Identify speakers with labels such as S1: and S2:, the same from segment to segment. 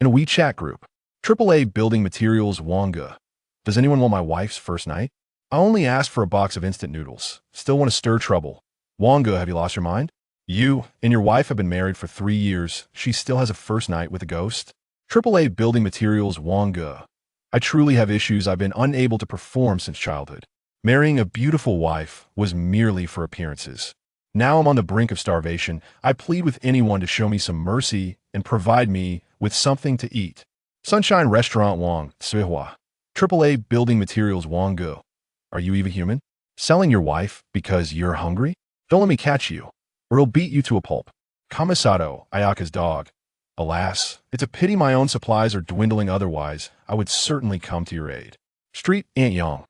S1: In a WeChat group. AAA building materials Wonga. Does anyone want my wife's first night? I only asked for a box of instant noodles. Still want to stir trouble. Wonga, have you lost your mind? You and your wife have been married for 3 years. She still has a first night with a ghost? AAA building materials Wonga. I truly have issues I've been unable to perform since childhood. Marrying a beautiful wife was merely for appearances. Now I'm on the brink of starvation. I plead with anyone to show me some mercy and provide me with something to eat. Sunshine Restaurant Wang, Suihua. AAA building materials Wanggu. Are you even human? Selling your wife because you're hungry? Don't let me catch you, or I'll beat you to a pulp. Kamisato, Ayaka's dog. Alas, it's a pity my own supplies are dwindling, otherwise I would certainly come to your aid. Street Aunt Yang.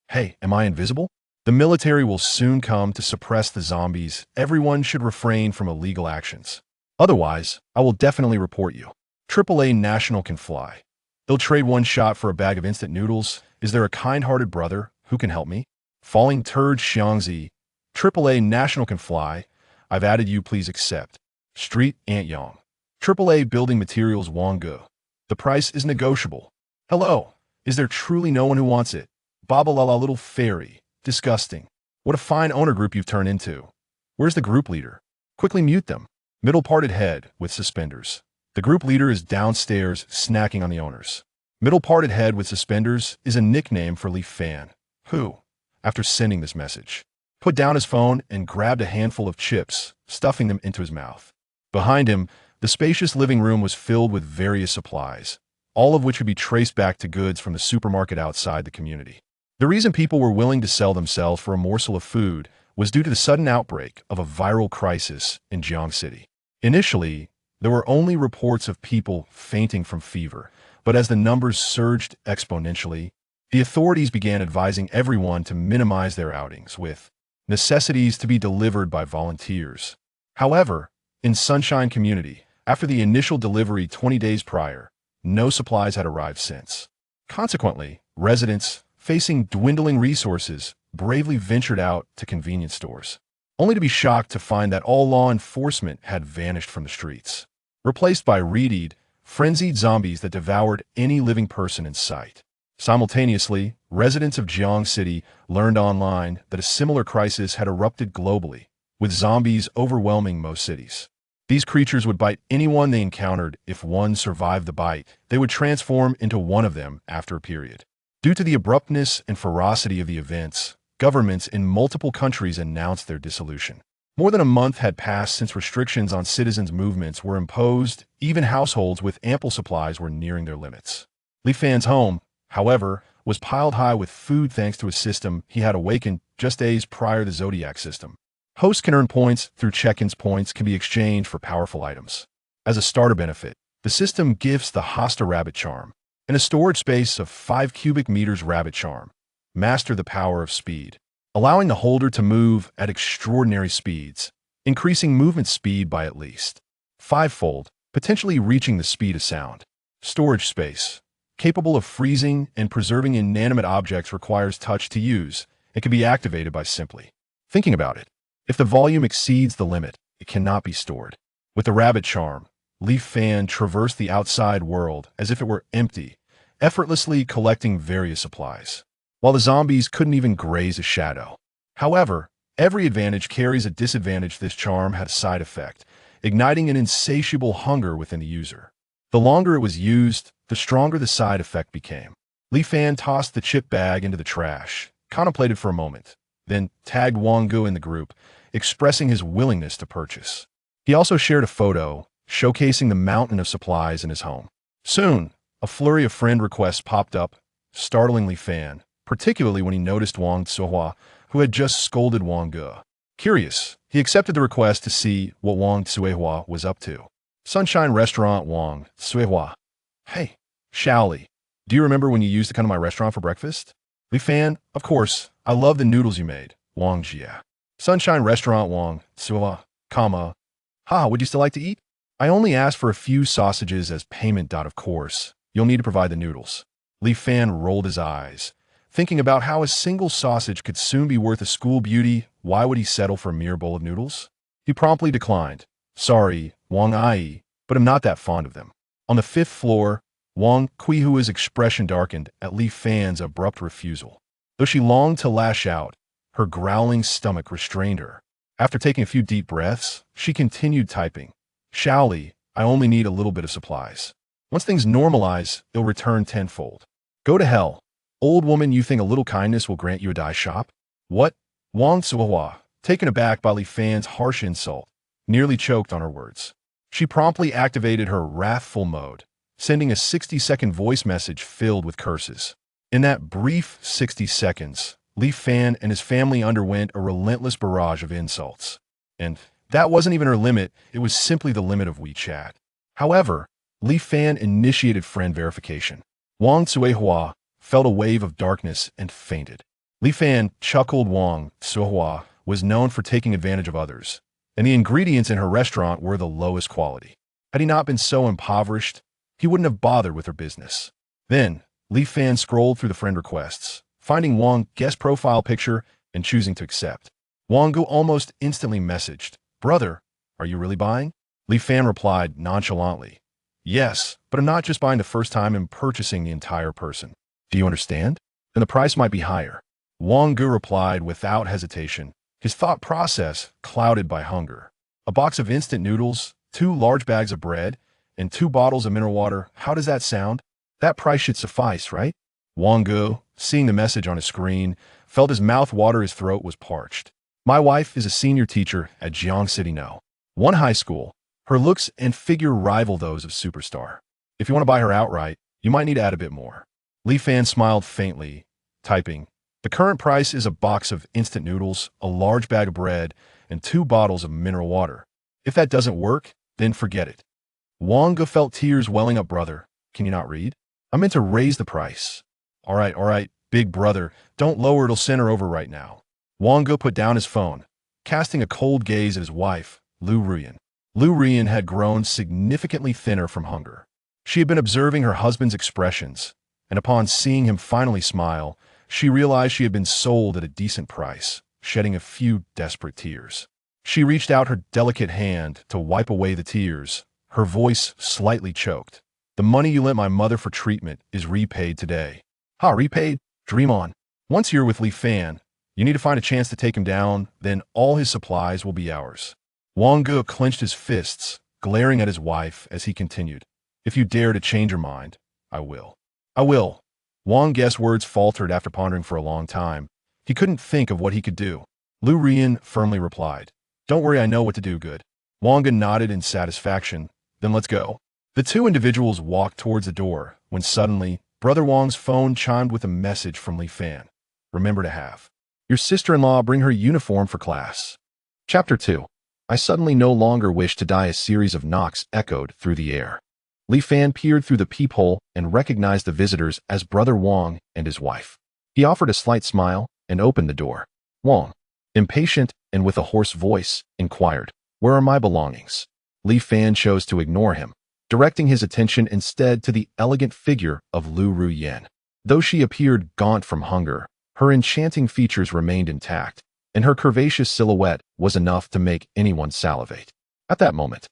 S1: Hey, am I invisible? The military will soon come to suppress the zombies. Everyone should refrain from illegal actions. Otherwise, I will definitely report you. AAA National can fly. They'll trade one shot for a bag of instant noodles. Is there a kind-hearted brother who can help me? Falling Turd Xiangzi. AAA National can fly. I've added you, please accept. Street Aunt Yang. AAA building materials Wanggu. The price is negotiable. Hello. Is there truly no one who wants it? Babalala little fairy. Disgusting. What a fine owner group you've turned into. Where's the group leader? Quickly mute them. Middle parted head with suspenders. The group leader is downstairs snacking on the owners. Middle parted head with suspenders is a nickname for Leaf Fan, who, after sending this message, put down his phone and grabbed a handful of chips, stuffing them into his mouth. Behind him, the spacious living room was filled with various supplies, all of which could be traced back to goods from the supermarket outside the community. The reason people were willing to sell themselves for a morsel of food was due to the sudden outbreak of a viral crisis in Jiang City. Initially, there were only reports of people fainting from fever, but as the numbers surged exponentially, the authorities began advising everyone to minimize their outings, with necessities to be delivered by volunteers. However, in Sunshine Community, after the initial delivery 20 days prior, no supplies had arrived since. Consequently, residents, facing dwindling resources, bravely ventured out to convenience stores, only to be shocked to find that all law enforcement had vanished from the streets, replaced by reedied, frenzied zombies that devoured any living person in sight. Simultaneously, residents of Jiang City learned online that a similar crisis had erupted globally, with zombies overwhelming most cities. These creatures would bite anyone they encountered. If one survived the bite, they would transform into one of them after a period. Due to the abruptness and ferocity of the events, governments in multiple countries announced their dissolution. More than a month had passed since restrictions on citizens' movements were imposed. Even households with ample supplies were nearing their limits. Li Fan's home, however, was piled high with food thanks to a system he had awakened just days prior to the Zodiac system. Hosts can earn points through check-ins. Points can be exchanged for powerful items. As a starter benefit, the system gifts the Hosta Rabbit Charm, in a storage space of 5 cubic meters. Rabbit Charm. Master the power of speed, allowing the holder to move at extraordinary speeds, increasing movement speed by at least 5-fold, potentially reaching the speed of sound. Storage space, capable of freezing and preserving inanimate objects, requires touch to use and can be activated by simply thinking about it. If the volume exceeds the limit, it cannot be stored. With the Rabbit Charm, Leaf Fan traversed the outside world as if it were empty, effortlessly collecting various supplies, while the zombies couldn't even graze a shadow. However, every advantage carries a disadvantage. This charm had a side effect, igniting an insatiable hunger within the user. The longer it was used, the stronger the side effect became. Li Fan tossed the chip bag into the trash, contemplated for a moment, then tagged Wanggu in the group, expressing his willingness to purchase. He also shared a photo, showcasing the mountain of supplies in his home. Soon, a flurry of friend requests popped up, startling Li Fan, particularly when he noticed Wang Tsuhua, who had just scolded Wanggu. Curious, he accepted the request to see what Wang Tsuehua was up to. Sunshine Restaurant Wang Tsuehua. Hey, Shaoli, do you remember when you used to come to my restaurant for breakfast? Li Fan, of course, I love the noodles you made. Wang Jia. Sunshine Restaurant Wang Tsuehua, would you still like to eat? I only asked for a few sausages as payment. Of course, you'll need to provide the noodles. Li Fan rolled his eyes, thinking about how a single sausage could soon be worth a school beauty. Why would he settle for a mere bowl of noodles? He promptly declined. Sorry, Wang Ai, but I'm not that fond of them. On the fifth floor, Wang Qihua's expression darkened at Li Fan's abrupt refusal. Though she longed to lash out, her growling stomach restrained her. After taking a few deep breaths, she continued typing. Shaoli, I only need a little bit of supplies. Once things normalize, they'll return tenfold. Go to hell. Old woman, you think a little kindness will grant you a dye shop? What? Wang Suhua, taken aback by Li Fan's harsh insult, nearly choked on her words. She promptly activated her wrathful mode, sending a 60-second voice message filled with curses. In that brief 60 seconds, Li Fan and his family underwent a relentless barrage of insults. And that wasn't even her limit, it was simply the limit of Wechat. However, Li Fan initiated friend verification. Wang Suehua felt a wave of darkness and fainted. Li Fan chuckled. Wang Suehua was known for taking advantage of others, and the ingredients in her restaurant were the lowest quality. Had he not been so impoverished, he wouldn't have bothered with her business. Then, Li Fan scrolled through the friend requests, finding Wang's guest profile picture and choosing to accept. Wang almost instantly messaged, Brother, are you really buying? Li Fan replied nonchalantly, Yes, but I'm not just buying the first time, I'm purchasing the entire person. Do you understand? Then the price might be higher. Wang replied without hesitation, his thought process clouded by hunger. A box of instant noodles, 2 large bags of bread, and 2 bottles of mineral water. How does that sound? That price should suffice, right? Wang, seeing the message on his screen, felt his mouth water, his throat was parched. My wife is a senior teacher at Jiang City No. 1 high school. Her looks and figure rival those of Superstar. If you want to buy her outright, you might need to add a bit more. Li Fan smiled faintly, typing, The current price is a box of instant noodles, a large bag of bread, and 2 bottles of mineral water. If that doesn't work, then forget it. Wang felt tears welling up. Brother, can you not read? I meant to raise the price. All right, big brother, don't lower, it'll send her over right now. Wang put down his phone, casting a cold gaze at his wife, Lu Ruyan. Lu Ruyan had grown significantly thinner from hunger. She had been observing her husband's expressions, and upon seeing him finally smile, she realized she had been sold at a decent price, shedding a few desperate tears. She reached out her delicate hand to wipe away the tears, her voice slightly choked. The money you lent my mother for treatment is repaid today. Ha, repaid? Dream on. Once you're with Li Fan, you need to find a chance to take him down, then all his supplies will be ours. Wang clenched his fists, glaring at his wife as he continued. If you dare to change your mind, I will. I will. Wang's words faltered after pondering for a long time. He couldn't think of what he could do. Lu Ruyan firmly replied, Don't worry, I know what to do. Good. Wang nodded in satisfaction. Then let's go. The 2 individuals walked towards the door when suddenly, Brother Wang's phone chimed with a message from Li Fan. Remember to have your sister-in-law bring her uniform for class. Chapter 2. I suddenly no longer wished to die. A series of knocks echoed through the air. Li Fan peered through the peephole and recognized the visitors as Brother Wang and his wife. He offered a slight smile and opened the door. Wang, impatient and with a hoarse voice, inquired, Where are my belongings? Li Fan chose to ignore him, directing his attention instead to the elegant figure of Lu Ruyan. Though she appeared gaunt from hunger, her enchanting features remained intact, and her curvaceous silhouette was enough to make anyone salivate. At that moment,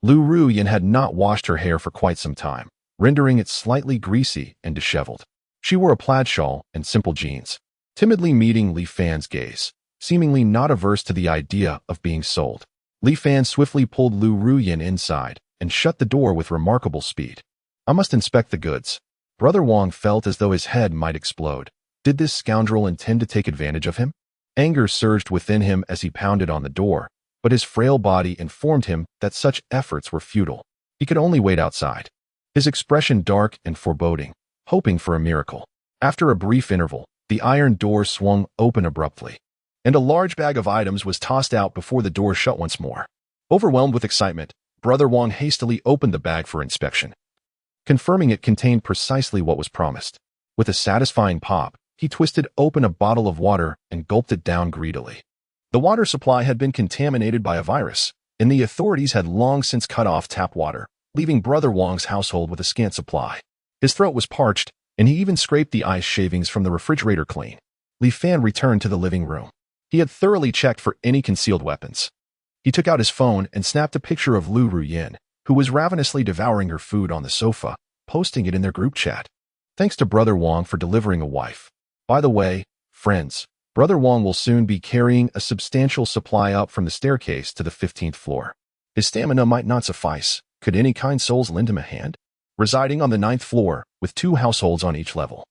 S1: Lu Ruyan had not washed her hair for quite some time, rendering it slightly greasy and disheveled. She wore a plaid shawl and simple jeans, timidly meeting Li Fan's gaze, seemingly not averse to the idea of being sold. Li Fan swiftly pulled Lu Ruyan inside and shut the door with remarkable speed. I must inspect the goods. Brother Wang felt as though his head might explode. Did this scoundrel intend to take advantage of him? Anger surged within him as he pounded on the door, but his frail body informed him that such efforts were futile. He could only wait outside, his expression dark and foreboding, hoping for a miracle. After a brief interval, the iron door swung open abruptly, and a large bag of items was tossed out before the door shut once more. Overwhelmed with excitement, Brother Wang hastily opened the bag for inspection, confirming it contained precisely what was promised. With a satisfying pop, he twisted open a bottle of water and gulped it down greedily. The water supply had been contaminated by a virus, and the authorities had long since cut off tap water, leaving Brother Wang's household with a scant supply. His throat was parched, and he even scraped the ice shavings from the refrigerator clean. Li Fan returned to the living room. He had thoroughly checked for any concealed weapons. He took out his phone and snapped a picture of Lu Ruyan, who was ravenously devouring her food on the sofa, posting it in their group chat. Thanks to Brother Wong for delivering a wife. By the way, friends, Brother Wong will soon be carrying a substantial supply up from the staircase to the 15th floor. His stamina might not suffice. Could any kind souls lend him a hand? Residing on the 9th floor, with 2 households on each level.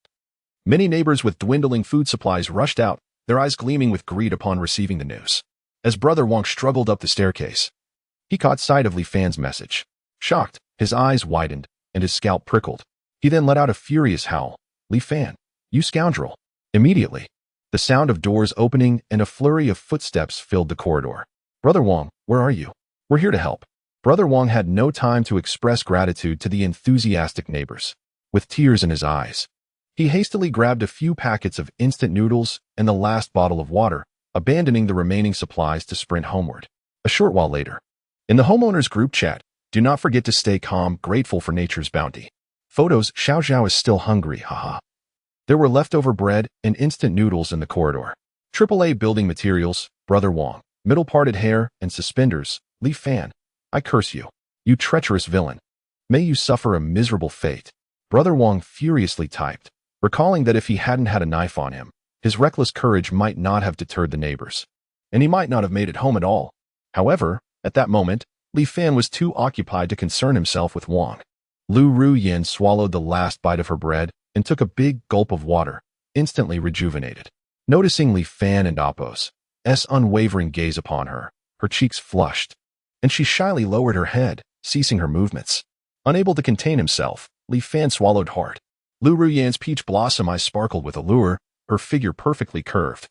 S1: Many neighbors with dwindling food supplies rushed out, their eyes gleaming with greed upon receiving the news. As Brother Wong struggled up the staircase, he caught sight of Li Fan's message. Shocked, his eyes widened, and his scalp prickled. He then let out a furious howl. Li Fan, you scoundrel. Immediately, the sound of doors opening and a flurry of footsteps filled the corridor. Brother Wong, where are you? We're here to help. Brother Wong had no time to express gratitude to the enthusiastic neighbors. With tears in his eyes, he hastily grabbed a few packets of instant noodles and the last bottle of water, abandoning the remaining supplies to sprint homeward. A short while later, in the homeowners group chat, do not forget to stay calm, grateful for nature's bounty. Photos, Xiao Xiao is still hungry, haha. There were leftover bread and instant noodles in the corridor. AAA building materials, Brother Wong, middle-parted hair and suspenders, Li Fan. I curse you, you treacherous villain. May you suffer a miserable fate. Brother Wong furiously typed, recalling that if he hadn't had a knife on him, his reckless courage might not have deterred the neighbors, and he might not have made it home at all. However, at that moment, Li Fan was too occupied to concern himself with Wong. Lu Ruyin swallowed the last bite of her bread and took a big gulp of water, instantly rejuvenated. Noticing Li Fan and Appo's unwavering gaze upon her, her cheeks flushed, and she shyly lowered her head, ceasing her movements. Unable to contain himself, Li Fan swallowed hard. Lu Ruyin's peach blossom eyes sparkled with allure, her figure perfectly curved.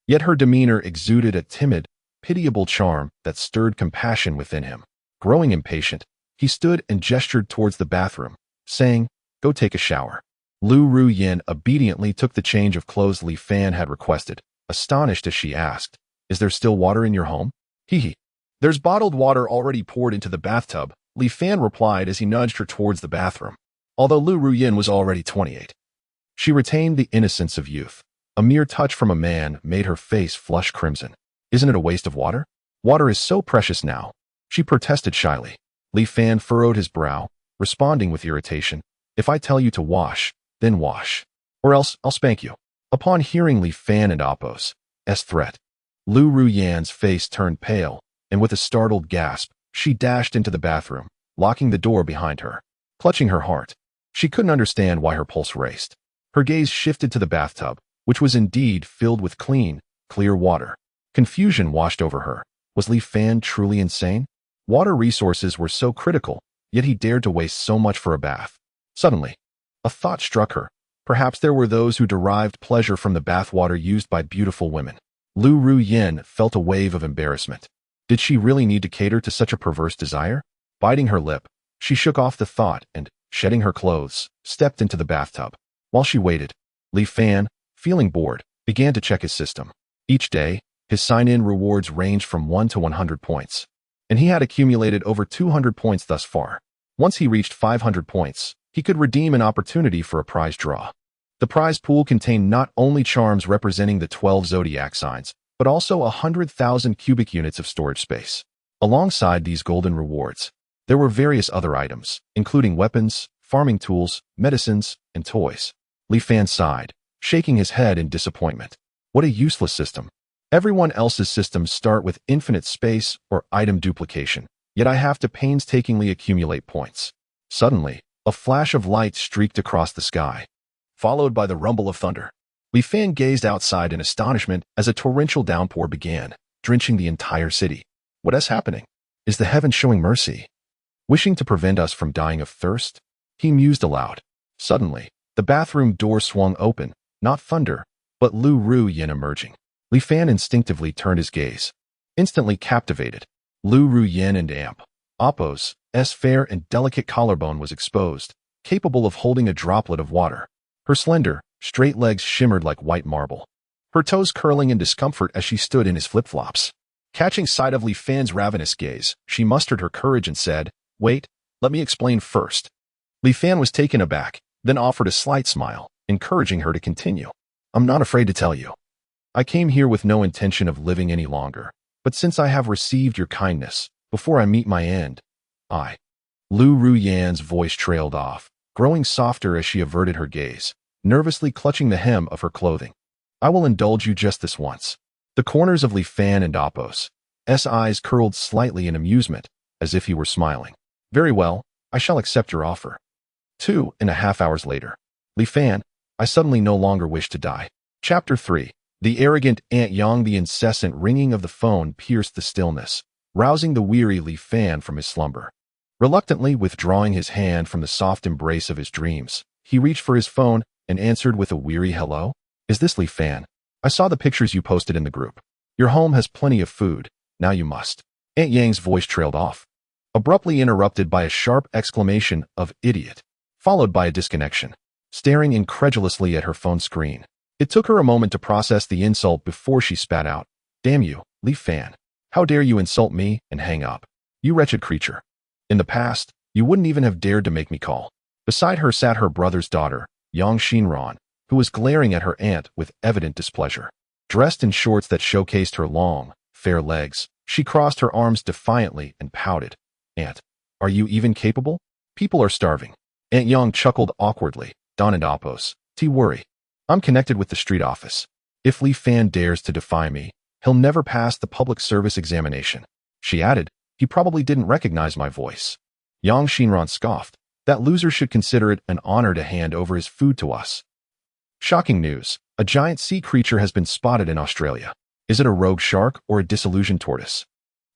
S1: Yet her demeanor exuded a timid, pitiable charm that stirred compassion within him. Growing impatient, he stood and gestured towards the bathroom, saying, "Go take a shower." Lu Ruyin obediently took the change of clothes Li Fan had requested, astonished as she asked, "Is there still water in your home?" Hee. There's bottled water already poured into the bathtub, Li Fan replied as he nudged her towards the bathroom. Although Lu Ruyin was already 28, she retained the innocence of youth. A mere touch from a man made her face flush crimson. Isn't it a waste of water? Water is so precious now, she protested shyly. Li Fan furrowed his brow, responding with irritation. If I tell you to wash, then wash. Or else I'll spank you. Upon hearing Li Fan and Appo's threat, Lu Ruyin's face turned pale, and with a startled gasp, she dashed into the bathroom, locking the door behind her. Clutching her heart, she couldn't understand why her pulse raced. Her gaze shifted to the bathtub, which was indeed filled with clean, clear water. Confusion washed over her. Was Li Fan truly insane? Water resources were so critical, yet he dared to waste so much for a bath. Suddenly, a thought struck her. Perhaps there were those who derived pleasure from the bathwater used by beautiful women. Lu Ruyin felt a wave of embarrassment. Did she really need to cater to such a perverse desire? Biting her lip, she shook off the thought and, shedding her clothes, stepped into the bathtub. While she waited, Li Fan, feeling bored, began to check his system. Each day, his sign-in rewards ranged from 1 to 100 points, and he had accumulated over 200 points thus far. Once he reached 500 points, he could redeem an opportunity for a prize draw. The prize pool contained not only charms representing the 12 zodiac signs, but also 100,000 cubic units of storage space. Alongside these golden rewards, there were various other items, including weapons, farming tools, medicines, and toys. Li Fan sighed, shaking his head in disappointment. What a useless system. Everyone else's systems start with infinite space or item duplication, yet I have to painstakingly accumulate points. Suddenly, a flash of light streaked across the sky, followed by the rumble of thunder. Li Fan gazed outside in astonishment as a torrential downpour began, drenching the entire city. What is happening? Is the heavens showing mercy? Wishing to prevent us from dying of thirst? He mused aloud. Suddenly, the bathroom door swung open, not thunder, but Lu Ruyin emerging. Li Fan instinctively turned his gaze. Instantly captivated, Lu Ruyin and Appo's fair and delicate collarbone was exposed, capable of holding a droplet of water. Her slender, straight legs shimmered like white marble, her toes curling in discomfort as she stood in his flip-flops. Catching sight of Li Fan's ravenous gaze, she mustered her courage and said, "Wait, let me explain first." Li Fan was taken aback, then offered a slight smile, encouraging her to continue. "I'm not afraid to tell you. I came here with no intention of living any longer, but since I have received your kindness, before I meet my end, I Lu Ruyan's voice trailed off, growing softer as she averted her gaze, nervously clutching the hem of her clothing. I will indulge you just this once. The corners of Li Fan and Apos' eyes curled slightly in amusement, as if he were smiling. Very well, I shall accept your offer. 2.5 hours later. Li Fan, I suddenly no longer wish to die. Chapter 3. The arrogant Aunt Yang. The incessant ringing of the phone pierced the stillness, rousing the weary Li Fan from his slumber. Reluctantly withdrawing his hand from the soft embrace of his dreams, he reached for his phone and answered with a weary hello. Is this Li Fan? I saw the pictures you posted in the group. Your home has plenty of food. Now you must. Aunt Yang's voice trailed off, abruptly interrupted by a sharp exclamation of idiot, followed by a disconnection. Staring incredulously at her phone screen, it took her a moment to process the insult before she spat out. Damn you, Li Fan. How dare you insult me and hang up? You wretched creature. In the past, you wouldn't even have dared to make me call. Beside her sat her brother's daughter, Yang Xinran, who was glaring at her aunt with evident displeasure. Dressed in shorts that showcased her long, fair legs, she crossed her arms defiantly and pouted. Aunt, are you even capable? People are starving. Aunt Yang chuckled awkwardly. Don and Apos, worry. I'm connected with the street office. If Li Fan dares to defy me, he'll never pass the public service examination. She added, he probably didn't recognize my voice. Yang Xinran scoffed. That loser should consider it an honor to hand over his food to us. Shocking news. A giant sea creature has been spotted in Australia. Is it a rogue shark or a disillusioned tortoise?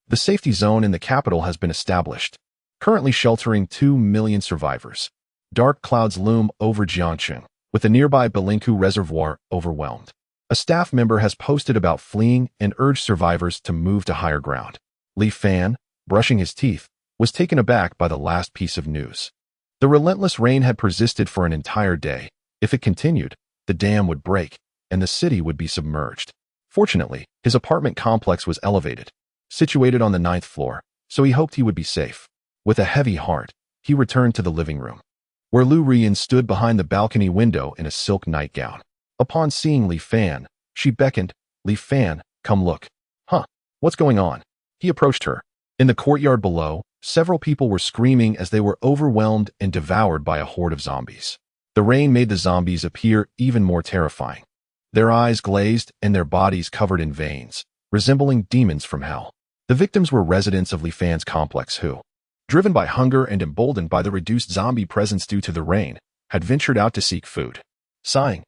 S1: The safety zone in the capital has been established, currently sheltering 2 million survivors. Dark clouds loom over Jiangcheng, with the nearby Belinku Reservoir overwhelmed. A staff member has posted about fleeing and urged survivors to move to higher ground. Li Fan, brushing his teeth, was taken aback by the last piece of news. The relentless rain had persisted for an entire day. If it continued, the dam would break, and the city would be submerged. Fortunately, his apartment complex was elevated, situated on the 9th floor, so he hoped he would be safe. With a heavy heart, he returned to the living room, where Lu Rian stood behind the balcony window in a silk nightgown. Upon seeing Li Fan, she beckoned, Li Fan, come look. Huh, what's going on? He approached her. In the courtyard below, several people were screaming as they were overwhelmed and devoured by a horde of zombies. The rain made the zombies appear even more terrifying. Their eyes glazed and their bodies covered in veins, resembling demons from hell. The victims were residents of Li Fan's complex who, driven by hunger and emboldened by the reduced zombie presence due to the rain, had ventured out to seek food. Sighing,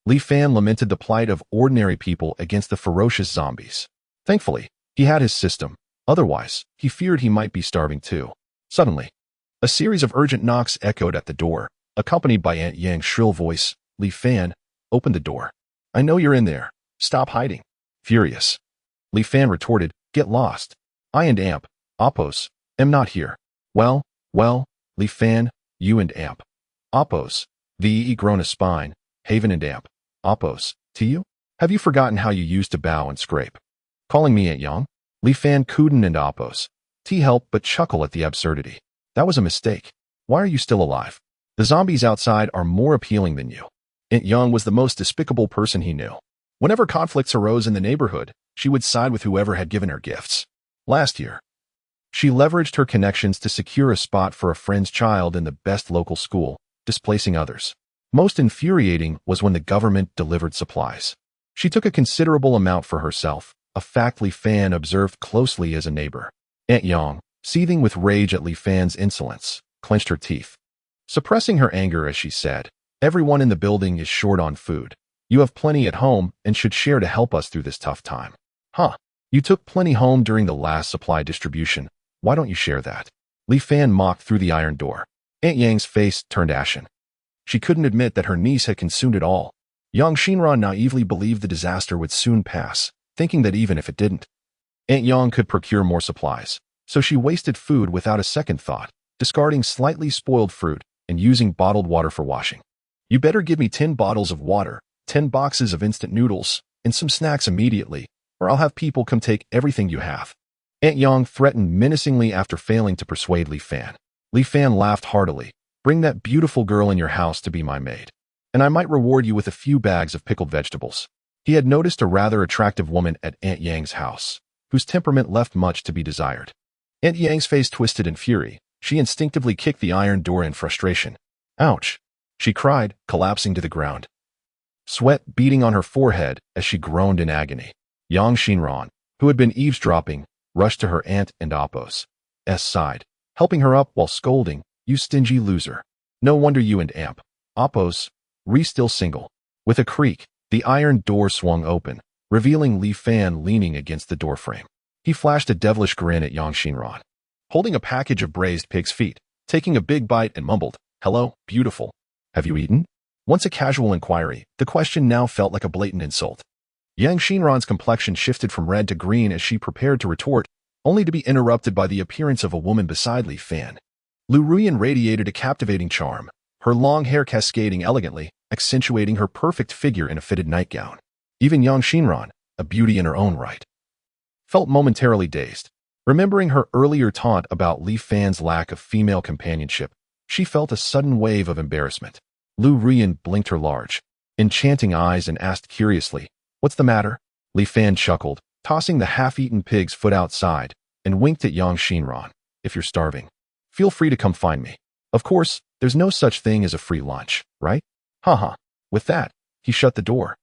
S1: Li Fan lamented the plight of ordinary people against the ferocious zombies. Thankfully, he had his system. Otherwise, he feared he might be starving too. Suddenly, a series of urgent knocks echoed at the door, accompanied by Aunt Yang's shrill voice. Li Fan, open the door. I know you're in there. Stop hiding. Furious, Li Fan retorted, get lost. I and Apos, am not here. Well, Li Fan, you and Apos, V.E. grown a spine, Haven and Apos, to you? Have you forgotten how you used to bow and scrape? Calling me Aunt Yang? Li Fan Kuden and Apos, help but chuckle at the absurdity. That was a mistake. Why are you still alive? The zombies outside are more appealing than you. Aunt Yang was the most despicable person he knew. Whenever conflicts arose in the neighborhood, she would side with whoever had given her gifts. Last year, she leveraged her connections to secure a spot for a friend's child in the best local school, displacing others. Most infuriating was when the government delivered supplies. She took a considerable amount for herself, a fact Li Fan observed closely as a neighbor. Aunt Yang, seething with rage at Li Fan's insolence, clenched her teeth. Suppressing her anger as she said, everyone in the building is short on food. You have plenty at home and should share to help us through this tough time. Huh, you took plenty home during the last supply distribution. Why don't you share that? Li Fan mocked through the iron door. Aunt Yang's face turned ashen. She couldn't admit that her niece had consumed it all. Yang Xinran naively believed the disaster would soon pass, thinking that even if it didn't, Aunt Yang could procure more supplies. So she wasted food without a second thought, discarding slightly spoiled fruit and using bottled water for washing. You better give me 10 bottles of water, 10 boxes of instant noodles, and some snacks immediately, or I'll have people come take everything you have. Aunt Yang threatened menacingly after failing to persuade Li Fan. Li Fan laughed heartily. Bring that beautiful girl in your house to be my maid, and I might reward you with a few bags of pickled vegetables. He had noticed a rather attractive woman at Aunt Yang's house, whose temperament left much to be desired. Aunt Yang's face twisted in fury. She instinctively kicked the iron door in frustration. Ouch! She cried, collapsing to the ground. Sweat beading on her forehead as she groaned in agony. Yang Xinran, who had been eavesdropping, rushed to her aunt and Apos' side, helping her up while scolding, "You stingy loser. No wonder you and Amp. Apos, still single." With a creak, the iron door swung open, revealing Li Fan leaning against the doorframe. He flashed a devilish grin at Yang Xinran, holding a package of braised pig's feet, taking a big bite and mumbled, "Hello, beautiful. Have you eaten?" Once a casual inquiry, the question now felt like a blatant insult. Yang Xinran's complexion shifted from red to green as she prepared to retort, only to be interrupted by the appearance of a woman beside Li Fan. Lu Ruyan radiated a captivating charm, her long hair cascading elegantly, accentuating her perfect figure in a fitted nightgown. Even Yang Xinran, a beauty in her own right, felt momentarily dazed. Remembering her earlier taunt about Li Fan's lack of female companionship, she felt a sudden wave of embarrassment. Lu Ruyan blinked her large, enchanting eyes and asked curiously, "What's the matter?" Li Fan chuckled, tossing the half-eaten pig's foot outside, and winked at Yang Xinran. "If you're starving, feel free to come find me. Of course, there's no such thing as a free lunch, right? Haha." With that, he shut the door,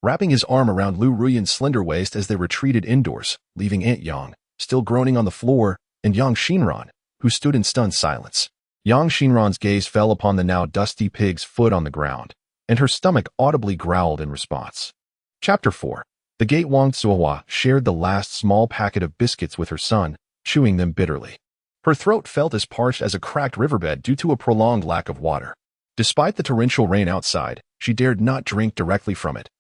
S1: wrapping his arm around Lu Ruyan's slender waist as they retreated indoors, leaving Aunt Yang, still groaning on the floor, and Yang Xinran, who stood in stunned silence. Yang Xinran's gaze fell upon the now dusty pig's foot on the ground, and her stomach audibly growled in response. Chapter 4. The gate. Wang Zuohua shared the last small packet of biscuits with her son, chewing them bitterly. Her throat felt as parched as a cracked riverbed due to a prolonged lack of water. Despite the torrential rain outside, she dared not drink directly from it,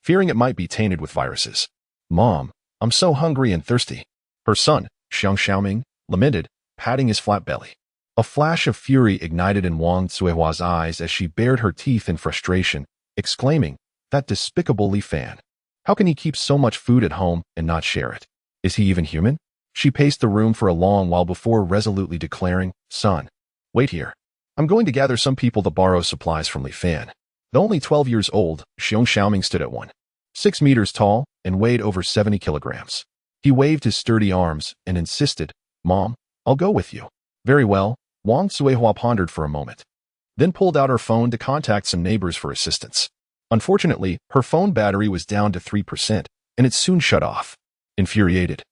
S1: fearing it might be tainted with viruses. "Mom, I'm so hungry and thirsty," her son, Xiang Xiaoming, lamented, patting his flat belly. A flash of fury ignited in Wang Zuohua's eyes as she bared her teeth in frustration, exclaiming, "That despicable Li Fan. How can he keep so much food at home and not share it? Is he even human?" She paced the room for a long while before resolutely declaring, "Son, wait here. I'm going to gather some people to borrow supplies from Li Fan." Though only 12 years old, Xiong Xiaoming stood at 1.6 meters tall and weighed over 70 kilograms. He waved his sturdy arms and insisted, "Mom, I'll go with you." "Very well." Wang Zuohua pondered for a moment, then pulled out her phone to contact some neighbors for assistance. Unfortunately, her phone battery was down to 3%, and it soon shut off. Infuriated,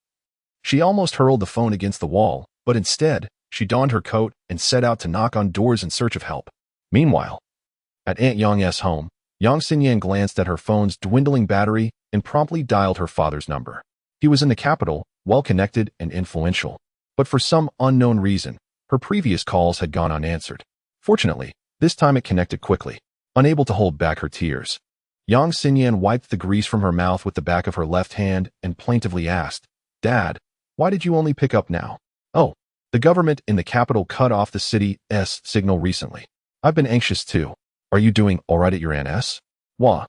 S1: she almost hurled the phone against the wall, but instead, she donned her coat and set out to knock on doors in search of help. Meanwhile, at Aunt Yang's home, Yang Xinyan glanced at her phone's dwindling battery and promptly dialed her father's number. He was in the capital, well-connected and influential, but for some unknown reason, her previous calls had gone unanswered. Fortunately, this time it connected quickly. Unable to hold back her tears, Yang Xinyan wiped the grease from her mouth with the back of her left hand and plaintively asked, "Dad, why did you only pick up now?" "Oh, the government in the capital cut off the city's signal recently. I've been anxious too. Are you doing all right at your aunt's?" "Wah.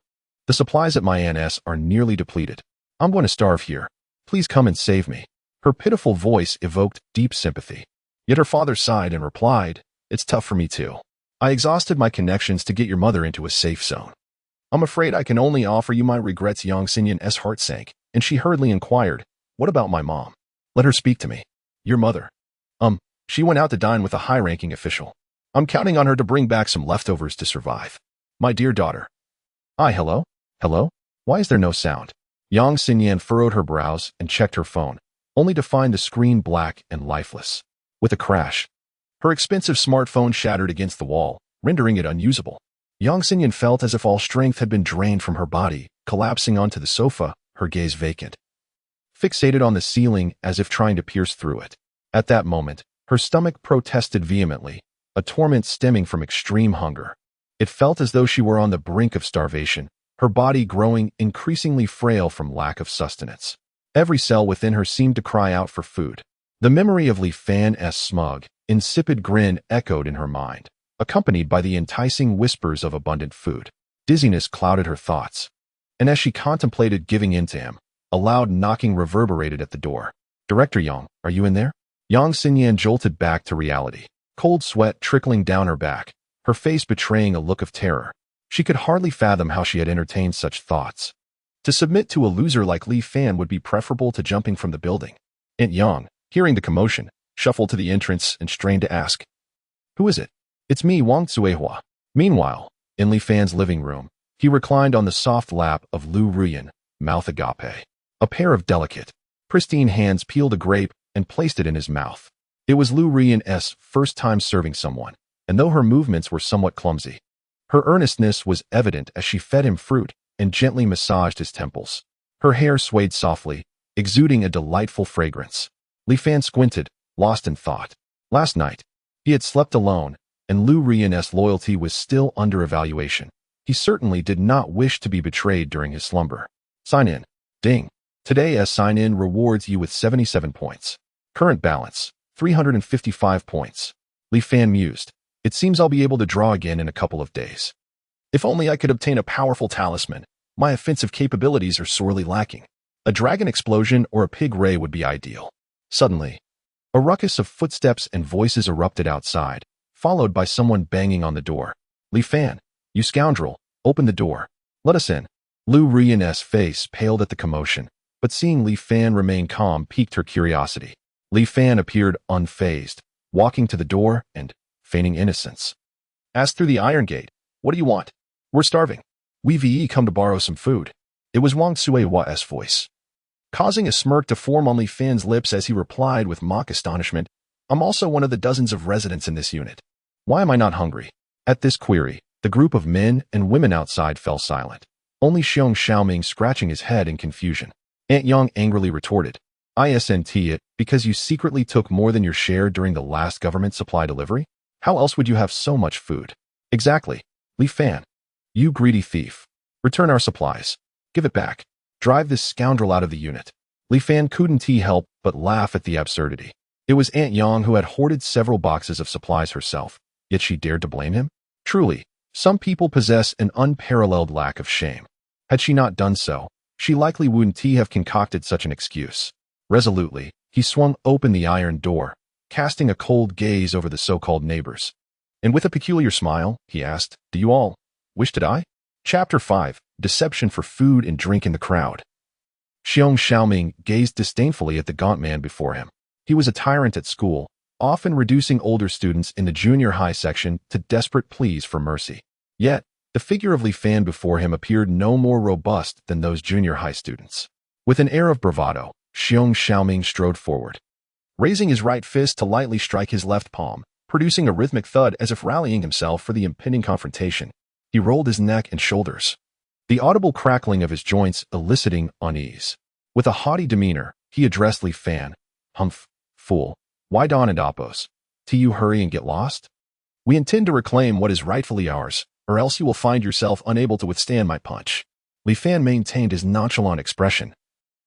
S1: The supplies at my aunt's are nearly depleted. I'm going to starve here. Please come and save me." Her pitiful voice evoked deep sympathy. Yet her father sighed and replied, "It's tough for me too. I exhausted my connections to get your mother into a safe zone. I'm afraid I can only offer you my regrets." Yang Xinyan's heart sank, and she hurriedly inquired, "What about my mom? Let her speak to me." "Your mother? She went out to dine with a high-ranking official. I'm counting on her to bring back some leftovers to survive." "My dear daughter." Hello? Hello? Why is there no sound?" Yang Xinyan furrowed her brows and checked her phone, only to find the screen black and lifeless. With a crash, her expensive smartphone shattered against the wall, rendering it unusable. Yang Xinyan felt as if all strength had been drained from her body, collapsing onto the sofa, her gaze vacant, fixated on the ceiling as if trying to pierce through it. At that moment, her stomach protested vehemently, a torment stemming from extreme hunger. It felt as though she were on the brink of starvation, her body growing increasingly frail from lack of sustenance. Every cell within her seemed to cry out for food. The memory of Li Fan's smug, insipid grin echoed in her mind, accompanied by the enticing whispers of abundant food. Dizziness clouded her thoughts, and as she contemplated giving in to him, a loud knocking reverberated at the door. "Director Yang, are you in there?" Yang Xinyan jolted back to reality, cold sweat trickling down her back, her face betraying a look of terror. She could hardly fathom how she had entertained such thoughts. To submit to a loser like Li Fan would be preferable to jumping from the building. Aunt Yang, hearing the commotion, shuffled to the entrance and strained to ask, "Who is it?" "It's me, Wang Tsuehua." Meanwhile, in Li Fan's living room, he reclined on the soft lap of Lu Ruyan, mouth agape. A pair of delicate, pristine hands peeled a grape and placed it in his mouth. It was Lu Ruyan's first time serving someone, and though her movements were somewhat clumsy, her earnestness was evident as she fed him fruit and gently massaged his temples. Her hair swayed softly, exuding a delightful fragrance. Li Fan squinted, lost in thought. Last night, he had slept alone, and Lu Ruyan's loyalty was still under evaluation. He certainly did not wish to be betrayed during his slumber. Sign in. Ding. Today's sign-in rewards you with 77 points. Current balance, 355 points. Li Fan mused. It seems I'll be able to draw again in a couple of days. If only I could obtain a powerful talisman. My offensive capabilities are sorely lacking. A dragon explosion or a pig ray would be ideal. Suddenly, a ruckus of footsteps and voices erupted outside, followed by someone banging on the door. Li Fan, you scoundrel, open the door. Let us in. Lu Ruyan's face paled at the commotion, but seeing Li Fan remain calm piqued her curiosity. Li Fan appeared unfazed, walking to the door and feigning innocence. Asked through the iron gate, "What do you want?" "We're starving. We've come to borrow some food." It was Wang Tsuehwa's voice, causing a smirk to form on Li Fan's lips as he replied with mock astonishment, "I'm also one of the dozens of residents in this unit. Why am I not hungry?" At this query, the group of men and women outside fell silent, only Xiong Xiaoming scratching his head in confusion. Aunt Yang angrily retorted, "Isn't it because you secretly took more than your share during the last government supply delivery? How else would you have so much food?" "Exactly. Li Fan, you greedy thief. Return our supplies. Give it back. Drive this scoundrel out of the unit." Li Fan couldn't help but laugh at the absurdity. It was Aunt Yang who had hoarded several boxes of supplies herself, yet she dared to blame him? Truly, some people possess an unparalleled lack of shame. Had she not done so, she likely wouldn't have concocted such an excuse. Resolutely, he swung open the iron door, casting a cold gaze over the so-called neighbors. And with a peculiar smile, he asked, "Do you all wish to die?" Chapter 5, Deception for Food and Drink in the Crowd. Xiong Xiaoming gazed disdainfully at the gaunt man before him. He was a tyrant at school, often reducing older students in the junior high section to desperate pleas for mercy. Yet, the figure of Li Fan before him appeared no more robust than those junior high students. With an air of bravado, Xiong Xiaoming strode forward, raising his right fist to lightly strike his left palm, producing a rhythmic thud as if rallying himself for the impending confrontation. He rolled his neck and shoulders, the audible crackling of his joints eliciting unease. With a haughty demeanor, he addressed Li Fan. "Humph, fool. Why don and oppose? Do you hurry and get lost? We intend to reclaim what is rightfully ours, or else you will find yourself unable to withstand my punch." Li Fan maintained his nonchalant expression,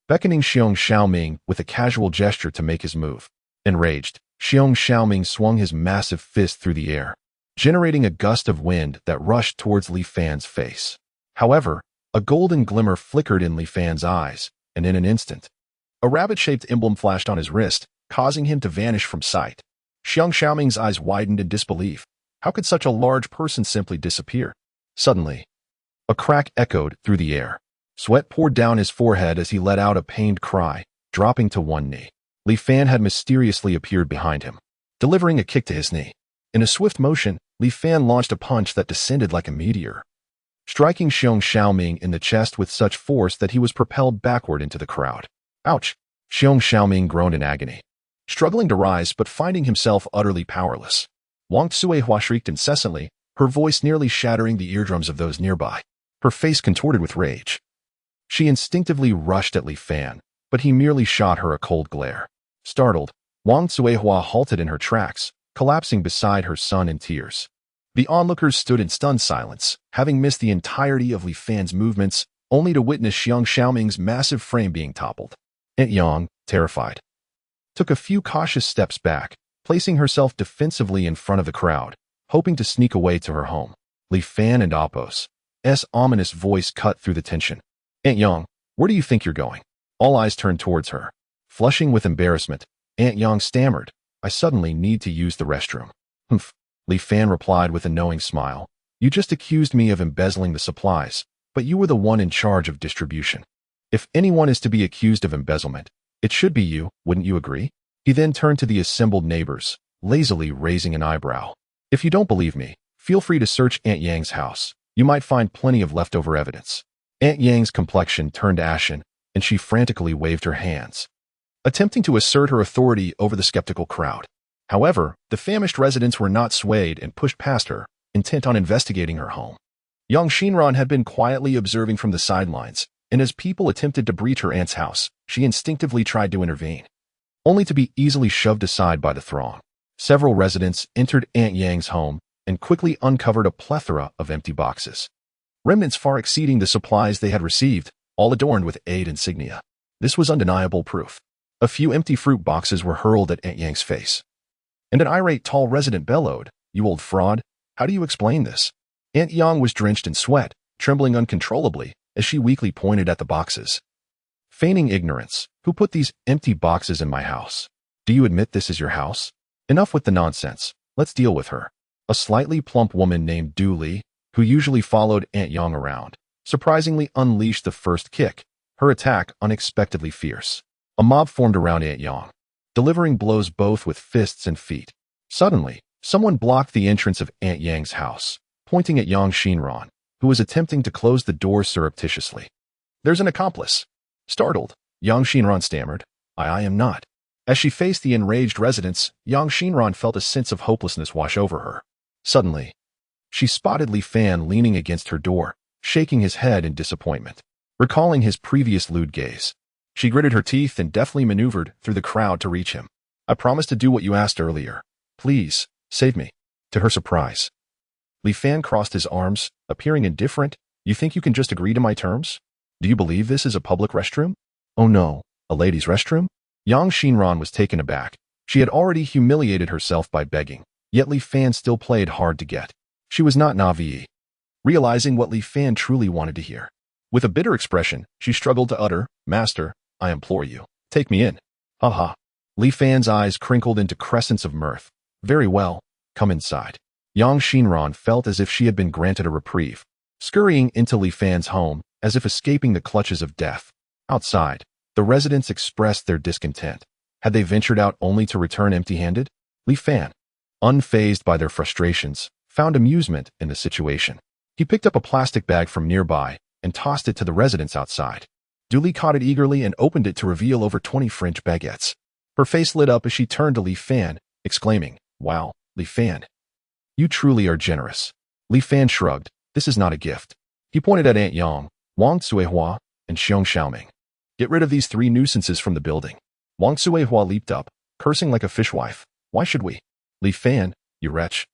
S1: beckoning Xiong Xiaoming with a casual gesture to make his move. Enraged, Xiong Xiaoming swung his massive fist through the air, generating a gust of wind that rushed towards Li Fan's face. However, a golden glimmer flickered in Li Fan's eyes, and in an instant, a rabbit-shaped emblem flashed on his wrist, causing him to vanish from sight. Xiong Xiaoming's eyes widened in disbelief. How could such a large person simply disappear? Suddenly, a crack echoed through the air. Sweat poured down his forehead as he let out a pained cry, dropping to one knee. Li Fan had mysteriously appeared behind him, delivering a kick to his knee. In a swift motion, Li Fan launched a punch that descended like a meteor, striking Xiong Xiaoming in the chest with such force that he was propelled backward into the crowd. Ouch! Xiong Xiaoming groaned in agony, struggling to rise but finding himself utterly powerless. Wang Tsuehua shrieked incessantly, her voice nearly shattering the eardrums of those nearby. Her face contorted with rage. She instinctively rushed at Li Fan, but he merely shot her a cold glare. Startled, Wang Tsuehua halted in her tracks, collapsing beside her son in tears. The onlookers stood in stunned silence, having missed the entirety of Li Fan's movements, only to witness Xiong Xiaoming's massive frame being toppled. Aunt Yang, terrified, took a few cautious steps back, placing herself defensively in front of the crowd, hoping to sneak away to her home. Li Fan and Apos' ominous voice cut through the tension. "Aunt Yang, where do you think you're going?" All eyes turned towards her. Flushing with embarrassment, Aunt Yang stammered, "I suddenly need to use the restroom." "Humph," Li Fan replied with a knowing smile. "You just accused me of embezzling the supplies, but you were the one in charge of distribution. If anyone is to be accused of embezzlement, it should be you, wouldn't you agree?" He then turned to the assembled neighbors, lazily raising an eyebrow. If you don't believe me, feel free to search Aunt Yang's house. You might find plenty of leftover evidence. Aunt Yang's complexion turned ashen, and she frantically waved her hands, attempting to assert her authority over the skeptical crowd. However, the famished residents were not swayed and pushed past her, intent on investigating her home. Young Shinran had been quietly observing from the sidelines, and as people attempted to breach her aunt's house, she instinctively tried to intervene, only to be easily shoved aside by the throng. Several residents entered Aunt Yang's home and quickly uncovered a plethora of empty boxes, remnants far exceeding the supplies they had received, all adorned with aid insignia. This was undeniable proof. A few empty fruit boxes were hurled at Aunt Yang's face, and an irate tall resident bellowed, "You old fraud, how do you explain this?" Aunt Yang was drenched in sweat, trembling uncontrollably as she weakly pointed at the boxes. Feigning ignorance, "Who put these empty boxes in my house? Do you admit this is your house? Enough with the nonsense, let's deal with her." A slightly plump woman named Du Li, who usually followed Aunt Yang around, surprisingly unleashed the first kick, her attack unexpectedly fierce. A mob formed around Aunt Yang, delivering blows both with fists and feet. Suddenly, someone blocked the entrance of Aunt Yang's house, pointing at Yang Shinran, who was attempting to close the door surreptitiously. "There's an accomplice." Startled, Yang Shinran stammered, I am not." As she faced the enraged residents, Yang Shinran felt a sense of hopelessness wash over her. Suddenly, she spotted Li Fan leaning against her door, shaking his head in disappointment. Recalling his previous lewd gaze, she gritted her teeth and deftly maneuvered through the crowd to reach him. "I promised to do what you asked earlier. Please, save me." To her surprise, Li Fan crossed his arms, appearing indifferent. "You think you can just agree to my terms? Do you believe this is a public restroom?" "Oh no, a ladies' restroom?" Yang Shinran was taken aback. She had already humiliated herself by begging, yet Li Fan still played hard to get. She was not naive, realizing what Li Fan truly wanted to hear. With a bitter expression, she struggled to utter, "Master, I implore you, take me in." "Ha ha." Li Fan's eyes crinkled into crescents of mirth. "Very well, come inside." Yang Shinran felt as if she had been granted a reprieve, scurrying into Li Fan's home as if escaping the clutches of death. Outside, the residents expressed their discontent. Had they ventured out only to return empty-handed? Li Fan, unfazed by their frustrations, found amusement in the situation. He picked up a plastic bag from nearby and tossed it to the residents outside. Du Li caught it eagerly and opened it to reveal over 20 French baguettes. Her face lit up as she turned to Li Fan, exclaiming, "Wow, Li Fan, you truly are generous." Li Fan shrugged. "This is not a gift." He pointed at Aunt Yang, Wang Cuihua, and Xiong Xiaoming. "Get rid of these three nuisances from the building." Wang Cuihua leaped up, cursing like a fishwife. "Why should we?" "Li Fan, you wretch.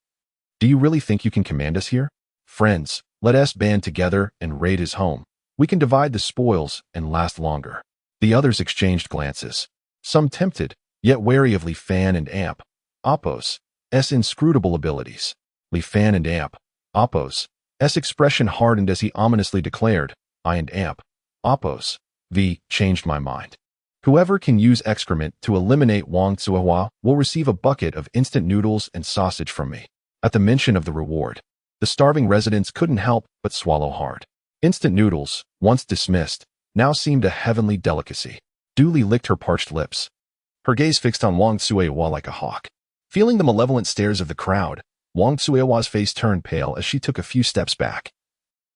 S1: Do you really think you can command us here? Friends, let us band together and raid his home. We can divide the spoils and last longer." The others exchanged glances, some tempted, yet wary of Li Fan and Amp, Appo's inscrutable abilities. Li Fan and Amp, Appo's expression hardened as he ominously declared, "I and Amp, Appo's changed my mind. Whoever can use excrement to eliminate Wang Cuihua will receive a bucket of instant noodles and sausage from me." At the mention of the reward, the starving residents couldn't help but swallow hard. Instant noodles, once dismissed, now seemed a heavenly delicacy. Du Li licked her parched lips, her gaze fixed on Wang Cuihua like a hawk. Feeling the malevolent stares of the crowd, Wang Cuihua's face turned pale as she took a few steps back.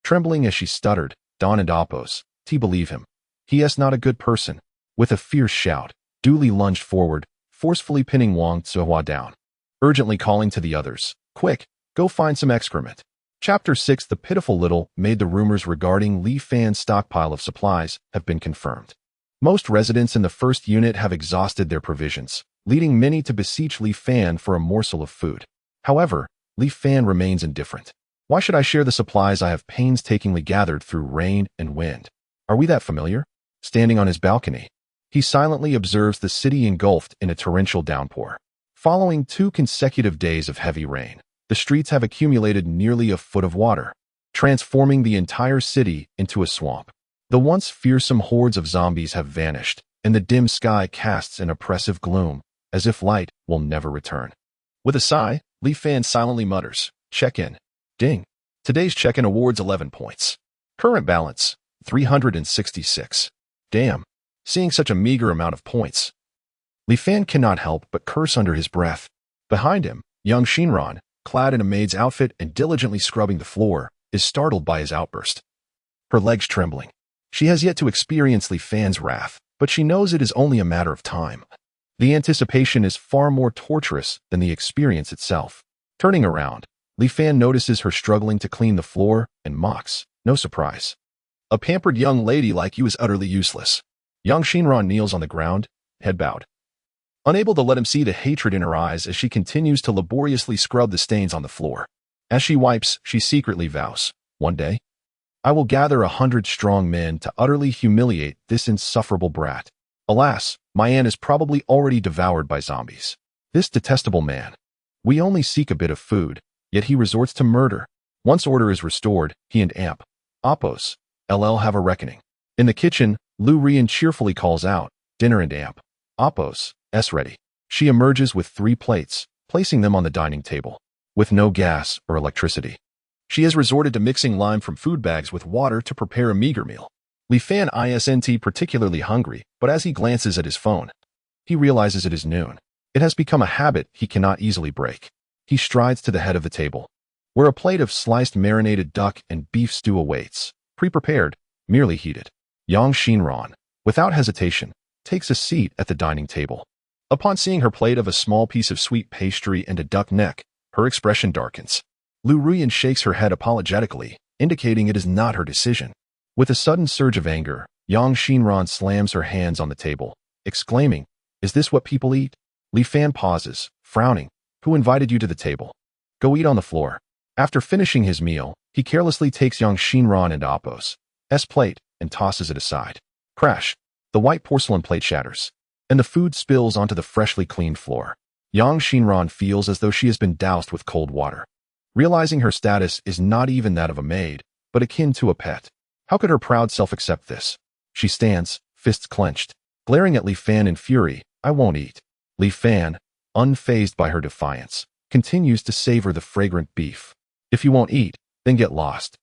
S1: Trembling as she stuttered, "Don and Appo's, to believe him. He is not a good person." With a fierce shout, Du Li lunged forward, forcefully pinning Wang Cuihua down, urgently calling to the others, "Quick, go find some excrement." Chapter 6. The pitiful little made the rumors regarding Li Fan's stockpile of supplies have been confirmed. Most residents in the first unit have exhausted their provisions, leading many to beseech Li Fan for a morsel of food. However, Li Fan remains indifferent. "Why should I share the supplies I have painstakingly gathered through rain and wind? Are we that familiar?" Standing on his balcony, he silently observes the city engulfed in a torrential downpour. Following 2 consecutive days of heavy rain, the streets have accumulated nearly a foot of water, transforming the entire city into a swamp. The once fearsome hordes of zombies have vanished, and the dim sky casts an oppressive gloom, as if light will never return. With a sigh, Li Fan silently mutters, "Check-in." Ding. Today's check-in awards 11 points. Current balance, 366. Damn. Seeing such a meager amount of points, Li Fan cannot help but curse under his breath. Behind him, young Shinran, clad in a maid's outfit and diligently scrubbing the floor, is startled by his outburst. Her legs trembling. She has yet to experience Li Fan's wrath, but she knows it is only a matter of time. The anticipation is far more torturous than the experience itself. Turning around, Li Fan notices her struggling to clean the floor and mocks, no surprise. A pampered young lady like you is utterly useless. Young Shinran kneels on the ground, head bowed. Unable to let him see the hatred in her eyes as she continues to laboriously scrub the stains on the floor. As she wipes, she secretly vows, one day, I will gather 100 strong men to utterly humiliate this insufferable brat. Alas, my aunt is probably already devoured by zombies. This detestable man. We only seek a bit of food, yet he resorts to murder. Once order is restored, he and Amp, Appos, LL have a reckoning. In the kitchen, Lu Rian cheerfully calls out, dinner and Amp, Appos, S ready. She emerges with 3 plates, placing them on the dining table. With no gas or electricity, she has resorted to mixing lime from food bags with water to prepare a meager meal. Li Fan isn't particularly hungry, but as he glances at his phone, he realizes it is noon. It has become a habit he cannot easily break. He strides to the head of the table, where a plate of sliced marinated duck and beef stew awaits, pre-prepared, merely heated. Yang Shinran, without hesitation, takes a seat at the dining table. Upon seeing her plate of a small piece of sweet pastry and a duck neck, her expression darkens. Lu Ruyan shakes her head apologetically, indicating it is not her decision. With a sudden surge of anger, Yang Shinran slams her hands on the table, exclaiming, Is this what people eat? Li Fan pauses, frowning. Who invited you to the table? Go eat on the floor. After finishing his meal, he carelessly takes Yang Shinran and Appos' plate and tosses it aside. Crash! The white porcelain plate shatters, and the food spills onto the freshly cleaned floor. Yang Shinran feels as though she has been doused with cold water. Realizing her status is not even that of a maid, but akin to a pet. How could her proud self accept this? She stands, fists clenched, glaring at Li Fan in fury. I won't eat. Li Fan, unfazed by her defiance, continues to savor the fragrant beef. If you won't eat, then get lost.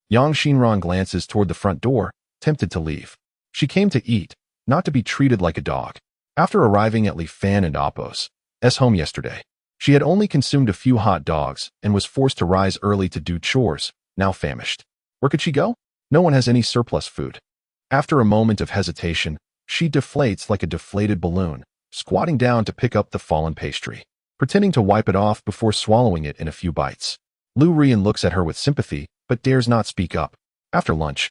S1: Yang Shinran glances toward the front door, tempted to leave. She came to eat, not to be treated like a dog. After arriving at Li Fan and Appos' home yesterday, she had only consumed a few hot dogs and was forced to rise early to do chores, now famished. Where could she go? No one has any surplus food. After a moment of hesitation, she deflates like a deflated balloon, squatting down to pick up the fallen pastry, pretending to wipe it off before swallowing it in a few bites. Lu Rian looks at her with sympathy, but dares not speak up. After lunch,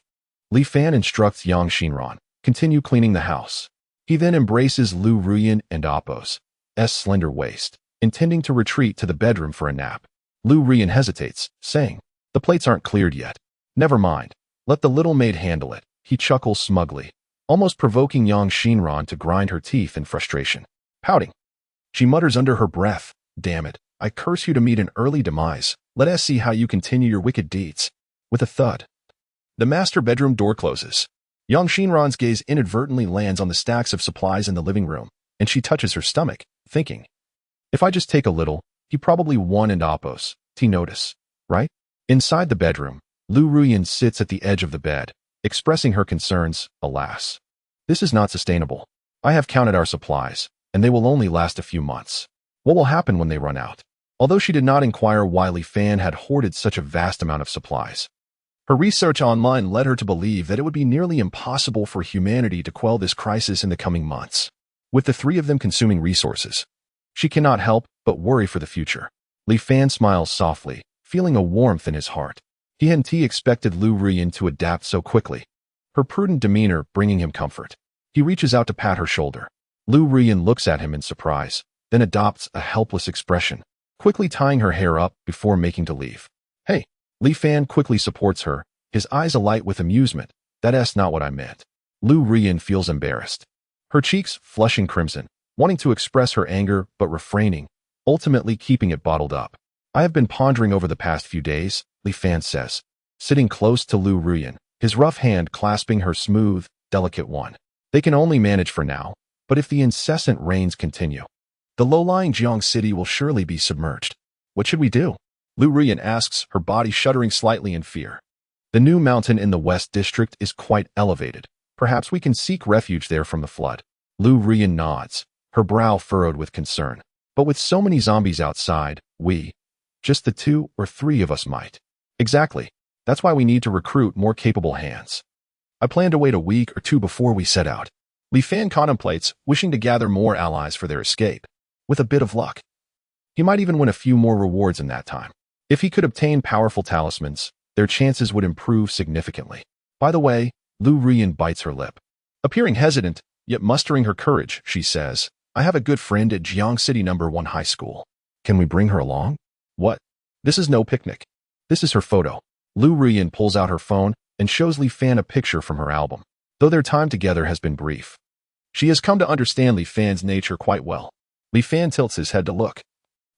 S1: Li Fan instructs Yang Shinran, continue cleaning the house. He then embraces Lu Ruyan and Appos' slender waist, intending to retreat to the bedroom for a nap. Lu Rian hesitates, saying, The plates aren't cleared yet. Never mind. Let the little maid handle it. He chuckles smugly, almost provoking Yang Shinran to grind her teeth in frustration. Pouting, she mutters under her breath, Damn it, I curse you to meet an early demise. Let us see how you continue your wicked deeds. With a thud, the master bedroom door closes. Yang Shinran's gaze inadvertently lands on the stacks of supplies in the living room, and she touches her stomach, thinking, If I just take a little, he probably won and Appos' notice, right? Inside the bedroom, Lu Ruyan sits at the edge of the bed, expressing her concerns. Alas, this is not sustainable. I have counted our supplies, and they will only last a few months. What will happen when they run out? Although she did not inquire why Li Fan had hoarded such a vast amount of supplies, her research online led her to believe that it would be nearly impossible for humanity to quell this crisis in the coming months. With the 3 of them consuming resources, she cannot help but worry for the future. Li Fan smiles softly, feeling a warmth in his heart. He hadn't expected Lu Rian to adapt so quickly, her prudent demeanor bringing him comfort. He reaches out to pat her shoulder. Lu Rian looks at him in surprise, then adopts a helpless expression, quickly tying her hair up before making to leave. Hey! Li Fan quickly supports her, his eyes alight with amusement. That's not what I meant. Lu Rian feels embarrassed, her cheeks flushing crimson, wanting to express her anger but refraining, ultimately keeping it bottled up. I have been pondering over the past few days, Li Fan says, sitting close to Lu Rian, his rough hand clasping her smooth, delicate one. They can only manage for now, but if the incessant rains continue, the low-lying Jiang city will surely be submerged. What should we do? Lu Rian asks, her body shuddering slightly in fear. The new mountain in the West District is quite elevated. Perhaps we can seek refuge there from the flood. Lu Rian nods, her brow furrowed with concern. But with so many zombies outside, just the 2 or 3 of us might. Exactly. That's why we need to recruit more capable hands. I plan to wait a week or 2 before we set out. Li Fan contemplates, wishing to gather more allies for their escape. With a bit of luck, he might even win a few more rewards in that time. If he could obtain powerful talismans, their chances would improve significantly. By the way, Lu Rian bites her lip. Appearing hesitant, yet mustering her courage, she says, I have a good friend at Jiang City No. 1 High School. Can we bring her along? What? This is no picnic. This is her photo. Lu Rian pulls out her phone and shows Li Fan a picture from her album. Though their time together has been brief, she has come to understand Li Fan's nature quite well. Li Fan tilts his head to look,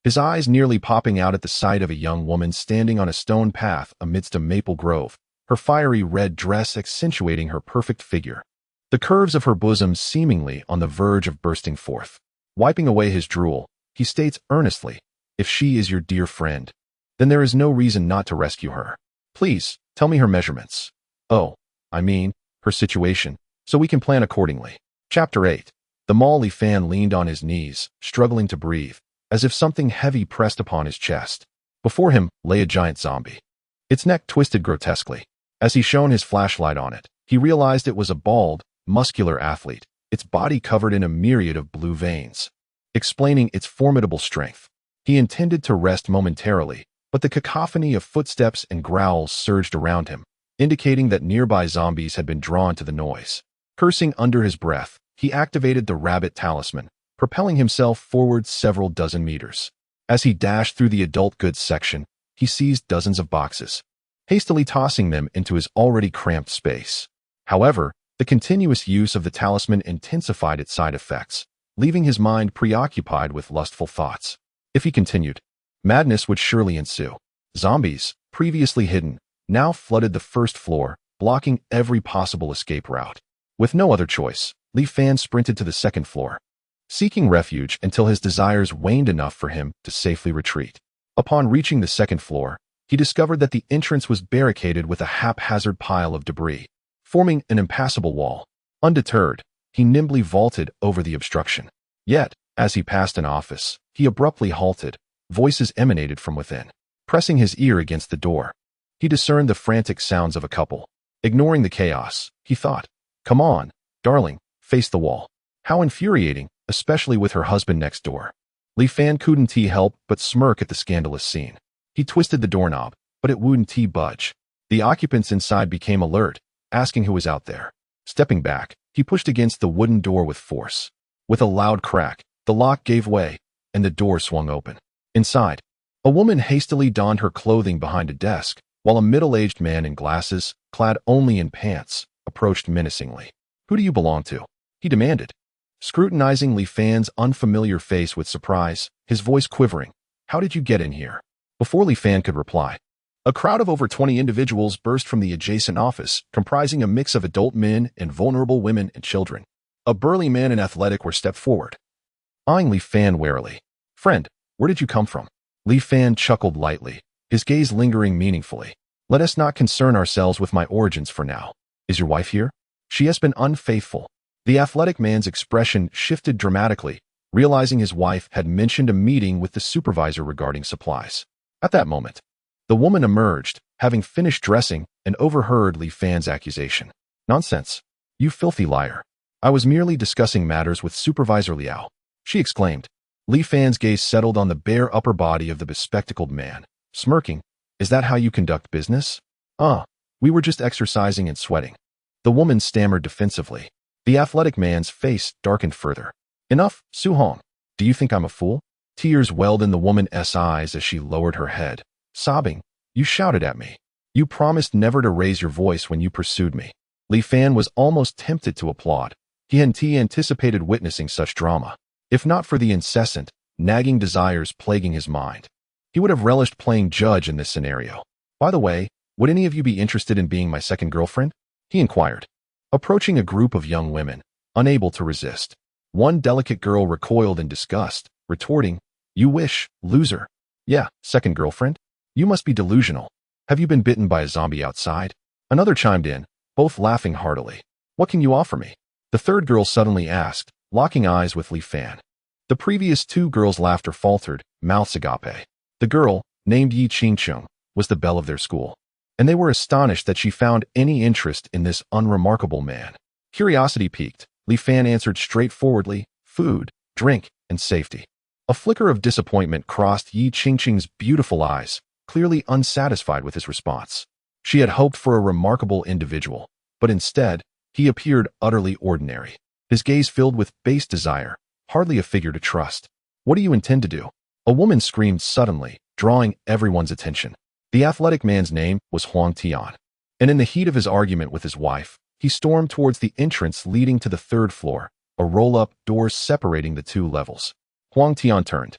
S1: his eyes nearly popping out at the sight of a young woman standing on a stone path amidst a maple grove, her fiery red dress accentuating her perfect figure, the curves of her bosom seemingly on the verge of bursting forth. Wiping away his drool, he states earnestly, if she is your dear friend, then there is no reason not to rescue her. Please, tell me her measurements. Oh, I mean, her situation, so we can plan accordingly. Chapter 8. The mall. Li Fan leaned on his knees, struggling to breathe, as if something heavy pressed upon his chest. Before him lay a giant zombie. Its neck twisted grotesquely. As he shone his flashlight on it, he realized it was a bald, muscular athlete, its body covered in a myriad of blue veins, explaining its formidable strength. He intended to rest momentarily, but the cacophony of footsteps and growls surged around him, indicating that nearby zombies had been drawn to the noise. Cursing under his breath, he activated the rabbit talisman, propelling himself forward several dozen meters. As he dashed through the adult goods section, he seized dozens of boxes, hastily tossing them into his already cramped space. However, the continuous use of the talisman intensified its side effects, leaving his mind preoccupied with lustful thoughts. If he continued, madness would surely ensue. Zombies, previously hidden, now flooded the first floor, blocking every possible escape route. With no other choice, Li Fan sprinted to the second floor, seeking refuge until his desires waned enough for him to safely retreat. Upon reaching the second floor, he discovered that the entrance was barricaded with a haphazard pile of debris, forming an impassable wall. Undeterred, he nimbly vaulted over the obstruction. Yet, as he passed an office, he abruptly halted. Voices emanated from within. Pressing his ear against the door, he discerned the frantic sounds of a couple. Ignoring the chaos, he thought, come on, darling, face the wall. How infuriating, especially with her husband next door. Li Fan couldn't help but smirk at the scandalous scene. He twisted the doorknob, but it wouldn't budge. The occupants inside became alert, asking who was out there. Stepping back, he pushed against the wooden door with force. With a loud crack, the lock gave way, and the door swung open. Inside, a woman hastily donned her clothing behind a desk, while a middle-aged man in glasses, clad only in pants, approached menacingly. Who do you belong to? He demanded, scrutinizing Li Fan's unfamiliar face with surprise, his voice quivering. How did you get in here? Before Li Fan could reply, a crowd of over 20 individuals burst from the adjacent office, comprising a mix of adult men and vulnerable women and children. A burly man in athletic wear stepped forward, eyeing Li Fan warily. Friend, where did you come from? Li Fan chuckled lightly, his gaze lingering meaningfully. Let us not concern ourselves with my origins for now. Is your wife here? She has been unfaithful. The athletic man's expression shifted dramatically, realizing his wife had mentioned a meeting with the supervisor regarding supplies. At that moment, the woman emerged, having finished dressing, and overheard Li Fan's accusation. Nonsense. You filthy liar. I was merely discussing matters with Supervisor Liao, she exclaimed. Li Fan's gaze settled on the bare upper body of the bespectacled man, smirking. Is that how you conduct business? We were just exercising and sweating. The woman stammered defensively. The athletic man's face darkened further. Enough, Su Hong. Do you think I'm a fool? Tears welled in the woman's eyes as she lowered her head. Sobbing, you shouted at me. You promised never to raise your voice when you pursued me. Li Fan was almost tempted to applaud. He hadn't anticipated witnessing such drama. If not for the incessant, nagging desires plaguing his mind, he would have relished playing judge in this scenario. By the way, would any of you be interested in being my second girlfriend? He inquired, approaching a group of young women, unable to resist. One delicate girl recoiled in disgust, retorting, You wish, loser. Yeah, second girlfriend? You must be delusional. Have you been bitten by a zombie outside? Another chimed in, both laughing heartily. What can you offer me? The third girl suddenly asked, locking eyes with Li Fan. The previous two girls' laughter faltered, mouths agape. The girl, named Yi Qingcheng, was the belle of their school, and they were astonished that she found any interest in this unremarkable man. Curiosity piqued, Li Fan answered straightforwardly, food, drink, and safety. A flicker of disappointment crossed Yi Qingcheng's beautiful eyes, clearly unsatisfied with his response. She had hoped for a remarkable individual, but instead, he appeared utterly ordinary. His gaze filled with base desire, hardly a figure to trust. What do you intend to do? A woman screamed suddenly, drawing everyone's attention. The athletic man's name was Huang Tian, and in the heat of his argument with his wife, he stormed towards the entrance leading to the third floor, a roll-up door separating the two levels. Huang Tian turned,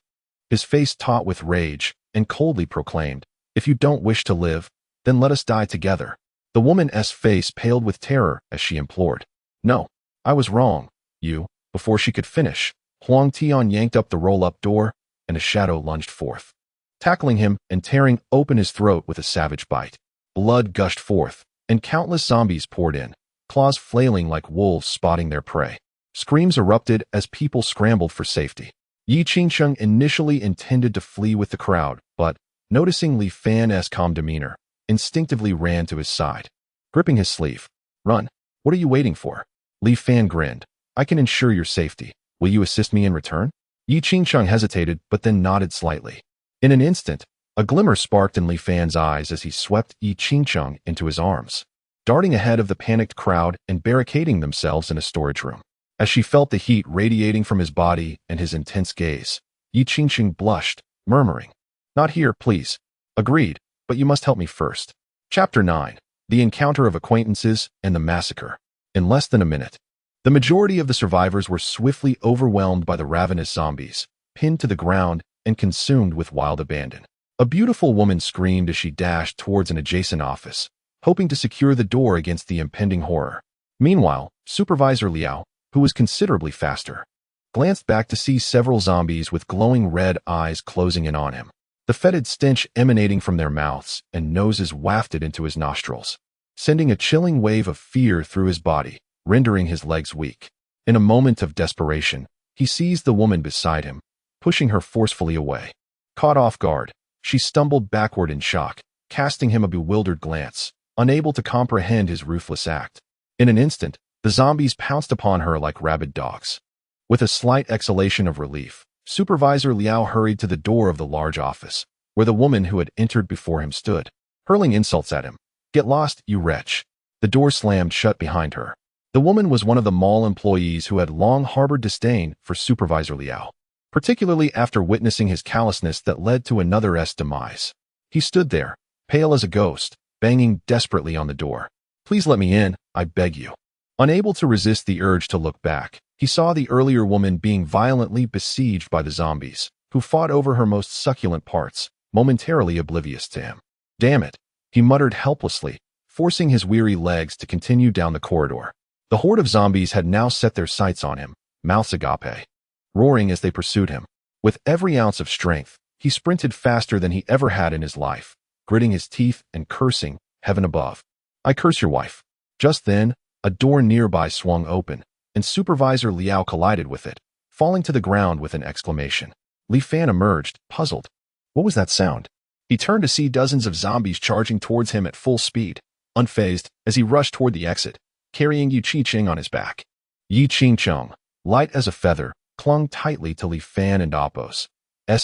S1: his face taut with rage, and coldly proclaimed, "If you don't wish to live, then let us die together." The woman's face paled with terror as she implored, "No, I was wrong, you." Before she could finish, Huang Tian yanked up the roll-up door, and a shadow lunged forth, tackling him and tearing open his throat with a savage bite. Blood gushed forth, and countless zombies poured in, claws flailing like wolves spotting their prey. Screams erupted as people scrambled for safety. Yi Qingcheng initially intended to flee with the crowd, but, noticing Li Fan's calm demeanor, instinctively ran to his side, gripping his sleeve. "Run. What are you waiting for?" Li Fan grinned. "I can ensure your safety. Will you assist me in return?" Yi Qingcheng hesitated, but then nodded slightly. In an instant, a glimmer sparked in Li Fan's eyes as he swept Yi Qingcheng into his arms, darting ahead of the panicked crowd and barricading themselves in a storage room. As she felt the heat radiating from his body and his intense gaze, Yi Qingcheng blushed, murmuring, "Not here, please." "Agreed, but you must help me first." Chapter 9. The Encounter of Acquaintances and the Massacre. In less than a minute, the majority of the survivors were swiftly overwhelmed by the ravenous zombies, pinned to the ground and consumed with wild abandon. A beautiful woman screamed as she dashed towards an adjacent office, hoping to secure the door against the impending horror. Meanwhile, Supervisor Liao, who was considerably faster, glanced back to see several zombies with glowing red eyes closing in on him. The fetid stench emanating from their mouths and noses wafted into his nostrils, sending a chilling wave of fear through his body, rendering his legs weak. In a moment of desperation, he seized the woman beside him, pushing her forcefully away. Caught off guard, she stumbled backward in shock, casting him a bewildered glance, unable to comprehend his ruthless act. In an instant, the zombies pounced upon her like rabid dogs. With a slight exhalation of relief, Supervisor Liao hurried to the door of the large office, where the woman who had entered before him stood, hurling insults at him. "Get lost, you wretch." The door slammed shut behind her. The woman was one of the mall employees who had long harbored disdain for Supervisor Liao, particularly after witnessing his callousness that led to another's demise. He stood there, pale as a ghost, banging desperately on the door. "Please let me in, I beg you." Unable to resist the urge to look back, he saw the earlier woman being violently besieged by the zombies, who fought over her most succulent parts, momentarily oblivious to him. "Damn it," he muttered helplessly, forcing his weary legs to continue down the corridor. The horde of zombies had now set their sights on him, mouths agape, roaring as they pursued him. With every ounce of strength, he sprinted faster than he ever had in his life, gritting his teeth and cursing, heaven above. "I curse your wife." Just then, a door nearby swung open, and Supervisor Liao collided with it, falling to the ground with an exclamation. Li Fan emerged, puzzled. What was that sound? He turned to see dozens of zombies charging towards him at full speed, unfazed as he rushed toward the exit, carrying Yi Qingcheng on his back. Yi Qingcheng, light as a feather, clung tightly to Li Fan and Appo's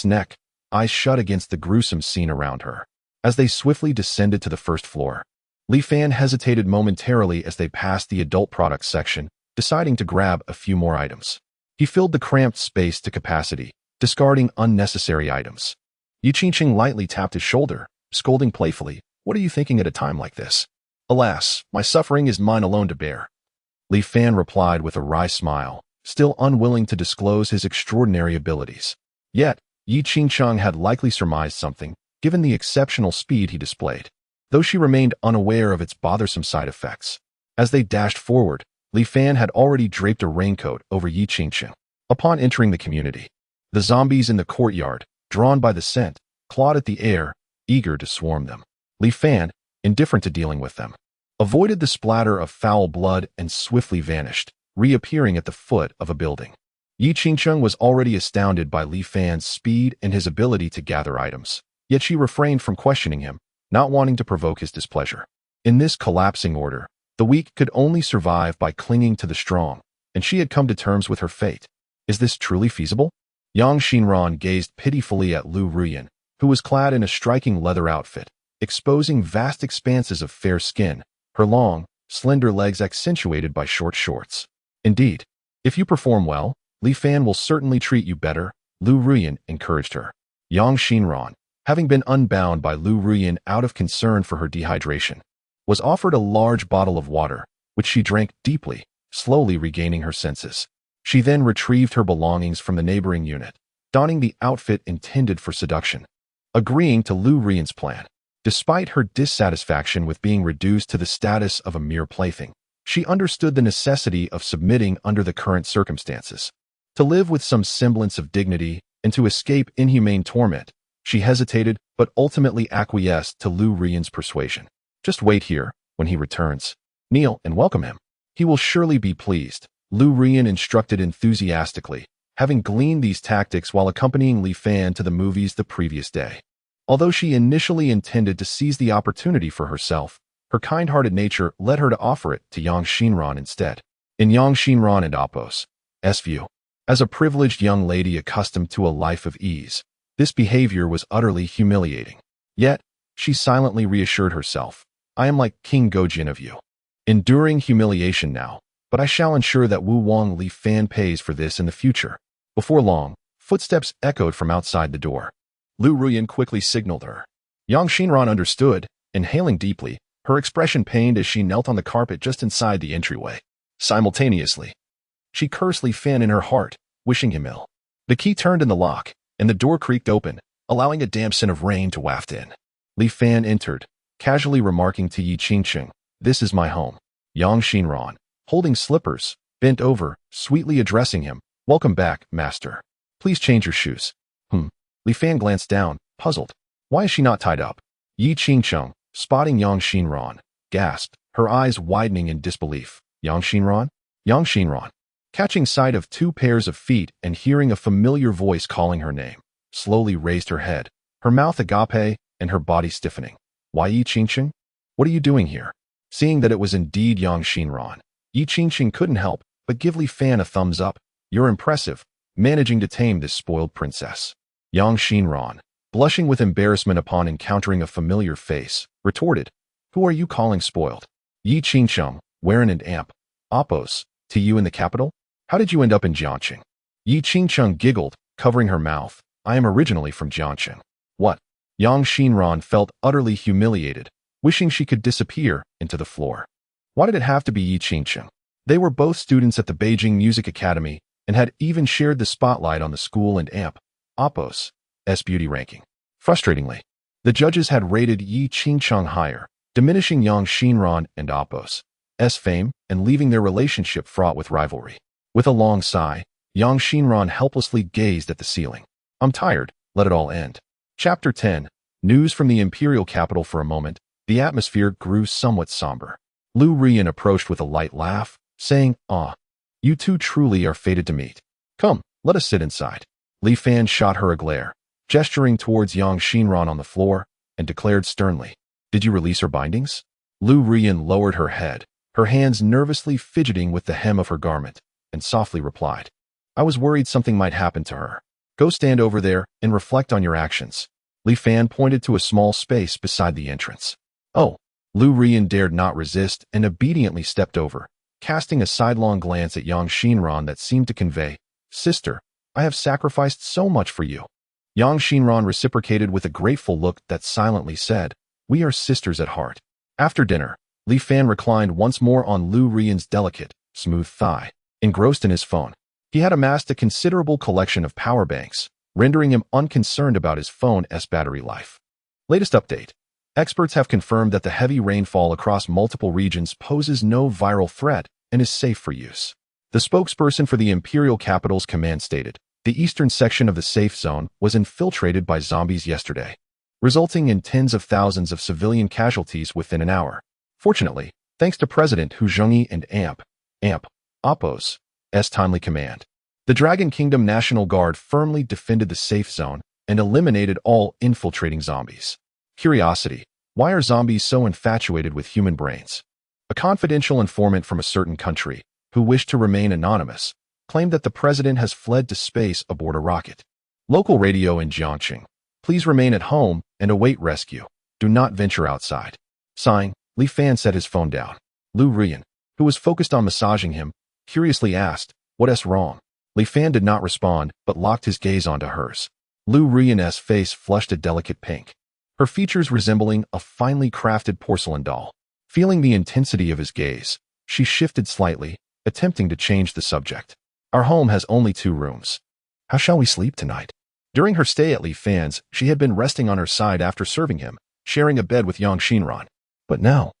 S1: neck, eyes shut against the gruesome scene around her. As they swiftly descended to the first floor, Li Fan hesitated momentarily as they passed the adult products section, deciding to grab a few more items. He filled the cramped space to capacity, discarding unnecessary items. Yi Qingcheng lightly tapped his shoulder, scolding playfully, "What are you thinking at a time like this?" "Alas, my suffering is mine alone to bear." Li Fan replied with a wry smile, still unwilling to disclose his extraordinary abilities. Yet, Yi Qingcheng had likely surmised something, given the exceptional speed he displayed, though she remained unaware of its bothersome side effects. As they dashed forward, Li Fan had already draped a raincoat over Yi Qingcheng. Upon entering the community, the zombies in the courtyard, drawn by the scent, clawed at the air, eager to swarm them. Li Fan, indifferent to dealing with them, avoided the splatter of foul blood and swiftly vanished, reappearing at the foot of a building. Yi Qingcheng was already astounded by Li Fan's speed and his ability to gather items, yet she refrained from questioning him, not wanting to provoke his displeasure. In this collapsing order, the weak could only survive by clinging to the strong, and she had come to terms with her fate. Is this truly feasible? Yang Xinran gazed pitifully at Lu Ruyan, who was clad in a striking leather outfit, exposing vast expanses of fair skin, her long, slender legs accentuated by short shorts. Indeed, if you perform well, Li Fan will certainly treat you better, Lu Ruyan encouraged her. Yang Xinran, having been unbound by Lu Ruyan out of concern for her dehydration, was offered a large bottle of water, which she drank deeply, slowly regaining her senses. She then retrieved her belongings from the neighboring unit, donning the outfit intended for seduction, agreeing to Lu Ruyan's plan. Despite her dissatisfaction with being reduced to the status of a mere plaything, she understood the necessity of submitting under the current circumstances. To live with some semblance of dignity and to escape inhumane torment, she hesitated but ultimately acquiesced to Lu Ruyan's persuasion. Just wait here. When he returns, kneel and welcome him. He will surely be pleased, Lu Ruyan instructed enthusiastically, having gleaned these tactics while accompanying Li Fan to the movies the previous day. Although she initially intended to seize the opportunity for herself, her kind-hearted nature led her to offer it to Yang Xinran instead. In Yang Xinran and Apos' view, as a privileged young lady accustomed to a life of ease, this behavior was utterly humiliating. Yet, she silently reassured herself, I am like King Gojin of you, enduring humiliation now, but I shall ensure that Wu Wang Li Fan pays for this in the future. Before long, footsteps echoed from outside the door. Lu Ruyan quickly signaled her. Yang Xinran understood, inhaling deeply, her expression pained as she knelt on the carpet just inside the entryway. Simultaneously, she cursed Li Fan in her heart, wishing him ill. The key turned in the lock, and the door creaked open, allowing a damp scent of rain to waft in. Li Fan entered, casually remarking to Yi Qingcheng, "This is my home." Yang Xinran, holding slippers, bent over, sweetly addressing him, "Welcome back, master. Please change your shoes." Li Fan glanced down, puzzled. Why is she not tied up? Yi Qingcheng, spotting Yang Xinran, gasped, her eyes widening in disbelief. Yang Xinran? Yang Xinran. Catching sight of two pairs of feet and hearing a familiar voice calling her name, slowly raised her head, her mouth agape and her body stiffening. Why, Yi Qingcheng? What are you doing here? Seeing that it was indeed Yang Xinran, Yi Qingcheng couldn't help but give Li Fan a thumbs up. You're impressive, managing to tame this spoiled princess. Yang Xinran, blushing with embarrassment upon encountering a familiar face, retorted, Who are you calling spoiled? Yi Qingcheng, Weren and Amp, Apos, to you in the capital? How did you end up in Jiangqing? Yi Qingcheng giggled, covering her mouth. I am originally from Jiangqing. What? Yang Xinran felt utterly humiliated, wishing she could disappear into the floor. Why did it have to be Yi Qingcheng? They were both students at the Beijing Music Academy and had even shared the spotlight on the school and Amp, Apos' beauty ranking. Frustratingly, the judges had rated Yi Qingcheng higher, diminishing Yang Xinran and Apos' fame and leaving their relationship fraught with rivalry. With a long sigh, Yang Xinran helplessly gazed at the ceiling. I'm tired, let it all end. Chapter 10. News from the imperial capital. For a moment, the atmosphere grew somewhat somber. Lu Ruyan approached with a light laugh, saying, You two truly are fated to meet. Come, let us sit inside. Li Fan shot her a glare, gesturing towards Yang Xinran on the floor, and declared sternly, Did you release her bindings? Lu Ruyan lowered her head, her hands nervously fidgeting with the hem of her garment, and softly replied, I was worried something might happen to her. Go stand over there and reflect on your actions. Li Fan pointed to a small space beside the entrance. Oh, Lu Ruyan dared not resist and obediently stepped over, casting a sidelong glance at Yang Xinran that seemed to convey, Sister, I have sacrificed so much for you. Yang Xinran reciprocated with a grateful look that silently said, We are sisters at heart. After dinner, Li Fan reclined once more on Lu Ruyan's delicate, smooth thigh, engrossed in his phone. He had amassed a considerable collection of power banks, rendering him unconcerned about his phone's battery life. Latest update. Experts have confirmed that the heavy rainfall across multiple regions poses no viral threat and is safe for use. The spokesperson for the Imperial Capital's command stated, the eastern section of the safe zone was infiltrated by zombies yesterday, resulting in tens of thousands of civilian casualties within an hour. Fortunately, thanks to President Hu Zhongyi and AMP, Apos, timely command. The Dragon Kingdom National Guard firmly defended the safe zone and eliminated all infiltrating zombies. Curiosity. Why are zombies so infatuated with human brains? A confidential informant from a certain country, who wished to remain anonymous, claimed that the president has fled to space aboard a rocket. Local radio in Jiangxing. Please remain at home and await rescue. Do not venture outside. Sighing, Li Fan set his phone down. Lu Rian, who was focused on massaging him, curiously asked, "What's wrong?" Li Fan did not respond, but locked his gaze onto hers. Lu Rian's face flushed a delicate pink, her features resembling a finely crafted porcelain doll. Feeling the intensity of his gaze, she shifted slightly, attempting to change the subject. "Our home has only 2 rooms. How shall we sleep tonight?" During her stay at Li Fan's, she had been resting on her side after serving him, sharing a bed with Yang Xinran. But now,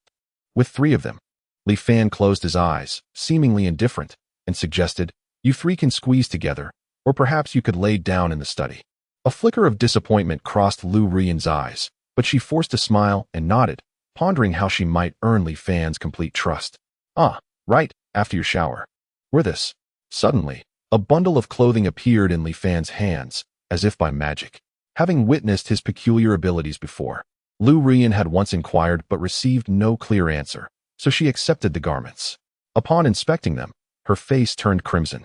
S1: with 3 of them, Li Fan closed his eyes, seemingly indifferent, and suggested, "You 3 can squeeze together, or perhaps you could lay down in the study." A flicker of disappointment crossed Lu Rian's eyes, but she forced a smile and nodded, pondering how she might earn Li Fan's complete trust. "Ah, right, after your shower." "Wear this." Suddenly, a bundle of clothing appeared in Li Fan's hands, as if by magic. Having witnessed his peculiar abilities before, Lu Rian had once inquired but received no clear answer, so she accepted the garments. Upon inspecting them, her face turned crimson.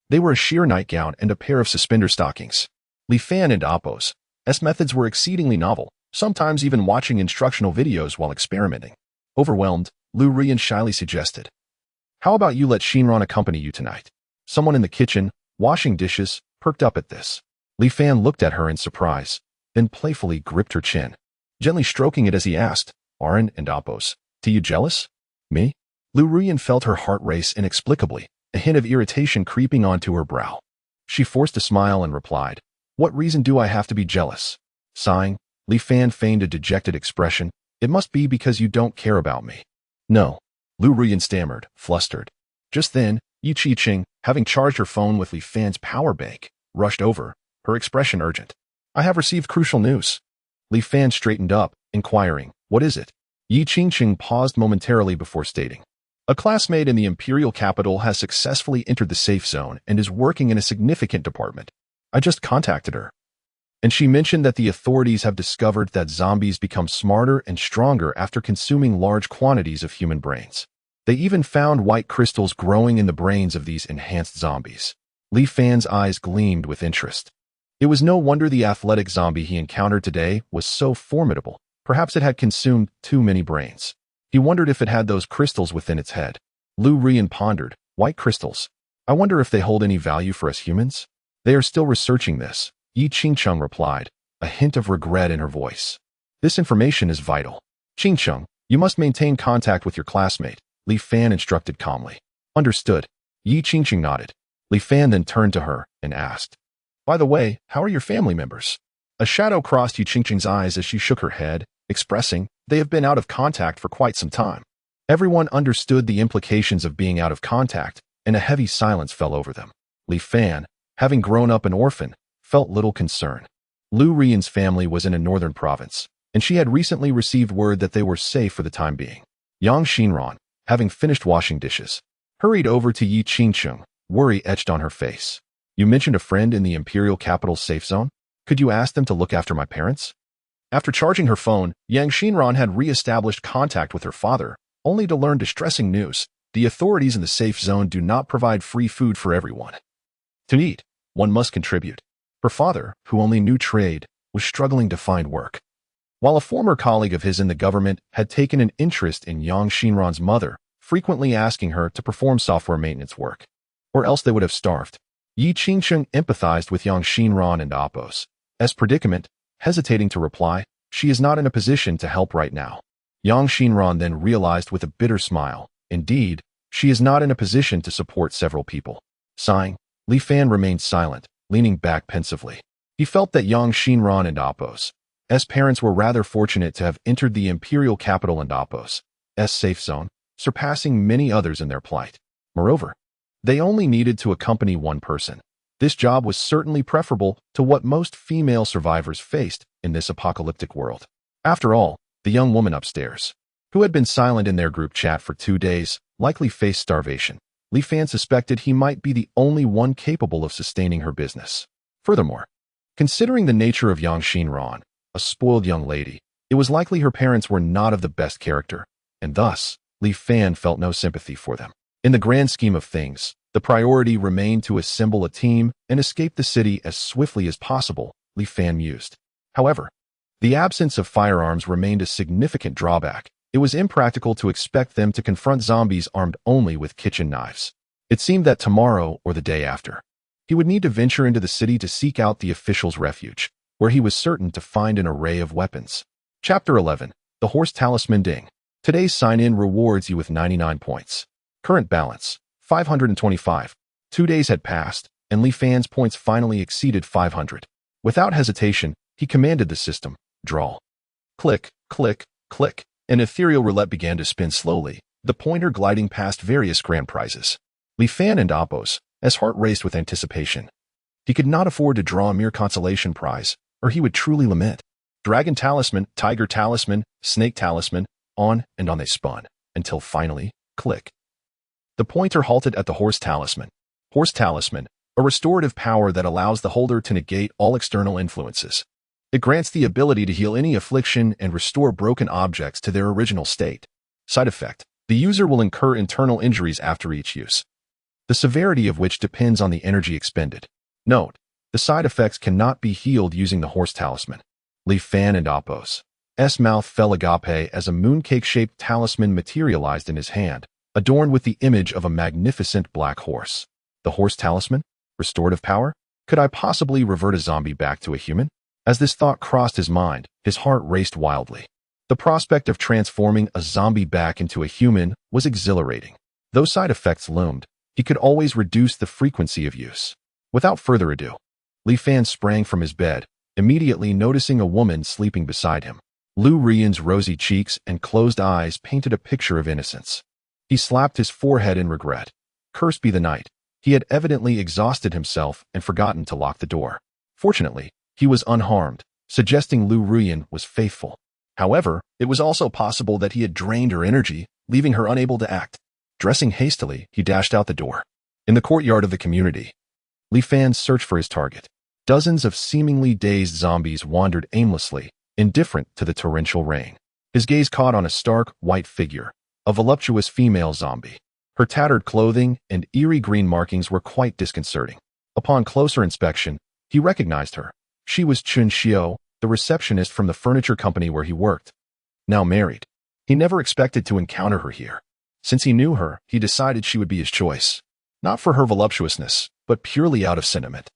S1: They were a sheer nightgown and a pair of suspender stockings. Li Fan and Apos' methods were exceedingly novel, sometimes even watching instructional videos while experimenting. Overwhelmed, Lu Rian shyly suggested, "How about you let Xinran accompany you tonight?" Someone in the kitchen, washing dishes, perked up at this. Li Fan looked at her in surprise, then playfully gripped her chin, gently stroking it as he asked, "Aran and Apos, are you jealous?" "Me?" Lu Rian felt her heart race inexplicably, a hint of irritation creeping onto her brow. She forced a smile and replied, "What reason do I have to be jealous?" Sighing, Li Fan feigned a dejected expression. "It must be because you don't care about me." "No," Lu Rian stammered, flustered. Just then, Yi Qiqing, having charged her phone with Li Fan's power bank, rushed over, her expression urgent. "I have received crucial news." Li Fan straightened up, inquiring, "What is it?" Yi Qiqing paused momentarily before stating, "A classmate in the imperial capital has successfully entered the safe zone and is working in a significant department. I just contacted her. And she mentioned that the authorities have discovered that zombies become smarter and stronger after consuming large quantities of human brains. They even found white crystals growing in the brains of these enhanced zombies." Li Fan's eyes gleamed with interest. It was no wonder the athletic zombie he encountered today was so formidable. Perhaps it had consumed too many brains. He wondered if it had those crystals within its head. Lu Rian pondered, "White crystals. I wonder if they hold any value for us humans?" "They are still researching this," Yi Qingcheng replied, a hint of regret in her voice. "This information is vital. Qingcheng, you must maintain contact with your classmate," Li Fan instructed calmly. "Understood." Yi Qingcheng nodded. Li Fan then turned to her and asked, "By the way, how are your family members?" A shadow crossed Yi Qingcheng's eyes as she shook her head, expressing, "They have been out of contact for quite some time." Everyone understood the implications of being out of contact, and a heavy silence fell over them. Li Fan, having grown up an orphan, felt little concern. Lu Rian's family was in a northern province, and she had recently received word that they were safe for the time being. Yang Xinran, having finished washing dishes, hurried over to Yi Qingcheng, worry etched on her face. "You mentioned a friend in the imperial capital's safe zone? Could you ask them to look after my parents?" After charging her phone, Yang Xinran had re-established contact with her father, only to learn distressing news. The authorities in the safe zone do not provide free food for everyone. To eat, one must contribute. Her father, who only knew trade, was struggling to find work. While a former colleague of his in the government had taken an interest in Yang Xinran's mother, frequently asking her to perform software maintenance work, or else they would have starved. Yi Qingcheng empathized with Yang Xinran and Apos' predicament, hesitating to reply, "She is not in a position to help right now." Yang Xinran then realized with a bitter smile, "Indeed, she is not in a position to support several people." Sighing, Li Fan remained silent, leaning back pensively. He felt that Yang Xinran and Apos' parents were rather fortunate to have entered the imperial capital and Apos' safe zone, surpassing many others in their plight. Moreover, they only needed to accompany one person. This job was certainly preferable to what most female survivors faced in this apocalyptic world. After all, the young woman upstairs, who had been silent in their group chat for 2 days, likely faced starvation. Li Fan suspected he might be the only one capable of sustaining her business. Furthermore, considering the nature of Yang Xinran, a spoiled young lady, it was likely her parents were not of the best character, and thus, Li Fan felt no sympathy for them. In the grand scheme of things, the priority remained to assemble a team and escape the city as swiftly as possible, Li Fan mused. However, the absence of firearms remained a significant drawback. It was impractical to expect them to confront zombies armed only with kitchen knives. It seemed that tomorrow or the day after, he would need to venture into the city to seek out the official's refuge, where he was certain to find an array of weapons. Chapter 11. The Horse Talisman Ding. Today's sign-in rewards you with 99 points. Current balance, 525. 2 days had passed, and Li Fan's points finally exceeded 500. Without hesitation, he commanded the system, draw. Click, click, click. An ethereal roulette began to spin slowly, the pointer gliding past various grand prizes. Li Fan and Appos, as heart raced with anticipation. He could not afford to draw a mere consolation prize, or he would truly lament. Dragon Talisman, Tiger Talisman, Snake Talisman, on and on they spun, until finally, click. The pointer halted at the Horse Talisman. Horse Talisman, a restorative power that allows the holder to negate all external influences. It grants the ability to heal any affliction and restore broken objects to their original state. Side effect: the user will incur internal injuries after each use, the severity of which depends on the energy expended. Note: the side effects cannot be healed using the Horse Talisman. Li Fan and Appos' mouth fell agape as a mooncake-shaped talisman materialized in his hand, adorned with the image of a magnificent black horse. The Horse Talisman? Restorative power? Could I possibly revert a zombie back to a human? As this thought crossed his mind, his heart raced wildly. The prospect of transforming a zombie back into a human was exhilarating. Though side effects loomed, he could always reduce the frequency of use. Without further ado, Li Fan sprang from his bed, immediately noticing a woman sleeping beside him. Lu Rian's rosy cheeks and closed eyes painted a picture of innocence. He slapped his forehead in regret. Cursed be the night. He had evidently exhausted himself and forgotten to lock the door. Fortunately, he was unharmed, suggesting Lu Rian was faithful. However, it was also possible that he had drained her energy, leaving her unable to act. Dressing hastily, he dashed out the door. In the courtyard of the community, Li Fan searched for his target. Dozens of seemingly dazed zombies wandered aimlessly, indifferent to the torrential rain. His gaze caught on a stark, white figure, a voluptuous female zombie. Her tattered clothing and eerie green markings were quite disconcerting. Upon closer inspection, he recognized her. She was Chun Xiao, the receptionist from the furniture company where he worked. Now married, he never expected to encounter her here. Since he knew her, he decided she would be his choice. Not for her voluptuousness, but purely out of sentiment.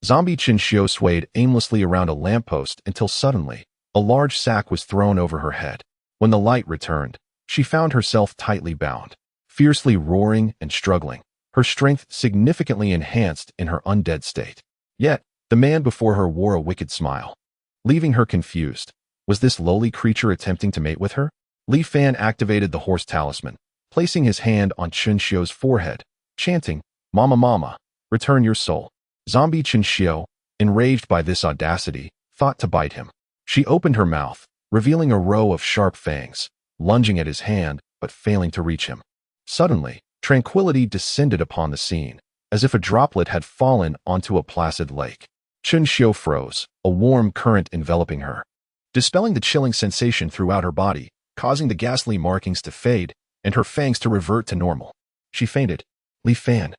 S1: Zombie Chun Xiao swayed aimlessly around a lamppost until suddenly, a large sack was thrown over her head. When the light returned, she found herself tightly bound, fiercely roaring and struggling, her strength significantly enhanced in her undead state. Yet, the man before her wore a wicked smile, leaving her confused. Was this lowly creature attempting to mate with her? Li Fan activated the Horse Talisman, placing his hand on Chun Xiao's forehead, chanting, "Mama, Mama, return your soul." Zombie Chun Xiao, enraged by this audacity, thought to bite him. She opened her mouth, revealing a row of sharp fangs, lunging at his hand but failing to reach him. Suddenly, tranquility descended upon the scene, as if a droplet had fallen onto a placid lake. Chun Xiao froze, a warm current enveloping her, dispelling the chilling sensation throughout her body, causing the ghastly markings to fade and her fangs to revert to normal. She fainted. Li Fan,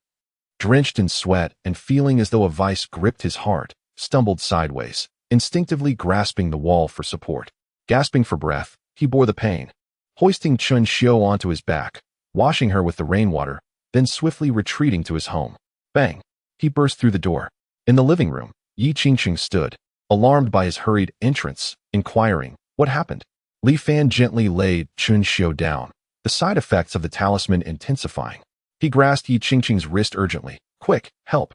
S1: drenched in sweat and feeling as though a vice gripped his heart, stumbled sideways, instinctively grasping the wall for support. Gasping for breath, he bore the pain, hoisting Chun Xiao onto his back, washing her with the rainwater, then swiftly retreating to his home. Bang! He burst through the door. In the living room, Yi Qingqing stood, alarmed by his hurried entrance, inquiring, "What happened?" Li Fan gently laid Chun Xiao down, the side effects of the talisman intensifying. He grasped Yi Qingqing's wrist urgently. "Quick, help!"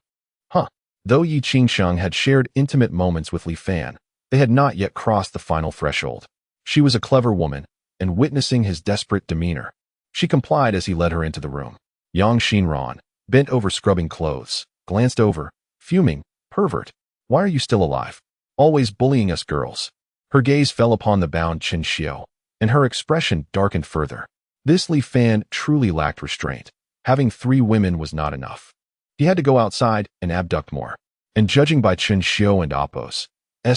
S1: Though Yi Qingqing had shared intimate moments with Li Fan, they had not yet crossed the final threshold. She was a clever woman, and witnessing his desperate demeanor, she complied as he led her into the room. Yang Xinran, bent over scrubbing clothes, glanced over, fuming, "Pervert, why are you still alive? Always bullying us girls." Her gaze fell upon the bound Chun Xiao, and her expression darkened further. This Li Fan truly lacked restraint. Having 3 women was not enough. He had to go outside and abduct more. And judging by Chen Xiu and Apos'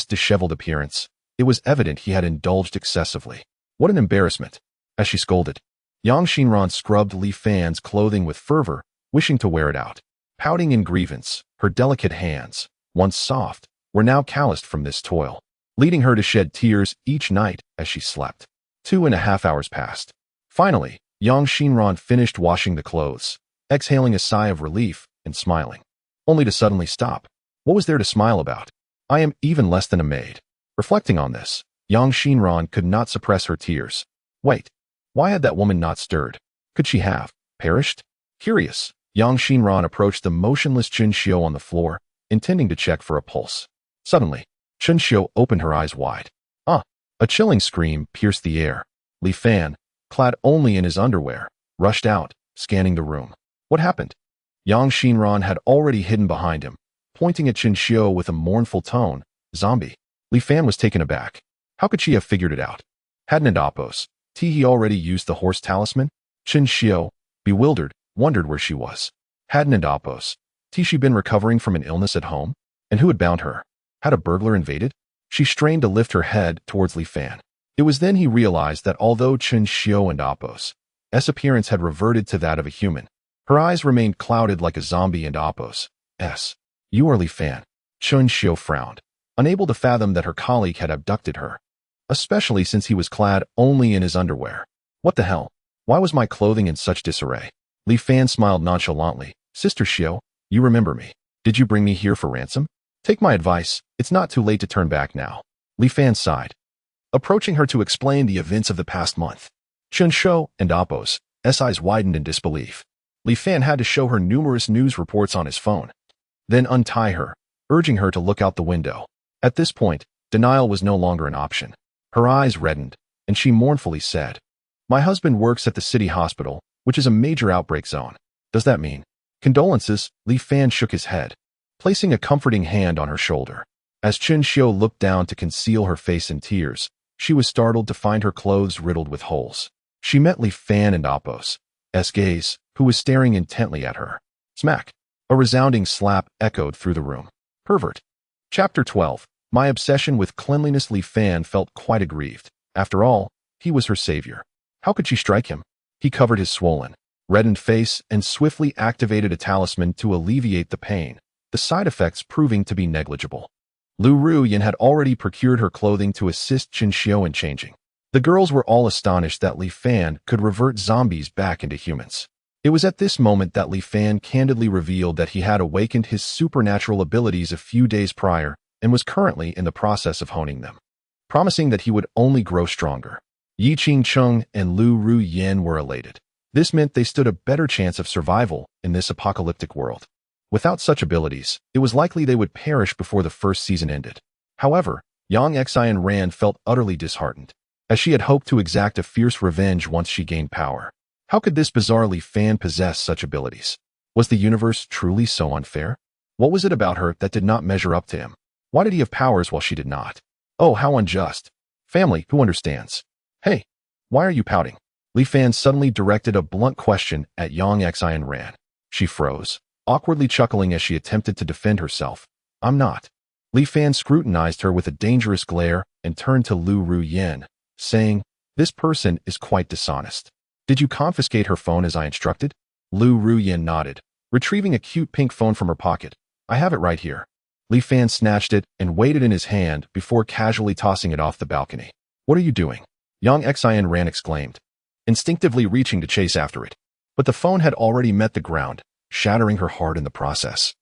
S1: disheveled appearance, it was evident he had indulged excessively. What an embarrassment! As she scolded, Yang Xinran scrubbed Li Fan's clothing with fervor, wishing to wear it out. Pouting in grievance, her delicate hands, once soft, were now calloused from this toil, leading her to shed tears each night as she slept. 2.5 hours passed. Finally, Yang Xinran finished washing the clothes, exhaling a sigh of relief and smiling, only to suddenly stop. What was there to smile about? I am even less than a maid. Reflecting on this, Yang Xinran could not suppress her tears. Wait, why had that woman not stirred? Could she have perished? Curious, Yang Xinran approached the motionless Chen Xiu on the floor, intending to check for a pulse. Suddenly, Chen Xiu opened her eyes wide. A chilling scream pierced the air. Li Fan, clad only in his underwear, rushed out, scanning the room. What happened? Yang Xinran had already hidden behind him, pointing at Chen Xiu with a mournful tone. Zombie. Li Fan was taken aback. How could she have figured it out? Hadn't Apos he already used the horse talisman? Chen Xiu, bewildered, wondered where she was. Hadn't Apos she been recovering from an illness at home? And who had bound her? Had a burglar invaded? She strained to lift her head towards Li Fan. It was then he realized that although Chen Xiu and Apos' appearance had reverted to that of a human, her eyes remained clouded like a zombie, and Apos' "You are Li Fan." Chen Xiu frowned, unable to fathom that her colleague had abducted her, especially since he was clad only in his underwear. What the hell? Why was my clothing in such disarray? Li Fan smiled nonchalantly. Sister Xiu, you remember me. Did you bring me here for ransom? Take my advice, it's not too late to turn back now. Li Fan sighed, approaching her to explain the events of the past month. Chen Xiu and Apos' eyes widened in disbelief. Li Fan had to show her numerous news reports on his phone, then untie her, urging her to look out the window. At this point, denial was no longer an option. Her eyes reddened, and she mournfully said, "My husband works at the city hospital, which is a major outbreak zone. Does that mean?" "Condolences," Li Fan shook his head, placing a comforting hand on her shoulder. As Chen Xiu looked down to conceal her face in tears, she was startled to find her clothes riddled with holes. She met Li Fan and Apos' gaze, who was staring intently at her. Smack! A resounding slap echoed through the room. Pervert. Chapter 12. My obsession with cleanliness. Li Fan felt quite aggrieved. After all, he was her savior. How could she strike him? He covered his swollen, reddened face and swiftly activated a talisman to alleviate the pain, the side effects proving to be negligible. Lu Ruyin had already procured her clothing to assist Chen Xiu in changing. The girls were all astonished that Li Fan could revert zombies back into humans. It was at this moment that Li Fan candidly revealed that he had awakened his supernatural abilities a few days prior and was currently in the process of honing them, promising that he would only grow stronger. Yi Qingcheng and Lu Ruyin were elated. This meant they stood a better chance of survival in this apocalyptic world. Without such abilities, it was likely they would perish before the first season ended. However, Yang Xinran felt utterly disheartened, as she had hoped to exact a fierce revenge once she gained power. How could this bizarre Li Fan possess such abilities? Was the universe truly so unfair? What was it about her that did not measure up to him? Why did he have powers while she did not? Oh, how unjust. Family, who understands? Hey, why are you pouting? Li Fan suddenly directed a blunt question at Yang Xinran. She froze, awkwardly chuckling as she attempted to defend herself. I'm not. Li Fan scrutinized her with a dangerous glare and turned to Lu Ruyin, saying, "This person is quite dishonest. Did you confiscate her phone as I instructed?" Lu Ruyin nodded, retrieving a cute pink phone from her pocket. "I have it right here." Li Fan snatched it and weighed it in his hand before casually tossing it off the balcony. "What are you doing?" Yang Xinran exclaimed, instinctively reaching to chase after it. But the phone had already met the ground, shattering her heart in the process.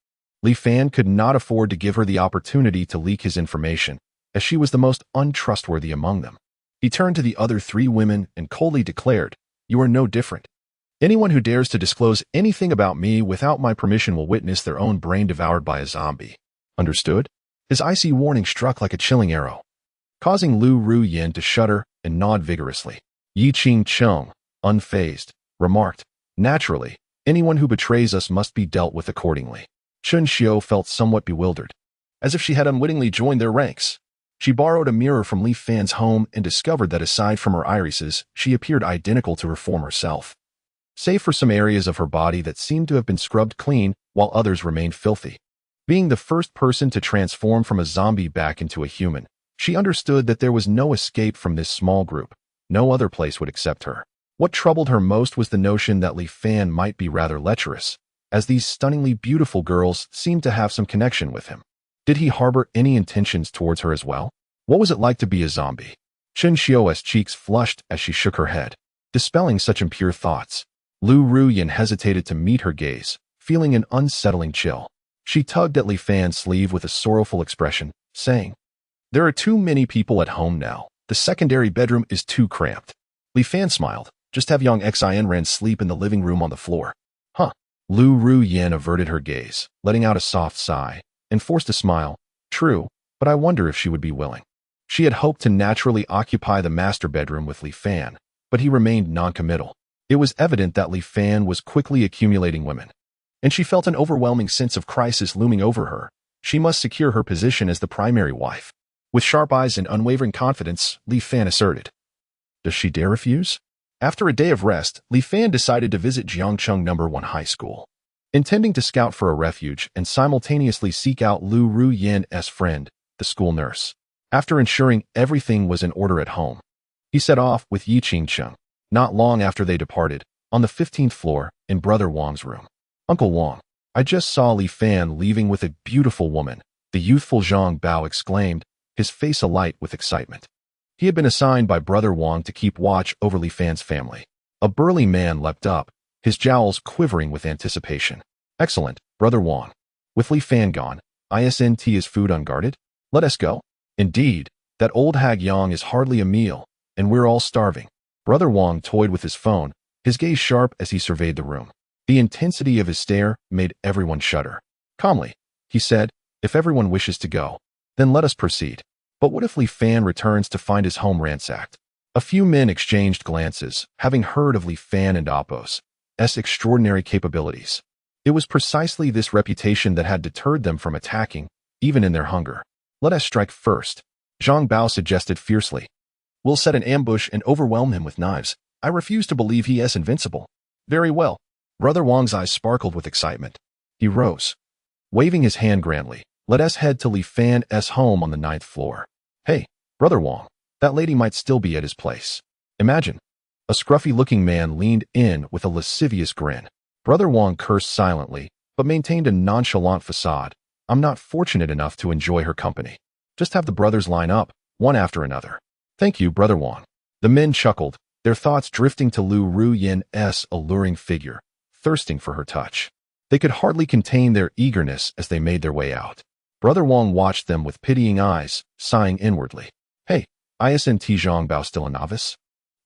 S1: Li Fan could not afford to give her the opportunity to leak his information, as she was the most untrustworthy among them. He turned to the other 3 women and coldly declared, "You are no different. Anyone who dares to disclose anything about me without my permission will witness their own brain devoured by a zombie. Understood?" His icy warning struck like a chilling arrow, causing Lu Ruyin to shudder and nod vigorously. Yi Qingcheng, unfazed, remarked, "Naturally, anyone who betrays us must be dealt with accordingly." Chen Xiu felt somewhat bewildered, as if she had unwittingly joined their ranks. She borrowed a mirror from Li Fan's home and discovered that aside from her irises, she appeared identical to her former self. save for some areas of her body that seemed to have been scrubbed clean while others remained filthy. Being the first person to transform from a zombie back into a human, she understood that there was no escape from this small group. No other place would accept her. What troubled her most was the notion that Li Fan might be rather lecherous, as these stunningly beautiful girls seemed to have some connection with him. Did he harbor any intentions towards her as well? What was it like to be a zombie? Chen Xiao's cheeks flushed as she shook her head, dispelling such impure thoughts. Lu Ruyin hesitated to meet her gaze, feeling an unsettling chill. She tugged at Li Fan's sleeve with a sorrowful expression, saying, "There are too many people at home now. The secondary bedroom is too cramped." Li Fan smiled. "Just have young Xin Ran sleep in the living room on the floor." "Huh." Lu Ruyin averted her gaze, letting out a soft sigh, and forced a smile. "True, but I wonder if she would be willing." She had hoped to naturally occupy the master bedroom with Li Fan, but he remained non-committal. It was evident that Li Fan was quickly accumulating women, and she felt an overwhelming sense of crisis looming over her. She must secure her position as the primary wife. With sharp eyes and unwavering confidence, Li Fan asserted. Does she dare refuse? After a day of rest, Li Fan decided to visit Jiangcheng No. 1 High School, intending to scout for a refuge and simultaneously seek out Lu Ruyin's friend, the school nurse. After ensuring everything was in order at home, he set off with Yi Qingcheng. Not long after they departed, on the 15th floor, in Brother Wang's room. "Uncle Wang, I just saw Li Fan leaving with a beautiful woman," the youthful Zhang Bao exclaimed, his face alight with excitement. He had been assigned by Brother Wang to keep watch over Li Fan's family. A burly man leapt up, his jowls quivering with anticipation. "Excellent, Brother Wang. With Li Fan gone, isn't his food unguarded? Let us go." "Indeed, that old hag Yang is hardly a meal, and we're all starving." Brother Wang toyed with his phone, his gaze sharp as he surveyed the room. The intensity of his stare made everyone shudder. Calmly, he said, "If everyone wishes to go, then let us proceed. But what if Li Fan returns to find his home ransacked?" A few men exchanged glances, having heard of Li Fan and Apos' extraordinary capabilities. It was precisely this reputation that had deterred them from attacking, even in their hunger. "Let us strike first," Zhang Bao suggested fiercely. "We'll set an ambush and overwhelm him with knives. I refuse to believe he is invincible." "Very well." Brother Wang's eyes sparkled with excitement. He rose, waving his hand grandly. "Let us head to Li Fan's home on the 9th floor." "Hey, Brother Wang, that lady might still be at his place. Imagine." A scruffy-looking man leaned in with a lascivious grin. Brother Wang cursed silently, but maintained a nonchalant facade. "I'm not fortunate enough to enjoy her company. Just have the brothers line up, one after another." "Thank you, Brother Wang." The men chuckled, their thoughts drifting to Lu Ruyin's alluring figure, thirsting for her touch. They could hardly contain their eagerness as they made their way out. Brother Wang watched them with pitying eyes, sighing inwardly. "Hey, isn't Zhang Bao still a novice?"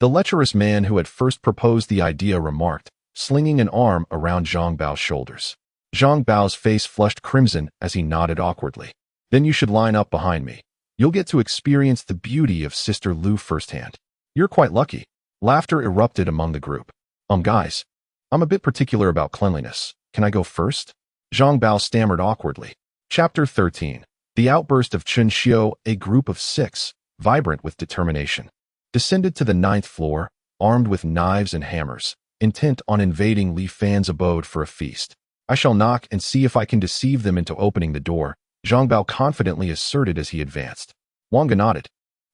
S1: The lecherous man who had first proposed the idea remarked, slinging an arm around Zhang Bao's shoulders. Zhang Bao's face flushed crimson as he nodded awkwardly. "Then you should line up behind me. You'll get to experience the beauty of Sister Lu firsthand. You're quite lucky." Laughter erupted among the group. Guys, I'm a bit particular about cleanliness. Can I go first?" Zhang Bao stammered awkwardly. Chapter 13. The outburst of Chen Xiao. A group of 6, vibrant with determination, descended to the 9th floor, armed with knives and hammers, intent on invading Li Fan's abode for a feast. "I shall knock and see if I can deceive them into opening the door," Zhang Bao confidently asserted as he advanced. Wang nodded,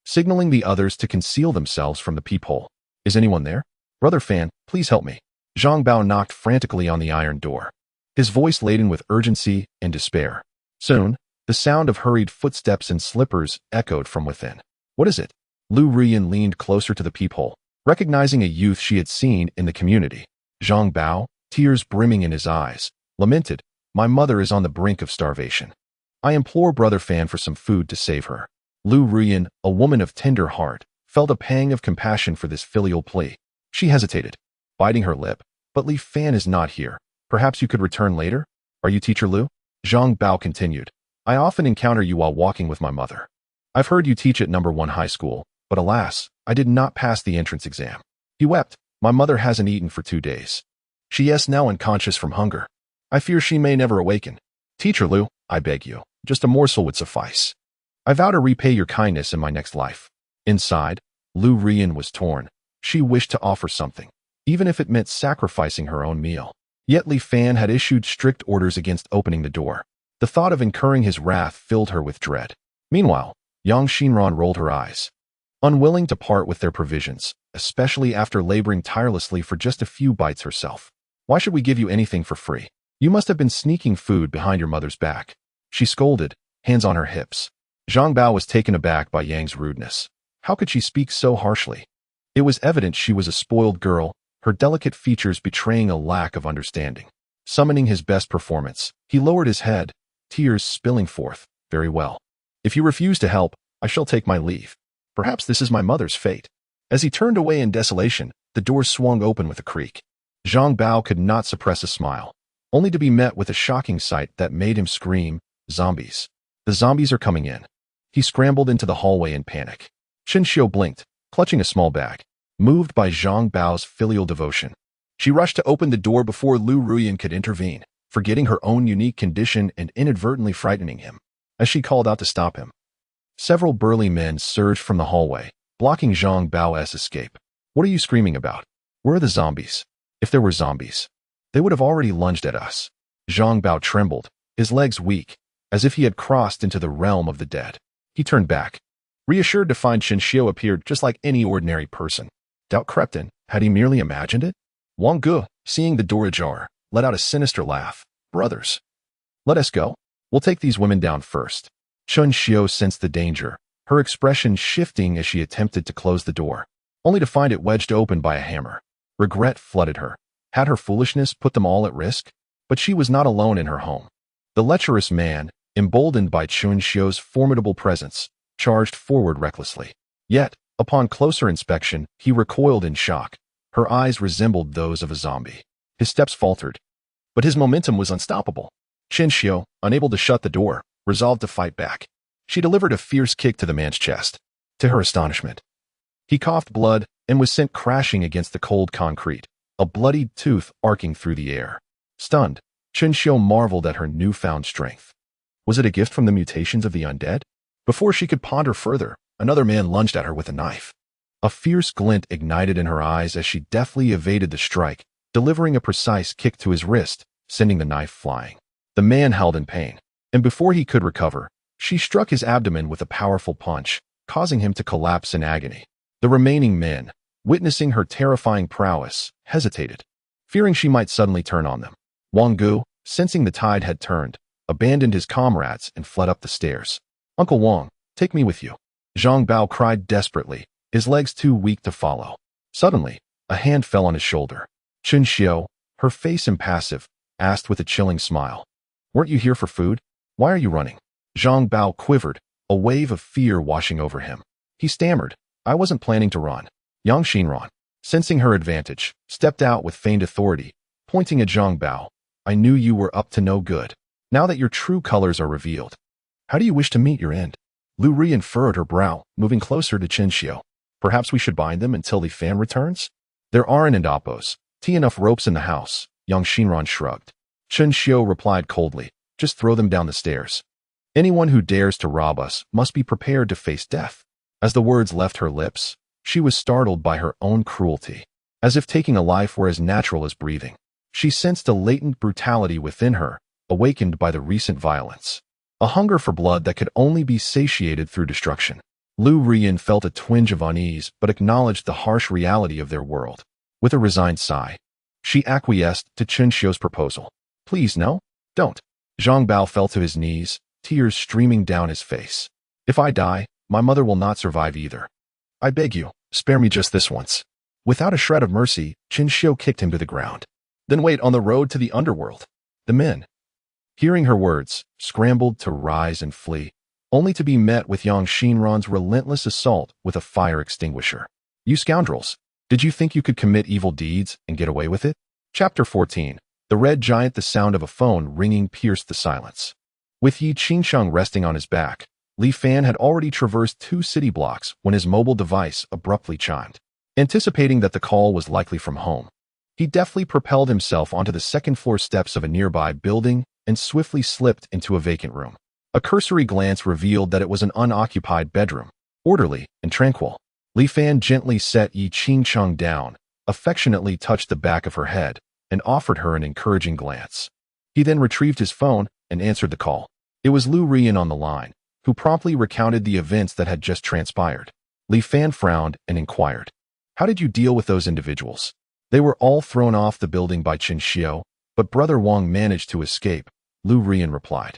S1: signaling the others to conceal themselves from the peephole. "Is anyone there? Brother Fan, please help me." Zhang Bao knocked frantically on the iron door, his voice laden with urgency and despair. Soon, the sound of hurried footsteps and slippers echoed from within. "What is it?" Lu Ruyin leaned closer to the peephole, recognizing a youth she had seen in the community. Zhang Bao, tears brimming in his eyes, lamented, "My mother is on the brink of starvation. I implore Brother Fan for some food to save her." Lu Ruyin, a woman of tender heart, felt a pang of compassion for this filial plea. She hesitated, biting her lip. "But Li Fan is not here. Perhaps you could return later? Are you Teacher Lu?" Zhang Bao continued. "I often encounter you while walking with my mother. I've heard you teach at No. 1 High School, but alas, I did not pass the entrance exam." He wept. "My mother hasn't eaten for 2 days. She is now unconscious from hunger. I fear she may never awaken. Teacher Lu, I beg you, just a morsel would suffice. I vow to repay your kindness in my next life." Inside, Lu Ruyin was torn. She wished to offer something, even if it meant sacrificing her own meal. Yet Li Fan had issued strict orders against opening the door. The thought of incurring his wrath filled her with dread. Meanwhile, Yang Xinran rolled her eyes, unwilling to part with their provisions, especially after laboring tirelessly for just a few bites herself. Why should we give you anything for free? You must have been sneaking food behind your mother's back. She scolded, hands on her hips. Zhang Bao was taken aback by Yang's rudeness. How could she speak so harshly? It was evident she was a spoiled girl, her delicate features betraying a lack of understanding. Summoning his best performance, he lowered his head, tears spilling forth. Very well. If you refuse to help, I shall take my leave. Perhaps this is my mother's fate. As he turned away in desolation, the door swung open with a creak. Zhang Bao could not suppress a smile, only to be met with a shocking sight that made him scream, "Zombies! The zombies are coming in!" He scrambled into the hallway in panic. Chen Xiu blinked, clutching a small bag. Moved by Zhang Bao's filial devotion, she rushed to open the door before Lu Ruyan could intervene, forgetting her own unique condition and inadvertently frightening him. As she called out to stop him, several burly men surged from the hallway, blocking Zhang Bao's escape. What are you screaming about? Where are the zombies? If there were zombies, they would have already lunged at us. Zhang Bao trembled, his legs weak, as if he had crossed into the realm of the dead. He turned back, reassured to find Chen Xiu appeared just like any ordinary person. Doubt crept in. Had he merely imagined it? Wang Gu, seeing the door ajar, let out a sinister laugh. Brothers, let us go. We'll take these women down first. Chen Xiu sensed the danger, her expression shifting as she attempted to close the door, only to find it wedged open by a hammer. Regret flooded her. Had her foolishness put them all at risk? But she was not alone in her home. The lecherous man, emboldened by Chen Xiu's formidable presence, charged forward recklessly. Yet, upon closer inspection, he recoiled in shock. Her eyes resembled those of a zombie. His steps faltered, but his momentum was unstoppable. Chen Xiu, unable to shut the door, resolved to fight back. She delivered a fierce kick to the man's chest. To her astonishment, he coughed blood and was sent crashing against the cold concrete, a bloodied tooth arcing through the air. Stunned, Chen Xiu marveled at her newfound strength. Was it a gift from the mutations of the undead? Before she could ponder further, another man lunged at her with a knife. A fierce glint ignited in her eyes as she deftly evaded the strike, delivering a precise kick to his wrist, sending the knife flying. The man howled in pain, and before he could recover, she struck his abdomen with a powerful punch, causing him to collapse in agony. The remaining men, witnessing her terrifying prowess, hesitated, fearing she might suddenly turn on them. Wang Gu, sensing the tide had turned, abandoned his comrades and fled up the stairs. Uncle Wang, take me with you. Zhang Bao cried desperately, his legs too weak to follow. Suddenly, a hand fell on his shoulder. Chen Xiu, her face impassive, asked with a chilling smile, "Weren't you here for food? Why are you running?" Zhang Bao quivered, a wave of fear washing over him. He stammered, "I wasn't planning to run." Yang Xinran, sensing her advantage, stepped out with feigned authority, pointing at Zhang Bao. "I knew you were up to no good. Now that your true colors are revealed, how do you wish to meet your end?" Lu Ruyan furrowed her brow, moving closer to Chen Xiu. "Perhaps we should bind them until Li Fan returns?" "There aren't enough ropes in the house," Yang Xinran shrugged. Chen Xiu replied coldly, "Just throw them down the stairs. Anyone who dares to rob us must be prepared to face death." As the words left her lips, she was startled by her own cruelty. As if taking a life were as natural as breathing, she sensed a latent brutality within her, awakened by the recent violence. A hunger for blood that could only be satiated through destruction. Lu Ruyan felt a twinge of unease but acknowledged the harsh reality of their world. With a resigned sigh, she acquiesced to Chen Xiu's proposal. "Please, no, don't." Zhang Bao fell to his knees, tears streaming down his face. "If I die, my mother will not survive either. I beg you, spare me just this once." Without a shred of mercy, Chen Xiu kicked him to the ground. "Then wait on the road to the underworld." The men, hearing her words, scrambled to rise and flee, only to be met with Yang Xinran's relentless assault with a fire extinguisher. "You scoundrels! Did you think you could commit evil deeds and get away with it?" Chapter 14. The Red Giant. The sound of a phone ringing pierced the silence. With Yi Qingsheng resting on his back, Li Fan had already traversed 2 city blocks when his mobile device abruptly chimed. Anticipating that the call was likely from home, he deftly propelled himself onto the second-floor steps of a nearby building and swiftly slipped into a vacant room. A cursory glance revealed that it was an unoccupied bedroom, orderly and tranquil. Li Fan gently set Yi Qingsheng down, affectionately touched the back of her head and offered her an encouraging glance. He then retrieved his phone and answered the call. It was Lu Rian on the line, who promptly recounted the events that had just transpired. Li Fan frowned and inquired, "How did you deal with those individuals?" "They were all thrown off the building by Qin Xiao, but Brother Wang managed to escape," Lu Rian replied.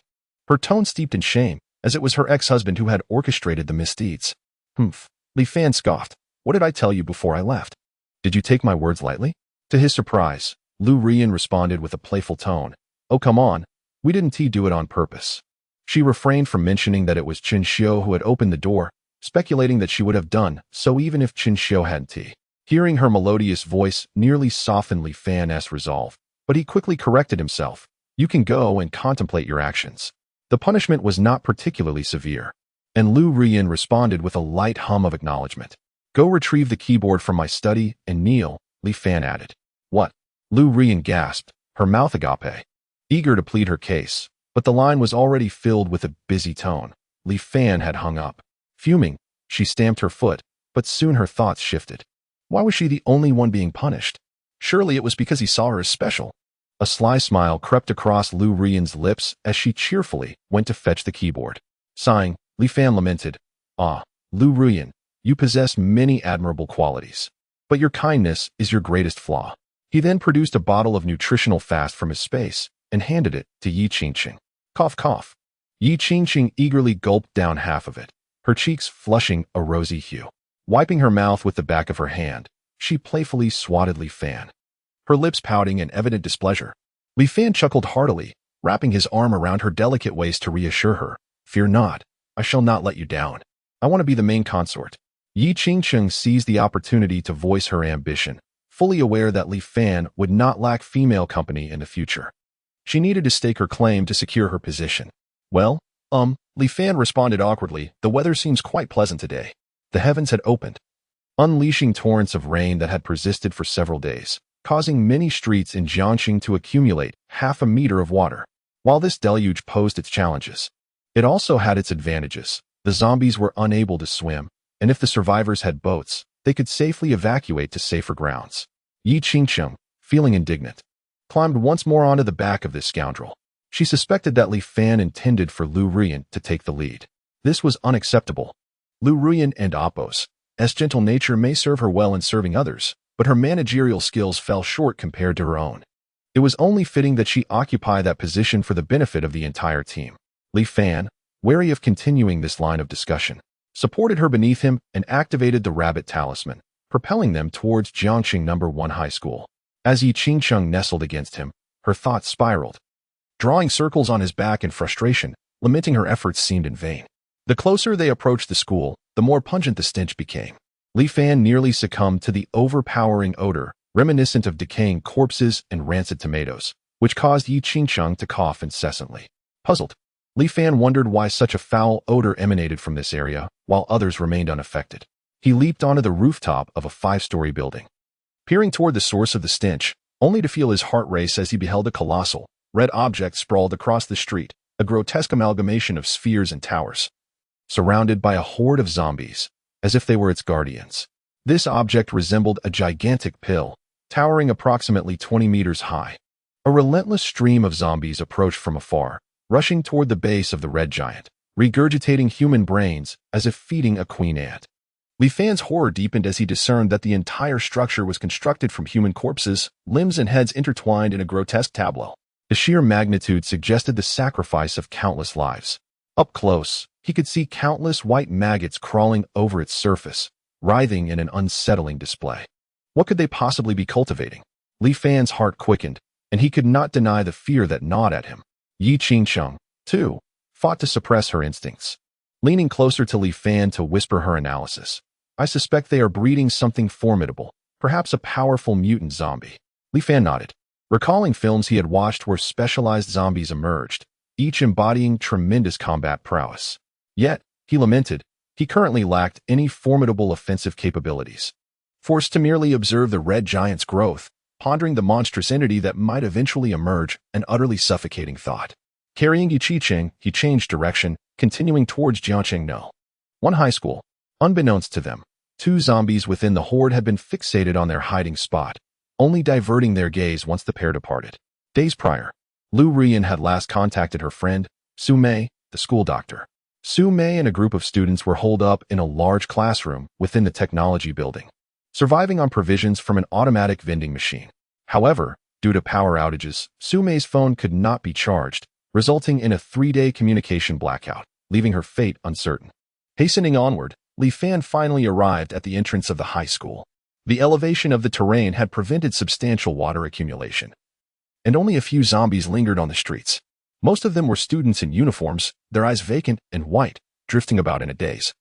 S1: Her tone steeped in shame, as it was her ex-husband who had orchestrated the misdeeds. "Humph," Li Fan scoffed. "What did I tell you before I left? Did you take my words lightly?" To his surprise, Lu Rian responded with a playful tone. "Oh, come on. We didn't do it on purpose." She refrained from mentioning that it was Qin Xiao who had opened the door, speculating that she would have done so even if Qin Xiao hadn't. Hearing her melodious voice nearly softened Li Fan's resolve, but he quickly corrected himself. "You can go and contemplate your actions." The punishment was not particularly severe, and Lu Rian responded with a light hum of acknowledgement. "Go retrieve the keyboard from my study and kneel," Li Fan added. "What?" Lu Rian gasped, her mouth agape, eager to plead her case, but the line was already filled with a busy tone. Li Fan had hung up. Fuming, she stamped her foot, but soon her thoughts shifted. Why was she the only one being punished? Surely it was because he saw her as special. A sly smile crept across Lu Rian's lips as she cheerfully went to fetch the keyboard. Sighing, Li Fan lamented, "Ah, Lu Rian, you possess many admirable qualities, but your kindness is your greatest flaw." He then produced a bottle of nutritional fast from his space and handed it to Yi Qingqing. Cough, cough. Yi Qingqing eagerly gulped down half of it, her cheeks flushing a rosy hue. Wiping her mouth with the back of her hand, she playfully swatted Li Fan, her lips pouting in evident displeasure. Li Fan chuckled heartily, wrapping his arm around her delicate waist to reassure her. "Fear not, I shall not let you down. I want to be the main consort." Yi Qingqing seized the opportunity to voice her ambition, fully aware that Li Fan would not lack female company in the future. She needed to stake her claim to secure her position. "Well, Li Fan responded awkwardly, the weather seems quite pleasant today." The heavens had opened, unleashing torrents of rain that had persisted for several days, causing many streets in Jiangxing to accumulate half a meter of water. While this deluge posed its challenges, it also had its advantages. The zombies were unable to swim, and if the survivors had boats, they could safely evacuate to safer grounds. Yi Qingqing, feeling indignant, climbed once more onto the back of this scoundrel. She suspected that Li Fan intended for Lu Rian to take the lead. This was unacceptable. Lu Rian and Appo's gentle nature may serve her well in serving others, but her managerial skills fell short compared to her own. It was only fitting that she occupy that position for the benefit of the entire team. Li Fan, wary of continuing this line of discussion, supported her beneath him and activated the rabbit talisman, propelling them towards Jiangxing No. 1 High School. As Yi Qingqing nestled against him, her thoughts spiraled, drawing circles on his back in frustration, lamenting her efforts seemed in vain. The closer they approached the school, the more pungent the stench became. Li Fan nearly succumbed to the overpowering odor, reminiscent of decaying corpses and rancid tomatoes, which caused Yi Qingqing to cough incessantly. Puzzled, Li Fan wondered why such a foul odor emanated from this area, while others remained unaffected. He leaped onto the rooftop of a 5-story building, peering toward the source of the stench, only to feel his heart race as he beheld a colossal, red object sprawled across the street, a grotesque amalgamation of spheres and towers, surrounded by a horde of zombies, as if they were its guardians. This object resembled a gigantic pill, towering approximately 20 meters high. A relentless stream of zombies approached from afar, rushing toward the base of the red giant, regurgitating human brains as if feeding a queen ant. Li Fan's horror deepened as he discerned that the entire structure was constructed from human corpses, limbs and heads intertwined in a grotesque tableau. The sheer magnitude suggested the sacrifice of countless lives. Up close, he could see countless white maggots crawling over its surface, writhing in an unsettling display. What could they possibly be cultivating? Li Fan's heart quickened, and he could not deny the fear that gnawed at him. Yi Qingqing, too, fought to suppress her instincts, leaning closer to Li Fan to whisper her analysis. "I suspect they are breeding something formidable, perhaps a powerful mutant zombie." Li Fan nodded, recalling films he had watched where specialized zombies emerged, each embodying tremendous combat prowess. Yet, he lamented, he currently lacked any formidable offensive capabilities. Forced to merely observe the red giant's growth, pondering the monstrous entity that might eventually emerge, an utterly suffocating thought. Carrying Yi Qingqing, he changed direction, continuing towards Jiangxing No. 1 High School. Unbeknownst to them, Two zombies within the horde had been fixated on their hiding spot, only diverting their gaze once the pair departed. Days prior, Lu Rian had last contacted her friend, Su Mei, the school doctor. Su Mei and a group of students were holed up in a large classroom within the technology building, surviving on provisions from an automatic vending machine. However, due to power outages, Su Mei's phone could not be charged, resulting in a 3-day communication blackout, leaving her fate uncertain. Hastening onward, Li Fan finally arrived at the entrance of the high school. The elevation of the terrain had prevented substantial water accumulation, and only a few zombies lingered on the streets. Most of them were students in uniforms, their eyes vacant and white, drifting about in a daze.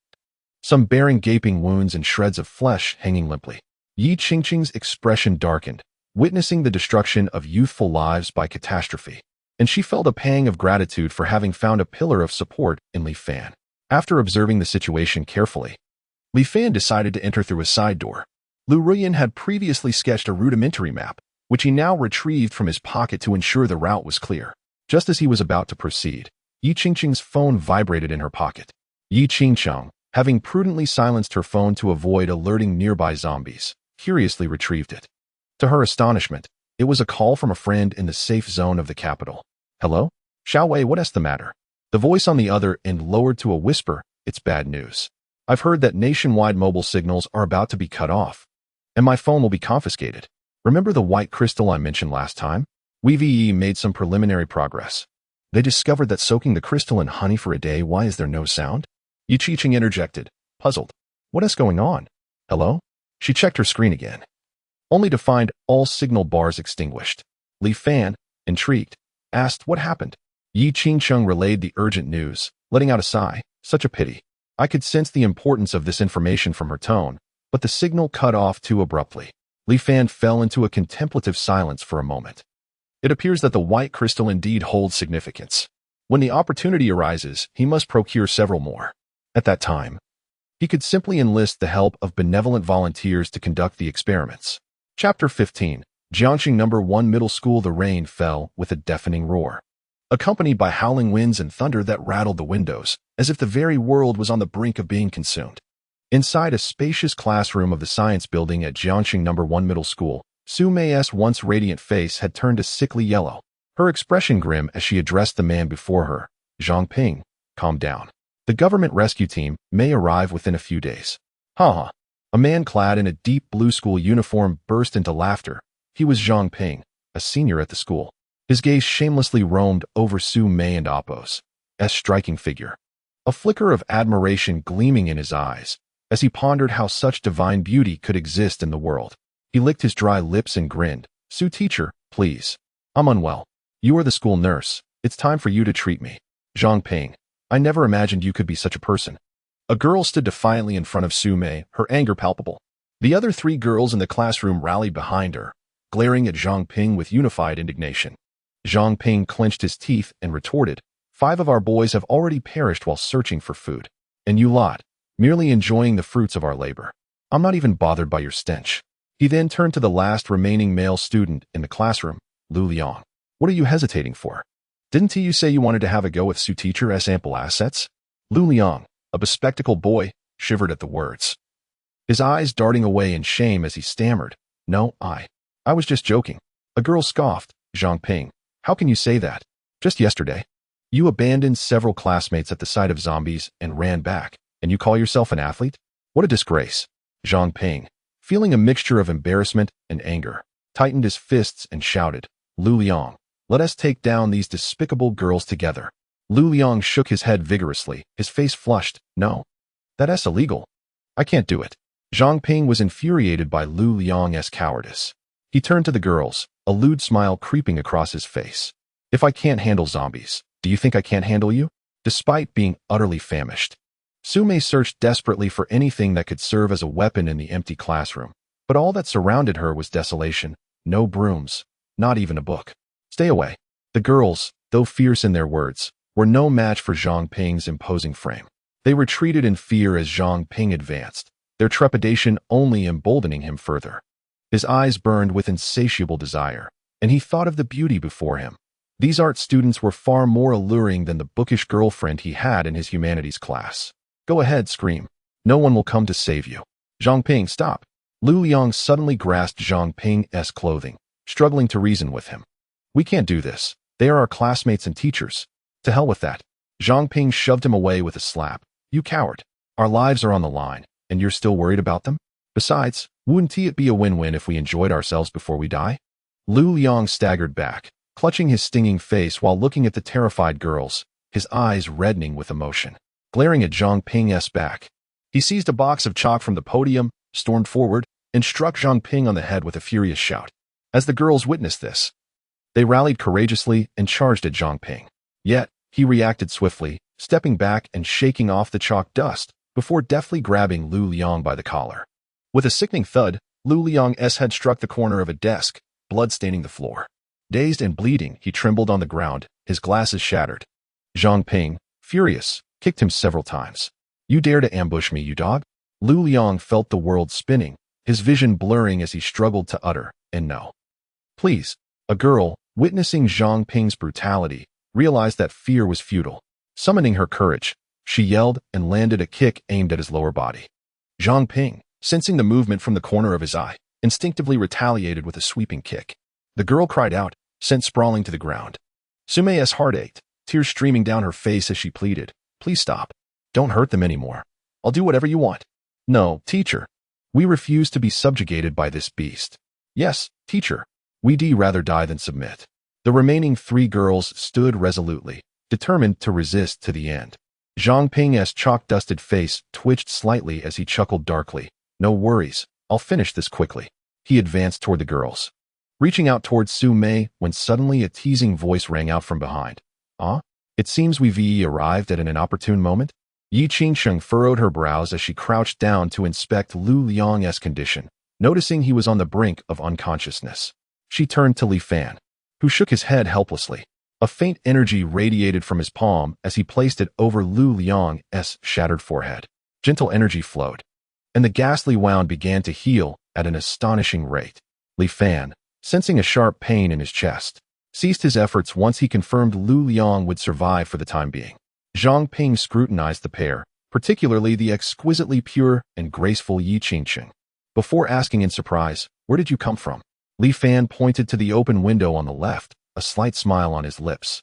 S1: Some bearing gaping wounds and shreds of flesh hanging limply. Yi Qingqing's expression darkened, witnessing the destruction of youthful lives by catastrophe, and she felt a pang of gratitude for having found a pillar of support in Li Fan. After observing the situation carefully, Li Fan decided to enter through a side door. Lu Ruyan had previously sketched a rudimentary map, which he now retrieved from his pocket to ensure the route was clear. Just as he was about to proceed, Yi Qingqing's phone vibrated in her pocket. Yi Qingqing, having prudently silenced her phone to avoid alerting nearby zombies, curiously retrieved it. To her astonishment, it was a call from a friend in the safe zone of the capital. "Hello? Xiaowei, what's the matter?" The voice on the other end lowered to a whisper, "It's bad news. I've heard that nationwide mobile signals are about to be cut off, and my phone will be confiscated. Remember the white crystal I mentioned last time? WeVE made some preliminary progress. They discovered that soaking the crystal in honey for a day, why is there no sound?" Yi Qingqing interjected, puzzled. "What is going on? Hello?" She checked her screen again, only to find all signal bars extinguished. Li Fan, intrigued, asked what happened. Yi Qingqing relayed the urgent news, letting out a sigh. "Such a pity. I could sense the importance of this information from her tone, but the signal cut off too abruptly." Li Fan fell into a contemplative silence for a moment. It appears that the white crystal indeed holds significance. When the opportunity arises, he must procure several more. At that time, he could simply enlist the help of benevolent volunteers to conduct the experiments. Chapter 15. Jiangxing No. 1 Middle School. The rain fell with a deafening roar, accompanied by howling winds and thunder that rattled the windows, as if the very world was on the brink of being consumed. Inside a spacious classroom of the science building at Jiangxing No. 1 Middle School, Su Mei's once radiant face had turned a sickly yellow, her expression grim as she addressed the man before her. "Zhang Ping, calm down. The government rescue team may arrive within a few days." "Ha." A man clad in a deep blue school uniform burst into laughter. He was Zhang Ping, a senior at the school. His gaze shamelessly roamed over Su Mei and Appo's striking figure, a flicker of admiration gleaming in his eyes as he pondered how such divine beauty could exist in the world. He licked his dry lips and grinned. "Su teacher, please. I'm unwell. You are the school nurse. It's time for you to treat me." "Zhang Ping, I never imagined you could be such a person." A girl stood defiantly in front of Su Mei, her anger palpable. The other 3 girls in the classroom rallied behind her, glaring at Zhang Ping with unified indignation. Zhang Ping clenched his teeth and retorted, "5 of our boys have already perished while searching for food. And you lot, merely enjoying the fruits of our labor. I'm not even bothered by your stench." He then turned to the last remaining male student in the classroom, Lu Liang. "What are you hesitating for? Didn't you say you wanted to have a go with Su teacher's ample assets?" Lu Liang, a bespectacled boy, shivered at the words, his eyes darting away in shame as he stammered, "No, I was just joking." A girl scoffed, "Zhang Ping, how can you say that? Just yesterday, you abandoned several classmates at the sight of zombies and ran back, and you call yourself an athlete? What a disgrace." Zhang Ping, feeling a mixture of embarrassment and anger, tightened his fists and shouted, "Lu Liang, let us take down these despicable girls together." Lu Liang shook his head vigorously, his face flushed. "No, that's illegal. I can't do it." Zhang Ping was infuriated by Lu Liang's cowardice. He turned to the girls, a lewd smile creeping across his face. "If I can't handle zombies, do you think I can't handle you?" Despite being utterly famished, Su Mei searched desperately for anything that could serve as a weapon in the empty classroom, but all that surrounded her was desolation. No brooms, not even a book. "Stay away." The girls, though fierce in their words, were no match for Zhang Ping's imposing frame. They retreated in fear as Zhang Ping advanced, their trepidation only emboldening him further. His eyes burned with insatiable desire, and he thought of the beauty before him. These art students were far more alluring than the bookish girlfriend he had in his humanities class. "Go ahead, scream. No one will come to save you." Zhang Ping, stop. Lu Liang suddenly grasped Zhang Ping's clothing, struggling to reason with him. We can't do this. They are our classmates and teachers. To hell with that. Zhang Ping shoved him away with a slap. You coward. Our lives are on the line, and you're still worried about them? Besides, wouldn't it be a win-win if we enjoyed ourselves before we die? Lu Liang staggered back, clutching his stinging face while looking at the terrified girls, his eyes reddening with emotion. Glaring at Zhang Ping's back, he seized a box of chalk from the podium, stormed forward, and struck Zhang Ping on the head with a furious shout. As the girls witnessed this, they rallied courageously and charged at Zhang Ping. Yet, he reacted swiftly, stepping back and shaking off the chalk dust before deftly grabbing Lu Liang by the collar. With a sickening thud, Lu Liang's head struck the corner of a desk, blood staining the floor. Dazed and bleeding, he trembled on the ground, his glasses shattered. Zhang Ping, furious, kicked him several times. You dare to ambush me, you dog? Lu Liang felt the world spinning, his vision blurring as he struggled to utter, and no. Please. A girl, witnessing Zhang Ping's brutality, realized that fear was futile. Summoning her courage, she yelled and landed a kick aimed at his lower body. Zhang Ping, sensing the movement from the corner of his eye, instinctively retaliated with a sweeping kick. The girl cried out, sent sprawling to the ground. Sumei's heart ached, tears streaming down her face as she pleaded, please stop. Don't hurt them anymore. I'll do whatever you want. No, teacher. We refuse to be subjugated by this beast. Yes, teacher. We'd rather die than submit. The remaining 3 girls stood resolutely, determined to resist to the end. Zhang Ping's chalk-dusted face twitched slightly as he chuckled darkly. No worries, I'll finish this quickly. He advanced toward the girls, reaching out toward Su Mei when suddenly a teasing voice rang out from behind. It seems we've arrived at an inopportune moment. Yi Qingsheng furrowed her brows as she crouched down to inspect Lu Liang's condition, noticing he was on the brink of unconsciousness. She turned to Li Fan, who shook his head helplessly. A faint energy radiated from his palm as he placed it over Lu Liang's shattered forehead. Gentle energy flowed, and the ghastly wound began to heal at an astonishing rate. Li Fan, sensing a sharp pain in his chest, ceased his efforts once he confirmed Lu Liang would survive for the time being. Zhang Ping scrutinized the pair, particularly the exquisitely pure and graceful Yi Qingsheng. Before asking in surprise, where did you come from? Li Fan pointed to the open window on the left, a slight smile on his lips.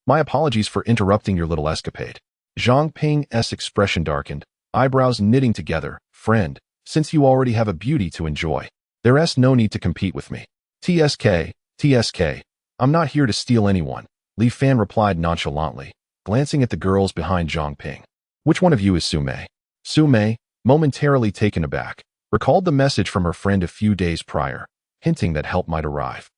S1: My apologies for interrupting your little escapade. Zhang Ping's expression darkened, eyebrows knitting together. Friend, since you already have a beauty to enjoy, there's no need to compete with me. TSK, I'm not here to steal anyone, Li Fan replied nonchalantly, glancing at the girls behind Zhang Ping. Which one of you is Su Mei? Su Mei, momentarily taken aback, recalled the message from her friend a few days prior, hinting that help might arrive.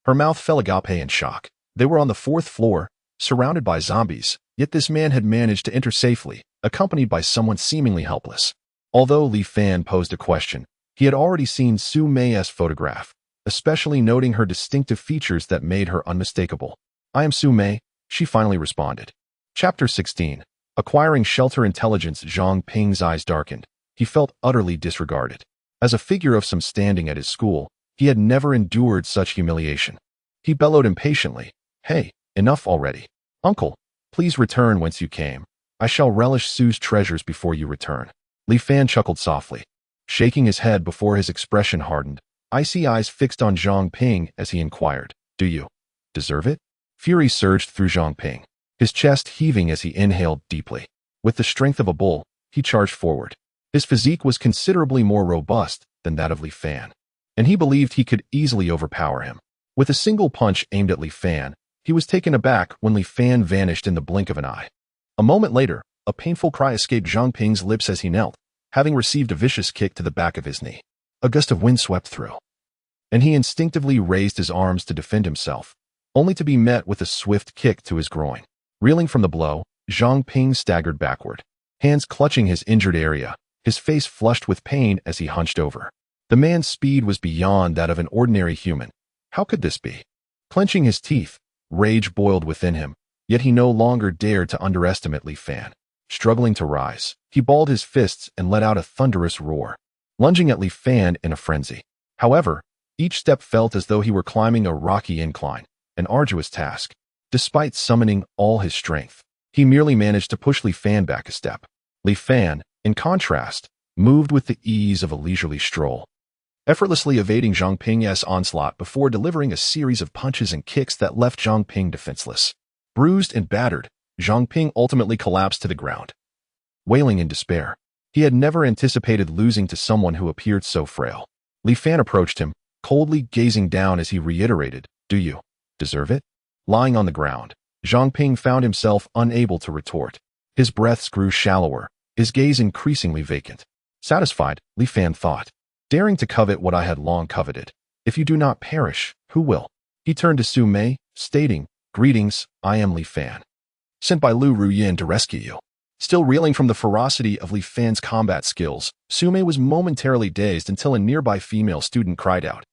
S1: Her mouth fell agape in shock. They were on the 4th floor, surrounded by zombies, yet this man had managed to enter safely, accompanied by someone seemingly helpless. Although Li Fan posed a question, he had already seen Su Mei's photograph, especially noting her distinctive features that made her unmistakable. I am Su Mei, she finally responded. Chapter 16. Acquiring shelter intelligence. Zhang Ping's eyes darkened. He felt utterly disregarded. As a figure of some standing at his school, he had never endured such humiliation. He bellowed impatiently, Hey, enough already. Uncle, please return whence you came. I shall relish Su's treasures before you return. Li Fan chuckled softly, shaking his head before his expression hardened, icy eyes fixed on Zhang Ping as he inquired, Do you deserve it? Fury surged through Zhang Ping, his chest heaving as he inhaled deeply. With the strength of a bull, he charged forward. His physique was considerably more robust than that of Li Fan, and he believed he could easily overpower him. With a single punch aimed at Li Fan, he was taken aback when Li Fan vanished in the blink of an eye. A moment later, a painful cry escaped Zhang Ping's lips as he knelt, having received a vicious kick to the back of his knee. A gust of wind swept through, and he instinctively raised his arms to defend himself, only to be met with a swift kick to his groin. Reeling from the blow, Zhang Ping staggered backward, hands clutching his injured area, his face flushed with pain as he hunched over. The man's speed was beyond that of an ordinary human. How could this be? Clenching his teeth, rage boiled within him, yet he no longer dared to underestimate Li Fan. Struggling to rise, he balled his fists and let out a thunderous roar, lunging at Li Fan in a frenzy. However, each step felt as though he were climbing a rocky incline, an arduous task. Despite summoning all his strength, he merely managed to push Li Fan back a step. Li Fan, in contrast, moved with the ease of a leisurely stroll, effortlessly evading Zhang Ping's onslaught before delivering a series of punches and kicks that left Zhang Ping defenseless. Bruised and battered, Zhang Ping ultimately collapsed to the ground, wailing in despair. He had never anticipated losing to someone who appeared so frail. Li Fan approached him, coldly gazing down as he reiterated, "Do you deserve it?" Lying on the ground, Zhang Ping found himself unable to retort. His breaths grew shallower, his gaze increasingly vacant. Satisfied, Li Fan thought, daring to covet what I had long coveted. If you do not perish, who will? He turned to Su Mei, stating, "Greetings, I am Li Fan, sent by Lu Ruyin to rescue you." Still reeling from the ferocity of Li Fan's combat skills, Su Mei was momentarily dazed until a nearby female student cried out,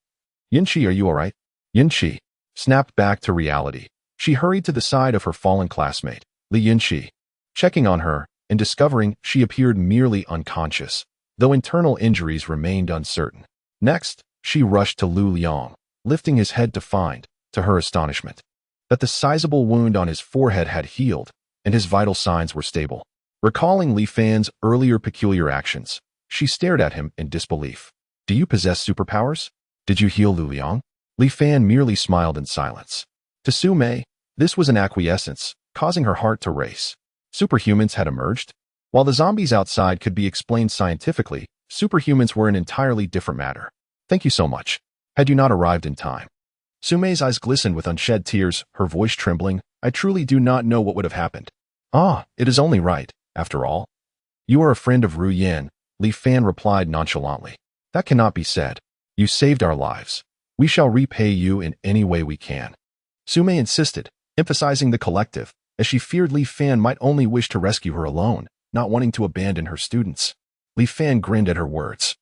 S1: "Yinqi, are you alright?" Yinqi snapped back to reality. She hurried to the side of her fallen classmate, Li Yinqi, checking on her and discovering she appeared merely unconscious, though internal injuries remained uncertain. Next, she rushed to Lu Liang, lifting his head to find, to her astonishment, that the sizable wound on his forehead had healed and his vital signs were stable. Recalling Li Fan's earlier peculiar actions, she stared at him in disbelief. "Do you possess superpowers? Did you heal Lu Liang?" Li Fan merely smiled in silence. To Su Mei, this was an acquiescence, causing her heart to race. Superhumans had emerged? While the zombies outside could be explained scientifically, superhumans were an entirely different matter. "Thank you so much. Had you not arrived in time?" Su Mei's eyes glistened with unshed tears, her voice trembling. "I truly do not know what would have happened." "Ah, it is only right, after all." "You are a friend of Ru Yin," Li Fan replied nonchalantly. "That cannot be said. You saved our lives. We shall repay you in any way we can." Su Mei insisted, emphasizing the collective, as she feared Li Fan might only wish to rescue her alone, not wanting to abandon her students. Li Fan grinned at her words,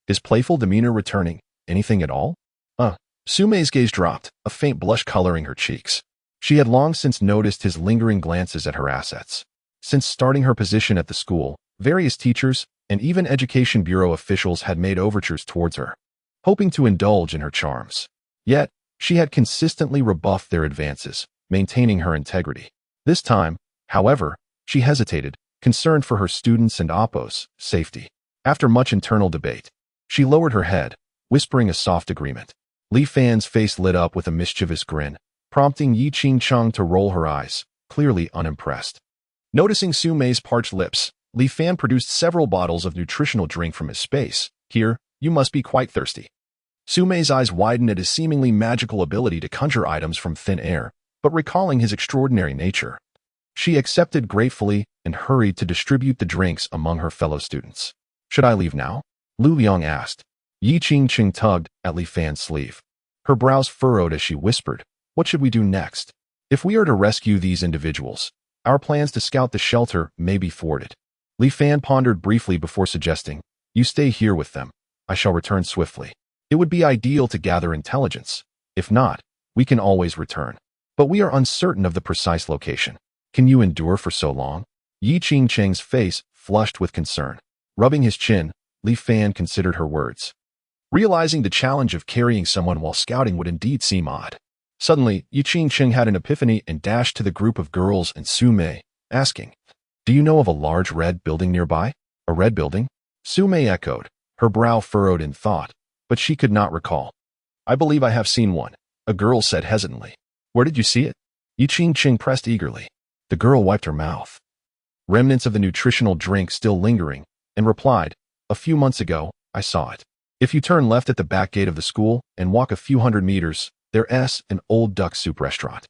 S1: his playful demeanor returning. "Anything at all?" Su Mei's gaze dropped, a faint blush coloring her cheeks. She had long since noticed his lingering glances at her assets. Since starting her position at the school, various teachers and even Education Bureau officials had made overtures towards her, hoping to indulge in her charms. Yet, she had consistently rebuffed their advances, maintaining her integrity. This time, however, she hesitated, concerned for her students' and Appo's safety. After much internal debate, she lowered her head, whispering a soft agreement. Li Fan's face lit up with a mischievous grin, prompting Yi Qingcheng to roll her eyes, clearly unimpressed. Noticing Su Mei's parched lips, Li Fan produced several bottles of nutritional drink from his space. "Here, you must be quite thirsty." Su Mei's eyes widened at his seemingly magical ability to conjure items from thin air, but recalling his extraordinary nature, she accepted gratefully and hurried to distribute the drinks among her fellow students. "Should I leave now?" Lu Liang asked. Yi Qingcheng tugged at Li Fan's sleeve. Her brows furrowed as she whispered, "What should we do next? If we are to rescue these individuals, our plans to scout the shelter may be thwarted." Li Fan pondered briefly before suggesting, "You stay here with them. I shall return swiftly. It would be ideal to gather intelligence. If not, we can always return. But we are uncertain of the precise location. Can you endure for so long?" Yi Qingcheng's face flushed with concern. Rubbing his chin, Li Fan considered her words, realizing the challenge of carrying someone while scouting would indeed seem odd. Suddenly, Yi Qingcheng had an epiphany and dashed to the group of girls and Su Mei, asking, "Do you know of a large red building nearby?" "A red building?" Su Mei echoed, her brow furrowed in thought, but she could not recall. "I believe I have seen one," a girl said hesitantly. "Where did you see it?" Yi Qingcheng pressed eagerly. The girl wiped her mouth, remnants of the nutritional drink still lingering, and replied, "A few months ago, I saw it. If you turn left at the back gate of the school and walk a few hundred meters, there's an old duck soup restaurant.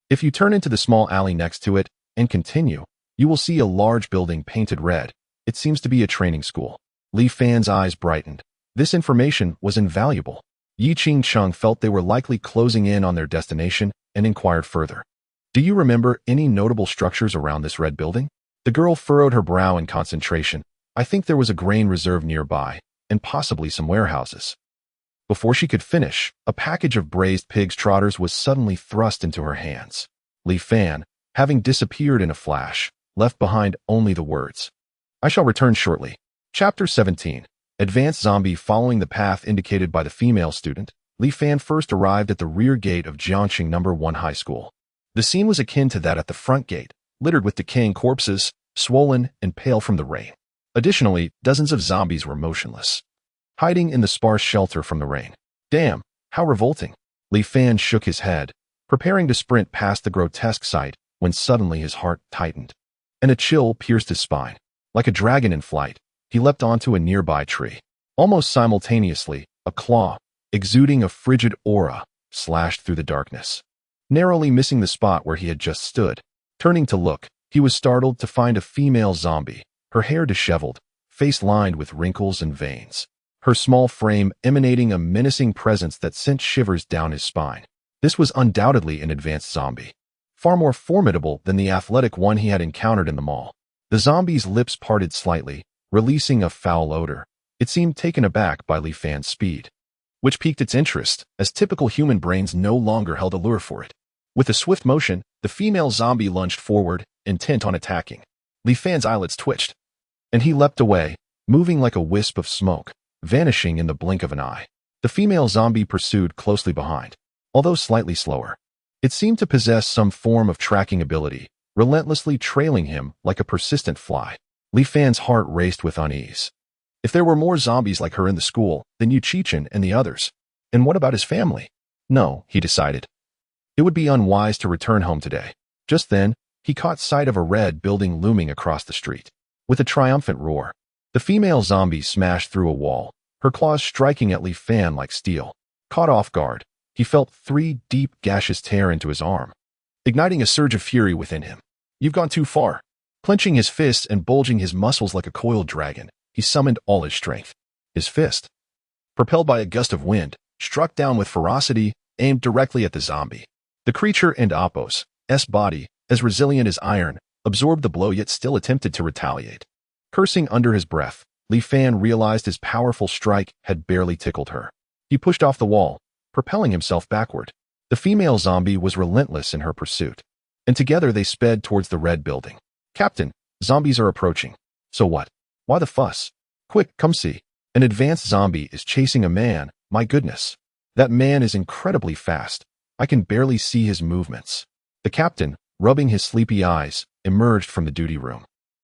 S1: If you turn into the small alley next to it and continue, you will see a large building painted red. It seems to be a training school." Li Fan's eyes brightened. This information was invaluable. Yi Qingcheng felt they were likely closing in on their destination and inquired further, "Do you remember any notable structures around this red building?" The girl furrowed her brow in concentration. "I think there was a grain reserve nearby, and possibly some warehouses." Before she could finish, a package of braised pig's trotters was suddenly thrust into her hands. Li Fan, having disappeared in a flash, left behind only the words, "I shall return shortly." Chapter 17. Advanced Zombie. Following the path indicated by the female student, Li Fan first arrived at the rear gate of Jiangqing No. 1 High School. The scene was akin to that at the front gate, littered with decaying corpses, swollen and pale from the rain. Additionally, dozens of zombies were motionless, hiding in the sparse shelter from the rain. Damn, how revolting. Li Fan shook his head, preparing to sprint past the grotesque sight when suddenly his heart tightened, and a chill pierced his spine. Like a dragon in flight, he leapt onto a nearby tree. Almost simultaneously, a claw, exuding a frigid aura, slashed through the darkness, narrowly missing the spot where he had just stood. Turning to look, he was startled to find a female zombie, her hair disheveled, face lined with wrinkles and veins, her small frame emanating a menacing presence that sent shivers down his spine. This was undoubtedly an advanced zombie, far more formidable than the athletic one he had encountered in the mall. The zombie's lips parted slightly, releasing a foul odor. It seemed taken aback by Li Fan's speed, which piqued its interest, as typical human brains no longer held a lure for it. With a swift motion, the female zombie lunged forward, intent on attacking. Li Fan's eyelids twitched, and he leapt away, moving like a wisp of smoke, vanishing in the blink of an eye. The female zombie pursued closely behind, although slightly slower. It seemed to possess some form of tracking ability, relentlessly trailing him like a persistent fly. Li Fan's heart raced with unease. If there were more zombies like her in the school, then Yu Qichen and the others. And what about his family? No, he decided. It would be unwise to return home today. Just then, he caught sight of a red building looming across the street. With a triumphant roar, the female zombie smashed through a wall, her claws striking at Li Fan like steel. Caught off guard, he felt 3 deep gashes tear into his arm, igniting a surge of fury within him. You've gone too far. Clenching his fists and bulging his muscles like a coiled dragon, he summoned all his strength. His fist, propelled by a gust of wind, struck down with ferocity, aimed directly at the zombie. The creature and Appo's body, as resilient as iron, absorbed the blow yet still attempted to retaliate. Cursing under his breath, Li Fan realized his powerful strike had barely tickled her. He pushed off the wall, propelling himself backward. The female zombie was relentless in her pursuit, and together they sped towards the red building. Captain, zombies are approaching. So what? Why the fuss? Quick, come see. An advanced zombie is chasing a man. My goodness. That man is incredibly fast. I can barely see his movements. The captain, rubbing his sleepy eyes, emerged from the duty room.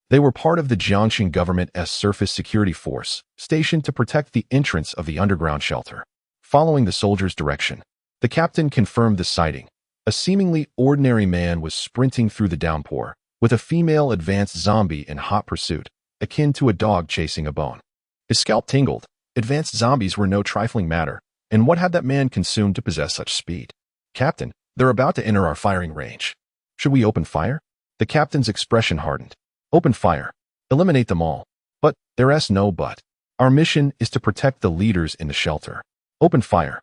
S1: They were part of the Jiangxing government's surface security force, stationed to protect the entrance of the underground shelter. Following the soldier's direction, the captain confirmed the sighting. A seemingly ordinary man was sprinting through the downpour, with a female advanced zombie in hot pursuit, akin to a dog chasing a bone. His scalp tingled. Advanced zombies were no trifling matter, and what had that man consumed to possess such speed? Captain, they're about to enter our firing range. Should we open fire? The captain's expression hardened. Open fire. Eliminate them all. But there's no but. Our mission is to protect the leaders in the shelter. Open fire.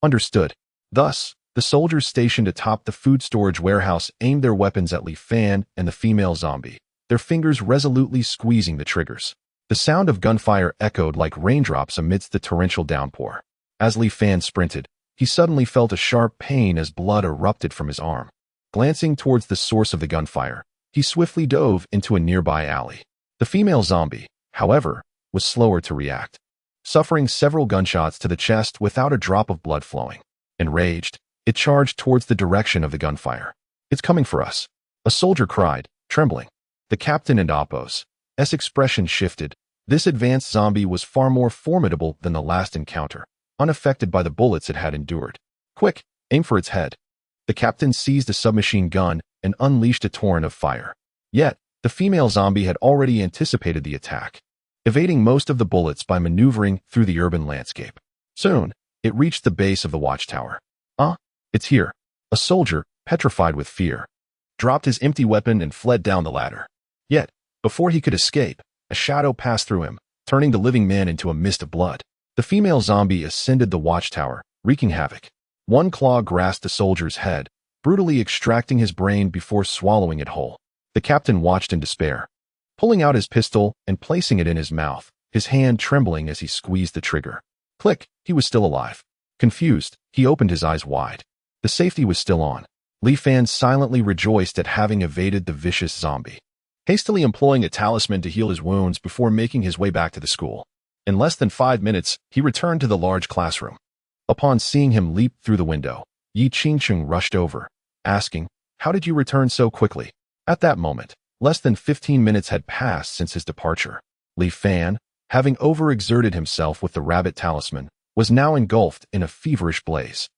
S1: Understood. Thus, the soldiers stationed atop the food storage warehouse aimed their weapons at Li Fan and the female zombie, their fingers resolutely squeezing the triggers. The sound of gunfire echoed like raindrops amidst the torrential downpour. As Li Fan sprinted, he suddenly felt a sharp pain as blood erupted from his arm. Glancing towards the source of the gunfire, he swiftly dove into a nearby alley. The female zombie, however, was slower to react, suffering several gunshots to the chest without a drop of blood flowing. Enraged, it charged towards the direction of the gunfire. It's coming for us, a soldier cried, trembling. The captain and Appo's expression shifted. This advanced zombie was far more formidable than the last encounter, unaffected by the bullets it had endured. Quick, aim for its head. The captain seized a submachine gun and unleashed a torrent of fire. Yet, the female zombie had already anticipated the attack, evading most of the bullets by maneuvering through the urban landscape. Soon, it reached the base of the watchtower. It's here. A soldier, petrified with fear, dropped his empty weapon and fled down the ladder. Yet, before he could escape, a shadow passed through him, turning the living man into a mist of blood. The female zombie ascended the watchtower, wreaking havoc. One claw grasped the soldier's head, brutally extracting his brain before swallowing it whole. The captain watched in despair, pulling out his pistol and placing it in his mouth, his hand trembling as he squeezed the trigger. Click, he was still alive. Confused, he opened his eyes wide. The safety was still on. Li Fan silently rejoiced at having evaded the vicious zombie, hastily employing a talisman to heal his wounds before making his way back to the school. In less than 5 minutes, he returned to the large classroom. Upon seeing him leap through the window, Yu Qichen rushed over, asking, "How did you return so quickly?" At that moment, less than 15 minutes had passed since his departure. Li Fan, having overexerted himself with the rabbit talisman, was now engulfed in a feverish blaze.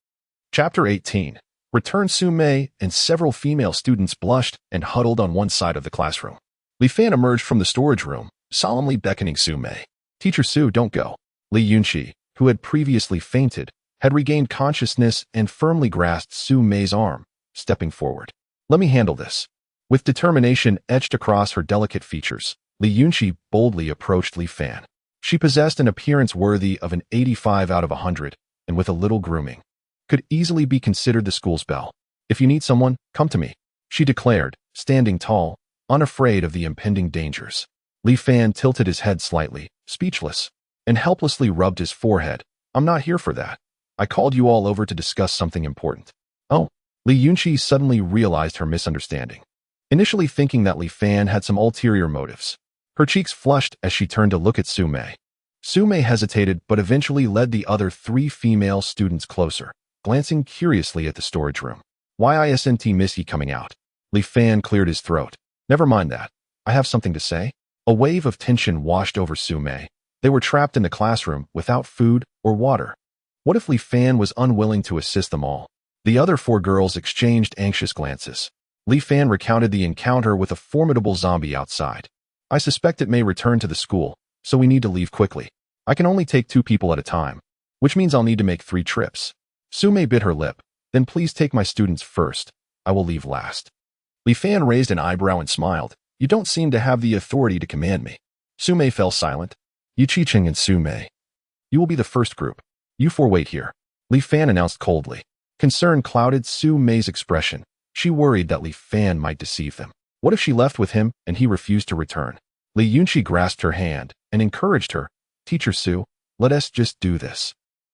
S1: Chapter 18. Returned Su Mei and several female students blushed and huddled on one side of the classroom. Li Fan emerged from the storage room, solemnly beckoning Su Mei. "Teacher Su, don't go." Li Yunqi, who had previously fainted, had regained consciousness and firmly grasped Su Mei's arm, stepping forward. "Let me handle this." With determination etched across her delicate features, Li Yunqi boldly approached Li Fan. She possessed an appearance worthy of an 85 out of 100, and with a little grooming, could easily be considered the school's belle. "If you need someone, come to me," she declared, standing tall, unafraid of the impending dangers. Li Fan tilted his head slightly, speechless, and helplessly rubbed his forehead. "I'm not here for that. I called you all over to discuss something important." "Oh." Li Yunqi suddenly realized her misunderstanding, initially thinking that Li Fan had some ulterior motives. Her cheeks flushed as she turned to look at Su Mei. Su Mei hesitated but eventually led the other 3 female students closer, glancing curiously at the storage room. "Why isn't Missy coming out?" Li Fan cleared his throat. "Never mind that. I have something to say." A wave of tension washed over Su Mei. They were trapped in the classroom without food or water. What if Li Fan was unwilling to assist them all? The other 4 girls exchanged anxious glances. Li Fan recounted the encounter with a formidable zombie outside. "I suspect it may return to the school, so we need to leave quickly. I can only take 2 people at a time, which means I'll need to make 3 trips." Su Mei bit her lip. "Then please take my students first. I will leave last." Li Fan raised an eyebrow and smiled. "You don't seem to have the authority to command me." Su Mei fell silent. "Yu Qiqing and Su Mei, you will be the first group. You 4 wait here," Li Fan announced coldly. Concern clouded Su Mei's expression. She worried that Li Fan might deceive them. What if she left with him and he refused to return? Li Yunqi grasped her hand and encouraged her. "Teacher Su, let us just do this.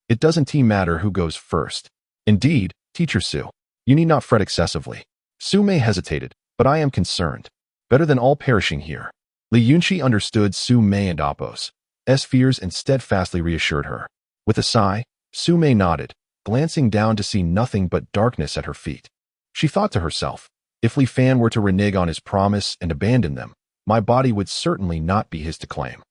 S1: It doesn't matter who goes first." "Indeed, Teacher Su, you need not fret excessively." Su Mei hesitated, "But I am concerned. Better than all perishing here." Li Yunqi understood Su Mei and Appo's fears and steadfastly reassured her. With a sigh, Su Mei nodded, glancing down to see nothing but darkness at her feet. She thought to herself, "If Li Fan were to renege on his promise and abandon them, my body would certainly not be his to claim."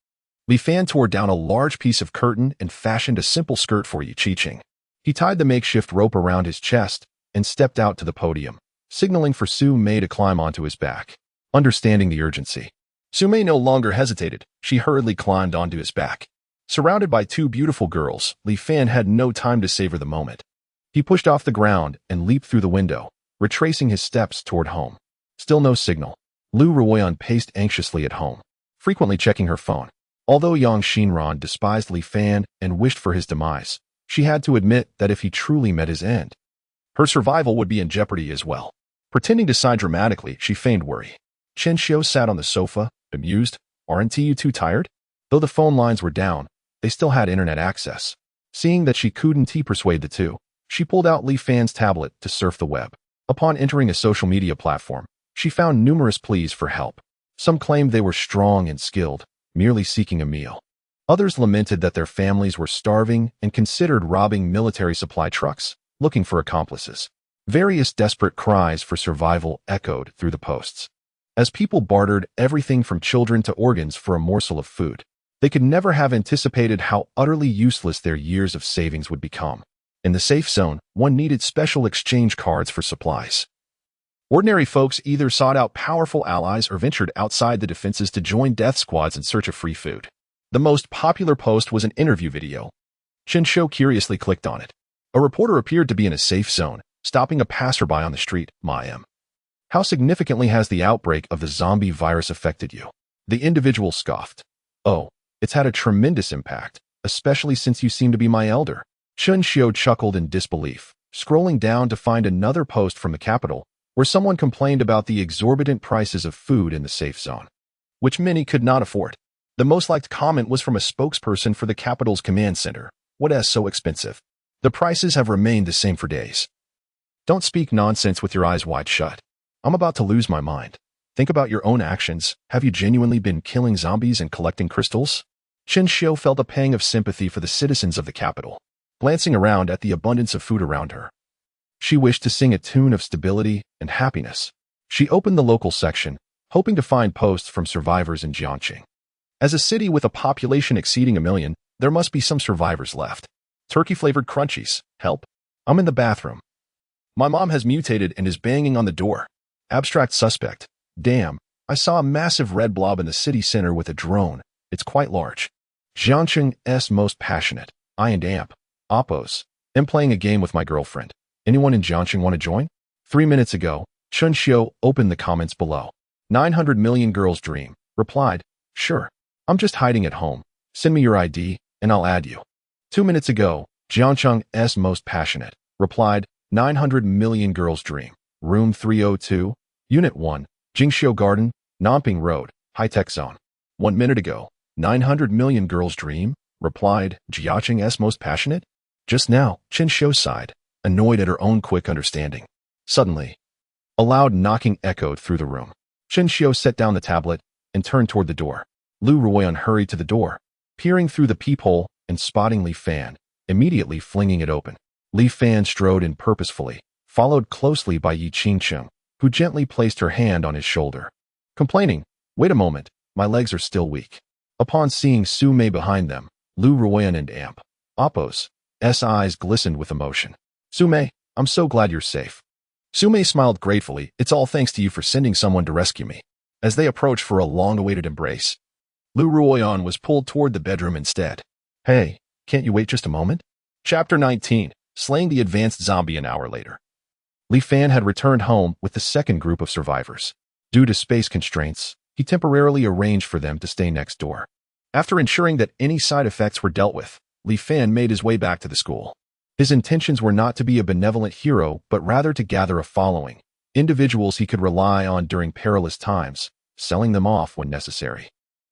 S1: Li Fan tore down a large piece of curtain and fashioned a simple skirt for Yu Qiqing. He tied the makeshift rope around his chest and stepped out to the podium, signaling for Su Mei to climb onto his back. Understanding the urgency, Su Mei no longer hesitated. She hurriedly climbed onto his back. Surrounded by 2 beautiful girls, Li Fan had no time to savor the moment. He pushed off the ground and leaped through the window, retracing his steps toward home. Still no signal. Lu Ruoyan paced anxiously at home, frequently checking her phone. Although Yang Xinran despised Li Fan and wished for his demise, she had to admit that if he truly met his end, her survival would be in jeopardy as well. Pretending to sigh dramatically, she feigned worry. Chen Xiu sat on the sofa, amused. "Aren't you too tired?" Though the phone lines were down, they still had internet access. Seeing that she couldn't persuade the two, she pulled out Li Fan's tablet to surf the web. Upon entering a social media platform, she found numerous pleas for help. Some claimed they were strong and skilled, merely seeking a meal. Others lamented that their families were starving and considered robbing military supply trucks, looking for accomplices. Various desperate cries for survival echoed through the posts. As people bartered everything from children to organs for a morsel of food, they could never have anticipated how utterly useless their years of savings would become. In the safe zone, one needed special exchange cards for supplies. Ordinary folks either sought out powerful allies or ventured outside the defenses to join death squads in search of free food. The most popular post was an interview video. Chen Shou curiously clicked on it. A reporter appeared to be in a safe zone, stopping a passerby on the street. "Mayim, how significantly has the outbreak of the zombie virus affected you?" The individual scoffed. "Oh, it's had a tremendous impact, especially since you seem to be my elder." Chen Xiu chuckled in disbelief, scrolling down to find another post from the capital, where someone complained about the exorbitant prices of food in the safe zone, which many could not afford. The most liked comment was from a spokesperson for the capital's command center. "What is so expensive? The prices have remained the same for days." "Don't speak nonsense with your eyes wide shut. I'm about to lose my mind. Think about your own actions. Have you genuinely been killing zombies and collecting crystals?" Chen Xiu felt a pang of sympathy for the citizens of the capital, glancing around at the abundance of food around her. She wished to sing a tune of stability and happiness. She opened the local section, hoping to find posts from survivors in Jiangqing. As a city with a population exceeding 1 million, there must be some survivors left. Turkey-flavored crunchies. Help. I'm in the bathroom. My mom has mutated and is banging on the door. Abstract suspect. Damn. I saw a massive red blob in the city center with a drone. It's quite large. Jiangcheng's most passionate. I and Amp. Oppos. I'm playing a game with my girlfriend. Anyone in Jiangcheng want to join? 3 minutes ago, Chun Xiu opened the comments below. 900 million girls dream. Replied, sure. I'm just hiding at home. Send me your ID, and I'll add you. 2 minutes ago, Jiangcheng's most passionate. Replied, 900 million girls dream. Room 302, Unit 1, Jingxiu Garden, Nanping Road, High-Tech Zone. 1 minute ago, 900 million girls dream. Replied, Jiangcheng's most passionate? Just now, Chen Xiu sighed, annoyed at her own quick understanding. Suddenly, a loud knocking echoed through the room. Chen Xiu set down the tablet and turned toward the door. Lu Ruoyan hurried to the door, peering through the peephole and spotting Li Fan, immediately flinging it open. Li Fan strode in purposefully, followed closely by Yi Qingcheng, who gently placed her hand on his shoulder. Complaining, wait a moment, my legs are still weak. Upon seeing Su Mei behind them, Lu Ruoyan and Amp. Oppos' eyes glistened with emotion. Su Mei, I'm so glad you're safe. Su Mei smiled gratefully. It's all thanks to you for sending someone to rescue me. As they approached for a long-awaited embrace, Lu Ruoyan was pulled toward the bedroom instead. Hey, can't you wait just a moment? Chapter 19, Slaying the Advanced Zombie an hour later. Li Fan had returned home with the second group of survivors. Due to space constraints, he temporarily arranged for them to stay next door. After ensuring that any side effects were dealt with, Li Fan made his way back to the school. His intentions were not to be a benevolent hero, but rather to gather a following, individuals he could rely on during perilous times, selling them off when necessary,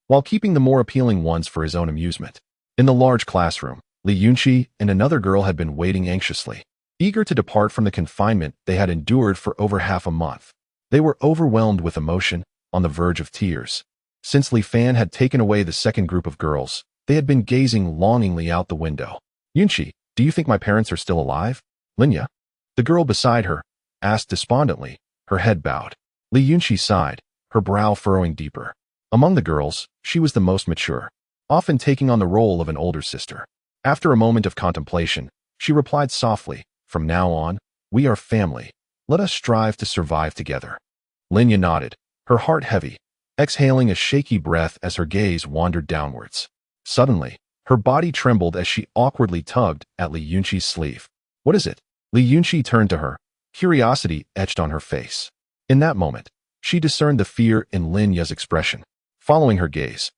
S1: while keeping the more appealing ones for his own amusement. In the large classroom, Li Yunqi and another girl had been waiting anxiously, eager to depart from the confinement they had endured for over half a month. They were overwhelmed with emotion, on the verge of tears. Since Li Fan had taken away the second group of girls, they had been gazing longingly out the window. Yunqi, do you think my parents are still alive? Linya, the girl beside her, asked despondently, her head bowed. Li Yunqi sighed, her brow furrowing deeper. Among the girls, she was the most mature, often taking on the role of an older sister. After a moment of contemplation, she replied softly, from now on, we are family. Let us strive to survive together. Linya nodded, her heart heavy, exhaling a shaky breath as her gaze wandered downwards. Suddenly, her body trembled as she awkwardly tugged at Li Yunqi's sleeve. What is it? Li Yunqi turned to her, curiosity etched on her face. In that moment, she discerned the fear in Linya's expression. Following her gaze,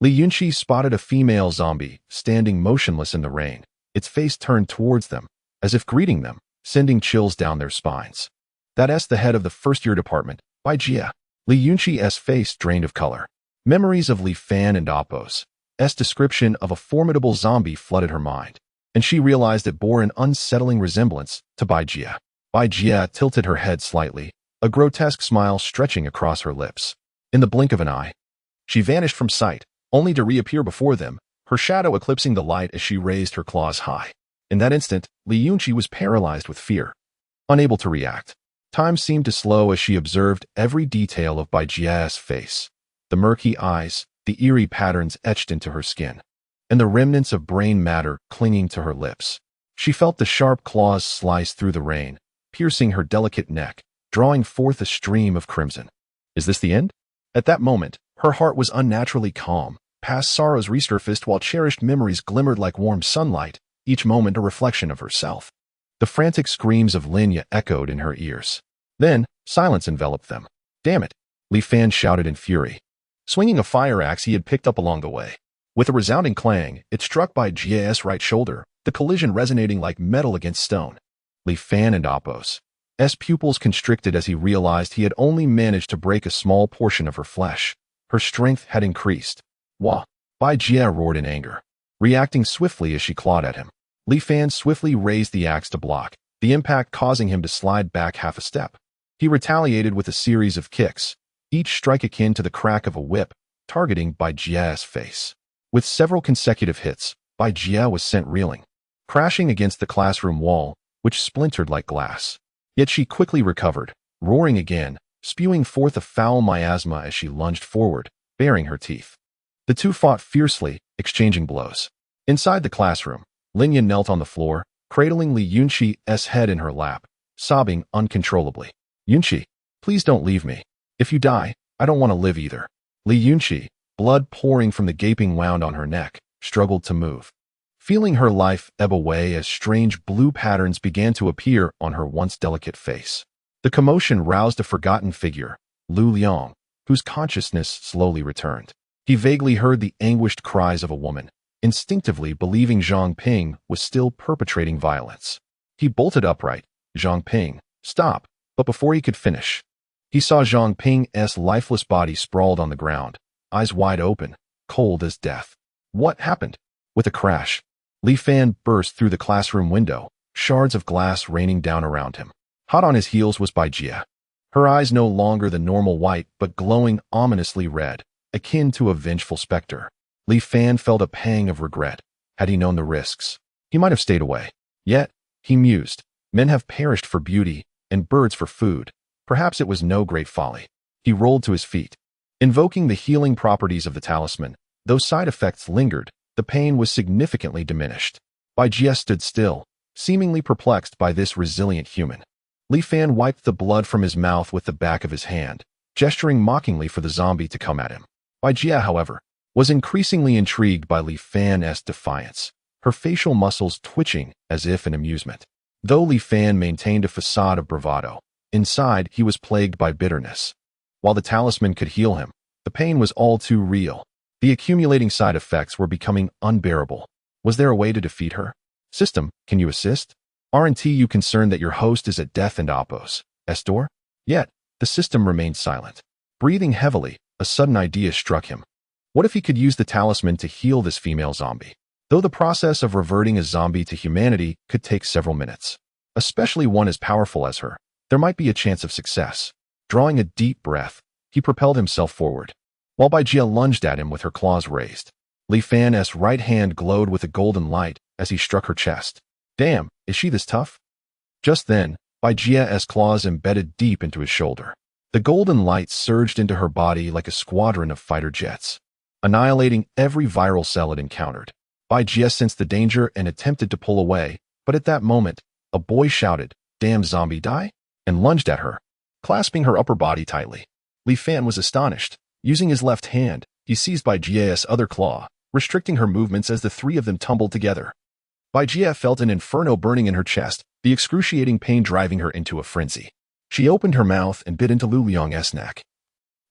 S1: Li Yunqi spotted a female zombie standing motionless in the rain, its face turned towards them, as if greeting them, sending chills down their spines. That's the head of the first-year department, Bai Jia. Li Yunqi's face drained of color. Memories of Li Fan and Oppos' description of a formidable zombie flooded her mind, and she realized it bore an unsettling resemblance to Bai Jia. Bai Jia tilted her head slightly, a grotesque smile stretching across her lips. In the blink of an eye, she vanished from sight, only to reappear before them, her shadow eclipsing the light as she raised her claws high. In that instant, Li Yunqi was paralyzed with fear, unable to react. Time seemed to slow as she observed every detail of Bai Jia's face, the murky eyes, the eerie patterns etched into her skin, and the remnants of brain matter clinging to her lips. She felt the sharp claws slice through the rain, piercing her delicate neck, drawing forth a stream of crimson. Is this the end? At that moment, her heart was unnaturally calm. Past sorrows resurfaced while cherished memories glimmered like warm sunlight, each moment a reflection of herself. The frantic screams of Linya echoed in her ears. Then, silence enveloped them. Damn it! Li Fan shouted in fury, swinging a fire axe he had picked up along the way. With a resounding clang, it struck Bai Jia's right shoulder, the collision resonating like metal against stone. Li Fan and Oppos' pupils constricted as he realized he had only managed to break a small portion of her flesh. Her strength had increased. Wah! Bai Jia roared in anger, reacting swiftly as she clawed at him. Li Fan swiftly raised the axe to block, the impact causing him to slide back half a step. He retaliated with a series of kicks, each strike akin to the crack of a whip, targeting Bai Jia's face. With several consecutive hits, Bai Jia was sent reeling, crashing against the classroom wall, which splintered like glass. Yet she quickly recovered, roaring again, spewing forth a foul miasma as she lunged forward, baring her teeth. The two fought fiercely, exchanging blows. Inside the classroom, Linya knelt on the floor, cradling Li Yunqi's head in her lap, sobbing uncontrollably. Yunqi, please don't leave me. If you die, I don't want to live either. Li Yunqi, blood pouring from the gaping wound on her neck, struggled to move, feeling her life ebb away as strange blue patterns began to appear on her once delicate face. The commotion roused a forgotten figure, Lu Liang, whose consciousness slowly returned. He vaguely heard the anguished cries of a woman, instinctively believing Zhang Ping was still perpetrating violence. He bolted upright. Zhang Ping, stop! But before he could finish, he saw Zhang Ping's lifeless body sprawled on the ground, eyes wide open, cold as death. What happened? With a crash, Li Fan burst through the classroom window, shards of glass raining down around him. Hot on his heels was Bai Jia. Her eyes no longer the normal white but glowing ominously red, akin to a vengeful specter. Li Fan felt a pang of regret. Had he known the risks, he might have stayed away. Yet, he mused, men have perished for beauty, and birds for food. Perhaps it was no great folly. He rolled to his feet. Invoking the healing properties of the talisman, though side effects lingered, the pain was significantly diminished. Bai Jia stood still, seemingly perplexed by this resilient human. Li Fan wiped the blood from his mouth with the back of his hand, gesturing mockingly for the zombie to come at him. Bai Jia, however, was increasingly intrigued by Li Fan's defiance, her facial muscles twitching as if in amusement. Though Li Fan maintained a facade of bravado, inside he was plagued by bitterness. While the talisman could heal him, the pain was all too real. The accumulating side effects were becoming unbearable. Was there a way to defeat her? System, can you assist? Aren't you concerned that your host is at death and Oppo's door? Yet, the system remained silent. Breathing heavily, a sudden idea struck him. What if he could use the talisman to heal this female zombie? Though the process of reverting a zombie to humanity could take several minutes, especially one as powerful as her, there might be a chance of success. Drawing a deep breath, he propelled himself forward, while Bai Jia lunged at him with her claws raised. Li Fan's right hand glowed with a golden light as he struck her chest. Damn, is she this tough? Just then, Bai Jia's claws embedded deep into his shoulder. The golden light surged into her body like a squadron of fighter jets, annihilating every viral cell it encountered. Bai Jia sensed the danger and attempted to pull away, but at that moment, a boy shouted, "Damn zombie, die!" and lunged at her, clasping her upper body tightly. Li Fan was astonished. Using his left hand, he seized Bai Jia's other claw, restricting her movements as the three of them tumbled together. Bai Jia felt an inferno burning in her chest, the excruciating pain driving her into a frenzy. She opened her mouth and bit into Lu Liang's neck,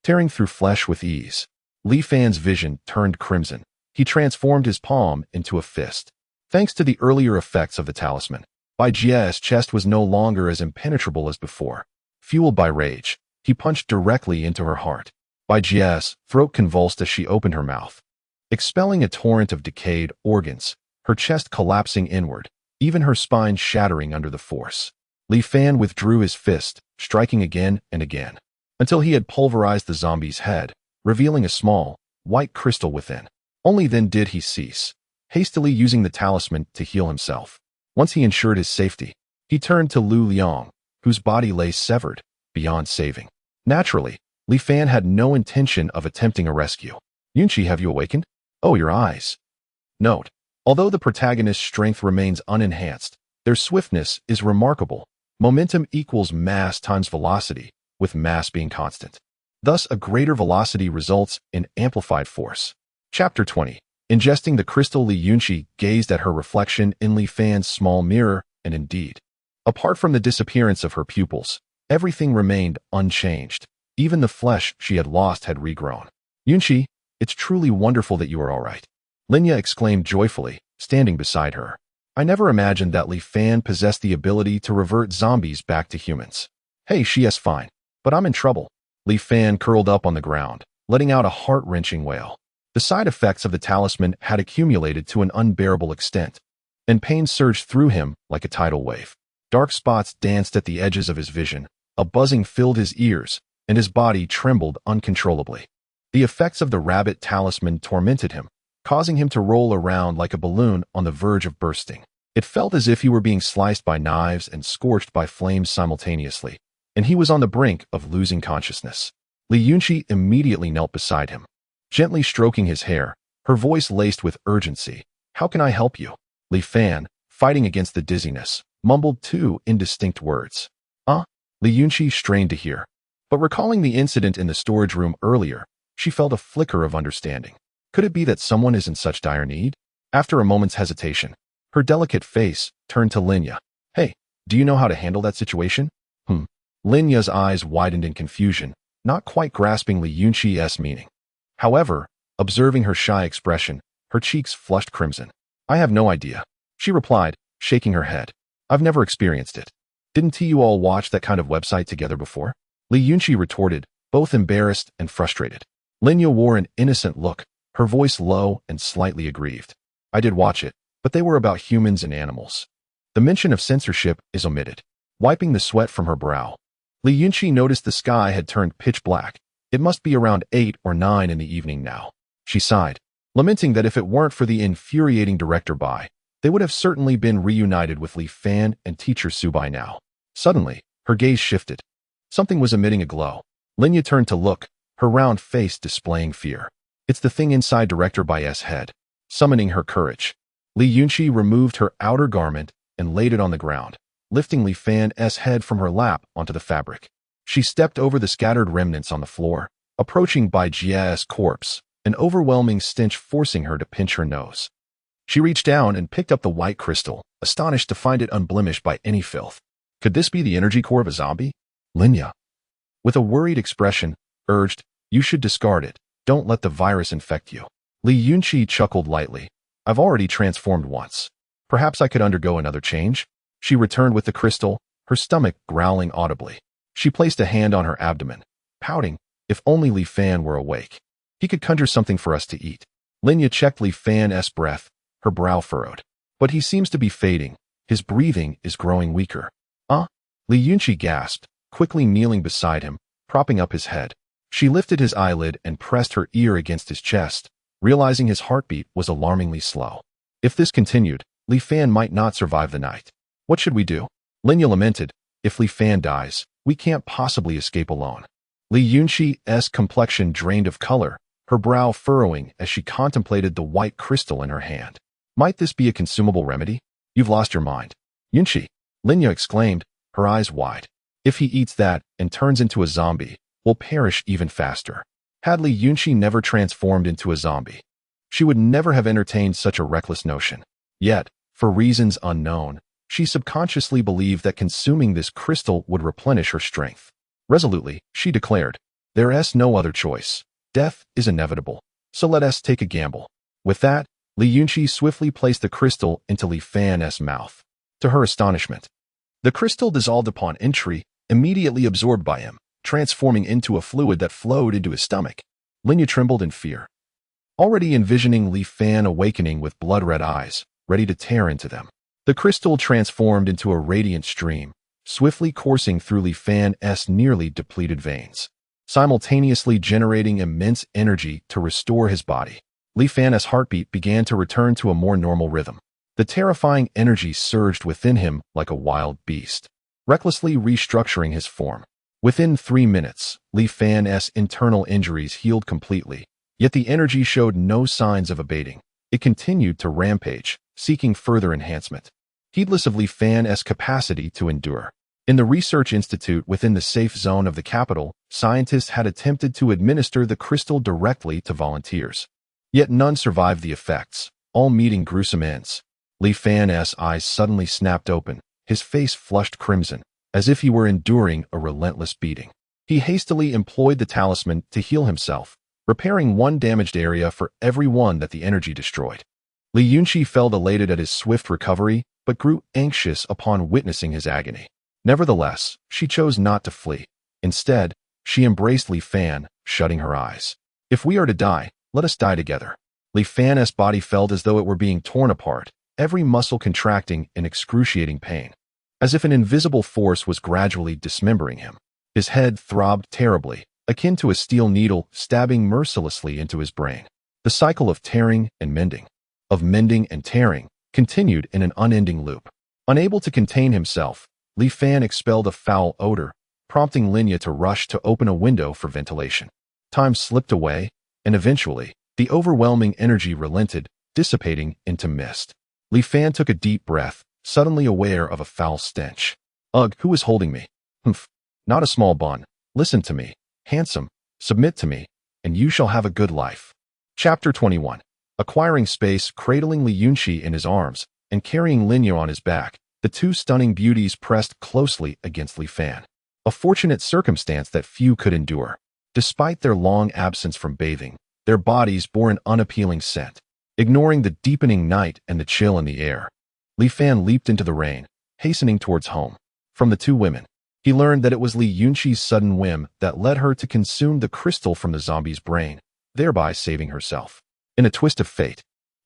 S1: tearing through flesh with ease. Li Fan's vision turned crimson. He transformed his palm into a fist. Thanks to the earlier effects of the talisman, Bai Jia's chest was no longer as impenetrable as before. Fueled by rage, he punched directly into her heart. Bai Jia's throat convulsed as she opened her mouth, expelling a torrent of decayed organs, her chest collapsing inward, even her spine shattering under the force. Li Fan withdrew his fist, striking again and again, until he had pulverized the zombie's head, revealing a small, white crystal within. Only then did he cease, hastily using the talisman to heal himself. Once he ensured his safety, he turned to Lu Liang, whose body lay severed, beyond saving. Naturally, Li Fan had no intention of attempting a rescue. Yunqi, have you awakened? Oh, your eyes. Note, although the protagonist's strength remains unenhanced, their swiftness is remarkable. Momentum equals mass times velocity, with mass being constant. Thus, a greater velocity results in amplified force. Chapter 20. Ingesting the crystal, Li Yunqi gazed at her reflection in Li Fan's small mirror, and indeed, apart from the disappearance of her pupils, everything remained unchanged. Even the flesh she had lost had regrown. Yunqi, it's truly wonderful that you are all right. Linya exclaimed joyfully, standing beside her. I never imagined that Li Fan possessed the ability to revert zombies back to humans. Hey, she's fine, but I'm in trouble. Li Fan curled up on the ground, letting out a heart-wrenching wail. The side effects of the talisman had accumulated to an unbearable extent, and pain surged through him like a tidal wave. Dark spots danced at the edges of his vision, a buzzing filled his ears, and his body trembled uncontrollably. The effects of the rabbit talisman tormented him, causing him to roll around like a balloon on the verge of bursting. It felt as if he were being sliced by knives and scorched by flames simultaneously, and he was on the brink of losing consciousness. Li Yunqi immediately knelt beside him. gently stroking his hair, her voice laced with urgency. How can I help you? Li Fan, fighting against the dizziness, mumbled two indistinct words. Li Yunqi strained to hear. But recalling the incident in the storage room earlier, she felt a flicker of understanding. Could it be that someone is in such dire need? After a moment's hesitation, her delicate face turned to Linya. Hey, do you know how to handle that situation? Linya's eyes widened in confusion, not quite grasping Li Yunqi's meaning. However, observing her shy expression, her cheeks flushed crimson. I have no idea, she replied, shaking her head. I've never experienced it. Didn't you all watch that kind of website together before? Li Yunqi retorted, both embarrassed and frustrated. Linya wore an innocent look, her voice low and slightly aggrieved. I did watch it, but they were about humans and animals. The mention of censorship is omitted. Wiping the sweat from her brow, Li Yunqi noticed the sky had turned pitch black. It must be around 8 or 9 in the evening now. She sighed, lamenting that if it weren't for the infuriating Director Bai, they would have certainly been reunited with Li Fan and Teacher Su by now. Suddenly, her gaze shifted. Something was emitting a glow. Linya turned to look, her round face displaying fear. It's the thing inside Director Bai's head, summoning her courage. Li Yunqi removed her outer garment and laid it on the ground, lifting Li Fan's head from her lap onto the fabric. She stepped over the scattered remnants on the floor, approaching Bai Jia's corpse, an overwhelming stench forcing her to pinch her nose. She reached down and picked up the white crystal, astonished to find it unblemished by any filth. Could this be the energy core of a zombie? Linya, with a worried expression, urged, you should discard it. Don't let the virus infect you. Li Yunqi chuckled lightly. I've already transformed once. Perhaps I could undergo another change? She returned with the crystal, her stomach growling audibly. She placed a hand on her abdomen, pouting. If only Li Fan were awake. He could conjure something for us to eat. Linya checked Li Fan's breath, her brow furrowed. But he seems to be fading. His breathing is growing weaker. Li Yunqi gasped, quickly kneeling beside him, propping up his head. She lifted his eyelid and pressed her ear against his chest, realizing his heartbeat was alarmingly slow. If this continued, Li Fan might not survive the night. What should we do? Linya lamented. If Li Fan dies, we can't possibly escape alone. Li Yunqi's complexion drained of color, her brow furrowing as she contemplated the white crystal in her hand. Might this be a consumable remedy? You've lost your mind. Yunqi, Linya exclaimed, her eyes wide. If he eats that and turns into a zombie, we'll perish even faster. Had Li Yunqi never transformed into a zombie, she would never have entertained such a reckless notion. Yet, for reasons unknown, she subconsciously believed that consuming this crystal would replenish her strength. Resolutely, she declared, there's no other choice. Death is inevitable, so let us take a gamble. With that, Li Yunqi swiftly placed the crystal into Li Fan's mouth. To her astonishment, the crystal dissolved upon entry, immediately absorbed by him, transforming into a fluid that flowed into his stomach. Linya trembled in fear, already envisioning Li Fan awakening with blood-red eyes, ready to tear into them. The crystal transformed into a radiant stream, swiftly coursing through Li Fan's nearly depleted veins, simultaneously generating immense energy to restore his body. Li Fan's heartbeat began to return to a more normal rhythm. The terrifying energy surged within him like a wild beast, recklessly restructuring his form. Within 3 minutes, Li Fan's internal injuries healed completely, yet the energy showed no signs of abating. It continued to rampage, seeking further enhancement, heedless of Li Fan's capacity to endure. In the research institute within the safe zone of the capital, scientists had attempted to administer the crystal directly to volunteers. Yet none survived the effects, all meeting gruesome ends. Li Fan's eyes suddenly snapped open, his face flushed crimson, as if he were enduring a relentless beating. He hastily employed the talisman to heal himself, repairing one damaged area for every one that the energy destroyed. Li Yunqi felt elated at his swift recovery, but grew anxious upon witnessing his agony. Nevertheless, she chose not to flee. Instead, she embraced Li Fan, shutting her eyes. If we are to die, let us die together. Li Fan's body felt as though it were being torn apart, every muscle contracting in excruciating pain, as if an invisible force was gradually dismembering him. His head throbbed terribly, akin to a steel needle stabbing mercilessly into his brain. The cycle of tearing and mending, continued in an unending loop. Unable to contain himself, Li Fan expelled a foul odor, prompting Linya to rush to open a window for ventilation. Time slipped away, and eventually, the overwhelming energy relented, dissipating into mist. Li Fan took a deep breath, suddenly aware of a foul stench. Ugh, who is holding me? Humph. Not a small bun. Listen to me. Handsome. Submit to me, and you shall have a good life. Chapter 21. Acquiring space, cradling Li Yunqi in his arms, and carrying Linyo on his back, the two stunning beauties pressed closely against Li Fan. A fortunate circumstance that few could endure. Despite their long absence from bathing, their bodies bore an unappealing scent. Ignoring the deepening night and the chill in the air, Li Fan leaped into the rain, hastening towards home. From the two women, he learned that it was Li Yunqi's sudden whim that led her to consume the crystal from the zombie's brain, thereby saving herself. In a twist of fate,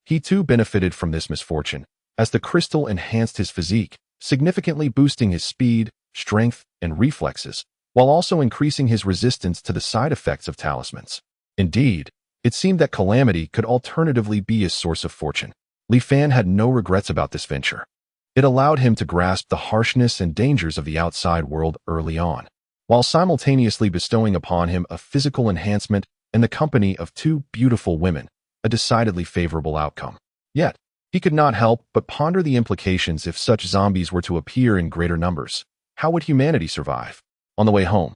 S1: he too benefited from this misfortune, as the crystal enhanced his physique, significantly boosting his speed, strength, and reflexes, while also increasing his resistance to the side effects of talismans. Indeed, it seemed that calamity could alternatively be his source of fortune. Li Fan had no regrets about this venture. It allowed him to grasp the harshness and dangers of the outside world early on, while simultaneously bestowing upon him a physical enhancement and the company of two beautiful women, a decidedly favorable outcome. Yet, he could not help but ponder the implications if such zombies were to appear in greater numbers. How would humanity survive? On the way home,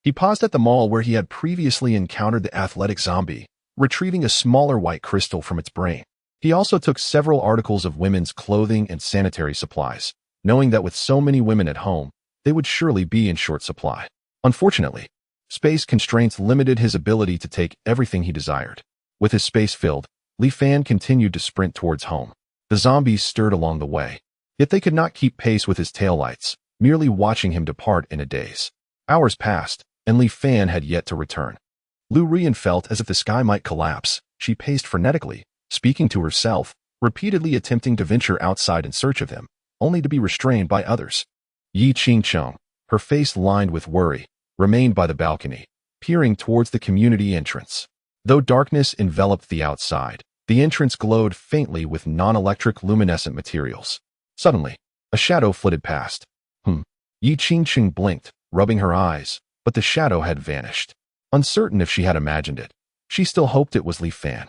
S1: he paused at the mall where he had previously encountered the athletic zombie, retrieving a smaller white crystal from its brain. He also took several articles of women's clothing and sanitary supplies, knowing that with so many women at home, they would surely be in short supply. Unfortunately, space constraints limited his ability to take everything he desired. With his space filled, Li Fan continued to sprint towards home. The zombies stirred along the way, yet they could not keep pace with his taillights, merely watching him depart in a daze. Hours passed, and Li Fan had yet to return. Lu Rian felt as if the sky might collapse. She paced frenetically, speaking to herself, repeatedly attempting to venture outside in search of him, only to be restrained by others. Yi Qingcheng, her face lined with worry, remained by the balcony, peering towards the community entrance. Though darkness enveloped the outside, the entrance glowed faintly with non-electric luminescent materials. Suddenly, a shadow flitted past. Yi Qingcheng blinked, rubbing her eyes, but the shadow had vanished. Uncertain if she had imagined it, she still hoped it was Li Fan.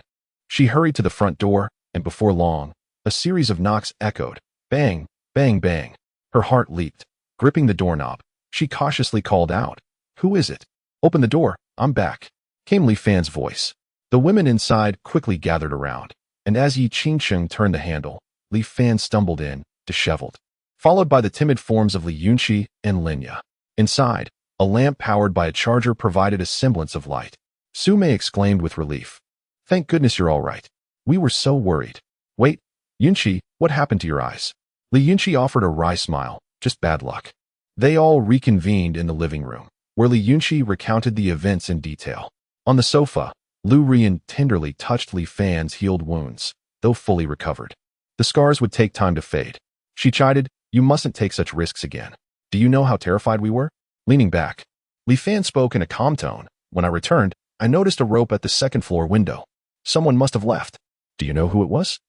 S1: She hurried to the front door, and before long, a series of knocks echoed. Bang, bang, bang. Her heart leaped. Gripping the doorknob, she cautiously called out, "Who is it? Open the door, I'm back," came Li Fan's voice. The women inside quickly gathered around, and as Yi Qingcheng turned the handle, Li Fan stumbled in, disheveled, followed by the timid forms of Li Yunqi and Linya. Inside, a lamp powered by a charger provided a semblance of light. Su Mei exclaimed with relief, "Thank goodness you're all right. We were so worried." "Wait, Yunqi, what happened to your eyes?" Li Yunqi offered a wry smile, "Just bad luck." They all reconvened in the living room, where Li Yunqi recounted the events in detail. On the sofa, Lu Rian tenderly touched Li Fan's healed wounds, though fully recovered. The scars would take time to fade. She chided, "You mustn't take such risks again. Do you know how terrified we were?" Leaning back, Li Fan spoke in a calm tone. "When I returned, I noticed a rope at the second-floor window. Someone must have left. Do you know who it was?"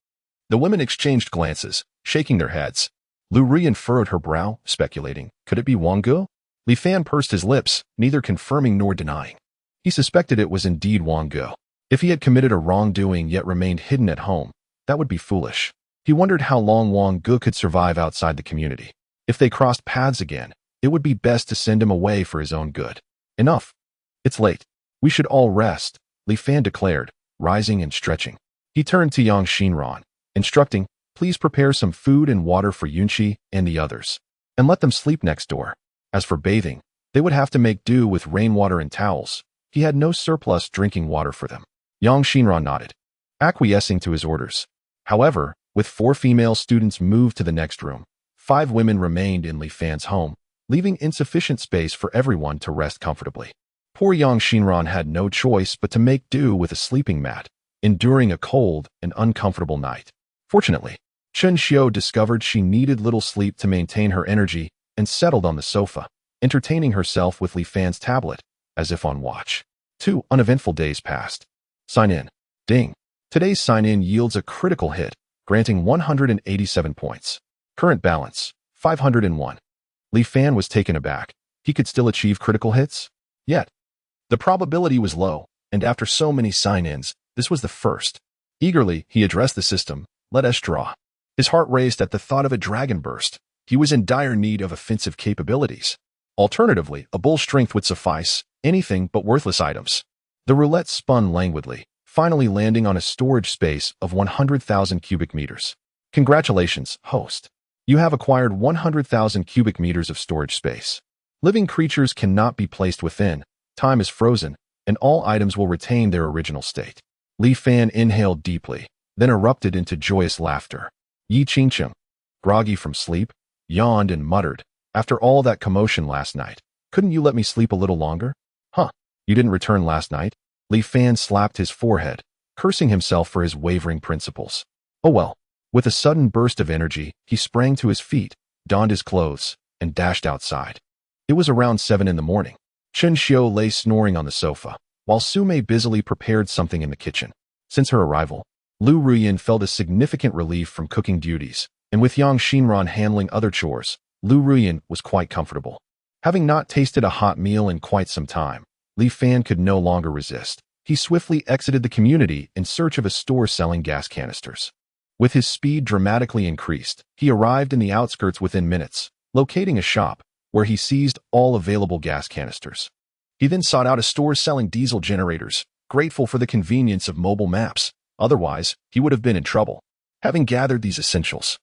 S1: The women exchanged glances, shaking their heads. Lu Rian furrowed her brow, speculating, could it be Wang Ge? Li Fan pursed his lips, neither confirming nor denying. He suspected it was indeed Wang Ge. If he had committed a wrongdoing yet remained hidden at home, that would be foolish. He wondered how long Wang Ge could survive outside the community. If they crossed paths again, it would be best to send him away for his own good. Enough. It's late. We should all rest, Li Fan declared, rising and stretching. He turned to Yang Xinran, instructing, "Please prepare some food and water for Yunqi and the others, and let them sleep next door." As for bathing, they would have to make do with rainwater and towels. He had no surplus drinking water for them. Yang Xinran nodded, acquiescing to his orders. However, with 4 female students moved to the next room, 5 women remained in Li Fan's home, leaving insufficient space for everyone to rest comfortably. Poor Yang Xinran had no choice but to make do with a sleeping mat, enduring a cold and uncomfortable night. Fortunately, Chen Xiu discovered she needed little sleep to maintain her energy and settled on the sofa, entertaining herself with Li Fan's tablet, as if on watch. 2 uneventful days passed. Sign in. Ding. Today's sign-in yields a critical hit, granting 187 points. Current balance, 501. Li Fan was taken aback. He could still achieve critical hits? Yet, the probability was low, and after so many sign-ins, this was the first. Eagerly, he addressed the system. Let us draw. His heart raced at the thought of a dragon burst. He was in dire need of offensive capabilities. Alternatively, a bull's strength would suffice, anything but worthless items. The roulette spun languidly, finally landing on a storage space of 100,000 cubic meters. Congratulations, host. You have acquired 100,000 cubic meters of storage space. Living creatures cannot be placed within, time is frozen, and all items will retain their original state. Li Fan inhaled deeply, then erupted into joyous laughter. Yi Qingcheng, groggy from sleep, yawned and muttered, after all that commotion last night, couldn't you let me sleep a little longer? Huh, you didn't return last night? Li Fan slapped his forehead, cursing himself for his wavering principles. Oh well. With a sudden burst of energy, he sprang to his feet, donned his clothes, and dashed outside. It was around 7 in the morning. Chen Xiu lay snoring on the sofa, while Su Mei busily prepared something in the kitchen. Since her arrival, Lu Ruyin felt a significant relief from cooking duties, and with Yang Xinran handling other chores, Lu Ruyin was quite comfortable. Having not tasted a hot meal in quite some time, Li Fan could no longer resist. He swiftly exited the community in search of a store selling gas canisters. With his speed dramatically increased, he arrived in the outskirts within minutes, locating a shop, where he seized all available gas canisters. He then sought out a store selling diesel generators, grateful for the convenience of mobile maps. Otherwise, he would have been in trouble. Having gathered these essentials,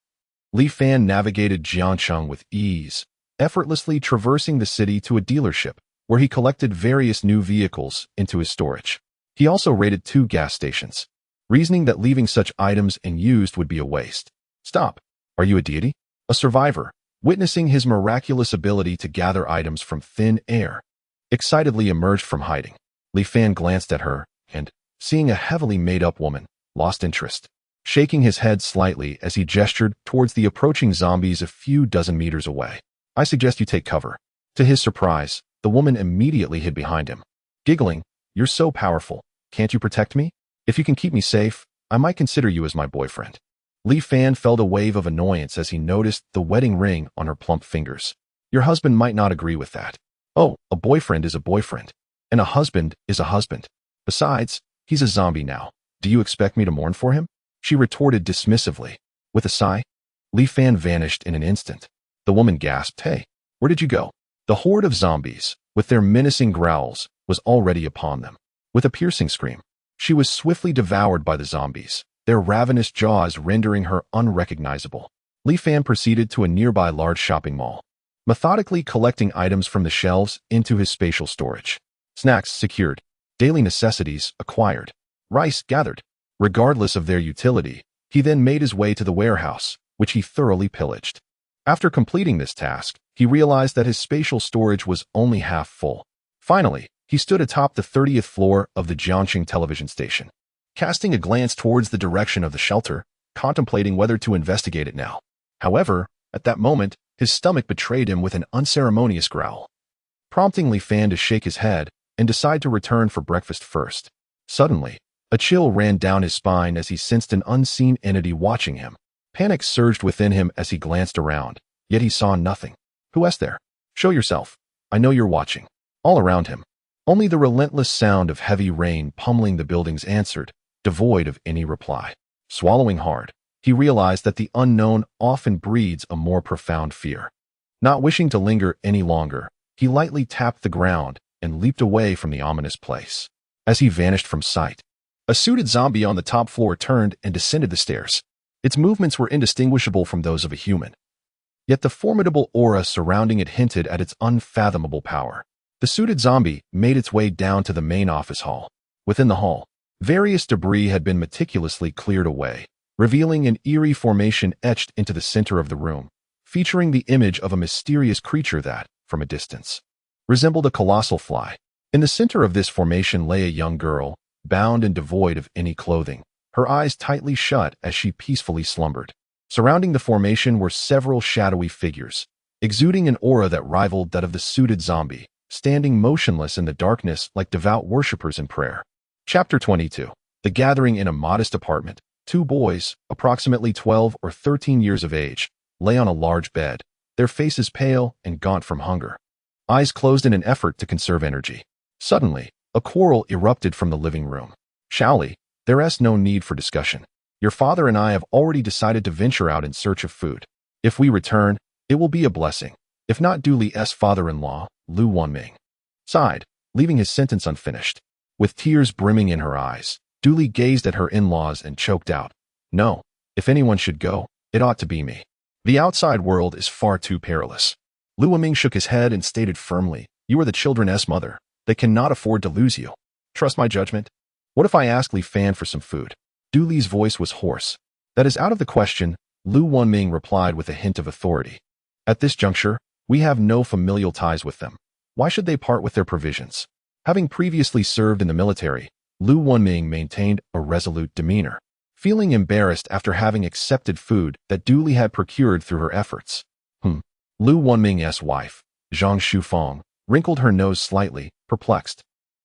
S1: Li Fan navigated Jiangcheng with ease, effortlessly traversing the city to a dealership, where he collected various new vehicles into his storage. He also raided 2 gas stations, reasoning that leaving such items unused would be a waste. Stop. Are you a deity? A survivor, witnessing his miraculous ability to gather items from thin air. Excitedly emerged from hiding, Li Fan glanced at her and, seeing a heavily made-up woman, lost interest, shaking his head slightly as he gestured towards the approaching zombies a few dozen meters away. I suggest you take cover. To his surprise, the woman immediately hid behind him. Giggling, you're so powerful. Can't you protect me? If you can keep me safe, I might consider you as my boyfriend. Li Fan felt a wave of annoyance as he noticed the wedding ring on her plump fingers. Your husband might not agree with that. Oh, a boyfriend is a boyfriend, and a husband is a husband. Besides, he's a zombie now. Do you expect me to mourn for him? She retorted dismissively. With a sigh, Li Fan vanished in an instant. The woman gasped, Hey, where did you go? The horde of zombies, with their menacing growls, was already upon them. With a piercing scream, she was swiftly devoured by the zombies, their ravenous jaws rendering her unrecognizable. Li Fan proceeded to a nearby large shopping mall, methodically collecting items from the shelves into his spatial storage. Snacks secured, daily necessities acquired, rice gathered. Regardless of their utility, he then made his way to the warehouse, which he thoroughly pillaged. After completing this task, he realized that his spatial storage was only half full. Finally, he stood atop the 30th floor of the Jiangxing television station, casting a glance towards the direction of the shelter, contemplating whether to investigate it now. However, at that moment, his stomach betrayed him with an unceremonious growl, prompting Li Fan to shake his head and decide to return for breakfast first. Suddenly, a chill ran down his spine as he sensed an unseen entity watching him. Panic surged within him as he glanced around, yet he saw nothing. Who is there? Show yourself. I know you're watching. All around him, only the relentless sound of heavy rain pummeling the buildings answered, devoid of any reply. Swallowing hard, he realized that the unknown often breeds a more profound fear. Not wishing to linger any longer, he lightly tapped the ground and leaped away from the ominous place. As he vanished from sight, a suited zombie on the top floor turned and descended the stairs. Its movements were indistinguishable from those of a human. Yet the formidable aura surrounding it hinted at its unfathomable power. The suited zombie made its way down to the main office hall. Within the hall, various debris had been meticulously cleared away, revealing an eerie formation etched into the center of the room, featuring the image of a mysterious creature that, from a distance, resembled a colossal fly. In the center of this formation lay a young girl, bound and devoid of any clothing, her eyes tightly shut as she peacefully slumbered. Surrounding the formation were several shadowy figures, exuding an aura that rivaled that of the suited zombie, standing motionless in the darkness like devout worshippers in prayer. Chapter 22. The gathering in a modest apartment. 2 boys, approximately 12 or 13 years of age, lay on a large bed, their faces pale and gaunt from hunger, eyes closed in an effort to conserve energy. Suddenly, A quarrel erupted from the living room. Shaoli, there is no need for discussion. Your father and I have already decided to venture out in search of food. If we return, it will be a blessing. If not, Duli's father-in-law, Lu Wanming, sighed, leaving his sentence unfinished. With tears brimming in her eyes, Duli gazed at her in-laws and choked out, "No, if anyone should go, it ought to be me. The outside world is far too perilous." Lu Wanming shook his head and stated firmly, "You are the children's mother. They cannot afford to lose you. Trust my judgment. What if I ask Li Fan for some food?" Duli's voice was hoarse. "That is out of the question," Lu Wanming replied with a hint of authority. "At this juncture, we have no familial ties with them. Why should they part with their provisions?" Having previously served in the military, Lu Wanming maintained a resolute demeanor, feeling embarrassed after having accepted food that Duli had procured through her efforts. Lu Wanming's wife, Zhang Shufeng, wrinkled her nose slightly, perplexed.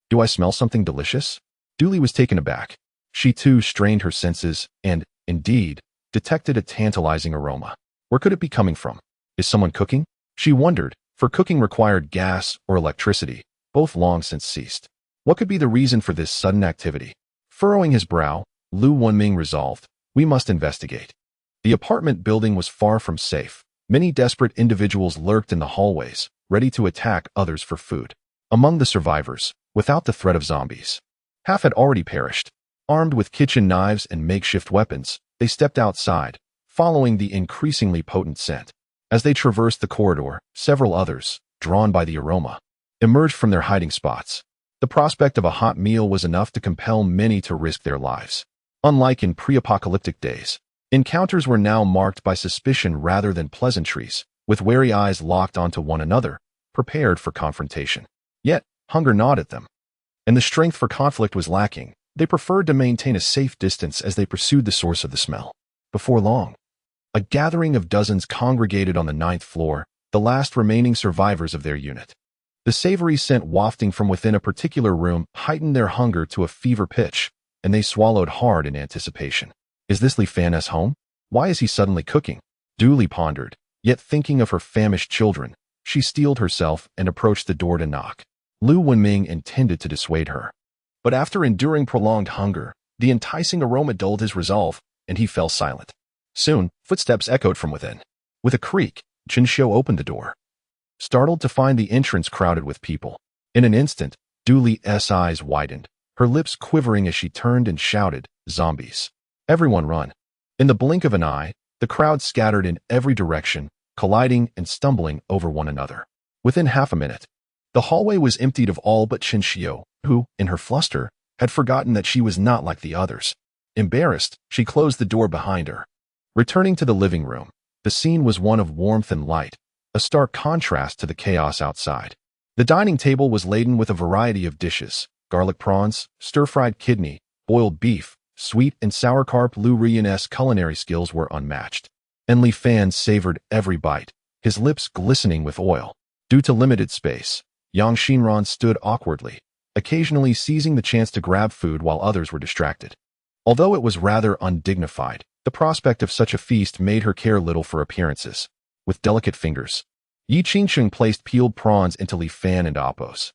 S1: "Do I smell something delicious?" Duli was taken aback. She too strained her senses and, indeed, detected a tantalizing aroma. Where could it be coming from? Is someone cooking? She wondered, for cooking required gas or electricity, both long since ceased. What could be the reason for this sudden activity? Furrowing his brow, Lu Wanming resolved, "We must investigate." The apartment building was far from safe. Many desperate individuals lurked in the hallways, ready to attack others for food. Among the survivors, without the threat of zombies, half had already perished. Armed with kitchen knives and makeshift weapons, they stepped outside, following the increasingly potent scent. As they traversed the corridor, several others, drawn by the aroma, emerged from their hiding spots. The prospect of a hot meal was enough to compel many to risk their lives. Unlike in pre-apocalyptic days, encounters were now marked by suspicion rather than pleasantries, with wary eyes locked onto one another, prepared for confrontation. Yet, hunger gnawed at them, and the strength for conflict was lacking. They preferred to maintain a safe distance as they pursued the source of the smell. Before long, a gathering of dozens congregated on the 9th floor, the last remaining survivors of their unit. The savory scent wafting from within a particular room heightened their hunger to a fever pitch, and they swallowed hard in anticipation. Is this Li Fan's home? Why is he suddenly cooking? Duli pondered, yet thinking of her famished children, she steeled herself and approached the door to knock. Lu Wanming intended to dissuade her. But after enduring prolonged hunger, the enticing aroma dulled his resolve, and he fell silent. Soon, footsteps echoed from within. With a creak, Chen Xiu opened the door, startled to find the entrance crowded with people. In an instant, Duli's eyes widened, her lips quivering as she turned and shouted, "Zombies! Everyone run!" In the blink of an eye, the crowd scattered in every direction, colliding and stumbling over one another. Within half a minute, the hallway was emptied of all but Chen Xiu, who, in her fluster, had forgotten that she was not like the others. Embarrassed, she closed the door behind her. Returning to the living room, the scene was one of warmth and light, a stark contrast to the chaos outside. The dining table was laden with a variety of dishes: garlic prawns, stir-fried kidney, boiled beef, sweet and sour carp. Lu Ruyan's culinary skills were unmatched, and Li Fan savored every bite, his lips glistening with oil. Due to limited space, Yang Xinran stood awkwardly, occasionally seizing the chance to grab food while others were distracted. Although it was rather undignified, the prospect of such a feast made her care little for appearances. With delicate fingers, Yi Qingsheng placed peeled prawns into Li Fan and Appo's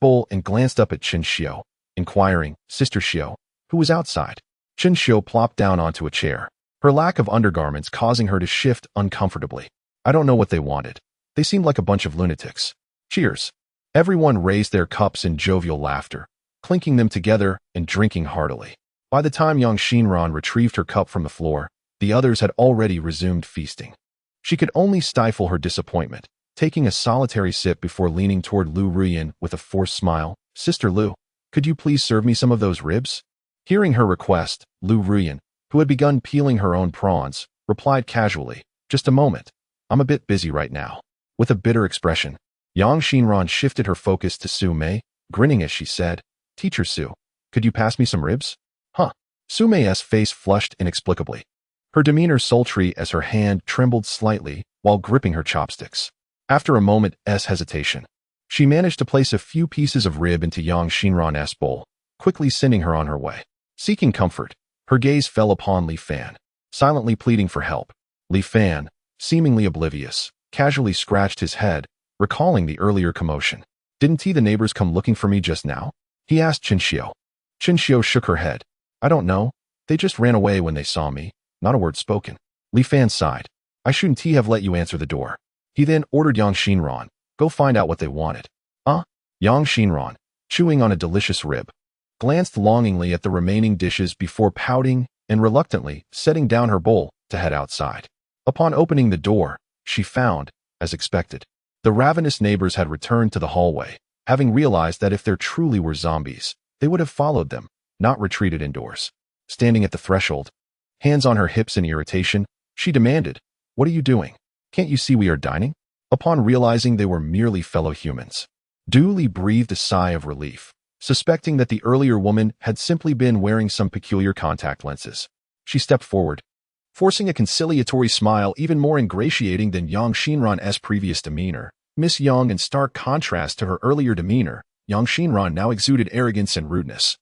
S1: bowl and glanced up at Chen Xiu, inquiring, "Sister Xiu, who was outside?" Chen Xiu plopped down onto a chair, her lack of undergarments causing her to shift uncomfortably. "I don't know what they wanted. They seemed like a bunch of lunatics. Cheers." Everyone raised their cups in jovial laughter, clinking them together and drinking heartily. By the time Yang Xinran retrieved her cup from the floor, the others had already resumed feasting. She could only stifle her disappointment, taking a solitary sip before leaning toward Lu Ruyan with a forced smile. "Sister Lu, could you please serve me some of those ribs?" Hearing her request, Lu Ruyan, who had begun peeling her own prawns, replied casually, "Just a moment. I'm a bit busy right now." With a bitter expression, Yang Xinran shifted her focus to Su Mei, grinning as she said, "Teacher Su, could you pass me some ribs?" "Huh." Su Mei's face flushed inexplicably, her demeanor sultry as her hand trembled slightly while gripping her chopsticks. After a moment's hesitation, she managed to place a few pieces of rib into Yang Xinran's bowl, quickly sending her on her way. Seeking comfort, her gaze fell upon Li Fan, silently pleading for help. Li Fan, seemingly oblivious, casually scratched his head, recalling the earlier commotion. "Didn't the neighbors come looking for me just now?" he asked Qinxiu. Qinxiu shook her head. I don't know. They just ran away when they saw me. Not a word spoken. Li Fan sighed. I shouldn't have let you answer the door. He then ordered Yang Xinran, go find out what they wanted. Yang Xinran, chewing on a delicious rib, glanced longingly at the remaining dishes before pouting and reluctantly setting down her bowl to head outside. Upon opening the door, she found, as expected, the ravenous neighbors had returned to the hallway, having realized that if there truly were zombies, they would have followed them, not retreated indoors. Standing at the threshold, hands on her hips in irritation, she demanded, What are you doing? Can't you see we are dining? Upon realizing they were merely fellow humans, Du Li breathed a sigh of relief, suspecting that the earlier woman had simply been wearing some peculiar contact lenses. She stepped forward, forcing a conciliatory smile even more ingratiating than Yang Xinran's previous demeanor. Miss Yang, in stark contrast to her earlier demeanor, Yang Xinran now exuded arrogance and rudeness.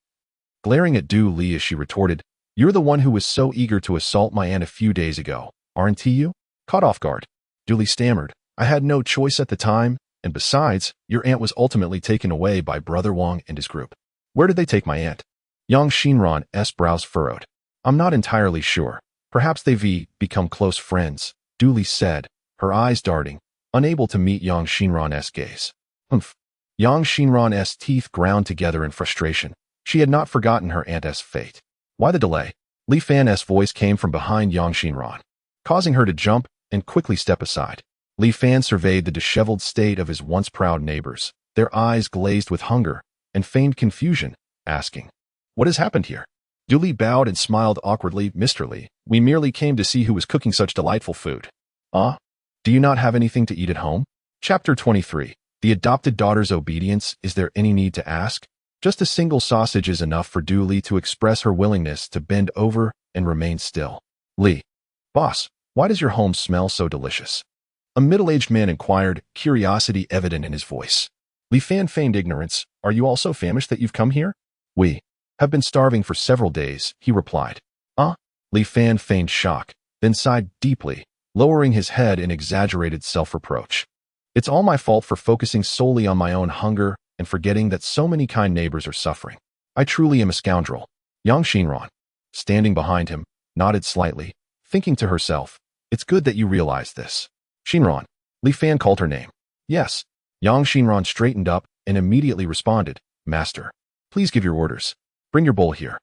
S1: Glaring at Du Li as she retorted, You're the one who was so eager to assault my aunt a few days ago, aren't you? Caught off guard, Du Li stammered, I had no choice at the time, and besides, your aunt was ultimately taken away by Brother Wang and his group. Where did they take my aunt? Yang Xinran's brows furrowed. I'm not entirely sure. Perhaps they've become close friends, Du Li said, her eyes darting, unable to meet Yang Xinran's gaze. Humph. Yang Xinran's teeth ground together in frustration. She had not forgotten her aunt's fate. Why the delay? Li Fan's voice came from behind Yang Xinran, causing her to jump and quickly step aside. Li Fan surveyed the disheveled state of his once proud neighbors, their eyes glazed with hunger and feigned confusion, asking, What has happened here? Du Li bowed and smiled awkwardly. Mr. Li, we merely came to see who was cooking such delightful food. Do you not have anything to eat at home? Chapter 23. The adopted daughter's obedience. Is there any need to ask? Just a single sausage is enough for Du Li to express her willingness to bend over and remain still. Li. Boss, why does your home smell so delicious? A middle-aged man inquired, curiosity evident in his voice. Li Fan feigned ignorance. Are you also famished that you've come here? We have been starving for several days, he replied. Li Fan feigned shock, then sighed deeply, lowering his head in exaggerated self-reproach. It's all my fault for focusing solely on my own hunger and forgetting that so many kind neighbors are suffering. I truly am a scoundrel. Yang Xinran, standing behind him, nodded slightly, thinking to herself, It's good that you realize this. Xinran. Li Fan called her name. Yes. Yang Xinran straightened up and immediately responded, Master, please give your orders. Bring your bowl here.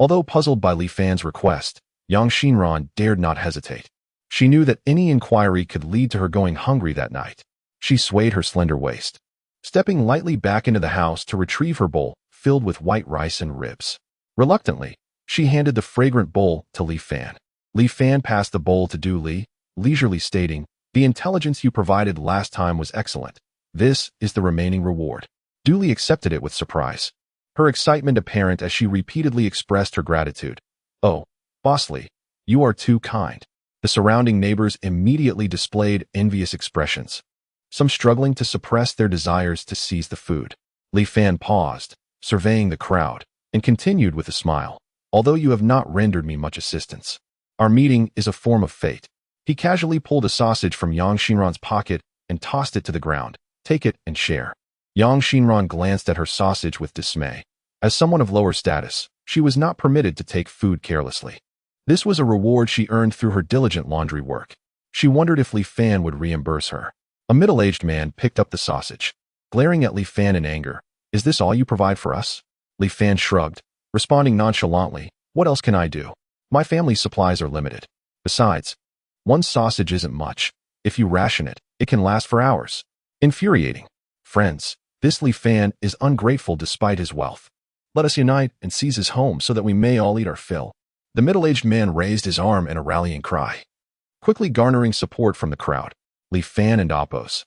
S1: Although puzzled by Li Fan's request, Yang Xinran dared not hesitate. She knew that any inquiry could lead to her going hungry that night. She swayed her slender waist, stepping lightly back into the house to retrieve her bowl filled with white rice and ribs. Reluctantly, she handed the fragrant bowl to Li Fan. Li Fan passed the bowl to Du Li, leisurely stating, The intelligence you provided last time was excellent. This is the remaining reward. Du Li accepted it with surprise, her excitement apparent as she repeatedly expressed her gratitude. Oh, Boss Li, you are too kind. The surrounding neighbors immediately displayed envious expressions, some struggling to suppress their desires to seize the food. Li Fan paused, surveying the crowd, and continued with a smile. Although you have not rendered me much assistance, our meeting is a form of fate. He casually pulled a sausage from Yang Xinran's pocket and tossed it to the ground. Take it and share. Yang Xinran glanced at her sausage with dismay. As someone of lower status, she was not permitted to take food carelessly. This was a reward she earned through her diligent laundry work. She wondered if Li Fan would reimburse her. A middle-aged man picked up the sausage, glaring at Li Fan in anger. Is this all you provide for us? Li Fan shrugged, responding nonchalantly. What else can I do? My family's supplies are limited. Besides, one sausage isn't much. If you ration it, it can last for hours. Infuriating. Friends, this Li Fan is ungrateful despite his wealth. Let us unite and seize his home so that we may all eat our fill. The middle-aged man raised his arm in a rallying cry, quickly garnering support from the crowd. Li Fan and Apos'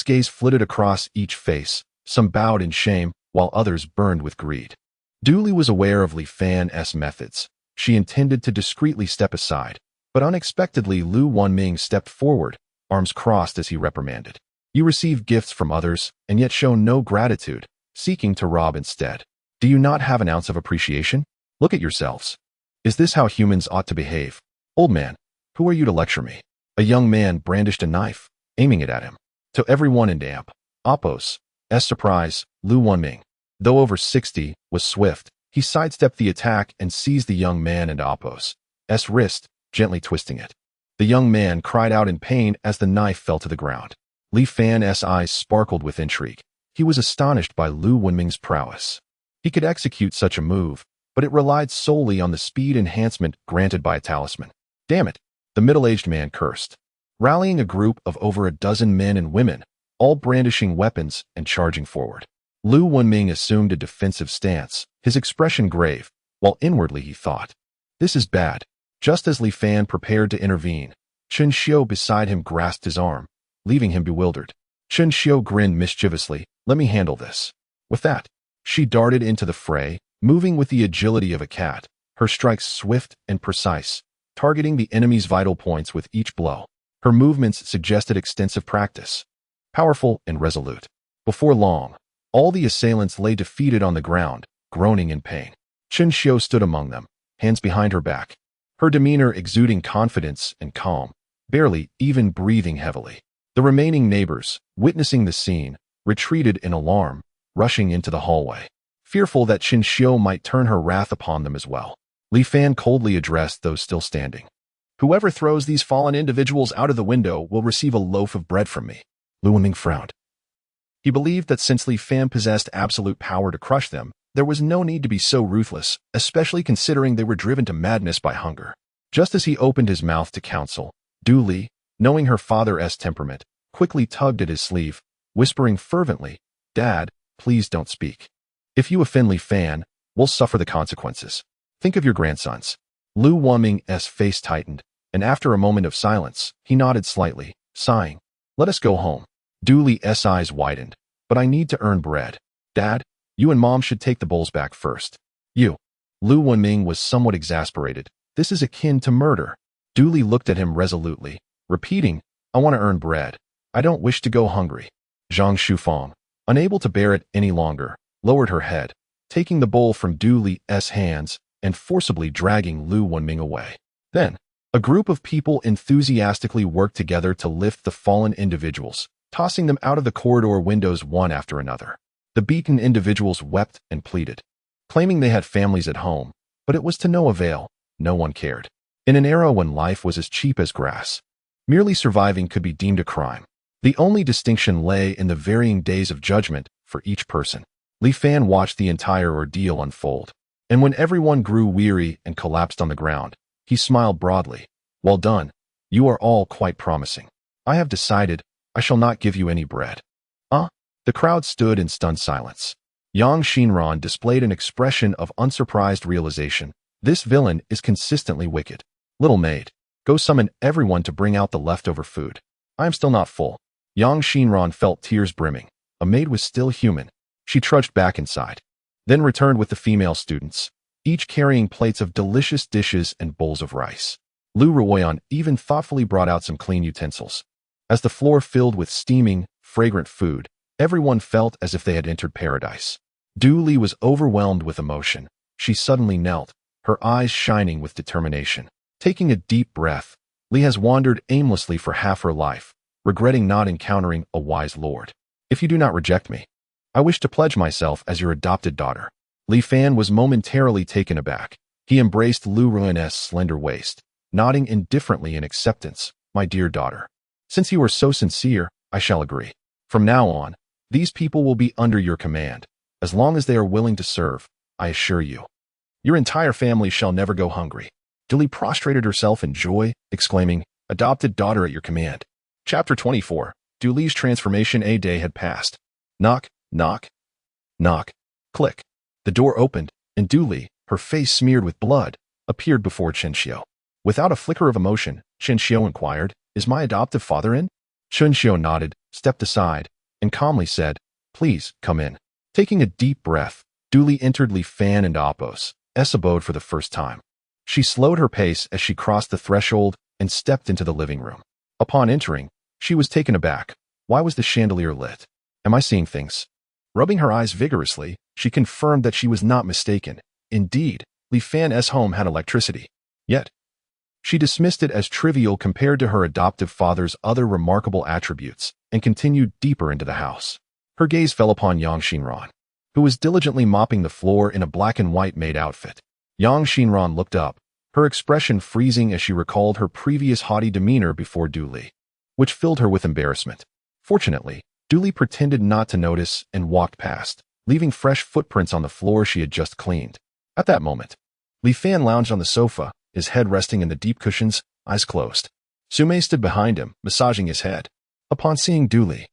S1: gaze flitted across each face. Some bowed in shame, while others burned with greed. Du Li was aware of Li Fan's methods. She intended to discreetly step aside, but unexpectedly Lu Wanming stepped forward, arms crossed as he reprimanded. You receive gifts from others, and yet show no gratitude, seeking to rob instead. Do you not have an ounce of appreciation? Look at yourselves. Is this how humans ought to behave? Old man, who are you to lecture me? A young man brandished a knife, aiming it at him. To everyone in Apos' surprise, Lu Wanming though over 60, was swift. He sidestepped the attack and seized the young man and Apos' wrist, gently twisting it. The young man cried out in pain as the knife fell to the ground. Li Fan's eyes sparkled with intrigue. He was astonished by Lu Wenming's prowess. He could execute such a move, but it relied solely on the speed enhancement granted by a talisman. Damn it, the middle-aged man cursed. Rallying a group of over a dozen men and women, all brandishing weapons and charging forward. Lu Wenming assumed a defensive stance, his expression grave, while inwardly he thought, "This is bad." Just as Li Fan prepared to intervene, Chen Xiu beside him grasped his arm, leaving him bewildered. Chen Xiu grinned mischievously, "Let me handle this." With that, she darted into the fray, moving with the agility of a cat, her strikes swift and precise, targeting the enemy's vital points with each blow. Her movements suggested extensive practice, powerful and resolute. Before long, all the assailants lay defeated on the ground, groaning in pain. Chen Xiu stood among them, hands behind her back, her demeanor exuding confidence and calm, barely even breathing heavily. The remaining neighbors, witnessing the scene, retreated in alarm, rushing into the hallway, fearful that Chen Xiu might turn her wrath upon them as well. Li Fan coldly addressed those still standing. "Whoever throws these fallen individuals out of the window will receive a loaf of bread from me." Lu Wenming frowned. He believed that since Li Fan possessed absolute power to crush them, there was no need to be so ruthless, especially considering they were driven to madness by hunger. Just as he opened his mouth to counsel, Du Li, knowing her father's temperament, quickly tugged at his sleeve, whispering fervently, "Dad, please don't speak. If you offend Li Fan, we'll suffer the consequences. Think of your grandsons." Lu Wenming's face tightened, and after a moment of silence, he nodded slightly, sighing, "Let us go home." Du Li's eyes widened. "But I need to earn bread. Dad, you and Mom should take the bowls back first." "You." Lu Wenming was somewhat exasperated. "This is akin to murder." Du Li looked at him resolutely, repeating, "I want to earn bread. I don't wish to go hungry." Zhang Shufang, unable to bear it any longer, lowered her head, taking the bowl from Du Li's hands and forcibly dragging Lu Wenming away. Then, a group of people enthusiastically worked together to lift the fallen individuals, tossing them out of the corridor windows one after another. The beaten individuals wept and pleaded, claiming they had families at home, but it was to no avail. No one cared. In an era when life was as cheap as grass, merely surviving could be deemed a crime. The only distinction lay in the varying days of judgment for each person. Li Fan watched the entire ordeal unfold, and when everyone grew weary and collapsed on the ground, he smiled broadly. "Well done. You are all quite promising. I have decided I shall not give you any bread." The crowd stood in stunned silence. Yang Xinran displayed an expression of unsurprised realization. "This villain is consistently wicked. Little maid, go summon everyone to bring out the leftover food. I am still not full." Yang Xinran felt tears brimming. A maid was still human. She trudged back inside, then returned with the female students, each carrying plates of delicious dishes and bowls of rice. Lu Ruoyan even thoughtfully brought out some clean utensils. As the floor filled with steaming, fragrant food, everyone felt as if they had entered paradise. Du Li was overwhelmed with emotion. She suddenly knelt, her eyes shining with determination. Taking a deep breath, Li has wandered aimlessly for half her life, regretting not encountering a wise lord. "If you do not reject me, I wish to pledge myself as your adopted daughter." Li Fan was momentarily taken aback. He embraced Lu Ruoyan's slender waist, nodding indifferently in acceptance. "My dear daughter, since you are so sincere, I shall agree. From now on, these people will be under your command, as long as they are willing to serve, I assure you. Your entire family shall never go hungry." Du Li prostrated herself in joy, exclaiming, "Adopted daughter at your command." Chapter 24. Du Li's transformation. A day had passed. Knock, knock, knock, click. The door opened, and Du Li, her face smeared with blood, appeared before Chen Xiu. Without a flicker of emotion, Chen Xiu inquired, "Is my adoptive father in?" Chen Xiu nodded, stepped aside, and calmly said, "Please, come in." Taking a deep breath, Du Li entered Li Fan and Apos' abode for the first time. She slowed her pace as she crossed the threshold and stepped into the living room. Upon entering, she was taken aback. Why was the chandelier lit? Am I seeing things? Rubbing her eyes vigorously, she confirmed that she was not mistaken. Indeed, Li Fan's home had electricity. Yet, she dismissed it as trivial compared to her adoptive father's other remarkable attributes and continued deeper into the house. Her gaze fell upon Yang Xinran. who was diligently mopping the floor in a black and white maid outfit. Yang Xinran looked up, her expression freezing as she recalled her previous haughty demeanor before Du Li, which filled her with embarrassment. Fortunately, Du Li pretended not to notice and walked past, leaving fresh footprints on the floor she had just cleaned. At that moment, Li Fan lounged on the sofa, his head resting in the deep cushions, eyes closed. Sumei stood behind him, massaging his head. Upon seeing Du Li,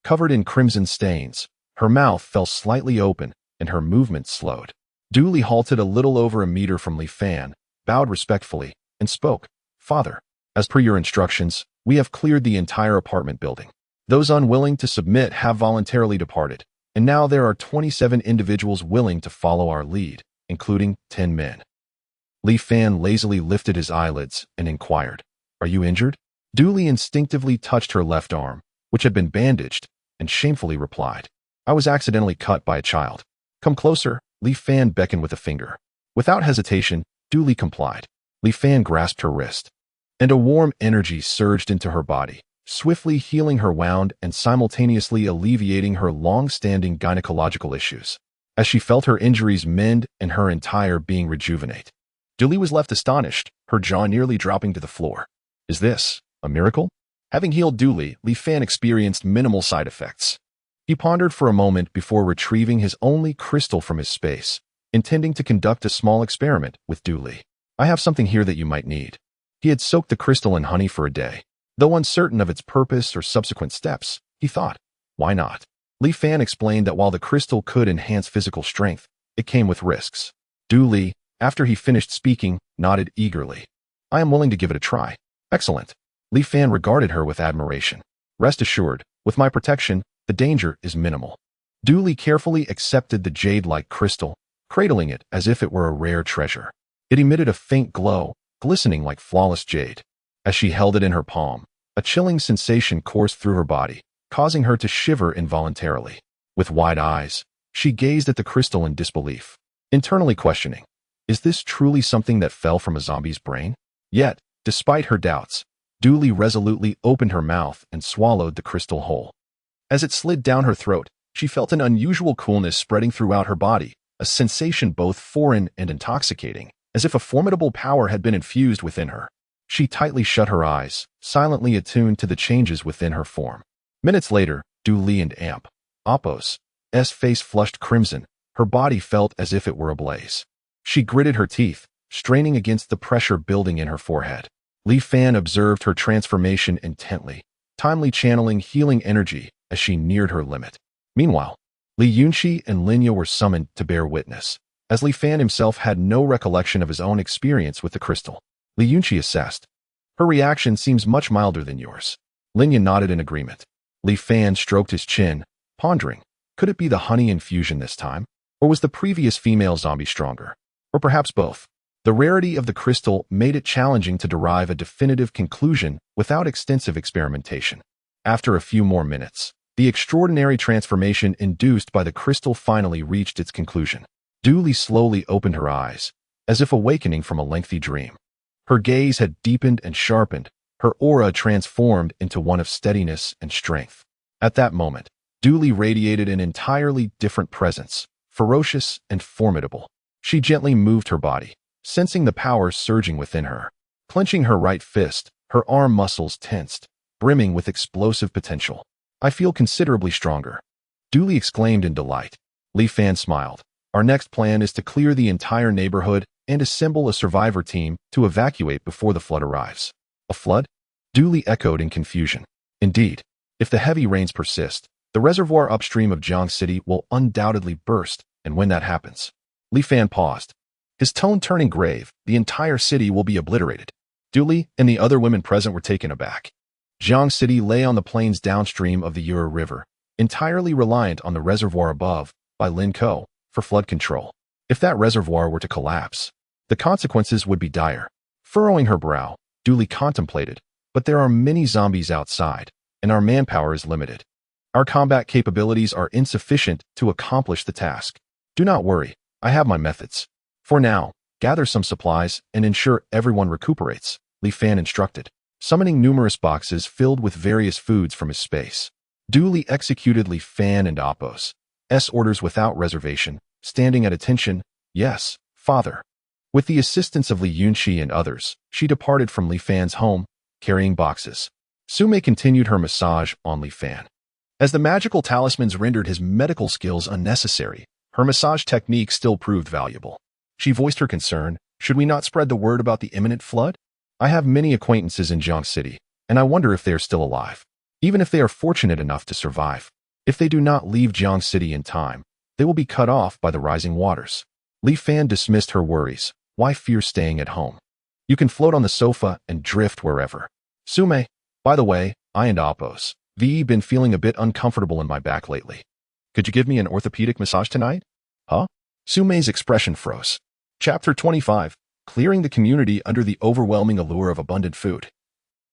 S1: covered in crimson stains, her mouth fell slightly open and her movement slowed. Du Li halted a little over a meter from Li Fan, bowed respectfully, and spoke. "Father, as per your instructions, we have cleared the entire apartment building. Those unwilling to submit have voluntarily departed, and now there are 27 individuals willing to follow our lead, including 10 men." Li Fan lazily lifted his eyelids and inquired, "Are you injured?" Du Li instinctively touched her left arm, which had been bandaged, and shamefully replied, "I was accidentally cut by a child." "Come closer," Li Fan beckoned with a finger. Without hesitation, Du Li complied. Li Fan grasped her wrist, and a warm energy surged into her body, swiftly healing her wound and simultaneously alleviating her long-standing gynecological issues. As she felt her injuries mend and her entire being rejuvenate, Du Li was left astonished, her jaw nearly dropping to the floor. Is this a miracle? Having healed Du Li, Li Fan experienced minimal side effects. He pondered for a moment before retrieving his only crystal from his space, intending to conduct a small experiment with Du Li. "I have something here that you might need." He had soaked the crystal in honey for a day. Though uncertain of its purpose or subsequent steps, he thought, why not? Li Fan explained that while the crystal could enhance physical strength, it came with risks. Du Li, after he finished speaking, nodded eagerly. "I am willing to give it a try." "Excellent." Li Fan regarded her with admiration. "Rest assured, with my protection, the danger is minimal." Du Li carefully accepted the jade-like crystal, cradling it as if it were a rare treasure. It emitted a faint glow, glistening like flawless jade. As she held it in her palm, a chilling sensation coursed through her body, causing her to shiver involuntarily. With wide eyes, she gazed at the crystal in disbelief, internally questioning, is this truly something that fell from a zombie's brain? Yet, despite her doubts, Du Li resolutely opened her mouth and swallowed the crystal whole. As it slid down her throat, she felt an unusual coolness spreading throughout her body, a sensation both foreign and intoxicating, as if a formidable power had been infused within her. She tightly shut her eyes, silently attuned to the changes within her form. Minutes later, Du Li and Apos' face flushed crimson, her body felt as if it were ablaze. She gritted her teeth, straining against the pressure building in her forehead. Li Fan observed her transformation intently, timely channeling healing energy as she neared her limit. Meanwhile, Li Yunxi and Linya were summoned to bear witness, as Li Fan himself had no recollection of his own experience with the crystal. Li Yunxi assessed. "Her reaction seems much milder than yours." Linya nodded in agreement. Li Fan stroked his chin, pondering, could it be the honey infusion this time? Or was the previous female zombie stronger? Or perhaps both? The rarity of the crystal made it challenging to derive a definitive conclusion without extensive experimentation. After a few more minutes, the extraordinary transformation induced by the crystal finally reached its conclusion. Du Li slowly opened her eyes, as if awakening from a lengthy dream. Her gaze had deepened and sharpened, her aura transformed into one of steadiness and strength. At that moment, Du Li radiated an entirely different presence, ferocious and formidable. She gently moved her body, sensing the power surging within her. Clenching her right fist, her arm muscles tensed, brimming with explosive potential. "I feel considerably stronger," Du Li exclaimed in delight. Li Fan smiled. "Our next plan is to clear the entire neighborhood and assemble a survivor team to evacuate before the flood arrives." "A flood?" Du Li echoed in confusion. "Indeed, if the heavy rains persist, the reservoir upstream of Jiang City will undoubtedly burst, and when that happens..." Li Fan paused, his tone turning grave. "The entire city will be obliterated." Du Li and the other women present were taken aback. Jiang City lay on the plains downstream of the Yura River, entirely reliant on the reservoir above, by Linkou, for flood control. If that reservoir were to collapse, the consequences would be dire. Furrowing her brow, Du Li contemplated, "But there are many zombies outside, and our manpower is limited. Our combat capabilities are insufficient to accomplish the task." "Do not worry, I have my methods. For now, gather some supplies and ensure everyone recuperates," Li Fan instructed, summoning numerous boxes filled with various foods from his space. Du Li executed Li Fan and Apos, orders without reservation, standing at attention. Yes, father. With the assistance of Li Yunxi and others, she departed from Li Fan's home, carrying boxes. Sume continued her massage on Li Fan. As the magical talismans rendered his medical skills unnecessary, her massage technique still proved valuable. She voiced her concern, should we not spread the word about the imminent flood? I have many acquaintances in Jiang City, and I wonder if they are still alive. Even if they are fortunate enough to survive, if they do not leave Jiang City in time, they will be cut off by the rising waters. Li Fan dismissed her worries. Why fear staying at home? You can float on the sofa and drift wherever. Sume, by the way, I and Appos, been feeling a bit uncomfortable in my back lately. Could you give me an orthopedic massage tonight? Huh? Sume's expression froze. Chapter 25. Clearing the community under the overwhelming allure of abundant food.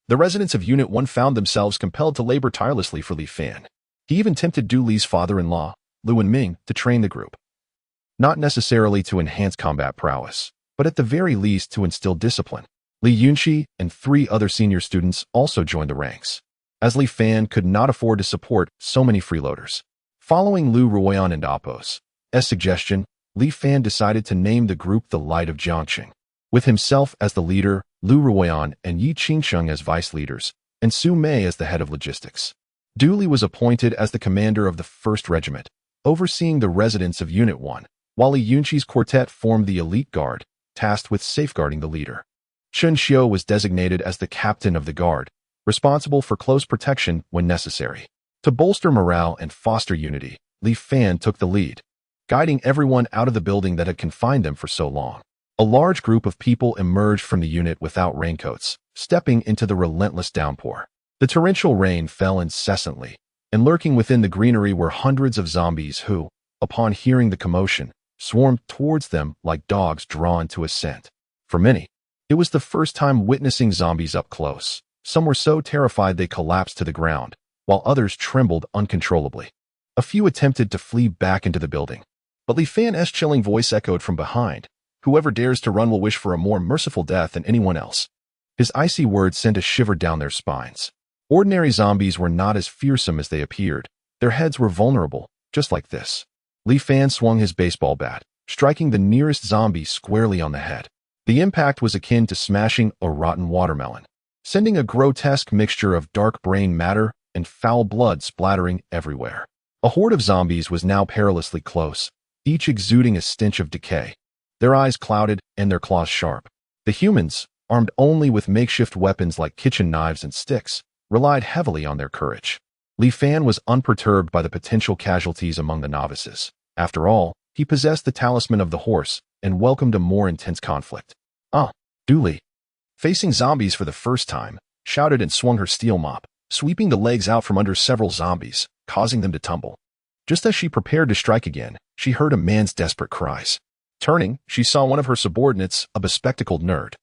S1: The residents of Unit 1 found themselves compelled to labor tirelessly for Li Fan. He even tempted Du Li's father-in-law, Lu and Ming, to train the group. Not necessarily to enhance combat prowess, but at the very least to instill discipline. Li Yunxi and 3 other senior students also joined the ranks, as Li Fan could not afford to support so many freeloaders. Following Lu Ruoyan and Appos' suggestion, Li Fan decided to name the group the Light of Jiangqing. With himself as the leader, Lu Ruoyan and Yi Qingsheng as vice leaders, and Su Mei as the head of logistics. Du Li was appointed as the commander of the 1st Regiment, overseeing the residents of Unit 1, while Li Yunxi's quartet formed the elite guard, tasked with safeguarding the leader. Chen Xiu was designated as the captain of the guard, responsible for close protection when necessary. To bolster morale and foster unity, Li Fan took the lead, guiding everyone out of the building that had confined them for so long. A large group of people emerged from the unit without raincoats, stepping into the relentless downpour. The torrential rain fell incessantly, and lurking within the greenery were hundreds of zombies who, upon hearing the commotion, swarmed towards them like dogs drawn to a scent. For many, it was the first time witnessing zombies up close. Some were so terrified they collapsed to the ground, while others trembled uncontrollably. A few attempted to flee back into the building, but Li Fan's chilling voice echoed from behind. Whoever dares to run will wish for a more merciful death than anyone else. His icy words sent a shiver down their spines. Ordinary zombies were not as fearsome as they appeared. Their heads were vulnerable, just like this. Li Fan swung his baseball bat, striking the nearest zombie squarely on the head. The impact was akin to smashing a rotten watermelon, sending a grotesque mixture of dark brain matter and foul blood splattering everywhere. A horde of zombies was now perilously close, each exuding a stench of decay. Their eyes clouded and their claws sharp. The humans, armed only with makeshift weapons like kitchen knives and sticks, relied heavily on their courage. Li Fan was unperturbed by the potential casualties among the novices. After all, he possessed the talisman of the horse and welcomed a more intense conflict. Du Li, facing zombies for the first time, shouted and swung her steel mop, sweeping the legs out from under several zombies, causing them to tumble. Just as she prepared to strike again, she heard a man's desperate cries. Turning, she saw one of her subordinates, a bespectacled nerd,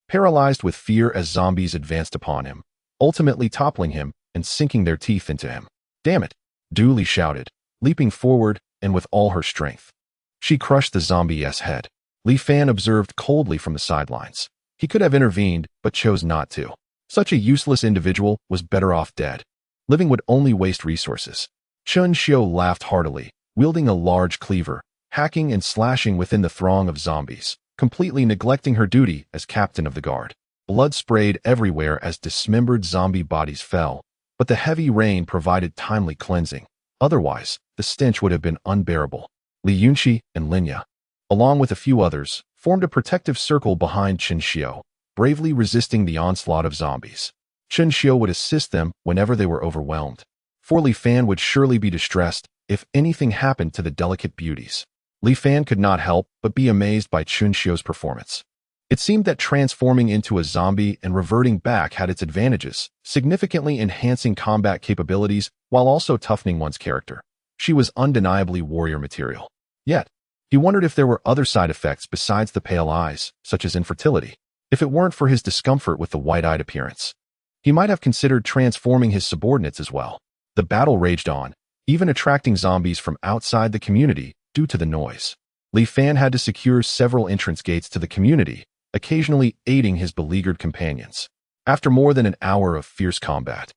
S1: paralyzed with fear as zombies advanced upon him, ultimately toppling him and sinking their teeth into him. Damn it, Du Li shouted, leaping forward and with all her strength. She crushed the zombie's head. Li Fan observed coldly from the sidelines. He could have intervened, but chose not to. Such a useless individual was better off dead. Living would only waste resources. Chen Xiu laughed heartily, wielding a large cleaver, hacking and slashing within the throng of zombies, completely neglecting her duty as captain of the guard. Blood sprayed everywhere as dismembered zombie bodies fell, but the heavy rain provided timely cleansing. Otherwise, the stench would have been unbearable. Li Yunxi and Linya, along with a few others, formed a protective circle behind Chen Xiu, bravely resisting the onslaught of zombies. Chen Xiu would assist them whenever they were overwhelmed. For Li Fan would surely be distressed if anything happened to the delicate beauties. Li Fan could not help but be amazed by Chen Xiu's performance. It seemed that transforming into a zombie and reverting back had its advantages, significantly enhancing combat capabilities while also toughening one's character. She was undeniably warrior material. Yet, he wondered if there were other side effects besides the pale eyes, such as infertility. If it weren't for his discomfort with the white-eyed appearance, he might have considered transforming his subordinates as well. The battle raged on, even attracting zombies from outside the community due to the noise. Li Fan had to secure several entrance gates to the community, occasionally aiding his beleaguered companions. After more than an hour of fierce combat,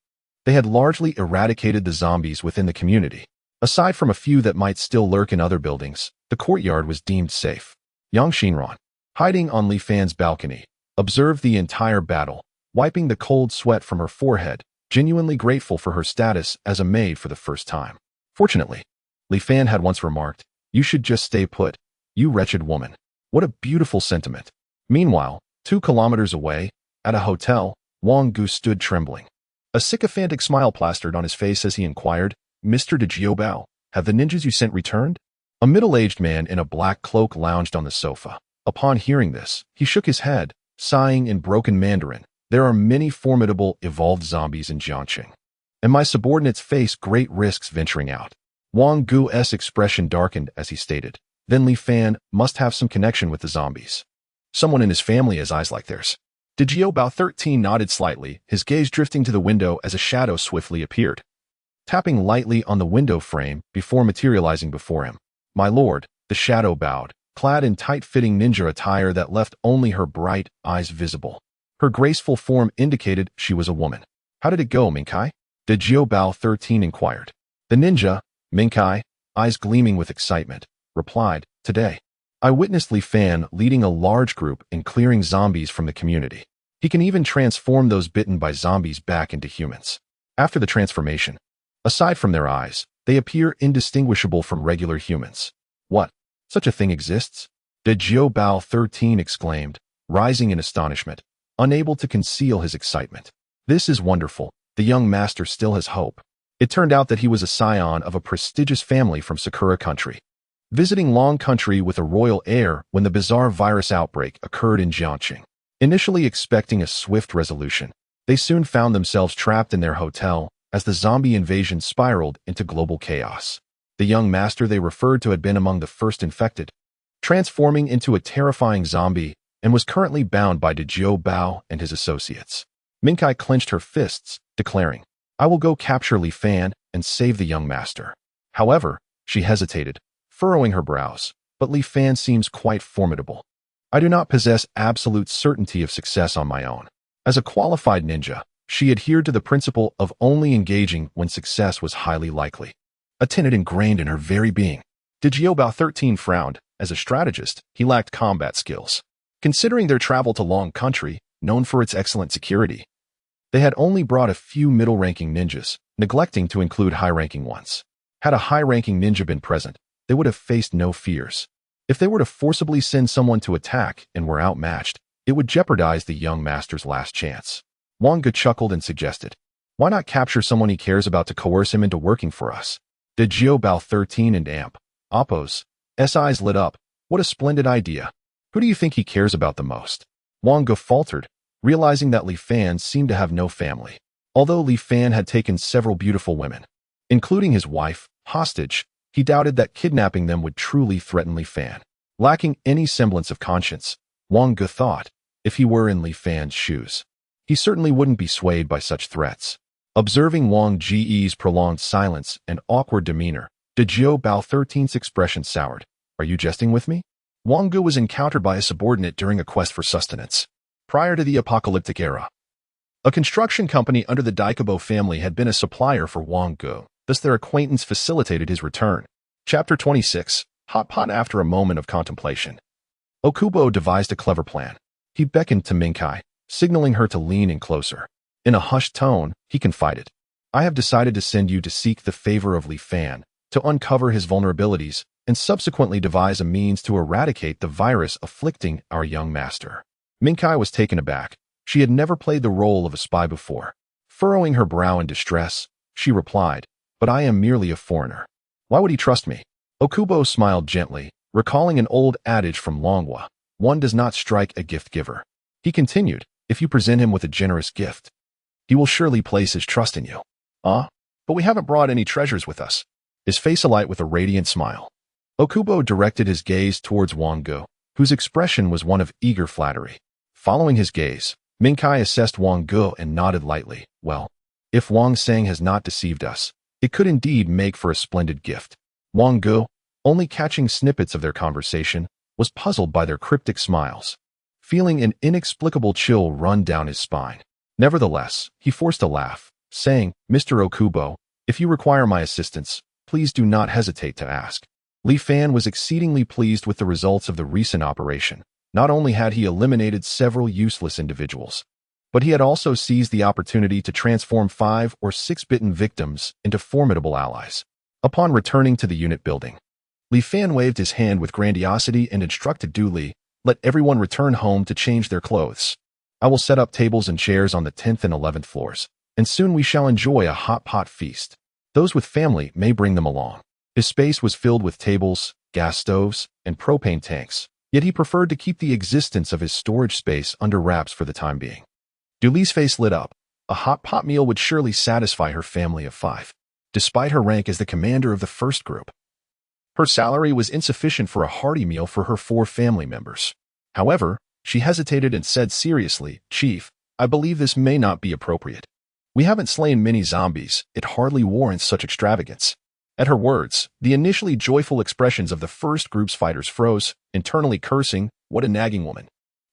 S1: they had largely eradicated the zombies within the community. Aside from a few that might still lurk in other buildings, the courtyard was deemed safe. Yang Xinran, hiding on Li Fan's balcony, observed the entire battle, wiping the cold sweat from her forehead, genuinely grateful for her status as a maid for the first time. Fortunately, Li Fan had once remarked, "You should just stay put, you wretched woman." What a beautiful sentiment. Meanwhile, 2 kilometers away, at a hotel, Wang Gu stood trembling. A sycophantic smile plastered on his face as he inquired, "Mr. de Jiobao, have the ninjas you sent returned?" A middle-aged man in a black cloak lounged on the sofa. Upon hearing this, he shook his head, sighing in broken Mandarin, "There are many formidable, evolved zombies in Jiangqing, and my subordinates face great risks venturing out." Wang Gu's expression darkened as he stated, "Then Li Fan must have some connection with the zombies. Someone in his family has eyes like theirs." De Jiobao 13 nodded slightly, his gaze drifting to the window as a shadow swiftly appeared, tapping lightly on the window frame before materializing before him. "My lord," the shadow bowed, clad in tight-fitting ninja attire that left only her bright eyes visible. Her graceful form indicated she was a woman. "How did it go, Minkai?" De Jiobao 13 inquired. The ninja, Minkai, eyes gleaming with excitement, replied, "Today, I witnessed Li Fan leading a large group in clearing zombies from the community. He can even transform those bitten by zombies back into humans. After the transformation, aside from their eyes, they appear indistinguishable from regular humans." "What? Such a thing exists?" De Jiobao 13 exclaimed, rising in astonishment, unable to conceal his excitement. "This is wonderful. The young master still has hope." It turned out that he was a scion of a prestigious family from Sakura country, visiting Long Country with a royal heir when the bizarre virus outbreak occurred in Jiangqing. Initially expecting a swift resolution, they soon found themselves trapped in their hotel as the zombie invasion spiraled into global chaos. The young master they referred to had been among the first infected, transforming into a terrifying zombie, and was currently bound by De Jiobao and his associates. Minkai clenched her fists, declaring, "I will go capture Li Fan and save the young master." However, she hesitated, furrowing her brows, "But Li Fan seems quite formidable. I do not possess absolute certainty of success on my own." As a qualified ninja, she adhered to the principle of only engaging when success was highly likely, a tenet ingrained in her very being. De Jiobao 13 frowned. As a strategist, he lacked combat skills. Considering their travel to Long Country, known for its excellent security, they had only brought a few middle-ranking ninjas, neglecting to include high-ranking ones. Had a high-ranking ninja been present, they would have faced no fears. If they were to forcibly send someone to attack and were outmatched, it would jeopardize the young master's last chance. Wang Gu chuckled and suggested, "Why not capture someone he cares about to coerce him into working for us?" De Jiobao 13 and Amp, Oppo's eyes lit up. "What a splendid idea. Who do you think he cares about the most?" Wang Gu faltered, realizing that Li Fan seemed to have no family. Although Li Fan had taken several beautiful women, including his wife, hostage, he doubted that kidnapping them would truly threaten Li Fan. Lacking any semblance of conscience, Wang Gu thought, if he were in Li Fan's shoes, he certainly wouldn't be swayed by such threats. Observing Wang Ge's prolonged silence and awkward demeanor, De Jiobao 13's expression soured. "Are you jesting with me?" Wang Gu was encountered by a subordinate during a quest for sustenance. Prior to the apocalyptic era, a construction company under the Daikobo family had been a supplier for Wang Gu, thus their acquaintance facilitated his return. Chapter 26, Hot Pot. After a moment of contemplation, Okubo devised a clever plan. He beckoned to Minkai, signaling her to lean in closer. In a hushed tone, he confided, "I have decided to send you to seek the favor of Li Fan, to uncover his vulnerabilities, and subsequently devise a means to eradicate the virus afflicting our young master." Minkai was taken aback. She had never played the role of a spy before. Furrowing her brow in distress, she replied, "But I am merely a foreigner. Why would he trust me?" Okubo smiled gently, recalling an old adage from Longwa, "One does not strike a gift giver." He continued, "If you present him with a generous gift, he will surely place his trust in you." "Ah, but we haven't brought any treasures with us." His face alight with a radiant smile, Okubo directed his gaze towards Wang Gu, whose expression was one of eager flattery. Following his gaze, Minkai assessed Wang Gu and nodded lightly. "Well, if Wang Sang has not deceived us, it could indeed make for a splendid gift." Wang Gu, only catching snippets of their conversation, was puzzled by their cryptic smiles, feeling an inexplicable chill run down his spine. Nevertheless, he forced a laugh, saying, "Mr. Okubo, if you require my assistance, please do not hesitate to ask. Li Fan was exceedingly pleased with the results of the recent operation. Not only had he eliminated several useless individuals, but he had also seized the opportunity to transform 5 or 6 bitten victims into formidable allies. Upon returning to the unit building, Li Fan waved his hand with grandiosity and instructed Du Li, "Let everyone return home to change their clothes. I will set up tables and chairs on the 10th and 11th floors, and soon we shall enjoy a hot pot feast. Those with family may bring them along." His space was filled with tables, gas stoves, and propane tanks, yet he preferred to keep the existence of his storage space under wraps for the time being. Du Li's face lit up. A hot pot meal would surely satisfy her family of 5. Despite her rank as the commander of the first group, her salary was insufficient for a hearty meal for her 4 family members. However, she hesitated and said seriously, "Chief, I believe this may not be appropriate. We haven't slain many zombies. It hardly warrants such extravagance." At her words, the initially joyful expressions of the first group's fighters froze, internally cursing, "What a nagging woman."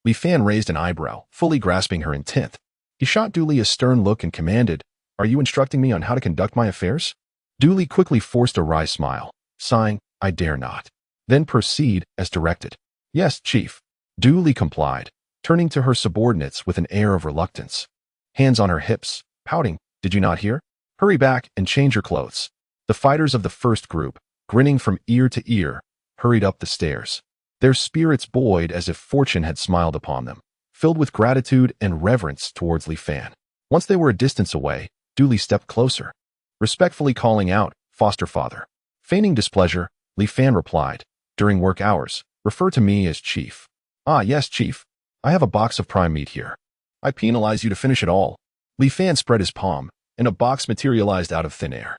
S1: Li Fan raised an eyebrow, fully grasping her intent. He shot Du Li a stern look and commanded, "Are you instructing me on how to conduct my affairs?" Du Li quickly forced a wry smile, sighing, "I dare not." Then proceed as directed. "Yes, Chief." Du Li complied, turning to her subordinates with an air of reluctance. Hands on her hips, pouting, "Did you not hear? Hurry back and change your clothes." The fighters of the first group, grinning from ear to ear, hurried up the stairs. Their spirits buoyed as if fortune had smiled upon them, filled with gratitude and reverence towards Li Fan. Once they were a distance away, Du Li stepped closer, respectfully calling out, "Foster father." Feigning displeasure, Li Fan replied, "During work hours, refer to me as Chief." "Ah, yes, Chief. I have a box of prime meat here. I penalize you to finish it all." Li Fan spread his palm, and a box materialized out of thin air.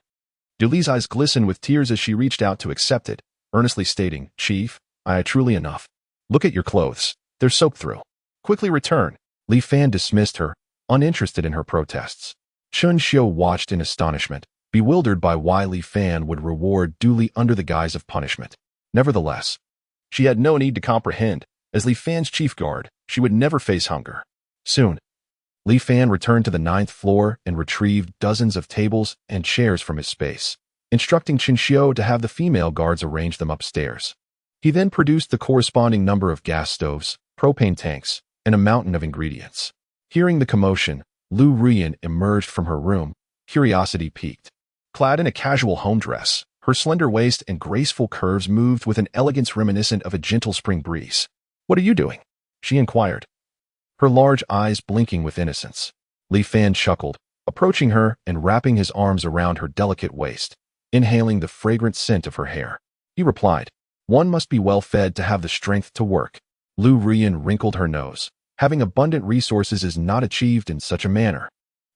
S1: Du Li's eyes glistened with tears as she reached out to accept it, earnestly stating, "Chief, I truly enough. Look at your clothes. They're soaked through. Quickly return." Li Fan dismissed her, uninterested in her protests. Chun Xiu watched in astonishment, bewildered by why Li Fan would reward Du Li under the guise of punishment. Nevertheless, she had no need to comprehend. As Li Fan's chief guard, she would never face hunger. Soon, Li Fan returned to the 9th floor and retrieved dozens of tables and chairs from his space, instructing Chun Xiu to have the female guards arrange them upstairs. He then produced the corresponding number of gas stoves, propane tanks, and a mountain of ingredients. Hearing the commotion, Lu Ruyan emerged from her room, curiosity piqued. Clad in a casual home dress, her slender waist and graceful curves moved with an elegance reminiscent of a gentle spring breeze. "What are you doing?" she inquired, her large eyes blinking with innocence. Li Fan chuckled, approaching her and wrapping his arms around her delicate waist, inhaling the fragrant scent of her hair. He replied, "One must be well fed to have the strength to work." Lu Ruyan wrinkled her nose. Having abundant resources is not achieved in such a manner.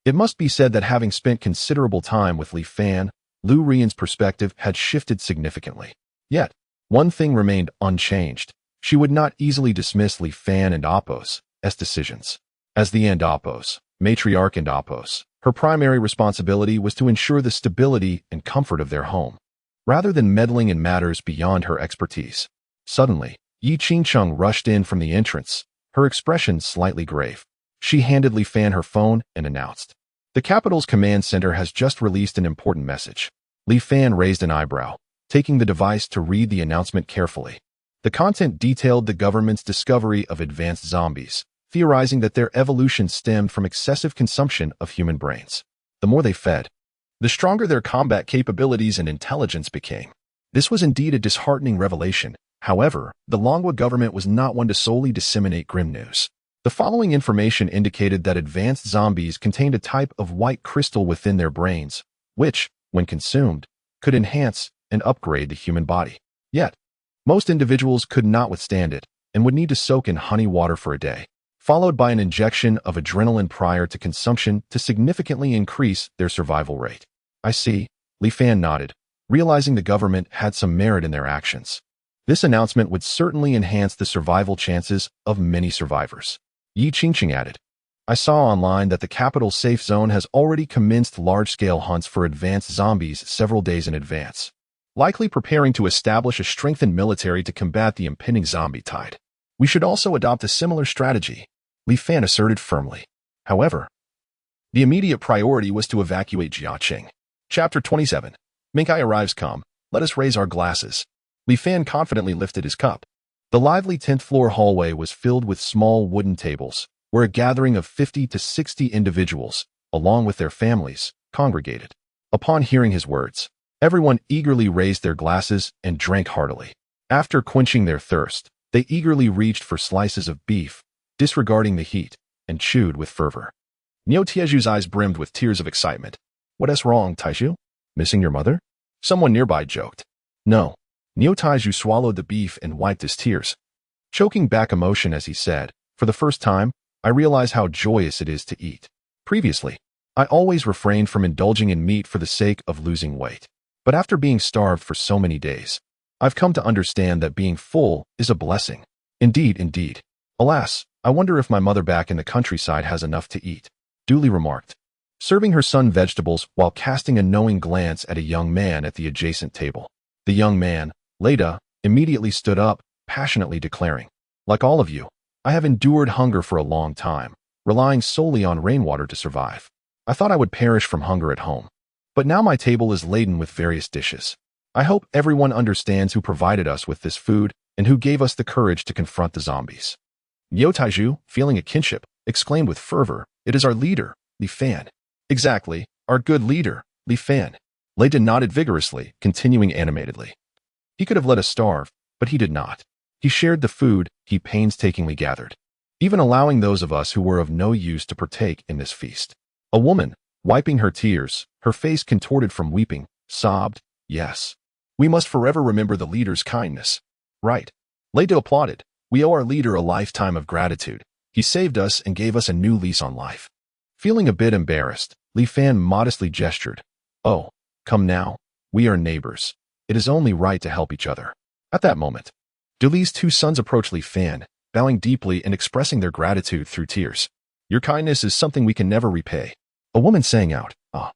S1: It must be said that having spent considerable time with Li Fan, Lu Ruyan's perspective had shifted significantly. Yet, one thing remained unchanged. She would not easily dismiss Li Fan and Apos as decisions. As the Apos, matriarch and Apos, her primary responsibility was to ensure the stability and comfort of their home, rather than meddling in matters beyond her expertise. Suddenly, Yi Qingcheng rushed in from the entrance, her expression slightly grave. She handed Li Fan her phone and announced, "The capital's command center has just released an important message." Li Fan raised an eyebrow, taking the device to read the announcement carefully. The content detailed the government's discovery of advanced zombies, theorizing that their evolution stemmed from excessive consumption of human brains. The more they fed, the stronger their combat capabilities and intelligence became. This was indeed a disheartening revelation. However, the Longwa government was not one to solely disseminate grim news. The following information indicated that advanced zombies contained a type of white crystal within their brains, which, when consumed, could enhance and upgrade the human body. Yet, most individuals could not withstand it and would need to soak in honey water for a day, followed by an injection of adrenaline prior to consumption to significantly increase their survival rate. "I see," Li Fan nodded, realizing the government had some merit in their actions. This announcement would certainly enhance the survival chances of many survivors. Yi Qingcheng added, "I saw online that the capital safe zone has already commenced large-scale hunts for advanced zombies several days in advance, likely preparing to establish a strengthened military to combat the impending zombie tide. We should also adopt a similar strategy," Li Fan asserted firmly. However, the immediate priority was to evacuate Jiaqing. Chapter 27. Minkai arrives calm. Let us raise our glasses. Li Fan confidently lifted his cup. The lively 10th floor hallway was filled with small wooden tables, where a gathering of 50 to 60 individuals, along with their families, congregated. Upon hearing his words, everyone eagerly raised their glasses and drank heartily. After quenching their thirst, they eagerly reached for slices of beef, disregarding the heat, and chewed with fervor. Niu Tieju's eyes brimmed with tears of excitement. What is wrong, Taiju? Missing your mother? Someone nearby joked. No. Niu Taiju swallowed the beef and wiped his tears, choking back emotion as he said, for the first time, I realize how joyous it is to eat. Previously, I always refrained from indulging in meat for the sake of losing weight. But after being starved for so many days, I've come to understand that being full is a blessing. Indeed, indeed. Alas, I wonder if my mother back in the countryside has enough to eat, Dooley remarked, serving her son vegetables while casting a knowing glance at a young man at the adjacent table. The young man, Leda, immediately stood up, passionately declaring, like all of you, I have endured hunger for a long time, relying solely on rainwater to survive. I thought I would perish from hunger at home. But now my table is laden with various dishes. I hope everyone understands who provided us with this food and who gave us the courage to confront the zombies. Niu Taiju, feeling a kinship, exclaimed with fervor, it is our leader, Li Fan. Exactly, our good leader, Li Fan. Leda nodded vigorously, continuing animatedly. He could have let us starve, but he did not. He shared the food he painstakingly gathered, even allowing those of us who were of no use to partake in this feast. A woman, wiping her tears, her face contorted from weeping, sobbed, yes. We must forever remember the leader's kindness. Right. Leda applauded. We owe our leader a lifetime of gratitude. He saved us and gave us a new lease on life. Feeling a bit embarrassed, Li Fan modestly gestured. Oh, come now. We are neighbors. It is only right to help each other. At that moment, Dooley's two sons approached Li Fan, bowing deeply and expressing their gratitude through tears. Your kindness is something we can never repay. A woman sang out, Ah,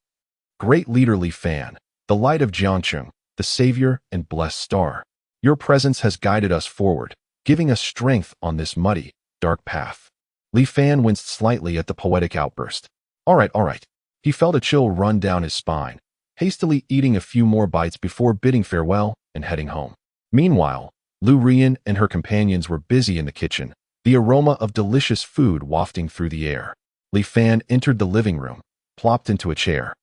S1: great leader Li Fan, the light of Jiangcheng, the savior and blessed star. Your presence has guided us forward, giving us strength on this muddy, dark path. Li Fan winced slightly at the poetic outburst. All right. He felt a chill run down his spine, hastily eating a few more bites before bidding farewell and heading home. Meanwhile, Lu Rian and her companions were busy in the kitchen, the aroma of delicious food wafting through the air. Li Fan entered the living room, plopped into a chair,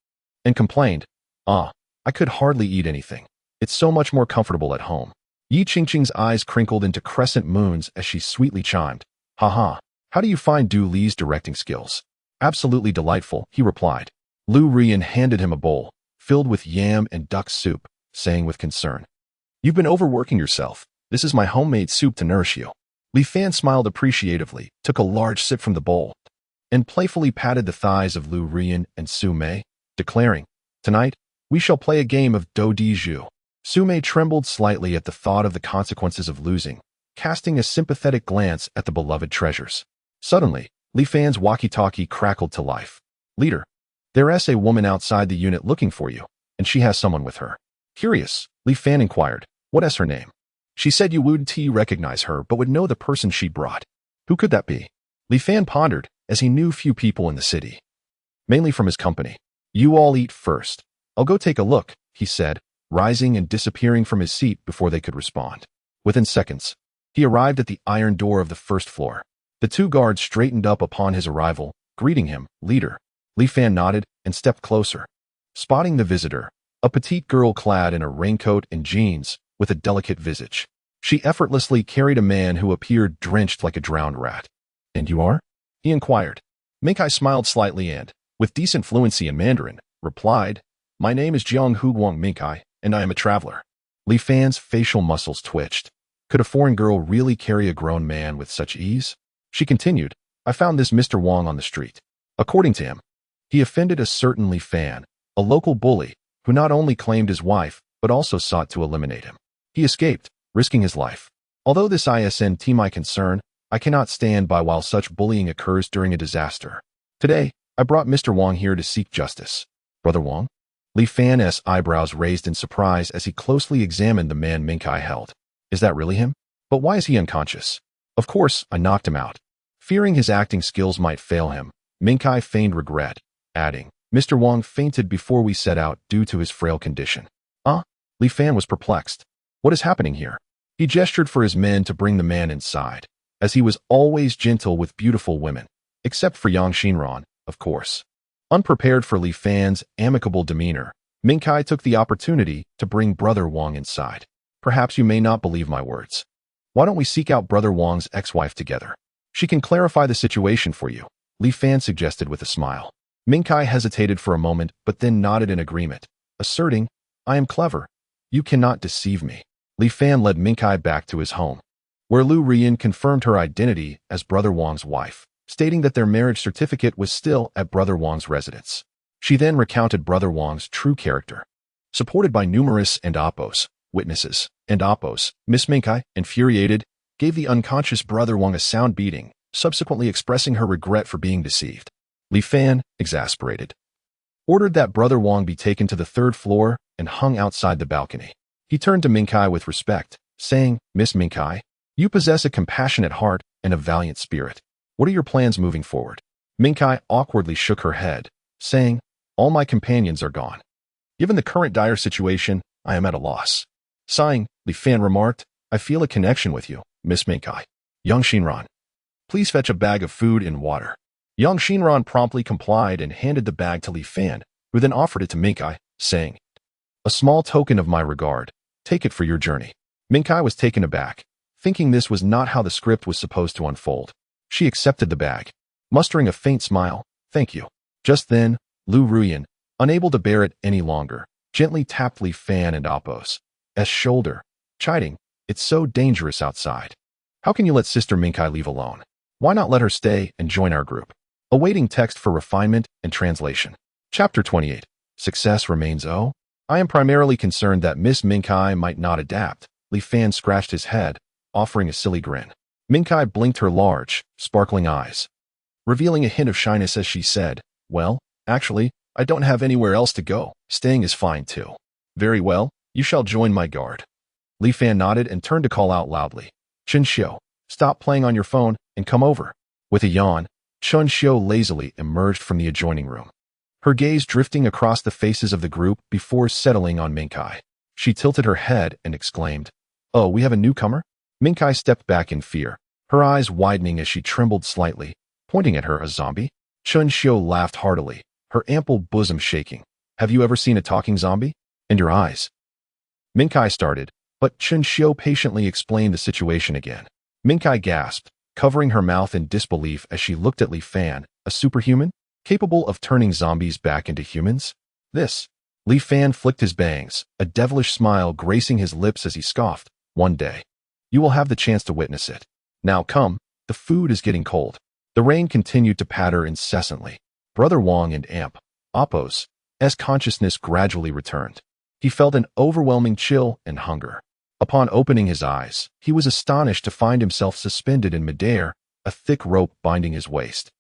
S1: and complained, I could hardly eat anything. It's so much more comfortable at home. Yi Qingqing's eyes crinkled into crescent moons as she sweetly chimed, Haha, how do you find Du Li's directing skills? Absolutely delightful, he replied. Lu Rian handed him a bowl, filled with yam and duck soup, saying with concern, You've been overworking yourself. This is my homemade soup to nourish you. Li Fan smiled appreciatively, took a large sip from the bowl, and playfully patted the thighs of Lu Rian and Su Mei, declaring, Tonight, we shall play a game of Do Di Zhu. Su Mei trembled slightly at the thought of the consequences of losing, casting a sympathetic glance at the beloved treasures. Suddenly, Li Fan's walkie-talkie crackled to life. Leader, there's a woman outside the unit looking for you, and she has someone with her. Curious, Li Fan inquired, what is her name? She said you wouldn't recognize her, but would know the person she brought. Who could that be? Li Fan pondered, as he knew few people in the city, mainly from his company. You all eat first. I'll go take a look, he said, rising and disappearing from his seat before they could respond. Within seconds, he arrived at the iron door of the first floor. The two guards straightened up upon his arrival, greeting him, Leader. Li Fan nodded and stepped closer. Spotting the visitor, a petite girl clad in a raincoat and jeans, with a delicate visage, she effortlessly carried a man who appeared drenched like a drowned rat. And you are? He inquired. Minkai smiled slightly and, with decent fluency in Mandarin, replied, My name is Jiang Huguang Minkai, and I am a traveler. Li Fan's facial muscles twitched. Could a foreign girl really carry a grown man with such ease? She continued, I found this Mr. Wang on the street. According to him, he offended a certain Li Fan, a local bully, who not only claimed his wife, but also sought to eliminate him. He escaped, risking his life. Although this isn't my concern, I cannot stand by while such bullying occurs during a disaster. Today, I brought Mr. Wang here to seek justice. Brother Wang? Li Fan's eyebrows raised in surprise as he closely examined the man Minkai held. Is that really him? But why is he unconscious? Of course, I knocked him out. Fearing his acting skills might fail him, Minkai feigned regret, adding, Mr. Wang fainted before we set out due to his frail condition. Huh? Li Fan was perplexed. What is happening here? He gestured for his men to bring the man inside, as he was always gentle with beautiful women, except for Yang Xinran, of course. Unprepared for Li Fan's amicable demeanor, Mingkai took the opportunity to bring Brother Wang inside. Perhaps you may not believe my words. Why don't we seek out Brother Wang's ex-wife together? She can clarify the situation for you, Li Fan suggested with a smile. Mingkai hesitated for a moment but then nodded in agreement, asserting, I am clever. You cannot deceive me. Li Fan led Mingkai back to his home, where Lu Rian confirmed her identity as Brother Wang's wife, stating that their marriage certificate was still at Brother Wang's residence. She then recounted Brother Wang's true character. Supported by numerous witnesses, Miss Mingkai, infuriated, gave the unconscious Brother Wang a sound beating, subsequently expressing her regret for being deceived. Li Fan, exasperated, ordered that Brother Wang be taken to the 3rd floor and hung outside the balcony. He turned to Mingkai with respect, saying, Miss Mingkai, you possess a compassionate heart and a valiant spirit. What are your plans moving forward? Mingkai awkwardly shook her head, saying, all my companions are gone. Given the current dire situation, I am at a loss. Sighing, Li Fan remarked, I feel a connection with you, Miss Mingkai. Yang Xinran, please fetch a bag of food and water. Yang Xinran promptly complied and handed the bag to Li Fan, who then offered it to Mingkai, saying, a small token of my regard. Take it for your journey. Mingkai was taken aback, thinking this was not how the script was supposed to unfold. She accepted the bag, mustering a faint smile, thank you. Just then, Lu Ruyan, unable to bear it any longer, gently tapped Li Fan and Apos' shoulder, chiding, it's so dangerous outside. How can you let Sister Mingkai leave alone? Why not let her stay and join our group? Awaiting text for refinement and translation. Chapter 28. Success remains O. I am primarily concerned that Miss Mingkai might not adapt. Li Fan scratched his head, offering a silly grin. Mingkai blinked her large, sparkling eyes, revealing a hint of shyness as she said, well, actually, I don't have anywhere else to go. Staying is fine too. Very well, you shall join my guard. Li Fan nodded and turned to call out loudly. Chen Xiu, stop playing on your phone and come over. With a yawn, Chen Xiu lazily emerged from the adjoining room, her gaze drifting across the faces of the group before settling on Mingkai. She tilted her head and exclaimed, oh, we have a newcomer? Mingkai stepped back in fear, her eyes widening as she trembled slightly, pointing at her a zombie. Chen Xiu laughed heartily, her ample bosom shaking. Have you ever seen a talking zombie? And your eyes? Mingkai started, but Chen Xiu patiently explained the situation again. Mingkai gasped, covering her mouth in disbelief as she looked at Li Fan, a superhuman, capable of turning zombies back into humans? This. Li Fan flicked his bangs, a devilish smile gracing his lips as he scoffed, one day. You will have the chance to witness it. Now come, the food is getting cold. The rain continued to patter incessantly. Brother Wang and Apos' consciousness gradually returned. He felt an overwhelming chill and hunger. Upon opening his eyes, he was astonished to find himself suspended in midair, a thick rope binding his waist,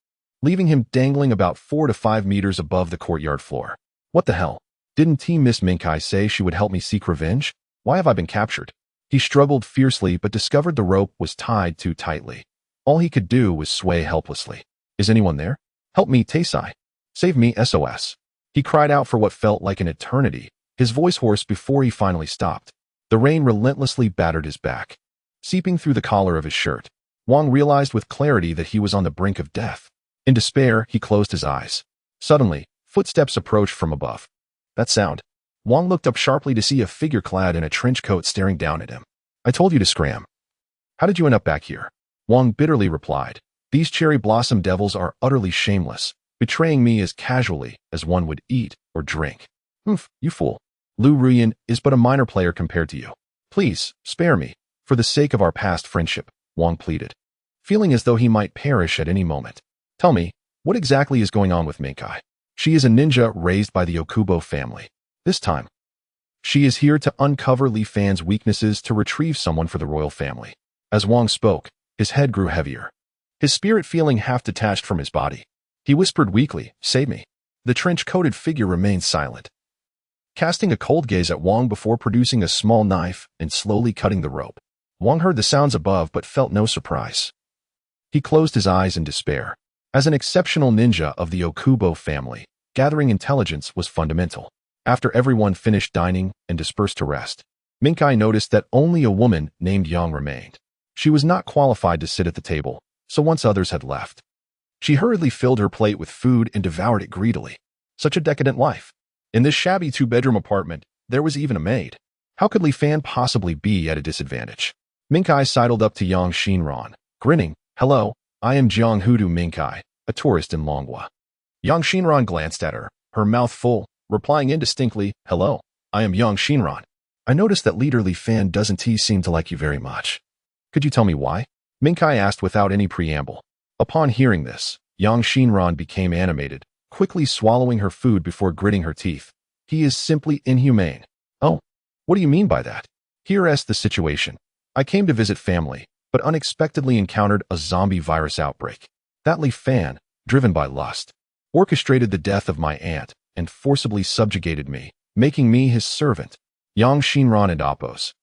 S1: leaving him dangling about 4 to 5 meters above the courtyard floor. What the hell? Didn't Team Miss Mingkai say she would help me seek revenge? Why have I been captured? He struggled fiercely but discovered the rope was tied too tightly. All he could do was sway helplessly. Is anyone there? Help me, Taisai. Save me, SOS. He cried out for what felt like an eternity, his voice hoarse before he finally stopped. The rain relentlessly battered his back, seeping through the collar of his shirt. Wang realized with clarity that he was on the brink of death. In despair, he closed his eyes. Suddenly, footsteps approached from above. That sound. Wang looked up sharply to see a figure clad in a trench coat staring down at him. I told you to scram. How did you end up back here? Wang bitterly replied. These cherry blossom devils are utterly shameless, betraying me as casually as one would eat or drink. Humph, you fool. Lu Ruyan is but a minor player compared to you. Please, spare me, for the sake of our past friendship, Wang pleaded, feeling as though he might perish at any moment. Tell me, what exactly is going on with Mingkai? She is a ninja raised by the Okubo family. This time, she is here to uncover Li Fan's weaknesses to retrieve someone for the royal family. As Wang spoke, his head grew heavier, his spirit feeling half detached from his body. He whispered weakly, save me. The trench-coated figure remained silent, casting a cold gaze at Wang before producing a small knife and slowly cutting the rope. Wang heard the sounds above but felt no surprise. He closed his eyes in despair. As an exceptional ninja of the Okubo family, gathering intelligence was fundamental. After everyone finished dining and dispersed to rest, Minkai noticed that only a woman named Yang remained. She was not qualified to sit at the table, so once others had left, she hurriedly filled her plate with food and devoured it greedily. Such a decadent life. In this shabby two-bedroom apartment, there was even a maid. How could Li Fan possibly be at a disadvantage? Minkai sidled up to Yang Xinran, grinning. "Hello, I am Jiang Hudu Minkai, a tourist in Longhua." Yang Xinran glanced at her, her mouth full, replying indistinctly, "Hello, I am Yang Xinran. I noticed that leader Li Fan doesn't seem to like you very much. Could you tell me why?" Minkai asked without any preamble. Upon hearing this, Yang Xinran became animated, quickly swallowing her food before gritting her teeth. "He is simply inhumane." "Oh, what do you mean by that?" "Here's the situation. I came to visit family, but unexpectedly encountered a zombie virus outbreak. That Li Fan, driven by lust, orchestrated the death of my aunt and forcibly subjugated me, making me his servant." Yang Xinran and Apos'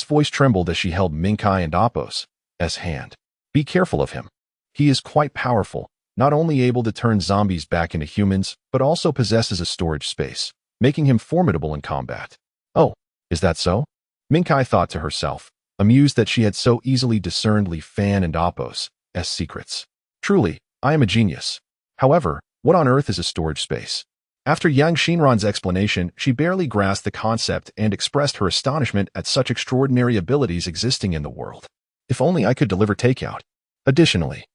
S1: voice trembled as she held Minkai and Apos' hand. "Be careful of him. He is quite powerful, not only able to turn zombies back into humans, but also possesses a storage space, making him formidable in combat." "Oh, is that so?" Minkai thought to herself, amused that she had so easily discerned Li Fan and Apos' secrets. "Truly, I am a genius. However, what on earth is a storage space?" After Yang Xinran's explanation, she barely grasped the concept and expressed her astonishment at such extraordinary abilities existing in the world. "If only I could deliver takeout." Additionally,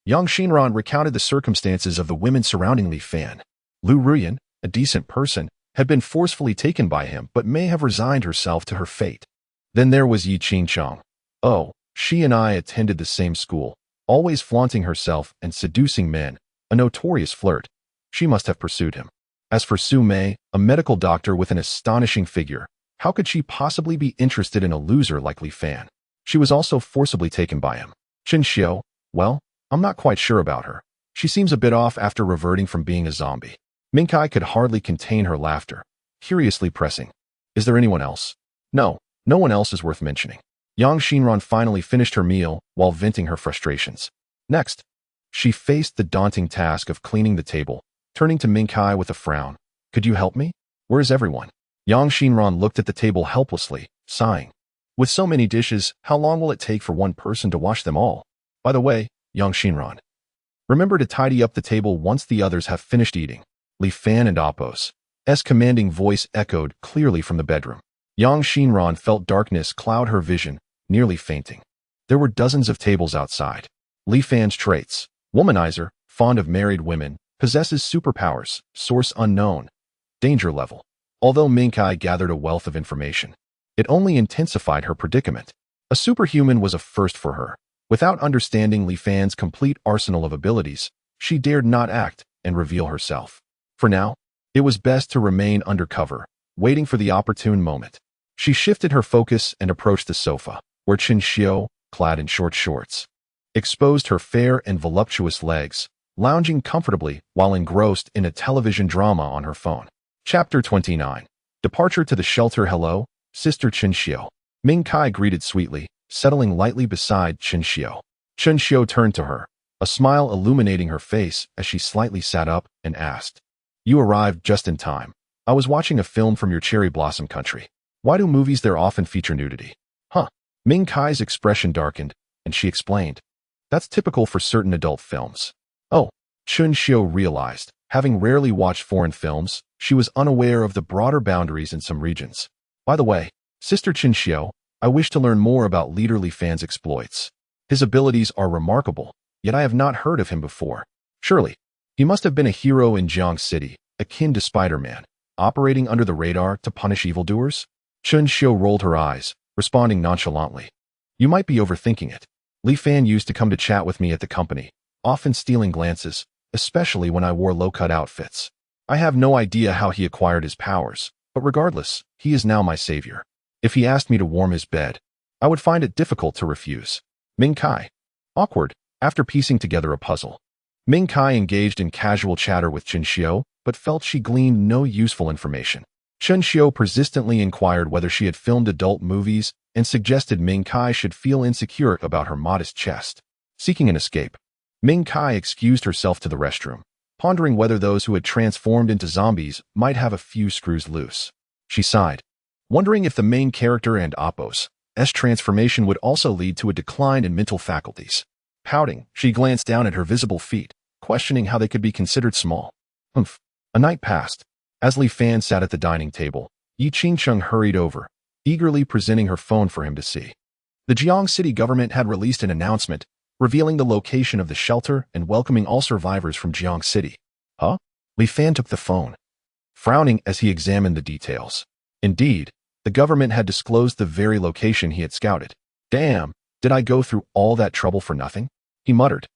S1: Yang Xinran recounted the circumstances of the women surrounding Li Fan. Lu Ruyan, a decent person, had been forcefully taken by him but may have resigned herself to her fate. Then there was Yi Qingchang. "Oh, she and I attended the same school, always flaunting herself and seducing men, a notorious flirt. She must have pursued him." As for Su Mei, a medical doctor with an astonishing figure, how could she possibly be interested in a loser like Li Fan? She was also forcibly taken by him. Chen Xiu, well, I'm not quite sure about her. She seems a bit off after reverting from being a zombie. Minkai could hardly contain her laughter, curiously pressing. "Is there anyone else?" "No, no one else is worth mentioning." Yang Xinran finally finished her meal while venting her frustrations. Next, she faced the daunting task of cleaning the table, turning to Minkai with a frown. "Could you help me? Where is everyone?" Yang Xinran looked at the table helplessly, sighing. "With so many dishes, how long will it take for one person to wash them all? By the way, Yang Xinran, remember to tidy up the table once the others have finished eating." Li Fan and Apos' commanding voice echoed clearly from the bedroom. Yang Xinran felt darkness cloud her vision, nearly fainting. There were dozens of tables outside. Li Fan's traits: womanizer, fond of married women, possesses superpowers, source unknown, danger level. Although Minkai gathered a wealth of information, it only intensified her predicament. A superhuman was a first for her. Without understanding Li Fan's complete arsenal of abilities, she dared not act and reveal herself. For now, it was best to remain undercover, waiting for the opportune moment. She shifted her focus and approached the sofa, where Chen Xiu, clad in short shorts, exposed her fair and voluptuous legs, lounging comfortably while engrossed in a television drama on her phone. Chapter 29. Departure to the shelter. "Hello, Sister Chen Xiu." Minkai greeted sweetly, settling lightly beside Chen Xiu. Chen Xiu turned to her, a smile illuminating her face as she slightly sat up and asked, "You arrived just in time. I was watching a film from your cherry blossom country. Why do movies there often feature nudity?" "Huh." Minkai's expression darkened, and she explained, "That's typical for certain adult films." "Oh." Chen Xiu realized, having rarely watched foreign films, she was unaware of the broader boundaries in some regions. "By the way, Sister Chen Xiu, I wish to learn more about Leader Li Fan's exploits. His abilities are remarkable, yet I have not heard of him before. Surely, he must have been a hero in Jiang City, akin to Spider-Man, operating under the radar to punish evildoers?" Chen Xiu rolled her eyes, responding nonchalantly, "You might be overthinking it. Li Fan used to come to chat with me at the company, often stealing glances, especially when I wore low-cut outfits. I have no idea how he acquired his powers, but regardless, he is now my savior. If he asked me to warm his bed, I would find it difficult to refuse." Minkai. Awkward, after piecing together a puzzle. Minkai engaged in casual chatter with Chen Xiu, but felt she gleaned no useful information. Chen Xiu persistently inquired whether she had filmed adult movies and suggested Minkai should feel insecure about her modest chest. Seeking an escape, Minkai excused herself to the restroom, pondering whether those who had transformed into zombies might have a few screws loose. She sighed, wondering if the main character and Apos' transformation would also lead to a decline in mental faculties. Pouting, she glanced down at her visible feet, questioning how they could be considered small. Humph. A night passed. As Li Fan sat at the dining table, Yi Qingcheng hurried over, eagerly presenting her phone for him to see. The Jiang City government had released an announcement revealing the location of the shelter and welcoming all survivors from Jiang City. Huh? Li Fan took the phone, frowning as he examined the details. Indeed, the government had disclosed the very location he had scouted. Damn, did I go through all that trouble for nothing? He muttered,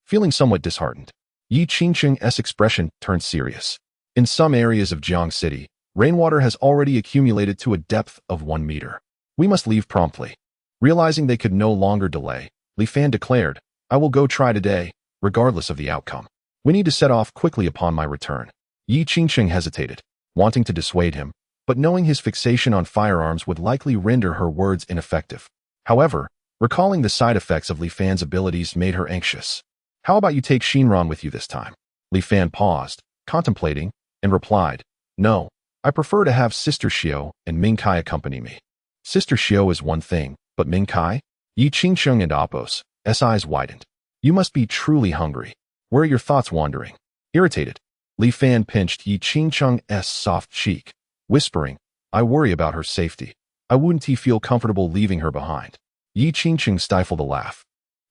S1: feeling somewhat disheartened. Yi Qingcheng's expression turned serious. In some areas of Jiang City, rainwater has already accumulated to a depth of 1 meter. We must leave promptly. Realizing they could no longer delay, Li Fan declared, I will go try today, regardless of the outcome. We need to set off quickly upon my return. Yi Qingcheng hesitated, wanting to dissuade him, but knowing his fixation on firearms would likely render her words ineffective. However, recalling the side effects of Li Fan's abilities made her anxious. How about you take Shinran with you this time? Li Fan paused, contemplating, and replied, No, I prefer to have Sister Xiao and Ming Kai accompany me. Sister Xiao is one thing, but Ming Kai? Yi Qingcheng and Apos' eyes widened. You must be truly hungry. Where are your thoughts wandering? Irritated, Li Fan pinched Yi Qingcheng's soft cheek, whispering, I worry about her safety. I wouldn't feel comfortable leaving her behind. Yi Qingcheng stifled a laugh,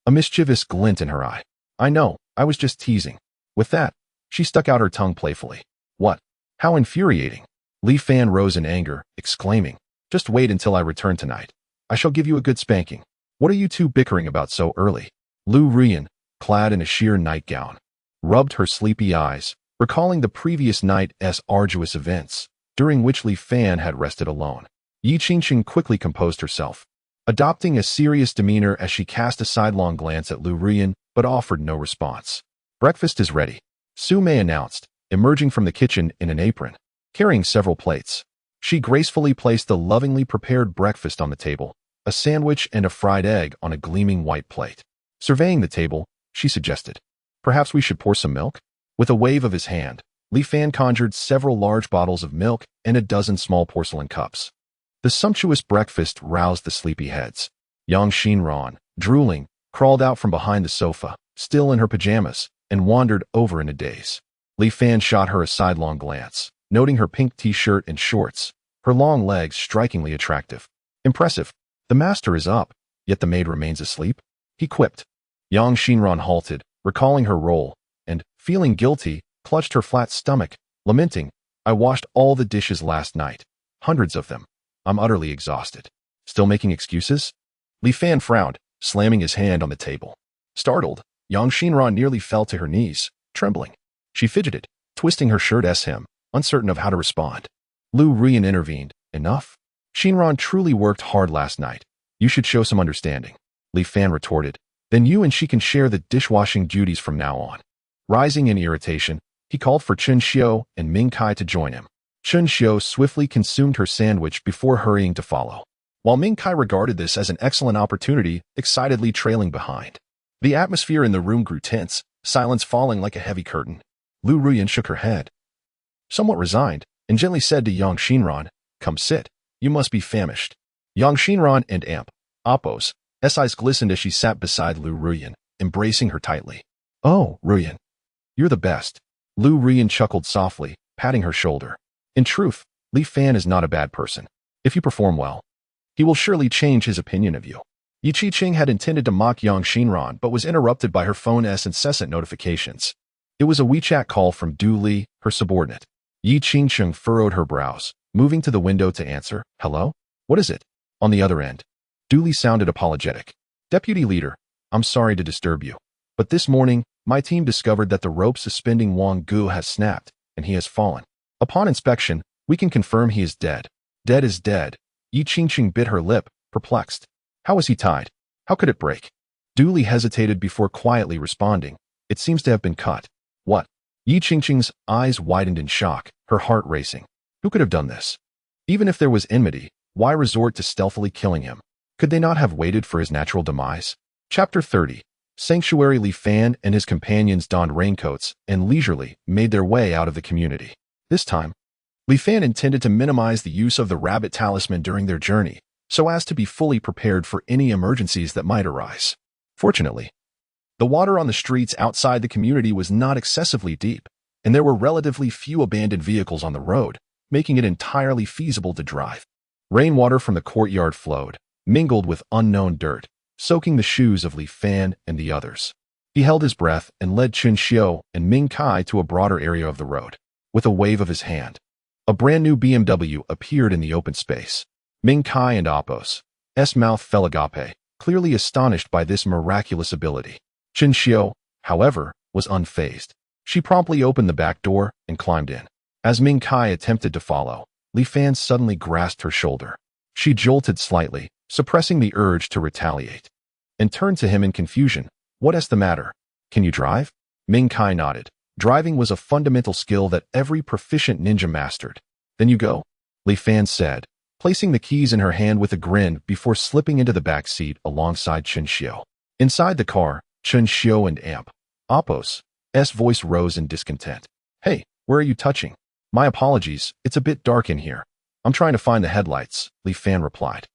S1: a mischievous glint in her eye. I know, I was just teasing. With that, she stuck out her tongue playfully. What? How infuriating. Li Fan rose in anger, exclaiming, Just wait until I return tonight. I shall give you a good spanking. What are you two bickering about so early? Lu Ruyan, clad in a sheer nightgown, rubbed her sleepy eyes, recalling the previous night's arduous events, during which Li Fan had rested alone. Yi Qingcheng quickly composed herself, adopting a serious demeanor as she cast a sidelong glance at Lu Ruyan, but offered no response. Breakfast is ready, Su Mei announced, emerging from the kitchen in an apron, carrying several plates. She gracefully placed the lovingly prepared breakfast on the table, a sandwich and a fried egg on a gleaming white plate. Surveying the table, she suggested, Perhaps we should pour some milk? With a wave of his hand, Li Fan conjured several large bottles of milk and a dozen small porcelain cups. The sumptuous breakfast roused the sleepy heads. Yang Xinran, drooling, crawled out from behind the sofa, still in her pajamas, and wandered over in a daze. Li Fan shot her a sidelong glance, noting her pink t-shirt and shorts, her long legs strikingly attractive. Impressive. The master is up, yet the maid remains asleep, he quipped. Yang Xinran halted, recalling her role, and, feeling guilty, clutched her flat stomach, lamenting, I washed all the dishes last night. Hundreds of them. I'm utterly exhausted. Still making excuses? Li Fan frowned, slamming his hand on the table. Startled, Yang Xinran nearly fell to her knees, trembling. She fidgeted, twisting her shirt's hem, uncertain of how to respond. Lu Ruyan intervened. Enough? Xinran truly worked hard last night. You should show some understanding. Li Fan retorted. Then you and she can share the dishwashing duties from now on. Rising in irritation, he called for Chen Xiao and Ming Kai to join him. Chen Xiao swiftly consumed her sandwich before hurrying to follow, while Ming Kai regarded this as an excellent opportunity, excitedly trailing behind. The atmosphere in the room grew tense, silence falling like a heavy curtain. Lu Ruyan shook her head, somewhat resigned, and gently said to Yang Xinran, Come sit. You must be famished. Yang Xinran and Apos' eyes glistened as she sat beside Lu Ruyan, embracing her tightly. Oh, Ruyan. You're the best. Lu Ruyan chuckled softly, patting her shoulder. In truth, Li Fan is not a bad person. If you perform well, he will surely change his opinion of you. Yi Qingcheng had intended to mock Yang Xinran but was interrupted by her phone's incessant notifications. It was a Wechat call from Du Li, her subordinate. Yi Qingcheng furrowed her brows, moving to the window to answer. Hello? What is it? On the other end, Du Li sounded apologetic. Deputy Leader, I'm sorry to disturb you, but this morning, my team discovered that the rope suspending Wang Gu has snapped, and he has fallen. Upon inspection, we can confirm he is dead. Dead is dead. Yi Qingcheng bit her lip, perplexed. How was he tied? How could it break? Du Li hesitated before quietly responding. It seems to have been cut. What? Yi Qingcheng's eyes widened in shock, her heart racing. Who could have done this? Even if there was enmity, why resort to stealthily killing him? Could they not have waited for his natural demise? Chapter 30. Sanctuary Li Fan and his companions donned raincoats and leisurely made their way out of the community. This time, Li Fan intended to minimize the use of the rabbit talisman during their journey, so as to be fully prepared for any emergencies that might arise. Fortunately, the water on the streets outside the community was not excessively deep, and there were relatively few abandoned vehicles on the road, making it entirely feasible to drive. Rainwater from the courtyard flowed, mingled with unknown dirt, soaking the shoes of Li Fan and the others. He held his breath and led Chun Xiu and Ming Kai to a broader area of the road. With a wave of his hand, a brand new BMW appeared in the open space. Ming Kai and Apos' mouth fell agape, clearly astonished by this miraculous ability. Chun Xiu, however, was unfazed. She promptly opened the back door and climbed in. As Ming Kai attempted to follow, Li Fan suddenly grasped her shoulder. She jolted slightly, suppressing the urge to retaliate, and turned to him in confusion. "What's the matter? Can you drive?" Ming Kai nodded. Driving was a fundamental skill that every proficient ninja mastered. "Then you go," Li Fan said, placing the keys in her hand with a grin before slipping into the back seat alongside Chun Xiu. Inside the car, Chun Xiu and Apos' voice rose in discontent. "Hey, where are you touching?" "My apologies, it's a bit dark in here. I'm trying to find the headlights," Li Fan replied.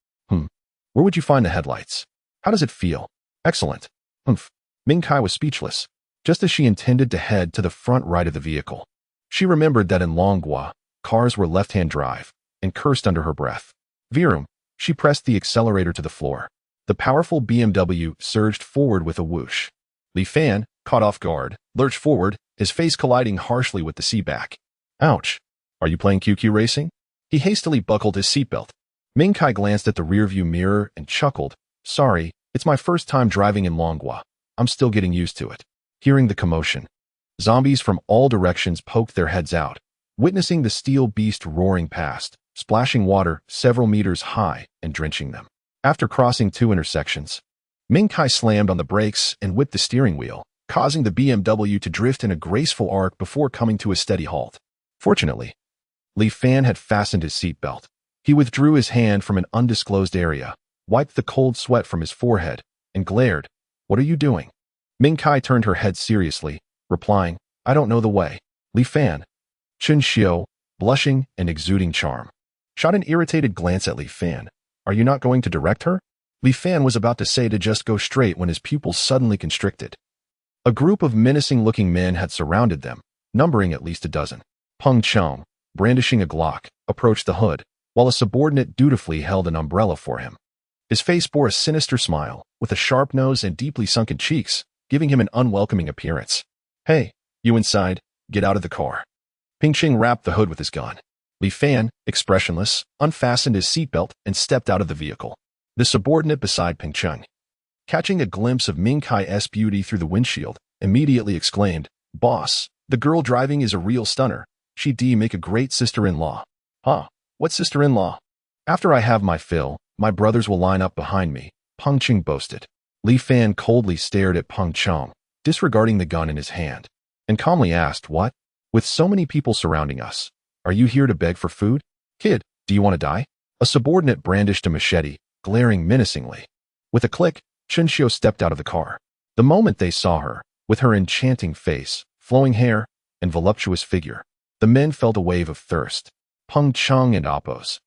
S1: Where would you find the headlights? How does it feel?" "Excellent." "Humph." Ming Kai was speechless, just as she intended to head to the front right of the vehicle. She remembered that in Longhua, cars were left-hand drive, and cursed under her breath. "Virum." She pressed the accelerator to the floor. The powerful BMW surged forward with a whoosh. Li Fan, caught off guard, lurched forward, his face colliding harshly with the seatback. "Ouch. Are you playing QQ racing?" He hastily buckled his seatbelt. Ming Kai glanced at the rearview mirror and chuckled. "Sorry, it's my first time driving in Longhua. I'm still getting used to it." Hearing the commotion, zombies from all directions poked their heads out, witnessing the steel beast roaring past, splashing water several meters high and drenching them. After crossing two intersections, Ming Kai slammed on the brakes and whipped the steering wheel, causing the BMW to drift in a graceful arc before coming to a steady halt. Fortunately, Li Fan had fastened his seatbelt. He withdrew his hand from an undisclosed area, wiped the cold sweat from his forehead, and glared. "What are you doing?" Ming Kai turned her head seriously, replying, "I don't know the way." Li Fan, Chun Xiu, blushing and exuding charm, shot an irritated glance at Li Fan. "Are you not going to direct her?" Li Fan was about to say to just go straight when his pupils suddenly constricted. A group of menacing-looking men had surrounded them, numbering at least a dozen. Peng Cheng, brandishing a Glock, approached the hood, while a subordinate dutifully held an umbrella for him. His face bore a sinister smile, with a sharp nose and deeply sunken cheeks, giving him an unwelcoming appearance. "Hey, you inside, get out of the car." Ping Ching wrapped the hood with his gun. Li Fan, expressionless, unfastened his seatbelt and stepped out of the vehicle. The subordinate beside Ping Cheng, catching a glimpse of Ming Kai's beauty through the windshield, immediately exclaimed, "Boss, the girl driving is a real stunner. She'd make a great sister-in-law." "Huh? What sister-in-law?" "After I have my fill, my brothers will line up behind me," Peng Cheng boasted. Li Fan coldly stared at Peng Cheng, disregarding the gun in his hand, and calmly asked, "What? With so many people surrounding us, are you here to beg for food? Kid, do you want to die?" A subordinate brandished a machete, glaring menacingly. With a click, Chun Xiu stepped out of the car. The moment they saw her, with her enchanting face, flowing hair, and voluptuous figure, the men felt a wave of thirst. Peng Cheng and Apos'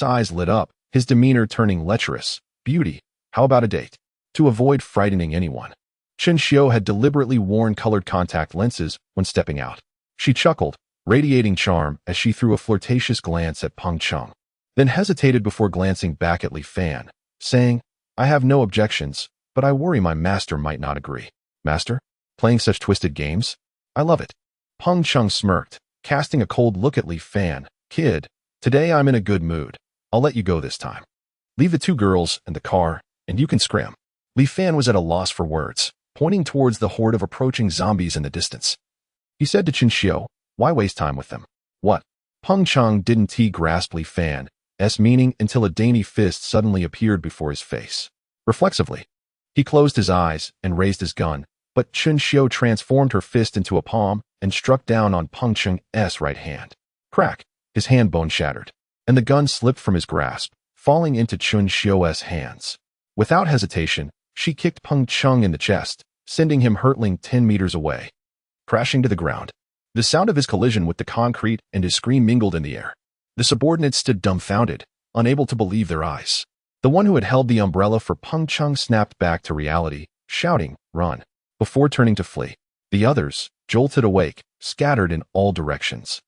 S1: eyes lit up, his demeanor turning lecherous. "Beauty, how about a date?" To avoid frightening anyone, Chun Xiu had deliberately worn colored contact lenses when stepping out. She chuckled, radiating charm as she threw a flirtatious glance at Peng Cheng, then hesitated before glancing back at Li Fan, saying, "I have no objections, but I worry my master might not agree." "Master? Playing such twisted games? I love it." Peng Cheng smirked, casting a cold look at Li Fan. "Kid, today I'm in a good mood. I'll let you go this time. Leave the two girls and the car, and you can scram." Li Fan was at a loss for words, pointing towards the horde of approaching zombies in the distance. He said to Chun Xiu, "Why waste time with them?" "What?" Peng Cheng didn't grasp Li Fan's meaning until a dainty fist suddenly appeared before his face. Reflexively, he closed his eyes and raised his gun, but Chun Xiu transformed her fist into a palm and struck down on Peng Cheng's right hand. Crack! His hand bone shattered, and the gun slipped from his grasp, falling into Chun Xiu's hands. Without hesitation, she kicked Peng Cheng in the chest, sending him hurtling 10 meters away, crashing to the ground. The sound of his collision with the concrete and his scream mingled in the air. The subordinates stood dumbfounded, unable to believe their eyes. The one who had held the umbrella for Peng Chung snapped back to reality, shouting, "Run!" before turning to flee. The others, jolted awake, scattered in all directions.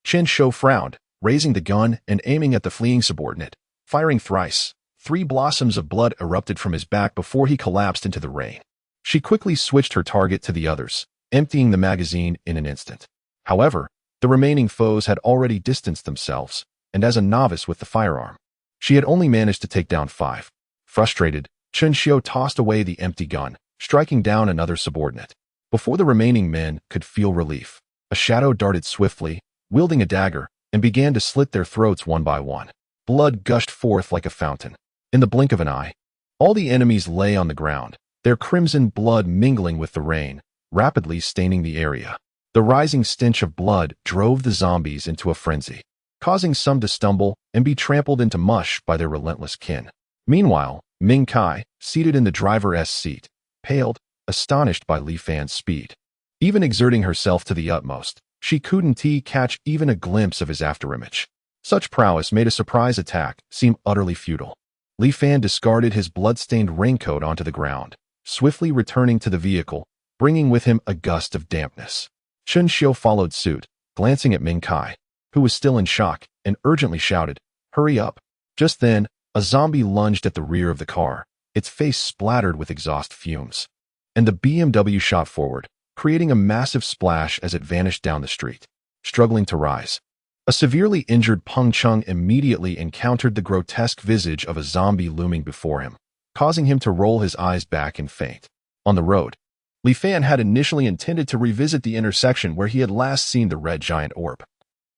S1: Chen Shou frowned, raising the gun and aiming at the fleeing subordinate. Firing thrice, 3 blossoms of blood erupted from his back before he collapsed into the rain. She quickly switched her target to the others, emptying the magazine in an instant. However, the remaining foes had already distanced themselves, and as a novice with the firearm, she had only managed to take down 5. Frustrated, Chen Shou tossed away the empty gun, striking down another subordinate. Before the remaining men could feel relief, a shadow darted swiftly, wielding a dagger, and began to slit their throats one by one. Blood gushed forth like a fountain. In the blink of an eye, all the enemies lay on the ground, their crimson blood mingling with the rain, rapidly staining the area. The rising stench of blood drove the zombies into a frenzy, causing some to stumble and be trampled into mush by their relentless kin. Meanwhile, Ming Kai, seated in the driver's seat, paled, astonished by Li Fan's speed. Even exerting herself to the utmost, she couldn't catch even a glimpse of his afterimage. Such prowess made a surprise attack seem utterly futile. Li Fan discarded his blood-stained raincoat onto the ground, swiftly returning to the vehicle, bringing with him a gust of dampness. Chen Shou followed suit, glancing at Ming Kai, who was still in shock, and urgently shouted, "Hurry up!" Just then, a zombie lunged at the rear of the car, its face splattered with exhaust fumes. And the BMW shot forward, creating a massive splash as it vanished down the street. Struggling to rise, a severely injured Peng Chung immediately encountered the grotesque visage of a zombie looming before him, causing him to roll his eyes back and faint. On the road, Li Fan had initially intended to revisit the intersection where he had last seen the red giant orb,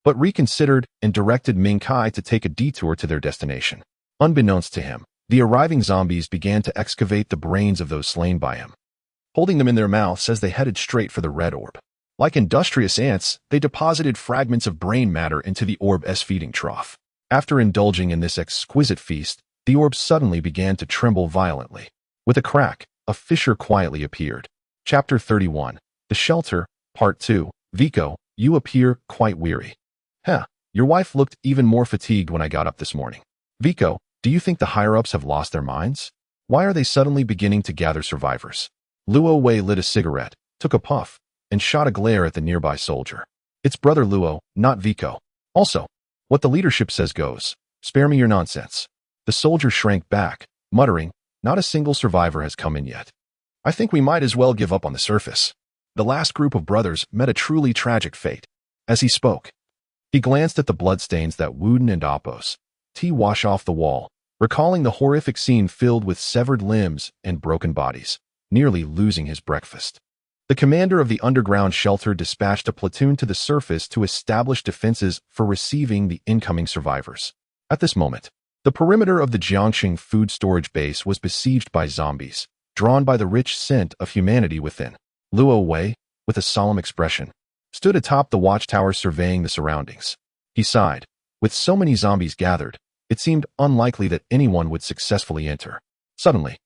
S1: but reconsidered and directed Ming Kai to take a detour to their destination. Unbeknownst to him, the arriving zombies began to excavate the brains of those slain by him, holding them in their mouths as they headed straight for the red orb. Like industrious ants, they deposited fragments of brain matter into the orb's feeding trough. After indulging in this exquisite feast, the orb suddenly began to tremble violently. With a crack, a fissure quietly appeared. Chapter 31. The Shelter, Part 2. Vico, you appear quite weary. Your wife looked even more fatigued when I got up this morning. Vico, do you think the higher-ups have lost their minds? Why are they suddenly beginning to gather survivors? Luo Wei lit a cigarette, took a puff, and shot a glare at the nearby soldier. It's Brother Luo, not Vico. Also, what the leadership says goes. Spare me your nonsense. The soldier shrank back, muttering, not a single survivor has come in yet. I think we might as well give up on the surface. The last group of brothers met a truly tragic fate. As he spoke, he glanced at the bloodstains that Wooden and Appos wash off the wall, recalling the horrific scene filled with severed limbs and broken bodies, nearly losing his breakfast. The commander of the underground shelter dispatched a platoon to the surface to establish defenses for receiving the incoming survivors. At this moment, the perimeter of the Jiangxing food storage base was besieged by zombies, drawn by the rich scent of humanity within. Luo Wei, with a solemn expression, stood atop the watchtower surveying the surroundings. He sighed. With so many zombies gathered, it seemed unlikely that anyone would successfully enter. Suddenly,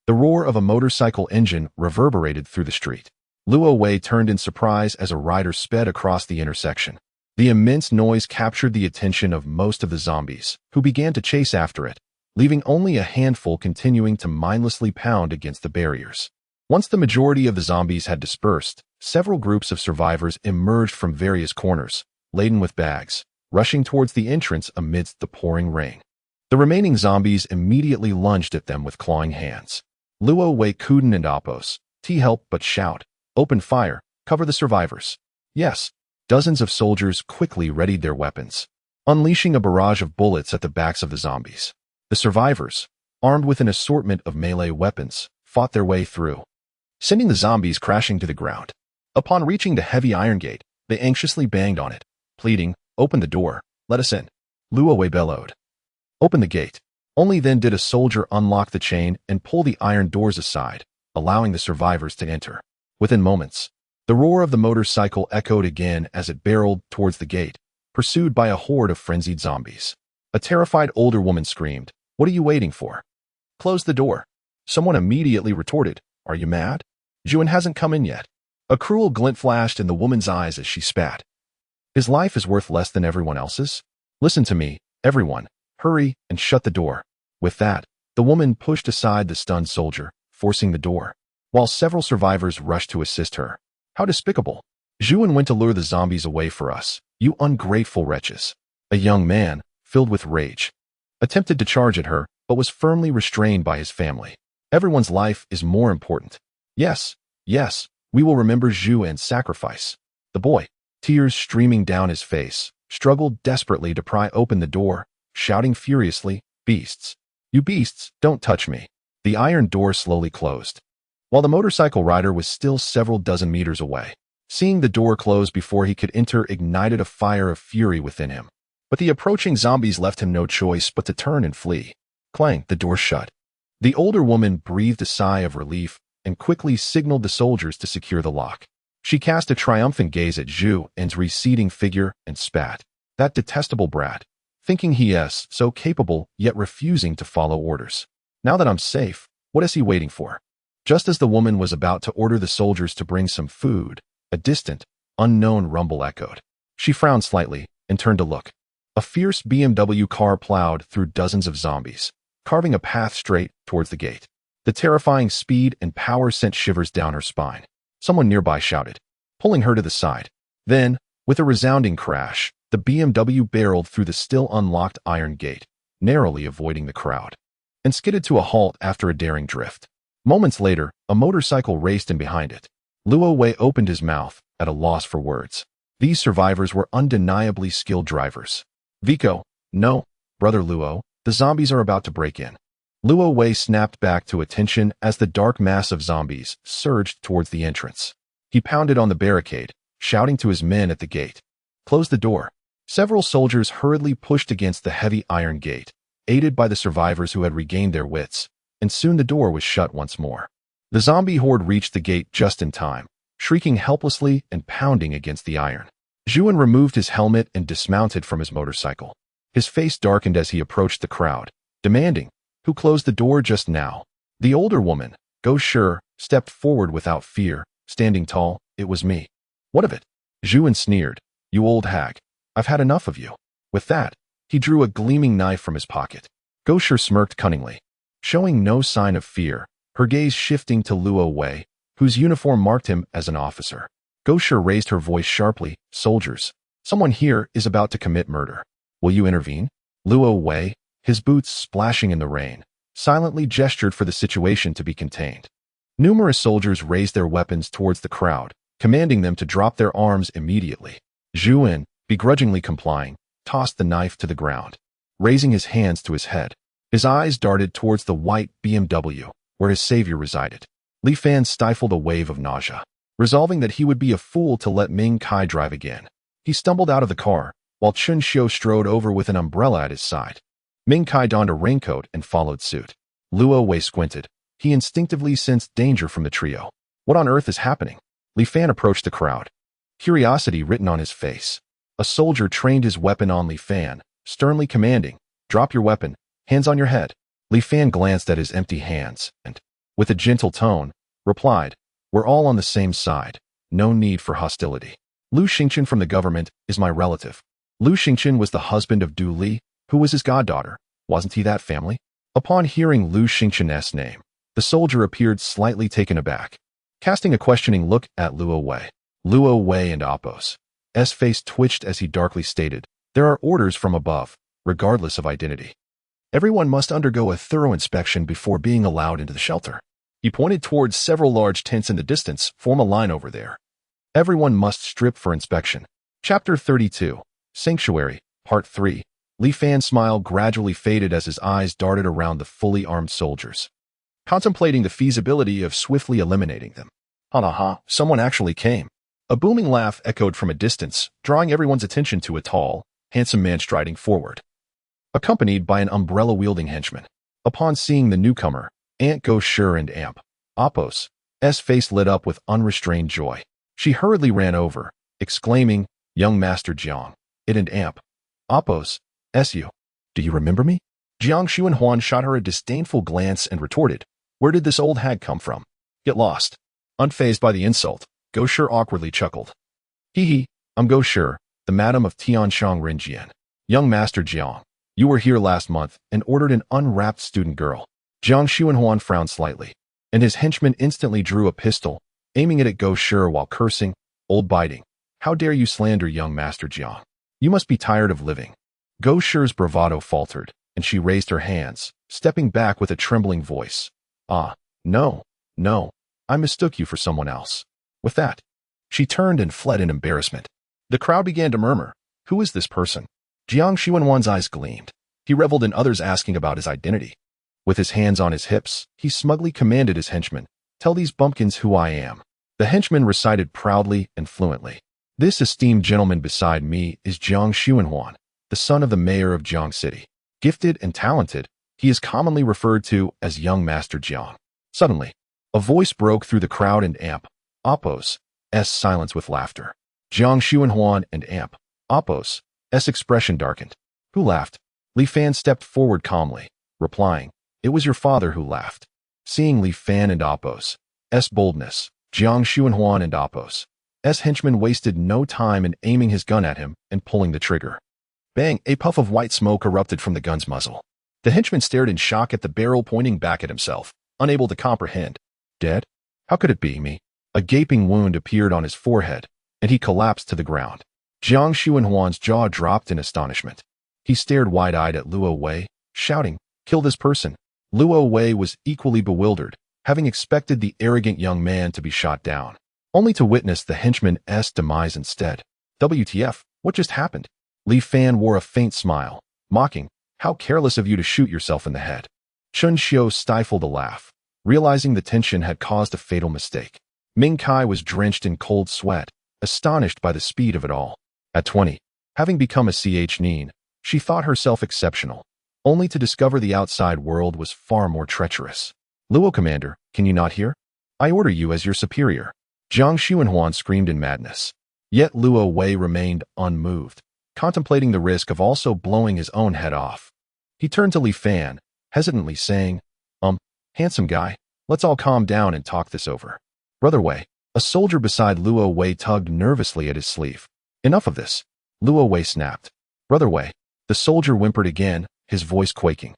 S1: the roar of a motorcycle engine reverberated through the street. Luo Wei turned in surprise as a rider sped across the intersection. The immense noise captured the attention of most of the zombies, who began to chase after it, leaving only a handful continuing to mindlessly pound against the barriers. Once the majority of the zombies had dispersed, several groups of survivors emerged from various corners, laden with bags, rushing towards the entrance amidst the pouring rain. The remaining zombies immediately lunged at them with clawing hands. Luo Wei, Kuden, and Appos help but shout, "Open fire, cover the survivors." Yes, dozens of soldiers quickly readied their weapons, unleashing a barrage of bullets at the backs of the zombies. The survivors, armed with an assortment of melee weapons, fought their way through, sending the zombies crashing to the ground. Upon reaching the heavy iron gate, they anxiously banged on it, pleading, "Open the door, let us in." Luo Wei bellowed, "Open the gate." Only then did a soldier unlock the chain and pull the iron doors aside, allowing the survivors to enter. Within moments, the roar of the motorcycle echoed again as it barreled towards the gate, pursued by a horde of frenzied zombies. A terrified older woman screamed, "What are you waiting for? Close the door." Someone immediately retorted, "Are you mad? Juan hasn't come in yet. A cruel glint flashed in the woman's eyes as she spat. His life is worth less than everyone else's? Listen to me, everyone. Hurry and shut the door. With that, the woman pushed aside the stunned soldier, forcing the door, while several survivors rushed to assist her. How despicable. Juan went to lure the zombies away for us, you ungrateful wretches. A young man, filled with rage, attempted to charge at her, but was firmly restrained by his family. Everyone's life is more important. Yes, yes, we will remember Juan's sacrifice. The boy, tears streaming down his face, struggled desperately to pry open the door, shouting furiously, "Beasts! You beasts, don't touch me." The iron door slowly closed, while the motorcycle rider was still several dozen meters away. Seeing the door close before he could enter ignited a fire of fury within him. But the approaching zombies left him no choice but to turn and flee. Clang, the door shut. The older woman breathed a sigh of relief and quickly signaled the soldiers to secure the lock. She cast a triumphant gaze at Juan's receding figure and spat. That detestable brat, thinking he is so capable yet refusing to follow orders. Now that I'm safe, what is he waiting for? Just as the woman was about to order the soldiers to bring some food, a distant, unknown rumble echoed. She frowned slightly and turned to look. A fierce BMW car plowed through dozens of zombies, carving a path straight towards the gate. The terrifying speed and power sent shivers down her spine. Someone nearby shouted, pulling her to the side. Then, with a resounding crash, the BMW barreled through the still unlocked iron gate, narrowly avoiding the crowd, and skidded to a halt after a daring drift. Moments later, a motorcycle raced in behind it. Luo Wei opened his mouth, at a loss for words. These survivors were undeniably skilled drivers. Vico, no, brother Luo, the zombies are about to break in. Luo Wei snapped back to attention as the dark mass of zombies surged towards the entrance. He pounded on the barricade, shouting to his men at the gate. Close the door. Several soldiers hurriedly pushed against the heavy iron gate, aided by the survivors who had regained their wits, and soon the door was shut once more. The zombie horde reached the gate just in time, shrieking helplessly and pounding against the iron. Juan removed his helmet and dismounted from his motorcycle. His face darkened as he approached the crowd, demanding, "Who closed the door just now?" The older woman, Go Sure, stepped forward without fear, standing tall. "It was me." "What of it?" Juan sneered. "You old hag. I've had enough of you." With that, he drew a gleaming knife from his pocket. Go Sure smirked cunningly, showing no sign of fear, her gaze shifting to Luo Wei, whose uniform marked him as an officer. Go Sure raised her voice sharply, "Soldiers, someone here is about to commit murder. Will you intervene?" Luo Wei, his boots splashing in the rain, silently gestured for the situation to be contained. Numerous soldiers raised their weapons towards the crowd, commanding them to drop their arms immediately. Juan, begrudgingly complying, tossed the knife to the ground, raising his hands to his head. His eyes darted towards the white BMW, where his savior resided. Li Fan stifled a wave of nausea, resolving that he would be a fool to let Ming Kai drive again. He stumbled out of the car, while Chun Xiu strode over with an umbrella at his side. Ming Kai donned a raincoat and followed suit. Luo Wei squinted. He instinctively sensed danger from the trio. What on earth is happening? Li Fan approached the crowd, curiosity written on his face. A soldier trained his weapon on Li Fan, sternly commanding, "Drop your weapon, hands on your head." Li Fan glanced at his empty hands and, with a gentle tone, replied, "We're all on the same side. No need for hostility. Lu Xingchen from the government is my relative." Lu Xingchen was the husband of Du Li, who was his goddaughter. Wasn't he that family? Upon hearing Lu Xingchen's name, the soldier appeared slightly taken aback, casting a questioning look at Luo Wei. Luo Wei and Apos' face twitched as he darkly stated, "There are orders from above, regardless of identity. Everyone must undergo a thorough inspection before being allowed into the shelter." He pointed towards several large tents in the distance. "Form a line over there. Everyone must strip for inspection." Chapter 32, Sanctuary, Part 3. Li Fan's smile gradually faded as his eyes darted around the fully armed soldiers, contemplating the feasibility of swiftly eliminating them. Ha ha ha, someone actually came. A booming laugh echoed from a distance, drawing everyone's attention to a tall, handsome man striding forward, accompanied by an umbrella-wielding henchman. Upon seeing the newcomer, Aunt Go Sure and Amp Apos' face lit up with unrestrained joy. She hurriedly ran over, exclaiming, "Young Master Jiang." It and Amp Apos' "You. Do you remember me?" Jiang Xuanhuan shot her a disdainful glance and retorted, "Where did this old hag come from? Get lost." Unfazed by the insult, Go Shi awkwardly chuckled. Hee hee, I'm Go Shi, the madam of Tianshang Rinjian. Young Master Jiang, you were here last month and ordered an unwrapped student girl. Jiang Xuanhuan frowned slightly, and his henchman instantly drew a pistol, aiming it at Go Shi while cursing, old biting. How dare you slander young Master Jiang? You must be tired of living. Go Shi's bravado faltered, and she raised her hands, stepping back with a trembling voice. Ah, no, no, I mistook you for someone else. With that, she turned and fled in embarrassment. The crowd began to murmur, who is this person? Jiang Xuanhuan's eyes gleamed. He reveled in others asking about his identity. With his hands on his hips, he smugly commanded his henchmen, tell these bumpkins who I am. The henchman recited proudly and fluently. This esteemed gentleman beside me is Jiang Xuanhuan, the son of the mayor of Jiang City. Gifted and talented, he is commonly referred to as young Master Jiang. Suddenly, a voice broke through the crowd and Appo's silence with laughter. Jiang Xuanhuan and Appo's expression darkened. Who laughed? Li Fan stepped forward calmly, replying, it was your father who laughed. Seeing Li Fan and Appo's boldness, Jiang Xuanhuan and Appo's henchman wasted no time in aiming his gun at him and pulling the trigger. Bang! A puff of white smoke erupted from the gun's muzzle. The henchman stared in shock at the barrel pointing back at himself, unable to comprehend. Dead? How could it be me? A gaping wound appeared on his forehead, and he collapsed to the ground. Jiang Xuanhuan's jaw dropped in astonishment. He stared wide-eyed at Luo Wei, shouting, kill this person. Luo Wei was equally bewildered, having expected the arrogant young man to be shot down, only to witness the henchman's demise instead. WTF, what just happened? Li Fan wore a faint smile, mocking, how careless of you to shoot yourself in the head. Chun Xiu stifled a laugh, realizing the tension had caused a fatal mistake. Ming Kai was drenched in cold sweat, astonished by the speed of it all. At 20, having become a nin, she thought herself exceptional, only to discover the outside world was far more treacherous. Luo Commander, can you not hear? I order you as your superior. Jiang Xuanhuan screamed in madness. Yet Luo Wei remained unmoved, contemplating the risk of also blowing his own head off. He turned to Li Fan, hesitantly saying, handsome guy, let's all calm down and talk this over. Brother Wei, a soldier beside Luo Wei tugged nervously at his sleeve. Enough of this. Luo Wei snapped. Brother Wei, the soldier whimpered again, his voice quaking.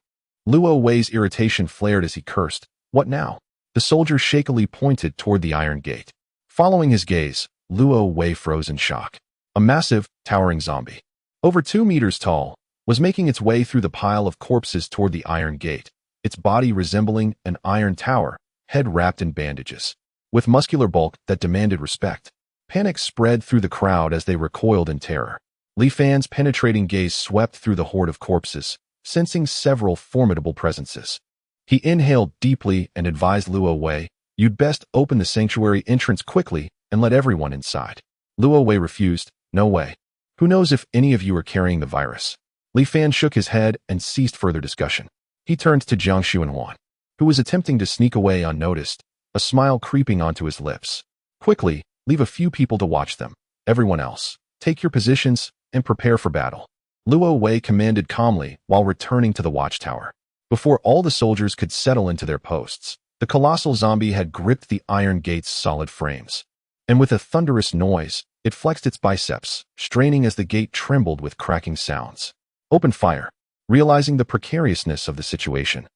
S1: Luo Wei's irritation flared as he cursed. What now? The soldier shakily pointed toward the iron gate. Following his gaze, Luo Wei froze in shock. A massive, towering zombie, over 2 meters tall, was making its way through the pile of corpses toward the iron gate, its body resembling an iron tower, head wrapped in bandages. With muscular bulk that demanded respect, panic spread through the crowd as they recoiled in terror. Li Fan's penetrating gaze swept through the horde of corpses, sensing several formidable presences. He inhaled deeply and advised Luo Wei, you'd best open the sanctuary entrance quickly and let everyone inside. Luo Wei refused, no way. Who knows if any of you are carrying the virus? Li Fan shook his head and ceased further discussion. He turned to Jiang Xuanhuan, who was attempting to sneak away unnoticed, a smile creeping onto his lips. Quickly, leave a few people to watch them. Everyone else, take your positions and prepare for battle. Luo Wei commanded calmly while returning to the watchtower. Before all the soldiers could settle into their posts, the colossal zombie had gripped the iron gate's solid frames. And with a thunderous noise, it flexed its biceps, straining as the gate trembled with cracking sounds. Open fire. Realizing the precariousness of the situation,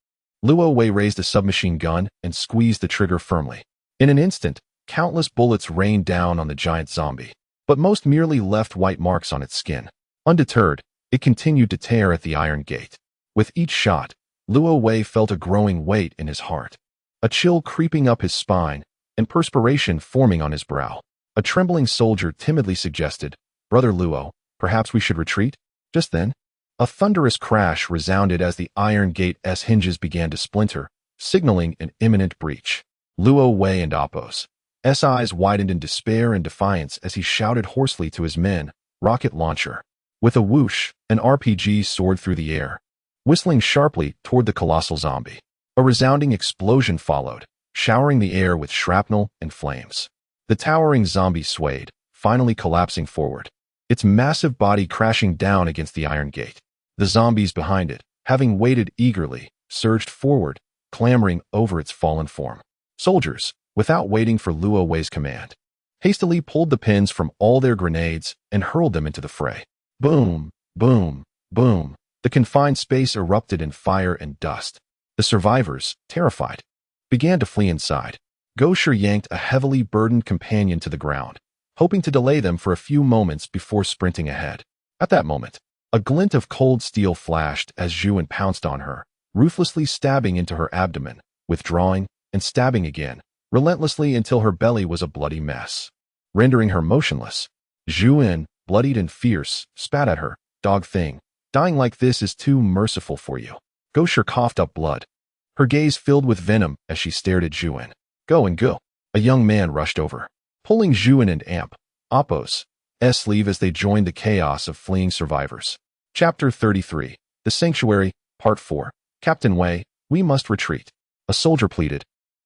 S1: Luo Wei raised a submachine gun and squeezed the trigger firmly. In an instant, countless bullets rained down on the giant zombie, but most merely left white marks on its skin. Undeterred, it continued to tear at the iron gate. With each shot, Luo Wei felt a growing weight in his heart, a chill creeping up his spine, and perspiration forming on his brow. A trembling soldier timidly suggested, Brother Luo, perhaps we should retreat? Just then, a thunderous crash resounded as the iron gate's hinges began to splinter, signaling an imminent breach. Luo Wei and Appo's eyes widened in despair and defiance as he shouted hoarsely to his men, rocket launcher. With a whoosh, an RPG soared through the air, whistling sharply toward the colossal zombie. A resounding explosion followed, showering the air with shrapnel and flames. The towering zombie swayed, finally collapsing forward, its massive body crashing down against the iron gate. The zombies behind it, having waited eagerly, surged forward, clamoring over its fallen form. Soldiers, without waiting for Luo Wei's command, hastily pulled the pins from all their grenades and hurled them into the fray. Boom, boom, boom. The confined space erupted in fire and dust. The survivors, terrified, began to flee inside. Gosher yanked a heavily burdened companion to the ground, hoping to delay them for a few moments before sprinting ahead. At that moment, a glint of cold steel flashed as Zhuan pounced on her, ruthlessly stabbing into her abdomen, withdrawing and stabbing again, relentlessly until her belly was a bloody mess, rendering her motionless. Zhuan, bloodied and fierce, spat at her. Dog thing, dying like this is too merciful for you. Gosher coughed up blood. Her gaze filled with venom as she stared at Zhuan. Go and go. A young man rushed over, pulling Zhuan and Appo's sleeve as they joined the chaos of fleeing survivors. Chapter 33. The Sanctuary, Part 4. Captain Wei, we must retreat. A soldier pleaded,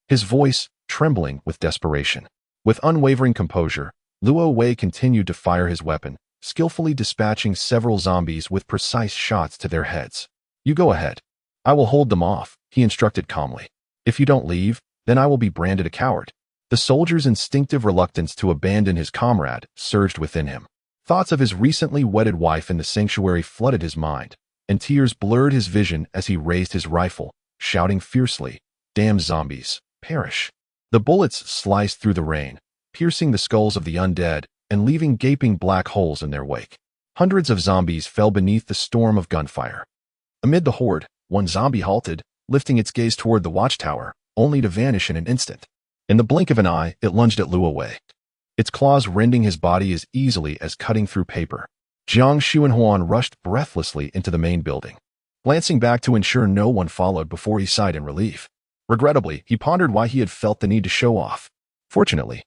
S1: his voice trembling with desperation. With unwavering composure, Luo Wei continued to fire his weapon, skillfully dispatching several zombies with precise shots to their heads. You go ahead. I will hold them off, he instructed calmly. If you don't leave, then I will be branded a coward. The soldier's instinctive reluctance to abandon his comrade surged within him. Thoughts of his recently wedded wife in the sanctuary flooded his mind, and tears blurred his vision as he raised his rifle, shouting fiercely, Damn zombies, perish. The bullets sliced through the rain, piercing the skulls of the undead and leaving gaping black holes in their wake. Hundreds of zombies fell beneath the storm of gunfire. Amid the horde, one zombie halted, lifting its gaze toward the watchtower, only to vanish in an instant. In the blink of an eye, it lunged at Luo Wei, its claws rending his body as easily as cutting through paper. Jiang Xuanhuan rushed breathlessly into the main building, glancing back to ensure no one followed before he sighed in relief. Regrettably, he pondered why he had felt the need to show off. Fortunately,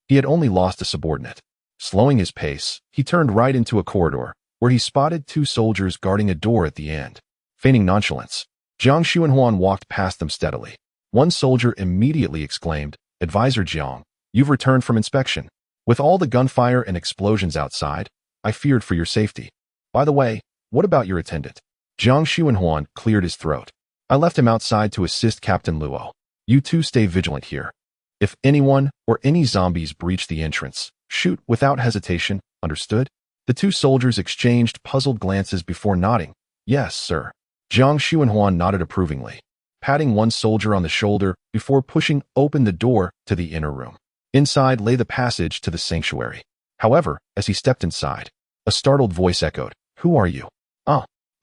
S1: he had only lost a subordinate. Slowing his pace, he turned right into a corridor, where he spotted two soldiers guarding a door at the end. Feigning nonchalance, Jiang Xuanhuan walked past them steadily. One soldier immediately exclaimed, Advisor Jiang, you've returned from inspection. With all the gunfire and explosions outside, I feared for your safety. By the way, what about your attendant? Jiang Xuanhuan cleared his throat. I left him outside to assist Captain Luo. You two stay vigilant here. If anyone or any zombies breach the entrance, shoot without hesitation, understood? The two soldiers exchanged puzzled glances before nodding. Yes, sir. Jiang Xuanhuan nodded approvingly, patting one soldier on the shoulder before pushing open the door to the inner room. Inside lay the passage to the sanctuary. However, as he stepped inside, a startled voice echoed, Who are you?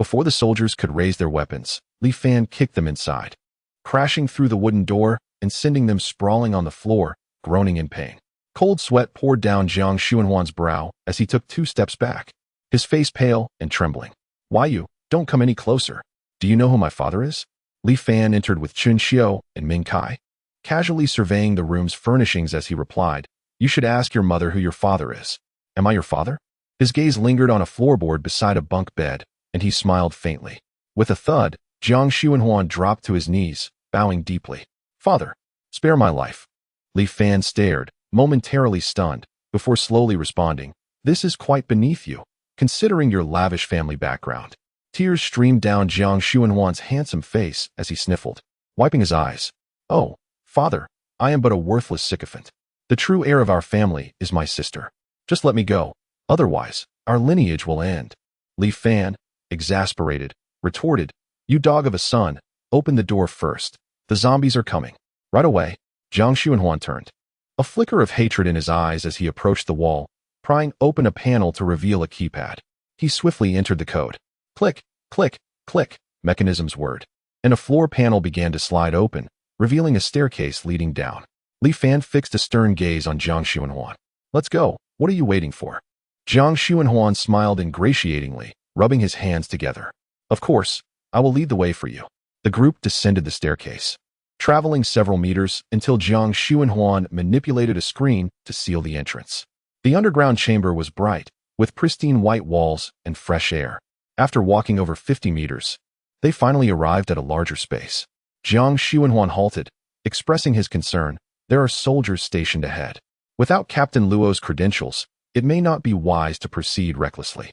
S1: Before the soldiers could raise their weapons, Li Fan kicked them inside, crashing through the wooden door and sending them sprawling on the floor, groaning in pain. Cold sweat poured down Jiang Xuanhuan's brow as he took 2 steps back, his face pale and trembling. Why you? Don't come any closer. Do you know who my father is? Li Fan entered with Chun Xiu and Ming Kai, casually surveying the room's furnishings as he replied, You should ask your mother who your father is. Am I your father? His gaze lingered on a floorboard beside a bunk bed, and he smiled faintly. With a thud, Jiang Xuanhuan dropped to his knees, bowing deeply. Father, spare my life. Li Fan stared, momentarily stunned, before slowly responding, This is quite beneath you, considering your lavish family background. Tears streamed down Jiang Xuanhuan's handsome face as he sniffled, wiping his eyes. Oh, father, I am but a worthless sycophant. The true heir of our family is my sister. Just let me go, otherwise, our lineage will end. Li Fan, exasperated, retorted, You dog of a son, open the door first. The zombies are coming. Right away, Jiang Xuanhuan turned, a flicker of hatred in his eyes as he approached the wall, prying open a panel to reveal a keypad. He swiftly entered the code. Click, click, click, mechanisms whirred, and a floor panel began to slide open, revealing a staircase leading down. Li Fan fixed a stern gaze on Jiang Xuanhuan. Let's go. What are you waiting for? Jiang Xuanhuan smiled ingratiatingly, rubbing his hands together. Of course, I will lead the way for you. The group descended the staircase, traveling several meters until Jiang Xuanhuan manipulated a screen to seal the entrance. The underground chamber was bright, with pristine white walls and fresh air. After walking over 50 meters, they finally arrived at a larger space. Jiang Xuanhuan halted, expressing his concern. There are soldiers stationed ahead. Without Captain Luo's credentials, it may not be wise to proceed recklessly.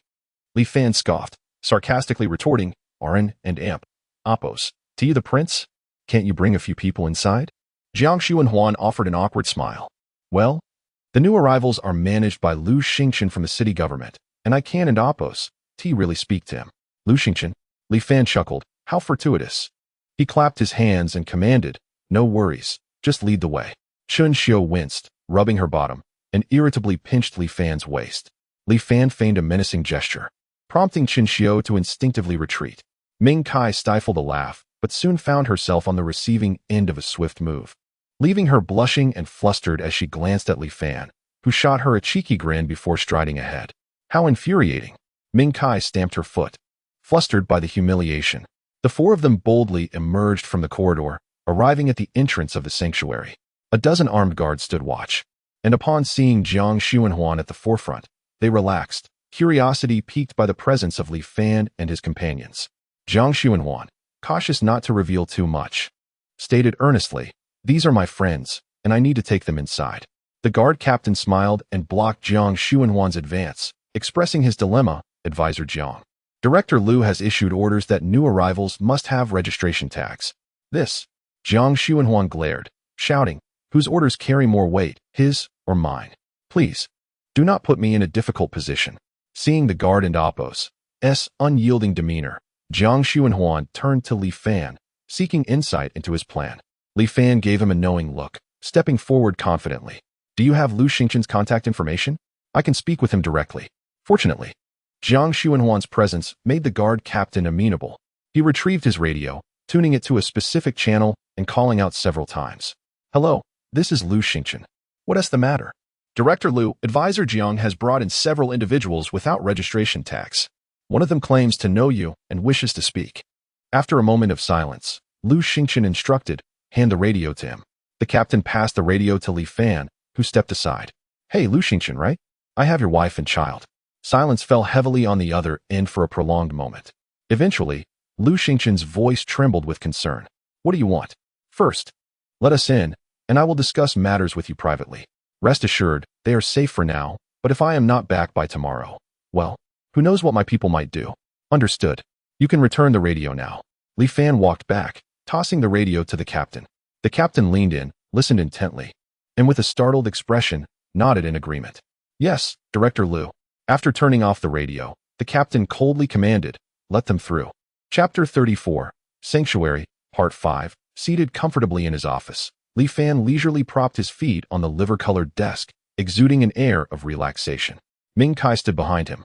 S1: Li Fan scoffed, sarcastically retorting, Arin and Appo's. To you the prince? Can't you bring a few people inside? Jiang Xuanhuan offered an awkward smile. Well, the new arrivals are managed by Lu Xingchen from the city government, and I can and oppose. T really speak to him. Lu Xingchen? Li Fan chuckled. How fortuitous. He clapped his hands and commanded, no worries, just lead the way. Chun Xiu winced, rubbing her bottom, and irritably pinched Li Fan's waist. Li Fan feigned a menacing gesture, prompting Chun Xiu to instinctively retreat. Ming Kai stifled a laugh, but soon found herself on the receiving end of a swift move, leaving her blushing and flustered as she glanced at Li Fan, who shot her a cheeky grin before striding ahead. How infuriating! Ming Kai stamped her foot, flustered by the humiliation. The four of them boldly emerged from the corridor, arriving at the entrance of the sanctuary. A dozen armed guards stood watch, and upon seeing Jiang Xuanhuan at the forefront, they relaxed, curiosity piqued by the presence of Li Fan and his companions. Jiang Xuanhuan, cautious not to reveal too much, stated earnestly, "These are my friends, and I need to take them inside." The guard captain smiled and blocked Jiang Xuanhuan's advance, expressing his dilemma. Advisor Jiang. Director Liu has issued orders that new arrivals must have registration tags. This, Jiang Xuanhuan glared, shouting, whose orders carry more weight, his or mine? Please, do not put me in a difficult position. Seeing the guard and Oppo's unyielding demeanor, Jiang Xuanhuan turned to Li Fan, seeking insight into his plan. Li Fan gave him a knowing look, stepping forward confidently. Do you have Lu Xingchen's contact information? I can speak with him directly. Fortunately, Jiang Xuanhuan's presence made the guard captain amenable. He retrieved his radio, tuning it to a specific channel and calling out several times. Hello, this is Lu Xingchen. What is the matter? Director Liu, Advisor Jiang has brought in several individuals without registration tags. One of them claims to know you and wishes to speak. After a moment of silence, Lu Xingchen instructed, hand the radio to him. The captain passed the radio to Li Fan, who stepped aside. Hey, Lu Xingchen, right? I have your wife and child. Silence fell heavily on the other end for a prolonged moment. Eventually, Lu Xingchen's voice trembled with concern. What do you want? First, let us in, and I will discuss matters with you privately. Rest assured, they are safe for now, but if I am not back by tomorrow, well, who knows what my people might do? Understood. You can return the radio now. Li Fan walked back, tossing the radio to the captain. The captain leaned in, listened intently, and with a startled expression, nodded in agreement. Yes, Director Liu. After turning off the radio, the captain coldly commanded, let them through. Chapter 34, Sanctuary, Part 5. Seated comfortably in his office, Li Fan leisurely propped his feet on the liver-colored desk, exuding an air of relaxation. Ming Kai stood behind him,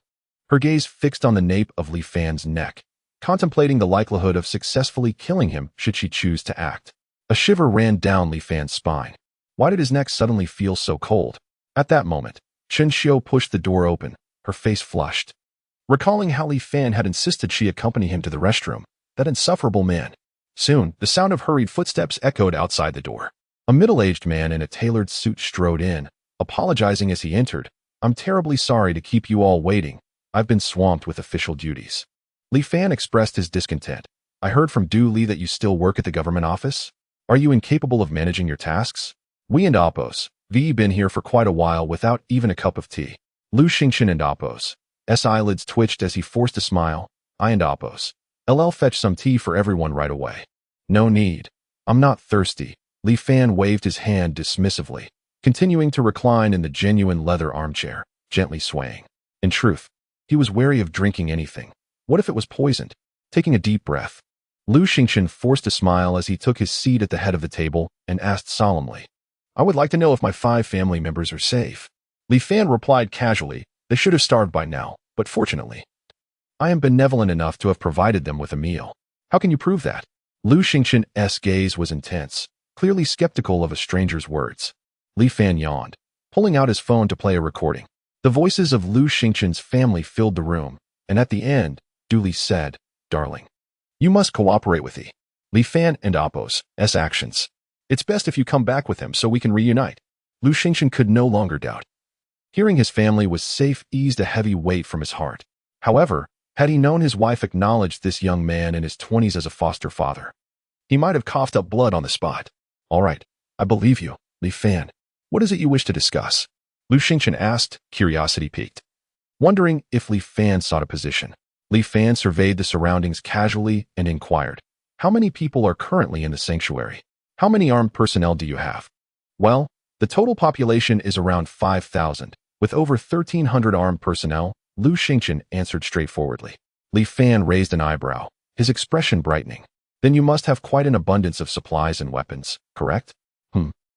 S1: her gaze fixed on the nape of Li Fan's neck, contemplating the likelihood of successfully killing him should she choose to act. A shiver ran down Li Fan's spine. Why did his neck suddenly feel so cold? At that moment, Chun Xiu pushed the door open, her face flushed. Recalling how Li Fan had insisted she accompany him to the restroom, that insufferable man. Soon, the sound of hurried footsteps echoed outside the door. A middle-aged man in a tailored suit strode in, apologizing as he entered. I'm terribly sorry to keep you all waiting. I've been swamped with official duties. Li Fan expressed his discontent. I heard from Du Li that you still work at the government office. Are you incapable of managing your tasks? We and Oppos, V been here for quite a while without even a cup of tea. Lu Xingchen and Oppos. Eyelids twitched as he forced a smile. I and Oppos. LL fetch some tea for everyone right away. No need. I'm not thirsty. Li Fan waved his hand dismissively, continuing to recline in the genuine leather armchair, gently swaying. In truth, he was wary of drinking anything. What if it was poisoned? Taking a deep breath, Lu Xingchen forced a smile as he took his seat at the head of the table and asked solemnly, I would like to know if my 5 family members are safe. Li Fan replied casually, they should have starved by now, but fortunately, I am benevolent enough to have provided them with a meal. How can you prove that? Lu Xingchen's gaze was intense, clearly skeptical of a stranger's words. Li Fan yawned, pulling out his phone to play a recording. The voices of Lu Xingchen's family filled the room, and at the end, Du Li said, Darling, you must cooperate with Li Fan and Oppos' actions. It's best if you come back with him so we can reunite. Lu Xingchen could no longer doubt. Hearing his family was safe eased a heavy weight from his heart. However, had he known his wife acknowledged this young man in his 20s as a foster father, he might have coughed up blood on the spot. All right, I believe you, Li Fan. What is it you wish to discuss? Lu Xingchen asked, curiosity piqued. Wondering if Li Fan sought a position, Li Fan surveyed the surroundings casually and inquired, how many people are currently in the sanctuary? How many armed personnel do you have? Well, the total population is around 5,000, with over 1,300 armed personnel, Lu Xingchen answered straightforwardly. Li Fan raised an eyebrow, his expression brightening. Then you must have quite an abundance of supplies and weapons, correct?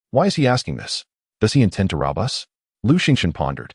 S1: Why is he asking this? Does he intend to rob us? Lu Xingchen pondered,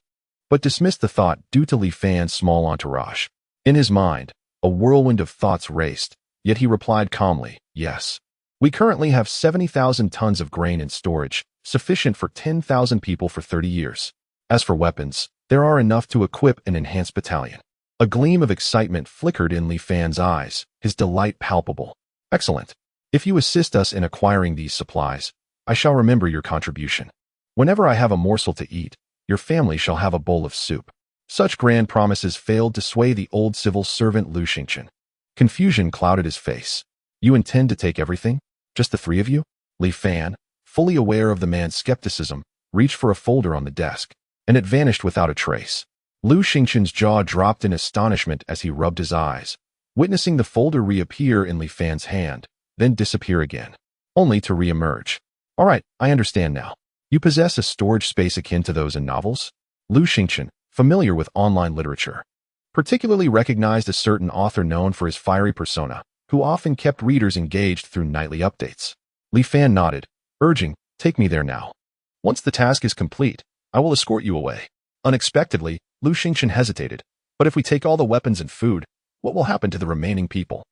S1: but dismissed the thought due to Li Fan's small entourage. In his mind, a whirlwind of thoughts raced, yet he replied calmly, yes. We currently have 70,000 tons of grain in storage, sufficient for 10,000 people for 30 years. As for weapons, there are enough to equip an enhanced battalion. A gleam of excitement flickered in Li Fan's eyes, his delight palpable. Excellent. If you assist us in acquiring these supplies, I shall remember your contribution. Whenever I have a morsel to eat, your family shall have a bowl of soup. Such grand promises failed to sway the old civil servant Lu Xingchen. Confusion clouded his face. You intend to take everything? Just the three of you? Li Fan, fully aware of the man's skepticism, reached for a folder on the desk, and it vanished without a trace. Lu Xingchen's jaw dropped in astonishment as he rubbed his eyes, witnessing the folder reappear in Li Fan's hand, then disappear again, only to re-emerge. All right, I understand now. You possess a storage space akin to those in novels? Lu Xingchen, familiar with online literature, particularly recognized a certain author known for his fiery persona, who often kept readers engaged through nightly updates. Li Fan nodded, urging, take me there now. Once the task is complete, I will escort you away. Unexpectedly, Lu Xingchen hesitated. But if we take all the weapons and food, what will happen to the remaining people?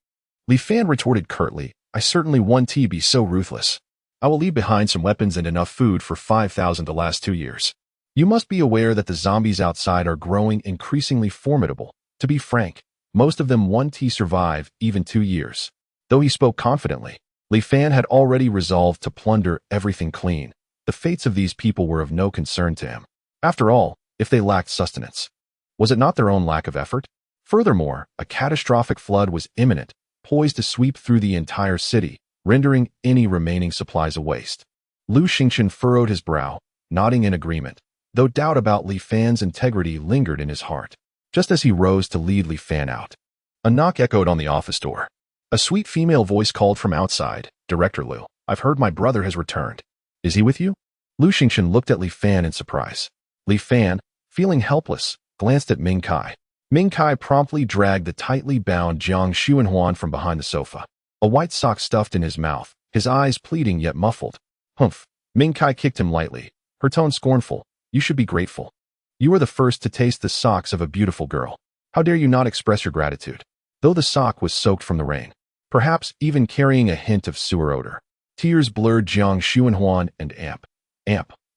S1: Li Fan retorted curtly, I certainly won't be so ruthless. I will leave behind some weapons and enough food for 5,000 to last 2 years. You must be aware that the zombies outside are growing increasingly formidable. To be frank, most of them won't survive even 2 years. Though he spoke confidently, Li Fan had already resolved to plunder everything clean. The fates of these people were of no concern to him. After all, if they lacked sustenance, was it not their own lack of effort? Furthermore, a catastrophic flood was imminent, poised to sweep through the entire city, rendering any remaining supplies a waste. Lu Xingchen furrowed his brow, nodding in agreement, though doubt about Li Fan's integrity lingered in his heart. Just as he rose to lead Li Fan out, a knock echoed on the office door. A sweet female voice called from outside, Director Lu, I've heard my brother has returned. Is he with you? Lu Xingchen looked at Li Fan in surprise. Li Fan, feeling helpless, glanced at Ming Kai. Ming Kai promptly dragged the tightly bound Jiang Xuanhuan from behind the sofa, a white sock stuffed in his mouth, his eyes pleading yet muffled. Humph. Ming Kai kicked him lightly, her tone scornful. You should be grateful. You are the first to taste the socks of a beautiful girl. How dare you not express your gratitude? Though the sock was soaked from the rain, perhaps even carrying a hint of sewer odor. Tears blurred Jiang Xuanhuan and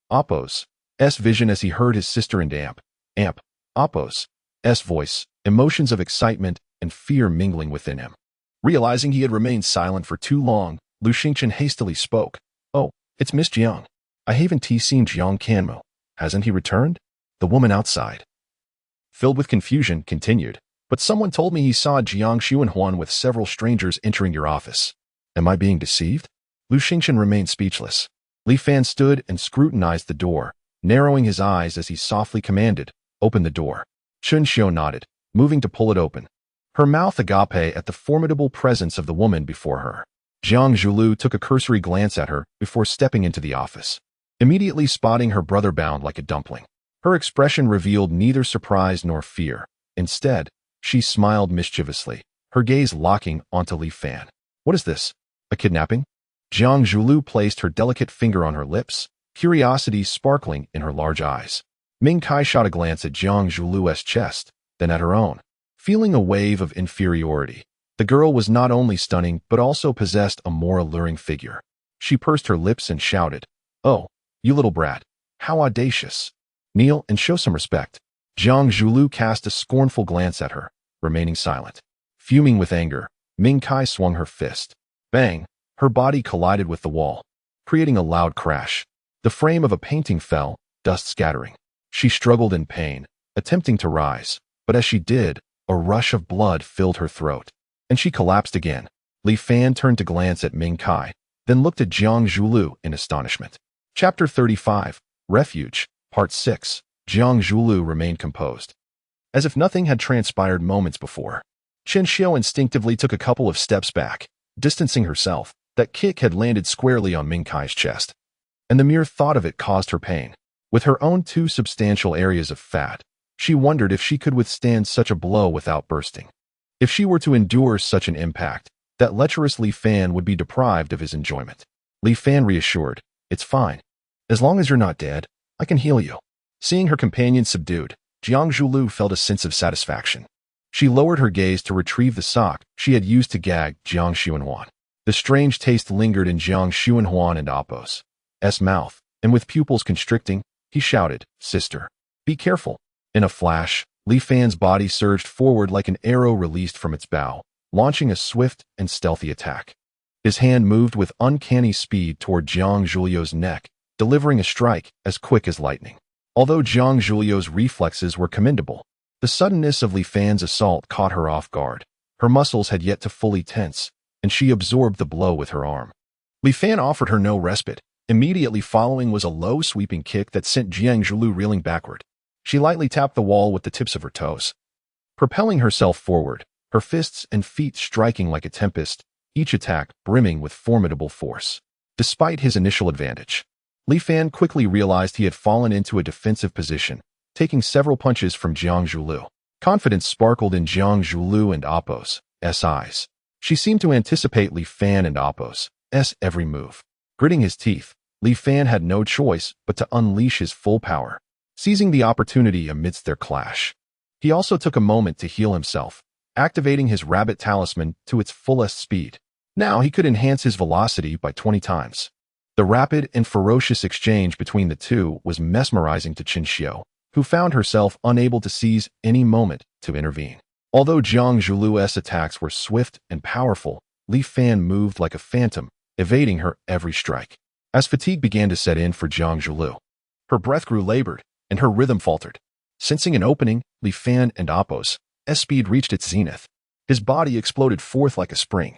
S1: Appo's vision as he heard his sister and Appo's voice, emotions of excitement and fear mingling within him. Realizing he had remained silent for too long, Lu Xingchen hastily spoke. Oh, it's Miss Jiang. I haven't seen Jiang Kanmo. Hasn't he returned? The woman outside, filled with confusion, continued. But someone told me he saw Jiang Xuanhuan with several strangers entering your office. Am I being deceived? Lu Xingchen remained speechless. Li Fan stood and scrutinized the door, narrowing his eyes as he softly commanded, open the door. Chun Xiu nodded, moving to pull it open, her mouth agape at the formidable presence of the woman before her. Jiang Zhulu took a cursory glance at her before stepping into the office, immediately spotting her brother bound like a dumpling. Her expression revealed neither surprise nor fear. Instead, she smiled mischievously, her gaze locking onto Li Fan. What is this? A kidnapping? Jiang Zhulu placed her delicate finger on her lips, curiosity sparkling in her large eyes. Ming Kai shot a glance at Jiang Zhulu's chest, then at her own. Feeling a wave of inferiority, the girl was not only stunning but also possessed a more alluring figure. She pursed her lips and shouted, Oh, you little brat, how audacious. Kneel and show some respect. Jiang Zhulu cast a scornful glance at her, remaining silent. Fuming with anger, Ming Kai swung her fist. Bang! Her body collided with the wall, creating a loud crash. The frame of a painting fell, dust scattering. She struggled in pain, attempting to rise, but as she did, a rush of blood filled her throat, and she collapsed again. Li Fan turned to glance at Ming Kai, then looked at Jiang Zhulu in astonishment. Chapter 35, Refuge, Part 6. Jiang Zhulu remained composed, as if nothing had transpired moments before. Chen Xiu instinctively took a couple of steps back, distancing herself, That kick had landed squarely on Ming Kai's chest, and the mere thought of it caused her pain. With her own two substantial areas of fat, she wondered if she could withstand such a blow without bursting. If she were to endure such an impact, that lecherous Li Fan would be deprived of his enjoyment. Li Fan reassured, "It's fine. As long as you're not dead, I can heal you." Seeing her companion subdued, Jiang Zhulu felt a sense of satisfaction. She lowered her gaze to retrieve the sock she had used to gag Jiang Xuanhuan. The strange taste lingered in Jiang Xuanhuan and Apo's mouth, and with pupils constricting, he shouted, "Sister, be careful." In a flash, Li Fan's body surged forward like an arrow released from its bow, launching a swift and stealthy attack. His hand moved with uncanny speed toward Jiang Zhulio's neck, delivering a strike as quick as lightning. Although Jiang Zhulio's reflexes were commendable, the suddenness of Li Fan's assault caught her off guard. Her muscles had yet to fully tense, and she absorbed the blow with her arm. Li Fan offered her no respite. Immediately following was a low, sweeping kick that sent Jiang Zhulu reeling backward. She lightly tapped the wall with the tips of her toes, propelling herself forward, her fists and feet striking like a tempest, each attack brimming with formidable force. Despite his initial advantage, Li Fan quickly realized he had fallen into a defensive position, taking several punches from Jiang Zhulu. Confidence sparkled in Jiang Zhulu and Apo's eyes. She seemed to anticipate Li Fan and Apo's every move. Gritting his teeth, Li Fan had no choice but to unleash his full power, seizing the opportunity amidst their clash. He also took a moment to heal himself, activating his rabbit talisman to its fullest speed. Now he could enhance his velocity by 20 times. The rapid and ferocious exchange between the two was mesmerizing to Qin Xiao, who found herself unable to seize any moment to intervene. Although Jiang Zhulu's attacks were swift and powerful, Li Fan moved like a phantom, evading her every strike. As fatigue began to set in for Jiang Zhulu, her breath grew labored, and her rhythm faltered. Sensing an opening, Li Fan and Apo's speed reached its zenith. His body exploded forth like a spring,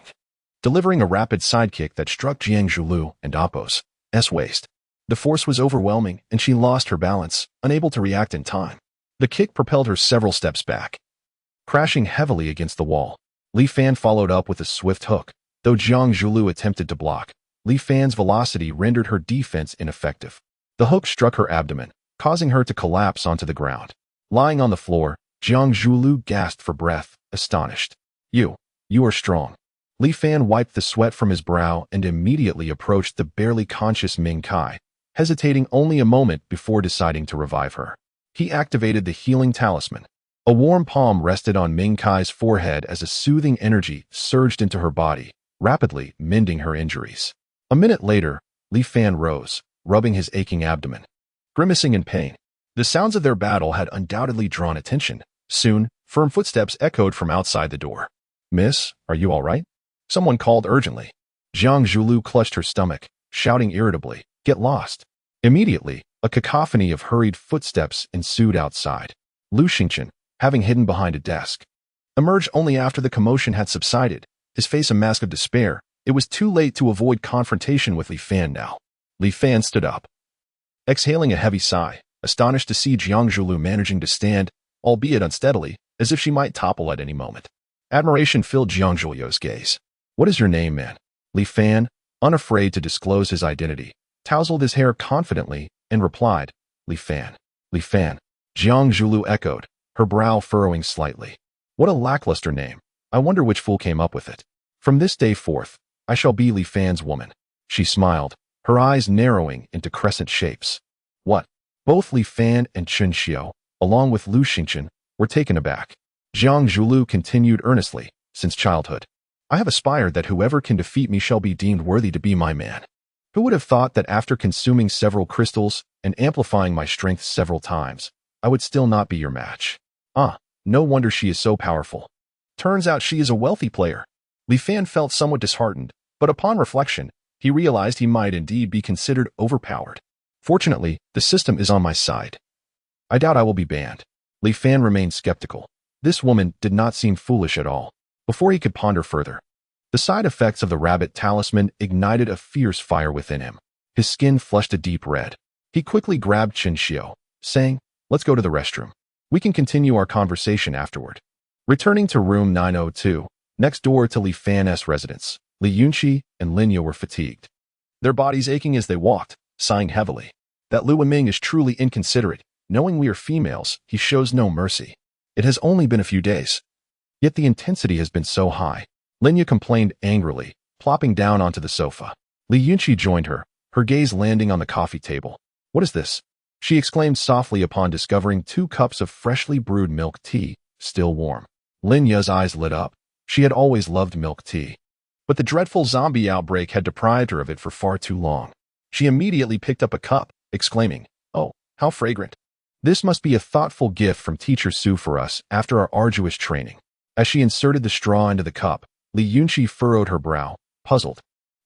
S1: delivering a rapid sidekick that struck Jiang Zhulu and Apo's waist. The force was overwhelming, and she lost her balance, unable to react in time. The kick propelled her several steps back, crashing heavily against the wall. Li Fan followed up with a swift hook. Though Jiang Zhulu attempted to block, Li Fan's velocity rendered her defense ineffective. The hook struck her abdomen, causing her to collapse onto the ground. Lying on the floor, Jiang Zhulu gasped for breath, astonished. You are strong." Li Fan wiped the sweat from his brow and immediately approached the barely conscious Ming Kai, hesitating only a moment before deciding to revive her. He activated the healing talisman. A warm palm rested on Ming Kai's forehead as a soothing energy surged into her body, rapidly mending her injuries. A minute later, Li Fan rose, rubbing his aching abdomen, grimacing in pain. The sounds of their battle had undoubtedly drawn attention. Soon, firm footsteps echoed from outside the door. "Miss, are you all right?" Someone called urgently. Jiang Zhulu clutched her stomach, shouting irritably, "Get lost." Immediately, a cacophony of hurried footsteps ensued outside. Lu Xingqian, having hidden behind a desk, emerged only after the commotion had subsided, his face a mask of despair. It was too late to avoid confrontation with Li Fan now. Li Fan stood up, exhaling a heavy sigh, astonished to see Jiang Zhulu managing to stand, albeit unsteadily, as if she might topple at any moment. Admiration filled Jiang Zhulio's gaze. "What is your name, man?" Li Fan, unafraid to disclose his identity, tousled his hair confidently and replied, "Li Fan." "Li Fan," Jiang Zhulu echoed, her brow furrowing slightly. "What a lackluster name. I wonder which fool came up with it. From this day forth, I shall be Li Fan's woman." She smiled, her eyes narrowing into crescent shapes. "What?" Both Li Fan and Qin Xiao, along with Lu Xingqian, were taken aback. Jiang Zhulu continued earnestly, "Since childhood, I have aspired that whoever can defeat me shall be deemed worthy to be my man. Who would have thought that after consuming several crystals and amplifying my strength several times, I would still not be your match? Ah, no wonder she is so powerful. Turns out she is a wealthy player." Li Fan felt somewhat disheartened, but upon reflection, he realized he might indeed be considered overpowered. "Fortunately, the system is on my side. I doubt I will be banned." Li Fan remained skeptical. This woman did not seem foolish at all. Before he could ponder further, the side effects of the rabbit talisman ignited a fierce fire within him. His skin flushed a deep red. He quickly grabbed Qin Xiao, saying, "Let's go to the restroom. We can continue our conversation afterward." Returning to room 902, next door to Li Fan's residence, Li Yunqi and Linya were fatigued, their bodies aching as they walked, sighing heavily. That Lu Wenming is truly inconsiderate. Knowing we are females, he shows no mercy. It has only been a few days, yet the intensity has been so high. Linya complained angrily, plopping down onto the sofa. Li Yunqi joined her, her gaze landing on the coffee table. What is this? She exclaimed softly upon discovering 2 cups of freshly brewed milk tea, still warm. Linya's eyes lit up. She had always loved milk tea, but the dreadful zombie outbreak had deprived her of it for far too long. She immediately picked up a cup, exclaiming, "Oh, how fragrant. This must be a thoughtful gift from Teacher Su for us after our arduous training." As she inserted the straw into the cup, Li Yunqi furrowed her brow, puzzled.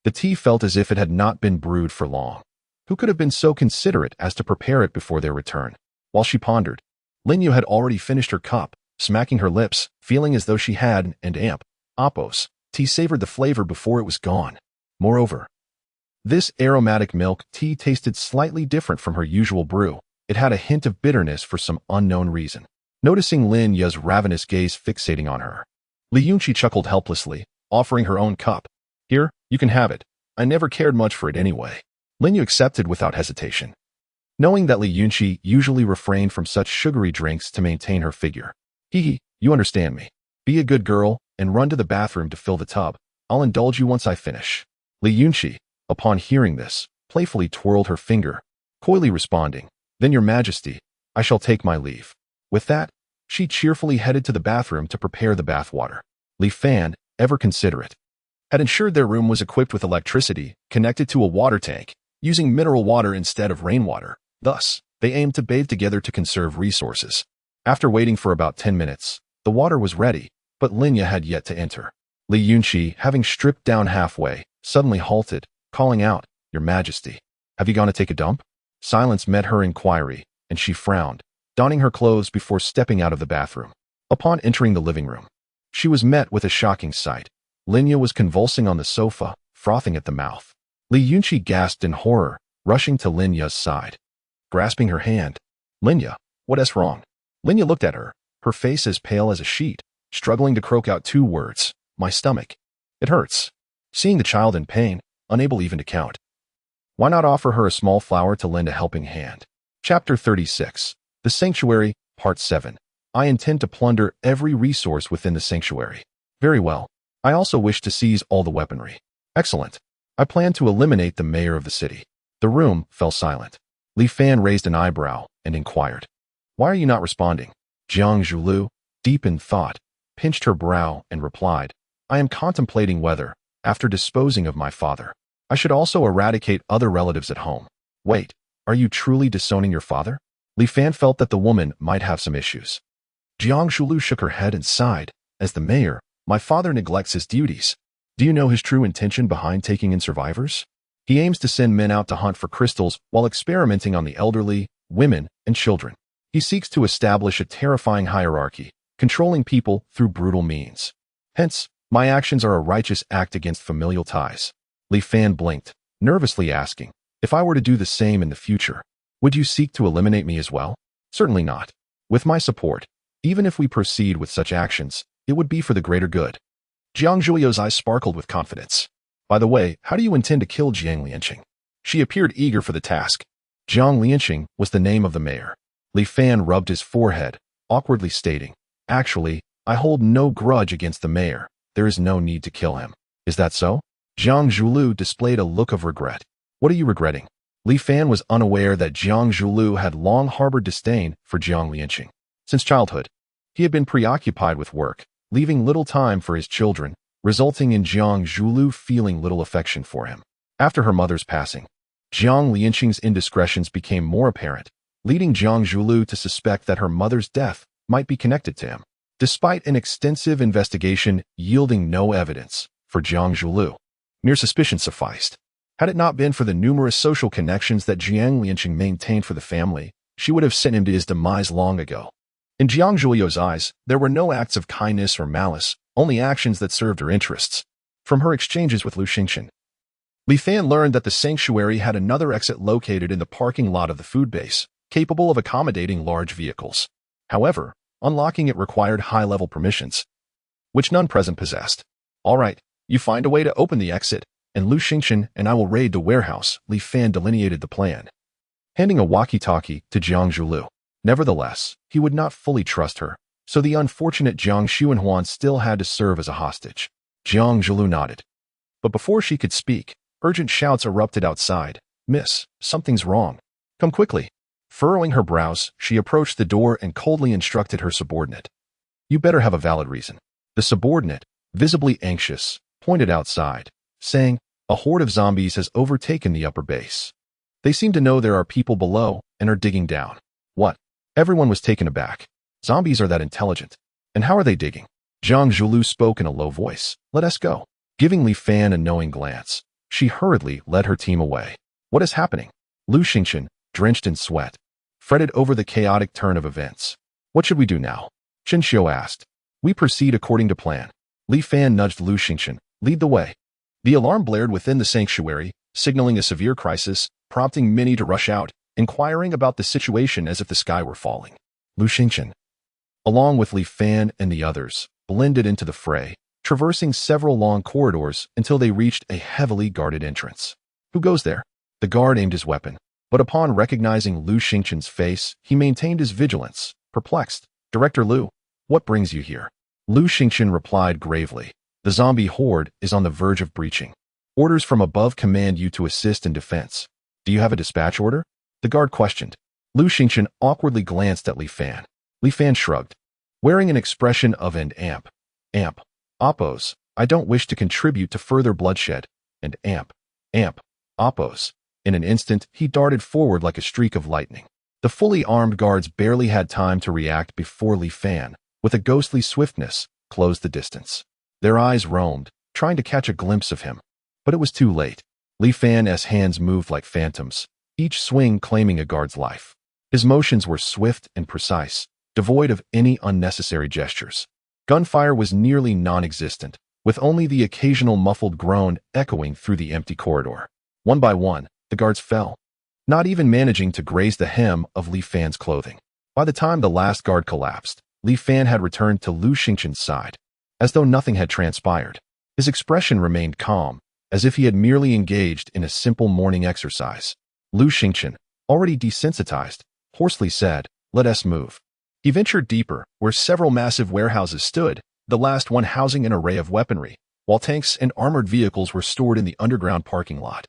S1: The tea felt as if it had not been brewed for long. Who could have been so considerate as to prepare it before their return? While she pondered, Linya had already finished her cup, smacking her lips, feeling as though she had an Appos tea savored the flavor before it was gone. Moreover, this aromatic milk tea tasted slightly different from her usual brew. It had a hint of bitterness for some unknown reason. Noticing Lin Ya's ravenous gaze fixating on her, Li Yunqi chuckled helplessly, offering her own cup. "Here, you can have it. I never cared much for it anyway." Lin Yu accepted without hesitation, knowing that Li Yunqi usually refrained from such sugary drinks to maintain her figure. You understand me. Be a good girl and run to the bathroom to fill the tub. I'll indulge you once I finish." Li Yunqi, upon hearing this, playfully twirled her finger, coyly responding, "Then, Your Majesty, I shall take my leave." With that, she cheerfully headed to the bathroom to prepare the bath water. Li Fan, ever considerate, had ensured their room was equipped with electricity connected to a water tank, using mineral water instead of rainwater. Thus, they aimed to bathe together to conserve resources. After waiting for about 10 minutes, the water was ready, but Linya had yet to enter. Li Yunqi, having stripped down halfway, suddenly halted, calling out, "Your Majesty, have you gone to take a dump?" Silence met her inquiry, and she frowned, donning her clothes before stepping out of the bathroom. Upon entering the living room, she was met with a shocking sight. Linya was convulsing on the sofa, frothing at the mouth. Li Yunqi gasped in horror, rushing to Linya's side, grasping her hand. "Linya, what's wrong?" Linya looked at her, her face as pale as a sheet, struggling to croak out 2 words, "My stomach. It hurts." Seeing the child in pain, unable even to count, why not offer her a small flower to lend a helping hand? Chapter 36. The Sanctuary, Part 7. I intend to plunder every resource within the sanctuary. Very well. I also wish to seize all the weaponry. Excellent. I plan to eliminate the mayor of the city. The room fell silent. Li Fan raised an eyebrow and inquired, "Why are you not responding?" Jiang Zhulu, deep in thought, pinched her brow and replied, "I am contemplating whether, after disposing of my father, I should also eradicate other relatives at home." "Wait, are you truly disowning your father?" Li Fan felt that the woman might have some issues. Jiang Zhulu shook her head and sighed. "As the mayor, my father neglects his duties. Do you know his true intention behind taking in survivors? He aims to send men out to hunt for crystals while experimenting on the elderly, women, and children. He seeks to establish a terrifying hierarchy, controlling people through brutal means. Hence, my actions are a righteous act against familial ties." Li Fan blinked, nervously asking, "If I were to do the same in the future, would you seek to eliminate me as well?" "Certainly not. With my support, even if we proceed with such actions, it would be for the greater good." Jiang Zhuliu's eyes sparkled with confidence. "By the way, how do you intend to kill Jiang Lianqing?" She appeared eager for the task. Jiang Lianqing was the name of the mayor. Li Fan rubbed his forehead, awkwardly stating, "Actually, I hold no grudge against the mayor. There is no need to kill him." "Is that so?" Jiang Zhulu displayed a look of regret. "What are you regretting?" Li Fan was unaware that Jiang Zhulu had long harbored disdain for Jiang Lianqing. Since childhood, he had been preoccupied with work, leaving little time for his children, resulting in Jiang Zhulu feeling little affection for him. After her mother's passing, Jiang Lianqing's indiscretions became more apparent, leading Jiang Zhulu to suspect that her mother's death might be connected to him. Despite an extensive investigation yielding no evidence for Jiang Zhulu, mere suspicion sufficed. Had it not been for the numerous social connections that Jiang Lianqing maintained for the family, she would have sent him to his demise long ago. In Jiang Zhuliu's eyes, there were no acts of kindness or malice, only actions that served her interests. From her exchanges with Lu Xingchen, Li Fan learned that the sanctuary had another exit located in the parking lot of the food base, capable of accommodating large vehicles. However, unlocking it required high-level permissions, which none present possessed. "All right, You find a way to open the exit, and Lu Xingqian and I will raid the warehouse. Li Fan delineated the plan, handing a walkie-talkie to Jiang Zhulu. Nevertheless, he would not fully trust her, so the unfortunate Jiang Xuanhuan still had to serve as a hostage. Jiang Zhulu nodded. But before she could speak, urgent shouts erupted outside. "Miss, something's wrong. Come quickly." Furrowing her brows, she approached the door and coldly instructed her subordinate. "You better have a valid reason." The subordinate, visibly anxious, pointed outside, saying, "A horde of zombies has overtaken the upper base. They seem to know there are people below and are digging down." "What?" Everyone was taken aback. "Zombies are that intelligent. And how are they digging?" Jiang Zhulu spoke in a low voice. "Let us go." Giving Li Fan a knowing glance, she hurriedly led her team away. "What is happening?" Lu Xingqian, drenched in sweat, fretted over the chaotic turn of events. "What should we do now?" Chen Xiu asked. "We proceed according to plan." Li Fan nudged Lu Xingqian. "Lead the way." The alarm blared within the sanctuary, signaling a severe crisis, prompting many to rush out, inquiring about the situation as if the sky were falling. Lu Xingqian, along with Li Fan and the others, blended into the fray, traversing several long corridors until they reached a heavily guarded entrance. "Who goes there?" The guard aimed his weapon, but upon recognizing Lu Xingqian's face, he maintained his vigilance, perplexed. "Director Lu, what brings you here?" Lu Xingqian replied gravely. "The zombie horde is on the verge of breaching. Orders from above command you to assist in defense. Do you have a dispatch order?" The guard questioned. Lu Xingqian awkwardly glanced at Li Fan. Li Fan shrugged. Wearing an expression of amp, oppos, "I don't wish to contribute to further bloodshed," and amp, oppos. In an instant, he darted forward like a streak of lightning. The fully armed guards barely had time to react before Li Fan, with a ghostly swiftness, closed the distance. Their eyes roamed, trying to catch a glimpse of him. But it was too late. Li Fan's hands moved like phantoms, each swing claiming a guard's life. His motions were swift and precise, devoid of any unnecessary gestures. Gunfire was nearly non-existent, with only the occasional muffled groan echoing through the empty corridor. One by one, the guards fell, not even managing to graze the hem of Li Fan's clothing. By the time the last guard collapsed, Li Fan had returned to Lu Xingqian's side, as though nothing had transpired. His expression remained calm, as if he had merely engaged in a simple morning exercise. Lu Xingqian, already desensitized, hoarsely said, "Let us move." He ventured deeper, where several massive warehouses stood, the last one housing an array of weaponry, while tanks and armored vehicles were stored in the underground parking lot.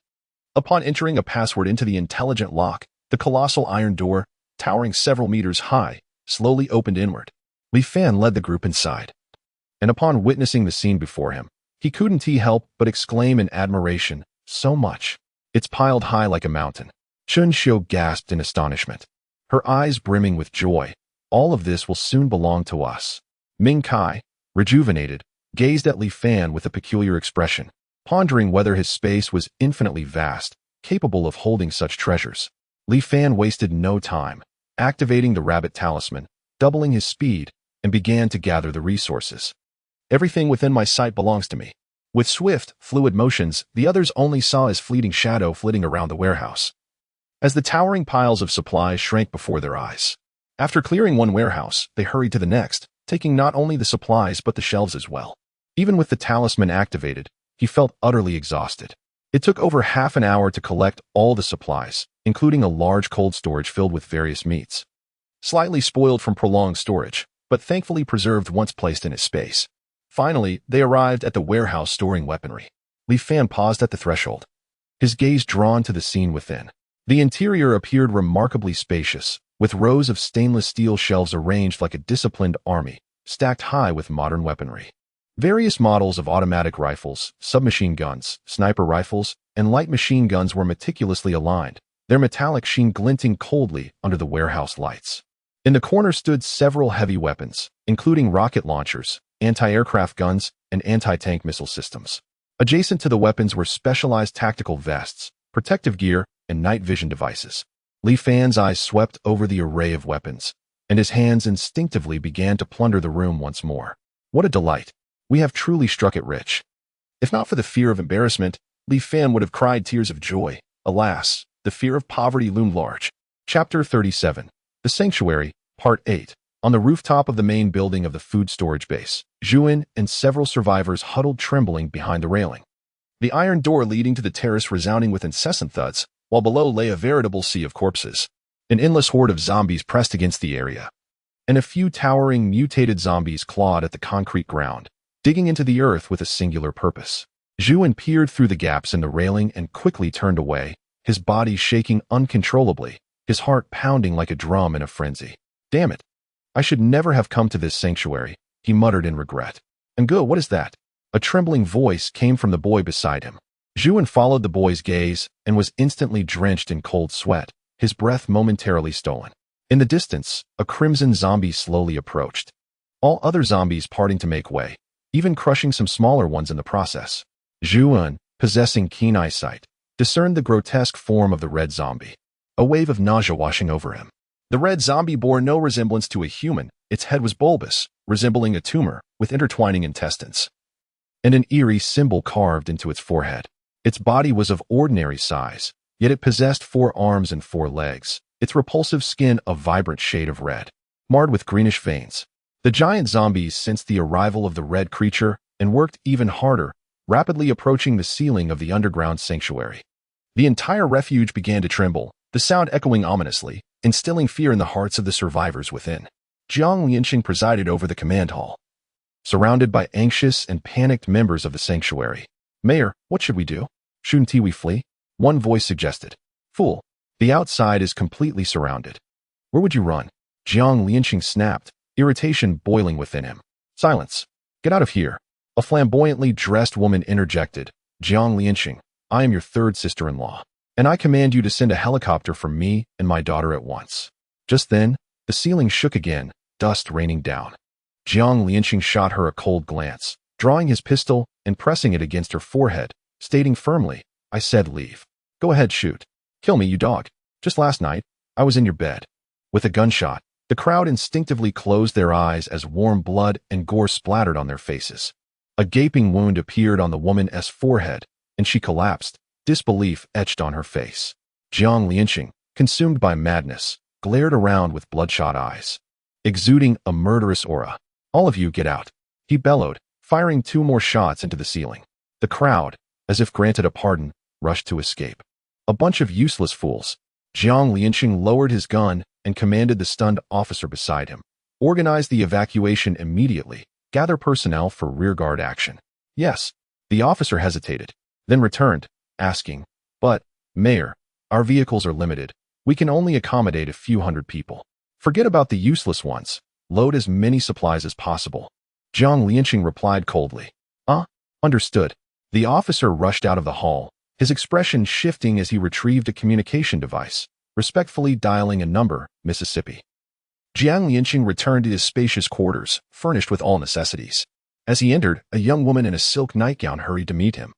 S1: Upon entering a password into the intelligent lock, the colossal iron door, towering several meters high, slowly opened inward. Li Fan led the group inside. And upon witnessing the scene before him, he couldn't help but exclaim in admiration, "So much. It's piled high like a mountain." Chen Xiu gasped in astonishment, her eyes brimming with joy. "All of this will soon belong to us." Ming Kai, rejuvenated, gazed at Li Fan with a peculiar expression, pondering whether his space was infinitely vast, capable of holding such treasures. Li Fan wasted no time, activating the rabbit talisman, doubling his speed, and began to gather the resources. "Everything within my sight belongs to me." With swift, fluid motions, the others only saw his fleeting shadow flitting around the warehouse, as the towering piles of supplies shrank before their eyes. After clearing one warehouse, they hurried to the next, taking not only the supplies but the shelves as well. Even with the talisman activated, he felt utterly exhausted. It took over half an hour to collect all the supplies, including a large cold storage filled with various meats, slightly spoiled from prolonged storage, but thankfully preserved once placed in its space. Finally, they arrived at the warehouse storing weaponry. Li Fan paused at the threshold, his gaze drawn to the scene within. The interior appeared remarkably spacious, with rows of stainless steel shelves arranged like a disciplined army, stacked high with modern weaponry. Various models of automatic rifles, submachine guns, sniper rifles, and light machine guns were meticulously aligned, their metallic sheen glinting coldly under the warehouse lights. In the corner stood several heavy weapons, including rocket launchers, anti-aircraft guns, and anti-tank missile systems. Adjacent to the weapons were specialized tactical vests, protective gear, and night vision devices. Li Fan's eyes swept over the array of weapons, and his hands instinctively began to plunder the room once more. What a delight! We have truly struck it rich. If not for the fear of embarrassment, Li Fan would have cried tears of joy. Alas, the fear of poverty loomed large. Chapter 37. The Sanctuary, Part 8. On the rooftop of the main building of the food storage base, Zhuan and several survivors huddled trembling behind the railing. The iron door leading to the terrace resounding with incessant thuds, while below lay a veritable sea of corpses. An endless horde of zombies pressed against the area, and a few towering, mutated zombies clawed at the concrete ground, digging into the earth with a singular purpose. Zhuan peered through the gaps in the railing and quickly turned away, his body shaking uncontrollably, his heart pounding like a drum in a frenzy. Damn it! I should never have come to this sanctuary, he muttered in regret. And go, what is that? A trembling voice came from the boy beside him. Zhuan followed the boy's gaze and was instantly drenched in cold sweat, his breath momentarily stolen. In the distance, a crimson zombie slowly approached, all other zombies parting to make way, even crushing some smaller ones in the process. Zhuan, possessing keen eyesight, discerned the grotesque form of the red zombie, a wave of nausea washing over him. The red zombie bore no resemblance to a human. Its head was bulbous, resembling a tumor, with intertwining intestines, and an eerie symbol carved into its forehead. Its body was of ordinary size, yet it possessed 4 arms and 4 legs, its repulsive skin a vibrant shade of red, marred with greenish veins. The giant zombies sensed the arrival of the red creature and worked even harder, rapidly approaching the ceiling of the underground sanctuary. The entire refuge began to tremble, the sound echoing ominously, instilling fear in the hearts of the survivors within. Jiang Lianqing presided over the command hall, surrounded by anxious and panicked members of the sanctuary. Mayor, what should we do? Shouldn't we flee? One voice suggested. Fool, the outside is completely surrounded. Where would you run? Jiang Lianqing snapped, irritation boiling within him. Silence. Get out of here. A flamboyantly dressed woman interjected. Jiang Lianqing, I am your 3rd sister-in-law, and I command you to send a helicopter for me and my daughter at once. Just then, the ceiling shook again, dust raining down. Jiang Lianqing shot her a cold glance, drawing his pistol and pressing it against her forehead, stating firmly, I said leave. Go ahead, shoot. Kill me, you dog. Just last night, I was in your bed. With a gunshot, the crowd instinctively closed their eyes as warm blood and gore splattered on their faces. A gaping wound appeared on the woman's forehead, and she collapsed, disbelief etched on her face. Jiang Lianqing, consumed by madness, glared around with bloodshot eyes, exuding a murderous aura. All of you get out, he bellowed, firing 2 more shots into the ceiling. The crowd, as if granted a pardon, rushed to escape. A bunch of useless fools. Jiang Lianqing lowered his gun and commanded the stunned officer beside him. Organize the evacuation immediately. Gather personnel for rearguard action. Yes. The officer hesitated, then returned, asking, But, Mayor, our vehicles are limited. We can only accommodate a few hundred people. Forget about the useless ones. Load as many supplies as possible. Jiang Lianqing replied coldly. Understood. The officer rushed out of the hall, his expression shifting as he retrieved a communication device, respectfully dialing a number, Mississippi. Jiang Lianqing returned to his spacious quarters, furnished with all necessities. As he entered, a young woman in a silk nightgown hurried to meet him,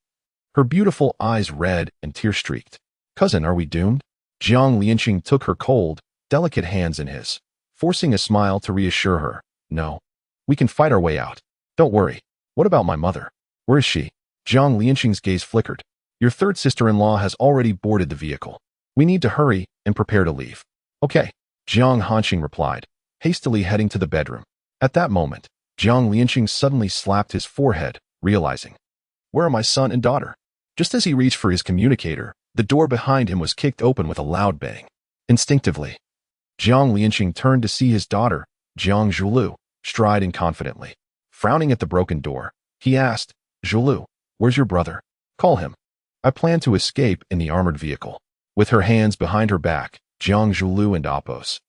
S1: her beautiful eyes red and tear-streaked. Cousin, are we doomed? Jiang Lianqing took her cold, delicate hands in his, forcing a smile to reassure her. No. We can fight our way out. Don't worry. What about my mother? Where is she? Jiang Lianqing's gaze flickered. Your 3rd sister-in-law has already boarded the vehicle. We need to hurry and prepare to leave. Okay. Jiang Hanqing replied, hastily heading to the bedroom. At that moment, Jiang Lianqing suddenly slapped his forehead, realizing, where are my son and daughter? Just as he reached for his communicator, the door behind him was kicked open with a loud bang. Instinctively, Jiang Lianqing turned to see his daughter, Jiang Zhulu, striding confidently. Frowning at the broken door, he asked, Zhulu, where's your brother? Call him. I plan to escape in the armored vehicle. With her hands behind her back, Jiang Zhulu and Apos'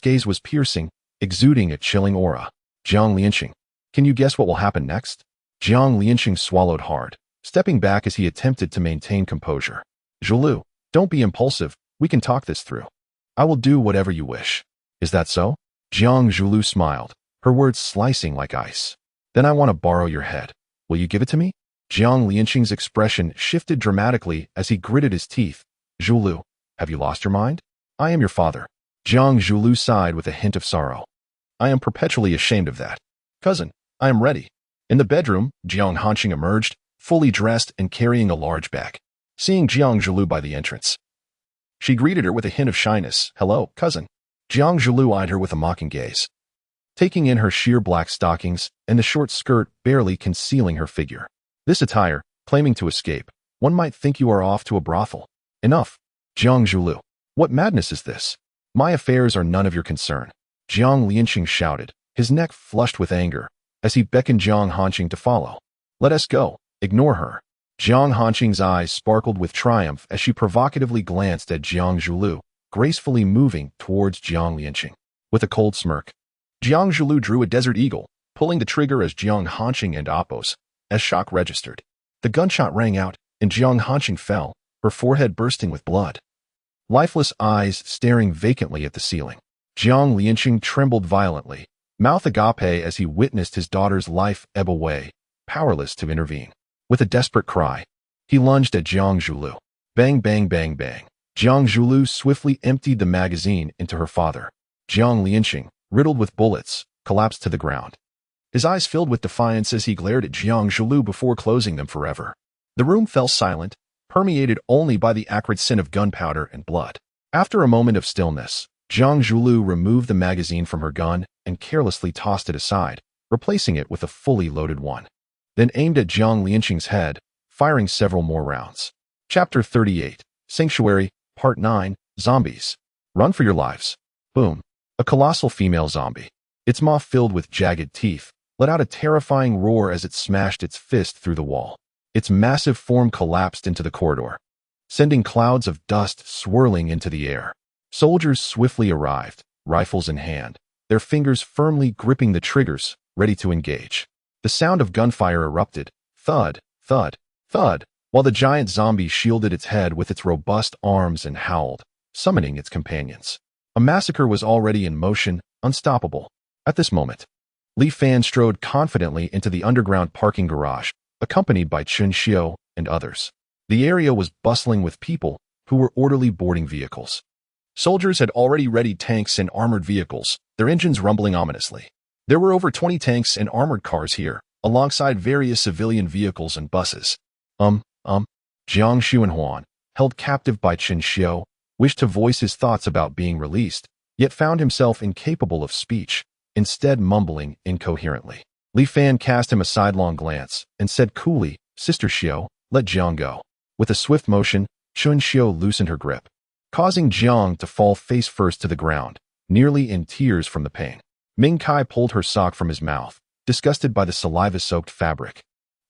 S1: gaze was piercing, exuding a chilling aura. Jiang Lianqing, can you guess what will happen next? Jiang Lianqing swallowed hard, stepping back as he attempted to maintain composure. Zhulu, don't be impulsive, we can talk this through. I will do whatever you wish. Is that so? Jiang Zhulu smiled, her words slicing like ice. Then I want to borrow your head. Will you give it to me? Jiang Lianqing's expression shifted dramatically as he gritted his teeth. Zhulu, have you lost your mind? I am your father. Jiang Zhulu sighed with a hint of sorrow. I am perpetually ashamed of that. Cousin, I am ready. In the bedroom, Jiang Hanqing emerged, fully dressed and carrying a large bag. Seeing Jiang Zhulu by the entrance, she greeted her with a hint of shyness. Hello, cousin. Jiang Zhulu eyed her with a mocking gaze. taking in her sheer black stockings and the short skirt barely concealing her figure. This attire, claiming to escape, one might think you are off to a brothel. Enough. Jiang Zhulu. What madness is this? My affairs are none of your concern. Jiang Lianqing shouted, his neck flushed with anger, as he beckoned Jiang Hanqing to follow. Let us go. Ignore her. Jiang Hanqing's eyes sparkled with triumph as she provocatively glanced at Jiang Zhulu, gracefully moving towards Jiang Lianqing. With a cold smirk, Jiang Zhulu drew a Desert Eagle, pulling the trigger as Jiang Hanqing and Oppos, as shock registered. The gunshot rang out, and Jiang Hanqing fell, her forehead bursting with blood. Lifeless eyes staring vacantly at the ceiling. Jiang Lianqing trembled violently, mouth agape as he witnessed his daughter's life ebb away, powerless to intervene. With a desperate cry, he lunged at Jiang Zhulu. Bang, bang, bang, bang. Jiang Zhulu swiftly emptied the magazine into her father. Jiang Lianqing, riddled with bullets, collapsed to the ground. His eyes filled with defiance as he glared at Jiang Zhulu before closing them forever. The room fell silent, permeated only by the acrid scent of gunpowder and blood. After a moment of stillness, Jiang Zhulu removed the magazine from her gun and carelessly tossed it aside, replacing it with a fully loaded one. Then aimed at Jiang Lianqing's head, firing several more rounds. Chapter 38, Sanctuary, Part 9, Zombies. Run for your lives. Boom. A colossal female zombie, its maw filled with jagged teeth, let out a terrifying roar as it smashed its fist through the wall. Its massive form collapsed into the corridor, sending clouds of dust swirling into the air. Soldiers swiftly arrived, rifles in hand, their fingers firmly gripping the triggers, ready to engage. The sound of gunfire erupted, thud, thud, thud, while the giant zombie shielded its head with its robust arms and howled, summoning its companions. A massacre was already in motion, unstoppable. At this moment, Li Fan strode confidently into the underground parking garage, accompanied by Chen Xiu and others. The area was bustling with people who were orderly boarding vehicles. Soldiers had already readied tanks and armored vehicles, their engines rumbling ominously. There were over 20 tanks and armored cars here, alongside various civilian vehicles and buses. Jiang Xuanhuan, held captive by Chen Xiu, wished to voice his thoughts about being released, yet found himself incapable of speech, instead mumbling incoherently. Li Fan cast him a sidelong glance and said coolly, Sister Xiu, let Jiang go. With a swift motion, Chen Xiu loosened her grip, causing Jiang to fall face first to the ground, nearly in tears from the pain. Ming Kai pulled her sock from his mouth, disgusted by the saliva-soaked fabric,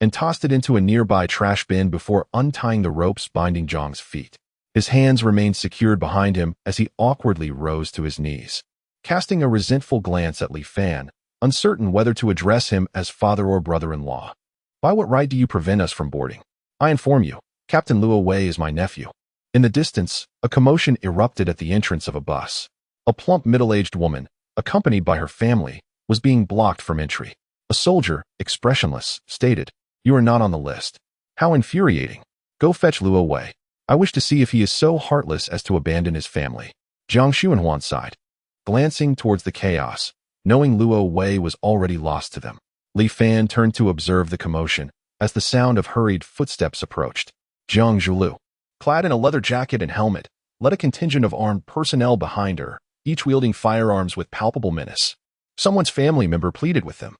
S1: and tossed it into a nearby trash bin before untying the ropes binding Jiang's feet. His hands remained secured behind him as he awkwardly rose to his knees. Casting a resentful glance at Li Fan, uncertain whether to address him as father or brother-in-law. By what right do you prevent us from boarding? I inform you, Captain Luo Wei is my nephew. In the distance, a commotion erupted at the entrance of a bus. A plump middle-aged woman, accompanied by her family, was being blocked from entry. A soldier, expressionless, stated, You are not on the list. How infuriating. Go fetch Luo Wei. I wish to see if he is so heartless as to abandon his family. Jiang Xuanhuan sighed, glancing towards the chaos, knowing Luo Wei was already lost to them. Li Fan turned to observe the commotion as the sound of hurried footsteps approached. Jiang Zhulu, clad in a leather jacket and helmet, led a contingent of armed personnel behind her, each wielding firearms with palpable menace. Someone's family member pleaded with them,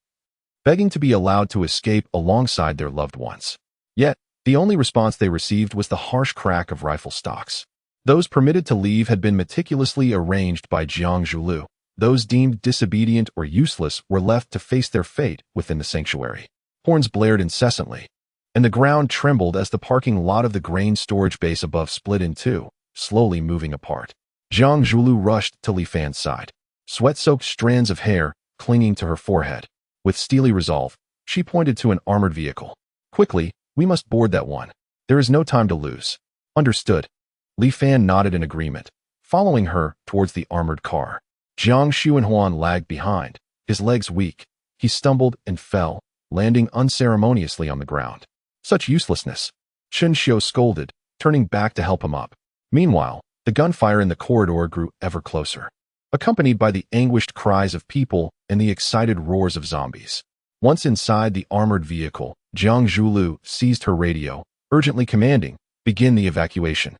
S1: begging to be allowed to escape alongside their loved ones. Yet, the only response they received was the harsh crack of rifle stocks. Those permitted to leave had been meticulously arranged by Jiang Zhulu. Those deemed disobedient or useless were left to face their fate within the sanctuary. Horns blared incessantly, and the ground trembled as the parking lot of the grain storage base above split in two, slowly moving apart. Jiang Zhulu rushed to Li Fan's side, sweat-soaked strands of hair clinging to her forehead. With steely resolve, she pointed to an armored vehicle. Quickly, we must board that one. There is no time to lose. Understood. Li Fan nodded in agreement, following her towards the armored car. Jiang Xuanhuan lagged behind, his legs weak. He stumbled and fell, landing unceremoniously on the ground. Such uselessness. Chen Xiu scolded, turning back to help him up. Meanwhile, the gunfire in the corridor grew ever closer, accompanied by the anguished cries of people and the excited roars of zombies. Once inside the armored vehicle, Jiang Zhulu seized her radio, urgently commanding, begin the evacuation.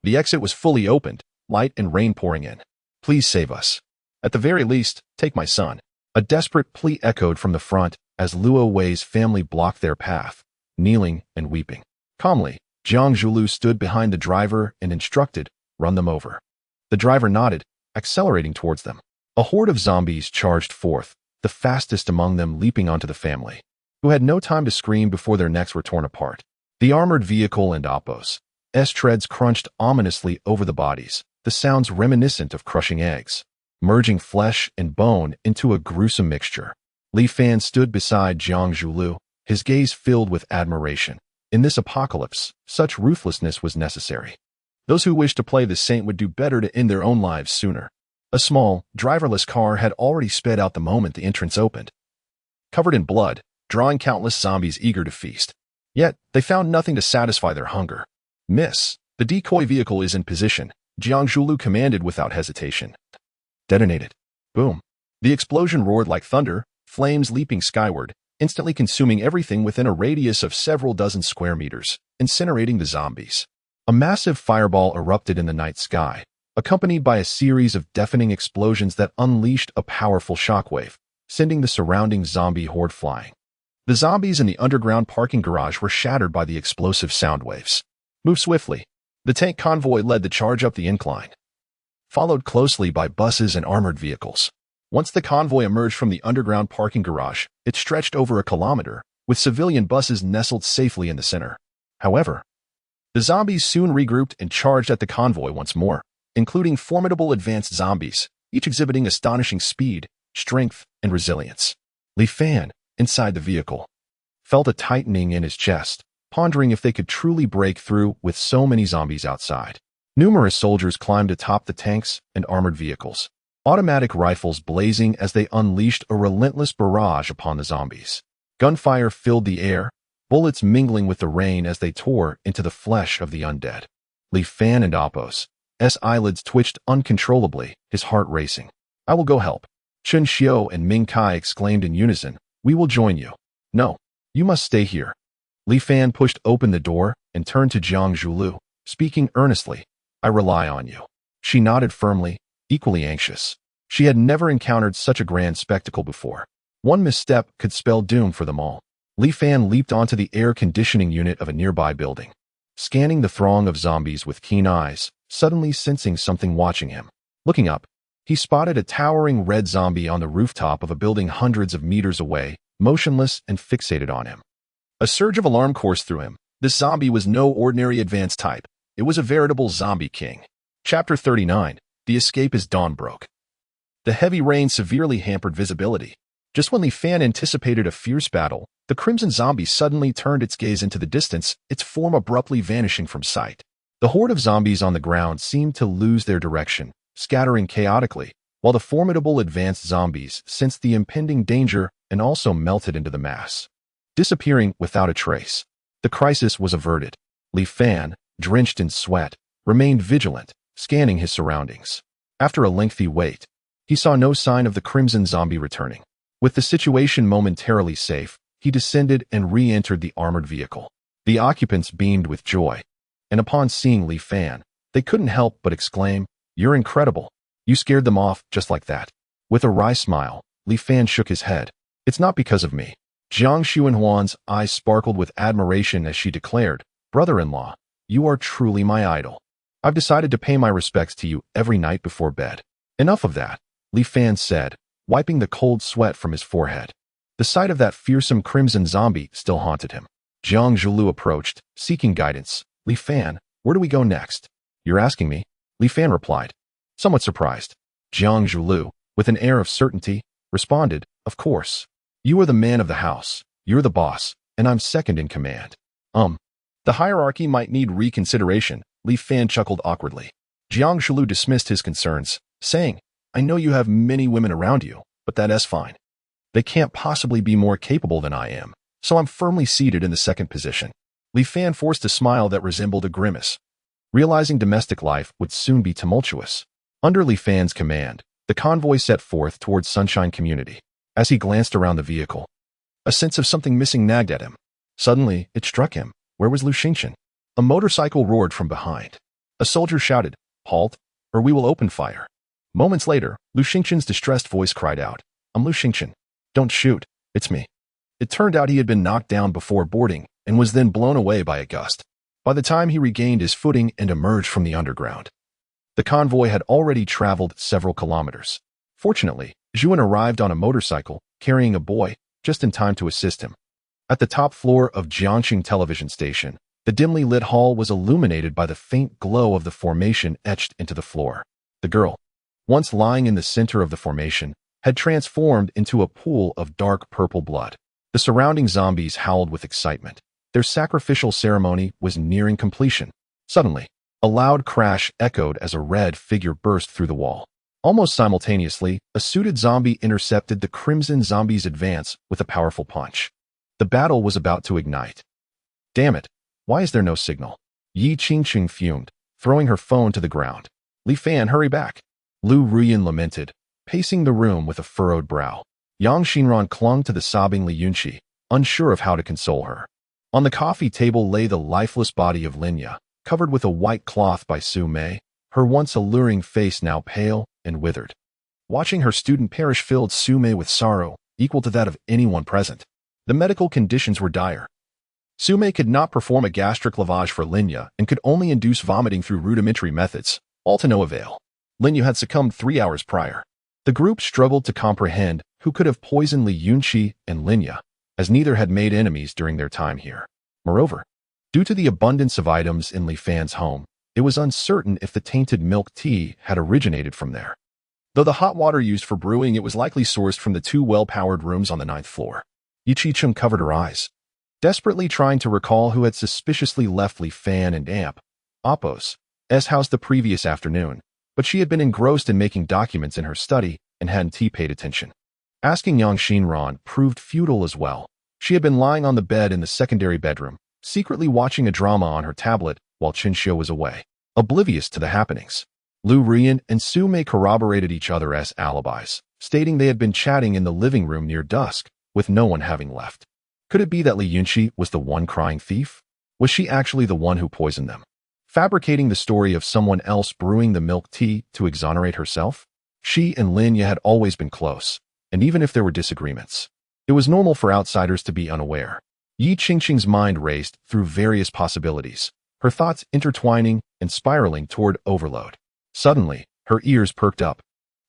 S1: The exit was fully opened, light and rain pouring in. Please save us. At the very least, take my son. A desperate plea echoed from the front as Luo Wei's family blocked their path, kneeling and weeping. Calmly, Jiang Zhulu stood behind the driver and instructed, "Run them over." The driver nodded, accelerating towards them. A horde of zombies charged forth, the fastest among them leaping onto the family, who had no time to scream before their necks were torn apart. The armored vehicle and Oppo's treads crunched ominously over the bodies, the sounds reminiscent of crushing eggs, merging flesh and bone into a gruesome mixture. Li Fan stood beside Jiang Zhulu, his gaze filled with admiration. In this apocalypse, such ruthlessness was necessary. Those who wished to play the saint would do better to end their own lives sooner. A small, driverless car had already sped out the moment the entrance opened, covered in blood, drawing countless zombies eager to feast. Yet, they found nothing to satisfy their hunger. "Miss, the decoy vehicle is in position," Jiang Zhulu commanded without hesitation. Detonated. Boom. The explosion roared like thunder, flames leaping skyward, instantly consuming everything within a radius of several dozen square meters, incinerating the zombies. A massive fireball erupted in the night sky, accompanied by a series of deafening explosions that unleashed a powerful shockwave, sending the surrounding zombie horde flying. The zombies in the underground parking garage were shattered by the explosive sound waves. "Move swiftly." The tank convoy led the charge up the incline, followed closely by buses and armored vehicles. Once the convoy emerged from the underground parking garage, it stretched over a kilometer, with civilian buses nestled safely in the center. However, the zombies soon regrouped and charged at the convoy once more, including formidable advanced zombies, each exhibiting astonishing speed, strength, and resilience. Li Fan, inside the vehicle, felt a tightening in his chest, pondering if they could truly break through with so many zombies outside. Numerous soldiers climbed atop the tanks and armored vehicles, automatic rifles blazing as they unleashed a relentless barrage upon the zombies. Gunfire filled the air, bullets mingling with the rain as they tore into the flesh of the undead. Li Fan and Oppo's eyelids twitched uncontrollably, his heart racing. "I will go help." Chen Xiao and Ming Kai exclaimed in unison, "We will join you." "No, you must stay here." Li Fan pushed open the door and turned to Jiang Zhulu, speaking earnestly. "I rely on you." She nodded firmly, equally anxious. She had never encountered such a grand spectacle before. One misstep could spell doom for them all. Li Fan leaped onto the air conditioning unit of a nearby building, scanning the throng of zombies with keen eyes, suddenly sensing something watching him. Looking up, he spotted a towering red zombie on the rooftop of a building hundreds of meters away, motionless and fixated on him. A surge of alarm coursed through him. This zombie was no ordinary advanced type. It was a veritable zombie king. Chapter 39. The escape as dawn broke. The heavy rain severely hampered visibility. Just when Li Fan anticipated a fierce battle, the crimson zombie suddenly turned its gaze into the distance, its form abruptly vanishing from sight. The horde of zombies on the ground seemed to lose their direction, scattering chaotically, while the formidable advanced zombies sensed the impending danger and also melted into the mass, disappearing without a trace. The crisis was averted. Li Fan, drenched in sweat, remained vigilant, scanning his surroundings. After a lengthy wait, he saw no sign of the crimson zombie returning. With the situation momentarily safe, he descended and re-entered the armored vehicle. The occupants beamed with joy, and upon seeing Li Fan, they couldn't help but exclaim, "You're incredible. You scared them off just like that." With a wry smile, Li Fan shook his head. "It's not because of me." Jiang Xuanhuan's eyes sparkled with admiration as she declared, "Brother-in-law, you are truly my idol. I've decided to pay my respects to you every night before bed." "Enough of that," Li Fan said, wiping the cold sweat from his forehead. The sight of that fearsome crimson zombie still haunted him. Jiang Zhulu approached, seeking guidance. "Li Fan, where do we go next?" "You're asking me?" Li Fan replied, somewhat surprised. Jiang Zhulu, with an air of certainty, responded, "Of course. You are the man of the house, you're the boss, and I'm second in command." The hierarchy might need reconsideration," Li Fan chuckled awkwardly. Jiang Zhulu dismissed his concerns, saying, "I know you have many women around you, but that's fine. They can't possibly be more capable than I am, so I'm firmly seated in the second position." Li Fan forced a smile that resembled a grimace, realizing domestic life would soon be tumultuous. Under Li Fan's command, the convoy set forth towards Sunshine Community. As he glanced around the vehicle, a sense of something missing nagged at him. Suddenly, it struck him. Where was Lu Xingqian? A motorcycle roared from behind. A soldier shouted, "Halt, or we will open fire." Moments later, Lu Xingqian's distressed voice cried out, "A I'm Lu Xingchen. Don't shoot. It's me. It turned out he had been knocked down before boarding and was then blown away by a gust. By the time he regained his footing and emerged from the underground, the convoy had already traveled several kilometers. Fortunately, Zhuan arrived on a motorcycle, carrying a boy, just in time to assist him. At the top floor of Jiangxing Television Station, the dimly lit hall was illuminated by the faint glow of the formation etched into the floor. The girl, once lying in the center of the formation, had transformed into a pool of dark purple blood. The surrounding zombies howled with excitement. Their sacrificial ceremony was nearing completion. Suddenly, a loud crash echoed as a red figure burst through the wall. Almost simultaneously, a suited zombie intercepted the crimson zombie's advance with a powerful punch. The battle was about to ignite. Damn it, why is there no signal? Yi Qingqing fumed, throwing her phone to the ground. Li Fan, hurry back. Lu Ruyan lamented, pacing the room with a furrowed brow. Yang Xinran clung to the sobbing Li Yunqi, unsure of how to console her. On the coffee table lay the lifeless body of Linya, covered with a white cloth by Su Mei, her once alluring face now pale and withered. Watching her student perish filled Su Mei with sorrow, equal to that of anyone present. The medical conditions were dire. Su Mei could not perform a gastric lavage for Linya and could only induce vomiting through rudimentary methods, all to no avail. Linya had succumbed 3 hours prior. The group struggled to comprehend who could have poisoned Li Yunqi and Linya, as neither had made enemies during their time here. Moreover, due to the abundance of items in Li Fan's home, it was uncertain if the tainted milk tea had originated from there. Though the hot water used for brewing it was likely sourced from the 2 well-powered rooms on the 9th floor. Yi Qingqing covered her eyes, desperately trying to recall who had suspiciously left Li Fan and Appo's house the previous afternoon, but she had been engrossed in making documents in her study and hadn't paid attention. Asking Yang Xinran proved futile as well. She had been lying on the bed in the secondary bedroom, secretly watching a drama on her tablet while Qinxiu was away, oblivious to the happenings. Lu Ruyan and Su Mei corroborated each other's alibis, stating they had been chatting in the living room near dusk, with no one having left. Could it be that Li Yunqi was the one crying thief? Was she actually the one who poisoned them, fabricating the story of someone else brewing the milk tea to exonerate herself? She and Linya had always been close, and even if there were disagreements, it was normal for outsiders to be unaware. Yi Qingqing's mind raced through various possibilities, her thoughts intertwining and spiraling toward overload. Suddenly, her ears perked up.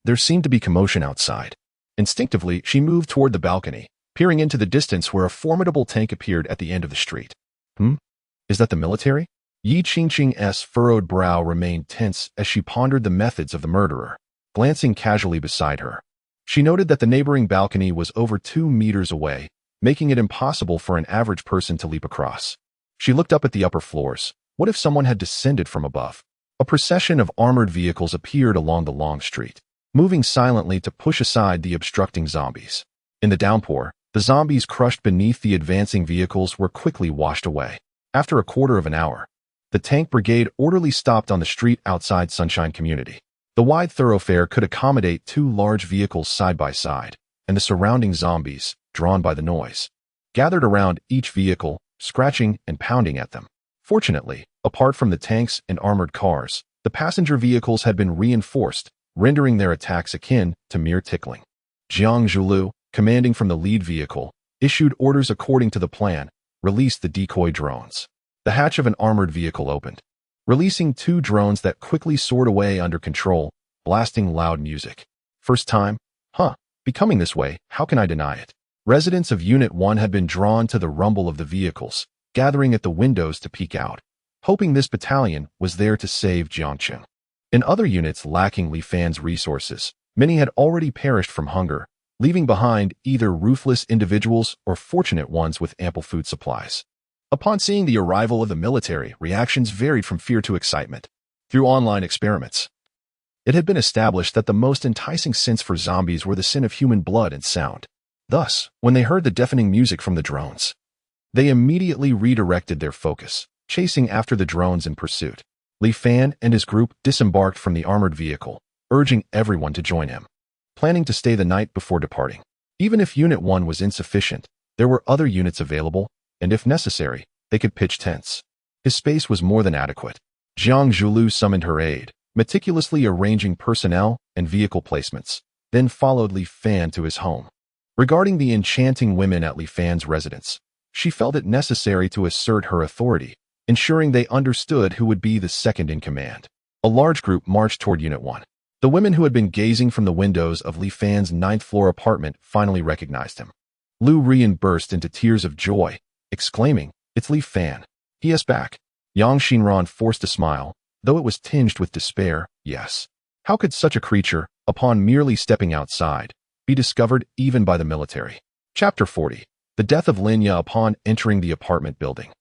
S1: There seemed to be commotion outside. Instinctively, she moved toward the balcony, peering into the distance where a formidable tank appeared at the end of the street. Is that the military? Yi Qingqing's furrowed brow remained tense as she pondered the methods of the murderer. Glancing casually beside her, she noted that the neighboring balcony was over 2 meters away, making it impossible for an average person to leap across. She looked up at the upper floors. What if someone had descended from above? A procession of armored vehicles appeared along the long street, moving silently to push aside the obstructing zombies. In the downpour, the zombies crushed beneath the advancing vehicles were quickly washed away. After a quarter of an hour, the tank brigade orderly stopped on the street outside Sunshine Community. The wide thoroughfare could accommodate 2 large vehicles side by side, and the surrounding zombies, drawn by the noise, gathered around each vehicle, scratching and pounding at them. Fortunately, apart from the tanks and armored cars, the passenger vehicles had been reinforced, rendering their attacks akin to mere tickling. Jiang Zhulu, commanding from the lead vehicle, issued orders according to the plan, released the decoy drones. The hatch of an armored vehicle opened, releasing 2 drones that quickly soared away under control, blasting loud music. First time? Becoming this way, how can I deny it? Residents of Unit 1 had been drawn to the rumble of the vehicles, gathering at the windows to peek out, hoping this battalion was there to save Jiangxing. In other units lacking Li Fan's resources, many had already perished from hunger, leaving behind either ruthless individuals or fortunate ones with ample food supplies. Upon seeing the arrival of the military, reactions varied from fear to excitement. Through online experiments, it had been established that the most enticing scents for zombies were the scent of human blood and sound. Thus, when they heard the deafening music from the drones, they immediately redirected their focus, chasing after the drones in pursuit. Li Fan and his group disembarked from the armored vehicle, urging everyone to join him, planning to stay the night before departing. Even if Unit 1 was insufficient, there were other units available, and if necessary, they could pitch tents. His space was more than adequate. Jiang Zhulu summoned her aid, meticulously arranging personnel and vehicle placements. then followed Li Fan to his home. Regarding the enchanting women at Li Fan's residence, she felt it necessary to assert her authority, ensuring they understood who would be the second in command. A large group marched toward Unit 1. The women who had been gazing from the windows of Li Fan's ninth-floor apartment finally recognized him. Lu Rian burst into tears of joy, exclaiming, "It's Li Fan. He is back." Yang Xinran forced a smile, though it was tinged with despair. Yes. How could such a creature, upon merely stepping outside, be discovered even by the military? Chapter 40. The death of Linya upon entering the apartment building.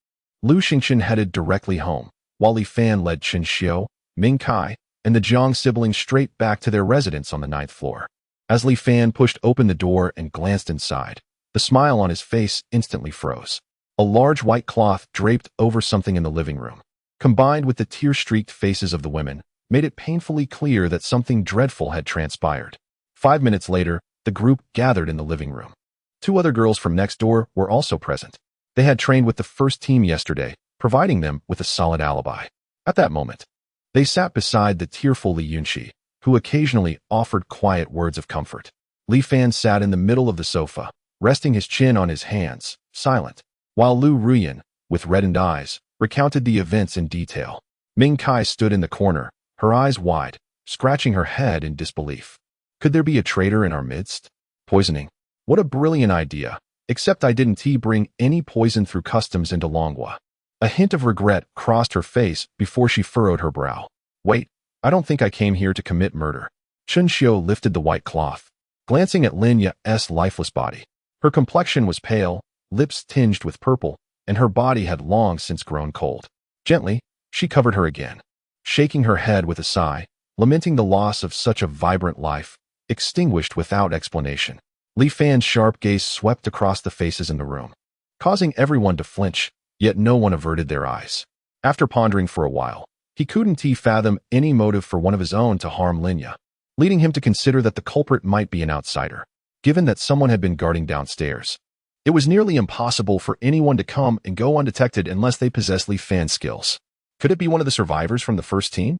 S1: Lu Xingqian headed directly home, while Li Fan led Chen Xiu, Ming Kai, and the Jiang siblings straight back to their residence on the ninth floor. As Li Fan pushed open the door and glanced inside, the smile on his face instantly froze. A large white cloth draped over something in the living room, combined with the tear-streaked faces of the women, made it painfully clear that something dreadful had transpired. 5 minutes later, the group gathered in the living room. 2 other girls from next door were also present. They had trained with the first team yesterday, providing them with a solid alibi. At that moment, they sat beside the tearful Li Yunqi, who occasionally offered quiet words of comfort. Li Fan sat in the middle of the sofa, resting his chin on his hands, silent, while Lu Ruyan, with reddened eyes, recounted the events in detail. Ming Kai stood in the corner, her eyes wide, scratching her head in disbelief. Could there be a traitor in our midst? Poisoning. What a brilliant idea, except I didn't bring any poison through customs into Longhua. A hint of regret crossed her face before she furrowed her brow. Wait, I don't think I came here to commit murder. Chen Xiu lifted the white cloth, glancing at Linya's lifeless body. Her complexion was pale, lips tinged with purple, and her body had long since grown cold. Gently, she covered her again, shaking her head with a sigh, lamenting the loss of such a vibrant life, extinguished without explanation. Li Fan's sharp gaze swept across the faces in the room, causing everyone to flinch, yet no one averted their eyes. After pondering for a while, he couldn't fathom any motive for one of his own to harm Linya, leading him to consider that the culprit might be an outsider, given that someone had been guarding downstairs. It was nearly impossible for anyone to come and go undetected unless they possessed Li Fan's skills. Could it be one of the survivors from the first team?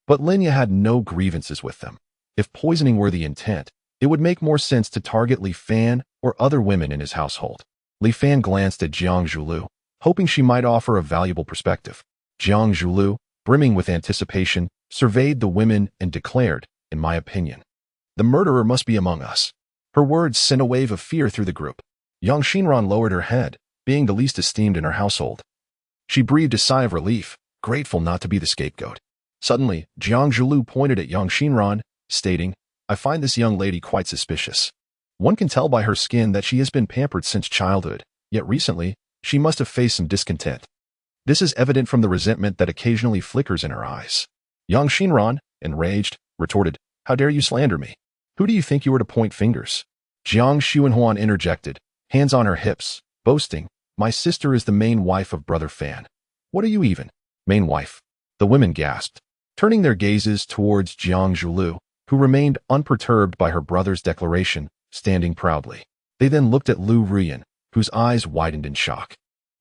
S1: But Linya had no grievances with them. If poisoning were the intent, it would make more sense to target Li Fan or other women in his household. Li Fan glanced at Jiang Zhulu, hoping she might offer a valuable perspective. Jiang Zhulu, brimming with anticipation, surveyed the women and declared, "In my opinion, the murderer must be among us." Her words sent a wave of fear through the group. Yang Xinran lowered her head, being the least esteemed in her household. She breathed a sigh of relief, grateful not to be the scapegoat. Suddenly, Jiang Zhulu pointed at Yang Xinran, stating, "I find this young lady quite suspicious. One can tell by her skin that she has been pampered since childhood, yet recently, she must have faced some discontent. This is evident from the resentment that occasionally flickers in her eyes." Yang Xinran, enraged, retorted, "How dare you slander me? Who do you think you are to point fingers?" Jiang Xuanhuan interjected, hands on her hips, boasting, "My sister is the main wife of Brother Fan." "What are you even? Main wife?" The women gasped, turning their gazes towards Jiang Zhulu, who remained unperturbed by her brother's declaration, standing proudly. They then looked at Lu Ruyan, whose eyes widened in shock.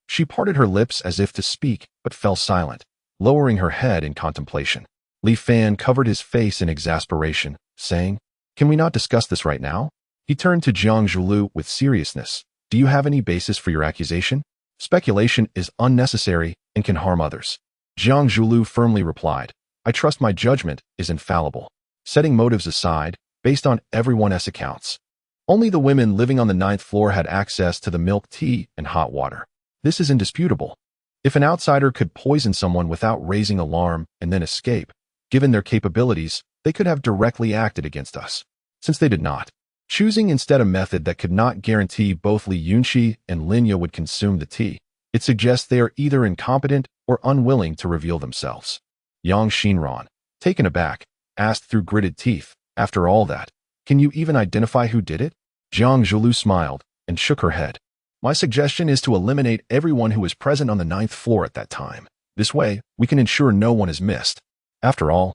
S1: She parted her lips as if to speak, but fell silent, lowering her head in contemplation. Li Fan covered his face in exasperation, saying, "Can we not discuss this right now?" He turned to Jiang Zhulu with seriousness. "Do you have any basis for your accusation? Speculation is unnecessary and can harm others." Jiang Zhulu firmly replied, "I trust my judgment is infallible. Setting motives aside, based on everyone's accounts, only the women living on the ninth floor had access to the milk tea and hot water. This is indisputable. If an outsider could poison someone without raising alarm and then escape, given their capabilities, they could have directly acted against us. Since they did not, choosing instead a method that could not guarantee both Li Yunqi and Linya would consume the tea, it suggests they are either incompetent or unwilling to reveal themselves." Yang Xinran, taken aback, asked through gritted teeth, "After all that, can you even identify who did it?" Jiang Zhulu smiled and shook her head. "My suggestion is to eliminate everyone who was present on the ninth floor at that time. This way, we can ensure no one is missed. After all,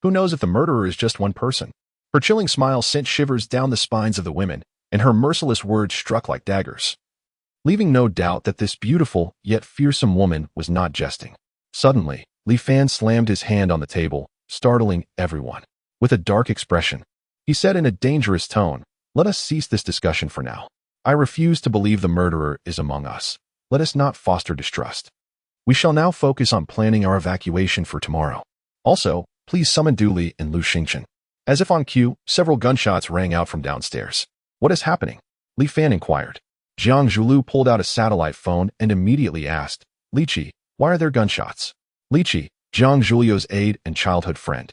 S1: who knows if the murderer is just one person?" Her chilling smile sent shivers down the spines of the women, and her merciless words struck like daggers, leaving no doubt that this beautiful yet fearsome woman was not jesting. Suddenly, Li Fan slammed his hand on the table, startling everyone. With a dark expression, He said in a dangerous tone, "Let us cease this discussion for now. I refuse to believe the murderer is among us. Let us not foster distrust. We shall now focus on planning our evacuation for tomorrow. Also, please summon Du Li and Lu Xingchen." As if on cue, several gunshots rang out from downstairs. "What is happening?" Li Fan inquired. Jiang Zhulu pulled out a satellite phone and immediately asked, "Li Qi, why are there gunshots?" Li Qi, Jiang Zhulio's aide and childhood friend,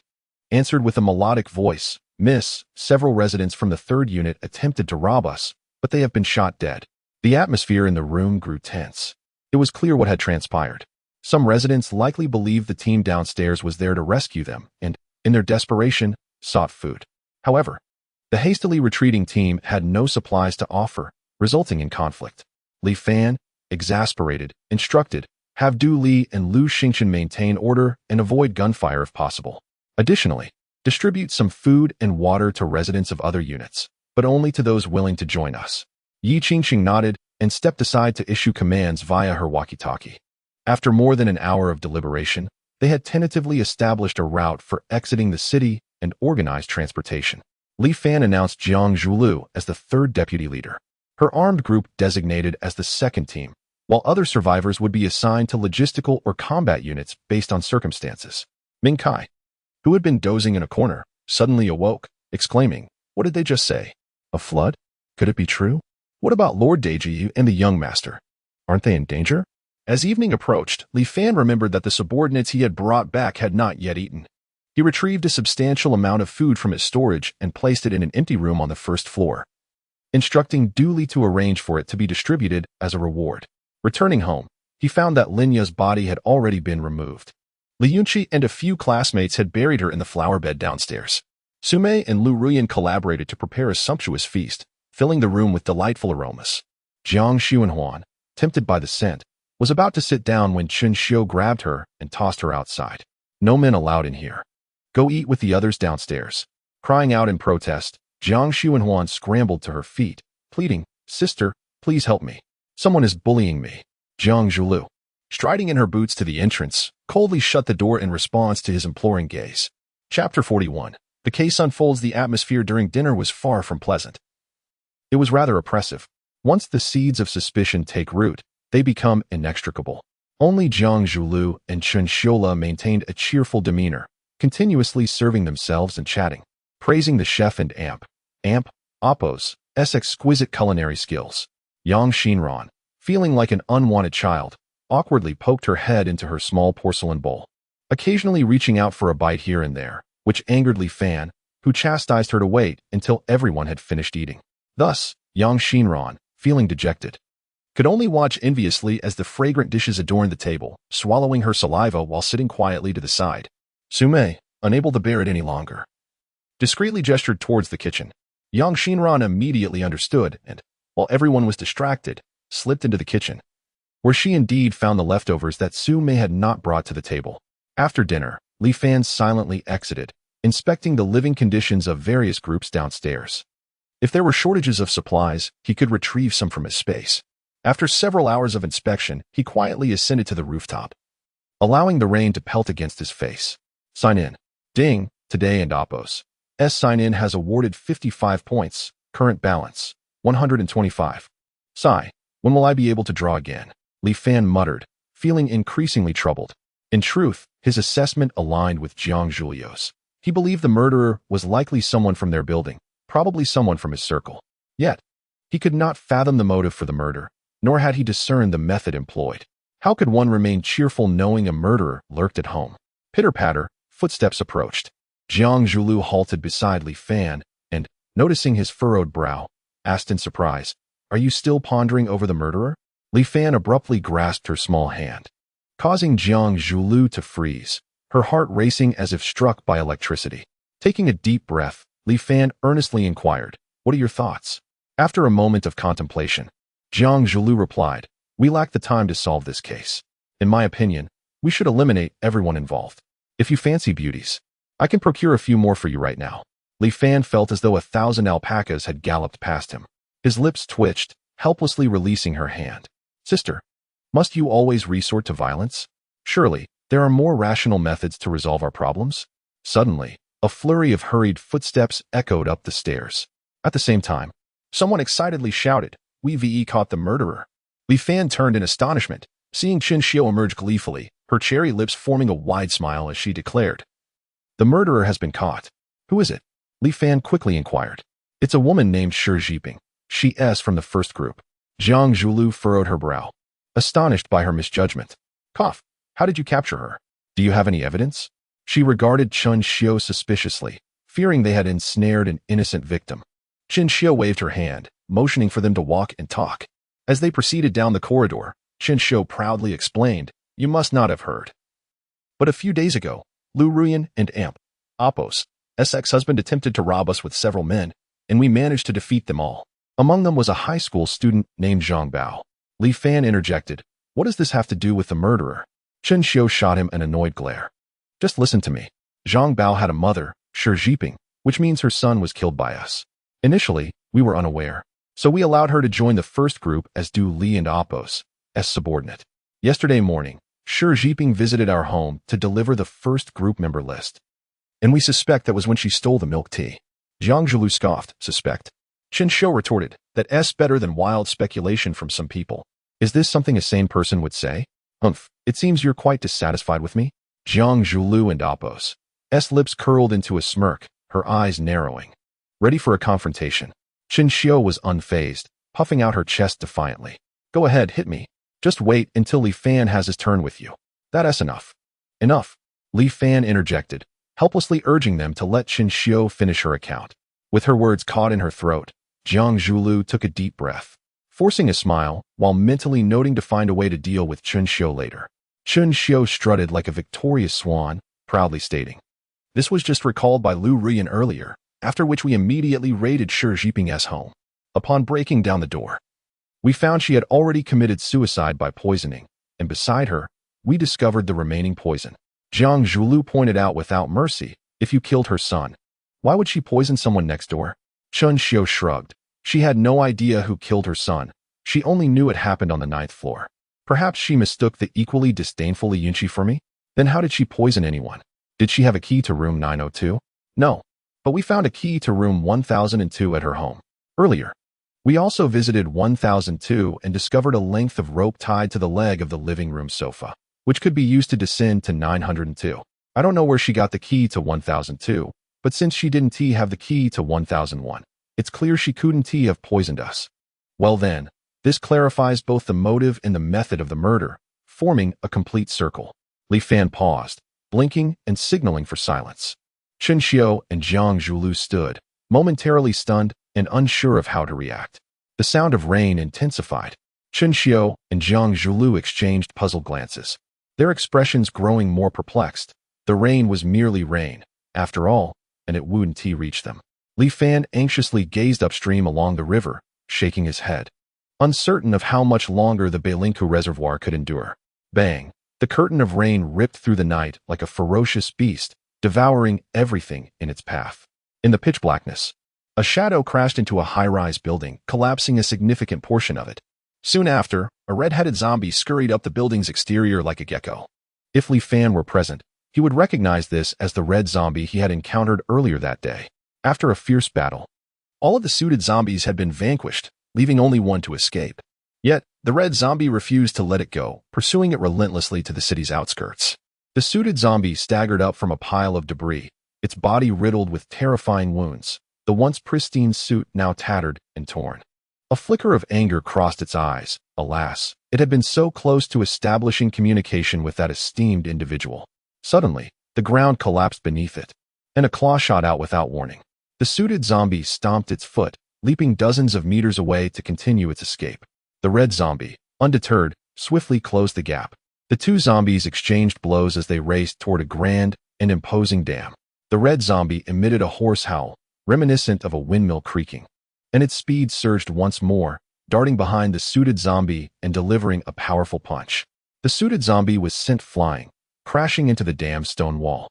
S1: answered with a melodic voice, "Miss, several residents from the 3rd unit attempted to rob us, but they have been shot dead." The atmosphere in the room grew tense. It was clear what had transpired. Some residents likely believed the team downstairs was there to rescue them and, in their desperation, sought food. However, the hastily retreating team had no supplies to offer, resulting in conflict. Li Fan, exasperated, instructed, "Have Du Li and Lu Xingchen maintain order and avoid gunfire if possible. Additionally, distribute some food and water to residents of other units, but only to those willing to join us." Yi Qingqing nodded and stepped aside to issue commands via her walkie-talkie. After more than an hour of deliberation, they had tentatively established a route for exiting the city and organized transportation. Li Fan announced Jiang Zhulu as the 3rd deputy leader, her armed group designated as the 2nd team, while other survivors would be assigned to logistical or combat units based on circumstances. Ming Kai, who had been dozing in a corner, suddenly awoke, exclaiming, "What did they just say? A flood? Could it be true? What about Lord Deji and the young master? Aren't they in danger?" As evening approached, Li Fan remembered that the subordinates he had brought back had not yet eaten. He retrieved a substantial amount of food from his storage and placed it in an empty room on the 1st floor, instructing Du Li to arrange for it to be distributed as a reward. Returning home, he found that Linya's body had already been removed. Li Yunqi and a few classmates had buried her in the flower bed downstairs. Sumei and Lu Ruyan collaborated to prepare a sumptuous feast, filling the room with delightful aromas. Jiang Xuanhuan, tempted by the scent, was about to sit down when Chun Xiu grabbed her and tossed her outside. "No men allowed in here. Go eat with the others downstairs." Crying out in protest, Jiang Xuanhuan scrambled to her feet, pleading, "Sister, please help me. Someone is bullying me." Jiang Zhulu, striding in her boots to the entrance, coldly shut the door in response to his imploring gaze. Chapter 41. The case unfolds. The atmosphere during dinner was far from pleasant. It was rather oppressive. Once the seeds of suspicion take root, they become inextricable. Only Jiang Zhulu and Chun Xiola maintained a cheerful demeanor, continuously serving themselves and chatting, praising the chef and Appo's exquisite culinary skills. Yang Xinran, feeling like an unwanted child, awkwardly poked her head into her small porcelain bowl, occasionally reaching out for a bite here and there, which angered Li Fan, who chastised her to wait until everyone had finished eating. Thus, Yang Xinran, feeling dejected, could only watch enviously as the fragrant dishes adorned the table, swallowing her saliva while sitting quietly to the side. Sumei, unable to bear it any longer, discreetly gestured towards the kitchen. Yang Xinran immediately understood and, while everyone was distracted, slipped into the kitchen, where she indeed found the leftovers that Sumei had not brought to the table. After dinner, Li Fan silently exited, inspecting the living conditions of various groups downstairs. If there were shortages of supplies, he could retrieve some from his space. After several hours of inspection, he quietly ascended to the rooftop, allowing the rain to pelt against his face. Sign in. Ding, today and Appo's sign in has awarded 55 points, current balance, 125. Sigh, when will I be able to draw again? Li Fan muttered, feeling increasingly troubled. In truth, his assessment aligned with Jiang Zhulio's. He believed the murderer was likely someone from their building, probably someone from his circle. Yet, he could not fathom the motive for the murder, nor had he discerned the method employed. How could one remain cheerful knowing a murderer lurked at home? Pitter-patter, footsteps approached. Jiang Zhulu halted beside Li Fan and, noticing his furrowed brow, asked in surprise, "Are you still pondering over the murderer?" Li Fan abruptly grasped her small hand, causing Jiang Zhulu to freeze, her heart racing as if struck by electricity. Taking a deep breath, Li Fan earnestly inquired, "What are your thoughts?" After a moment of contemplation, Jiang Zhulu replied, "We lack the time to solve this case. In my opinion, we should eliminate everyone involved. If you fancy beauties, I can procure a few more for you right now." Li Fan felt as though 1,000 alpacas had galloped past him. His lips twitched, helplessly releasing her hand. "Sister, must you always resort to violence? Surely, there are more rational methods to resolve our problems?" Suddenly, A flurry of hurried footsteps echoed up the stairs. At the same time, someone excitedly shouted, "We caught the murderer." Li Fan turned in astonishment, seeing Chen Xiu emerge gleefully, her cherry lips forming a wide smile as she declared, "The murderer has been caught." "Who is it?" Li Fan quickly inquired. "It's a woman named Shi Jiping. She's from the first group." Jiang Zhulu furrowed her brow, astonished by her misjudgment. "Cough. How did you capture her? Do you have any evidence?" She regarded Chen Xiu suspiciously, fearing they had ensnared an innocent victim. Chen Xiu waved her hand, motioning for them to walk and talk. As they proceeded down the corridor, Chen Xiu proudly explained, "You must not have heard. But a few days ago, Lu Ruyan and Apos, ex-husband attempted to rob us with several men, and we managed to defeat them all. Among them was a high school student named Zhang Bao." Li Fan interjected, "What does this have to do with the murderer?" Chen Xiu shot him an annoyed glare. "Just listen to me. Zhang Bao had a mother, Shi Jiping, which means her son was killed by us. Initially, we were unaware, so we allowed her to join the first group as do Li and Apos, as subordinate. Yesterday morning, Shi Jiping visited our home to deliver the first group member list, and we suspect that was when she stole the milk tea." Jiang Zhulu scoffed, "Suspect?" Chen Xiu retorted, "That's better than wild speculation from some people. Is this something a sane person would say?" "Humph, it seems you're quite dissatisfied with me." Jiang Zhulu and Apos' lips curled into a smirk, her eyes narrowing. Ready for a confrontation. Chen Xiu was unfazed, puffing out her chest defiantly. "Go ahead, hit me. Just wait until Li Fan has his turn with you. That's enough." "Enough," Li Fan interjected, helplessly urging them to let Chen Xiu finish her account. With her words caught in her throat, Jiang Zhulu took a deep breath, forcing a smile while mentally noting to find a way to deal with Chen Xiu later. Chen Xiu strutted like a victorious swan, proudly stating, "This was just recalled by Lu Ruyan earlier, after which we immediately raided Shi Jiping's home. Upon breaking down the door, we found she had already committed suicide by poisoning, and beside her, we discovered the remaining poison." Jiang Zhulu pointed out without mercy, "If you killed her son, why would she poison someone next door?" Chen Xiu shrugged. She had no idea who killed her son. She only knew it happened on the 9th floor. Perhaps she mistook the equally disdainful Li Yunqi for me? Then how did she poison anyone? Did she have a key to room 902? No. But we found a key to room 1002 at her home. Earlier, we also visited 1002 and discovered a length of rope tied to the leg of the living room sofa, which could be used to descend to 902. I don't know where she got the key to 1002, but since she didn't have the key to 1001, it's clear she couldn't have poisoned us. Well then, this clarifies both the motive and the method of the murder, forming a complete circle. Li Fan paused, blinking and signaling for silence. Chen Xiu and Jiang Zhulu stood, momentarily stunned and unsure of how to react. The sound of rain intensified. Chen Xiu and Jiang Zhulu exchanged puzzled glances, their expressions growing more perplexed. The rain was merely rain, after all, and it wouldn't reach them. Li Fan anxiously gazed upstream along the river, shaking his head, uncertain of how much longer the Beilinku reservoir could endure. Bang! The curtain of rain ripped through the night like a ferocious beast, devouring everything in its path. In the pitch blackness, a shadow crashed into a high-rise building, collapsing a significant portion of it. Soon after, a red-headed zombie scurried up the building's exterior like a gecko. If Li Fan were present, he would recognize this as the red zombie he had encountered earlier that day. After a fierce battle, all of the suited zombies had been vanquished, leaving only one to escape. Yet, the red zombie refused to let it go, pursuing it relentlessly to the city's outskirts. The suited zombie staggered up from a pile of debris, its body riddled with terrifying wounds, the once pristine suit now tattered and torn. A flicker of anger crossed its eyes. Alas, it had been so close to establishing communication with that esteemed individual. Suddenly, the ground collapsed beneath it, and a claw shot out without warning. The suited zombie stomped its foot, leaping dozens of meters away to continue its escape. The red zombie, undeterred, swiftly closed the gap. The two zombies exchanged blows as they raced toward a grand and imposing dam. The red zombie emitted a hoarse howl, reminiscent of a windmill creaking, and its speed surged once more, darting behind the suited zombie and delivering a powerful punch. The suited zombie was sent flying, crashing into the dam's stone wall,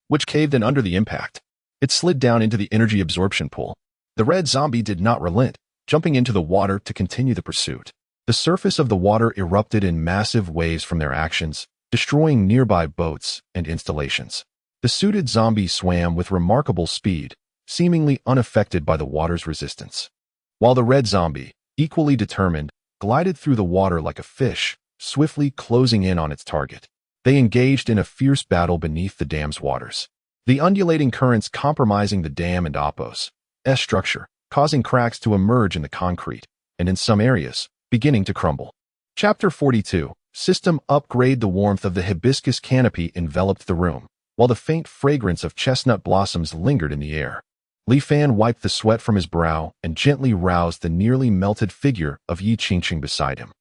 S1: which caved in under the impact. It slid down into the energy absorption pool. The red zombie did not relent, jumping into the water to continue the pursuit. The surface of the water erupted in massive waves from their actions, destroying nearby boats and installations. The suited zombie swam with remarkable speed, seemingly unaffected by the water's resistance, while the red zombie, equally determined, glided through the water like a fish, swiftly closing in on its target. They engaged in a fierce battle beneath the dam's waters, the undulating currents compromising the dam and Oppo's structure, causing cracks to emerge in the concrete, and in some areas, beginning to crumble. Chapter 42. System Upgrade. The warmth of the hibiscus canopy enveloped the room, while the faint fragrance of chestnut blossoms lingered in the air. Li Fan wiped the sweat from his brow and gently roused the nearly melted figure of Yi Qingcheng beside him.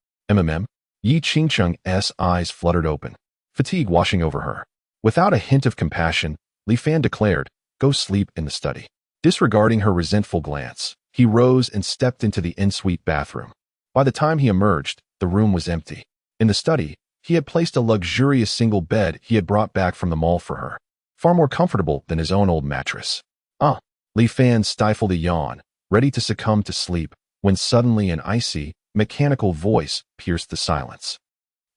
S1: Yi Qingcheng's eyes fluttered open, fatigue washing over her. Without a hint of compassion, Li Fan declared, "Go sleep in the study." Disregarding her resentful glance, he rose and stepped into the en-suite bathroom. By the time he emerged, the room was empty. In the study, he had placed a luxurious single bed he had brought back from the mall for her, far more comfortable than his own old mattress. Li Fan stifled a yawn, ready to succumb to sleep, when suddenly an icy, mechanical voice pierced the silence.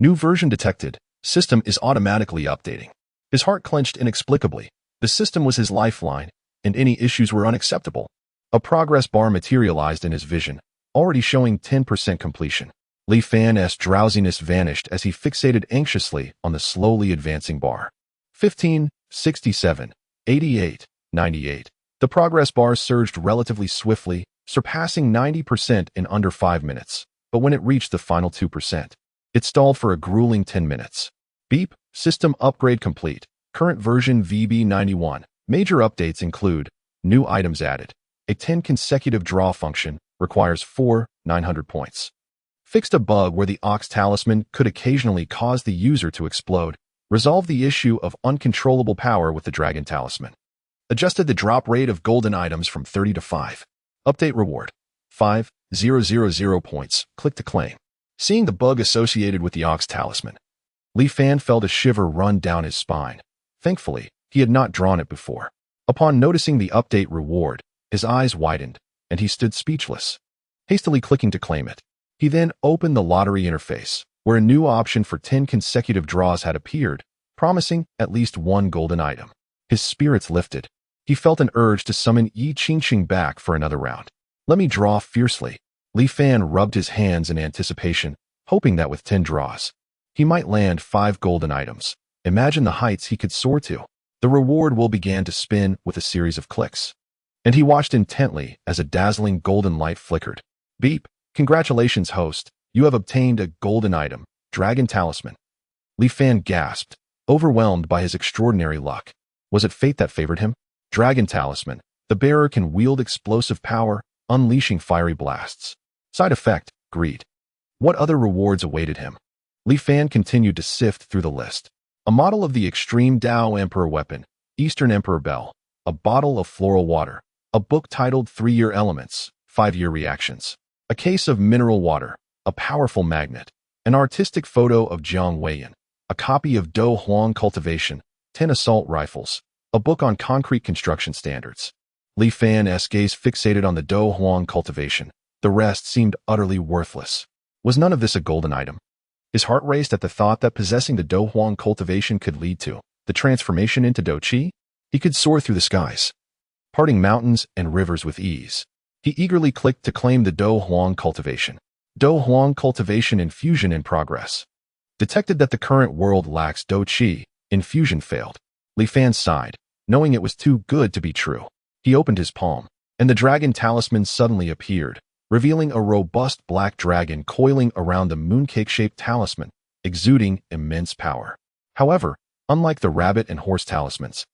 S1: New version detected. System is automatically updating. His heart clenched inexplicably. The system was his lifeline, and any issues were unacceptable. A progress bar materialized in his vision, already showing 10% completion. Li Fan's drowsiness vanished as he fixated anxiously on the slowly advancing bar. 15, 67, 88, 98. The progress bar surged relatively swiftly, surpassing 90% in under 5 minutes, but when it reached the final 2%, it stalled for a grueling 10 minutes. Beep, system upgrade complete. Current version VB91. Major updates include new items added. A 10 consecutive draw function requires 900 points. Fixed a bug where the Ox Talisman could occasionally cause the user to explode. Resolved the issue of uncontrollable power with the Dragon Talisman. Adjusted the drop rate of golden items from 30 to 5. Update reward. 5,000 points. Click to claim. Seeing the bug associated with the Ox Talisman, Li Fan felt a shiver run down his spine. Thankfully, he had not drawn it before. Upon noticing the update reward, his eyes widened, and he stood speechless, hastily clicking to claim it. He then opened the lottery interface, where a new option for 10 consecutive draws had appeared, promising at least one golden item. His spirits lifted. He felt an urge to summon Yi Qingcheng back for another round. Let me draw fiercely. Li Fan rubbed his hands in anticipation, hoping that with 10 draws, he might land 5 golden items. Imagine the heights he could soar to. The reward wheel began to spin with a series of clicks, and he watched intently as a dazzling golden light flickered. Beep. Congratulations, host. You have obtained a golden item, Dragon Talisman. Li Fan gasped, overwhelmed by his extraordinary luck. Was it fate that favored him? Dragon Talisman. The bearer can wield explosive power, unleashing fiery blasts. Side effect, greed. What other rewards awaited him? Li Fan continued to sift through the list. A model of the Extreme Dao Emperor weapon, Eastern Emperor Bell, a bottle of floral water, a book titled 3-Year Elements, 5-Year Reactions, a case of mineral water, a powerful magnet, an artistic photo of Jiang Weiyan, a copy of Do Huang Cultivation, 10 assault rifles, a book on concrete construction standards. Li Fan's gaze fixated on the Do Huang Cultivation. The rest seemed utterly worthless. Was none of this a golden item? His heart raced at the thought that possessing the Do Huang Cultivation could lead to the transformation into Do Qi. He could soar through the skies, parting mountains and rivers with ease. He eagerly clicked to claim the Do Huang Cultivation. Do Huang Cultivation infusion in progress. Detected that the current world lacks Do Qi. Infusion failed. Li Fan sighed, knowing it was too good to be true. He opened his palm, and the Dragon Talisman suddenly appeared, revealing a robust black dragon coiling around the mooncake-shaped talisman, exuding immense power. However, unlike the rabbit and horse talismans,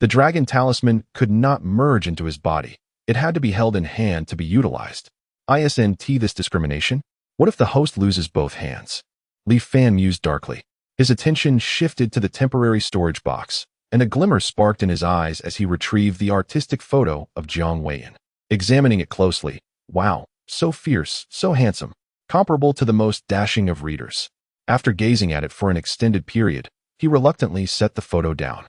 S1: the Dragon Talisman could not merge into his body. It had to be held in hand to be utilized. Isn't this discrimination? What if the host loses both hands? Li Fan mused darkly. His attention shifted to the temporary storage box, and a glimmer sparked in his eyes as he retrieved the artistic photo of Jiang Weiyan. Examining it closely, wow, so fierce, so handsome, comparable to the most dashing of readers. After gazing at it for an extended period, he reluctantly set the photo down.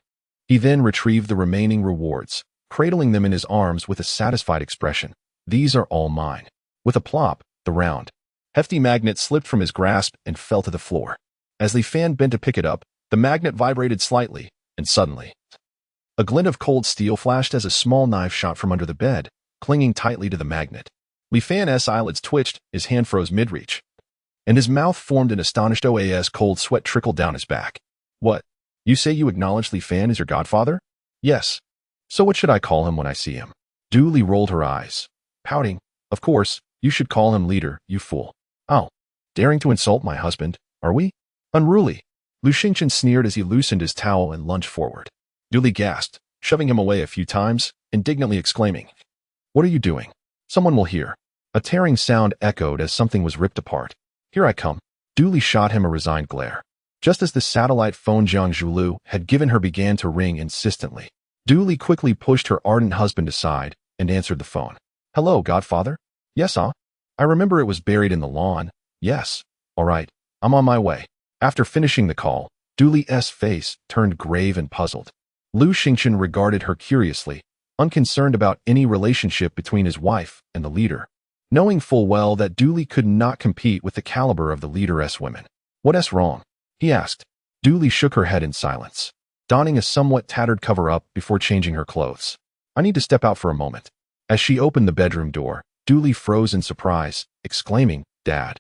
S1: He then retrieved the remaining rewards, cradling them in his arms with a satisfied expression. These are all mine. With a plop, the round, hefty magnet slipped from his grasp and fell to the floor. As Li Fan bent to pick it up, the magnet vibrated slightly, and suddenly, A glint of cold steel flashed as a small knife shot from under the bed, clinging tightly to the magnet. Li Fan's eyelids twitched, his hand froze mid-reach, and his mouth formed an astonished OAS. Cold sweat trickled down his back. What? You say you acknowledge Li Fan as your godfather? Yes. So what should I call him when I see him? Du Li rolled her eyes, pouting. Of course, you should call him leader, you fool. Oh, daring to insult my husband, are we? Unruly. Lu Xingchen sneered as he loosened his towel and lunged forward. Du Li gasped, shoving him away a few times, indignantly exclaiming, What are you doing? Someone will hear. A tearing sound echoed as something was ripped apart. Here I come. Du Li shot him a resigned glare. Just as the satellite phone Jiang Zhulu had given her began to ring insistently, Du Li quickly pushed her ardent husband aside and answered the phone. Hello, Godfather? Yes, I remember it was buried in the lawn. Yes. All right. I'm on my way. After finishing the call, Du Li's face turned grave and puzzled. Lu Xingchen regarded her curiously, unconcerned about any relationship between his wife and the leader, knowing full well that Du Li could not compete with the caliber of the leader's women. What's wrong? He asked. Du Li shook her head in silence, donning a somewhat tattered cover-up before changing her clothes. I need to step out for a moment. As she opened the bedroom door, Du Li froze in surprise, exclaiming, Dad.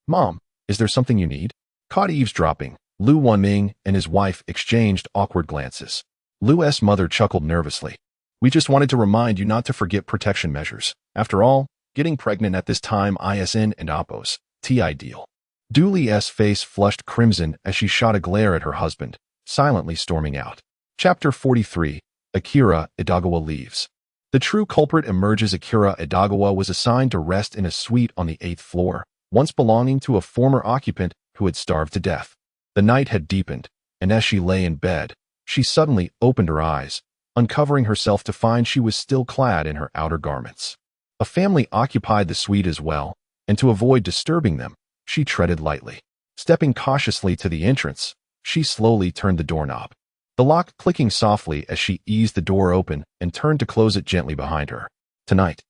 S1: Mom, is there something you need? Caught eavesdropping, Lu Wanming and his wife exchanged awkward glances. Lu's mother chuckled nervously. We just wanted to remind you not to forget protection measures. After all, getting pregnant at this time isn't and oppos, ideal. Du Li's face flushed crimson as she shot a glare at her husband, silently storming out. Chapter 43. Akira Idagawa leaves. The true culprit emerges. Akira Idagawa was assigned to rest in a suite on the 8th floor, once belonging to a former occupant who had starved to death. The night had deepened, and as she lay in bed, she suddenly opened her eyes, uncovering herself to find she was still clad in her outer garments. A family occupied the suite as well, and to avoid disturbing them, she treaded lightly. Stepping cautiously to the entrance, she slowly turned the doorknob, the lock clicking softly as she eased the door open and turned to close it gently behind her. Tonight,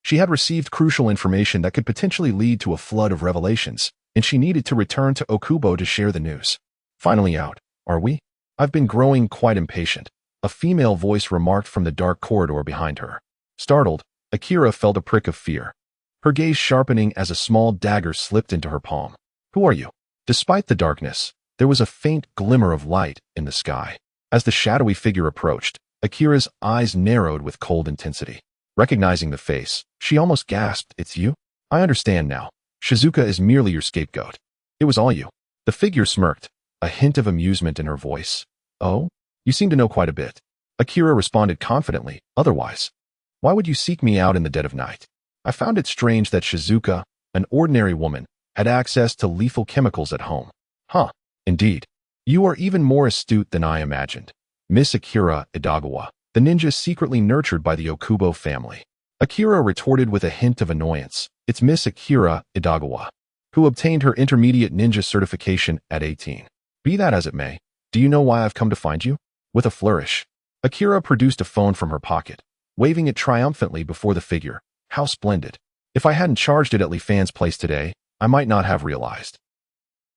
S1: she had received crucial information that could potentially lead to a flood of revelations, and she needed to return to Okubo to share the news. Finally out, are we? I've been growing quite impatient, a female voice remarked from the dark corridor behind her. Startled, Akira felt a prick of fear, her gaze sharpening as a small dagger slipped into her palm. Who are you? Despite the darkness, there was a faint glimmer of light in the sky. As the shadowy figure approached, Akira's eyes narrowed with cold intensity. Recognizing the face, she almost gasped, It's you? I understand now. Shizuka is merely your scapegoat. It was all you. The figure smirked, a hint of amusement in her voice. Oh? You seem to know quite a bit. Akira responded confidently, otherwise. Why would you seek me out in the dead of night? I found it strange that Shizuka, an ordinary woman, had access to lethal chemicals at home. Huh, indeed. You are even more astute than I imagined. Miss Akira Idagawa, the ninja secretly nurtured by the Okubo family. Akira retorted with a hint of annoyance. It's Miss Akira Idagawa, who obtained her intermediate ninja certification at 18. Be that as it may, do you know why I've come to find you? With a flourish, Akira produced a phone from her pocket, waving it triumphantly before the figure. How splendid. If I hadn't charged it at Li Fan's place today, I might not have realized.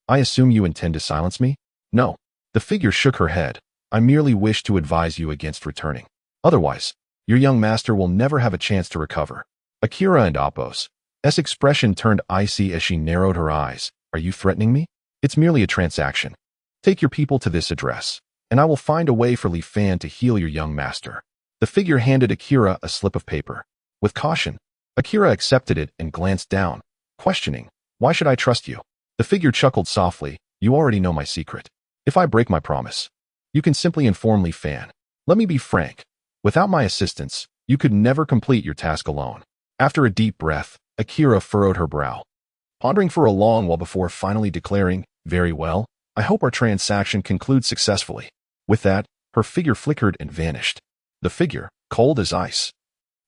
S1: I assume you intend to silence me? No. The figure shook her head. I merely wish to advise you against returning. Otherwise, your young master will never have a chance to recover. Akira and Appo's expression turned icy as she narrowed her eyes. Are you threatening me? It's merely a transaction. Take your people to this address, and I will find a way for Li Fan to heal your young master. The figure handed Akira a slip of paper. With caution, Akira accepted it and glanced down, questioning, Why should I trust you? The figure chuckled softly. You already know my secret. If I break my promise, you can simply inform Li Fan. Let me be frank. Without my assistance, you could never complete your task alone. After a deep breath, Akira furrowed her brow, pondering for a long while before finally declaring, Very well, I hope our transaction concludes successfully. With that, her figure flickered and vanished. The figure, cold as ice,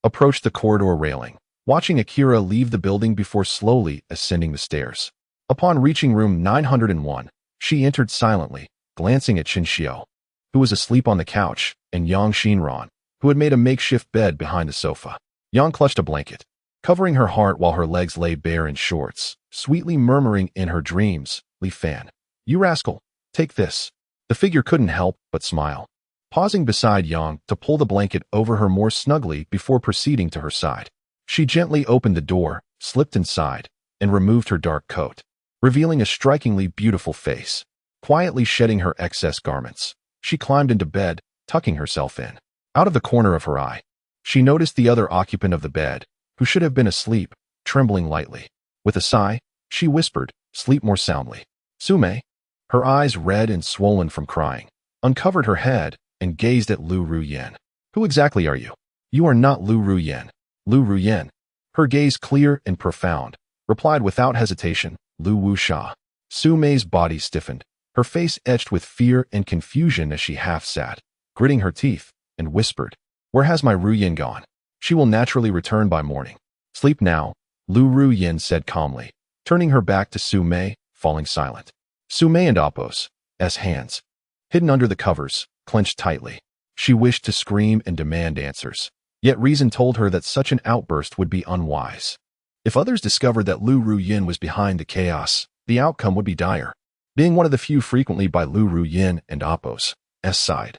S1: approached the corridor railing, watching Akira leave the building before slowly ascending the stairs. Upon reaching room 901, she entered silently, glancing at Qin Xiao, who was asleep on the couch, and Yang Xinran, who had made a makeshift bed behind the sofa. Yang clutched a blanket, covering her heart while her legs lay bare in shorts, sweetly murmuring in her dreams, Li Fan, you rascal, take this. The figure couldn't help but smile. pausing beside Yang to pull the blanket over her more snugly before proceeding to her side. She gently opened the door, slipped inside, and removed her dark coat, revealing a strikingly beautiful face. Quietly shedding her excess garments, she climbed into bed, tucking herself in. Out of the corner of her eye, she noticed the other occupant of the bed, who should have been asleep, trembling lightly. With a sigh, she whispered, "Sleep more soundly." Sume, her eyes red and swollen from crying, uncovered her head and gazed at Lu Ruyen. "Who exactly are you?" "You are not Lu Ruyen." Lu Ruyen, her gaze clear and profound, replied without hesitation, "Lu Wuxia." Sume's body stiffened, her face etched with fear and confusion as she half sat, gritting her teeth, and whispered, "Where has my Ruyen gone? She will naturally return by morning." "Sleep now," Lu Ruyen said calmly, turning her back to Sume, falling silent. Sume and Apos' hands, hidden under the covers, clenched tightly. She wished to scream and demand answers, yet reason told her that such an outburst would be unwise. If others discovered that Lu Ruyen was behind the chaos, the outcome would be dire. Being one of the few frequently by Lu Ruyen and Apos' side,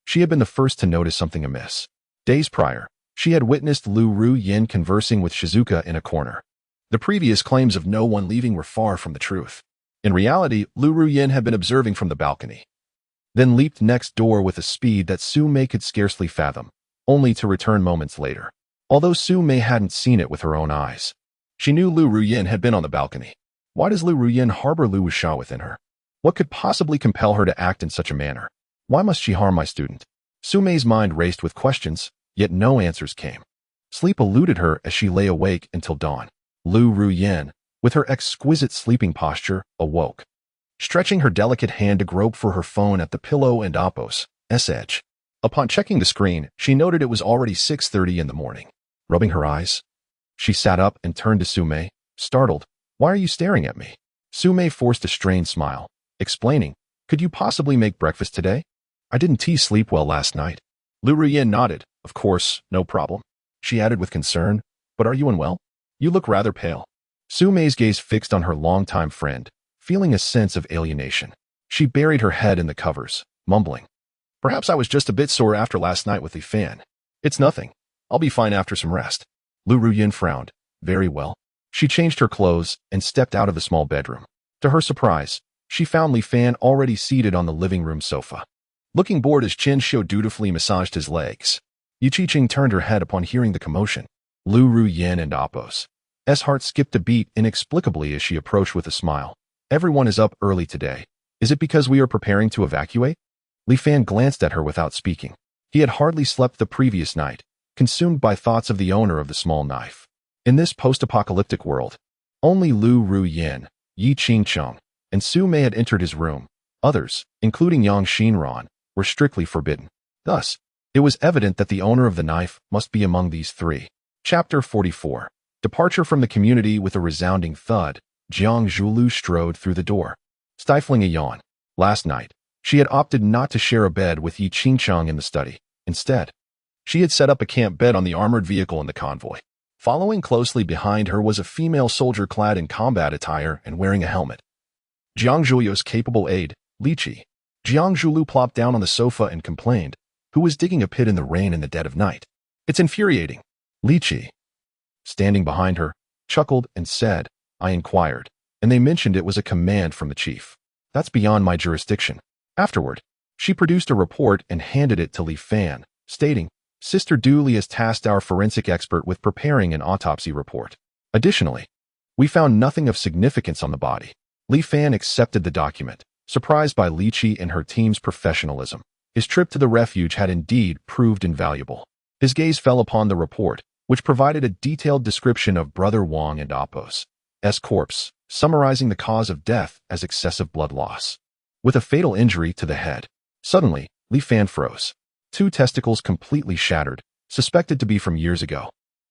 S1: she had been the first to notice something amiss. Days prior, she had witnessed Lu Ruyen conversing with Shizuka in a corner. The previous claims of no one leaving were far from the truth. In reality, Lu Ruyen had been observing from the balcony, then leaped next door with a speed that Sume could scarcely fathom, only to return moments later. Although Sume hadn't seen it with her own eyes, she knew Lu Ruyen had been on the balcony. Why does Lu Ruyen harbor Lu Wuxia within her? What could possibly compel her to act in such a manner? Why must she harm my student? Sume's mind raced with questions, yet no answers came. Sleep eluded her as she lay awake until dawn. Lu Ruyen, with her exquisite sleeping posture, awoke, stretching her delicate hand to grope for her phone at the pillow and Apos' edge. Upon checking the screen, she noted it was already 6:30 in the morning. Rubbing her eyes, she sat up and turned to Sume, startled. "Why are you staring at me?" Sume forced a strained smile, explaining, "Could you possibly make breakfast today? I didn't sleep well last night." Lu Ruyen nodded. "Of course, no problem." She added with concern, "But are you unwell? You look rather pale." Sume's gaze fixed on her longtime friend, feeling a sense of alienation. She buried her head in the covers, mumbling, "Perhaps I was just a bit sore after last night with the fan. It's nothing. I'll be fine after some rest." Lu Ruyen frowned. "Very well." She changed her clothes and stepped out of the small bedroom. To her surprise, she found Li Fan already seated on the living room sofa. Looking bored as Chen Xiu dutifully massaged his legs, Yu Qiqing turned her head upon hearing the commotion. Lu Ruyen and Apos' heart skipped a beat inexplicably as she approached with a smile. "Everyone is up early today. Is it because we are preparing to evacuate?" Li Fan glanced at her without speaking. He had hardly slept the previous night, consumed by thoughts of the owner of the small knife. In this post-apocalyptic world, only Lu Ruyen, Yi Qingcheng, and Su Mei had entered his room. Others, including Yang Xinran, were strictly forbidden. Thus, it was evident that the owner of the knife must be among these three. Chapter 44. Departure from the community. With a resounding thud, Jiang Zhulu strode through the door, stifling a yawn. Last night, she had opted not to share a bed with Yi Qingcheng in the study. Instead, she had set up a camp bed on the armored vehicle in the convoy. Following closely behind her was a female soldier clad in combat attire and wearing a helmet. Jiang Zhulu's capable aide, Li Qi. Jiang Zhulu plopped down on the sofa and complained, "Who was digging a pit in the rain in the dead of night? It's infuriating." Li Qi, standing behind her, chuckled and said, "I inquired, and they mentioned it was a command from the chief. That's beyond my jurisdiction." Afterward, she produced a report and handed it to Li Fan, stating, "Sister Dooley has tasked our forensic expert with preparing an autopsy report. Additionally, we found nothing of significance on the body." Li Fan accepted the document, surprised by Li Qi and her team's professionalism. His trip to the refuge had indeed proved invaluable. His gaze fell upon the report, which provided a detailed description of Brother Wang and Apos' corpse, summarizing the cause of death as excessive blood loss, with a fatal injury to the head. Suddenly, Li Fan froze. 2 testicles completely shattered, suspected to be from years ago.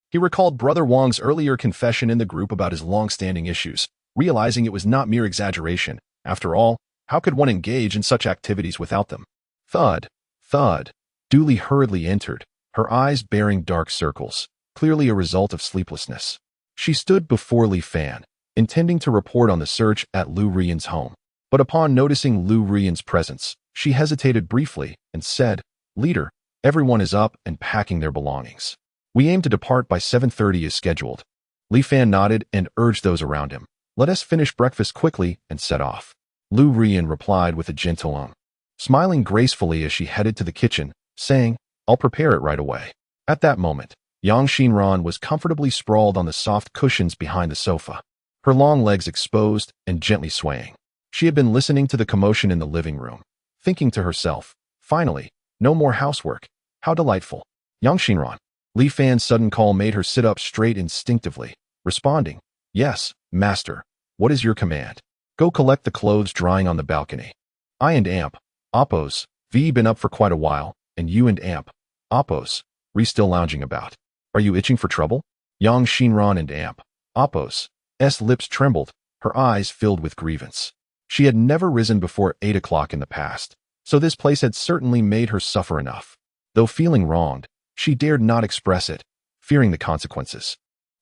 S1: He recalled Brother Wang's earlier confession in the group about his long-standing issues, realizing it was not mere exaggeration. After all, how could one engage in such activities without them? Thud, thud. Dooley hurriedly entered, her eyes bearing dark circles, clearly a result of sleeplessness. She stood before Li Fan, intending to report on the search at Lu Ruyen's home. But upon noticing Lu Ruyen's presence, she hesitated briefly and said, Leader, everyone is up and packing their belongings. We aim to depart by 7:30 as scheduled. Li Fan nodded and urged those around him. Let us finish breakfast quickly and set off. Lu Rian replied with a gentle smiling gracefully as she headed to the kitchen, saying, I'll prepare it right away. At that moment, Yang Xinran was comfortably sprawled on the soft cushions behind the sofa, her long legs exposed and gently swaying. She had been listening to the commotion in the living room, thinking to herself, finally, no more housework. How delightful. Yang Xinran. Li Fan's sudden call made her sit up straight instinctively, responding, Yes, master. What is your command? Go collect the clothes drying on the balcony. I and Amp, Oppos, V been up for quite a while, and you and Amp, Oppos, Re still lounging about. Are you itching for trouble? Yang Xinran and Amp, Oppos, S lips trembled, her eyes filled with grievance. She had never risen before 8 o'clock in the past, so this place had certainly made her suffer enough. Though feeling wronged, she dared not express it, fearing the consequences.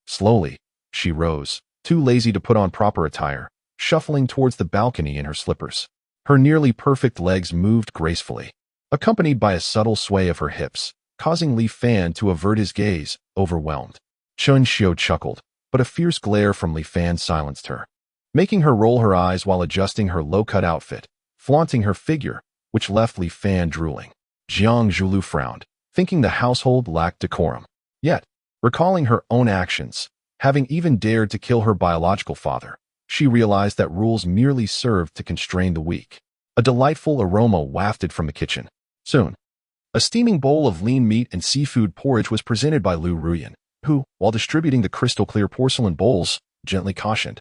S1: Slowly, she rose, too lazy to put on proper attire, shuffling towards the balcony in her slippers. Her nearly perfect legs moved gracefully, accompanied by a subtle sway of her hips, causing Li Fan to avert his gaze, overwhelmed. Chun Xiu chuckled, but a fierce glare from Li Fan silenced her, making her roll her eyes while adjusting her low-cut outfit, flaunting her figure, which left Li Fan drooling. Jiang Zhulu frowned, thinking the household lacked decorum. Yet, recalling her own actions, having even dared to kill her biological father, she realized that rules merely served to constrain the weak. A delightful aroma wafted from the kitchen. Soon, a steaming bowl of lean meat and seafood porridge was presented by Lu Ruyan, who, while distributing the crystal-clear porcelain bowls, gently cautioned,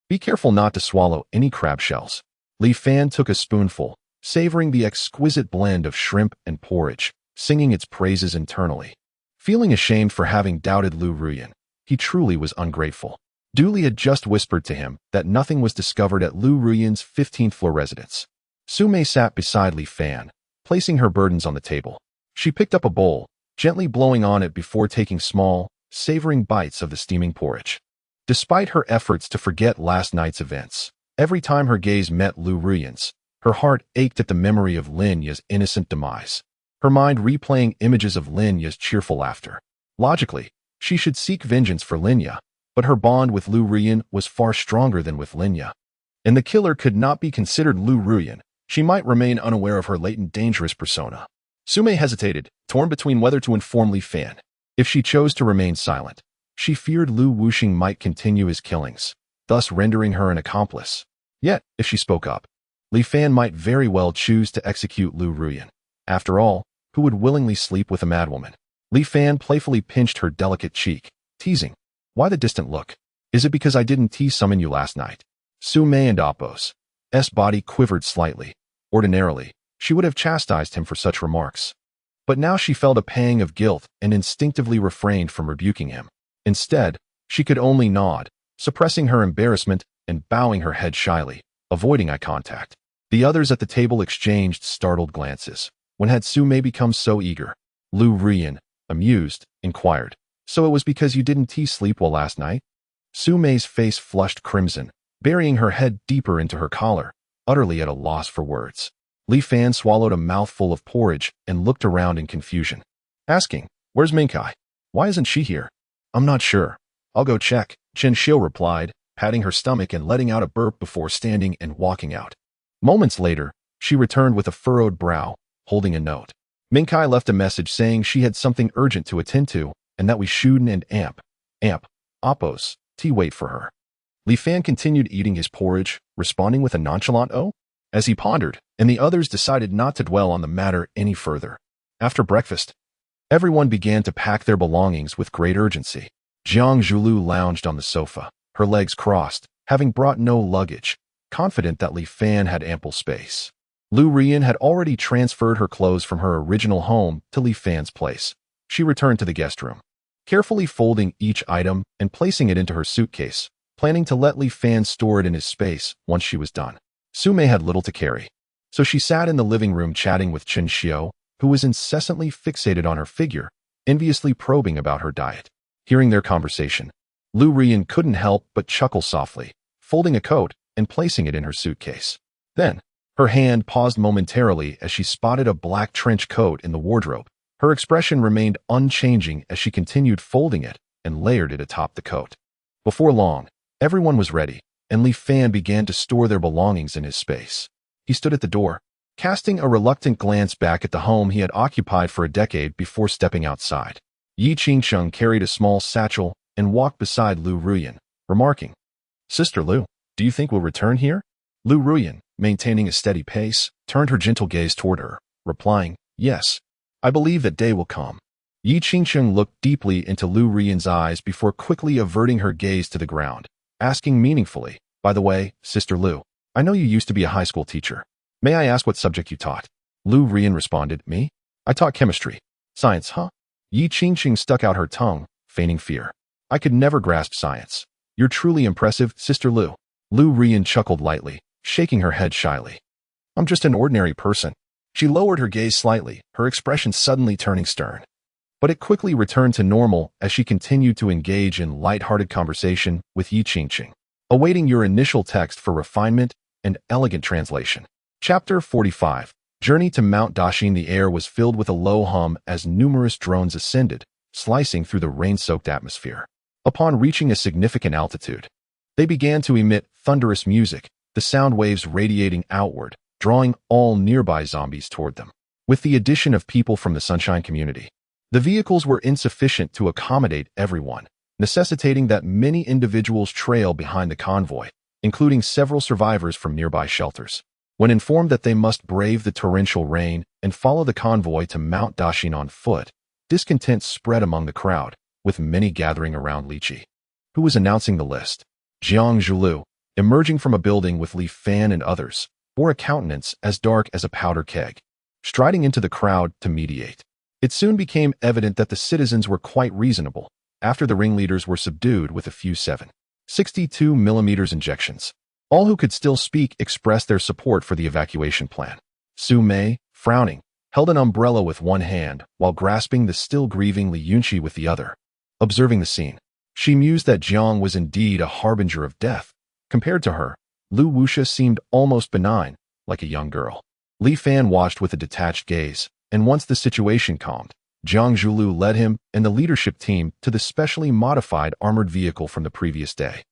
S1: Be careful not to swallow any crab shells. Li Fan took a spoonful, savoring the exquisite blend of shrimp and porridge, singing its praises internally. Feeling ashamed for having doubted Lu Ruyan, he truly was ungrateful. Dooley had just whispered to him that nothing was discovered at Lu Ruyan's 15th floor residence. Su Mei sat beside Li Fan, placing her burdens on the table. She picked up a bowl, gently blowing on it before taking small, savoring bites of the steaming porridge. Despite her efforts to forget last night's events, every time her gaze met Lu Ruyan's, her heart ached at the memory of Lin Ya's innocent demise, her mind replaying images of Lin Ya's cheerful laughter. Logically, she should seek vengeance for Lin Ya, but her bond with Lu Ruyan was far stronger than with Lin Ya. And the killer could not be considered Lu Ruyan. She might remain unaware of her latent dangerous persona. Su Mei hesitated, torn between whether to inform Li Fan. If she chose to remain silent, she feared Lu Wuxing might continue his killings, thus rendering her an accomplice. Yet, if she spoke up, Li Fan might very well choose to execute Lu Ruyan. After all, who would willingly sleep with a madwoman? Li Fan playfully pinched her delicate cheek, teasing, Why the distant look? Is it because I didn't summon you last night? Su Mei and Oppo's body quivered slightly. Ordinarily, she would have chastised him for such remarks. But now she felt a pang of guilt and instinctively refrained from rebuking him. Instead, she could only nod, suppressing her embarrassment and bowing her head shyly, avoiding eye contact. The others at the table exchanged startled glances. When had Su Mei become so eager? Lu Ruyan, amused, inquired, So it was because you didn't sleep well last night? Su Mei's face flushed crimson, burying her head deeper into her collar, utterly at a loss for words. Li Fan swallowed a mouthful of porridge and looked around in confusion, asking, Where's Minkai? Why isn't she here? I'm not sure. I'll go check, Chen Xiu replied, patting her stomach and letting out a burp before standing and walking out. Moments later, she returned with a furrowed brow, holding a note. Minkai left a message saying she had something urgent to attend to, and that we shouldn't and Amp, Oppos, wait for her. Li Fan continued eating his porridge, responding with a nonchalant "Oh?" as he pondered, and the others decided not to dwell on the matter any further. After breakfast, everyone began to pack their belongings with great urgency. Jiang Zhulu lounged on the sofa, her legs crossed, having brought no luggage, confident that Li Fan had ample space. Lu Rian had already transferred her clothes from her original home to Li Fan's place. She returned to the guest room, carefully folding each item and placing it into her suitcase, planning to let Li Fan store it in his space once she was done. Su Mei had little to carry, so she sat in the living room chatting with Chen Xiu, who was incessantly fixated on her figure, enviously probing about her diet. Hearing their conversation, Lu Rian couldn't help but chuckle softly, folding a coat and placing it in her suitcase. Then, Her hand paused momentarily as she spotted a black trench coat in the wardrobe. Her expression remained unchanging as she continued folding it and layered it atop the coat. Before long, everyone was ready, and Li Fan began to store their belongings in his space. He stood at the door, casting a reluctant glance back at the home he had occupied for a decade before stepping outside. Yi Qingcheng carried a small satchel and walked beside Lu Ruyan, remarking, "Sister Lu, do you think we'll return here?" Lu Ruyan, maintaining a steady pace, turned her gentle gaze toward her, replying, "Yes, I believe that day will come." Yi Qingcheng looked deeply into Lu Ruyan's eyes before quickly averting her gaze to the ground, asking meaningfully, "By the way, Sister Lu, I know you used to be a high school teacher. May I ask what subject you taught?" Lu Ruyan responded, "Me? I taught chemistry." "Science, huh?" Yi Qingcheng stuck out her tongue, feigning fear. "I could never grasp science. You're truly impressive, Sister Lu." Lu Ruyan chuckled lightly, shaking her head shyly. "I'm just an ordinary person." She lowered her gaze slightly, her expression suddenly turning stern. But it quickly returned to normal as she continued to engage in light-hearted conversation with Yi Qingcheng, awaiting your initial text for refinement and elegant translation. Chapter 45. Journey to Mount Dashin. The air was filled with a low hum as numerous drones ascended, slicing through the rain-soaked atmosphere. Upon reaching a significant altitude, they began to emit thunderous music, the sound waves radiating outward, drawing all nearby zombies toward them. With the addition of people from the Sunshine community, the vehicles were insufficient to accommodate everyone, necessitating that many individuals trail behind the convoy, including several survivors from nearby shelters. When informed that they must brave the torrential rain and follow the convoy to Mount Dashin on foot, discontent spread among the crowd, with many gathering around Li Qi, who was announcing the list. Jiang Zhulu, emerging from a building with Li Fan and others, bore a countenance as dark as a powder keg, striding into the crowd to mediate. It soon became evident that the citizens were quite reasonable, after the ringleaders were subdued with a few 7.62mm injections. All who could still speak expressed their support for the evacuation plan. Su Mei, frowning, held an umbrella with one hand while grasping the still grieving Li Yunqi with the other. Observing the scene, she mused that Jiang was indeed a harbinger of death. Compared to her, Lu Wuxia seemed almost benign, like a young girl. Li Fan watched with a detached gaze, and once the situation calmed, Jiang Zhulu led him and the leadership team to the specially modified armored vehicle from the previous day.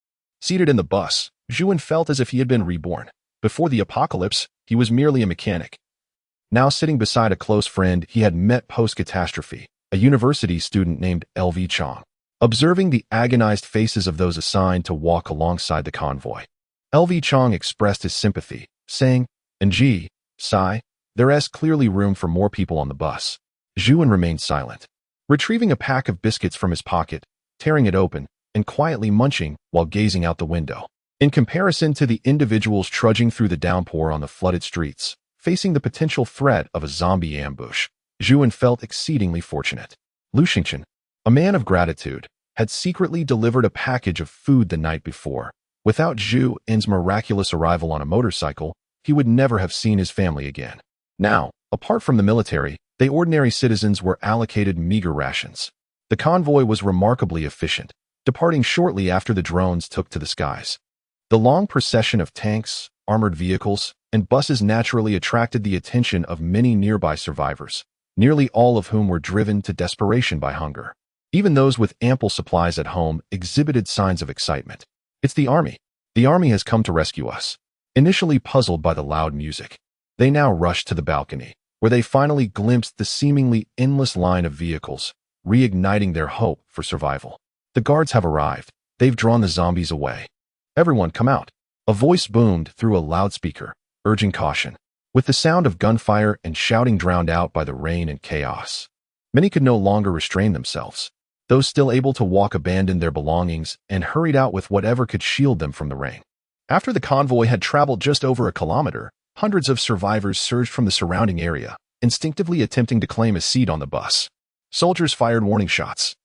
S1: Seated in the bus, Zhuan felt as if he had been reborn. Before the apocalypse, he was merely a mechanic. Now sitting beside a close friend he had met post-catastrophe, a university student named L.V. Chong. Observing the agonized faces of those assigned to walk alongside the convoy, L.V. Chong expressed his sympathy, saying, "Nji, Sai, there is clearly room for more people on the bus." Zhuan remained silent, retrieving a pack of biscuits from his pocket, tearing it open, and quietly munching while gazing out the window. In comparison to the individuals trudging through the downpour on the flooded streets, facing the potential threat of a zombie ambush, Zhuan felt exceedingly fortunate. Lu Xingchen, a man of gratitude, had secretly delivered a package of food the night before. Without Zhu En's miraculous arrival on a motorcycle, he would never have seen his family again. Now, apart from the military, the ordinary citizens were allocated meager rations. The convoy was remarkably efficient, departing shortly after the drones took to the skies. The long procession of tanks, armored vehicles, and buses naturally attracted the attention of many nearby survivors, nearly all of whom were driven to desperation by hunger. Even those with ample supplies at home exhibited signs of excitement. "It's the army. The army has come to rescue us." Initially puzzled by the loud music, they now rushed to the balcony, where they finally glimpsed the seemingly endless line of vehicles, reigniting their hope for survival. "The guards have arrived. They've drawn the zombies away. Everyone come out." A voice boomed through a loudspeaker, urging caution. With the sound of gunfire and shouting drowned out by the rain and chaos, many could no longer restrain themselves. Those still able to walk abandoned their belongings and hurried out with whatever could shield them from the rain. After the convoy had traveled just over a kilometer, hundreds of survivors surged from the surrounding area, instinctively attempting to claim a seat on the bus. Soldiers fired warning shots,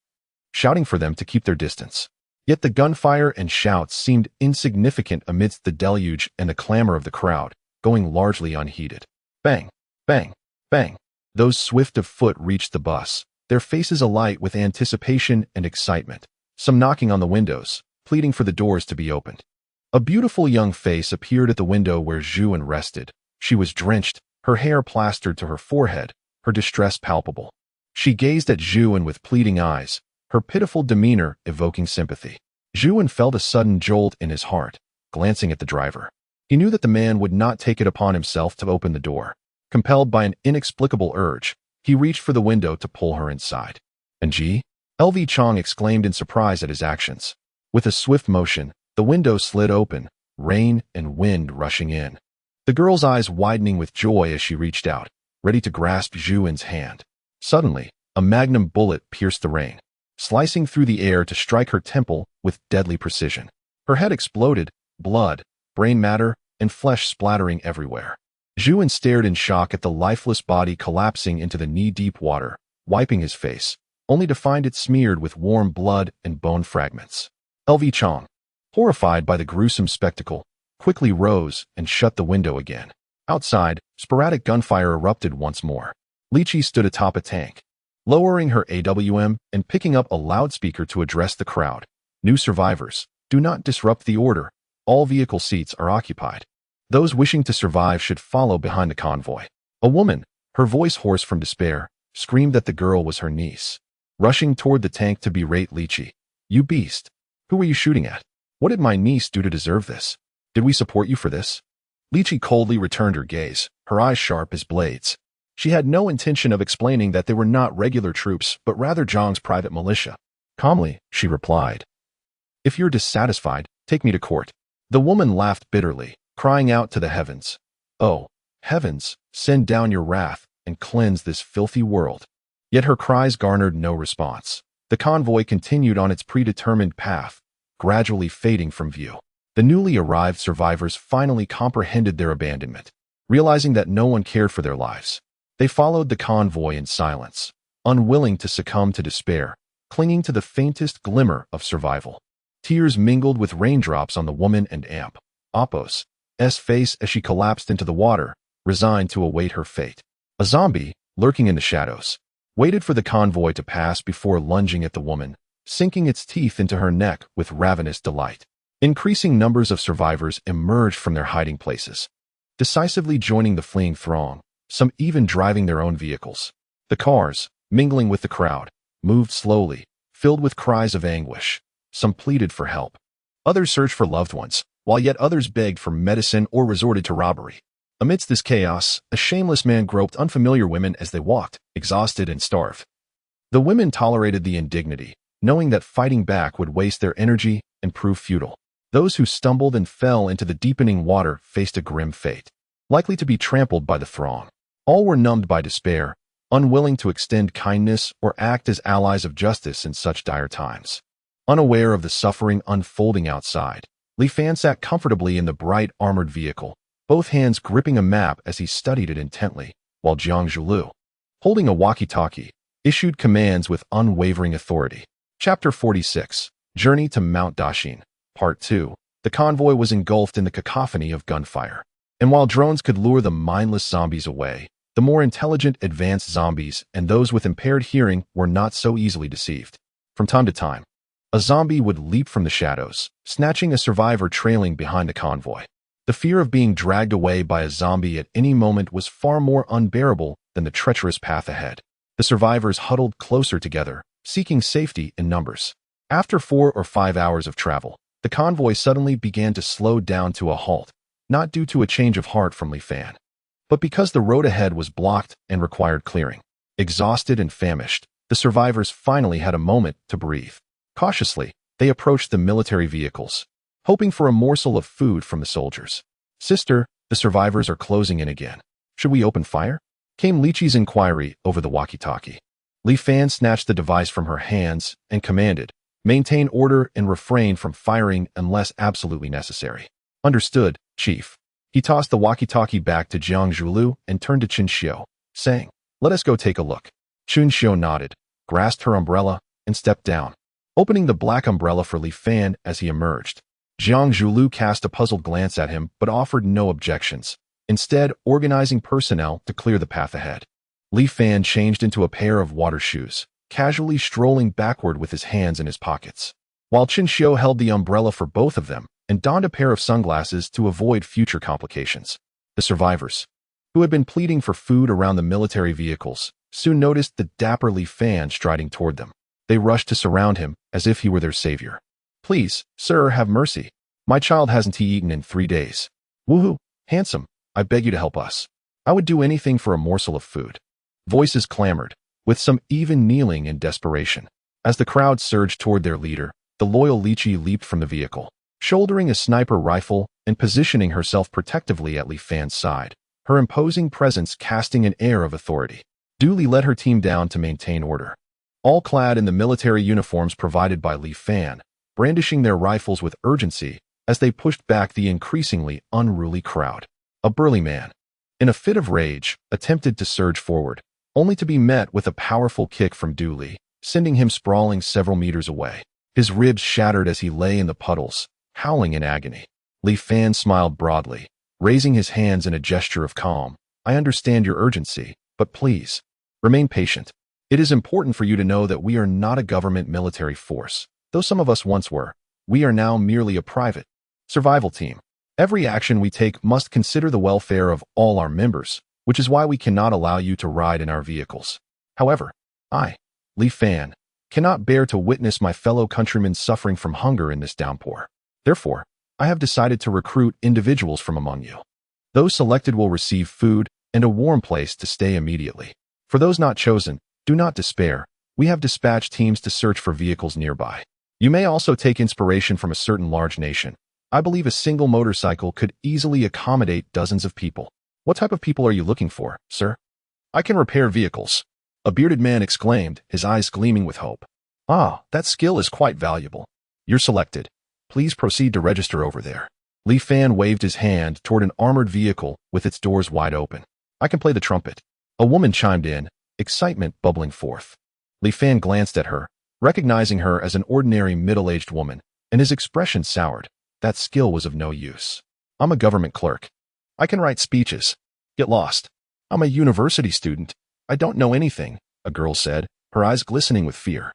S1: shouting for them to keep their distance. Yet the gunfire and shouts seemed insignificant amidst the deluge and the clamor of the crowd, going largely unheeded. Bang, bang, bang. Those swift of foot reached the bus, their faces alight with anticipation and excitement, some knocking on the windows, pleading for the doors to be opened. A beautiful young face appeared at the window where Zhuan rested, She was drenched, her hair plastered to her forehead, her distress palpable. She gazed at Zhuan with pleading eyes, her pitiful demeanor evoking sympathy. Zhuan felt a sudden jolt in his heart, glancing at the driver. He knew that the man would not take it upon himself to open the door. Compelled by an inexplicable urge, he reached for the window to pull her inside. And LV Chong exclaimed in surprise at his actions. With a swift motion, the window slid open, rain and wind rushing in. The girl's eyes widening with joy as she reached out, ready to grasp Zhuan's hand. Suddenly, a magnum bullet pierced the rain, slicing through the air to strike her temple with deadly precision. Her head exploded, blood, brain matter, and flesh splattering everywhere. Zhuan stared in shock at the lifeless body collapsing into the knee-deep water, wiping his face, only to find it smeared with warm blood and bone fragments. LV Chong, horrified by the gruesome spectacle, quickly rose and shut the window again. Outside, sporadic gunfire erupted once more. Lychee stood atop a tank, lowering her AWM and picking up a loudspeaker to address the crowd. New survivors, do not disrupt the order. All vehicle seats are occupied. Those wishing to survive should follow behind the convoy. A woman, her voice hoarse from despair, screamed that the girl was her niece. Rushing toward the tank to berate Lychee. You beast! Who were you shooting at? What did my niece do to deserve this? Did we support you for this? Lychee coldly returned her gaze, her eyes sharp as blades. She had no intention of explaining that they were not regular troops, but rather Zhang's private militia. Calmly, she replied. If you're dissatisfied, take me to court. The woman laughed bitterly, crying out to the heavens. Oh, heavens, send down your wrath and cleanse this filthy world. Yet her cries garnered no response. The convoy continued on its predetermined path, gradually fading from view. The newly arrived survivors finally comprehended their abandonment, realizing that no one cared for their lives. They followed the convoy in silence, unwilling to succumb to despair, clinging to the faintest glimmer of survival. Tears mingled with raindrops on the woman and Amp Oppo's face as she collapsed into the water, resigned to await her fate. A zombie, lurking in the shadows, waited for the convoy to pass before lunging at the woman, sinking its teeth into her neck with ravenous delight. Increasing numbers of survivors emerged from their hiding places, decisively joining the fleeing throng, some even driving their own vehicles. The cars, mingling with the crowd, moved slowly, filled with cries of anguish. Some pleaded for help. Others searched for loved ones, while yet others begged for medicine or resorted to robbery. Amidst this chaos, a shameless man groped unfamiliar women as they walked, exhausted and starved. The women tolerated the indignity, knowing that fighting back would waste their energy and prove futile. Those who stumbled and fell into the deepening water faced a grim fate, likely to be trampled by the throng. All were numbed by despair, unwilling to extend kindness or act as allies of justice in such dire times. Unaware of the suffering unfolding outside, Li Fan sat comfortably in the bright armored vehicle, both hands gripping a map as he studied it intently, while Jiang Zhulu, holding a walkie-talkie, issued commands with unwavering authority. Chapter 46, Journey to Mount Dashin, Part 2. The convoy was engulfed in the cacophony of gunfire. And while drones could lure the mindless zombies away, the more intelligent advanced zombies and those with impaired hearing were not so easily deceived. From time to time, a zombie would leap from the shadows, snatching a survivor trailing behind the convoy. The fear of being dragged away by a zombie at any moment was far more unbearable than the treacherous path ahead. The survivors huddled closer together, seeking safety in numbers. After 4 or 5 hours of travel, the convoy suddenly began to slow down to a halt, not due to a change of heart from Li Fan, but because the road ahead was blocked and required clearing. Exhausted and famished, the survivors finally had a moment to breathe. Cautiously, they approached the military vehicles, hoping for a morsel of food from the soldiers. Sister, the survivors are closing in again. Should we open fire? Came Lychee's inquiry over the walkie-talkie. Li Fan snatched the device from her hands and commanded, maintain order and refrain from firing unless absolutely necessary. Understood, Chief. He tossed the walkie-talkie back to Jiang Zhulu and turned to Qin Xiu, saying, let us go take a look. Qin Xiu nodded, grasped her umbrella, and stepped down, opening the black umbrella for Li Fan as he emerged. Jiang Zhulu cast a puzzled glance at him but offered no objections, instead organizing personnel to clear the path ahead. Li Fan changed into a pair of water shoes, casually strolling backward with his hands in his pockets, while Qin Xiu held the umbrella for both of them and donned a pair of sunglasses to avoid future complications. The survivors, who had been pleading for food around the military vehicles, soon noticed the dapper Li Fan striding toward them. They rushed to surround him as if he were their savior. "Please, sir, have mercy. My child hasn't eaten in 3 days. Woohoo, handsome, I beg you to help us. I would do anything for a morsel of food." Voices clamored, with some even kneeling in desperation. As the crowd surged toward their leader, the loyal Lychee leaped from the vehicle, shouldering a sniper rifle and positioning herself protectively at Li Fan's side, her imposing presence casting an air of authority. Li led her team down to maintain order, all clad in the military uniforms provided by Li Fan, brandishing their rifles with urgency as they pushed back the increasingly unruly crowd. A burly man, in a fit of rage, attempted to surge forward, only to be met with a powerful kick from Li, sending him sprawling several meters away. His ribs shattered as he lay in the puddles, howling in agony. Li Fan smiled broadly, raising his hands in a gesture of calm. "I understand your urgency, but please, remain patient. It is important for you to know that we are not a government military force. Though some of us once were, we are now merely a private survival team. Every action we take must consider the welfare of all our members, which is why we cannot allow you to ride in our vehicles. However, I, Li Fan, cannot bear to witness my fellow countrymen suffering from hunger in this downpour. Therefore, I have decided to recruit individuals from among you. Those selected will receive food and a warm place to stay immediately. For those not chosen, do not despair. We have dispatched teams to search for vehicles nearby. You may also take inspiration from a certain large nation. I believe a single motorcycle could easily accommodate dozens of people." "What type of people are you looking for, sir?" "I can repair vehicles," a bearded man exclaimed, his eyes gleaming with hope. "Ah, that skill is quite valuable. You're selected. Please proceed to register over there." Li Fan waved his hand toward an armored vehicle with its doors wide open. "I can play the trumpet." A woman chimed in, excitement bubbling forth. Li Fan glanced at her, recognizing her as an ordinary middle-aged woman, and his expression soured. That skill was of no use. "I'm a government clerk. I can write speeches." "Get lost. I'm a university student. I don't know anything," a girl said, her eyes glistening with fear.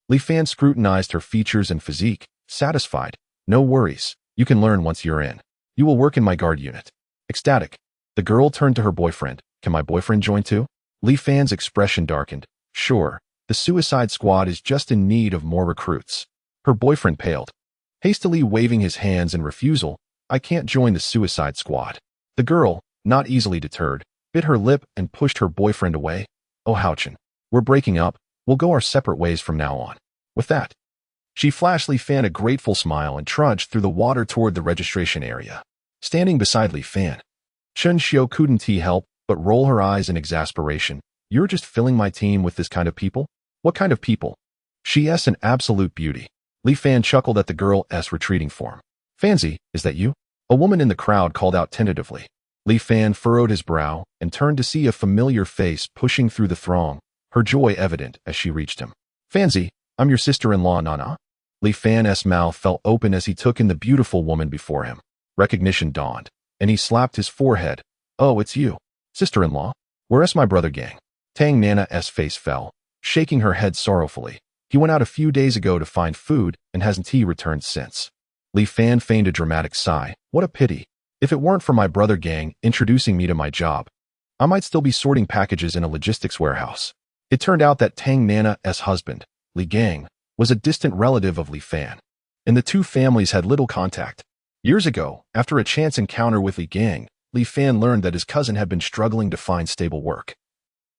S1: Li Fan scrutinized her features and physique, satisfied. "No worries. You can learn once you're in. You will work in my guard unit." Ecstatic, the girl turned to her boyfriend. "Can my boyfriend join too?" Li Fan's expression darkened. "Sure, the suicide squad is just in need of more recruits." Her boyfriend paled, hastily waving his hands in refusal. "I can't join the suicide squad." The girl, not easily deterred, bit her lip and pushed her boyfriend away. "Oh, Houchin, we're breaking up. We'll go our separate ways from now on." With that, she flashed Li Fan a grateful smile and trudged through the water toward the registration area. Standing beside Li Fan, Chen Xiu couldn't help but roll her eyes in exasperation. "You're just filling my team with this kind of people?" "What kind of people?" "She's an absolute beauty." Li Fan chuckled at the girl's retreating form. "Fancy, is that you?" A woman in the crowd called out tentatively. Li Fan furrowed his brow and turned to see a familiar face pushing through the throng, her joy evident as she reached him. "Fancy, I'm your sister-in-law, Nana." Li Fan's mouth fell open as he took in the beautiful woman before him. Recognition dawned, and he slapped his forehead. "Oh, it's you. Sister-in-law? Where's my brother gang?" Tang Nana's face fell, shaking her head sorrowfully. "He went out a few days ago to find food and hasn't returned since." Li Fan feigned a dramatic sigh. "What a pity. If it weren't for my brother gang introducing me to my job, I might still be sorting packages in a logistics warehouse." It turned out that Tang Nana's husband, Li Gang, was a distant relative of Li Fan, and the two families had little contact. Years ago, after a chance encounter with Li Gang, Li Fan learned that his cousin had been struggling to find stable work,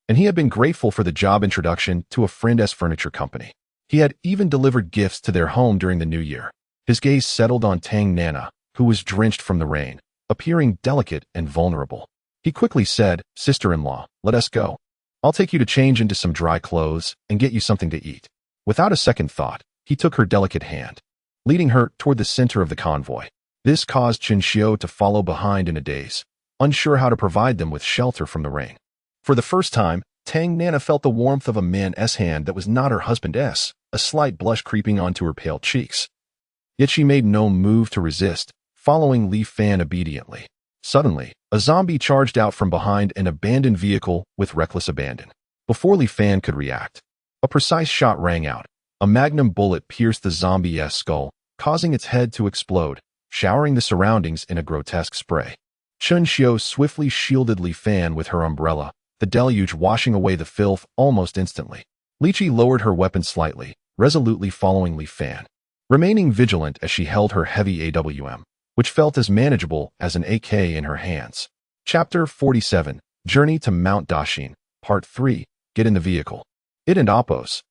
S1: and he had been grateful for the job introduction to a friend's furniture company. He had even delivered gifts to their home during the new year. His gaze settled on Tang Nana, who was drenched from the rain, appearing delicate and vulnerable. He quickly said, "Sister-in-law, let us go. I'll take you to change into some dry clothes and get you something to eat." Without a second thought, he took her delicate hand, leading her toward the center of the convoy. This caused Chen Xiu to follow behind in a daze, unsure how to provide them with shelter from the rain. For the first time, Tang Nana felt the warmth of a man's hand that was not her husband's, a slight blush creeping onto her pale cheeks. Yet she made no move to resist, following Li Fan obediently. Suddenly, a zombie charged out from behind an abandoned vehicle with reckless abandon. Before Li Fan could react, a precise shot rang out. A magnum bullet pierced the zombie's skull, causing its head to explode, showering the surroundings in a grotesque spray. Chun Xiu swiftly shielded Li Fan with her umbrella, the deluge washing away the filth almost instantly. Li Qi lowered her weapon slightly, resolutely following Li Fan, remaining vigilant as she held her heavy AWM, which felt as manageable as an AK in her hands. Chapter 47, Journey to Mount Dashin, Part 3, Get in the vehicle. It and Appos.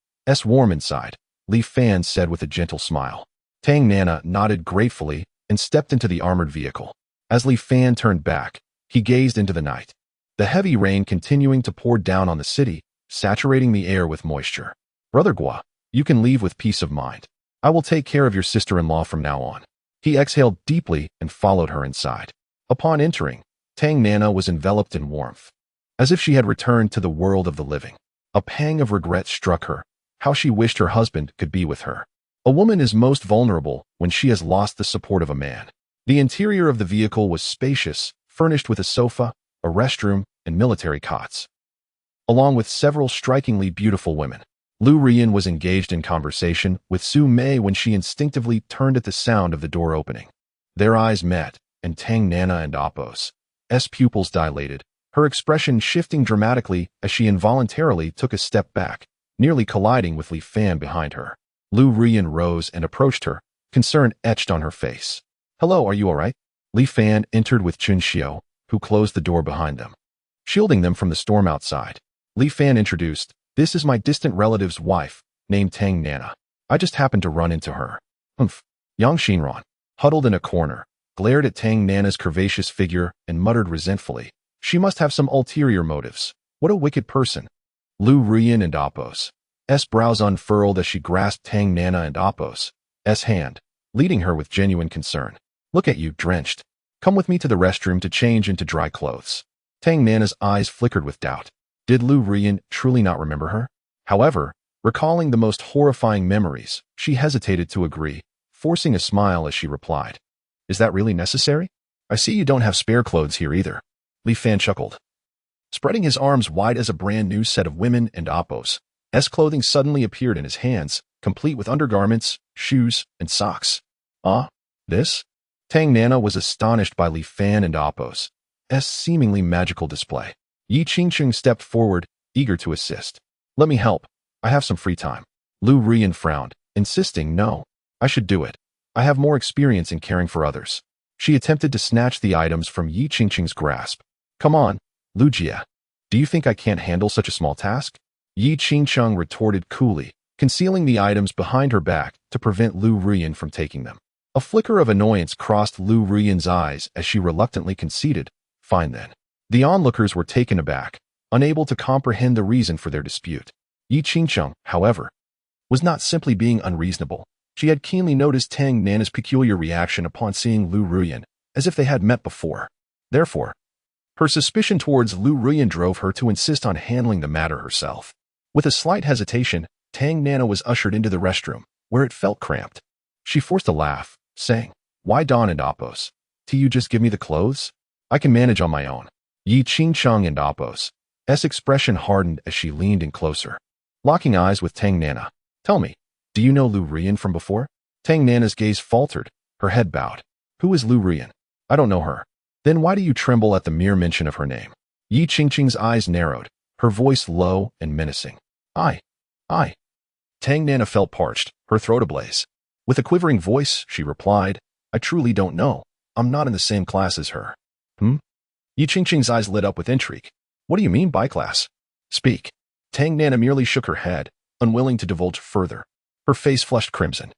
S1: Warm inside, Li Fan said with a gentle smile. Tang Nana nodded gratefully and stepped into the armored vehicle. As Li Fan turned back, he gazed into the night. The heavy rain continuing to pour down on the city, saturating the air with moisture. Brother Gua, you can leave with peace of mind. I will take care of your sister-in-law from now on. He exhaled deeply and followed her inside. Upon entering, Tang Nana was enveloped in warmth, as if she had returned to the world of the living. A pang of regret struck her. How she wished her husband could be with her. A woman is most vulnerable when she has lost the support of a man. The interior of the vehicle was spacious, furnished with a sofa, a restroom, and military cots, along with several strikingly beautiful women. Lu Rian was engaged in conversation with Su Mei when she instinctively turned at the sound of the door opening. Their eyes met, and Tang Nana and Appos' pupils dilated, her expression shifting dramatically as she involuntarily took a step back, nearly colliding with Li Fan behind her. Lu Rian rose and approached her, concern etched on her face. Hello, are you all right? Li Fan entered with Chun Xiu, who closed the door behind them, shielding them from the storm outside. Li Fan introduced, this is my distant relative's wife, named Tang Nana. I just happened to run into her. Humph. Yang Xinran, huddled in a corner, glared at Tang Nana's curvaceous figure and muttered resentfully. She must have some ulterior motives. What a wicked person. Lu Rian and Appos' brows unfurled as she grasped Tang Nana and Appos' hand, leading her with genuine concern. Look at you, drenched. Come with me to the restroom to change into dry clothes. Tang Nana's eyes flickered with doubt. Did Lu Rian truly not remember her? However, recalling the most horrifying memories, she hesitated to agree, forcing a smile as she replied. Is that really necessary? I see you don't have spare clothes here either. Li Fan chuckled, spreading his arms wide as a brand new set of women and Appos' clothing suddenly appeared in his hands, complete with undergarments, shoes, and socks. This? Tang Nana was astonished by Li Fan and Appos' seemingly magical display. Yi Qingqing stepped forward, eager to assist. Let me help. I have some free time. Lu Rian frowned, insisting, no, I should do it. I have more experience in caring for others. She attempted to snatch the items from Yi Qingqing's grasp. Come on, Lu Jia. Do you think I can't handle such a small task? Yi Qingqing retorted coolly, concealing the items behind her back to prevent Lu Rian from taking them. A flicker of annoyance crossed Lu Rian's eyes as she reluctantly conceded. Fine then. The onlookers were taken aback, unable to comprehend the reason for their dispute. Yi Qingqing, however, was not simply being unreasonable. She had keenly noticed Tang Nana's peculiar reaction upon seeing Lu Rian, as if they had met before. Therefore, her suspicion towards Lu Rian drove her to insist on handling the matter herself. With a slight hesitation, Tang Nana was ushered into the restroom, where it felt cramped. She forced a laugh, saying, Why Don and Appos? Do you just give me the clothes? I can manage on my own. Yi Qingqing and Appos' expression hardened as she leaned in closer, locking eyes with Tang Nana. Tell me, do you know Lu Rian from before? Tang Nana's gaze faltered, her head bowed. Who is Lu Rian? I don't know her. Then why do you tremble at the mere mention of her name? Yi Qingqing's eyes narrowed, her voice low and menacing. I. Tang Nana felt parched, her throat ablaze. With a quivering voice, she replied, I truly don't know. I'm not in the same class as her. Yi Qingqing's eyes lit up with intrigue. What do you mean by class? Speak. Tang Nana merely shook her head, unwilling to divulge further. Her face flushed crimson,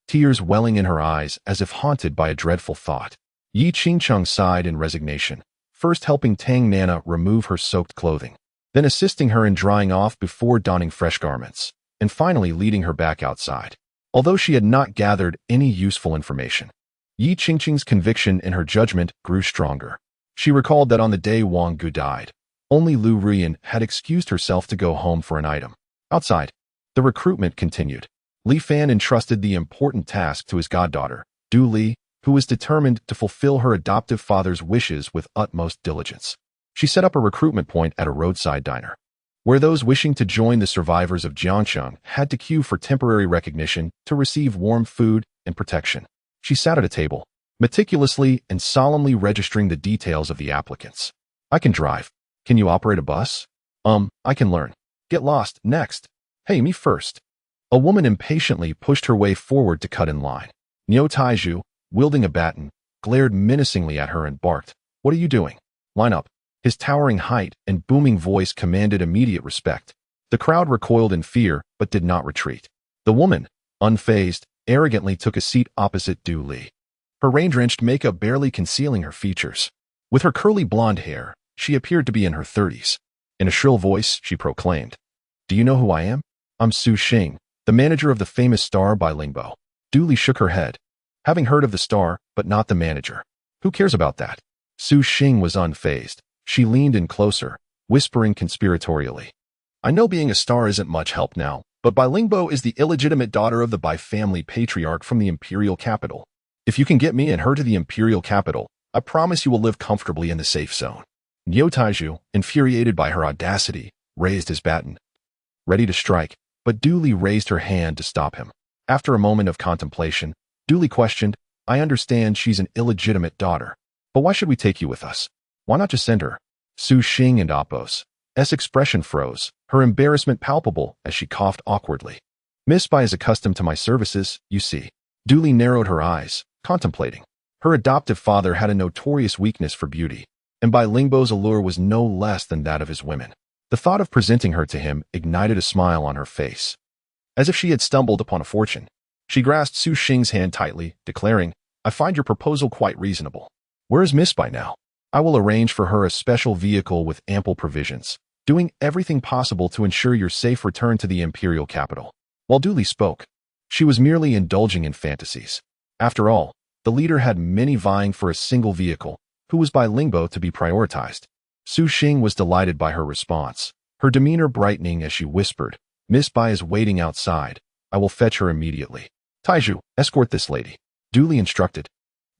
S1: tears welling in her eyes as if haunted by a dreadful thought. Yi Qingqing sighed in resignation, first helping Tang Nana remove her soaked clothing, then assisting her in drying off before donning fresh garments, and finally leading her back outside. Although she had not gathered any useful information, Yi Qingqing's conviction in her judgment grew stronger. She recalled that on the day Wang Gu died, only Lu Rian had excused herself to go home for an item. Outside, the recruitment continued. Li Fan entrusted the important task to his goddaughter, Du Li, who was determined to fulfill her adoptive father's wishes with utmost diligence. She set up a recruitment point at a roadside diner, where those wishing to join the survivors of Jiangcheng had to queue for temporary recognition to receive warm food and protection. She sat at a table, meticulously and solemnly registering the details of the applicants. I can drive. Can you operate a bus? I can learn. Get lost. Next. Hey, me first. A woman impatiently pushed her way forward to cut in line. Neo Taiju, wielding a baton, glared menacingly at her and barked, "What are you doing? Line up." His towering height and booming voice commanded immediate respect. The crowd recoiled in fear, but did not retreat. The woman, unfazed, arrogantly took a seat opposite Du Li, her rain-drenched makeup barely concealing her features. With her curly blonde hair, she appeared to be in her 30s. In a shrill voice, she proclaimed, "Do you know who I am? I'm Su Xing, the manager of the famous star by Lingbo." Du Li shook her head. Having heard of the star, but not the manager. Who cares about that? Su Xing was unfazed. She leaned in closer, whispering conspiratorially, "I know being a star isn't much help now, but Bai Lingbo is the illegitimate daughter of the Bai family patriarch from the imperial capital. If you can get me and her to the imperial capital, I promise you will live comfortably in the safe zone." Neo Taiju, infuriated by her audacity, raised his baton, ready to strike, but Du Li raised her hand to stop him. After a moment of contemplation, Du Li questioned, "I understand she's an illegitimate daughter, but why should we take you with us? Why not just send her?" Su Xing and Apos' expression froze, her embarrassment palpable as she coughed awkwardly. "Miss Bai is accustomed to my services, you see." Du Li narrowed her eyes, contemplating. Her adoptive father had a notorious weakness for beauty, and Bai Lingbo's allure was no less than that of his women. The thought of presenting her to him ignited a smile on her face, as if she had stumbled upon a fortune. She grasped Su Xing's hand tightly, declaring, "I find your proposal quite reasonable. Where is Miss Bai now? I will arrange for her a special vehicle with ample provisions, doing everything possible to ensure your safe return to the imperial capital." While Du Li spoke, she was merely indulging in fantasies. After all, the leader had many vying for a single vehicle, who was Bai Lingbo to be prioritized. Su Xing was delighted by her response, her demeanor brightening as she whispered, "Miss Bai is waiting outside. I will fetch her immediately. Taiju, escort this lady." Du Li instructed.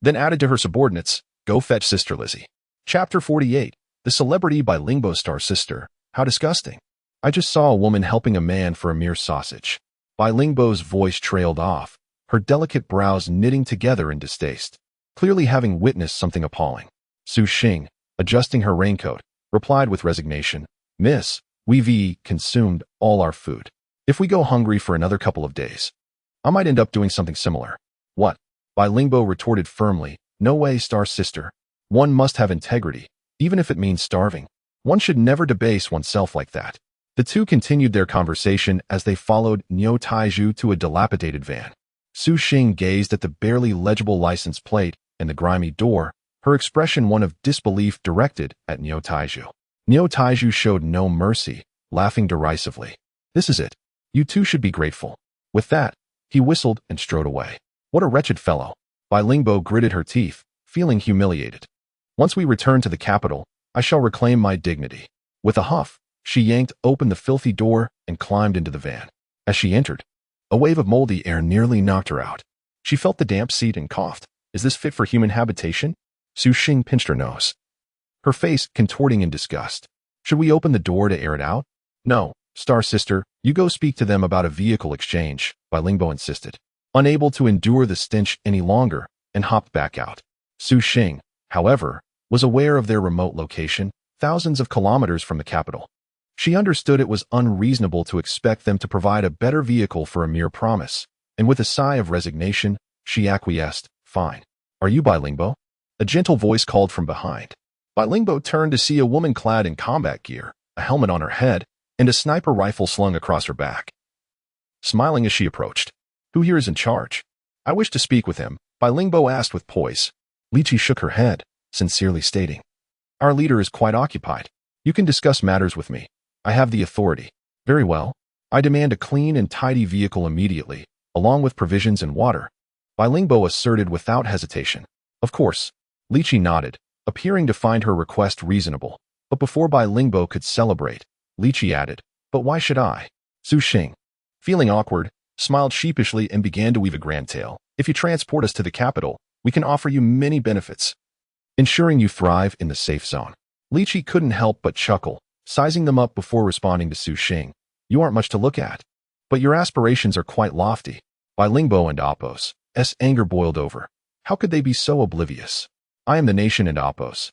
S1: Then added to her subordinates, "Go fetch Sister Lizzie." Chapter 48. The Celebrity by Lingbo's Star Sister. How disgusting. I just saw a woman helping a man for a mere sausage. Bai Lingbo's voice trailed off, her delicate brows knitting together in distaste, clearly having witnessed something appalling. Su Xing, adjusting her raincoat, replied with resignation, "Miss, we've consumed all our food. If we go hungry for another couple of days, I might end up doing something similar." "What?" Bai Lingbo retorted firmly, "No way, Star Sister. One must have integrity, even if it means starving. One should never debase oneself like that." The two continued their conversation as they followed Neo Taiju to a dilapidated van. Su Xing gazed at the barely legible license plate and the grimy door, her expression one of disbelief directed at Neo Taiju. Neo Taiju showed no mercy, laughing derisively. "This is it. You two should be grateful." With that, he whistled and strode away. What a wretched fellow. Bai Lingbo gritted her teeth, feeling humiliated. "Once we return to the capital, I shall reclaim my dignity." With a huff, she yanked open the filthy door and climbed into the van. As she entered, a wave of moldy air nearly knocked her out. She felt the damp seat and coughed. "Is this fit for human habitation?" Su Xing pinched her nose, her face contorting in disgust. "Should we open the door to air it out?" "No, Star Sister, you go speak to them about a vehicle exchange," Bai Lingbo insisted, unable to endure the stench any longer, and hopped back out. Su Xing, however, was aware of their remote location, thousands of kilometers from the capital. She understood it was unreasonable to expect them to provide a better vehicle for a mere promise, and with a sigh of resignation, she acquiesced, "Fine. Are you Bai Lingbo?" A gentle voice called from behind. Bai Lingbo turned to see a woman clad in combat gear, a helmet on her head, and a sniper rifle slung across her back. Smiling as she approached, "Who here is in charge?" "I wish to speak with him," Bai Lingbo asked with poise. Li Qi shook her head, sincerely stating, "Our leader is quite occupied. You can discuss matters with me. I have the authority." "Very well. I demand a clean and tidy vehicle immediately, along with provisions and water," Bai Lingbo asserted without hesitation. "Of course." Li Qi nodded, appearing to find her request reasonable. But before Bai Lingbo could celebrate, Li Qi added, "But why should I?" Su Xing, feeling awkward, smiled sheepishly and began to weave a grand tale. "If you transport us to the capital, we can offer you many benefits, ensuring you thrive in the safe zone." Li Qi couldn't help but chuckle, sizing them up before responding to Su Xing. "You aren't much to look at, but your aspirations are quite lofty." Bai Lingbo and Apos' anger boiled over. How could they be so oblivious? I am the nation and Oppo's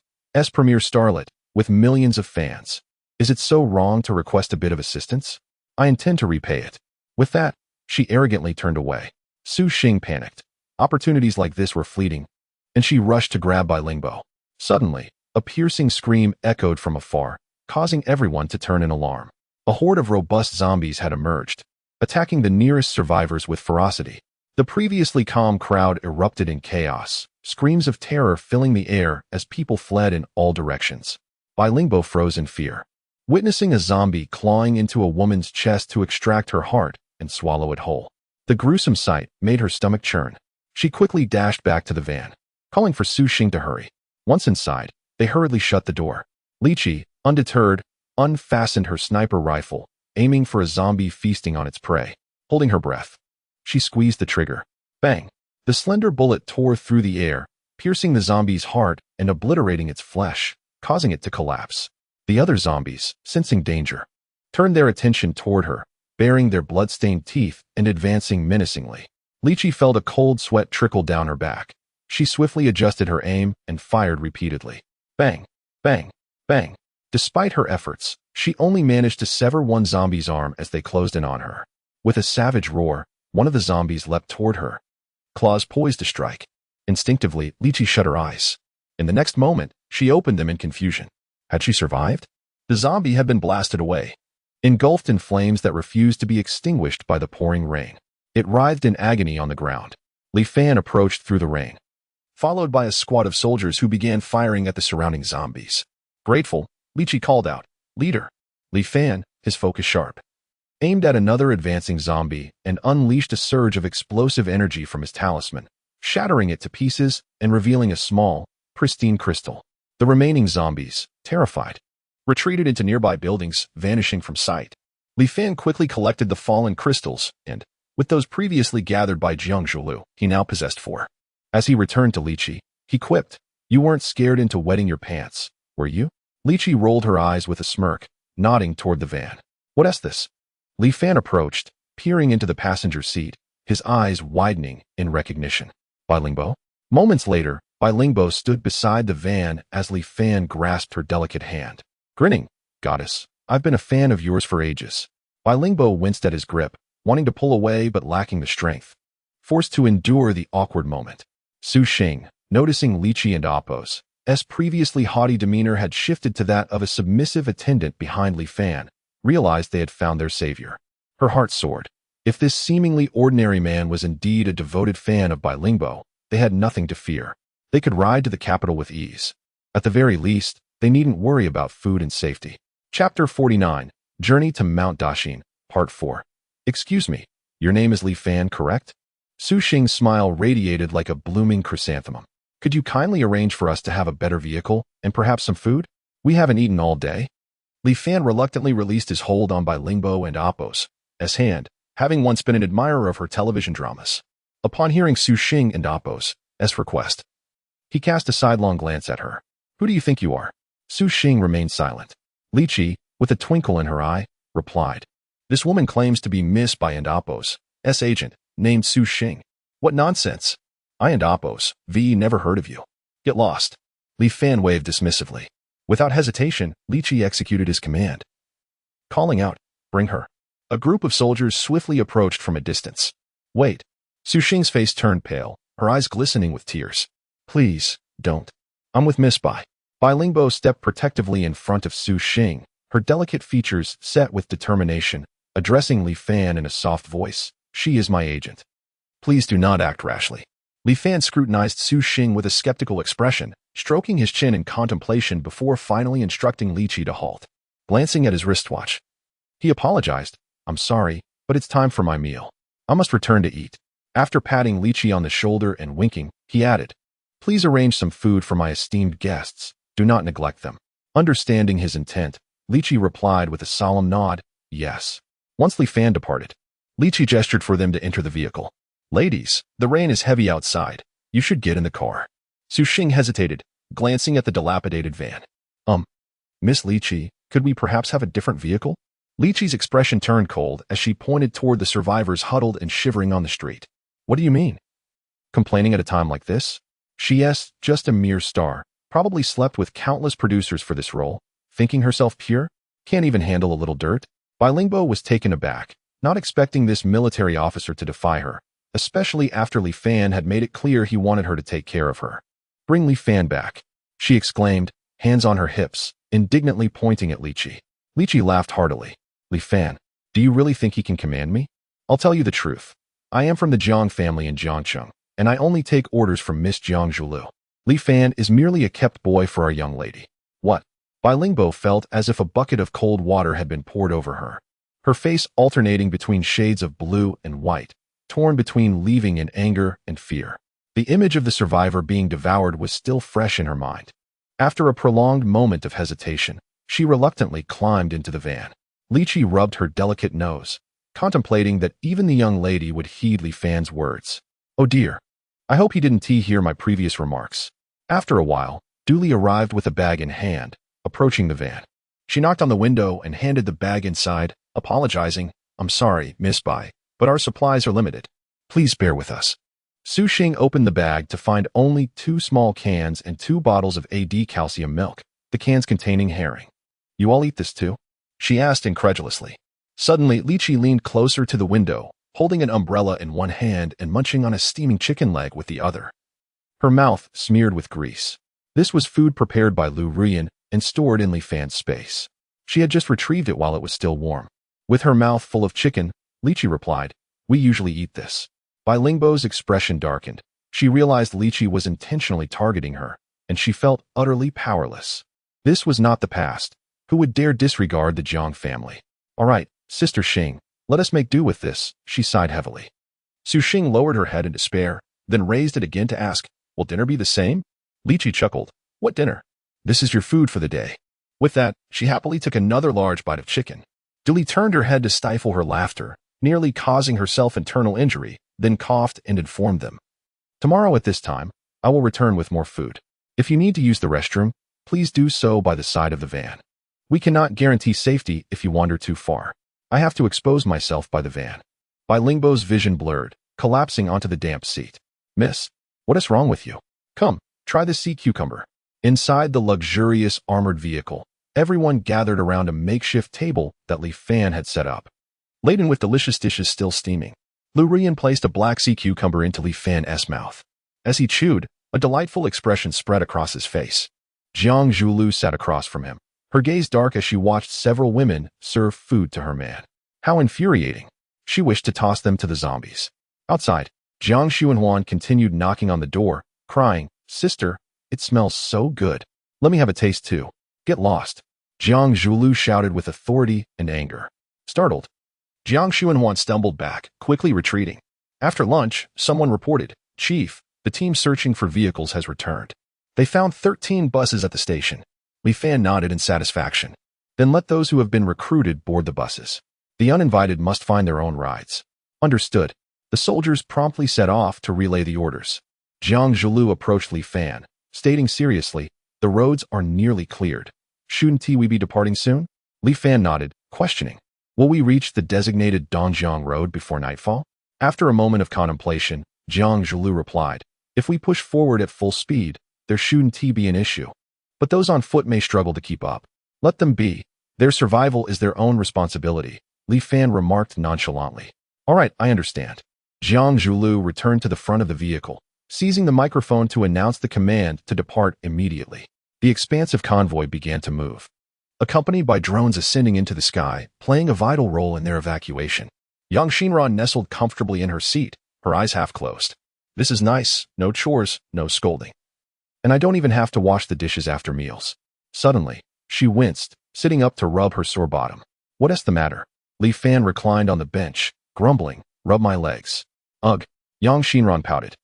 S1: premier starlet, with millions of fans. Is it so wrong to request a bit of assistance? I intend to repay it. With that, she arrogantly turned away. Su Xing panicked. Opportunities like this were fleeting, and she rushed to grab Bai Lingbo. Suddenly, a piercing scream echoed from afar, causing everyone to turn in alarm. A horde of robust zombies had emerged, attacking the nearest survivors with ferocity. The previously calm crowd erupted in chaos, screams of terror filling the air as people fled in all directions. Bai Lingbo froze in fear. Witnessing a zombie clawing into a woman's chest to extract her heart and swallow it whole. The gruesome sight made her stomach churn. She quickly dashed back to the van, calling for Su Xing to hurry. Once inside, they hurriedly shut the door. Li Qi, undeterred, unfastened her sniper rifle, aiming for a zombie feasting on its prey. Holding her breath, she squeezed the trigger. Bang! The slender bullet tore through the air, piercing the zombie's heart and obliterating its flesh, causing it to collapse. The other zombies, sensing danger, turned their attention toward her, baring their blood-stained teeth and advancing menacingly. Li Qi felt a cold sweat trickle down her back. She swiftly adjusted her aim and fired repeatedly. Bang! Bang! Bang! Despite her efforts, she only managed to sever one zombie's arm as they closed in on her. With a savage roar, one of the zombies leapt toward her, claws poised to strike. Instinctively, Li Qi shut her eyes. In the next moment, she opened them in confusion. Had she survived? The zombie had been blasted away, engulfed in flames that refused to be extinguished by the pouring rain. It writhed in agony on the ground. Li Fan approached through the rain, followed by a squad of soldiers who began firing at the surrounding zombies. Grateful, Li Qi called out, "Leader!" Li Fan, his focus sharp, aimed at another advancing zombie and unleashed a surge of explosive energy from his talisman, shattering it to pieces and revealing a small, pristine crystal. The remaining zombies, terrified, retreated into nearby buildings, vanishing from sight. Li Fan quickly collected the fallen crystals and, with those previously gathered by Jiang Zhulu, he now possessed 4. As he returned to Li Qi, he quipped, "You weren't scared into wetting your pants, were you?" Li Qi rolled her eyes with a smirk, nodding toward the van. "What is this?" Li Fan approached, peering into the passenger seat, his eyes widening in recognition. Bai Lingbo? Moments later, Bai Lingbo stood beside the van as Li Fan grasped her delicate hand. Grinning, "Goddess, I've been a fan of yours for ages." Bai Lingbo winced at his grip, wanting to pull away but lacking the strength, forced to endure the awkward moment. Su Xing, noticing Li Qi and Oppo's previously haughty demeanor had shifted to that of a submissive attendant behind Li Fan, realized they had found their savior. Her heart soared. If this seemingly ordinary man was indeed a devoted fan of Bai Lingbo, they had nothing to fear. They could ride to the capital with ease. At the very least, they needn't worry about food and safety. Chapter 49, Journey to Mount Dashin, Part 4. Excuse me, your name is Li Fan, correct? Su Xing's smile radiated like a blooming chrysanthemum. Could you kindly arrange for us to have a better vehicle and perhaps some food? We haven't eaten all day. Li Fan reluctantly released his hold on Bai Lingbo and Oppo's hand, having once been an admirer of her television dramas. Upon hearing Su Xing and Oppo's request, he cast a sidelong glance at her. Who do you think you are? Su Xing remained silent. Li Qi, with a twinkle in her eye, replied, This woman claims to be Miss Bai and Oppo's agent, named Su Xing. What nonsense. I and Oppo's never heard of you. Get lost. Li Fan waved dismissively. Without hesitation, Li Qi executed his command, calling out, Bring her. A group of soldiers swiftly approached from a distance. Wait. Su Xing's face turned pale, her eyes glistening with tears. Please, don't. I'm with Miss Bai. Bai Lingbo stepped protectively in front of Su Xing, her delicate features set with determination, addressing Li Fan in a soft voice. She is my agent. Please do not act rashly. Li Fan scrutinized Su Xing with a skeptical expression, stroking his chin in contemplation before finally instructing Li Qi to halt. Glancing at his wristwatch, he apologized. I'm sorry, but it's time for my meal. I must return to eat. After patting Li Qi on the shoulder and winking, he added, Please arrange some food for my esteemed guests. Do not neglect them. Understanding his intent, Li Qi replied with a solemn nod, Yes. Once Li Fan departed, Li Qi gestured for them to enter the vehicle. Ladies, the rain is heavy outside. You should get in the car. Su Xing hesitated, glancing at the dilapidated van. Miss Li Qi, could we perhaps have a different vehicle? Li Qi's expression turned cold as she pointed toward the survivors huddled and shivering on the street. What do you mean? Complaining at a time like this? She's just a mere star, probably slept with countless producers for this role, thinking herself pure, can't even handle a little dirt. Bilingbo was taken aback, not expecting this military officer to defy her, especially after Li Fan had made it clear he wanted her to take care of her. Bring Li Fan back, she exclaimed, hands on her hips, indignantly pointing at Li Qi. Li Qi laughed heartily. Li Fan, do you really think he can command me? I'll tell you the truth. I am from the Jiang family in Jiangcheng, and I only take orders from Miss Jiang Zhulu. Li Fan is merely a kept boy for our young lady. What? Bilingbo felt as if a bucket of cold water had been poured over her. Her face alternating between shades of blue and white, torn between leaving in anger and fear. The image of the survivor being devoured was still fresh in her mind. After a prolonged moment of hesitation, she reluctantly climbed into the van. Li Qi rubbed her delicate nose, contemplating that even the young lady would heed Li Fan's words. Oh dear. I hope he didn't hear my previous remarks. After a while, Dooley arrived with a bag in hand, approaching the van. She knocked on the window and handed the bag inside, apologizing. I'm sorry, Miss Bai, but our supplies are limited. Please bear with us. Su Xing opened the bag to find only 2 small cans and 2 bottles of AD calcium milk, the cans containing herring. You all eat this too? She asked incredulously. Suddenly, Li Qi leaned closer to the window, holding an umbrella in one hand and munching on a steaming chicken leg with the other. Her mouth smeared with grease. This was food prepared by Lu Rian and stored in Li Fan's space. She had just retrieved it while it was still warm. With her mouth full of chicken, Li Qi replied, We usually eat this. Bilingbo's expression darkened. She realized Li Qi was intentionally targeting her, and she felt utterly powerless. This was not the past. Who would dare disregard the Jiang family? All right, Sister Xing, let us make do with this, she sighed heavily. Su Xing lowered her head in despair, then raised it again to ask, Will dinner be the same? Li Qi chuckled. What dinner? This is your food for the day. With that, she happily took another large bite of chicken. Dooley turned her head to stifle her laughter, nearly causing herself internal injury, then coughed and informed them. Tomorrow at this time, I will return with more food. If you need to use the restroom, please do so by the side of the van. We cannot guarantee safety if you wander too far. I have to expose myself by the van. Bilingbo's vision blurred, collapsing onto the damp seat. Miss, what is wrong with you? Come, try this sea cucumber. Inside the luxurious armored vehicle, everyone gathered around a makeshift table that Li Fan had set up. Laden with delicious dishes still steaming, Lu Rian placed a black sea cucumber into Li Fan's mouth. As he chewed, a delightful expression spread across his face. Jiang Zhulu sat across from him, her gaze dark as she watched several women serve food to her man. How infuriating. She wished to toss them to the zombies. Outside, Jiang Xuanhuan continued knocking on the door, crying, Sister, it smells so good. Let me have a taste too. Get lost. Jiang Zhulu shouted with authority and anger. Startled, Jiang Xuanhuan stumbled back, quickly retreating. After lunch, someone reported, Chief, the team searching for vehicles has returned. They found 13 buses at the station. Li Fan nodded in satisfaction. Then let those who have been recruited board the buses. The uninvited must find their own rides. Understood. The soldiers promptly set off to relay the orders. Jiang Zhulu approached Li Fan, stating seriously, the roads are nearly cleared. Shouldn't we be departing soon? Li Fan nodded, questioning. Will we reach the designated Dongjiang Road before nightfall? After a moment of contemplation, Jiang Zhulu replied, If we push forward at full speed, there shouldn't be an issue. But those on foot may struggle to keep up. Let them be. Their survival is their own responsibility, Li Fan remarked nonchalantly. All right, I understand. Jiang Zhulu returned to the front of the vehicle, seizing the microphone to announce the command to depart immediately. The expansive convoy began to move, accompanied by drones ascending into the sky, playing a vital role in their evacuation. Yang Xinran nestled comfortably in her seat, her eyes half closed. This is nice, no chores, no scolding. And I don't even have to wash the dishes after meals. Suddenly, she winced, sitting up to rub her sore bottom. What is the matter? Li Fan reclined on the bench, grumbling, Rub my legs. Ugh, Yang Xinran pouted,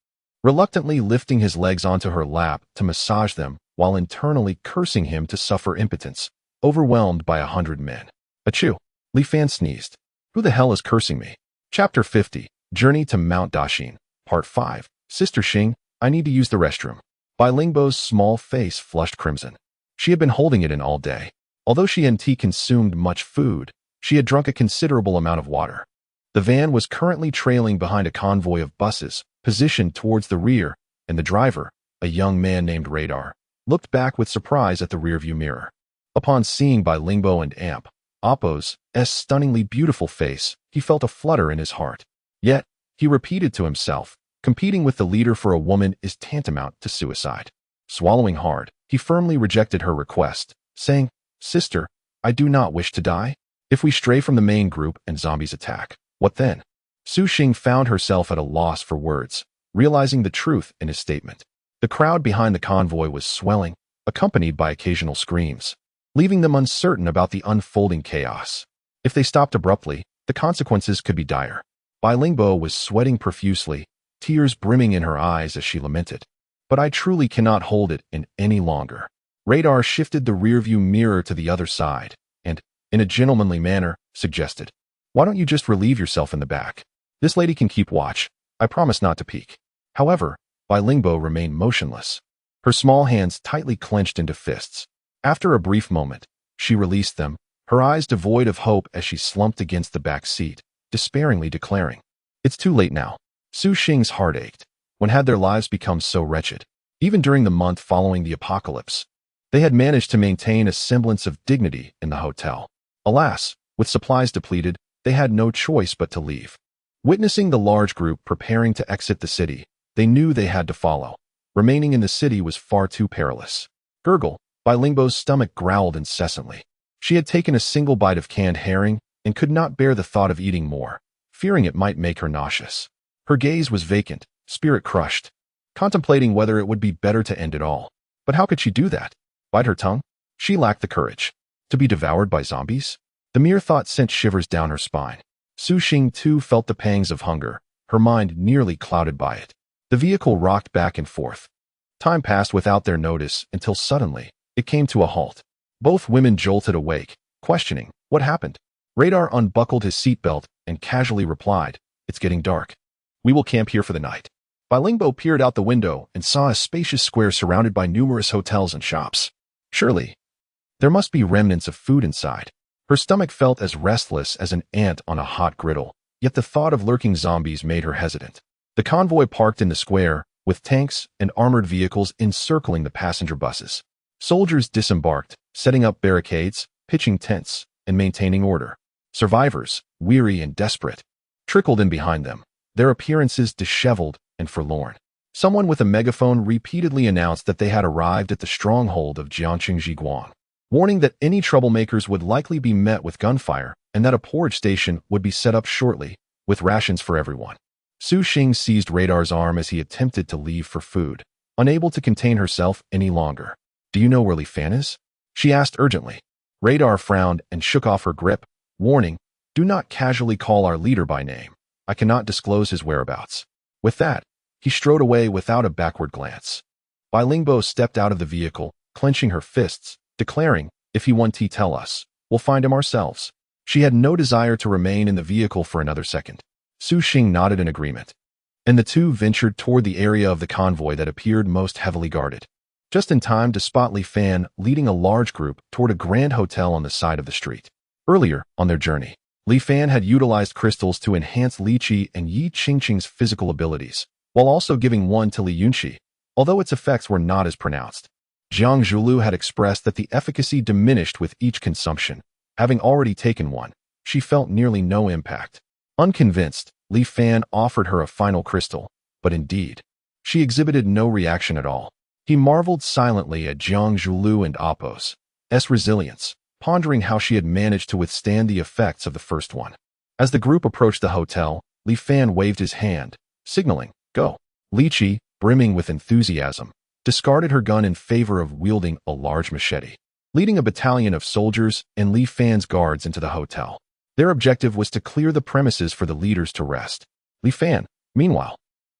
S1: reluctantly lifting his legs onto her lap to massage them while internally cursing him to suffer impotence, overwhelmed by 100 men. Achoo! Li Fan sneezed. Who the hell is cursing me? Chapter 50, Journey to Mount Dashin, Part 5. Sister Xing, I need to use the restroom. Bilingbo's small face flushed crimson. She had been holding it in all day. Although she and T consumed much food, she had drunk a considerable amount of water. The van was currently trailing behind a convoy of buses, positioned towards the rear, and the driver, a young man named Radar, looked back with surprise at the rearview mirror. Upon seeing Bai Lingbo and Amp, Appo's stunningly beautiful face, he felt a flutter in his heart. Yet, he repeated to himself, competing with the leader for a woman is tantamount to suicide. Swallowing hard, he firmly rejected her request, saying, "Sister, I do not wish to die. If we stray from the main group and zombies attack, what then?" Su Xing found herself at a loss for words, realizing the truth in his statement. The crowd behind the convoy was swelling, accompanied by occasional screams, leaving them uncertain about the unfolding chaos. If they stopped abruptly, the consequences could be dire. Bai Lingbo was sweating profusely, tears brimming in her eyes as she lamented. "But I truly cannot hold it in any longer." Radar shifted the rearview mirror to the other side and, in a gentlemanly manner, suggested, "Why don't you just relieve yourself in the back? This lady can keep watch. I promise not to peek." However, Bai Lingbo remained motionless. Her small hands tightly clenched into fists. After a brief moment, she released them, her eyes devoid of hope as she slumped against the back seat, despairingly declaring, "It's too late now." Su Xing's heart ached. When had their lives become so wretched? Even during the month following the apocalypse, they had managed to maintain a semblance of dignity in the hotel. Alas, with supplies depleted, they had no choice but to leave. Witnessing the large group preparing to exit the city, they knew they had to follow. Remaining in the city was far too perilous. Gurgle, Bai Lingbo's stomach growled incessantly. She had taken a single bite of canned herring and could not bear the thought of eating more, fearing it might make her nauseous. Her gaze was vacant, spirit crushed, contemplating whether it would be better to end it all. But how could she do that? Bite her tongue? She lacked the courage. To be devoured by zombies? The mere thought sent shivers down her spine. Su Xing too felt the pangs of hunger, her mind nearly clouded by it. The vehicle rocked back and forth. Time passed without their notice until suddenly, it came to a halt. Both women jolted awake, questioning, what happened? Radar unbuckled his seatbelt and casually replied, "It's getting dark. We will camp here for the night." Bai Lingbo peered out the window and saw a spacious square surrounded by numerous hotels and shops. Surely, there must be remnants of food inside. Her stomach felt as restless as an ant on a hot griddle, yet the thought of lurking zombies made her hesitant. The convoy parked in the square, with tanks and armored vehicles encircling the passenger buses. Soldiers disembarked, setting up barricades, pitching tents, and maintaining order. Survivors, weary and desperate, trickled in behind them, their appearances disheveled and forlorn. Someone with a megaphone repeatedly announced that they had arrived at the stronghold of Jiangqing Jiguang, warning that any troublemakers would likely be met with gunfire and that a porridge station would be set up shortly, with rations for everyone. Su Xing seized Radar's arm as he attempted to leave for food, unable to contain herself any longer. "Do you know where Li Fan is?" she asked urgently. Radar frowned and shook off her grip, warning, "Do not casually call our leader by name. I cannot disclose his whereabouts." With that, he strode away without a backward glance. Bai Lingbo stepped out of the vehicle, clenching her fists, declaring, "If he won't tell us, we'll find him ourselves." She had no desire to remain in the vehicle for another second. Su Xing nodded in agreement, and the two ventured toward the area of the convoy that appeared most heavily guarded. Just in time to spot Li Fan leading a large group toward a grand hotel on the side of the street. Earlier, on their journey, Li Fan had utilized crystals to enhance Li Qi and Yi Qingqing's physical abilities, while also giving one to Li Yunqi, although its effects were not as pronounced. Jiang Zhulu had expressed that the efficacy diminished with each consumption. Having already taken one, she felt nearly no impact. Unconvinced, Li Fan offered her a final crystal, but indeed, she exhibited no reaction at all. He marveled silently at Jiang Zhulu and Appo's resilience, pondering how she had managed to withstand the effects of the first one. As the group approached the hotel, Li Fan waved his hand, signaling, "Go." Li Qi, brimming with enthusiasm, discarded her gun in favor of wielding a large machete, leading a battalion of soldiers and Li Fan's guards into the hotel. Their objective was to clear the premises for the leaders to rest. Li Fan, meanwhile,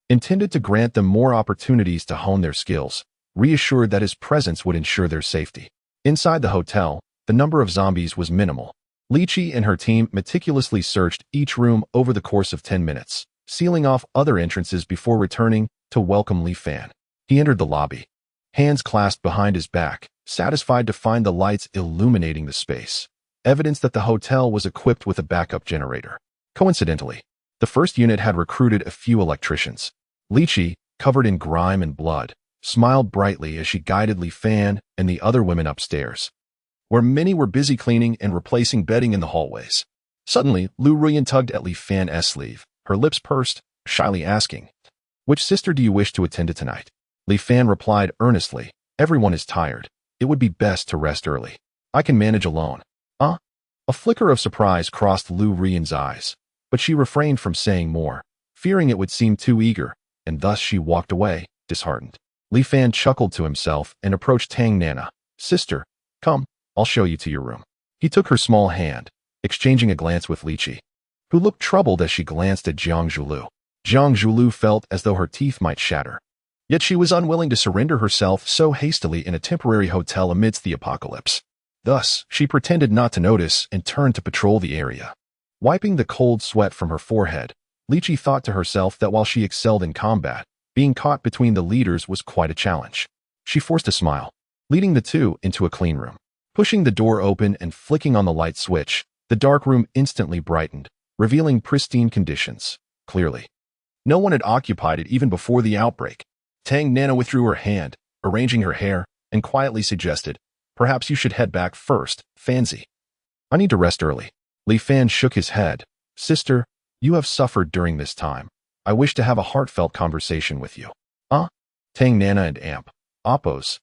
S1: intended to grant them more opportunities to hone their skills, reassured that his presence would ensure their safety. Inside the hotel, the number of zombies was minimal. Li Qi and her team meticulously searched each room over the course of 10 minutes, sealing off other entrances before returning to welcome Li Fan. He entered the lobby, hands clasped behind his back, satisfied to find the lights illuminating the space, evidence that the hotel was equipped with a backup generator. Coincidentally, the first unit had recruited a few electricians. Li Qi, covered in grime and blood, smiled brightly as she guided Li Fan and the other women upstairs, where many were busy cleaning and replacing bedding in the hallways. Suddenly, Lu Ruyan tugged at Li Fan's sleeve, her lips pursed, shyly asking, "Which sister do you wish to attend to tonight?" Li Fan replied earnestly, "Everyone is tired. It would be best to rest early. I can manage alone." A flicker of surprise crossed Lu Ruyan's eyes, but she refrained from saying more, fearing it would seem too eager, and thus she walked away, disheartened. Li Fan chuckled to himself and approached Tang Nana. "Sister, come, I'll show you to your room." He took her small hand, exchanging a glance with Li Qi, who looked troubled as she glanced at Jiang Zhulu. Jiang Zhulu felt as though her teeth might shatter. Yet she was unwilling to surrender herself so hastily in a temporary hotel amidst the apocalypse. Thus, she pretended not to notice and turned to patrol the area. Wiping the cold sweat from her forehead, Li Qi thought to herself that while she excelled in combat, being caught between the leaders was quite a challenge. She forced a smile, leading the two into a clean room. Pushing the door open and flicking on the light switch, the dark room instantly brightened, revealing pristine conditions, clearly. No one had occupied it even before the outbreak. Tang Nana withdrew her hand, arranging her hair, and quietly suggested, "Perhaps you should head back first, Fanzi. I need to rest early." Li Fan shook his head. "Sister, you have suffered during this time. I wish to have a heartfelt conversation with you." Tang Nana and Appo's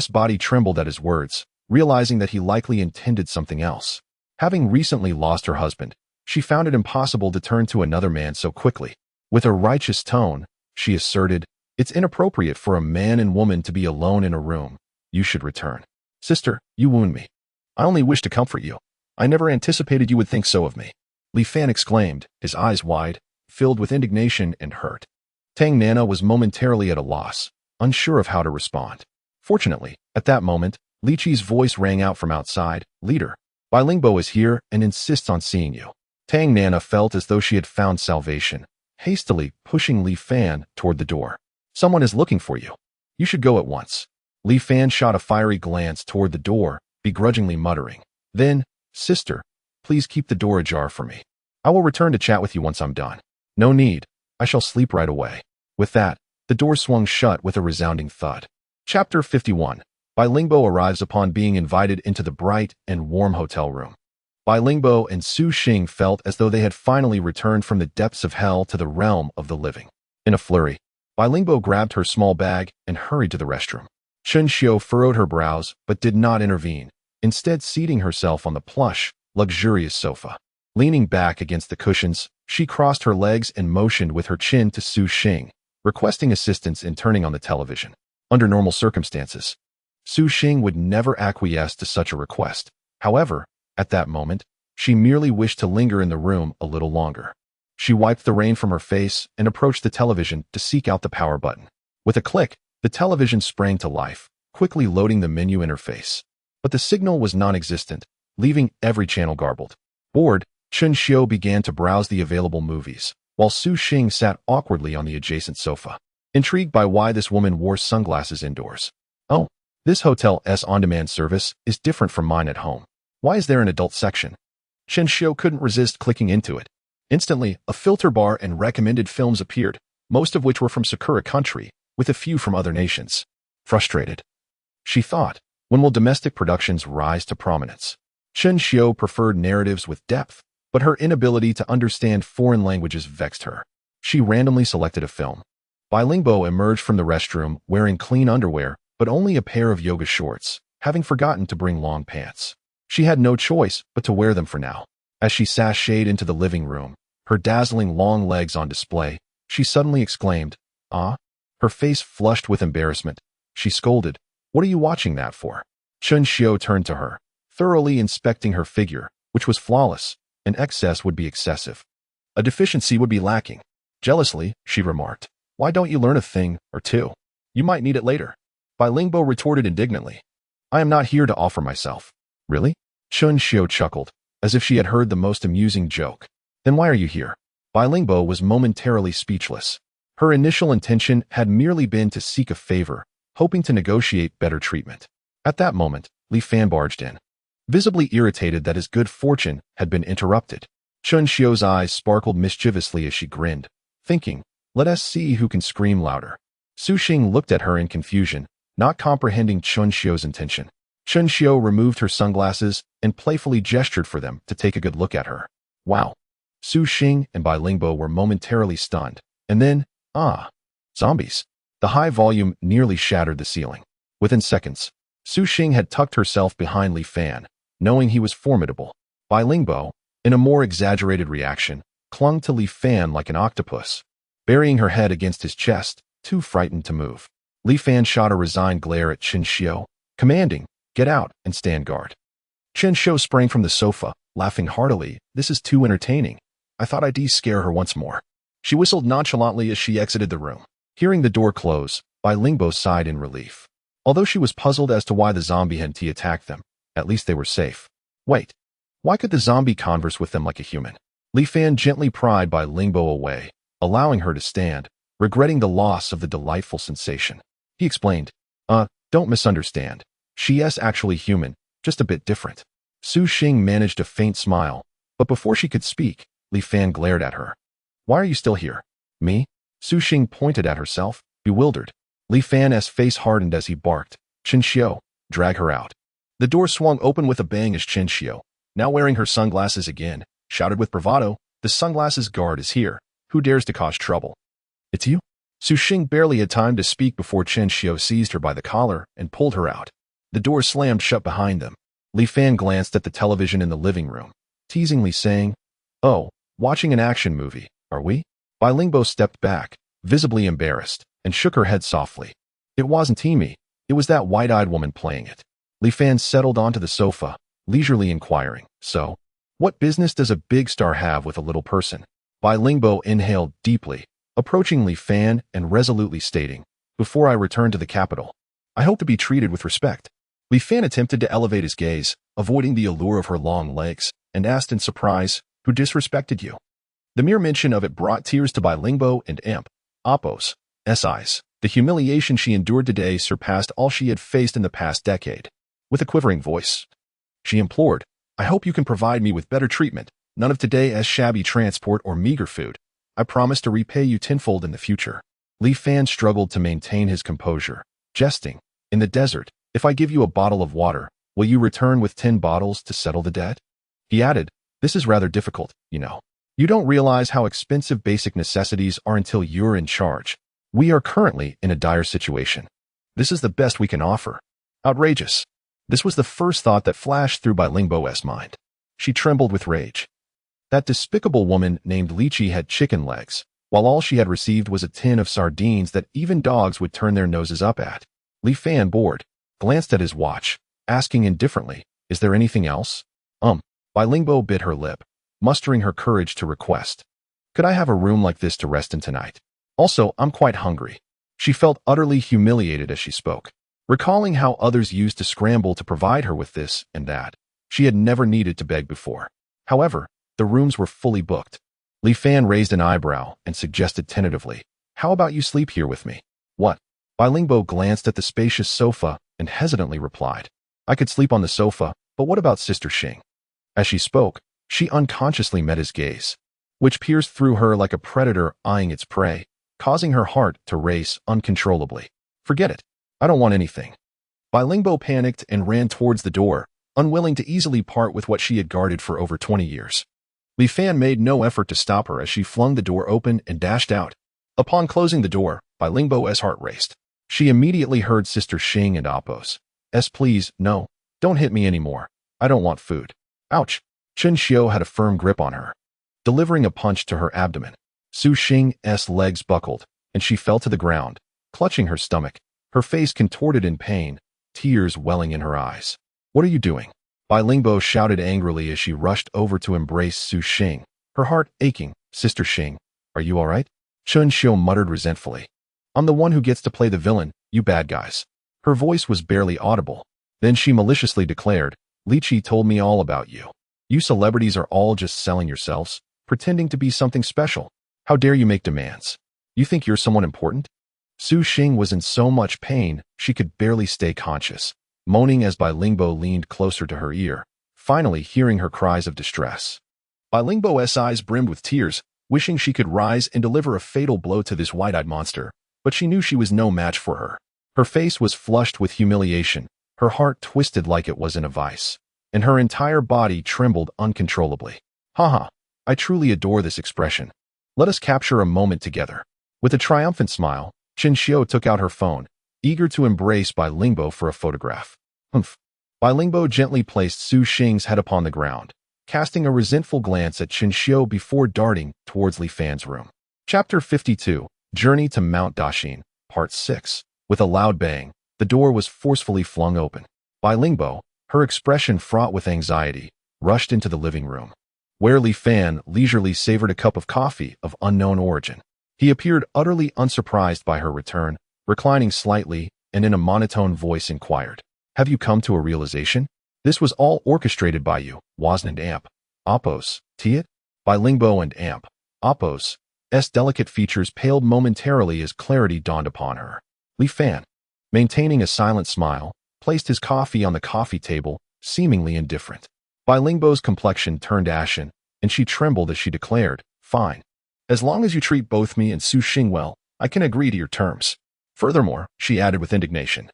S1: body trembled at his words, realizing that he likely intended something else. Having recently lost her husband, she found it impossible to turn to another man so quickly. With a righteous tone, she asserted, "It's inappropriate for a man and woman to be alone in a room. You should return." "Sister, you wound me. I only wish to comfort you. I never anticipated you would think so of me." Li Fan exclaimed, his eyes wide, filled with indignation and hurt. Tang Nana was momentarily at a loss, unsure of how to respond. Fortunately, at that moment, Li Qi's voice rang out from outside, "Leader, Bai Lingbo is here and insists on seeing you." Tang Nana felt as though she had found salvation, hastily pushing Li Fan toward the door. "Someone is looking for you. You should go at once." Li Fan shot a fiery glance toward the door, begrudgingly muttering, "Then, sister, please keep the door ajar for me. I will return to chat with you once I'm done." "No need. I shall sleep right away." With that, the door swung shut with a resounding thud. Chapter 51. Bai Lingbo arrives upon being invited into the bright and warm hotel room. Bai Lingbo and Su Xing felt as though they had finally returned from the depths of hell to the realm of the living. In a flurry, Bai Lingbo grabbed her small bag and hurried to the restroom. Chen Xiu furrowed her brows but did not intervene, instead seating herself on the plush, luxurious sofa. Leaning back against the cushions, she crossed her legs and motioned with her chin to Su Xing, requesting assistance in turning on the television. Under normal circumstances, Su Xing would never acquiesce to such a request. However, at that moment, she merely wished to linger in the room a little longer. She wiped the rain from her face and approached the television to seek out the power button. With a click, the television sprang to life, quickly loading the menu interface. But the signal was non-existent, leaving every channel garbled. Bored, Chen Xiu began to browse the available movies, while Su Xing sat awkwardly on the adjacent sofa, intrigued by why this woman wore sunglasses indoors. "Oh, this hotel's on-demand service is different from mine at home. Why is there an adult section?" Chen Xiu couldn't resist clicking into it. Instantly, a filter bar and recommended films appeared, most of which were from Sakura country, with a few from other nations. Frustrated, she thought, when will domestic productions rise to prominence? Chen Xiu preferred narratives with depth, but her inability to understand foreign languages vexed her. She randomly selected a film. Bai Lingbo emerged from the restroom wearing clean underwear, but only a pair of yoga shorts, having forgotten to bring long pants. She had no choice but to wear them for now. As she sashayed into the living room, her dazzling long legs on display, she suddenly exclaimed, "Ah!" Her face flushed with embarrassment. She scolded, "What are you watching that for?" Chen Xiu turned to her, thoroughly inspecting her figure, which was flawless. An excess would be excessive. A deficiency would be lacking. Jealously, she remarked, "Why don't you learn a thing or two? You might need it later." Bai Lingbo retorted indignantly, "I am not here to offer myself." "Really?" Chen Xiu chuckled, as if she had heard the most amusing joke. "Then why are you here?" Bai Lingbo was momentarily speechless. Her initial intention had merely been to seek a favor, hoping to negotiate better treatment. At that moment, Li Fan barged in, visibly irritated that his good fortune had been interrupted. Chen Xiu's eyes sparkled mischievously as she grinned, thinking, "Let us see who can scream louder." Su Xing looked at her in confusion, not comprehending Chun Xiu's intention. Chun Xiu removed her sunglasses and playfully gestured for them to take a good look at her. Wow. Su Xing and Bai Lingbo were momentarily stunned. And then, zombies. The high volume nearly shattered the ceiling. Within seconds, Su Xing had tucked herself behind Li Fan, knowing he was formidable. Bai Lingbo, in a more exaggerated reaction, clung to Li Fan like an octopus, burying her head against his chest, too frightened to move. Li Fan shot a resigned glare at Chun Xiu, commanding, "Get out and stand guard." Chun Xiu sprang from the sofa, laughing heartily. "This is too entertaining. I thought I'd scare her once more." She whistled nonchalantly as she exited the room. Hearing the door close, Bai Lingbo sighed in relief. Although she was puzzled as to why the zombie had attacked them, at least they were safe. Wait, why could the zombie converse with them like a human? Li Fan gently pried Bai Lingbo away, allowing her to stand, regretting the loss of the delightful sensation. He explained, don't misunderstand. She is actually human, just a bit different." Su Xing managed a faint smile, but before she could speak, Li Fan glared at her. "Why are you still here?" "Me?" Su Xing pointed at herself, bewildered. Li Fan's face hardened as he barked, "Chun Xiu, drag her out." The door swung open with a bang as Chun Xiu, now wearing her sunglasses again, shouted with bravado, "The sunglasses guard is here. Who dares to cause trouble?" "It's you?" Su Xing barely had time to speak before Chun Xiu seized her by the collar and pulled her out. The door slammed shut behind them. Li Fan glanced at the television in the living room, teasingly saying, "Oh, watching an action movie, are we?" Bai Lingbo stepped back, visibly embarrassed, and shook her head softly. "It wasn't me. It was that wide-eyed woman playing it." Li Fan settled onto the sofa, leisurely inquiring, "So, what business does a big star have with a little person?" Bai Lingbo inhaled deeply, approaching Li Fan and resolutely stating, "Before I return to the capital, I hope to be treated with respect." Li Fan attempted to elevate his gaze, avoiding the allure of her long legs, and asked in surprise, "Who disrespected you?" The mere mention of it brought tears to Bai Lingbo and Appo's eyes. The humiliation she endured today surpassed all she had faced in the past decade. With a quivering voice, she implored, "I hope you can provide me with better treatment, none of today as shabby transport or meager food. I promise to repay you tenfold in the future." Li Fan struggled to maintain his composure, jesting, "In the desert, if I give you a bottle of water, will you return with 10 bottles to settle the debt?" He added, "This is rather difficult, you know. You don't realize how expensive basic necessities are until you're in charge. We are currently in a dire situation. This is the best we can offer." Outrageous. This was the first thought that flashed through Bai Lingbo's mind. She trembled with rage. That despicable woman named Lychee had chicken legs, while all she had received was a tin of sardines that even dogs would turn their noses up at. Li Fan, bored, glanced at his watch, asking indifferently, "Is there anything else?" Bai Lingbo bit her lip, mustering her courage to request, "Could I have a room like this to rest in tonight? Also, I'm quite hungry." She felt utterly humiliated as she spoke, recalling how others used to scramble to provide her with this and that. She had never needed to beg before. However, the rooms were fully booked. Li Fan raised an eyebrow and suggested tentatively, "How about you sleep here with me?" "What?" Bai Lingbo glanced at the spacious sofa and hesitantly replied, "I could sleep on the sofa, but what about Sister Xing?" As she spoke, she unconsciously met his gaze, which pierced through her like a predator eyeing its prey, causing her heart to race uncontrollably. "Forget it. I don't want anything." Bai Lingbo panicked and ran towards the door, unwilling to easily part with what she had guarded for over 20 years. Li Fan made no effort to stop her as she flung the door open and dashed out. Upon closing the door, Bai Lingbo's heart raced. She immediately heard Sister Xing and Appo's, "Please, no, don't hit me anymore. I don't want food." Ouch! Chun Xiu had a firm grip on her, delivering a punch to her abdomen. Su Xing's legs buckled, and she fell to the ground, clutching her stomach, her face contorted in pain, tears welling in her eyes. "What are you doing?" Bai Lingbo shouted angrily as she rushed over to embrace Su Xing, her heart aching. "Sister Xing, are you all right?" Chun Xiu muttered resentfully. "I'm the one who gets to play the villain, you bad guys." Her voice was barely audible. Then she maliciously declared, "Lychee told me all about you. You celebrities are all just selling yourselves, pretending to be something special. How dare you make demands? You think you're someone important?" Su Xing was in so much pain she could barely stay conscious, moaning as Bai Lingbo leaned closer to her ear, finally hearing her cries of distress. Bai Lingbo's eyes brimmed with tears, wishing she could rise and deliver a fatal blow to this wide-eyed monster, but she knew she was no match for her. Her face was flushed with humiliation, her heart twisted like it was in a vice, and her entire body trembled uncontrollably. Haha, I truly adore this expression. Let us capture a moment together. With a triumphant smile, Chen Xiu took out her phone, eager to embrace Bai Lingbo for a photograph. Humph. Bai Lingbo gently placed Su Xing's head upon the ground, casting a resentful glance at Chen Xiu before darting towards Li Fan's room. Chapter 52, Journey to Mount Daxin, Part 6. With a loud bang, the door was forcefully flung open. Bai Lingbo, her expression fraught with anxiety, rushed into the living room, where Li Fan leisurely savored a cup of coffee of unknown origin. He appeared utterly unsurprised by her return, reclining slightly, and in a monotone voice inquired, "Have you come to a realization? This was all orchestrated by you, wasn't it, Amp? Oppos, Tiet?" Bai Lingbo and Amp, Oppos' delicate features paled momentarily as clarity dawned upon her. Li Fan, maintaining a silent smile, placed his coffee on the coffee table, seemingly indifferent. Bai Lingbo's complexion turned ashen, and she trembled as she declared, "Fine. As long as you treat both me and Su Xing well, I can agree to your terms." Furthermore, she added with indignation,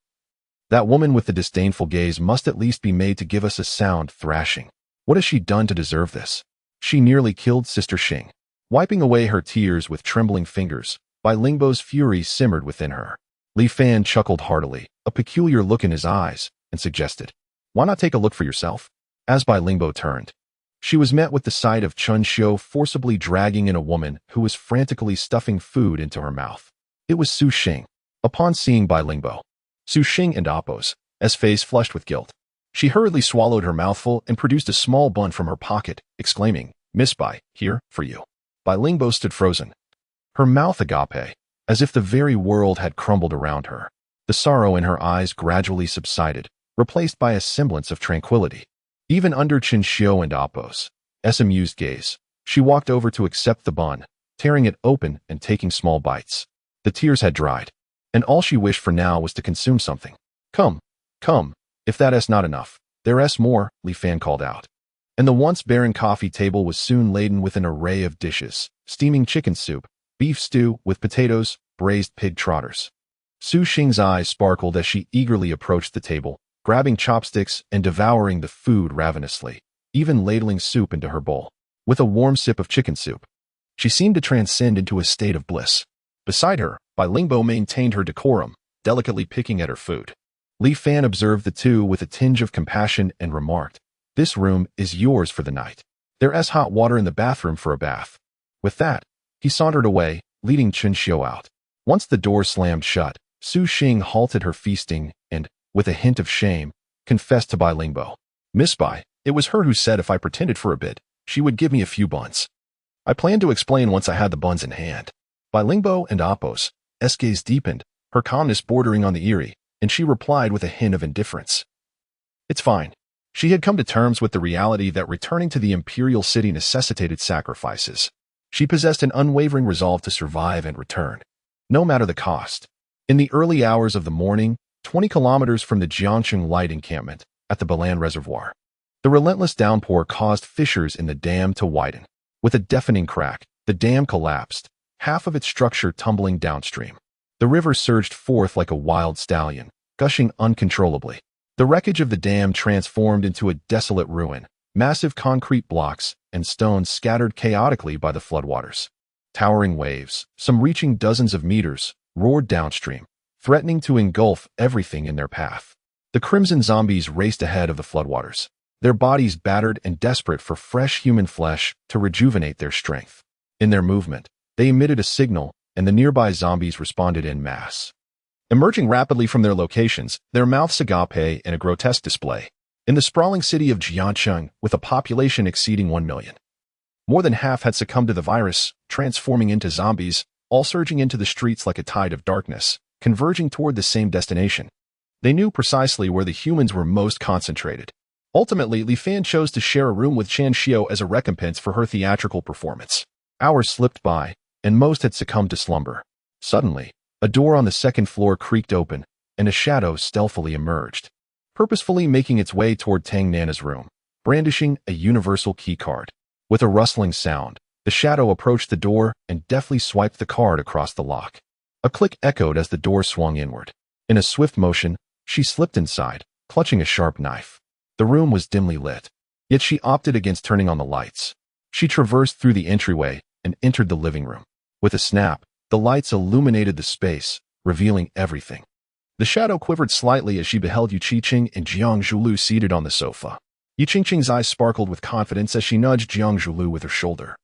S1: "That woman with the disdainful gaze must at least be made to give us a sound thrashing. What has she done to deserve this? She nearly killed Sister Xing." Wiping away her tears with trembling fingers, Bai Lingbo's fury simmered within her. Li Fan chuckled heartily, a peculiar look in his eyes, and suggested, "Why not take a look for yourself?" As Bai Lingbo turned, she was met with the sight of Chen Xiu forcibly dragging in a woman who was frantically stuffing food into her mouth. It was Su Xing. Upon seeing Bai Lingbo, Su Xing and Oppos' face flushed with guilt. She hurriedly swallowed her mouthful and produced a small bun from her pocket, exclaiming, "Miss Bai, here, for you." Bai Lingbo stood frozen, her mouth agape, as if the very world had crumbled around her. The sorrow in her eyes gradually subsided, replaced by a semblance of tranquility. Even under Chen Xiu and Oppos' amused gaze, she walked over to accept the bun, tearing it open and taking small bites. The tears had dried, and all she wished for now was to consume something. Come, if that's not enough, there's more," Li Fan called out. And the once barren coffee table was soon laden with an array of dishes: steaming chicken soup, beef stew with potatoes, braised pig trotters. Su Xing's eyes sparkled as she eagerly approached the table, grabbing chopsticks and devouring the food ravenously, even ladling soup into her bowl. With a warm sip of chicken soup, she seemed to transcend into a state of bliss. Beside her, Bai Lingbo maintained her decorum, delicately picking at her food. Li Fan observed the two with a tinge of compassion and remarked, "This room is yours for the night. There's hot water in the bathroom for a bath." With that, he sauntered away, leading Chen Xiu out. Once the door slammed shut, Su Xing halted her feasting and, with a hint of shame, confessed to Bai Lingbo, "Miss Bai, it was her who said if I pretended for a bit, she would give me a few buns. I planned to explain once I had the buns in hand." Bai Lingbo and Oppos' gaze deepened, her calmness bordering on the eerie, and she replied with a hint of indifference, "It's fine." She had come to terms with the reality that returning to the imperial city necessitated sacrifices. She possessed an unwavering resolve to survive and return, no matter the cost. In the early hours of the morning, 20 kilometers from the Jiangcheng Light encampment, at the Balan Reservoir, the relentless downpour caused fissures in the dam to widen. With a deafening crack, the dam collapsed, half of its structure tumbling downstream. The river surged forth like a wild stallion, gushing uncontrollably. The wreckage of the dam transformed into a desolate ruin, massive concrete blocks and stones scattered chaotically by the floodwaters. Towering waves, some reaching dozens of meters, roared downstream, threatening to engulf everything in their path. The crimson zombies raced ahead of the floodwaters, their bodies battered and desperate for fresh human flesh to rejuvenate their strength. In their movement, they emitted a signal, and the nearby zombies responded en masse. Emerging rapidly from their locations, their mouths agape in a grotesque display. In the sprawling city of Jiangcheng, with a population exceeding 1 million, more than half had succumbed to the virus, transforming into zombies, all surging into the streets like a tide of darkness, converging toward the same destination. They knew precisely where the humans were most concentrated. Ultimately, Li Fan chose to share a room with Chen Xiu as a recompense for her theatrical performance. Hours slipped by, and most had succumbed to slumber. Suddenly, a door on the second floor creaked open, and a shadow stealthily emerged, purposefully making its way toward Tang Nana's room, brandishing a universal key card. With a rustling sound, the shadow approached the door and deftly swiped the card across the lock. A click echoed as the door swung inward. In a swift motion, she slipped inside, clutching a sharp knife. The room was dimly lit, yet she opted against turning on the lights. She traversed through the entryway and entered the living room. With a snap, the lights illuminated the space, revealing everything. The shadow quivered slightly as she beheld Yu Qiqing and Jiang Zhulu seated on the sofa. Yu Qingqing's eyes sparkled with confidence as she nudged Jiang Zhulu with her shoulder,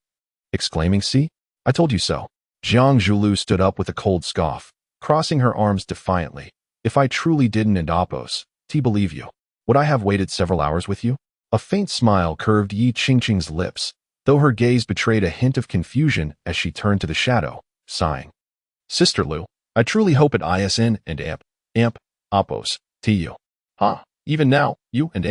S1: exclaiming, "See? I told you so." Jiang Zhulu stood up with a cold scoff, crossing her arms defiantly. "If I truly didn't and oppose, to believe you, would I have waited several hours with you?" A faint smile curved Yi Qingqing's lips, though her gaze betrayed a hint of confusion as she turned to the shadow, sighing. "Sister Lu, I truly hope it isn and amp, oppose, to you. Huh, even now, you and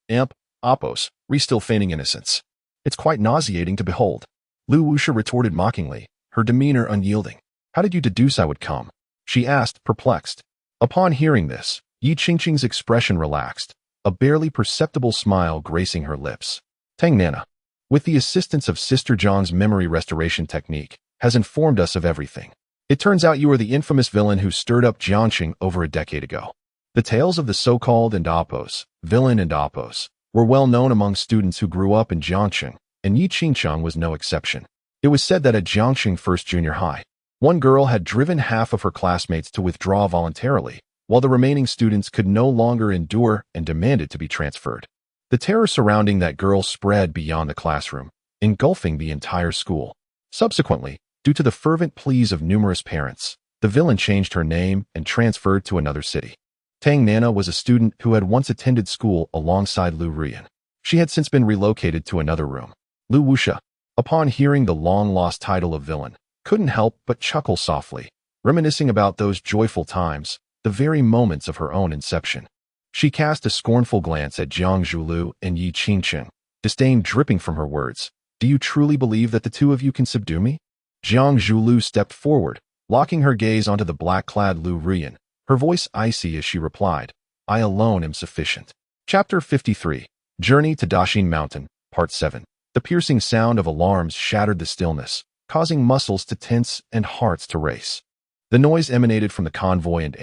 S1: amp, oppose, still feigning innocence. It's quite nauseating to behold." Lu Wuxia retorted mockingly, her demeanor unyielding. "How did you deduce I would come?" she asked, perplexed. Upon hearing this, Yi Qingqing's expression relaxed, a barely perceptible smile gracing her lips. "Tang Nana, with the assistance of Sister Zhang's memory restoration technique, has informed us of everything. It turns out you are the infamous villain who stirred up Jiangxing over a decade ago." The tales of the so-called and oppose, villain and oppose, were well known among students who grew up in Jiangxing, and Yi Qingqing was no exception. It was said that at Jiangxing First Junior High, one girl had driven half of her classmates to withdraw voluntarily, while the remaining students could no longer endure and demanded to be transferred. The terror surrounding that girl spread beyond the classroom, engulfing the entire school. Subsequently, due to the fervent pleas of numerous parents, the villain changed her name and transferred to another city. Tang Nana was a student who had once attended school alongside Lu Rian. She had since been relocated to another room. Lu Wuxia, upon hearing the long-lost title of villain, couldn't help but chuckle softly, reminiscing about those joyful times, the very moments of her own inception. She cast a scornful glance at Jiang Zhulu and Yi Qingqing, disdain dripping from her words. "Do you truly believe that the two of you can subdue me?" Jiang Zhulu stepped forward, locking her gaze onto the black-clad Lu Rian, her voice icy as she replied, "I alone am sufficient." Chapter 53, Journey to Dashin Mountain, Part 7. The piercing sound of alarms shattered the stillness, causing muscles to tense and hearts to race. The noise emanated from the convoy and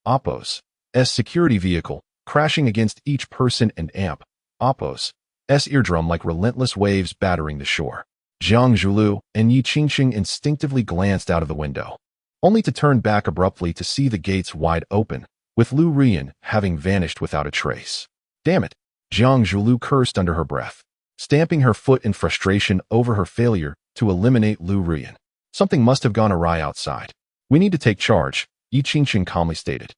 S1: Oppo's security vehicle, crashing against each person and Oppo's eardrum like relentless waves battering the shore. Jiang Zhulu and Yi Qingqing instinctively glanced out of the window, only to turn back abruptly to see the gates wide open, with Lu Rian having vanished without a trace. "Damn it!" Jiang Zhulu cursed under her breath, stamping her foot in frustration over her failure to eliminate Lu Rian. "Something must have gone awry outside. We need to take charge," Yi Qingqing calmly stated.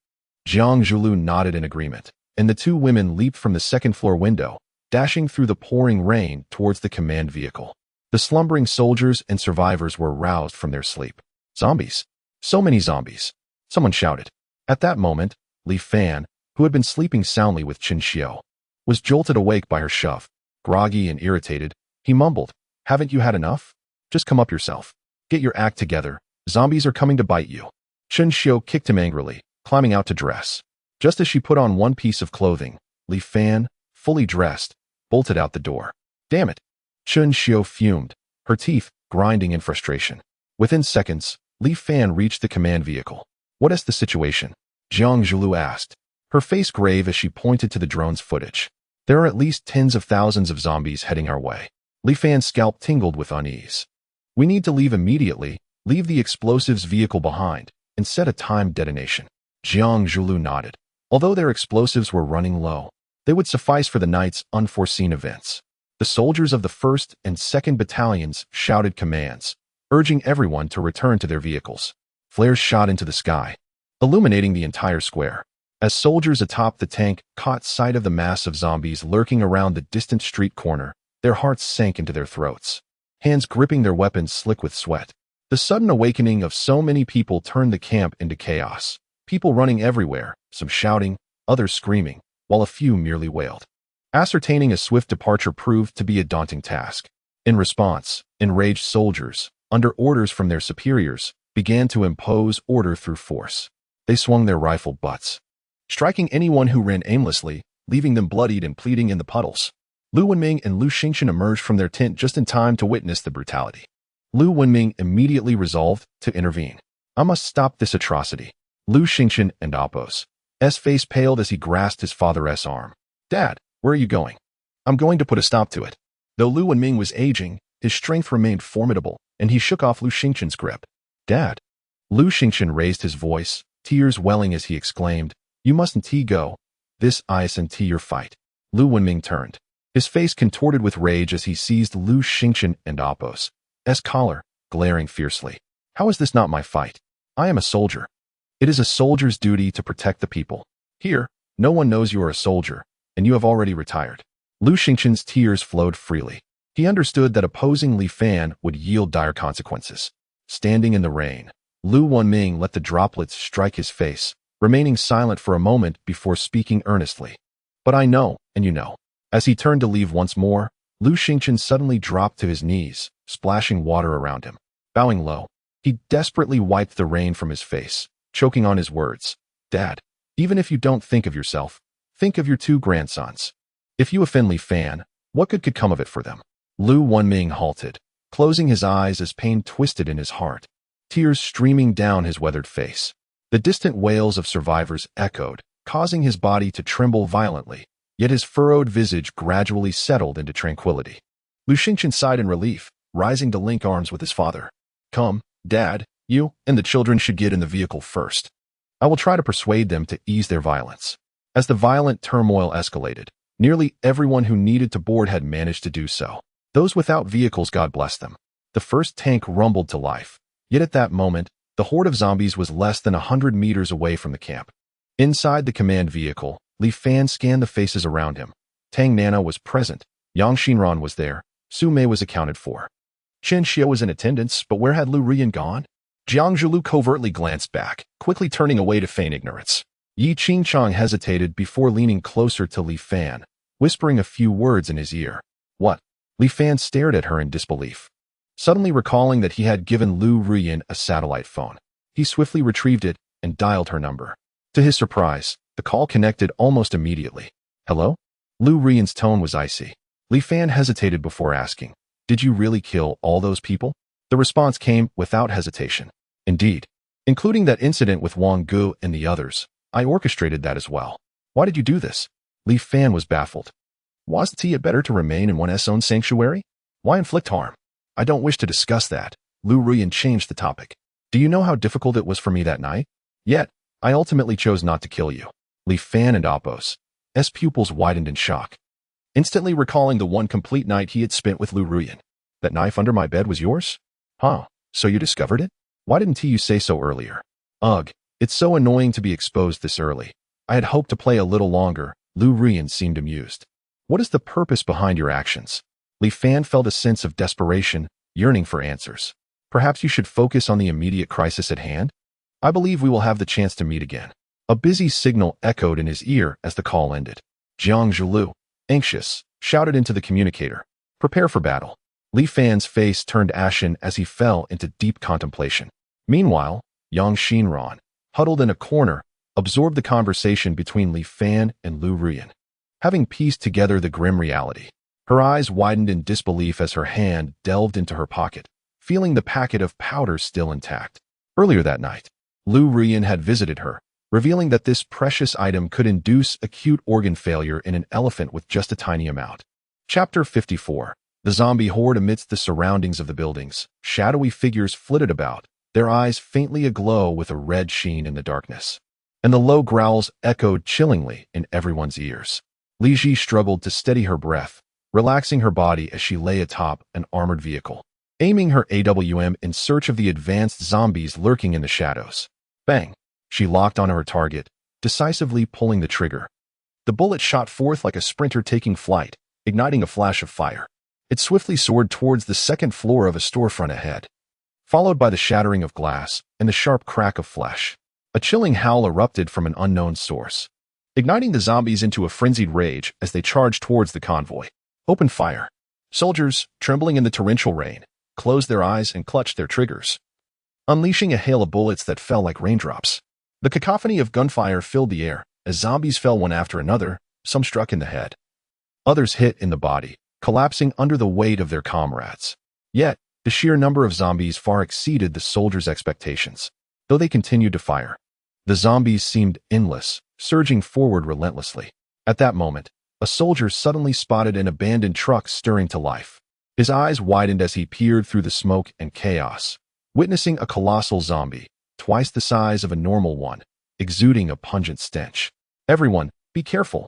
S1: Jiang Zhulu nodded in agreement, and the two women leaped from the second-floor window, dashing through the pouring rain towards the command vehicle. The slumbering soldiers and survivors were roused from their sleep. "Zombies! So many zombies!" someone shouted. At that moment, Li Fan, who had been sleeping soundly with Chen Xiao, was jolted awake by her shove. Groggy and irritated, he mumbled, "Haven't you had enough? Just come up yourself. Get your act together. Zombies are coming to bite you." Chen Xiao kicked him angrily, climbing out to dress. Just as she put on one piece of clothing, Li Fan, fully dressed, bolted out the door. "Damn it!" Chen Xiao fumed, her teeth grinding in frustration. Within seconds, Li Fan reached the command vehicle. "What is the situation?" Jiang Zhulu asked, her face grave as she pointed to the drone's footage. "There are at least tens of thousands of zombies heading our way." Li Fan's scalp tingled with unease. "We need to leave immediately, leave the explosives vehicle behind, and set a timed detonation." Jiang Zhulu nodded. Although their explosives were running low, they would suffice for the night's unforeseen events. The soldiers of the 1st and 2nd Battalions shouted commands, urging everyone to return to their vehicles. Flares shot into the sky, illuminating the entire square. As soldiers atop the tank caught sight of the mass of zombies lurking around the distant street corner, their hearts sank into their throats, hands gripping their weapons slick with sweat. The sudden awakening of so many people turned the camp into chaos. People running everywhere, some shouting, others screaming, while a few merely wailed. Ascertaining a swift departure proved to be a daunting task. In response, enraged soldiers, under orders from their superiors, began to impose order through force. They swung their rifle butts, striking anyone who ran aimlessly, leaving them bloodied and bleeding in the puddles. Lu Wenming and Lu Xingchen emerged from their tent just in time to witness the brutality. Lu Wenming immediately resolved to intervene. I must stop this atrocity. Lu Xingqian and Apos. S face paled as he grasped his father's arm. Dad, where are you going? I'm going to put a stop to it. Though Lu Wenming was aging, his strength remained formidable, and he shook off Lu Xingqian's grip. Dad. Lu Xingqian raised his voice, tears welling as he exclaimed, You mustn't go. This isn't your fight. Lu Wenming turned. His face contorted with rage as he seized Lu Xingqian and Apos' collar, glaring fiercely. How is this not my fight? I am a soldier. It is a soldier's duty to protect the people. Here, no one knows you are a soldier, and you have already retired. Lu Xingqian's tears flowed freely. He understood that opposing Li Fan would yield dire consequences. Standing in the rain, Lu Wenming let the droplets strike his face, remaining silent for a moment before speaking earnestly. But I know, and you know. As he turned to leave once more, Lu Xingqian suddenly dropped to his knees, splashing water around him. Bowing low, he desperately wiped the rain from his face, choking on his words. Dad, even if you don't think of yourself, think of your 2 grandsons. If you offend Li Fan, what good could come of it for them? Lu Wenming halted, closing his eyes as pain twisted in his heart, tears streaming down his weathered face. The distant wails of survivors echoed, causing his body to tremble violently, yet his furrowed visage gradually settled into tranquility. Lu Xingqian sighed in relief, rising to link arms with his father. Come, Dad, you and the children should get in the vehicle first. I will try to persuade them to ease their violence. As the violent turmoil escalated, nearly everyone who needed to board had managed to do so. Those without vehicles, God bless them. The first tank rumbled to life, yet at that moment, the horde of zombies was less than 100 meters away from the camp. Inside the command vehicle, Li Fan scanned the faces around him. Tang Nana was present, Yang Xinran was there, Su Mei was accounted for. Chen Xie was in attendance, but where had Lu Rian gone? Jiang Zhulu covertly glanced back, quickly turning away to feign ignorance. Yi Qingchang hesitated before leaning closer to Li Fan, whispering a few words in his ear. What? Li Fan stared at her in disbelief. Suddenly recalling that he had given Lu Rian a satellite phone, he swiftly retrieved it and dialed her number. To his surprise, the call connected almost immediately. Hello? Lu Rian's tone was icy. Li Fan hesitated before asking, Did you really kill all those people? The response came without hesitation. Indeed. Including that incident with Wang Gu and the others, I orchestrated that as well. Why did you do this? Li Fan was baffled. Wasn't it better to remain in one's own sanctuary? Why inflict harm? I don't wish to discuss that. Lu Rian changed the topic. Do you know how difficult it was for me that night? Yet, I ultimately chose not to kill you. Li Fan and Apos' pupils widened in shock, instantly recalling the one complete night he had spent with Lu Rian. That knife under my bed was yours? Huh, so you discovered it? Why didn't you say so earlier? Ugh, it's so annoying to be exposed this early. I had hoped to play a little longer. Lu Rian seemed amused. What is the purpose behind your actions? Li Fan felt a sense of desperation, yearning for answers. Perhaps you should focus on the immediate crisis at hand? I believe we will have the chance to meet again. A busy signal echoed in his ear as the call ended. Jiang Zhilu, anxious, shouted into the communicator. Prepare for battle. Li Fan's face turned ashen as he fell into deep contemplation. Meanwhile, Yang Xinran, huddled in a corner, absorbed the conversation between Li Fan and Lu Rian. Having pieced together the grim reality, her eyes widened in disbelief as her hand delved into her pocket, feeling the packet of powder still intact. Earlier that night, Lu Rian had visited her, revealing that this precious item could induce acute organ failure in an elephant with just a tiny amount. Chapter 54. The zombie horde amidst the surroundings of the buildings. Shadowy figures flitted about, their eyes faintly aglow with a red sheen in the darkness. And the low growls echoed chillingly in everyone's ears. Li Ji struggled to steady her breath, relaxing her body as she lay atop an armored vehicle, aiming her AWM in search of the advanced zombies lurking in the shadows. Bang! She locked onto her target, decisively pulling the trigger. The bullet shot forth like a sprinter taking flight, igniting a flash of fire. It swiftly soared towards the second floor of a storefront ahead, followed by the shattering of glass and the sharp crack of flesh. A chilling howl erupted from an unknown source, igniting the zombies into a frenzied rage as they charged towards the convoy. Open fire. Soldiers, trembling in the torrential rain, closed their eyes and clutched their triggers, unleashing a hail of bullets that fell like raindrops. The cacophony of gunfire filled the air as zombies fell one after another, some struck in the head. Others hit in the body, collapsing under the weight of their comrades. Yet, the sheer number of zombies far exceeded the soldiers' expectations. though they continued to fire. The zombies seemed endless, surging forward relentlessly. At that moment, a soldier suddenly spotted an abandoned truck stirring to life. His eyes widened as he peered through the smoke and chaos, witnessing a colossal zombie, twice the size of a normal one, exuding a pungent stench. "Everyone, be careful,"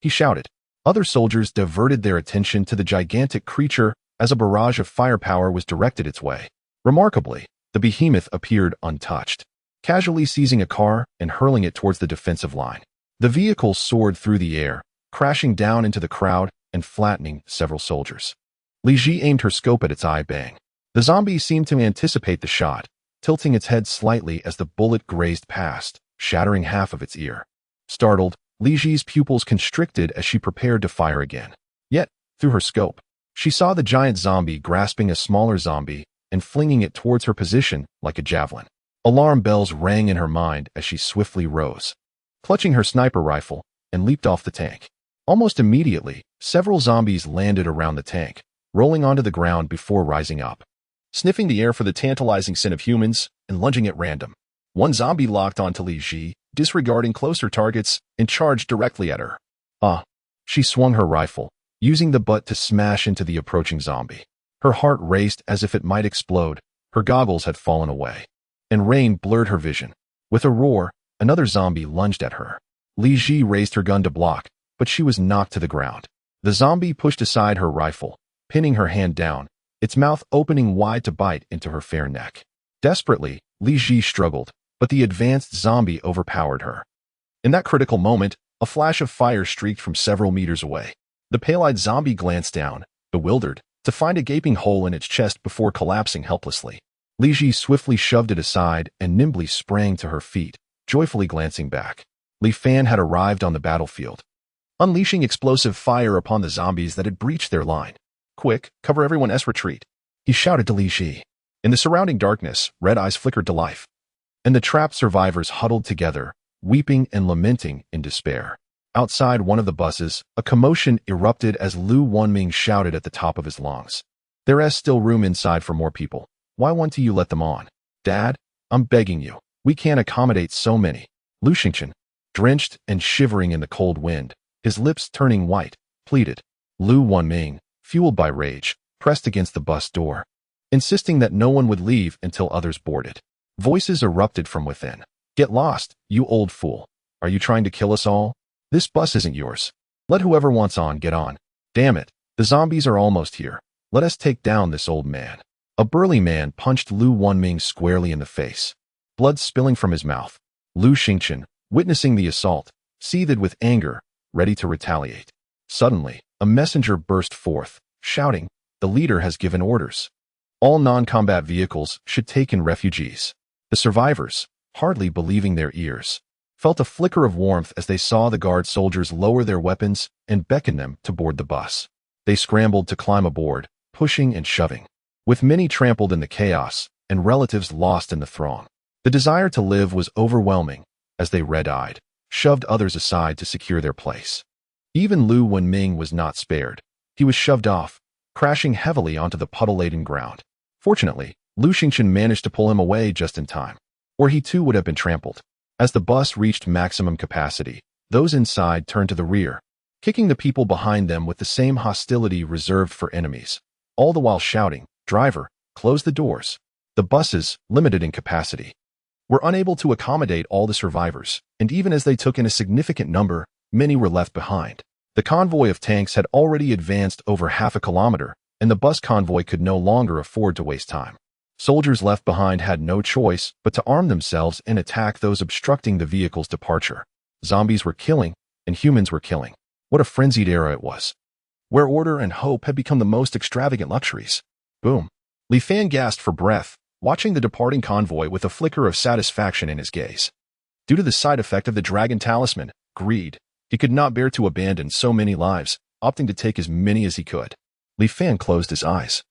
S1: he shouted. Other soldiers diverted their attention to the gigantic creature as a barrage of firepower was directed its way. Remarkably, the behemoth appeared untouched, casually seizing a car and hurling it towards the defensive line. The vehicle soared through the air, crashing down into the crowd and flattening several soldiers. Li Ji aimed her scope at its eye. Bang. The zombie seemed to anticipate the shot, tilting its head slightly as the bullet grazed past, shattering half of its ear. Startled, Li Ji's pupils constricted as she prepared to fire again. Yet, through her scope, she saw the giant zombie grasping a smaller zombie and flinging it towards her position like a javelin. Alarm bells rang in her mind as she swiftly rose, clutching her sniper rifle, and leaped off the tank. Almost immediately, several zombies landed around the tank, rolling onto the ground before rising up, sniffing the air for the tantalizing scent of humans and lunging at random. One zombie locked onto Li Ji, disregarding closer targets, and charged directly at her. She swung her rifle, using the butt to smash into the approaching zombie. Her heart raced as if it might explode. Her goggles had fallen away, and rain blurred her vision. With a roar, another zombie lunged at her. Li Ji raised her gun to block, but she was knocked to the ground. The zombie pushed aside her rifle, pinning her hand down, its mouth opening wide to bite into her fair neck. Desperately, Li Ji struggled, but the advanced zombie overpowered her. In that critical moment, a flash of fire streaked from several meters away. The pale-eyed zombie glanced down, bewildered, to find a gaping hole in its chest before collapsing helplessly. Li Ji swiftly shoved it aside and nimbly sprang to her feet, joyfully glancing back. Li Fan had arrived on the battlefield, unleashing explosive fire upon the zombies that had breached their line. "Quick, cover everyone's retreat," he shouted to Li Ji. In the surrounding darkness, red eyes flickered to life, and the trapped survivors huddled together, weeping and lamenting in despair. Outside one of the buses, a commotion erupted as Lu Wunming shouted at the top of his lungs. "There's still room inside for more people. Why won't you let them on? Dad, I'm begging you. We can't accommodate so many." Lu Xingqian, drenched and shivering in the cold wind, his lips turning white, pleaded. Lu Wunming, fueled by rage, pressed against the bus door, insisting that no one would leave until others boarded. Voices erupted from within. "Get lost, you old fool. Are you trying to kill us all? This bus isn't yours. Let whoever wants on get on. Damn it, the zombies are almost here. Let us take down this old man." A burly man punched Lu Wunming squarely in the face, blood spilling from his mouth. Lu Xingqian, witnessing the assault, seethed with anger, ready to retaliate. Suddenly, a messenger burst forth, shouting, "The leader has given orders. All non-combat vehicles should take in refugees." The survivors, hardly believing their ears, felt a flicker of warmth as they saw the guard soldiers lower their weapons and beckon them to board the bus. They scrambled to climb aboard, pushing and shoving, with many trampled in the chaos and relatives lost in the throng. The desire to live was overwhelming as they red-eyed, shoved others aside to secure their place. Even Lu Wunming was not spared. He was shoved off, crashing heavily onto the puddle-laden ground. Fortunately, Lu Xingqian managed to pull him away just in time, or he too would have been trampled. As the bus reached maximum capacity, those inside turned to the rear, kicking the people behind them with the same hostility reserved for enemies, all the while shouting, "Driver, close the doors." The buses, limited in capacity, were unable to accommodate all the survivors, and even as they took in a significant number, many were left behind. The convoy of tanks had already advanced over half a kilometer, and the bus convoy could no longer afford to waste time. Soldiers left behind had no choice but to arm themselves and attack those obstructing the vehicle's departure. Zombies were killing, and humans were killing. What a frenzied era it was, where order and hope had become the most extravagant luxuries. Boom. Li Fan gasped for breath, watching the departing convoy with a flicker of satisfaction in his gaze. Due to the side effect of the dragon talisman, greed, he could not bear to abandon so many lives, opting to take as many as he could. Li Fan closed his eyes,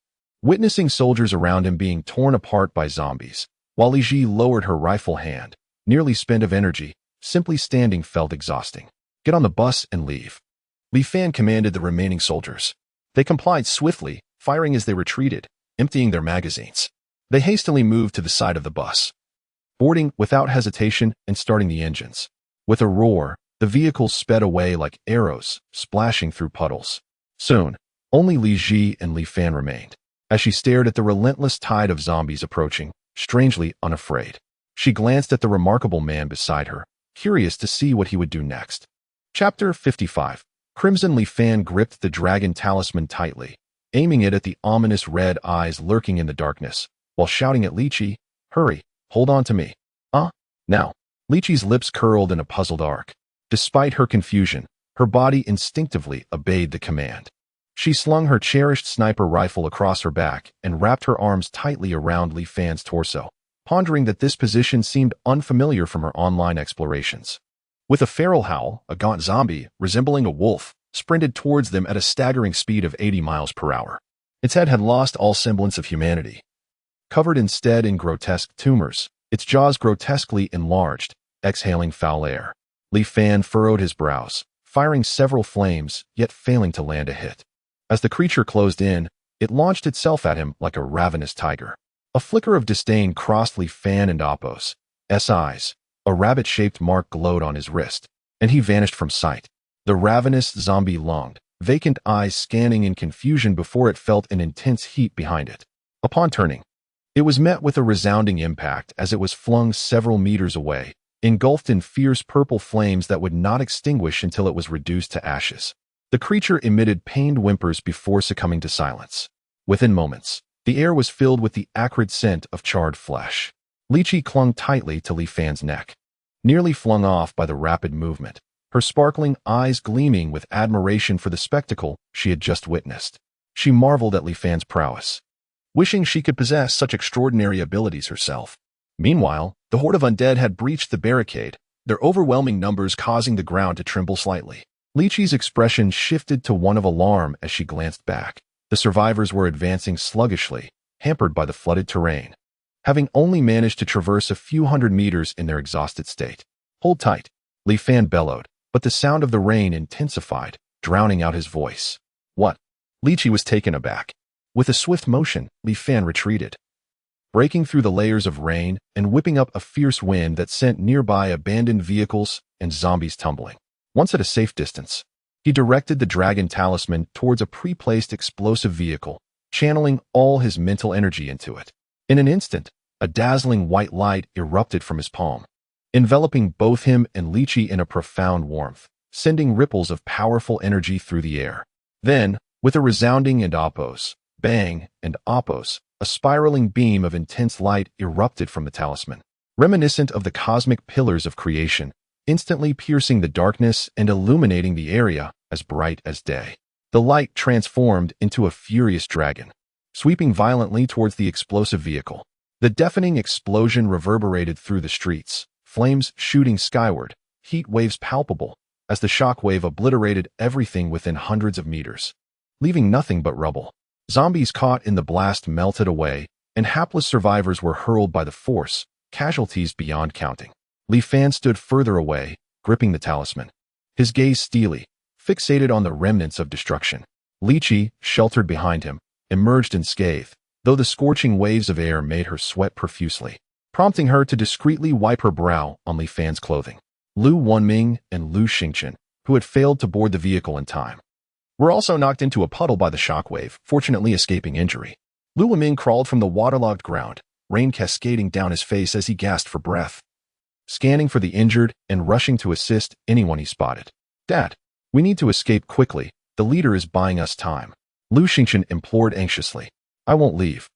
S1: witnessing soldiers around him being torn apart by zombies, while Li Ji lowered her rifle hand, nearly spent of energy. Simply standing felt exhausting. "Get on the bus and leave." Li Fan commanded the remaining soldiers. They complied swiftly, firing as they retreated, emptying their magazines. They hastily moved to the side of the bus, boarding without hesitation and starting the engines. With a roar, the vehicles sped away like arrows, splashing through puddles. Soon, only Li Ji and Li Fan remained. As she stared at the relentless tide of zombies approaching, strangely unafraid, she glanced at the remarkable man beside her, curious to see what he would do next. Chapter 55. Crimson Li Fan gripped the dragon talisman tightly, aiming it at the ominous red eyes lurking in the darkness, while shouting at Li Chi, "Hurry, hold on to me." Now. Li Chi's lips curled in a puzzled arc. Despite her confusion, her body instinctively obeyed the command. She slung her cherished sniper rifle across her back and wrapped her arms tightly around Li Fan's torso, pondering that this position seemed unfamiliar from her online explorations. With a feral howl, a gaunt zombie, resembling a wolf, sprinted towards them at a staggering speed of 80 miles per hour. Its head had lost all semblance of humanity. Covered instead in grotesque tumors, its jaws grotesquely enlarged, exhaling foul air. Li Fan furrowed his brows, firing several flames, yet failing to land a hit. As the creature closed in, it launched itself at him like a ravenous tiger. A flicker of disdain crossed Li Fan and Appo's eyes. A rabbit-shaped mark glowed on his wrist, and he vanished from sight. The ravenous zombie longed, vacant eyes scanning in confusion before it felt an intense heat behind it. Upon turning, it was met with a resounding impact as it was flung several meters away, engulfed in fierce purple flames that would not extinguish until it was reduced to ashes. The creature emitted pained whimpers before succumbing to silence. Within moments, the air was filled with the acrid scent of charred flesh. Li Chi clung tightly to Li Fan's neck, nearly flung off by the rapid movement, her sparkling eyes gleaming with admiration for the spectacle she had just witnessed. She marveled at Li Fan's prowess, wishing she could possess such extraordinary abilities herself. Meanwhile, the horde of undead had breached the barricade, their overwhelming numbers causing the ground to tremble slightly. Li Chi's expression shifted to one of alarm as she glanced back. The survivors were advancing sluggishly, hampered by the flooded terrain, having only managed to traverse a few hundred meters in their exhausted state. "Hold tight," Li Fan bellowed, but the sound of the rain intensified, drowning out his voice. "What?" Li Chi was taken aback. With a swift motion, Li Fan retreated, breaking through the layers of rain and whipping up a fierce wind that sent nearby abandoned vehicles and zombies tumbling. Once at a safe distance, he directed the dragon talisman towards a pre-placed explosive vehicle, channeling all his mental energy into it. In an instant, a dazzling white light erupted from his palm, enveloping both him and Li Chi in a profound warmth, sending ripples of powerful energy through the air. Then, with a resounding and Appo's bang and Appo's, a spiraling beam of intense light erupted from the talisman, reminiscent of the cosmic pillars of creation, instantly piercing the darkness and illuminating the area as bright as day. The light transformed into a furious dragon, sweeping violently towards the explosive vehicle. The deafening explosion reverberated through the streets, flames shooting skyward, heat waves palpable, as the shockwave obliterated everything within hundreds of meters, leaving nothing but rubble. Zombies caught in the blast melted away, and hapless survivors were hurled by the force, casualties beyond counting. Li Fan stood further away, gripping the talisman, his gaze steely, fixated on the remnants of destruction. Li Chi, sheltered behind him, emerged unscathed, though the scorching waves of air made her sweat profusely, prompting her to discreetly wipe her brow on Li Fan's clothing. Lu Wenming and Lu Xingqian, who had failed to board the vehicle in time, were also knocked into a puddle by the shockwave, fortunately escaping injury. Lu Wenming crawled from the waterlogged ground, rain cascading down his face as he gasped for breath, scanning for the injured and rushing to assist anyone he spotted. "Dad, we need to escape quickly. The leader is buying us time," Lu Xingqian implored anxiously. "I won't leave.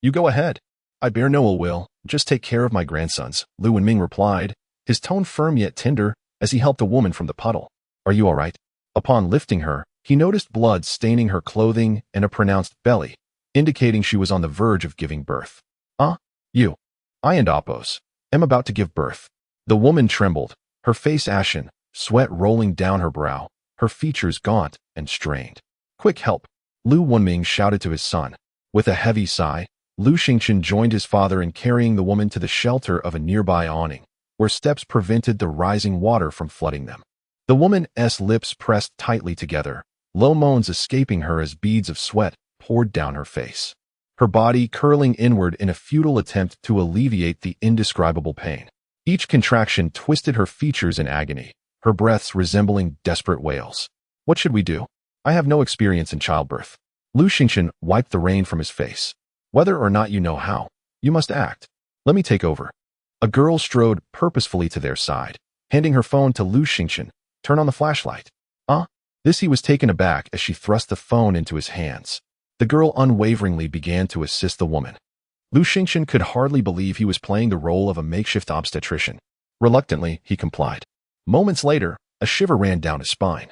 S1: You go ahead. I bear no ill will. Just take care of my grandsons," Lu Wenming replied, his tone firm yet tender as he helped a woman from the puddle. "Are you all right?" Upon lifting her, he noticed blood staining her clothing and a pronounced belly, indicating she was on the verge of giving birth. You. I and Appo's am about to give birth." The woman trembled, her face ashen, sweat rolling down her brow, her features gaunt and strained. "Quick help," Lu Wenming shouted to his son. With a heavy sigh, Lu Xingqian joined his father in carrying the woman to the shelter of a nearby awning, where steps prevented the rising water from flooding them. The woman's lips pressed tightly together, low moans escaping her as beads of sweat poured down her face. her body curling inward in a futile attempt to alleviate the indescribable pain. Each contraction twisted her features in agony, her breaths resembling desperate wails. What should we do? I have no experience in childbirth. Lu Xingchen wiped the rain from his face. Whether or not you know how, you must act. Let me take over. A girl strode purposefully to their side, handing her phone to Lu Xingchen. Turn on the flashlight. This he was taken aback as she thrust the phone into his hands. The girl unwaveringly began to assist the woman. Lu Xingchen could hardly believe he was playing the role of a makeshift obstetrician. Reluctantly, he complied. Moments later, a shiver ran down his spine,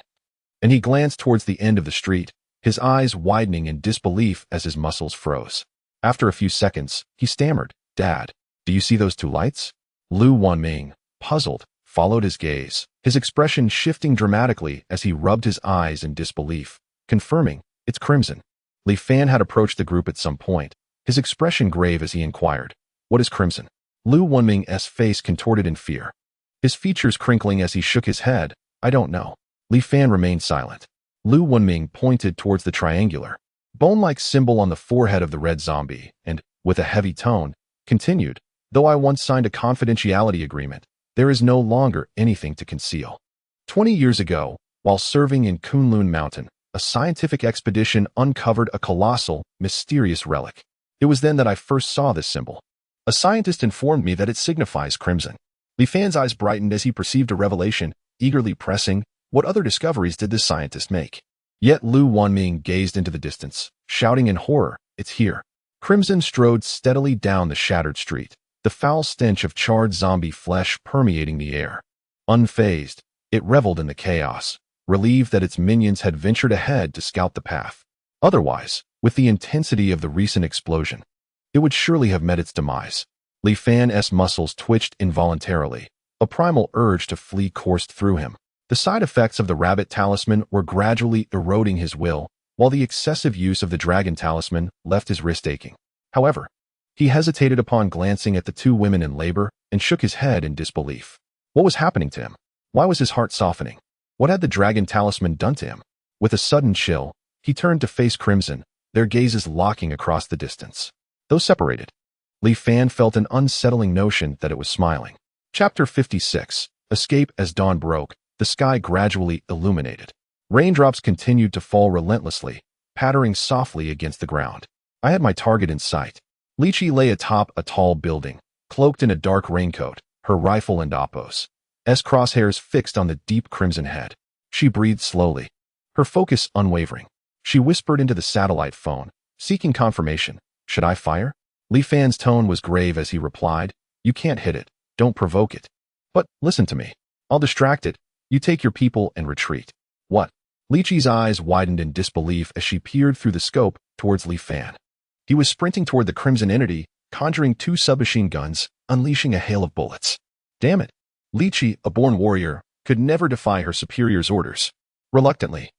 S1: and he glanced towards the end of the street, his eyes widening in disbelief as his muscles froze. After a few seconds, he stammered, Dad, do you see those two lights? Lu Wanming, puzzled, followed his gaze, his expression shifting dramatically as he rubbed his eyes in disbelief, confirming, it's crimson. Li Fan had approached the group at some point, his expression grave as he inquired, what is crimson? Lu Wanming's face contorted in fear, his features crinkling as he shook his head. I don't know. Li Fan remained silent. Lu Wanming pointed towards the triangular, bone-like symbol on the forehead of the red zombie and, with a heavy tone, continued, though I once signed a confidentiality agreement, there is no longer anything to conceal. 20 years ago, while serving in Kunlun Mountain, a scientific expedition uncovered a colossal, mysterious relic. It was then that I first saw this symbol. A scientist informed me that it signifies crimson. Li Fan's eyes brightened as he perceived a revelation, eagerly pressing, what other discoveries did this scientist make? Yet Lu Wanming gazed into the distance, shouting in horror, it's here. Crimson strode steadily down the shattered street, the foul stench of charred zombie flesh permeating the air. Unfazed, it reveled in the chaos, relieved that its minions had ventured ahead to scout the path. Otherwise, with the intensity of the recent explosion, it would surely have met its demise. Li Fan's muscles twitched involuntarily. A primal urge to flee coursed through him. The side effects of the rabbit talisman were gradually eroding his will, while the excessive use of the dragon talisman left his wrist aching. However, he hesitated upon glancing at the two women in labor and shook his head in disbelief. What was happening to him? Why was his heart softening? What had the dragon talisman done to him? With a sudden chill, he turned to face Crimson, their gazes locking across the distance. Though separated, Li Fan felt an unsettling notion that it was smiling. Chapter 56. Escape. As dawn broke, the sky gradually illuminated. Raindrops continued to fall relentlessly, pattering softly against the ground. I had my target in sight. Lychee lay atop a tall building, cloaked in a dark raincoat, her rifle and Appo's crosshairs fixed on the deep crimson head. She breathed slowly, her focus unwavering. She whispered into the satellite phone, seeking confirmation. Should I fire? Li Fan's tone was grave as he replied, you can't hit it, don't provoke it. But, listen to me. I'll distract it, you take your people and retreat. What? Lychee's eyes widened in disbelief as she peered through the scope towards Li Fan. He was sprinting toward the crimson entity, conjuring two submachine guns, unleashing a hail of bullets. Damn it. Lychee, a born warrior, could never defy her superior's orders. Reluctantly,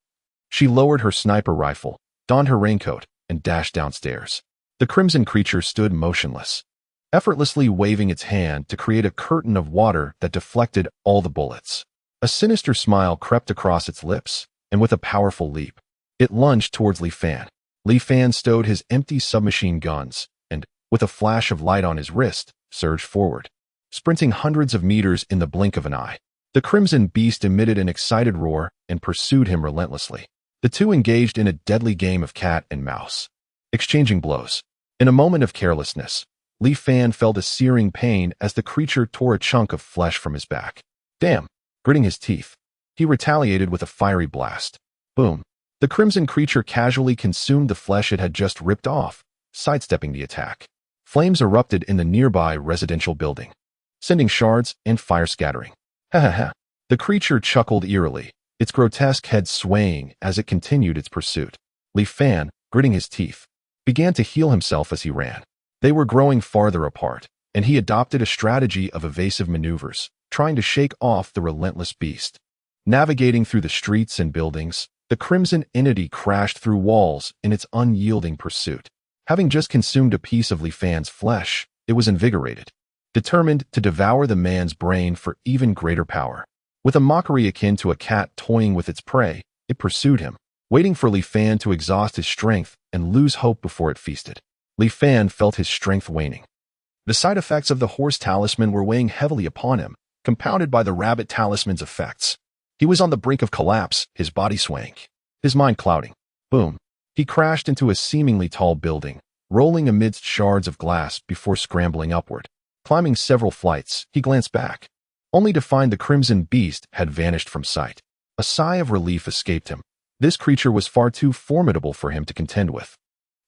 S1: she lowered her sniper rifle, donned her raincoat, and dashed downstairs. The crimson creature stood motionless, effortlessly waving its hand to create a curtain of water that deflected all the bullets. A sinister smile crept across its lips, and with a powerful leap, it lunged towards Li Fan. Li Fan stowed his empty submachine guns, and, with a flash of light on his wrist, surged forward, sprinting hundreds of meters in the blink of an eye. The crimson beast emitted an excited roar and pursued him relentlessly. The two engaged in a deadly game of cat and mouse, exchanging blows. In a moment of carelessness, Li Fan felt a searing pain as the creature tore a chunk of flesh from his back. Damn! Gritting his teeth, he retaliated with a fiery blast. Boom! The crimson creature casually consumed the flesh it had just ripped off, sidestepping the attack. Flames erupted in the nearby residential building, sending shards and fire scattering. Ha ha ha! The creature chuckled eerily, its grotesque head swaying as it continued its pursuit. Li Fan, gritting his teeth, began to heal himself as he ran. They were growing farther apart, and he adopted a strategy of evasive maneuvers, trying to shake off the relentless beast. Navigating through the streets and buildings, the crimson entity crashed through walls in its unyielding pursuit. Having just consumed a piece of Li Fan's flesh, it was invigorated, determined to devour the man's brain for even greater power. With a mockery akin to a cat toying with its prey, it pursued him, waiting for Li Fan to exhaust his strength and lose hope before it feasted. Li Fan felt his strength waning. The side effects of the horse talisman were weighing heavily upon him, compounded by the rabbit talisman's effects. He was on the brink of collapse, his body swaying, his mind clouding. Boom. He crashed into a seemingly tall building, rolling amidst shards of glass before scrambling upward. Climbing several flights, he glanced back, only to find the crimson beast had vanished from sight. A sigh of relief escaped him. This creature was far too formidable for him to contend with.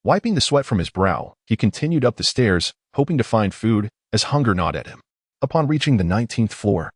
S1: Wiping the sweat from his brow, he continued up the stairs, hoping to find food, as hunger gnawed at him. Upon reaching the 19th floor,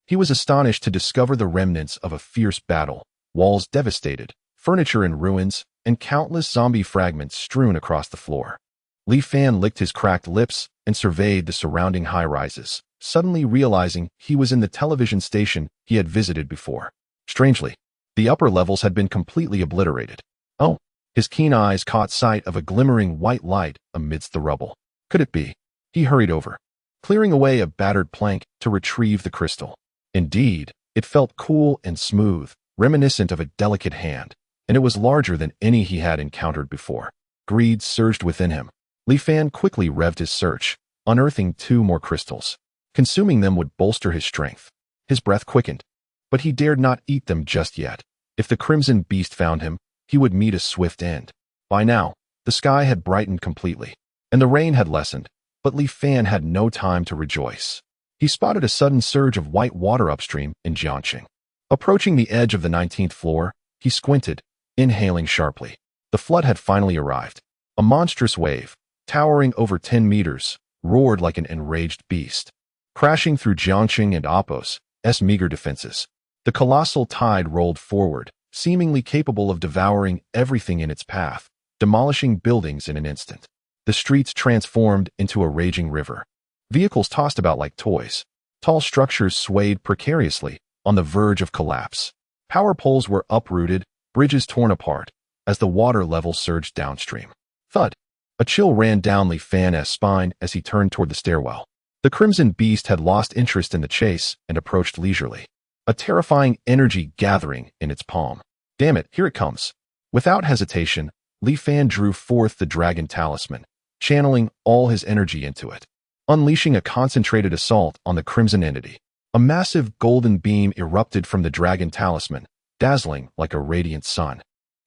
S1: he was astonished to discover the remnants of a fierce battle, walls devastated, furniture in ruins, and countless zombie fragments strewn across the floor. Li Fan licked his cracked lips and surveyed the surrounding high-rises, suddenly realizing he was in the television station he had visited before. Strangely, the upper levels had been completely obliterated. Oh, his keen eyes caught sight of a glimmering white light amidst the rubble. Could it be? He hurried over, clearing away a battered plank to retrieve the crystal. Indeed, it felt cool and smooth, reminiscent of a delicate hand, and it was larger than any he had encountered before. Greed surged within him. Li Fan quickly revved his search, unearthing 2 more crystals. Consuming them would bolster his strength. His breath quickened, but he dared not eat them just yet. If the crimson beast found him, he would meet a swift end. By now, the sky had brightened completely, and the rain had lessened, but Li Fan had no time to rejoice. He spotted a sudden surge of white water upstream in Jiangxing. Approaching the edge of the 19th floor, he squinted, inhaling sharply. The flood had finally arrived. A monstrous wave, towering over 10 meters, roared like an enraged beast, crashing through Jiangxing and Apos' meager defenses. The colossal tide rolled forward, seemingly capable of devouring everything in its path, demolishing buildings in an instant. The streets transformed into a raging river. Vehicles tossed about like toys. Tall structures swayed precariously, on the verge of collapse. Power poles were uprooted, bridges torn apart, as the water level surged downstream. Thud! A chill ran down Li Fan's spine as he turned toward the stairwell. The crimson beast had lost interest in the chase and approached leisurely, a terrifying energy gathering in its palm. Damn it, here it comes. Without hesitation, Li Fan drew forth the dragon talisman, channeling all his energy into it, unleashing a concentrated assault on the crimson entity. A massive golden beam erupted from the dragon talisman, dazzling like a radiant sun.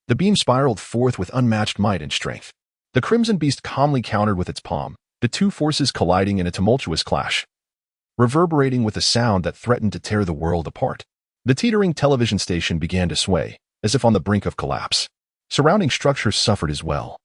S1: The beam spiraled forth with unmatched might and strength. The crimson beast calmly countered with its palm, the 2 forces colliding in a tumultuous clash, reverberating with a sound that threatened to tear the world apart. The teetering television station began to sway, as if on the brink of collapse. Surrounding structures suffered as well.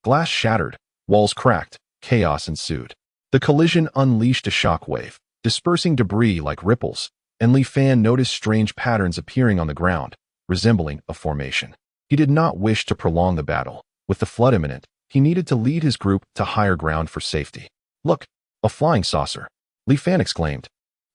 S1: Glass shattered, walls cracked, chaos ensued. The collision unleashed a shockwave, dispersing debris like ripples, and Li Fan noticed strange patterns appearing on the ground, resembling a formation. He did not wish to prolong the battle. With the flood imminent, he needed to lead his group to higher ground for safety. Look, a flying saucer, Li Fan exclaimed,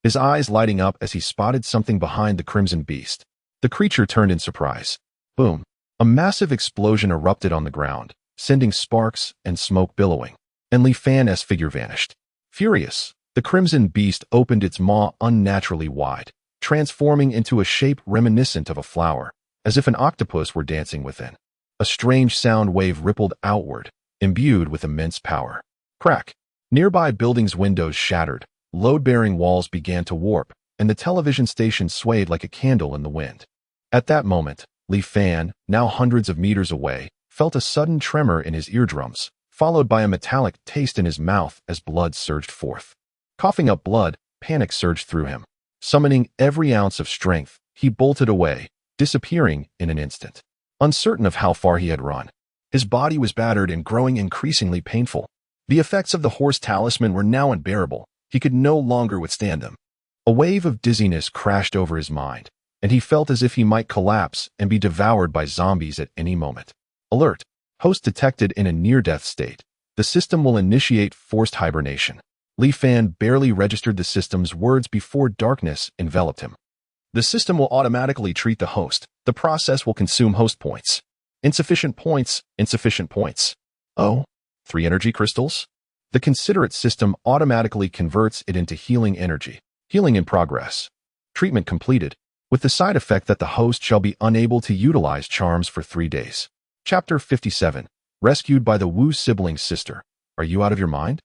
S1: his eyes lighting up as he spotted something behind the crimson beast. The creature turned in surprise. Boom! A massive explosion erupted on the ground, sending sparks and smoke billowing, and Li Fan's figure vanished. Furious, the crimson beast opened its maw unnaturally wide, transforming into a shape reminiscent of a flower, as if an octopus were dancing within. A strange sound wave rippled outward, imbued with immense power. Crack! Nearby buildings' windows shattered, load-bearing walls began to warp, and the television station swayed like a candle in the wind. At that moment, Li Fan, now hundreds of meters away, felt a sudden tremor in his eardrums, followed by a metallic taste in his mouth as blood surged forth. Coughing up blood, panic surged through him. Summoning every ounce of strength, he bolted away, disappearing in an instant. Uncertain of how far he had run, his body was battered and growing increasingly painful. The effects of the horse talisman were now unbearable. He could no longer withstand them. A wave of dizziness crashed over his mind, and he felt as if he might collapse and be devoured by zombies at any moment. Alert! Host detected in a near-death state. The system will initiate forced hibernation. Li Fan barely registered the system's words before darkness enveloped him. The system will automatically treat the host. The process will consume host points. Insufficient points, insufficient points. Oh, 3 energy crystals? The considerate system automatically converts it into healing energy. Healing in progress. Treatment completed, with the side effect that the host shall be unable to utilize charms for 3 days. Chapter 57. rescued by the Wu sibling's sister. Are you out of your mind?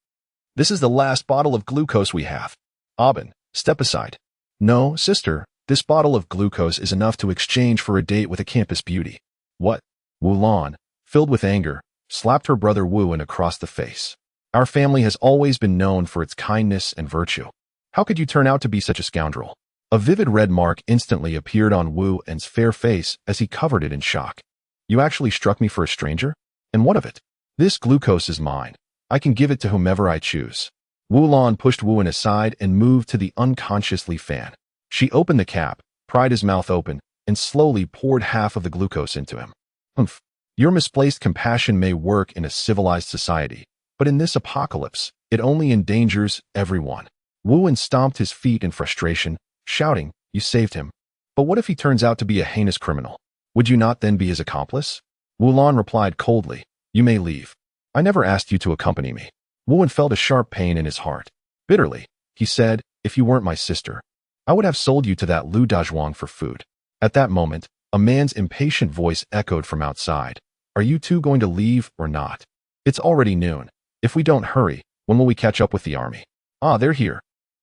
S1: This is the last bottle of glucose we have. Aubin, step aside. No, sister, this bottle of glucose is enough to exchange for a date with a campus beauty. What? Wu Lan, filled with anger, slapped her brother Wu across the face. Our family has always been known for its kindness and virtue. How could you turn out to be such a scoundrel? A vivid red mark instantly appeared on Wu's fair face as he covered it in shock. You actually struck me for a stranger? And what of it? This glucose is mine. I can give it to whomever I choose. Wu Lan pushed Wu aside and moved to the unconscious Li Fan. She opened the cap, pried his mouth open, and slowly poured half of the glucose into him. Humph. Your misplaced compassion may work in a civilized society, but in this apocalypse, it only endangers everyone. Wu stomped his feet in frustration, shouting, You saved him. But what if he turns out to be a heinous criminal? Would you not then be his accomplice? Wu Lan replied coldly, You may leave. I never asked you to accompany me. Wu felt a sharp pain in his heart. Bitterly, he said, If you weren't my sister, I would have sold you to that Lu Dazhuang for food. At that moment, a man's impatient voice echoed from outside. Are you two going to leave or not? It's already noon. If we don't hurry, when will we catch up with the army? Ah, they're here.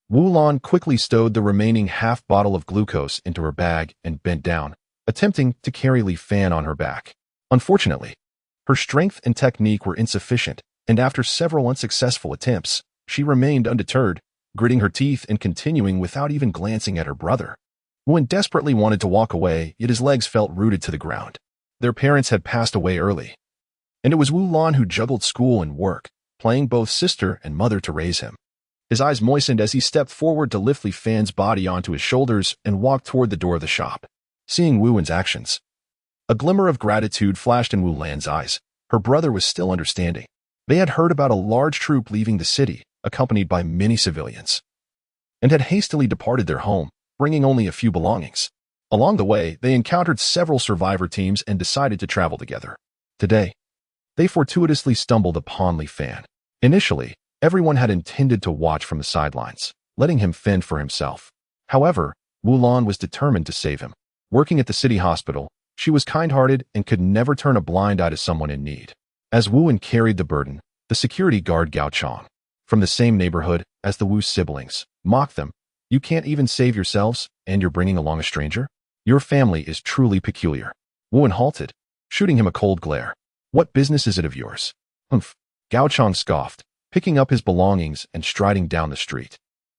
S1: Wu Lan quickly stowed the remaining half bottle of glucose into her bag and bent down, attempting to carry Li Fan on her back. Unfortunately, her strength and technique were insufficient, and after several unsuccessful attempts, she remained undeterred, gritting her teeth and continuing without even glancing at her brother. Wu desperately wanted to walk away, yet his legs felt rooted to the ground. Their parents had passed away early, and it was Wu Lan who juggled school and work, playing both sister and mother to raise him. His eyes moistened as he stepped forward to lift Li Fan's body onto his shoulders and walk toward the door of the shop. Seeing Wu's actions, a glimmer of gratitude flashed in Wu Lan's eyes. Her brother was still understanding. They had heard about a large troop leaving the city, accompanied by many civilians, and had hastily departed their home, bringing only a few belongings. Along the way, they encountered several survivor teams and decided to travel together. Today, they fortuitously stumbled upon Li Fan. Initially, everyone had intended to watch from the sidelines, letting him fend for himself. However, Wu Lan was determined to save him. Working at the city hospital, she was kind-hearted and could never turn a blind eye to someone in need. As Wu carried the burden, the security guard Gao Chong, from the same neighborhood as the Wu siblings, mocked them. You can't even save yourselves, and you're bringing along a stranger? Your family is truly peculiar. Wu halted, shooting him a cold glare. What business is it of yours? Humph. Gao Chong scoffed, picking up his belongings and striding down the street.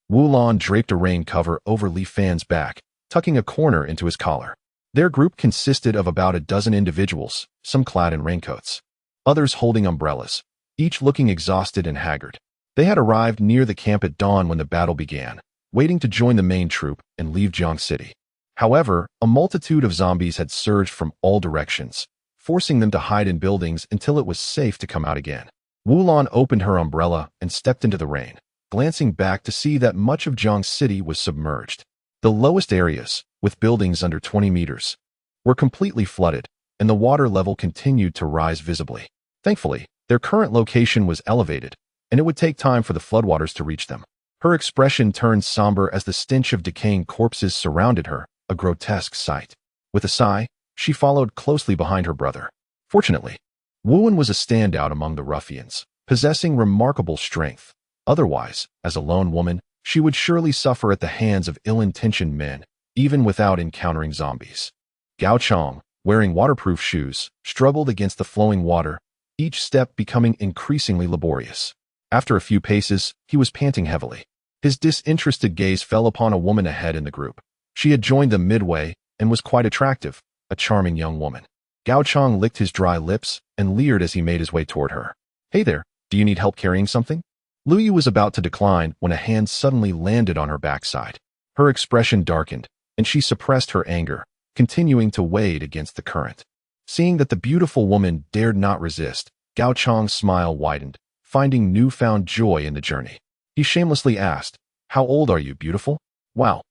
S1: Wu Lan draped a rain cover over Li Fan's back, tucking a corner into his collar. Their group consisted of about a dozen individuals, some clad in raincoats, others holding umbrellas, each looking exhausted and haggard. They had arrived near the camp at dawn when the battle began, waiting to join the main troop and leave Jiang City. However, a multitude of zombies had surged from all directions, forcing them to hide in buildings until it was safe to come out again. Wu Lan opened her umbrella and stepped into the rain, glancing back to see that much of Jiang City was submerged. The lowest areas, with buildings under 20 meters, were completely flooded, and the water level continued to rise visibly. Thankfully, their current location was elevated, and it would take time for the floodwaters to reach them. Her expression turned somber as the stench of decaying corpses surrounded her, a grotesque sight. With a sigh, she followed closely behind her brother. Fortunately, Wu was a standout among the ruffians, possessing remarkable strength. Otherwise, as a lone woman, she would surely suffer at the hands of ill-intentioned men, even without encountering zombies. Gao Chong, wearing waterproof shoes, struggled against the flowing water, each step becoming increasingly laborious. After a few paces, he was panting heavily. His disinterested gaze fell upon a woman ahead in the group. She had joined them midway and was quite attractive, a charming young woman. Gao Chong licked his dry lips and leered as he made his way toward her. Hey there, do you need help carrying something? Lu Yu was about to decline when a hand suddenly landed on her backside. Her expression darkened, and she suppressed her anger, continuing to wade against the current. Seeing that the beautiful woman dared not resist, Gao Chong's smile widened, finding newfound joy in the journey. He shamelessly asked, How old are you, beautiful? Wow,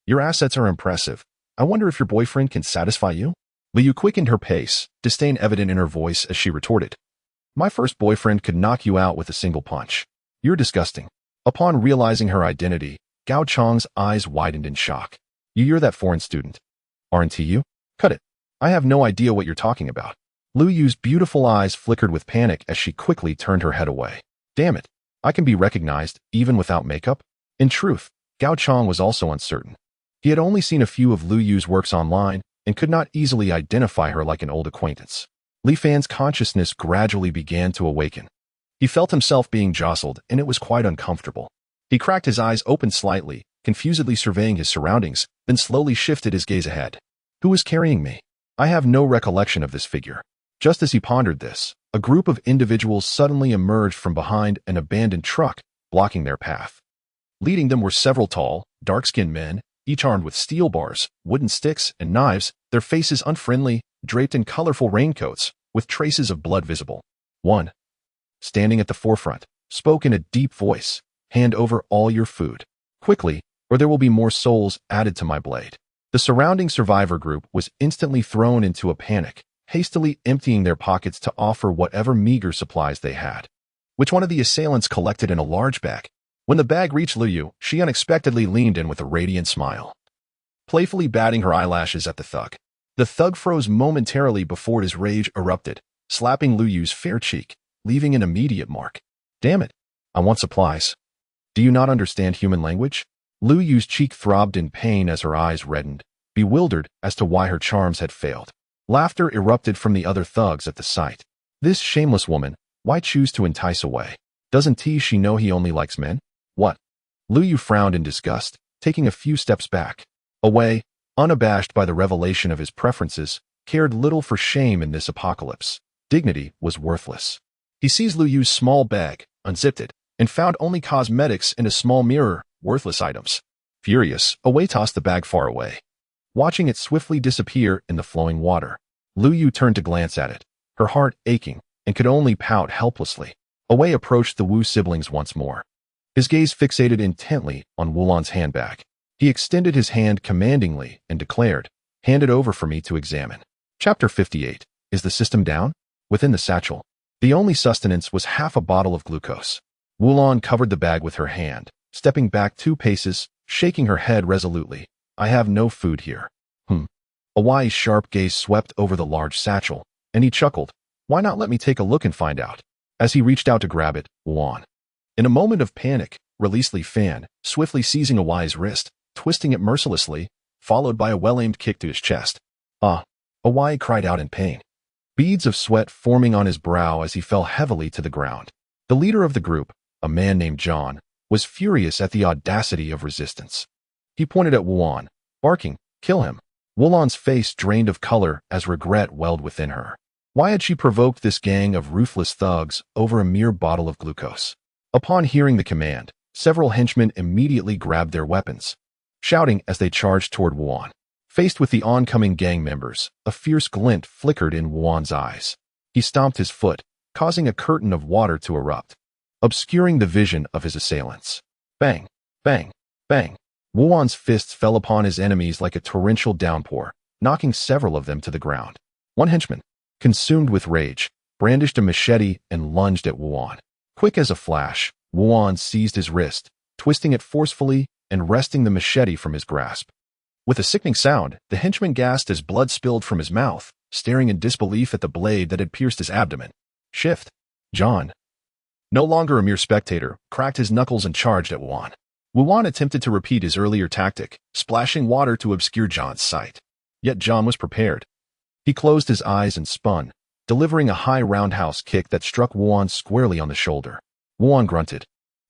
S1: your assets are impressive. I wonder if your boyfriend can satisfy you? Lu Yu quickened her pace, disdain evident in her voice as she retorted. My first boyfriend could knock you out with a single punch. You're disgusting. Upon realizing her identity, Gao Chong's eyes widened in shock. You're that foreign student, aren't you? Cut it. I have no idea what you're talking about. Lu Yu's beautiful eyes flickered with panic as she quickly turned her head away. Damn it, I can be recognized even without makeup? In truth, Gao Chong was also uncertain. He had only seen a few of Lu Yu's works online and could not easily identify her like an old acquaintance. Li Fan's consciousness gradually began to awaken. He felt himself being jostled, and it was quite uncomfortable. He cracked his eyes open slightly, confusedly surveying his surroundings, then slowly shifted his gaze ahead. Who is carrying me? I have no recollection of this figure. Just as he pondered this, a group of individuals suddenly emerged from behind an abandoned truck, blocking their path. Leading them were several tall, dark-skinned men, each armed with steel bars, wooden sticks, and knives, their faces unfriendly, draped in colorful raincoats, with traces of blood visible. One, standing at the forefront, spoke in a deep voice, "Hand over all your food. Quickly, or there will be more souls added to my blade." The surrounding survivor group was instantly thrown into a panic, hastily emptying their pockets to offer whatever meager supplies they had, which one of the assailants collected in a large bag. When the bag reached Lu Yu, she unexpectedly leaned in with a radiant smile, playfully batting her eyelashes at the thug. The thug froze momentarily before his rage erupted, slapping Lu Yu's fair cheek, leaving an immediate mark. Damn it, I want supplies. Do you not understand human language? Lu Yu's cheek throbbed in pain as her eyes reddened, bewildered as to why her charms had failed. Laughter erupted from the other thugs at the sight. This shameless woman, why choose to entice away? Doesn't she know he only likes men? What? Lu Yu frowned in disgust, taking a few steps back. Away, unabashed by the revelation of his preferences, cared little for shame in this apocalypse. Dignity was worthless. He seized Lu Yu's small bag, unzipped it, and found only cosmetics and a small mirror, worthless items. Furious, Away tossed the bag far away. Watching it swiftly disappear in the flowing water, Lu Yu turned to glance at it, her heart aching, and could only pout helplessly. Away approached the Wu siblings once more. His gaze fixated intently on Wulan's handbag. He extended his hand commandingly and declared, "Hand it over for me to examine." Chapter 58. Is the system down? Within the satchel, the only sustenance was half a bottle of glucose. Wulan covered the bag with her hand, stepping back 2 paces, shaking her head resolutely. "I have no food here." Awai's sharp gaze swept over the large satchel, and he chuckled. "Why not let me take a look and find out?" As he reached out to grab it, Wulan, in a moment of panic, released Li Fan, swiftly seizing Awai's wrist, twisting it mercilessly, followed by a well-aimed kick to his chest. "Ah!" Awai cried out in pain, beads of sweat forming on his brow as he fell heavily to the ground. The leader of the group, a man named John, was furious at the audacity of resistance. He pointed at Wulan, barking, "Kill him." Wulan's face drained of color as regret welled within her. Why had she provoked this gang of ruthless thugs over a mere bottle of glucose? Upon hearing the command, several henchmen immediately grabbed their weapons, shouting as they charged toward Wulan. Faced with the oncoming gang members, a fierce glint flickered in Wulan's eyes. He stomped his foot, causing a curtain of water to erupt, obscuring the vision of his assailants. Bang! Bang! Bang! Wulan's fists fell upon his enemies like a torrential downpour, knocking several of them to the ground. One henchman, consumed with rage, brandished a machete and lunged at Wulan. Quick as a flash, Wulan seized his wrist, twisting it forcefully and wresting the machete from his grasp. With a sickening sound, the henchman gasped as blood spilled from his mouth, staring in disbelief at the blade that had pierced his abdomen. Shift. John, no longer a mere spectator, cracked his knuckles and charged at Wulan. Wulan attempted to repeat his earlier tactic, splashing water to obscure John's sight. Yet John was prepared. He closed his eyes and spun, delivering a high roundhouse kick that struck Wulan squarely on the shoulder. Wulan grunted,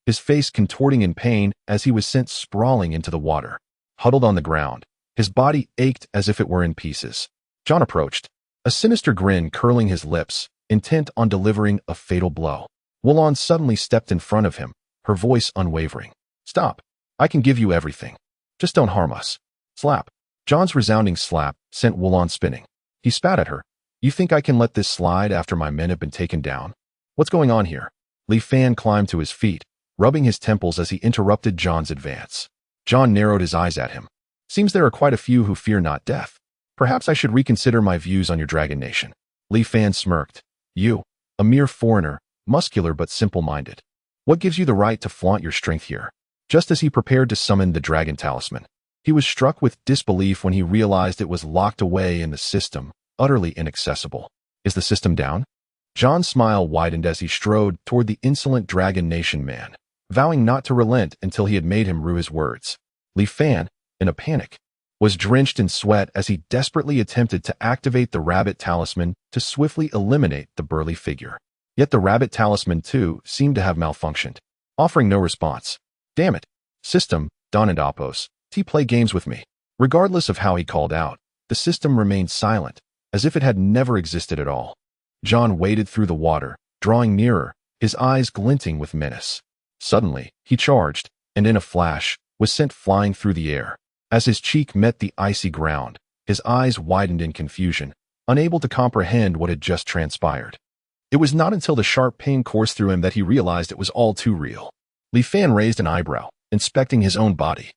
S1: his face contorting in pain as he was sent sprawling into the water. Huddled on the ground, his body ached as if it were in pieces. John approached, a sinister grin curling his lips, intent on delivering a fatal blow. Wulan suddenly stepped in front of him, her voice unwavering. "Stop. I can give you everything. Just don't harm us." Slap. John's resounding slap sent Wulan spinning. He spat at her. "You think I can let this slide after my men have been taken down? What's going on here?" Li Fan climbed to his feet, rubbing his temples as he interrupted John's advance. John narrowed his eyes at him. "Seems there are quite a few who fear not death. Perhaps I should reconsider my views on your Dragon Nation." Li Fan smirked. "You, a mere foreigner, muscular but simple-minded. What gives you the right to flaunt your strength here?" Just as he prepared to summon the Dragon Talisman, he was struck with disbelief when he realized it was locked away in the system, utterly inaccessible. Is the system down? John's smile widened as he strode toward the insolent Dragon Nation man, vowing not to relent until he had made him rue his words. Li Fan, in a panic, was drenched in sweat as he desperately attempted to activate the rabbit talisman to swiftly eliminate the burly figure. Yet the rabbit talisman, too, seemed to have malfunctioned, offering no response. Damn it. System, Don and Apos, play games with me. Regardless of how he called out, the system remained silent, as if it had never existed at all. John waded through the water, drawing nearer, his eyes glinting with menace. Suddenly, he charged, and in a flash, was sent flying through the air. As his cheek met the icy ground, his eyes widened in confusion, unable to comprehend what had just transpired. It was not until the sharp pain coursed through him that he realized it was all too real. Li Fan raised an eyebrow, inspecting his own body.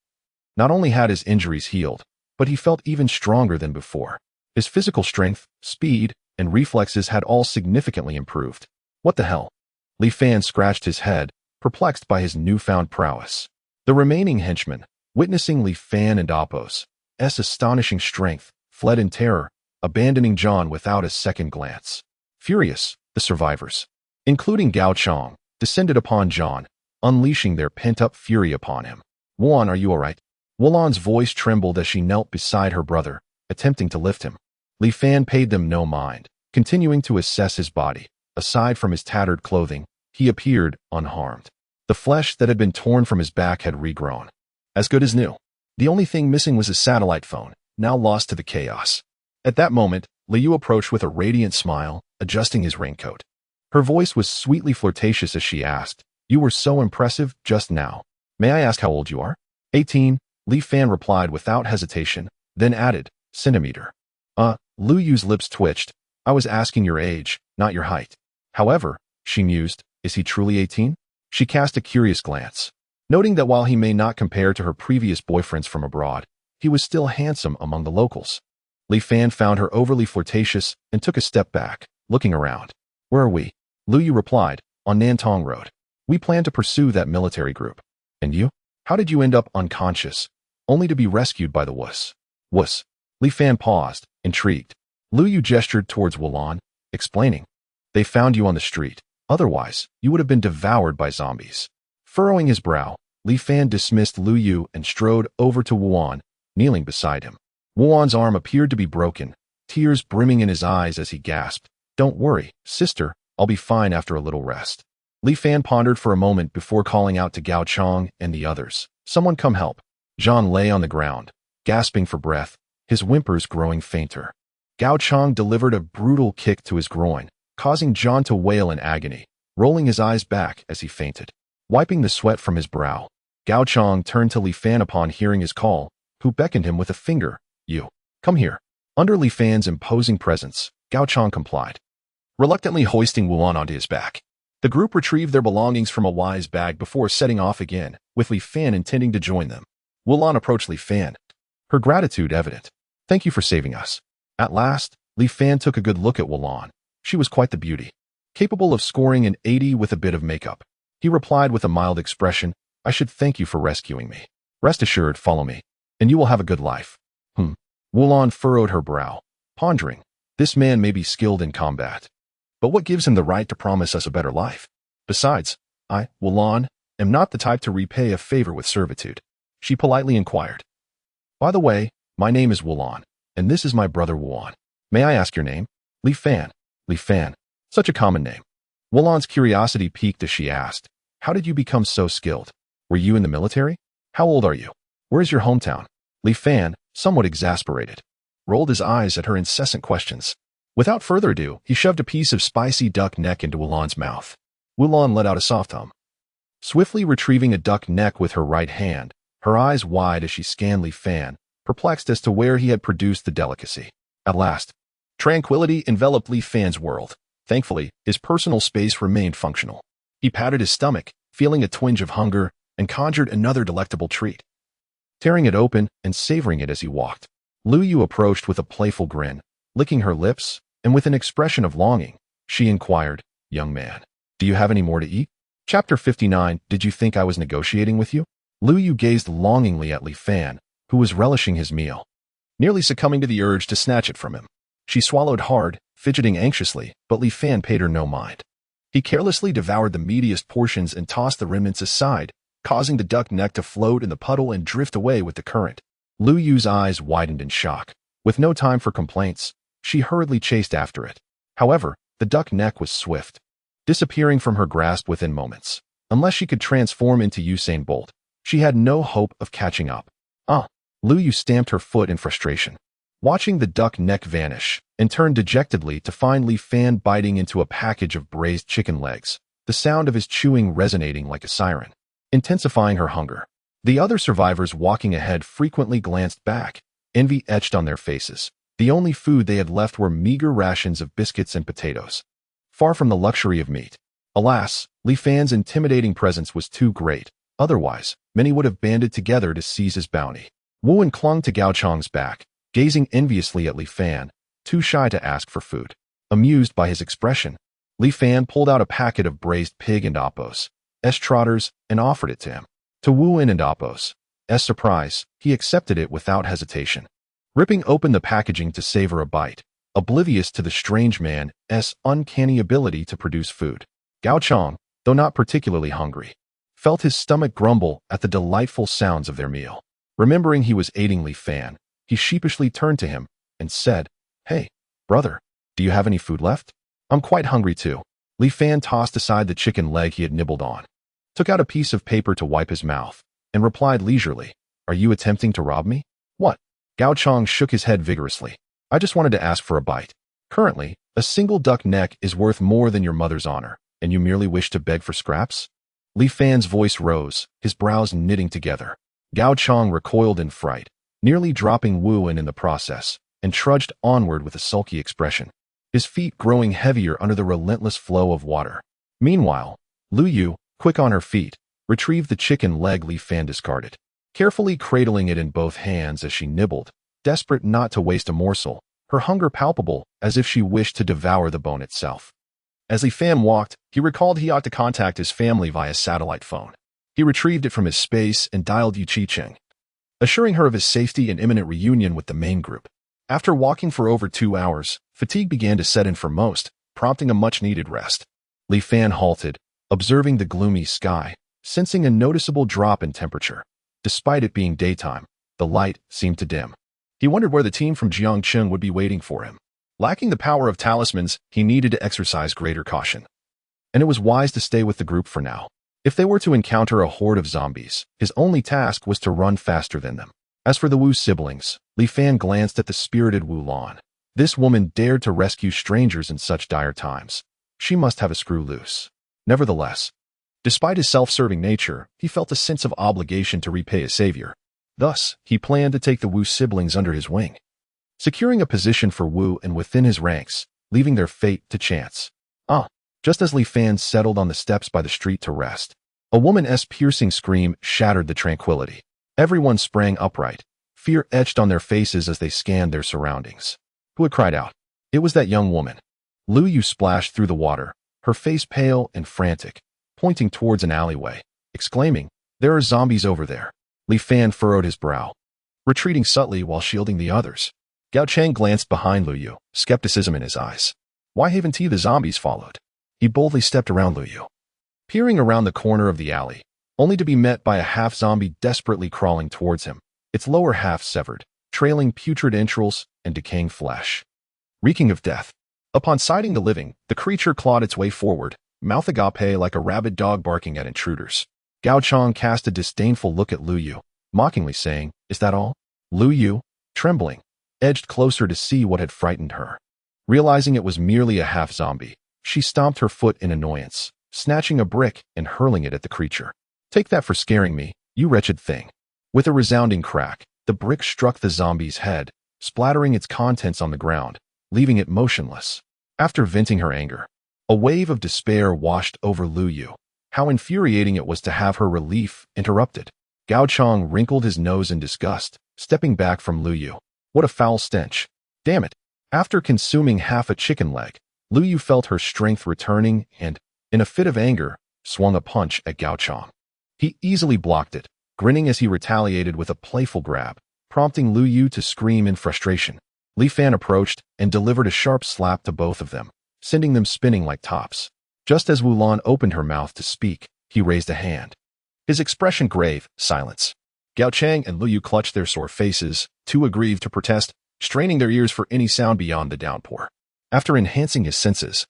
S1: Not only had his injuries healed, but he felt even stronger than before. His physical strength, speed, and reflexes had all significantly improved. What the hell? Li Fan scratched his head, perplexed by his newfound prowess. The remaining henchmen, witnessing Li Fan and Apos' astonishing strength, fled in terror, abandoning John without a second glance. Furious, the survivors, including Gao Chong, descended upon John, unleashing their pent-up fury upon him. Wulan, are you all right? Wulan's voice trembled as she knelt beside her brother, attempting to lift him. Li Fan paid them no mind, continuing to assess his body. Aside from his tattered clothing, he appeared unharmed. The flesh that had been torn from his back had regrown. As good as new. The only thing missing was his satellite phone, now lost to the chaos. At that moment, Liu approached with a radiant smile, adjusting his raincoat. Her voice was sweetly flirtatious as she asked, "You were so impressive just now. May I ask how old you are?" 18, Li Fan replied without hesitation, then added, "Centimeter." Lu Yu's lips twitched. "I was asking your age, not your height." However, she mused, is he truly 18? She cast a curious glance, noting that while he may not compare to her previous boyfriends from abroad, he was still handsome among the locals. Li Fan found her overly flirtatious and took a step back, looking around. "Where are we?" Lu Yu replied, "On Nantong Road. We plan to pursue that military group." "And you? How did you end up unconscious, only to be rescued by the wuss?" "Wuss." Li Fan paused, intrigued. Lu Yu gestured towards Wulan, explaining, "They found you on the street. Otherwise, you would have been devoured by zombies." Furrowing his brow, Li Fan dismissed Lu Yu and strode over to Wulan, kneeling beside him. Wulan's arm appeared to be broken, tears brimming in his eyes as he gasped, "Don't worry, sister, I'll be fine after a little rest." Li Fan pondered for a moment before calling out to Gao Chong and the others, "Someone come help." John lay on the ground, gasping for breath, his whimpers growing fainter. Gao Chong delivered a brutal kick to his groin, causing John to wail in agony, rolling his eyes back as he fainted. Wiping the sweat from his brow, Gao Chong turned to Li Fan upon hearing his call, who beckoned him with a finger. "You, come here." Under Li Fan's imposing presence, Gao Chong complied, reluctantly hoisting Wulan onto his back. The group retrieved their belongings from a wise bag before setting off again, with Li Fan intending to join them. Wulan approached Li Fan, her gratitude evident. "Thank you for saving us." At last, Li Fan took a good look at Wulan. She was quite the beauty, capable of scoring an 80 with a bit of makeup. He replied with a mild expression, "I should thank you for rescuing me. Rest assured, follow me, and you will have a good life." Wulan furrowed her brow, pondering, this man may be skilled in combat, but what gives him the right to promise us a better life? Besides, I, Wulan, am not the type to repay a favor with servitude. She politely inquired, "By the way, my name is Wulan, and this is my brother Wulan. May I ask your name?" "Li Fan." "Li Fan. Such a common name." Wulan's curiosity piqued as she asked, "How did you become so skilled? Were you in the military? How old are you? Where is your hometown?" Li Fan, somewhat exasperated, rolled his eyes at her incessant questions. Without further ado, he shoved a piece of spicy duck neck into Wulan's mouth. Wulan let out a soft hum. Swiftly retrieving a duck neck with her right hand, her eyes wide as she scanned Li Fan, perplexed as to where he had produced the delicacy. At last, tranquility enveloped Li Fan's world. Thankfully, his personal space remained functional. He patted his stomach, feeling a twinge of hunger, and conjured another delectable treat. Tearing it open and savoring it as he walked, Lu Yu approached with a playful grin, licking her lips, and with an expression of longing, she inquired, "Young man, do you have any more to eat?" Chapter 59, Did you think I was negotiating with you? Lu Yu gazed longingly at Li Fan, who was relishing his meal, nearly succumbing to the urge to snatch it from him. She swallowed hard, fidgeting anxiously, but Li Fan paid her no mind. He carelessly devoured the meatiest portions and tossed the remnants aside, causing the duck neck to float in the puddle and drift away with the current. Lu Yu's eyes widened in shock. With no time for complaints, she hurriedly chased after it. However, the duck neck was swift, disappearing from her grasp within moments. Unless she could transform into Usain Bolt, she had no hope of catching up. Lu Yu stamped her foot in frustration, watching the duck neck vanish, and turned dejectedly to find Li Fan biting into a package of braised chicken legs, the sound of his chewing resonating like a siren, intensifying her hunger. The other survivors walking ahead frequently glanced back, envy etched on their faces. The only food they had left were meager rations of biscuits and potatoes, far from the luxury of meat. Alas, Li Fan's intimidating presence was too great. Otherwise, many would have banded together to seize his bounty. Wu En clung to Gao Chang's back, gazing enviously at Li Fan, too shy to ask for food. Amused by his expression, Li Fan pulled out a packet of braised pig and Appo's trotters and offered it to him. To Wu En and Appo's surprise, he accepted it without hesitation, ripping open the packaging to savor a bite, oblivious to the strange man's uncanny ability to produce food. Gao Chang, though not particularly hungry, felt his stomach grumble at the delightful sounds of their meal. Remembering he was aiding Li Fan, he sheepishly turned to him and said, "Hey, brother, do you have any food left? I'm quite hungry too." Li Fan tossed aside the chicken leg he had nibbled on, took out a piece of paper to wipe his mouth, and replied leisurely, "Are you attempting to rob me?" "What?" Gao Chang shook his head vigorously. "I just wanted to ask for a bite. Currently, a single duck neck is worth more than your mother's honor, and you merely wish to beg for scraps?" Li Fan's voice rose, his brows knitting together. Gao Chang recoiled in fright, nearly dropping Wu En in the process, and trudged onward with a sulky expression, his feet growing heavier under the relentless flow of water. Meanwhile, Lu Yu, quick on her feet, retrieved the chicken leg Li Fan discarded, carefully cradling it in both hands as she nibbled, desperate not to waste a morsel, her hunger palpable as if she wished to devour the bone itself. As Li Fan walked, he recalled he ought to contact his family via satellite phone. He retrieved it from his space and dialed Yu Qicheng, assuring her of his safety and imminent reunion with the main group. After walking for over 2 hours, fatigue began to set in for most, prompting a much-needed rest. Li Fan halted, observing the gloomy sky, sensing a noticeable drop in temperature. Despite it being daytime, the light seemed to dim. He wondered where the team from Jiangcheng would be waiting for him. Lacking the power of talismans, he needed to exercise greater caution. And it was wise to stay with the group for now. If they were to encounter a horde of zombies, his only task was to run faster than them. As for the Wu siblings, Li Fan glanced at the spirited Wu Lan. This woman dared to rescue strangers in such dire times. She must have a screw loose. Nevertheless, despite his self-serving nature, he felt a sense of obligation to repay his savior. Thus, he planned to take the Wu siblings under his wing, securing a position for Wu and within his ranks, leaving their fate to chance. Just as Li Fan settled on the steps by the street to rest, a woman's piercing scream shattered the tranquility. Everyone sprang upright, fear etched on their faces as they scanned their surroundings. Who had cried out? It was that young woman. Lu Yu splashed through the water, her face pale and frantic, pointing towards an alleyway, exclaiming, "There are zombies over there." Li Fan furrowed his brow, retreating subtly while shielding the others. Gao Chang glanced behind Lu Yu, skepticism in his eyes. Why haven't the zombies followed? He boldly stepped around Lu Yu, peering around the corner of the alley, only to be met by a half-zombie desperately crawling towards him, its lower half severed, trailing putrid entrails and decaying flesh, reeking of death. Upon sighting the living, the creature clawed its way forward, mouth agape like a rabid dog barking at intruders. Gao Chang cast a disdainful look at Lu Yu, mockingly saying, "Is that all?" Lu Yu, trembling, edged closer to see what had frightened her. Realizing it was merely a half-zombie, she stomped her foot in annoyance, snatching a brick and hurling it at the creature. "Take that for scaring me, you wretched thing." With a resounding crack, the brick struck the zombie's head, splattering its contents on the ground, leaving it motionless. After venting her anger, a wave of despair washed over Lu Yu. How infuriating it was to have her relief interrupted. Gao Chang wrinkled his nose in disgust, stepping back from Lu Yu. What a foul stench. Damn it. After consuming half a chicken leg, Lu Yu felt her strength returning and, in a fit of anger, swung a punch at Gao Chang. He easily blocked it, grinning as he retaliated with a playful grab, prompting Lu Yu to scream in frustration. Li Fan approached and delivered a sharp slap to both of them, sending them spinning like tops. Just as Wu Lan opened her mouth to speak, he raised a hand. His expression grave. Silence. Gao Chang and Lu Yu clutched their sore faces, too aggrieved to protest, straining their ears for any sound beyond the downpour. After enhancing his senses,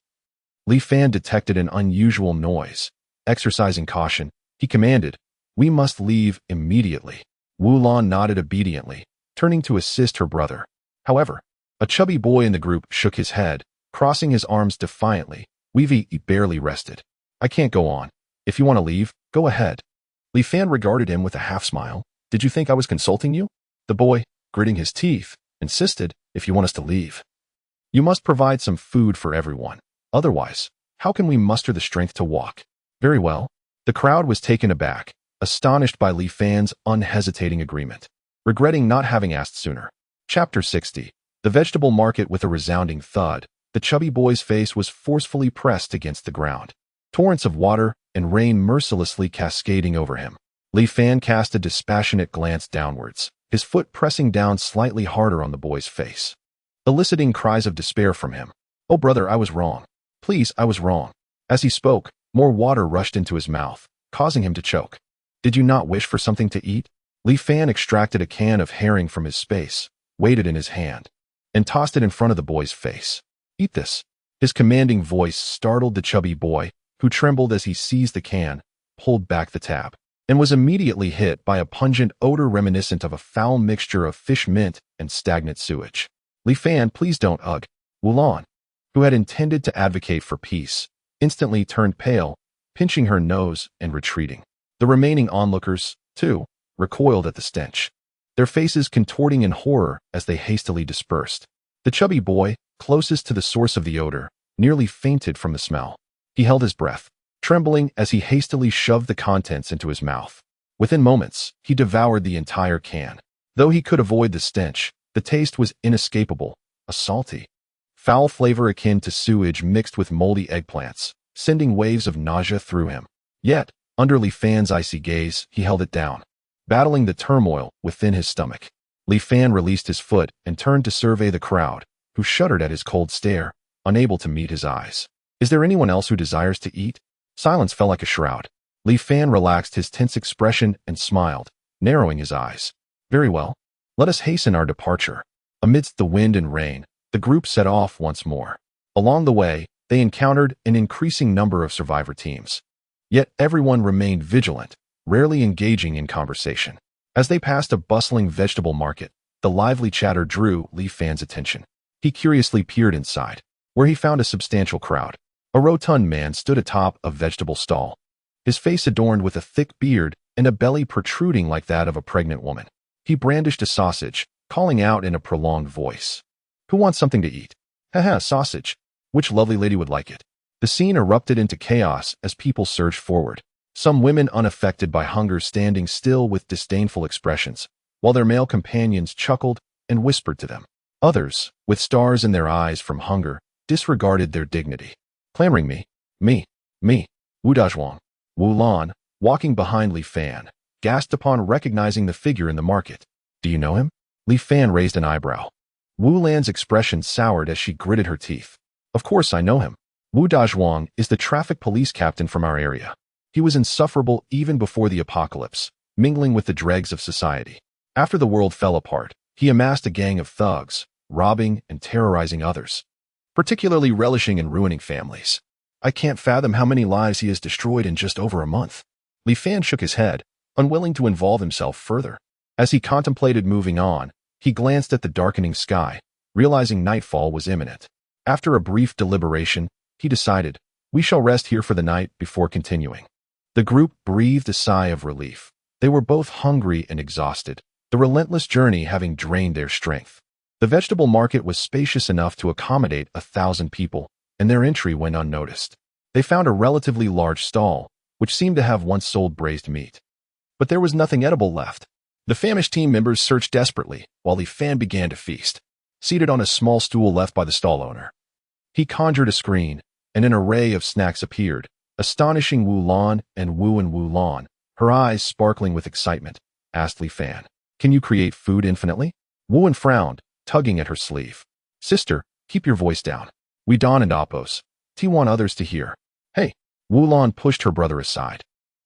S1: Li Fan detected an unusual noise. Exercising caution, he commanded, "We must leave immediately." Wu Lan nodded obediently, turning to assist her brother. However, a chubby boy in the group shook his head, crossing his arms defiantly. "We've barely rested. I can't go on. If you want to leave, go ahead." Li Fan regarded him with a half-smile. "Did you think I was consulting you?" The boy, gritting his teeth, insisted, "If you want us to leave, you must provide some food for everyone. Otherwise, how can we muster the strength to walk?" "Very well." The crowd was taken aback, astonished by Li Fan's unhesitating agreement, regretting not having asked sooner. Chapter 60. The vegetable market. With a resounding thud, the chubby boy's face was forcefully pressed against the ground. Torrents of water and rain mercilessly cascading over him. Li Fan cast a dispassionate glance downwards, his foot pressing down slightly harder on the boy's face, eliciting cries of despair from him. "Oh brother, I was wrong. Please, I was wrong." As he spoke, more water rushed into his mouth, causing him to choke. "Did you not wish for something to eat?" Li Fan extracted a can of herring from his space, weighed it in his hand, and tossed it in front of the boy's face. "Eat this." His commanding voice startled the chubby boy, who trembled as he seized the can, pulled back the tab, and was immediately hit by a pungent odor reminiscent of a foul mixture of fish mint and stagnant sewage. "Li Fan, please don't." Ugh. Wu Lan, who had intended to advocate for peace, instantly turned pale, pinching her nose and retreating. The remaining onlookers, too, recoiled at the stench, their faces contorting in horror as they hastily dispersed. The chubby boy, closest to the source of the odor, nearly fainted from the smell. He held his breath, trembling as he hastily shoved the contents into his mouth. Within moments, he devoured the entire can. Though he could avoid the stench, the taste was inescapable, a salty, foul flavor akin to sewage mixed with moldy eggplants, sending waves of nausea through him. Yet, under Li Fan's icy gaze, he held it down, battling the turmoil within his stomach. Li Fan released his foot and turned to survey the crowd, who shuddered at his cold stare, unable to meet his eyes. "Is there anyone else who desires to eat?" Silence fell like a shroud. Li Fan relaxed his tense expression and smiled, narrowing his eyes. "Very well. Let us hasten our departure." Amidst the wind and rain, the group set off once more. Along the way, they encountered an increasing number of survivor teams. Yet everyone remained vigilant, rarely engaging in conversation. As they passed a bustling vegetable market, the lively chatter drew Li Fan's attention. He curiously peered inside, where he found a substantial crowd. A rotund man stood atop a vegetable stall, his face adorned with a thick beard and a belly protruding like that of a pregnant woman. He brandished a sausage, calling out in a prolonged voice, "Who wants something to eat? Haha, sausage. Which lovely lady would like it?" The scene erupted into chaos as people surged forward, some women unaffected by hunger standing still with disdainful expressions, while their male companions chuckled and whispered to them. Others, with stars in their eyes from hunger, disregarded their dignity, clamoring me. Wu Dazhuang. Wu Lan, walking behind Li Fan, gasped upon recognizing the figure in the market. "Do you know him?" Li Fan raised an eyebrow. Wu Lan's expression soured as she gritted her teeth. "Of course I know him. Wu Dazhuang is the traffic police captain from our area. He was insufferable even before the apocalypse, mingling with the dregs of society. After the world fell apart, he amassed a gang of thugs, robbing and terrorizing others, particularly relishing in ruining families. I can't fathom how many lives he has destroyed in just over a month." Li Fan shook his head, unwilling to involve himself further. As he contemplated moving on, he glanced at the darkening sky, realizing nightfall was imminent. After a brief deliberation, he decided, "We shall rest here for the night before continuing." The group breathed a sigh of relief. They were both hungry and exhausted, the relentless journey having drained their strength. The vegetable market was spacious enough to accommodate 1,000 people, and their entry went unnoticed. They found a relatively large stall, which seemed to have once sold braised meat. But there was nothing edible left. The famished team members searched desperately, while Li Fan began to feast, seated on a small stool left by the stall owner. He conjured a screen, and an array of snacks appeared, astonishing Wu Lan and Wu Lan. Her eyes sparkling with excitement, asked Li Fan, "Can you create food infinitely?" Wu frowned, tugging at her sleeve. Sister, keep your voice down. We Don and Oppos. T want others to hear. Hey, Wulon pushed her brother aside.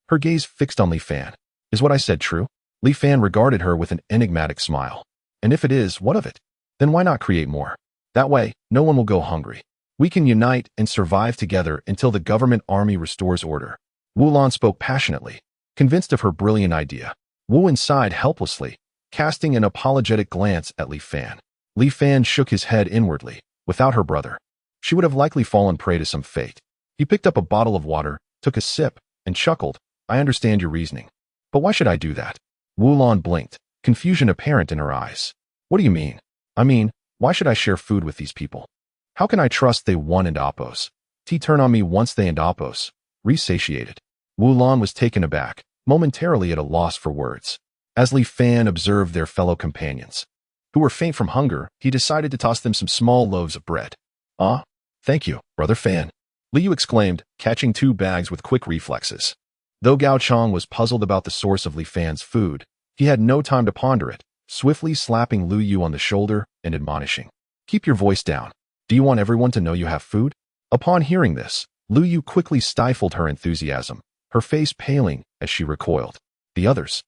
S1: Her gaze fixed on Li Fan. Is what I said true? Li Fan regarded her with an enigmatic smile. And if it is, what of it? Then why not create more? That way, no one will go hungry. We can unite and survive together until the government army restores order. Wulon spoke passionately, convinced of her brilliant idea. Wu sighed helplessly, casting an apologetic glance at Li Fan. Li Fan shook his head inwardly. Without her brother, she would have likely fallen prey to some fate. He picked up a bottle of water, took a sip, and chuckled. I understand your reasoning. But why should I do that? Wulon blinked, confusion apparent in her eyes. What do you mean? I mean, why should I share food with these people? How can I trust they won and Oppos? T turn on me once they and Oppos. Resatiated. Wulon was taken aback, momentarily at a loss for words. As Li Fan observed their fellow companions, who were faint from hunger, he decided to toss them some small loaves of bread. Ah, thank you, Brother Fan. Liu exclaimed, catching 2 bags with quick reflexes. Though Gao Chang was puzzled about the source of Li Fan's food, he had no time to ponder it, swiftly slapping Lu Yu on the shoulder and admonishing. Keep your voice down. Do you want everyone to know you have food? Upon hearing this, Lu Yu quickly stifled her enthusiasm, her face paling as she recoiled. The others,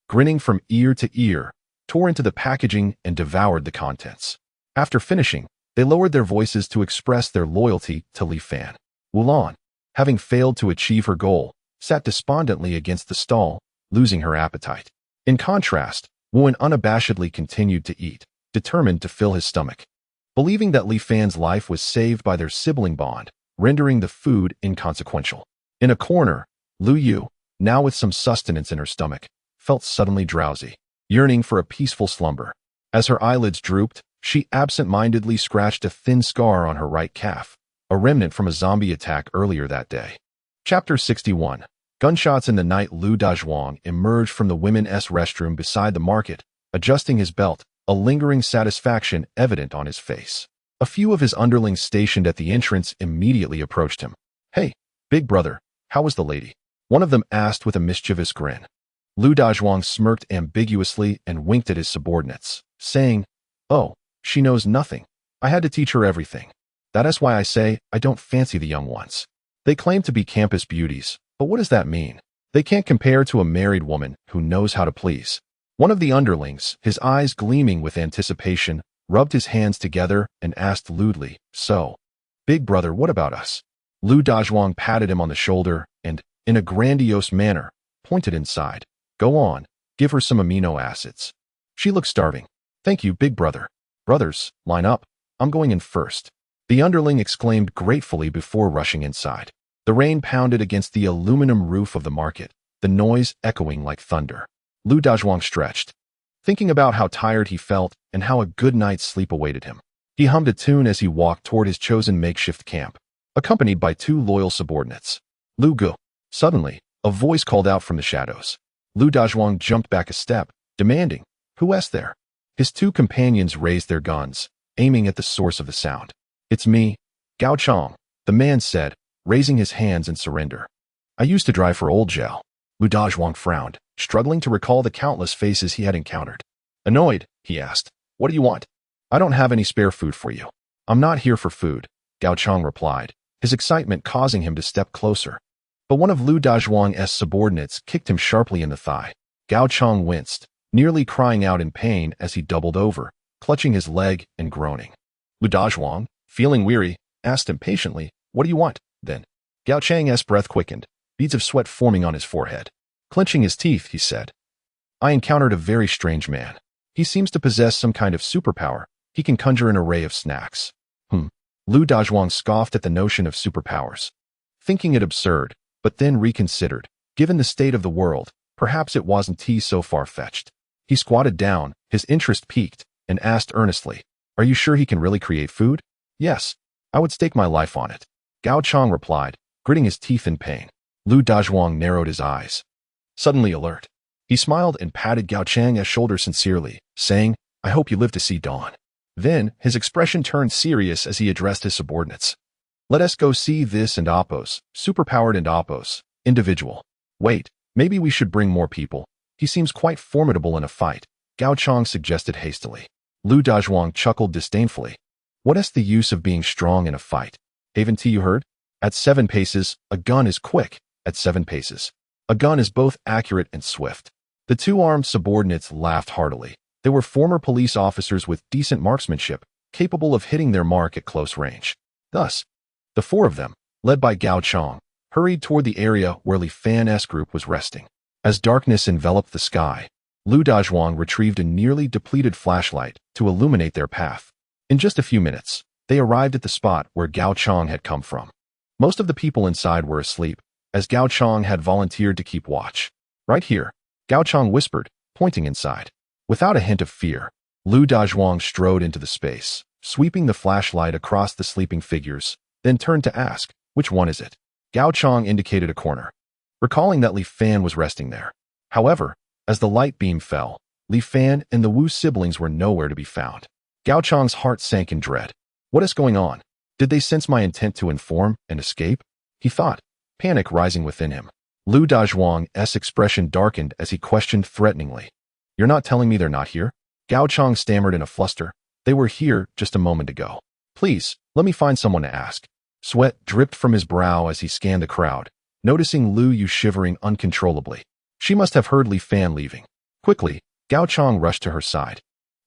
S1: grinning from ear to ear, tore into the packaging and devoured the contents. After finishing, they lowered their voices to express their loyalty to Li Fan. Wulon, having failed to achieve her goal, sat despondently against the stall, losing her appetite. In contrast, Wu unabashedly continued to eat, determined to fill his stomach. Believing that Li Fan's life was saved by their sibling bond, rendering the food inconsequential. In a corner, Lu Yu, now with some sustenance in her stomach, felt suddenly drowsy, yearning for a peaceful slumber. As her eyelids drooped, she absent-mindedly scratched a thin scar on her right calf, a remnant from a zombie attack earlier that day. Chapter 61. Gunshots in the night. Lu Dazhuang emerged from the women's restroom beside the market, adjusting his belt, a lingering satisfaction evident on his face. A few of his underlings stationed at the entrance immediately approached him. Hey, big brother, how was the lady? One of them asked with a mischievous grin. Lu Dazhuang smirked ambiguously and winked at his subordinates, saying, Oh, she knows nothing. I had to teach her everything. That is why I say I don't fancy the young ones. They claim to be campus beauties, but what does that mean? They can't compare to a married woman who knows how to please. One of the underlings, his eyes gleaming with anticipation, rubbed his hands together and asked lewdly, So, big brother, what about us? Lu Dazhuang patted him on the shoulder and, in a grandiose manner, pointed inside. Go on, give her some amino acids. She looks starving. Thank you, big brother. Brothers, line up. I'm going in first. The underling exclaimed gratefully before rushing inside. The rain pounded against the aluminum roof of the market, the noise echoing like thunder. Lu Dazhuang stretched, thinking about how tired he felt and how a good night's sleep awaited him. He hummed a tune as he walked toward his chosen makeshift camp, accompanied by 2 loyal subordinates. Lu Gu. Suddenly, a voice called out from the shadows. Lu Dazhuang jumped back a step, demanding, Who is there? His 2 companions raised their guns, aiming at the source of the sound. It's me, Gao Chang, the man said, raising his hands in surrender. I used to drive for old Zhao. Lu Dazhuang frowned, struggling to recall the countless faces he had encountered. Annoyed, he asked, What do you want? I don't have any spare food for you. I'm not here for food, Gao Chang replied, his excitement causing him to step closer. But one of Lu Dazhuang's subordinates kicked him sharply in the thigh. Gao Chang winced, nearly crying out in pain as he doubled over, clutching his leg and groaning. Lu Dazhuang, feeling weary, asked impatiently, What do you want, then? Gao Chang's breath quickened, beads of sweat forming on his forehead. Clenching his teeth, he said, I encountered a very strange man. He seems to possess some kind of superpower. He can conjure an array of snacks. Lu Dazhuang scoffed at the notion of superpowers, thinking it absurd, but then reconsidered. Given the state of the world, perhaps it wasn't so far-fetched. He squatted down, his interest piqued, and asked earnestly, Are you sure he can really create food? Yes, I would stake my life on it, Gao Chang replied, gritting his teeth in pain. Lu Dazhuang narrowed his eyes. Suddenly alert, he smiled and patted Gao Chang's shoulder sincerely, saying, I hope you live to see dawn. Then, his expression turned serious as he addressed his subordinates. Let us go see this and Oppos, superpowered and Oppos, individual. Wait, maybe we should bring more people. He seems quite formidable in a fight, Gao Chang suggested hastily. Lu Dazhuang chuckled disdainfully. What's the use of being strong in a fight? Haven't you heard? At 7 paces, a gun is quick. At 7 paces, a gun is both accurate and swift. The two armed subordinates laughed heartily. They were former police officers with decent marksmanship, capable of hitting their mark at close range. Thus, the 4 of them, led by Gao Chong, hurried toward the area where Li Fan's group was resting. As darkness enveloped the sky, Lu Dazhuang retrieved a nearly depleted flashlight to illuminate their path. In just a few minutes, they arrived at the spot where Gao Chong had come from. Most of the people inside were asleep, as Gao Chong had volunteered to keep watch. Right here, Gao Chong whispered, pointing inside. Without a hint of fear, Lu Dazhuang strode into the space, sweeping the flashlight across the sleeping figures, then turned to ask, which one is it? Gao Chong indicated a corner, recalling that Li Fan was resting there. However, as the light beam fell, Li Fan and the Wu siblings were nowhere to be found. Gao Chong's heart sank in dread. What is going on? Did they sense my intent to inform and escape? He thought, panic rising within him. Lu Dazhuang's expression darkened as he questioned threateningly. You're not telling me they're not here? Gao Chong stammered in a fluster. They were here just a moment ago. Please, let me find someone to ask. Sweat dripped from his brow as he scanned the crowd, noticing Lu Yu shivering uncontrollably. She must have heard Li Fan leaving. Quickly, Gao Chong rushed to her side,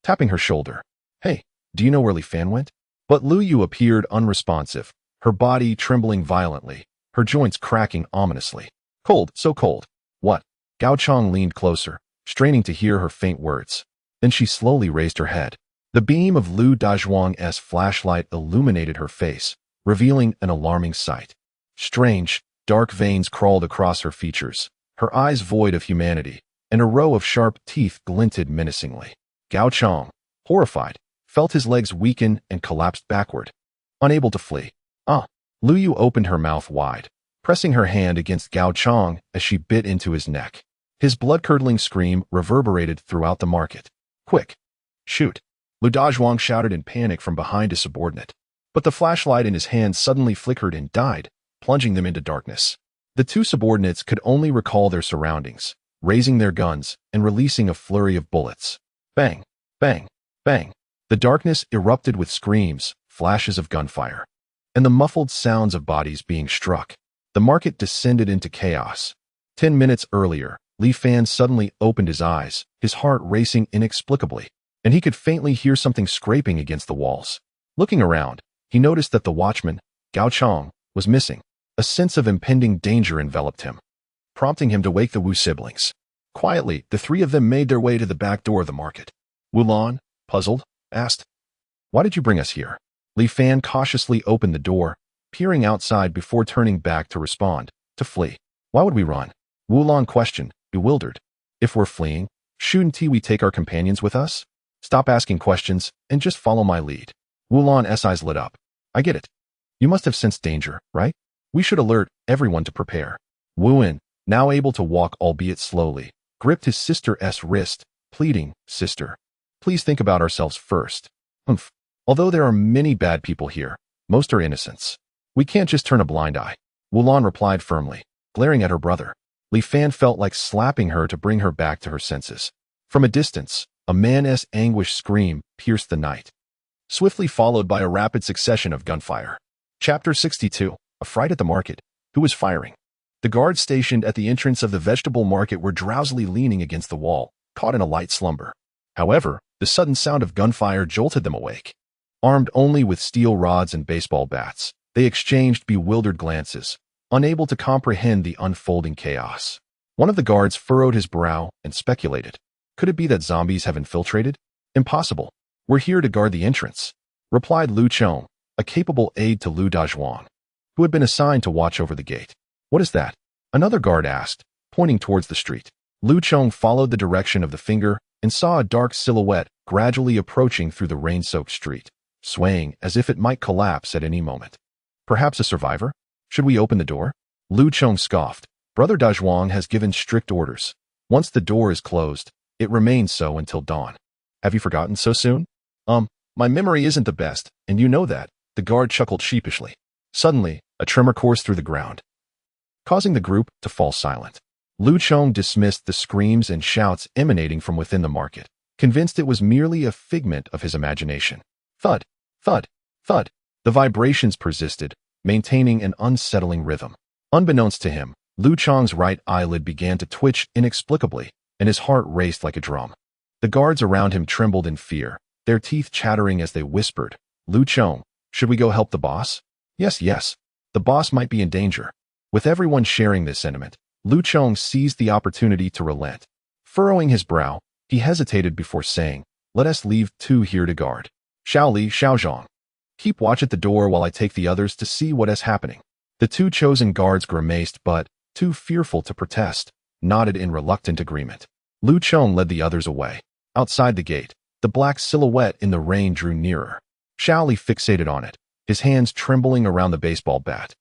S1: tapping her shoulder. Hey, do you know where Li Fan went? But Lu Yu appeared unresponsive, her body trembling violently, her joints cracking ominously. Cold, so cold. What? Gao Chong leaned closer, straining to hear her faint words. Then she slowly raised her head. The beam of Lu Dazhuang's flashlight illuminated her face, revealing an alarming sight. Strange, dark veins crawled across her features, her eyes void of humanity, and a row of sharp teeth glinted menacingly. Gao Chong, horrified, felt his legs weaken and collapsed backward, unable to flee. Lu Yu opened her mouth wide, pressing her hand against Gao Chong as she bit into his neck. His blood-curdling scream reverberated throughout the market. Quick! Shoot! Lu Dazhuang shouted in panic from behind his subordinate. But the flashlight in his hand suddenly flickered and died, plunging them into darkness. The two subordinates could only recall their surroundings, raising their guns and releasing a flurry of bullets. Bang! Bang! Bang! The darkness erupted with screams, flashes of gunfire, and the muffled sounds of bodies being struck. The market descended into chaos. 10 minutes earlier, Li Fan suddenly opened his eyes, his heart racing inexplicably, and he could faintly hear something scraping against the walls. Looking around, he noticed that the watchman, Gao Chong, was missing. A sense of impending danger enveloped him, prompting him to wake the Wu siblings. Quietly, the 3 of them made their way to the back door of the market. Wulan, puzzled, asked, "Why did you bring us here?" Li Fan cautiously opened the door, peering outside before turning back to respond, to flee. Why would we run? Wulan questioned, bewildered. If we're fleeing, shouldn't we take our companions with us? Stop asking questions and just follow my lead. Wulan's eyes lit up. I get it. You must have sensed danger, right? We should alert everyone to prepare. Wuan, now able to walk albeit slowly, gripped his sister's wrist, pleading, Sister, please think about ourselves first. Although there are many bad people here, most are innocents. We can't just turn a blind eye. Wulan replied firmly, glaring at her brother. Li Fan felt like slapping her to bring her back to her senses. From a distance, a man's anguished scream pierced the night, swiftly followed by a rapid succession of gunfire. Chapter 62. A fright at the market. Who was firing? The guards stationed at the entrance of the vegetable market were drowsily leaning against the wall, caught in a light slumber. However, the sudden sound of gunfire jolted them awake. Armed only with steel rods and baseball bats, they exchanged bewildered glances, unable to comprehend the unfolding chaos. One of the guards furrowed his brow and speculated. Could it be that zombies have infiltrated? Impossible. We're here to guard the entrance, replied Lu Chong, a capable aide to Lu Dazhuang, who had been assigned to watch over the gate. What is that? Another guard asked, pointing towards the street. Lu Chong followed the direction of the finger and saw a dark silhouette gradually approaching through the rain-soaked street, swaying as if it might collapse at any moment. Perhaps a survivor? Should we open the door? Lu Chong scoffed. Brother Dazhuang has given strict orders. Once the door is closed, it remains so until dawn. Have you forgotten so soon? My memory isn't the best, and you know that. The guard chuckled sheepishly. Suddenly, a tremor coursed through the ground, causing the group to fall silent. Lu Chong dismissed the screams and shouts emanating from within the market, convinced it was merely a figment of his imagination. Thud, thud, thud. The vibrations persisted, maintaining an unsettling rhythm. Unbeknownst to him, Lu Chong's right eyelid began to twitch inexplicably, and his heart raced like a drum. The guards around him trembled in fear, their teeth chattering as they whispered, "Lu Chong, should we go help the boss?" Yes, yes. The boss might be in danger. With everyone sharing this sentiment, Lu Chong seized the opportunity to relent. Furrowing his brow, he hesitated before saying, "Let us leave 2 here to guard. Xiaoli, Xiaozhong. Keep watch at the door while I take the others to see what is happening." The 2 chosen guards grimaced but, too fearful to protest, nodded in reluctant agreement. Lu Chong led the others away. Outside the gate, the black silhouette in the rain drew nearer. Xiaoli fixated on it, his hands trembling around the baseball bat.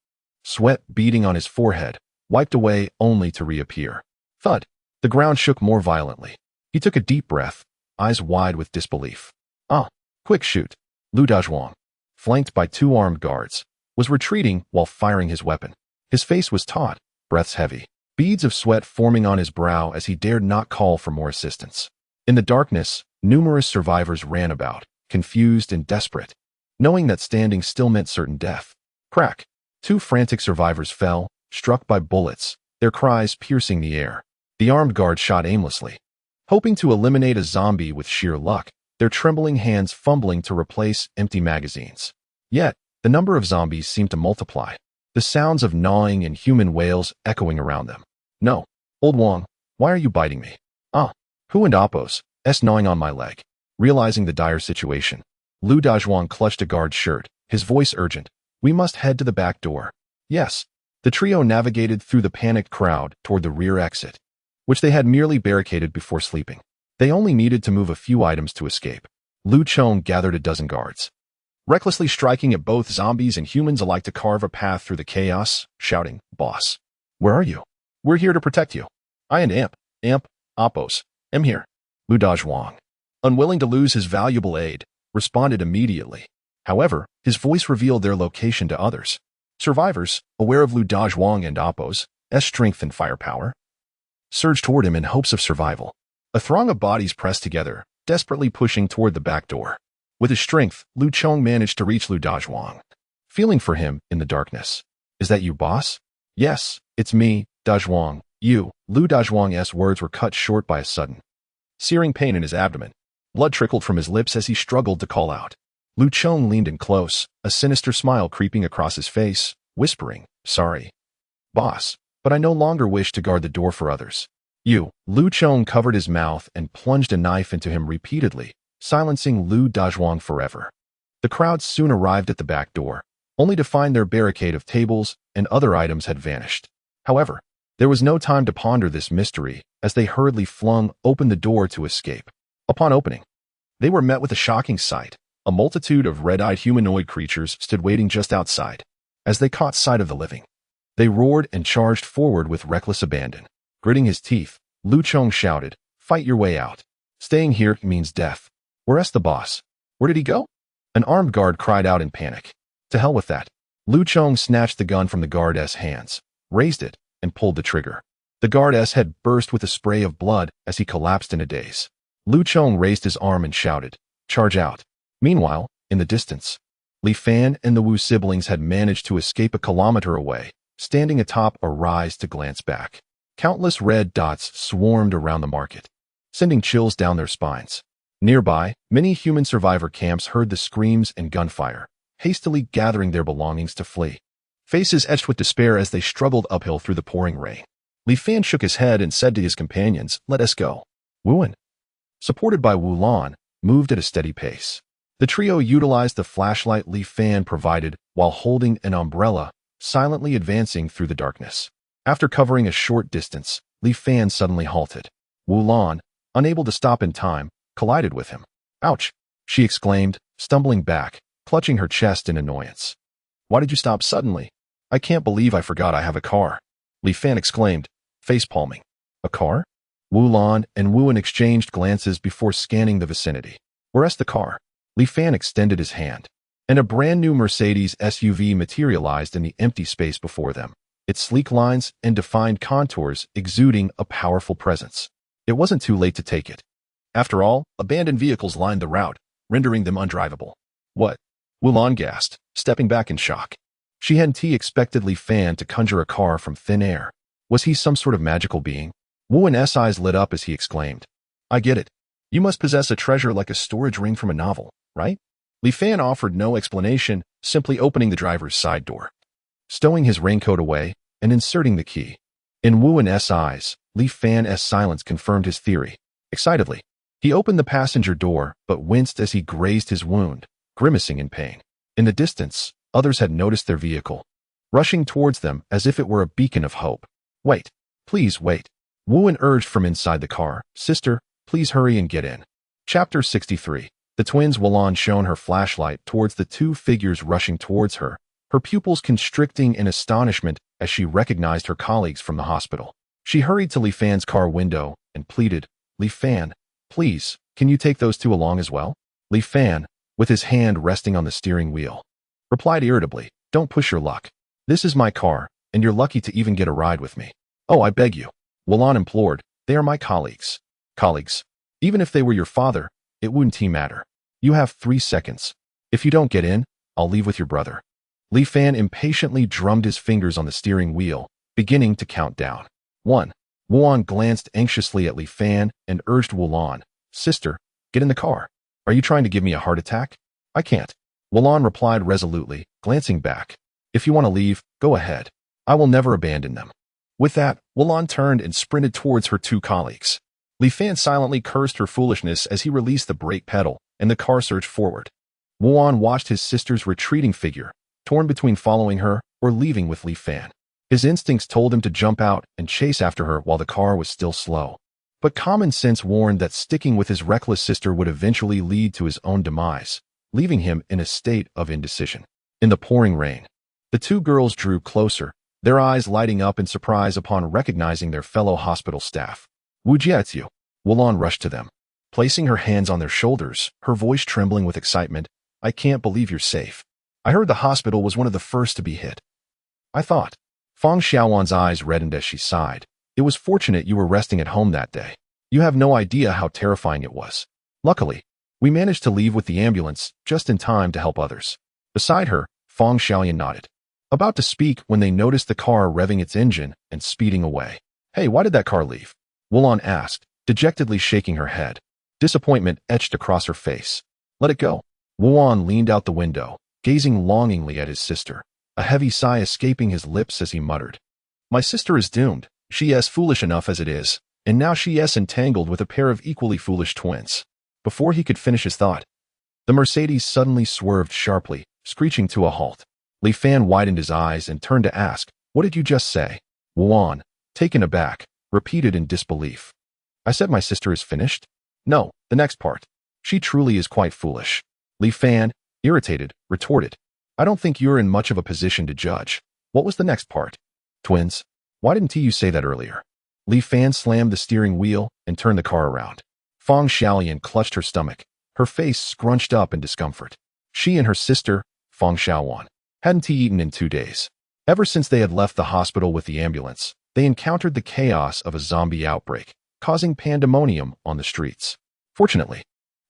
S1: Sweat beading on his forehead, wiped away only to reappear. Thud! The ground shook more violently. He took a deep breath, eyes wide with disbelief. "Ah, quick shoot!" Lu Dazhuang, flanked by 2 armed guards, was retreating while firing his weapon. His face was taut, breaths heavy, beads of sweat forming on his brow as he dared not call for more assistance. In the darkness, numerous survivors ran about, confused and desperate, knowing that standing still meant certain death. Crack! 2 frantic survivors fell, struck by bullets, their cries piercing the air. The armed guard shot aimlessly, hoping to eliminate a zombie with sheer luck, their trembling hands fumbling to replace empty magazines. Yet, the number of zombies seemed to multiply, the sounds of gnawing and human wails echoing around them. "No, Old Wang, why are you biting me?" "Ah, Hu and Appos, gnawing on my leg." Realizing the dire situation, Lu Dazhuang clutched a guard's shirt, his voice urgent. "We must head to the back door." Yes. The trio navigated through the panicked crowd toward the rear exit, which they had merely barricaded before sleeping. They only needed to move a few items to escape. Lu Chong gathered a dozen guards, recklessly striking at both zombies and humans alike to carve a path through the chaos, shouting, "Boss, where are you? We're here to protect you." "I and Appos, am here." Lu Dazhuang, unwilling to lose his valuable aid, responded immediately. However, his voice revealed their location to others. Survivors, aware of Lu Dazhuang and Appos' strength and firepower, surged toward him in hopes of survival. A throng of bodies pressed together, desperately pushing toward the back door. With his strength, Lu Chong managed to reach Lu Dazhuang, feeling for him in the darkness. "Is that you, boss?" "Yes, it's me, Dazhuang. You." Lu Dazhuang's words were cut short by a sudden, searing pain in his abdomen. Blood trickled from his lips as he struggled to call out. Lu Chong leaned in close, a sinister smile creeping across his face, whispering, "Sorry, boss, but I no longer wish to guard the door for others." "You." Lu Chong covered his mouth and plunged a knife into him repeatedly, silencing Lu Dazhuang forever. The crowd soon arrived at the back door, only to find their barricade of tables and other items had vanished. However, there was no time to ponder this mystery as they hurriedly flung open the door to escape. Upon opening, they were met with a shocking sight. A multitude of red-eyed humanoid creatures stood waiting just outside. As they caught sight of the living, they roared and charged forward with reckless abandon. Gritting his teeth, Lu Chong shouted, "Fight your way out. Staying here means death." "Where's the boss? Where did he go?" An armed guard cried out in panic. "To hell with that." Lu Chong snatched the gun from the guard's hands, raised it, and pulled the trigger. The guard's head burst with a spray of blood as he collapsed in a daze. Lu Chong raised his arm and shouted, "Charge out." Meanwhile, in the distance, Li Fan and the Wu siblings had managed to escape a kilometer away, standing atop a rise to glance back. Countless red dots swarmed around the market, sending chills down their spines. Nearby, many human survivor camps heard the screams and gunfire, hastily gathering their belongings to flee. Faces etched with despair as they struggled uphill through the pouring rain. Li Fan shook his head and said to his companions, "Let us go." Wuan, supported by Wu Lan, moved at a steady pace. The trio utilized the flashlight Li Fan provided while holding an umbrella, silently advancing through the darkness. After covering a short distance, Li Fan suddenly halted. Wu Lan, unable to stop in time, collided with him. "Ouch!" she exclaimed, stumbling back, clutching her chest in annoyance. "Why did you stop suddenly?" "I can't believe I forgot I have a car," Li Fan exclaimed, face-palming. "A car?" Wu Lan and Wuan exchanged glances before scanning the vicinity. "Where's the car?" Li Fan extended his hand, and a brand-new Mercedes SUV materialized in the empty space before them, its sleek lines and defined contours exuding a powerful presence. It wasn't too late to take it. After all, abandoned vehicles lined the route, rendering them undrivable. What? Wulan gasped, stepping back in shock. She hadn't expected Li Fan to conjure a car from thin air. Was he some sort of magical being? Wulan's eyes lit up as he exclaimed, I get it. You must possess a treasure like a storage ring from a novel, right? Li Fan offered no explanation, simply opening the driver's side door, stowing his raincoat away, and inserting the key. In Wulan's eyes, Li Fan's silence confirmed his theory. Excitedly, he opened the passenger door but winced as he grazed his wound, grimacing in pain. In the distance, others had noticed their vehicle, rushing towards them as if it were a beacon of hope. Wait, please wait. Wulan urged from inside the car. Sister, please hurry and get in. Chapter 63. The twins. Wulan shone her flashlight towards the two figures rushing towards her, her pupils constricting in astonishment as she recognized her colleagues from the hospital. She hurried to Li Fan's car window and pleaded, Li Fan, please, can you take those two along as well? Li Fan, with his hand resting on the steering wheel, replied irritably, don't push your luck. This is my car, and you're lucky to even get a ride with me. Oh, I beg you. Wulan implored, they are my colleagues. Colleagues. Even if they were your father, it wouldn't matter. You have 3 seconds. If you don't get in, I'll leave with your brother. Li Fan impatiently drummed his fingers on the steering wheel, beginning to count down. 1. Wulan glanced anxiously at Li Fan and urged Wulan, Sister, get in the car. Are you trying to give me a heart attack? I can't. Wulan replied resolutely, glancing back. If you want to leave, go ahead. I will never abandon them. With that, Wulan turned and sprinted towards her two colleagues. Li Fan silently cursed her foolishness as he released the brake pedal, and the car surged forward. Wulan watched his sister's retreating figure, torn between following her or leaving with Li Fan. His instincts told him to jump out and chase after her while the car was still slow. But common sense warned that sticking with his reckless sister would eventually lead to his own demise, leaving him in a state of indecision. In the pouring rain, the two girls drew closer, their eyes lighting up in surprise upon recognizing their fellow hospital staff. Wujietu. Wulan rushed to them, placing her hands on their shoulders, her voice trembling with excitement. I can't believe you're safe. I heard the hospital was one of the first to be hit. I thought. Fang Xiaowan's eyes reddened as she sighed. It was fortunate you were resting at home that day. You have no idea how terrifying it was. Luckily, we managed to leave with the ambulance just in time to help others. Beside her, Fang Xiaoyan nodded, about to speak when they noticed the car revving its engine and speeding away. Hey, why did that car leave? Wulan asked, dejectedly shaking her head. Disappointment etched across her face. Let it go. Wulan leaned out the window, gazing longingly at his sister, a heavy sigh escaping his lips as he muttered. My sister is doomed. She is foolish enough as it is, and now she is entangled with a pair of equally foolish twins. Before he could finish his thought, the Mercedes suddenly swerved sharply, screeching to a halt. Li Fan widened his eyes and turned to ask, what did you just say? Wulan, taken aback, repeated in disbelief. I said my sister is finished? No, the next part. She truly is quite foolish. Li Fan, irritated, retorted. I don't think you're in much of a position to judge. What was the next part? Twins. Why didn't you say that earlier? Li Fan slammed the steering wheel and turned the car around. Fang Xiaoyan clutched her stomach, her face scrunched up in discomfort. She and her sister, Fang Xiaowan, hadn't eaten in 2 days. Ever since they had left the hospital with the ambulance, they encountered the chaos of a zombie outbreak, causing pandemonium on the streets. Fortunately,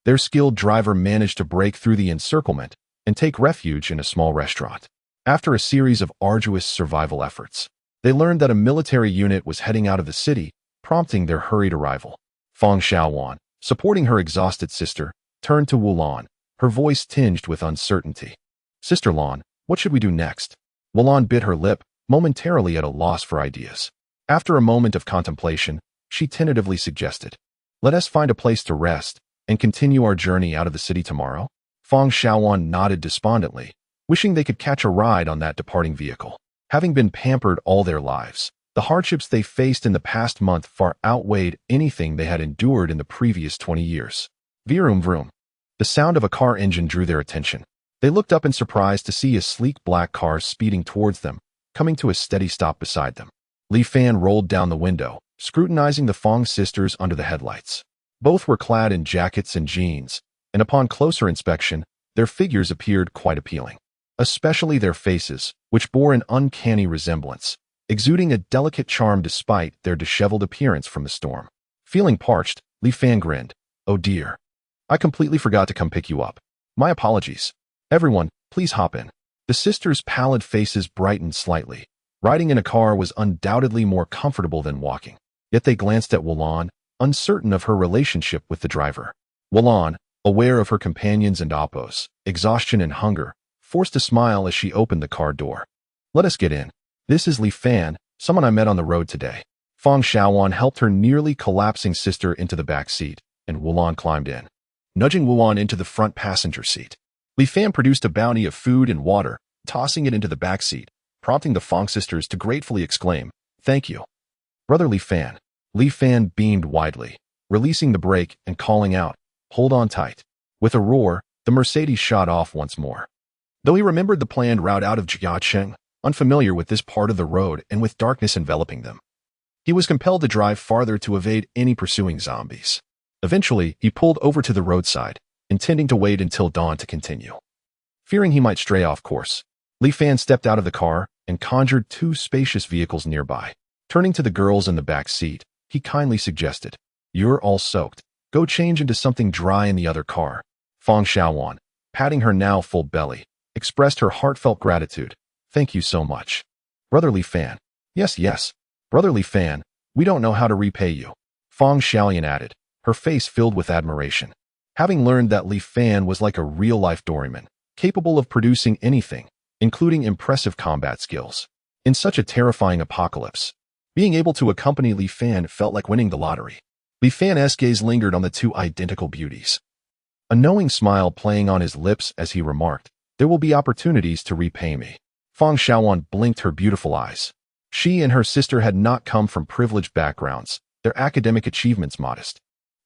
S1: their skilled driver managed to break through the encirclement and take refuge in a small restaurant. After a series of arduous survival efforts, they learned that a military unit was heading out of the city, prompting their hurried arrival. Fang Xiaowan, supporting her exhausted sister, turned to Wulan, her voice tinged with uncertainty. Sister Lan, what should we do next? Wulan bit her lip, momentarily at a loss for ideas. After a moment of contemplation, she tentatively suggested, let us find a place to rest and continue our journey out of the city tomorrow. Fang Xiaowan nodded despondently, wishing they could catch a ride on that departing vehicle. Having been pampered all their lives, the hardships they faced in the past month far outweighed anything they had endured in the previous 20 years. Vroom vroom. The sound of a car engine drew their attention. They looked up in surprise to see a sleek black car speeding towards them, coming to a steady stop beside them. Li Fan rolled down the window, scrutinizing the Fang sisters under the headlights. Both were clad in jackets and jeans, and upon closer inspection, their figures appeared quite appealing. Especially their faces, which bore an uncanny resemblance, exuding a delicate charm despite their disheveled appearance from the storm. Feeling parched, Li Fan grinned. Oh dear. I completely forgot to come pick you up. My apologies. Everyone, please hop in. The sisters' pallid faces brightened slightly. Riding in a car was undoubtedly more comfortable than walking. Yet they glanced at Wulan, uncertain of her relationship with the driver. Wulan, aware of her companions and Appo's exhaustion and hunger, forced a smile as she opened the car door. Let us get in. This is Li Fan, someone I met on the road today. Fang Xiaowan helped her nearly collapsing sister into the back seat, and Wulan climbed in, nudging Wulan into the front passenger seat. Li Fan produced a bounty of food and water, tossing it into the back seat, prompting the Fang sisters to gratefully exclaim, "Thank you, Brother Li Fan." Li Fan beamed widely, releasing the brake and calling out, "Hold on tight." With a roar, the Mercedes shot off once more. Though he remembered the planned route out of Jiacheng, unfamiliar with this part of the road and with darkness enveloping them, he was compelled to drive farther to evade any pursuing zombies. Eventually, he pulled over to the roadside, intending to wait until dawn to continue. Fearing he might stray off course, Li Fan stepped out of the car and conjured two spacious vehicles nearby. Turning to the girls in the back seat, he kindly suggested, "You're all soaked. Go change into something dry in the other car." Fang Xiaowan, patting her now full belly, expressed her heartfelt gratitude. "Thank you so much, Brother Li Fan." Yes, Brother Li Fan, we don't know how to repay you," Fang Xiaoyan added, her face filled with admiration. Having learned that Li Fan was like a real-life doryman, capable of producing anything, including impressive combat skills. In such a terrifying apocalypse, being able to accompany Li Fan felt like winning the lottery. Li Fan's gaze lingered on the two identical beauties, a knowing smile playing on his lips as he remarked, "There will be opportunities to repay me." Fang Xiaowan blinked her beautiful eyes. She and her sister had not come from privileged backgrounds, their academic achievements modest.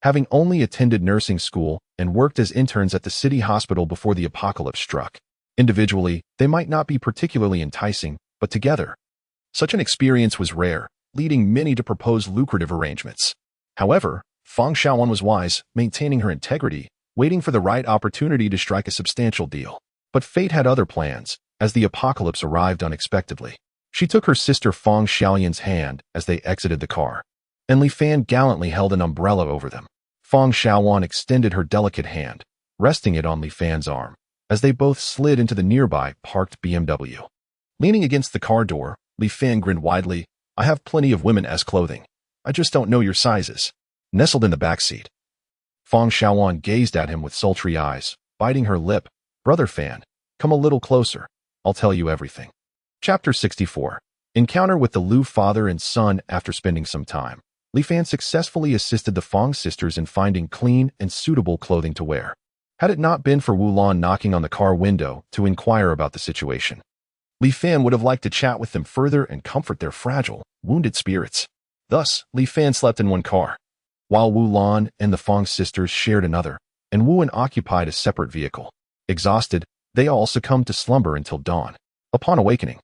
S1: Having only attended nursing school and worked as interns at the city hospital before the apocalypse struck. Individually, they might not be particularly enticing, but together, such an experience was rare, leading many to propose lucrative arrangements. However, Fang Xiaowan was wise, maintaining her integrity, waiting for the right opportunity to strike a substantial deal. But fate had other plans, as the apocalypse arrived unexpectedly. She took her sister Fang Xiaoyan's hand as they exited the car, and Li Fan gallantly held an umbrella over them. Fang Xiaowan extended her delicate hand, resting it on Li Fan's arm, as they both slid into the nearby parked BMW. Leaning against the car door, Li Fan grinned widely, "I have plenty of women's clothing. I just don't know your sizes." Nestled in the back seat, Fang Xiaowan gazed at him with sultry eyes, biting her lip. "Brother Fan, come a little closer. I'll tell you everything." Chapter 64. Encounter with the Lu father and son. After spending some time, Li Fan successfully assisted the Fang sisters in finding clean and suitable clothing to wear. Had it not been for Wulan knocking on the car window to inquire about the situation, Li Fan would have liked to chat with them further and comfort their fragile, wounded spirits. Thus, Li Fan slept in one car, while Wulan and the Fang sisters shared another, and Wuan occupied a separate vehicle. Exhausted, they all succumbed to slumber until dawn. Upon awakening,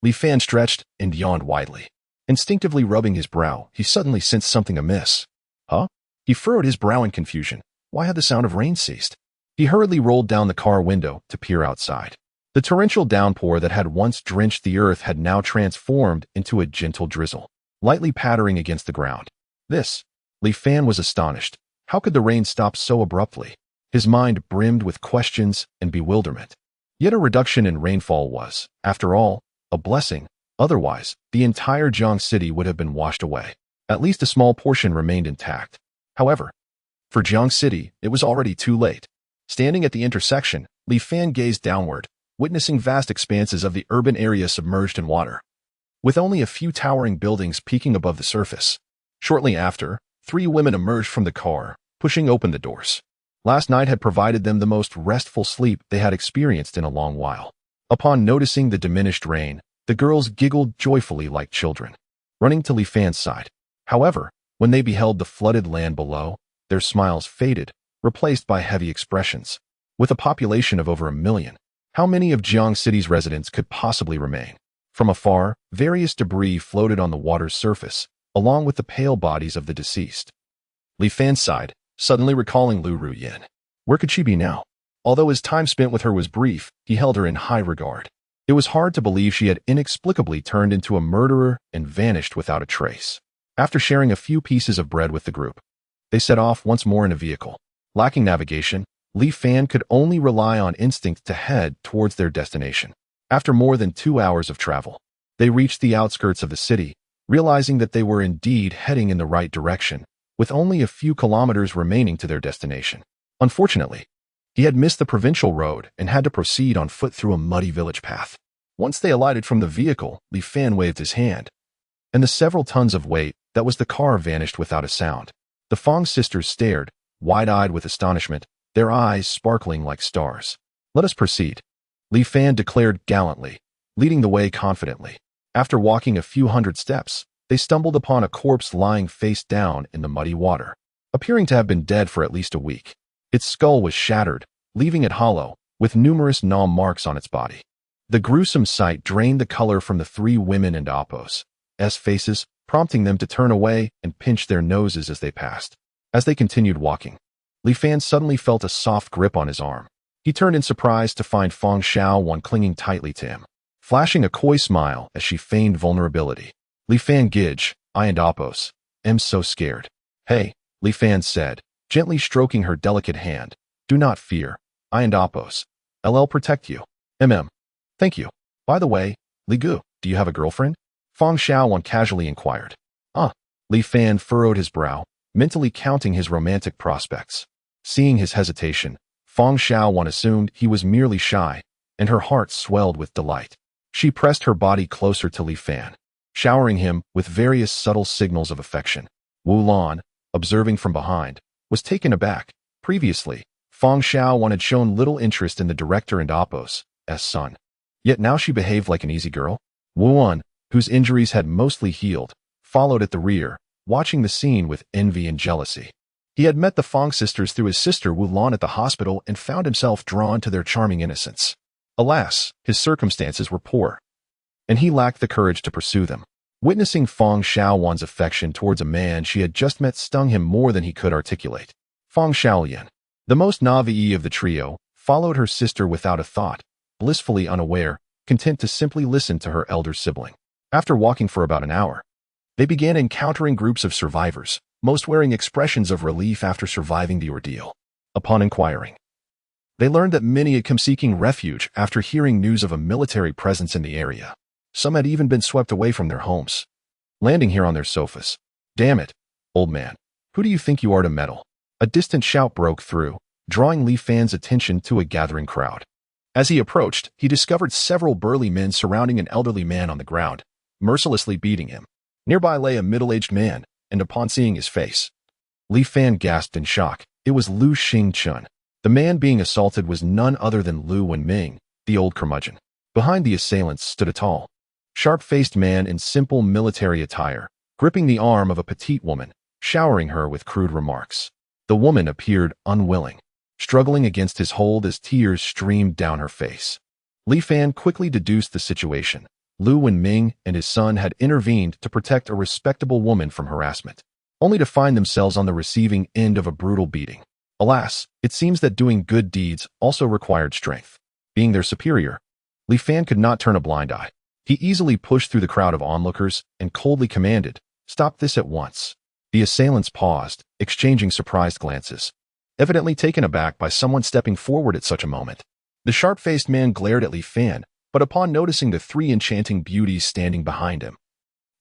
S1: Li Fan stretched and yawned widely. Instinctively rubbing his brow, he suddenly sensed something amiss. Huh? He furrowed his brow in confusion. Why had the sound of rain ceased? He hurriedly rolled down the car window to peer outside. The torrential downpour that had once drenched the earth had now transformed into a gentle drizzle, lightly pattering against the ground. Li Fan was astonished. How could the rain stop so abruptly? His mind brimmed with questions and bewilderment. Yet a reduction in rainfall was, after all, a blessing. Otherwise, the entire Jiang city would have been washed away. At least a small portion remained intact. However, for Jiang city, it was already too late. Standing at the intersection, Li Fan gazed downward, witnessing vast expanses of the urban area submerged in water, with only a few towering buildings peeking above the surface. Shortly after, 3 women emerged from the car, pushing open the doors. Last night had provided them the most restful sleep they had experienced in a long while. Upon noticing the diminished rain, the girls giggled joyfully like children, running to Li Fan's side. However, when they beheld the flooded land below, their smiles faded, replaced by heavy expressions. With a population of over 1 million, how many of Jiang City's residents could possibly remain? From afar, various debris floated on the water's surface, along with the pale bodies of the deceased. Li Fan sighed, suddenly recalling Lu Ruyin. Where could she be now? Although his time spent with her was brief, he held her in high regard. It was hard to believe she had inexplicably turned into a murderer and vanished without a trace. After sharing a few pieces of bread with the group, They set off once more in a vehicle. Lacking navigation, Li Fan could only rely on instinct to head towards their destination. After more than 2 hours of travel, they reached the outskirts of the city, realizing that they were indeed heading in the right direction, with only a few kilometers remaining to their destination. Unfortunately, he had missed the provincial road and had to proceed on foot through a muddy village path. Once they alighted from the vehicle, Li Fan waved his hand, and the several tons of weight that was the car vanished without a sound. The Fong sisters stared, wide-eyed with astonishment, their eyes sparkling like stars. "Let us proceed," Li Fan declared gallantly, leading the way confidently. After walking a few hundred steps, they stumbled upon a corpse lying face down in the muddy water, appearing to have been dead for at least a week. Its skull was shattered, leaving it hollow, with numerous gnaw marks on its body. The gruesome sight drained the color from the 3 women and Apos' faces, prompting them to turn away and pinch their noses as they passed. As they continued walking, Li Fan suddenly felt a soft grip on his arm. He turned in surprise to find Fong Xiaowan clinging tightly to him, flashing a coy smile as she feigned vulnerability. "Li Fan Gidge, I and Apos, am so scared." "Hey," Li Fan said, gently stroking her delicate hand. "Do not fear. I and Apos, LL protect you." "Thank you. By the way, Li Gu, do you have a girlfriend?" Fong Xiaowan casually inquired. Li Fan furrowed his brow, mentally counting his romantic prospects. Seeing his hesitation, Fong Xiaowan assumed he was merely shy, and her heart swelled with delight. She pressed her body closer to Li Fan, showering him with various subtle signals of affection. Wu Lan, observing from behind, was taken aback. Previously, Fong Xiaowan had shown little interest in the director and Apos' son. Yet now she behaved like an easy girl. Wu Lan, whose injuries had mostly healed, followed at the rear, watching the scene with envy and jealousy. He had met the Fong sisters through his sister Wu Lan at the hospital and found himself drawn to their charming innocence. Alas, his circumstances were poor, and he lacked the courage to pursue them. Witnessing Fong Xiaowan's affection towards a man she had just met stung him more than he could articulate. Fong Xiaolian, the most naive of the trio, followed her sister without a thought, blissfully unaware, content to simply listen to her elder sibling. After walking for about an hour, they began encountering groups of survivors, most wearing expressions of relief after surviving the ordeal. Upon inquiring, they learned that many had come seeking refuge after hearing news of a military presence in the area. Some had even been swept away from their homes, landing here on their sofas. "Damn it, old man, who do you think you are to meddle?" A distant shout broke through, drawing Li Fan's attention to a gathering crowd. As he approached, he discovered several burly men surrounding an elderly man on the ground, mercilessly beating him. Nearby lay a middle-aged man, and upon seeing his face, Li Fan gasped in shock. It was Lu Xingchun. The man being assaulted was none other than Lu Wenming, the old curmudgeon. Behind the assailants stood a tall, sharp-faced man in simple military attire, gripping the arm of a petite woman, showering her with crude remarks. The woman appeared unwilling, struggling against his hold as tears streamed down her face. Li Fan quickly deduced the situation. Lu Wenming and his son had intervened to protect a respectable woman from harassment, only to find themselves on the receiving end of a brutal beating. Alas, it seems that doing good deeds also required strength. Being their superior, Li Fan could not turn a blind eye. He easily pushed through the crowd of onlookers and coldly commanded, "Stop this at once." The assailants paused, exchanging surprised glances, evidently taken aback by someone stepping forward at such a moment. The sharp-faced man glared at Li Fan, but upon noticing the 3 enchanting beauties standing behind him,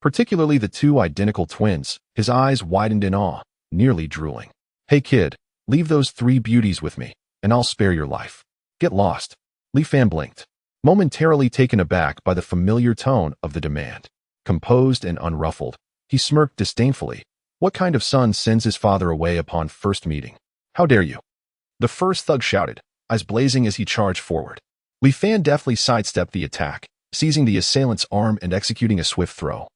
S1: particularly the 2 identical twins, his eyes widened in awe, nearly drooling. "Hey kid, leave those 3 beauties with me, and I'll spare your life. Get lost." Li Fan blinked, momentarily taken aback by the familiar tone of the demand. Composed and unruffled, he smirked disdainfully. What kind of son sends his father away upon first meeting? "How dare you?" the first thug shouted, eyes blazing as he charged forward. Li Fan deftly sidestepped the attack, seizing the assailant's arm and executing a swift throw,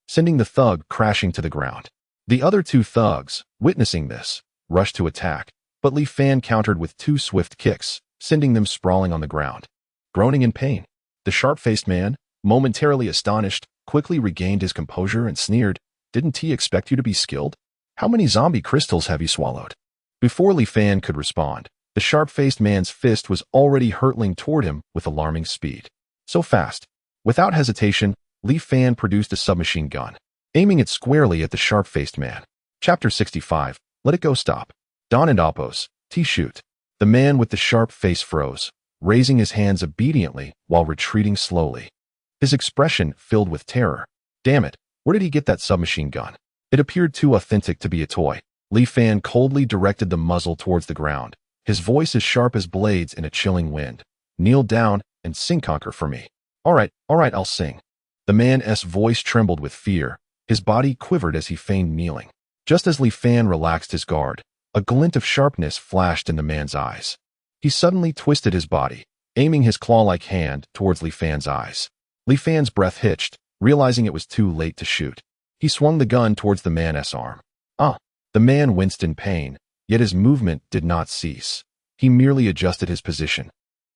S1: sending the thug crashing to the ground. The other 2 thugs, witnessing this, rushed to attack, but Li Fan countered with 2 swift kicks, sending them sprawling on the ground. Groaning in pain, the sharp-faced man, momentarily astonished, quickly regained his composure and sneered, "Didn't he expect you to be skilled? How many zombie crystals have you swallowed?" Before Li Fan could respond, the sharp-faced man's fist was already hurtling toward him with alarming speed. So fast. Without hesitation, Li Fan produced a submachine gun, aiming it squarely at the sharp-faced man. Chapter 65. Let it go, stop. Don and Oppos, shoot. The man with the sharp face froze, raising his hands obediently while retreating slowly. His expression filled with terror. Damn it, where did he get that submachine gun? It appeared too authentic to be a toy. Li Fan coldly directed the muzzle towards the ground, his voice as sharp as blades in a chilling wind. Kneel down and sing Conquer for me. All right, I'll sing. The man's voice trembled with fear. His body quivered as he feigned kneeling. Just as Li Fan relaxed his guard, a glint of sharpness flashed in the man's eyes. He suddenly twisted his body, aiming his claw-like hand towards Li Fan's eyes. Li Fan's breath hitched, realizing it was too late to shoot. He swung the gun towards the man's arm. The man winced in pain, yet his movement did not cease. He merely adjusted his position,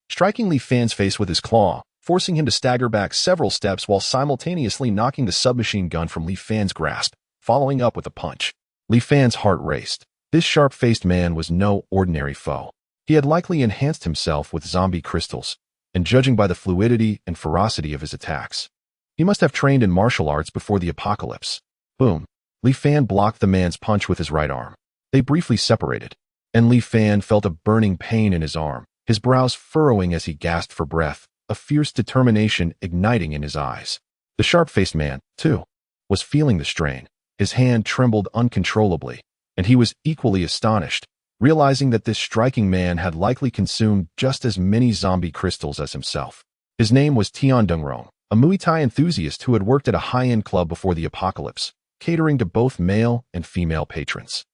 S1: striking Li Fan's face with his claw, forcing him to stagger back several steps while simultaneously knocking the submachine gun from Li Fan's grasp, following up with a punch. Li Fan's heart raced. This sharp-faced man was no ordinary foe. He had likely enhanced himself with zombie crystals, and judging by the fluidity and ferocity of his attacks, he must have trained in martial arts before the apocalypse. Boom. Li Fan blocked the man's punch with his right arm. They briefly separated, and Li Fan felt a burning pain in his arm, his brows furrowing as he gasped for breath, a fierce determination igniting in his eyes. The sharp-faced man, too, was feeling the strain. His hand trembled uncontrollably, and he was equally astonished, realizing that this striking man had likely consumed just as many zombie crystals as himself. His name was Tian Dungrong, a Muay Thai enthusiast who had worked at a high-end club before the apocalypse, catering to both male and female patrons.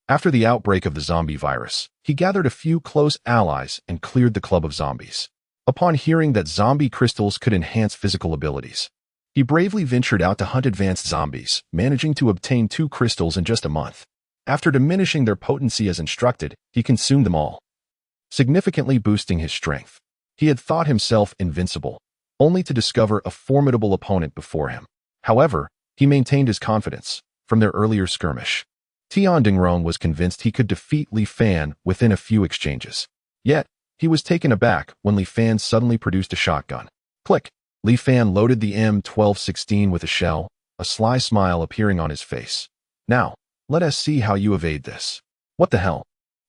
S1: After the outbreak of the zombie virus, he gathered a few close allies and cleared the club of zombies. Upon hearing that zombie crystals could enhance physical abilities, he bravely ventured out to hunt advanced zombies, managing to obtain 2 crystals in just a month. After diminishing their potency as instructed, he consumed them all, significantly boosting his strength. He had thought himself invincible, only to discover a formidable opponent before him. However, he maintained his confidence from their earlier skirmish. Tian Dingrong was convinced he could defeat Li Fan within a few exchanges. Yet, he was taken aback when Li Fan suddenly produced a shotgun. Click! Li Fan loaded the M1216 with a shell, a sly smile appearing on his face. Now, let us see how you evade this. What the hell?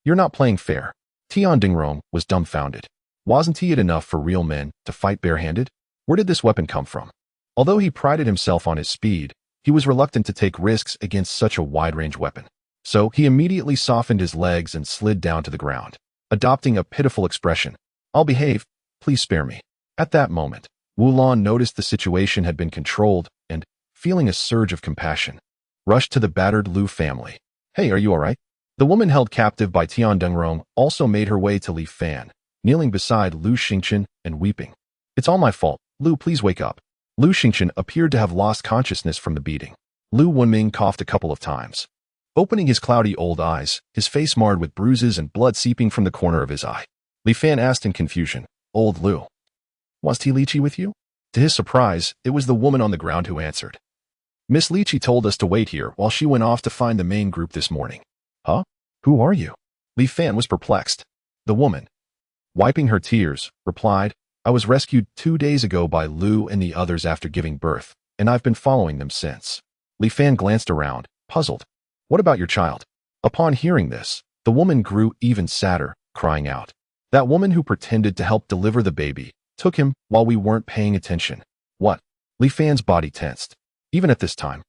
S1: You're not playing fair. Tian Dingrong was dumbfounded. Wasn't he it enough for real men to fight barehanded? Where did this weapon come from? Although he prided himself on his speed, he was reluctant to take risks against such a wide-range weapon. So he immediately softened his legs and slid down to the ground, adopting a pitiful expression. I'll behave, please spare me. At that moment, Wulon noticed the situation had been controlled and, feeling a surge of compassion, rushed to the battered Lu family. Hey, are you alright? The woman held captive by Tian Dungrong also made her way to Li Fan, kneeling beside Lu Xingchen and weeping. It's all my fault. Lu, please wake up. Lu Xingchen appeared to have lost consciousness from the beating. Lu Wenming coughed a couple of times, opening his cloudy old eyes, his face marred with bruises and blood seeping from the corner of his eye. Li Fan asked in confusion, Old Lu, was Ti Lichi with you? To his surprise, it was the woman on the ground who answered. Miss Lichi told us to wait here while she went off to find the main group this morning. Huh? Who are you? Li Fan was perplexed. The woman, wiping her tears, replied, I was rescued 2 days ago by Lu and the others after giving birth, and I've been following them since. Li Fan glanced around, puzzled. What about your child? Upon hearing this, the woman grew even sadder, crying out. That woman who pretended to help deliver the baby took him while we weren't paying attention. What? Li Fan's body tensed. Even at this time,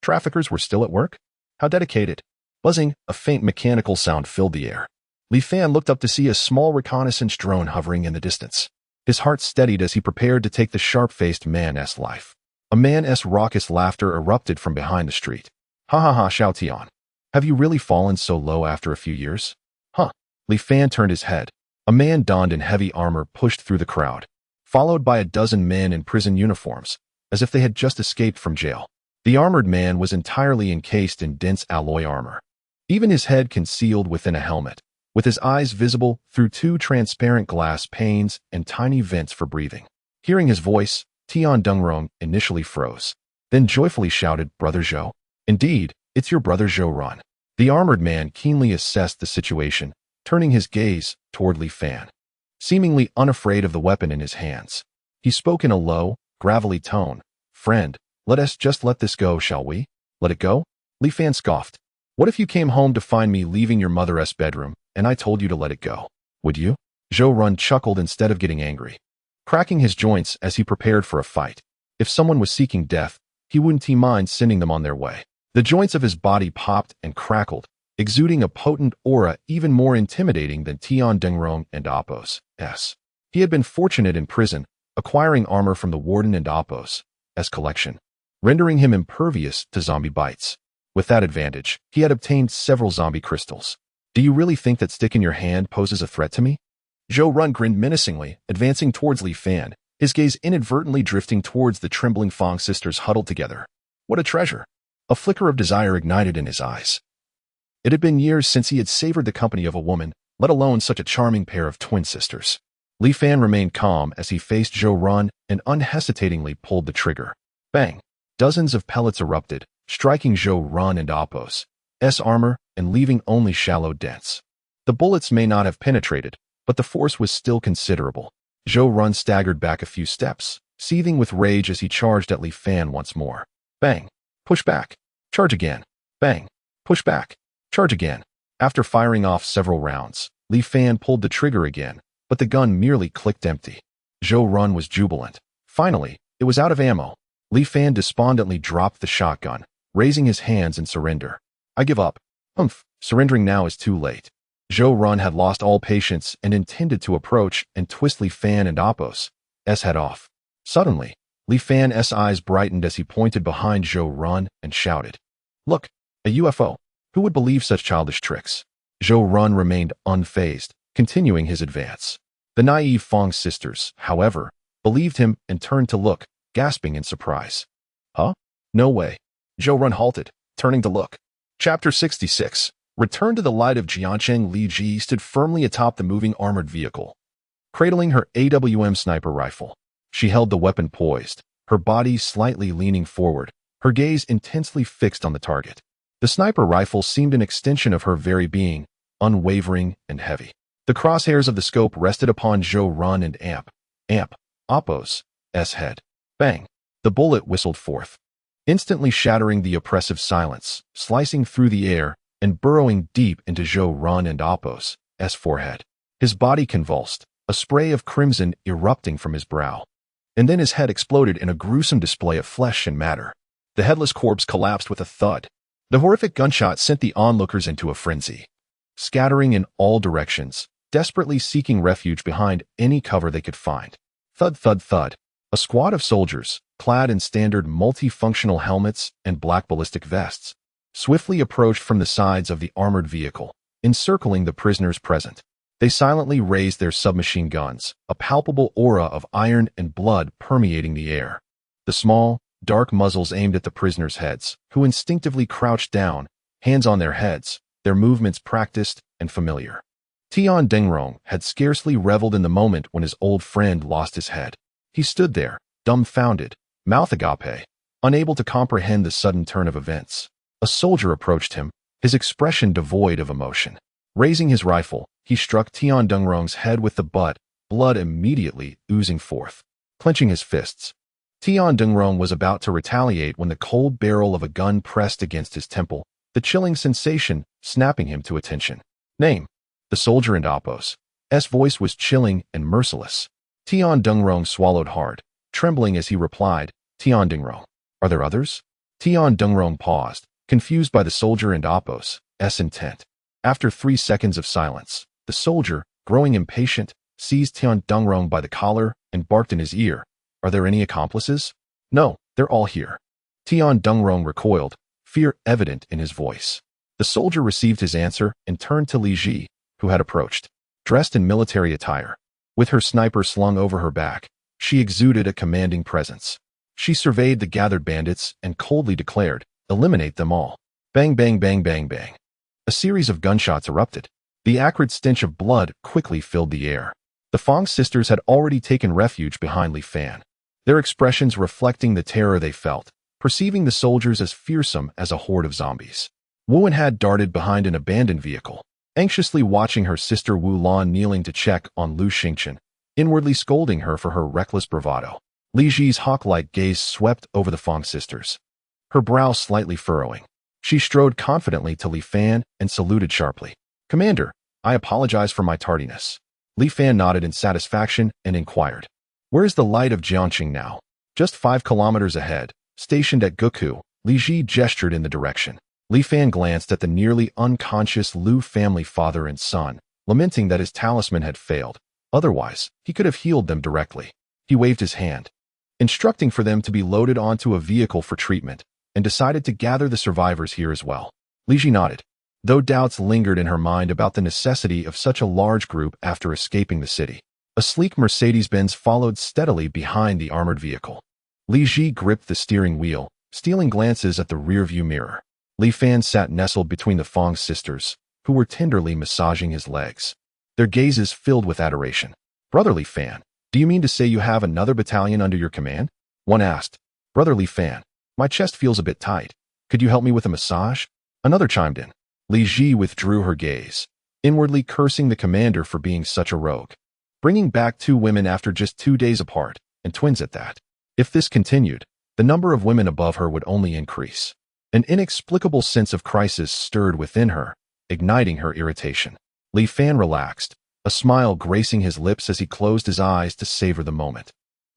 S1: traffickers were still at work? How dedicated. Buzzing, a faint mechanical sound filled the air. Li Fan looked up to see a small reconnaissance drone hovering in the distance. His heart steadied as he prepared to take the sharp-faced man's life. A man's raucous laughter erupted from behind the street. Ha ha ha, Xiao Tian. Have you really fallen so low after a few years? Huh. Li Fan turned his head. A man donned in heavy armor pushed through the crowd, followed by a dozen men in prison uniforms, as if they had just escaped from jail. The armored man was entirely encased in dense alloy armor, even his head concealed within a helmet, with his eyes visible through 2 transparent glass panes and tiny vents for breathing. Hearing his voice, Tian Dungrong initially froze, then joyfully shouted, Brother Zhou. Indeed, it's your brother Zhou Run. The armored man keenly assessed the situation, turning his gaze toward Li Fan, seemingly unafraid of the weapon in his hands. He spoke in a low, gravelly tone. Friend, let us just let this go, shall we? Let it go? Li Fan scoffed. What if you came home to find me leaving your mother's bedroom, and I told you to let it go? Would you? Zhou Run chuckled instead of getting angry, cracking his joints as he prepared for a fight. If someone was seeking death, he wouldn't mind sending them on their way. The joints of his body popped and crackled, exuding a potent aura even more intimidating than Tian Dengrong and Appo's. He had been fortunate in prison, acquiring armor from the warden and Appo's collection, rendering him impervious to zombie bites. With that advantage, he had obtained several zombie crystals. Do you really think that stick in your hand poses a threat to me? Zhou Run grinned menacingly, advancing towards Li Fan, his gaze inadvertently drifting towards the trembling Fang sisters huddled together. What a treasure! A flicker of desire ignited in his eyes. It had been years since he had savored the company of a woman, let alone such a charming pair of twin sisters. Li Fan remained calm as he faced Zhou Run and unhesitatingly pulled the trigger. Bang! Dozens of pellets erupted, striking Zhou Run and Appo's armor and leaving only shallow dents. The bullets may not have penetrated, but the force was still considerable. Zhou Run staggered back a few steps, seething with rage as he charged at Li Fan once more. Bang! Push back! Charge again! Bang! Push back! Charge again! After firing off several rounds, Li Fan pulled the trigger again, but the gun merely clicked empty. Zhou Run was jubilant. Finally, it was out of ammo. Li Fan despondently dropped the shotgun, raising his hands in surrender. I give up. Surrendering now is too late. Zhou Run had lost all patience and intended to approach and twist Li Fan and Appo's head off. Suddenly, Li Fan's eyes brightened as he pointed behind Zhou Run and shouted, "Look, a UFO! Who would believe such childish tricks?" Zhou Run remained unfazed, continuing his advance. The naive Fang sisters, however, believed him and turned to look, gasping in surprise. Huh? No way. Zhou Run halted, turning to look. Chapter 66. Return to the light of Jiancheng. Li Ji stood firmly atop the moving armored vehicle, cradling her AWM sniper rifle. She held the weapon poised, her body slightly leaning forward, her gaze intensely fixed on the target. The sniper rifle seemed an extension of her very being, unwavering and heavy. The crosshairs of the scope rested upon Zhou Run and Appo's head. Bang! The bullet whistled forth, instantly shattering the oppressive silence, slicing through the air and burrowing deep into Zhou Run and Appo's forehead. His body convulsed, a spray of crimson erupting from his brow. And then his head exploded in a gruesome display of flesh and matter. The headless corpse collapsed with a thud. The horrific gunshot sent the onlookers into a frenzy, scattering in all directions, desperately seeking refuge behind any cover they could find. Thud, thud, thud. A squad of soldiers, clad in standard multifunctional helmets and black ballistic vests, swiftly approached from the sides of the armored vehicle, encircling the prisoners present. They silently raised their submachine guns, a palpable aura of iron and blood permeating the air. The small, dark muzzles aimed at the prisoners' heads, who instinctively crouched down, hands on their heads, their movements practiced and familiar. Tian Dengrong had scarcely reveled in the moment when his old friend lost his head. He stood there, dumbfounded, mouth agape, unable to comprehend the sudden turn of events. A soldier approached him, his expression devoid of emotion. Raising his rifle, he struck Tian Dengrong's head with the butt, blood immediately oozing forth. Clenching his fists, Tian Dengrong was about to retaliate when the cold barrel of a gun pressed against his temple, the chilling sensation snapping him to attention. Name. The soldier and Appo's voice was chilling and merciless. Tian Dengrong swallowed hard, trembling as he replied, Tian Dengrong. Are there others? Tian Dengrong paused, confused by the soldier and Appo's intent. After 3 seconds of silence, the soldier, growing impatient, seized Tian Dengrong by the collar and barked in his ear. Are there any accomplices? No, they're all here. Tian Dengrong recoiled, fear evident in his voice. The soldier received his answer and turned to Li Ji, who had approached. Dressed in military attire, with her sniper slung over her back, she exuded a commanding presence. She surveyed the gathered bandits and coldly declared, eliminate them all. Bang, bang, bang, bang, bang. A series of gunshots erupted. The acrid stench of blood quickly filled the air. The Fang sisters had already taken refuge behind Li Fan, their expressions reflecting the terror they felt, perceiving the soldiers as fearsome as a horde of zombies. Wu had darted behind an abandoned vehicle, anxiously watching her sister Wu Lan kneeling to check on Lu Xingchen, inwardly scolding her for her reckless bravado. Li Ji's hawk-like gaze swept over the Fang sisters, her brow slightly furrowing. She strode confidently to Li Fan and saluted sharply. "Commander, I apologize for my tardiness." Li Fan nodded in satisfaction and inquired, "Where is the light of Jiangxing now?" "Just 5 kilometers ahead, stationed at Guku." Li Ji gestured in the direction. Li Fan glanced at the nearly unconscious Lu family father and son, lamenting that his talisman had failed. Otherwise, he could have healed them directly. He waved his hand, instructing for them to be loaded onto a vehicle for treatment, and decided to gather the survivors here as well. Li Ji nodded, though doubts lingered in her mind about the necessity of such a large group after escaping the city. A sleek Mercedes-Benz followed steadily behind the armored vehicle. Li Ji gripped the steering wheel, stealing glances at the rearview mirror. Li Fan sat nestled between the Fong sisters, who were tenderly massaging his legs. Their gazes filled with adoration. "Brother Li Fan, do you mean to say you have another battalion under your command?" One asked. "Brother Li Fan, my chest feels a bit tight. Could you help me with a massage?" Another chimed in. Li Ji withdrew her gaze, inwardly cursing the commander for being such a rogue. Bringing back 2 women after just 2 days apart, and twins at that. If this continued, the number of women above her would only increase. An inexplicable sense of crisis stirred within her, igniting her irritation. Li Fan relaxed, a smile gracing his lips as he closed his eyes to savor the moment.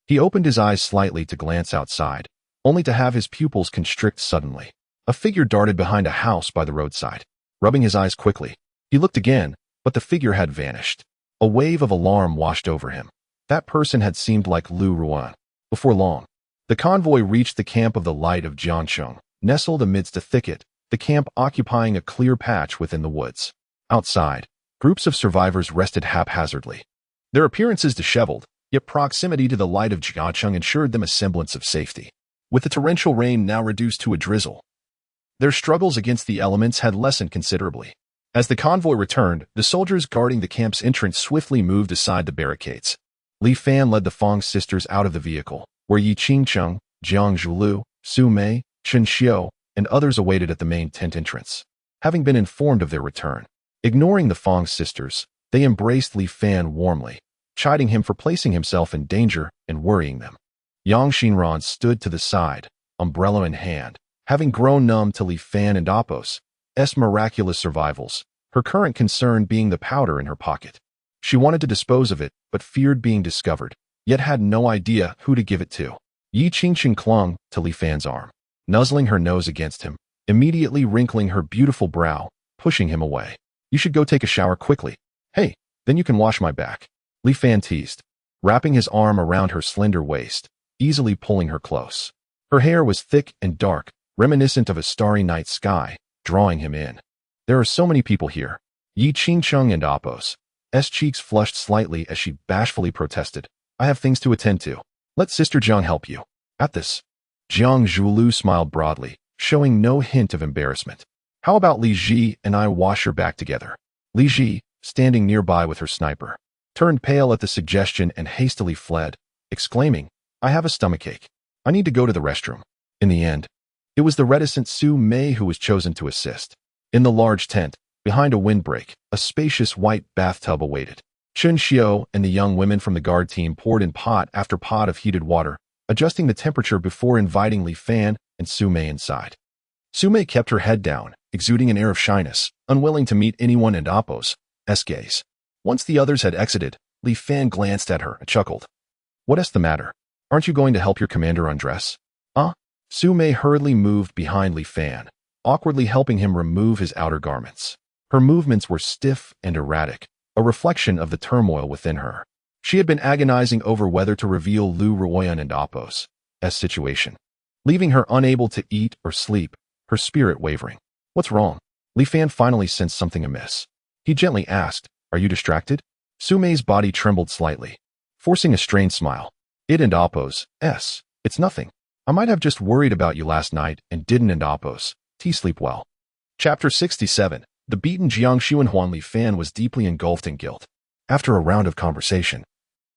S1: He opened his eyes slightly to glance outside, only to have his pupils constrict suddenly. A figure darted behind a house by the roadside. Rubbing his eyes quickly, he looked again, but the figure had vanished. A wave of alarm washed over him. That person had seemed like Lu Ruan. Before long, the convoy reached the camp of the Light of Jiangcheng, nestled amidst a thicket, the camp occupying a clear patch within the woods. Outside, groups of survivors rested haphazardly. Their appearances disheveled, yet proximity to the Light of Jiangcheng ensured them a semblance of safety. With the torrential rain now reduced to a drizzle, their struggles against the elements had lessened considerably. As the convoy returned, the soldiers guarding the camp's entrance swiftly moved aside the barricades. Li Fan led the Fong sisters out of the vehicle, where Yi Qingcheng, Jiang Zhulu, Su Mei, Chen Xiu, and others awaited at the main tent entrance. Having been informed of their return, ignoring the Fong sisters, they embraced Li Fan warmly, chiding him for placing himself in danger and worrying them. Yang Xinran stood to the side, umbrella in hand, having grown numb to Li Fan and Apos' miraculous survivals, her current concern being the powder in her pocket. She wanted to dispose of it, but feared being discovered, yet had no idea who to give it to. Yi Qingqing clung to Li Fan's arm, nuzzling her nose against him, immediately wrinkling her beautiful brow, pushing him away. "You should go take a shower quickly. Hey, then you can wash my back," Li Fan teased, wrapping his arm around her slender waist, easily pulling her close. Her hair was thick and dark, reminiscent of a starry night sky, drawing him in. "There are so many people here." Yi Qingcheng and Apos' cheeks flushed slightly as she bashfully protested. "I have things to attend to. Let Sister Jiang help you." At this, Jiang Zhulu smiled broadly, showing no hint of embarrassment. "How about Li Ji and I wash your back together?" Li Ji, standing nearby with her sniper, turned pale at the suggestion and hastily fled, exclaiming, "I have a stomachache. I need to go to the restroom." In the end, it was the reticent Su Mei who was chosen to assist. In the large tent, behind a windbreak, a spacious white bathtub awaited. Chen Xiu and the young women from the guard team poured in pot after pot of heated water, adjusting the temperature before inviting Li Fan and Su Mei inside. Su Mei kept her head down, exuding an air of shyness, unwilling to meet anyone in Apos' gaze. Once the others had exited, Li Fan glanced at her and chuckled. "What's the matter? Aren't you going to help your commander undress?" Su Mei hurriedly moved behind Li Fan, awkwardly helping him remove his outer garments. Her movements were stiff and erratic, a reflection of the turmoil within her. She had been agonizing over whether to reveal Lu Ruoyan and Apos' situation, leaving her unable to eat or sleep, her spirit wavering. "What's wrong?" Li Fan finally sensed something amiss. He gently asked, "Are you distracted?" Su Mei's body trembled slightly, forcing a strained smile. "It and Apos', it's nothing. I might have just worried about you last night and didn't and Apos' sleep well." Chapter 67. The beaten Jiangxiu and Huan Li Fan was deeply engulfed in guilt. After a round of conversation,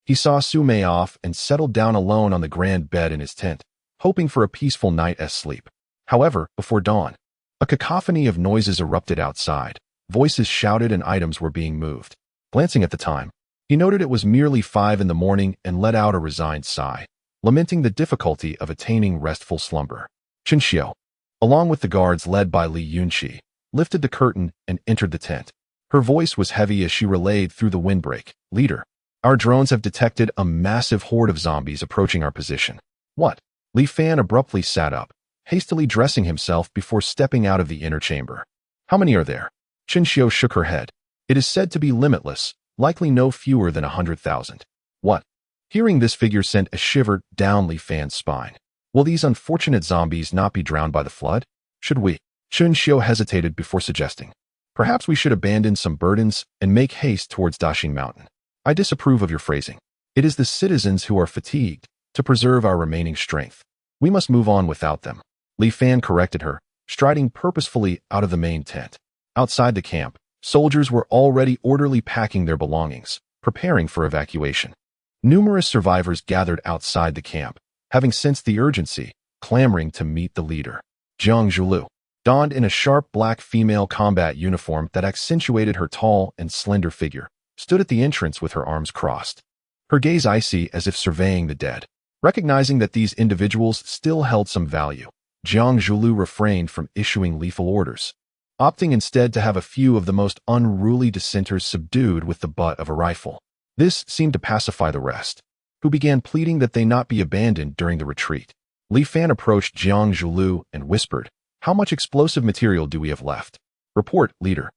S1: he saw Su Mei off and settled down alone on the grand bed in his tent, hoping for a peaceful night's sleep. However, before dawn, a cacophony of noises erupted outside. Voices shouted and items were being moved. Glancing at the time, he noted it was merely 5 in the morning and let out a resigned sigh, lamenting the difficulty of attaining restful slumber. "Chen Xiu, along with the guards led by Li Yunqi, lifted the curtain and entered the tent. Her voice was heavy as she relayed through the windbreak. Leader, our drones have detected a massive horde of zombies approaching our position. What? Li Fan abruptly sat up, hastily dressing himself before stepping out of the inner chamber. How many are there? Chen Xiu shook her head. It is said to be limitless, likely no fewer than 100,000. What? Hearing this figure sent a shiver down Li Fan's spine. Will these unfortunate zombies not be drowned by the flood? Should we? Chen Xiu hesitated before suggesting. Perhaps we should abandon some burdens and make haste towards Dashing Mountain. I disapprove of your phrasing. It is the citizens who are fatigued to preserve our remaining strength. We must move on without them. Li Fan corrected her, striding purposefully out of the main tent. Outside the camp, soldiers were already orderly packing their belongings, preparing for evacuation. Numerous survivors gathered outside the camp, having sensed the urgency, clamoring to meet the leader. Jiang Zhulu, donned in a sharp black female combat uniform that accentuated her tall and slender figure, stood at the entrance with her arms crossed. Her gaze icy as if surveying the dead. Recognizing that these individuals still held some value, Jiang Zhulu refrained from issuing lethal orders, opting instead to have a few of the most unruly dissenters subdued with the butt of a rifle. This seemed to pacify the rest, who began pleading that they not be abandoned during the retreat. Li Fan approached Jiang Zhulu and whispered, "How much explosive material do we have left?" "Report, leader."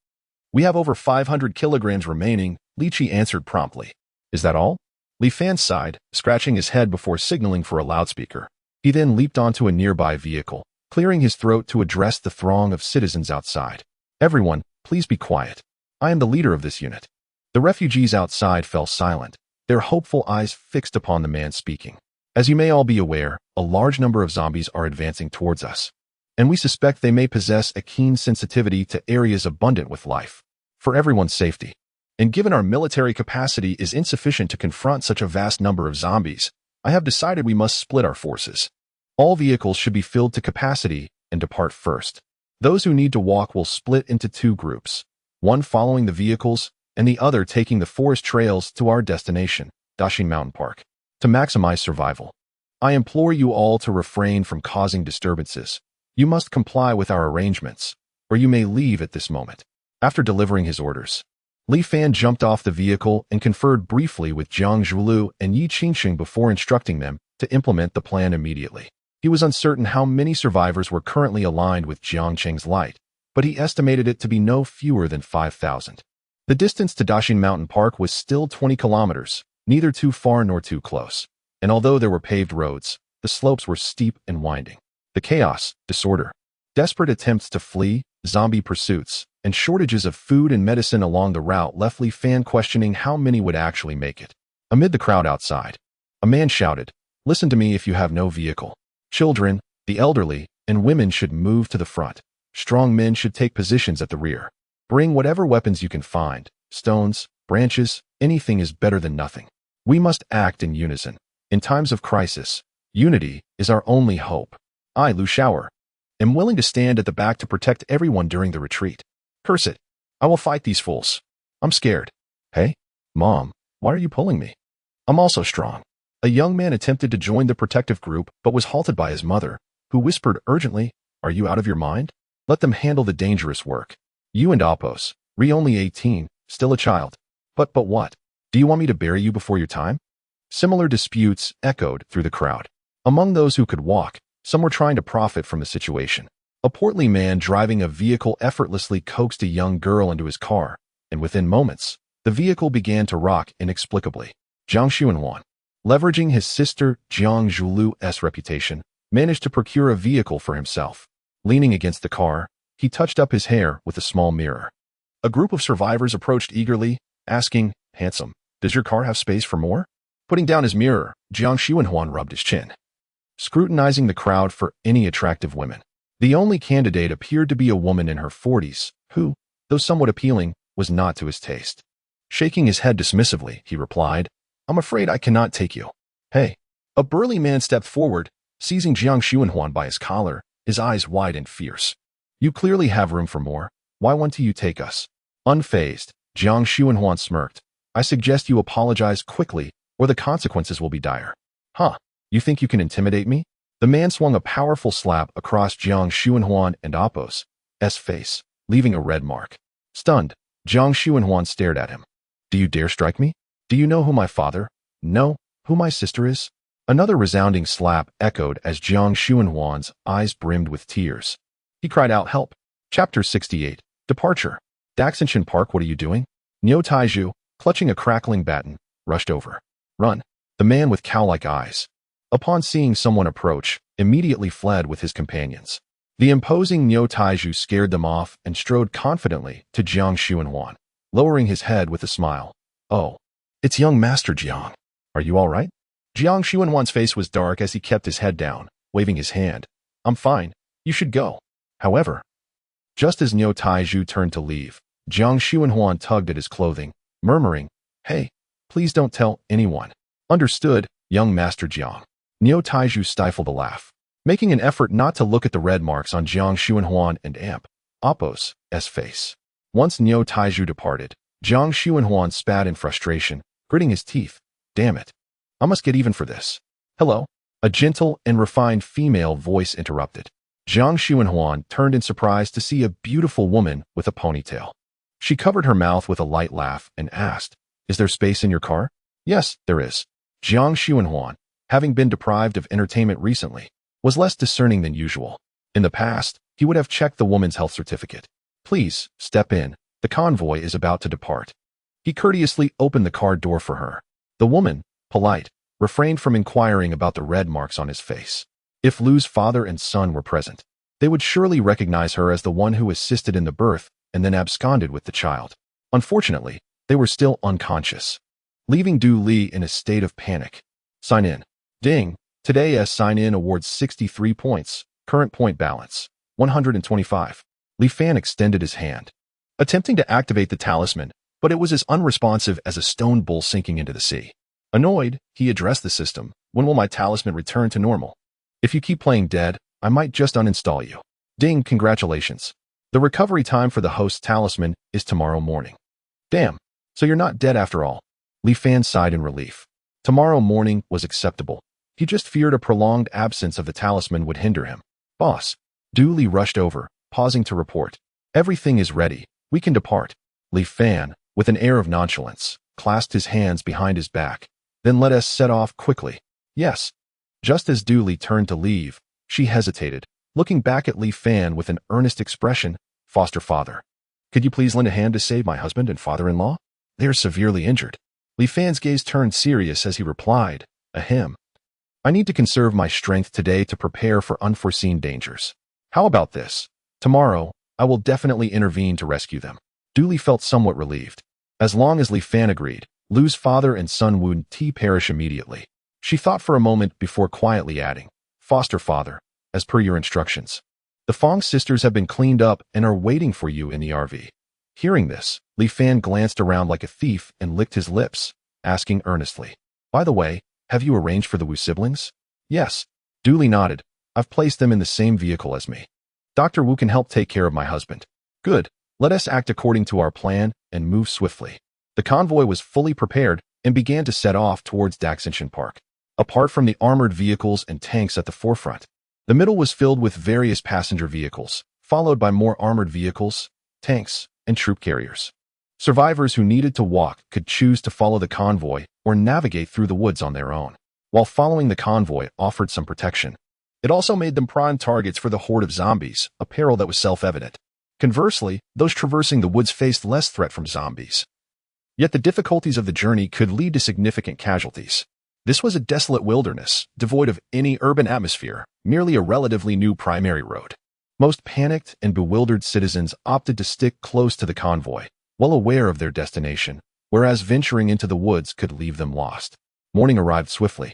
S1: "We have over 500 kilograms remaining," Li Qi answered promptly. "Is that all?" Li Fan sighed, scratching his head before signaling for a loudspeaker. He then leaped onto a nearby vehicle, clearing his throat to address the throng of citizens outside. "Everyone, please be quiet. I am the leader of this unit." The refugees outside fell silent, their hopeful eyes fixed upon the man speaking. "As you may all be aware, a large number of zombies are advancing towards us, and we suspect they may possess a keen sensitivity to areas abundant with life. For everyone's safety, and given our military capacity is insufficient to confront such a vast number of zombies, I have decided we must split our forces. All vehicles should be filled to capacity and depart first. Those who need to walk will split into two groups, one following the vehicles and the other taking the forest trails to our destination, Dashing Mountain Park. To maximize survival, I implore you all to refrain from causing disturbances. You must comply with our arrangements, or you may leave at this moment." After delivering his orders, Li Fan jumped off the vehicle and conferred briefly with Jiang Zhulu and Yi Qingxing before instructing them to implement the plan immediately. He was uncertain how many survivors were currently aligned with Jiang Cheng's light, but he estimated it to be no fewer than 5,000. The distance to Dashing Mountain Park was still 20 kilometers, neither too far nor too close, and although there were paved roads, the slopes were steep and winding. The chaos, disorder, desperate attempts to flee, zombie pursuits, and shortages of food and medicine along the route left Li Fan questioning how many would actually make it. Amid the crowd outside, a man shouted, "Listen to me if you have no vehicle. Children, the elderly, and women should move to the front. Strong men should take positions at the rear. Bring whatever weapons you can find, stones, branches, anything is better than nothing. We must act in unison. In times of crisis, unity is our only hope. I, Lu Shower, am willing to stand at the back to protect everyone during the retreat. Curse it. I will fight these fools. I'm scared." "Hey, Mom, why are you pulling me? I'm also strong." A young man attempted to join the protective group but was halted by his mother, who whispered urgently, "Are you out of your mind? Let them handle the dangerous work. You and Apos, only 18, still a child. But what? Do you want me to bury you before your time?" Similar disputes echoed through the crowd. Among those who could walk, some were trying to profit from the situation. A portly man driving a vehicle effortlessly coaxed a young girl into his car, and within moments, the vehicle began to rock inexplicably. Jiang Xuanhuan, leveraging his sister Jiang Zhulu's reputation, managed to procure a vehicle for himself. Leaning against the car, he touched up his hair with a small mirror. A group of survivors approached eagerly, asking, "Handsome, does your car have space for more?" Putting down his mirror, Jiang Xuanhuan rubbed his chin, scrutinizing the crowd for any attractive women. The only candidate appeared to be a woman in her 40s, who, though somewhat appealing, was not to his taste. Shaking his head dismissively, he replied, "I'm afraid I cannot take you." "Hey." A burly man stepped forward, seizing Jiang Xuanhuan by his collar, his eyes wide and fierce. "You clearly have room for more. Why won't you take us?" Unfazed, Jiang Xuanhuan smirked. "I suggest you apologize quickly, or the consequences will be dire." "Huh, you think you can intimidate me?" The man swung a powerful slap across Jiang Xuanhuan and Apos' face, leaving a red mark. Stunned, Jiang Xuanhuan stared at him. Do you dare strike me? Do you know who my father? No, who my sister is? Another resounding slap echoed as Jiang Xuanhuan's eyes brimmed with tears. He cried out, help. Chapter 68. Departure. Daxinchen Park, what are you doing? Niu Taizhu, clutching a crackling baton, rushed over. Run. The man with cow-like eyes, upon seeing someone approach, immediately fled with his companions. The imposing Niu Taizhu scared them off and strode confidently to Jiang Xuanhuan, lowering his head with a smile. Oh, it's young Master Jiang. Are you all right? Jiang Xuanhuan's face was dark as he kept his head down, waving his hand. I'm fine. You should go. However, just as Niu Taizhu turned to leave, Jiang Xuanhuan tugged at his clothing, murmuring, Hey, please don't tell anyone. Understood, young Master Jiang. Niu Taizhu stifled a laugh, making an effort not to look at the red marks on Jiang Xuanhuan and Apos' face. Once Niu Taizhu departed, Jiang Xuanhuan spat in frustration, gritting his teeth. Damn it. I must get even for this. Hello? A gentle and refined female voice interrupted. Jiang Xuanhuan turned in surprise to see a beautiful woman with a ponytail. She covered her mouth with a light laugh and asked, Is there space in your car? Yes, there is. Jiang Xuanhuan, having been deprived of entertainment recently, was less discerning than usual. In the past, he would have checked the woman's health certificate. Please, step in. The convoy is about to depart. He courteously opened the car door for her. The woman, polite, refrained from inquiring about the red marks on his face. If Lu's father and son were present, they would surely recognize her as the one who assisted in the birth and then absconded with the child. Unfortunately, they were still unconscious, leaving Du Li in a state of panic. Sign in. Ding. Today's sign-in awards 63 points. Current point balance, 125. Li Fan extended his hand, attempting to activate the talisman, but it was as unresponsive as a stone bull sinking into the sea. Annoyed, he addressed the system. When will my talisman return to normal? If you keep playing dead, I might just uninstall you. Ding, congratulations. The recovery time for the host's talisman is tomorrow morning. Damn, so you're not dead after all. Li Fan sighed in relief. Tomorrow morning was acceptable. He just feared a prolonged absence of the talisman would hinder him. Boss. Du Li rushed over, pausing to report. Everything is ready. We can depart. Li Fan, with an air of nonchalance, clasped his hands behind his back. Then let us set off quickly. Yes. Just as Du Li turned to leave, she hesitated, looking back at Li Fan with an earnest expression. Foster father. Could you please lend a hand to save my husband and father-in-law? They are severely injured. Li Fan's gaze turned serious as he replied, Ahem. I need to conserve my strength today to prepare for unforeseen dangers. How about this? Tomorrow, I will definitely intervene to rescue them. Du Li felt somewhat relieved. As long as Li Fan agreed, Lu's father and son would perish immediately. She thought for a moment before quietly adding, Foster father, as per your instructions. The Fong sisters have been cleaned up and are waiting for you in the RV. Hearing this, Li Fan glanced around like a thief and licked his lips, asking earnestly, By the way, have you arranged for the Wu siblings? Yes. Du Li nodded. I've placed them in the same vehicle as me. Dr. Wu can help take care of my husband. Good. Let us act according to our plan and move swiftly. The convoy was fully prepared and began to set off towards Daxinchen Park. Apart from the armored vehicles and tanks at the forefront, the middle was filled with various passenger vehicles, followed by more armored vehicles, tanks, and troop carriers. Survivors who needed to walk could choose to follow the convoy or navigate through the woods on their own. While following the convoy offered some protection, it also made them prime targets for the horde of zombies, a peril that was self-evident. Conversely, those traversing the woods faced less threat from zombies. Yet the difficulties of the journey could lead to significant casualties. This was a desolate wilderness, devoid of any urban atmosphere, merely a relatively new primary road. Most panicked and bewildered citizens opted to stick close to the convoy, well aware of their destination, whereas venturing into the woods could leave them lost. Morning arrived swiftly,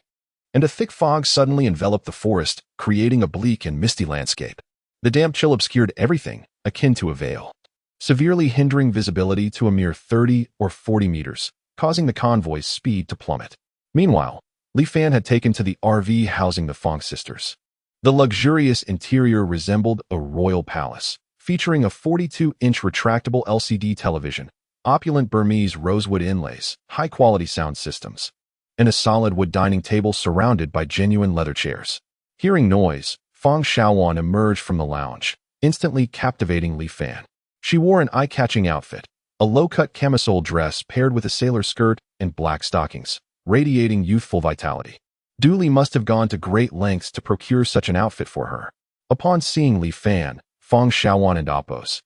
S1: and a thick fog suddenly enveloped the forest, creating a bleak and misty landscape. The damp chill obscured everything, akin to a veil, severely hindering visibility to a mere 30 or 40 meters, causing the convoy's speed to plummet. Meanwhile, Li Fan had taken to the RV housing the Fong sisters. The luxurious interior resembled a royal palace, featuring a 42-inch retractable LCD television, opulent Burmese rosewood inlays, high-quality sound systems, and a solid wood dining table surrounded by genuine leather chairs. Hearing noise, Fang Xiaowan emerged from the lounge, instantly captivating Li Fan. She wore an eye-catching outfit, a low-cut camisole dress paired with a sailor skirt and black stockings, radiating youthful vitality. Li must have gone to great lengths to procure such an outfit for her. Upon seeing Li Fan, Fang Xiaowan and Appo's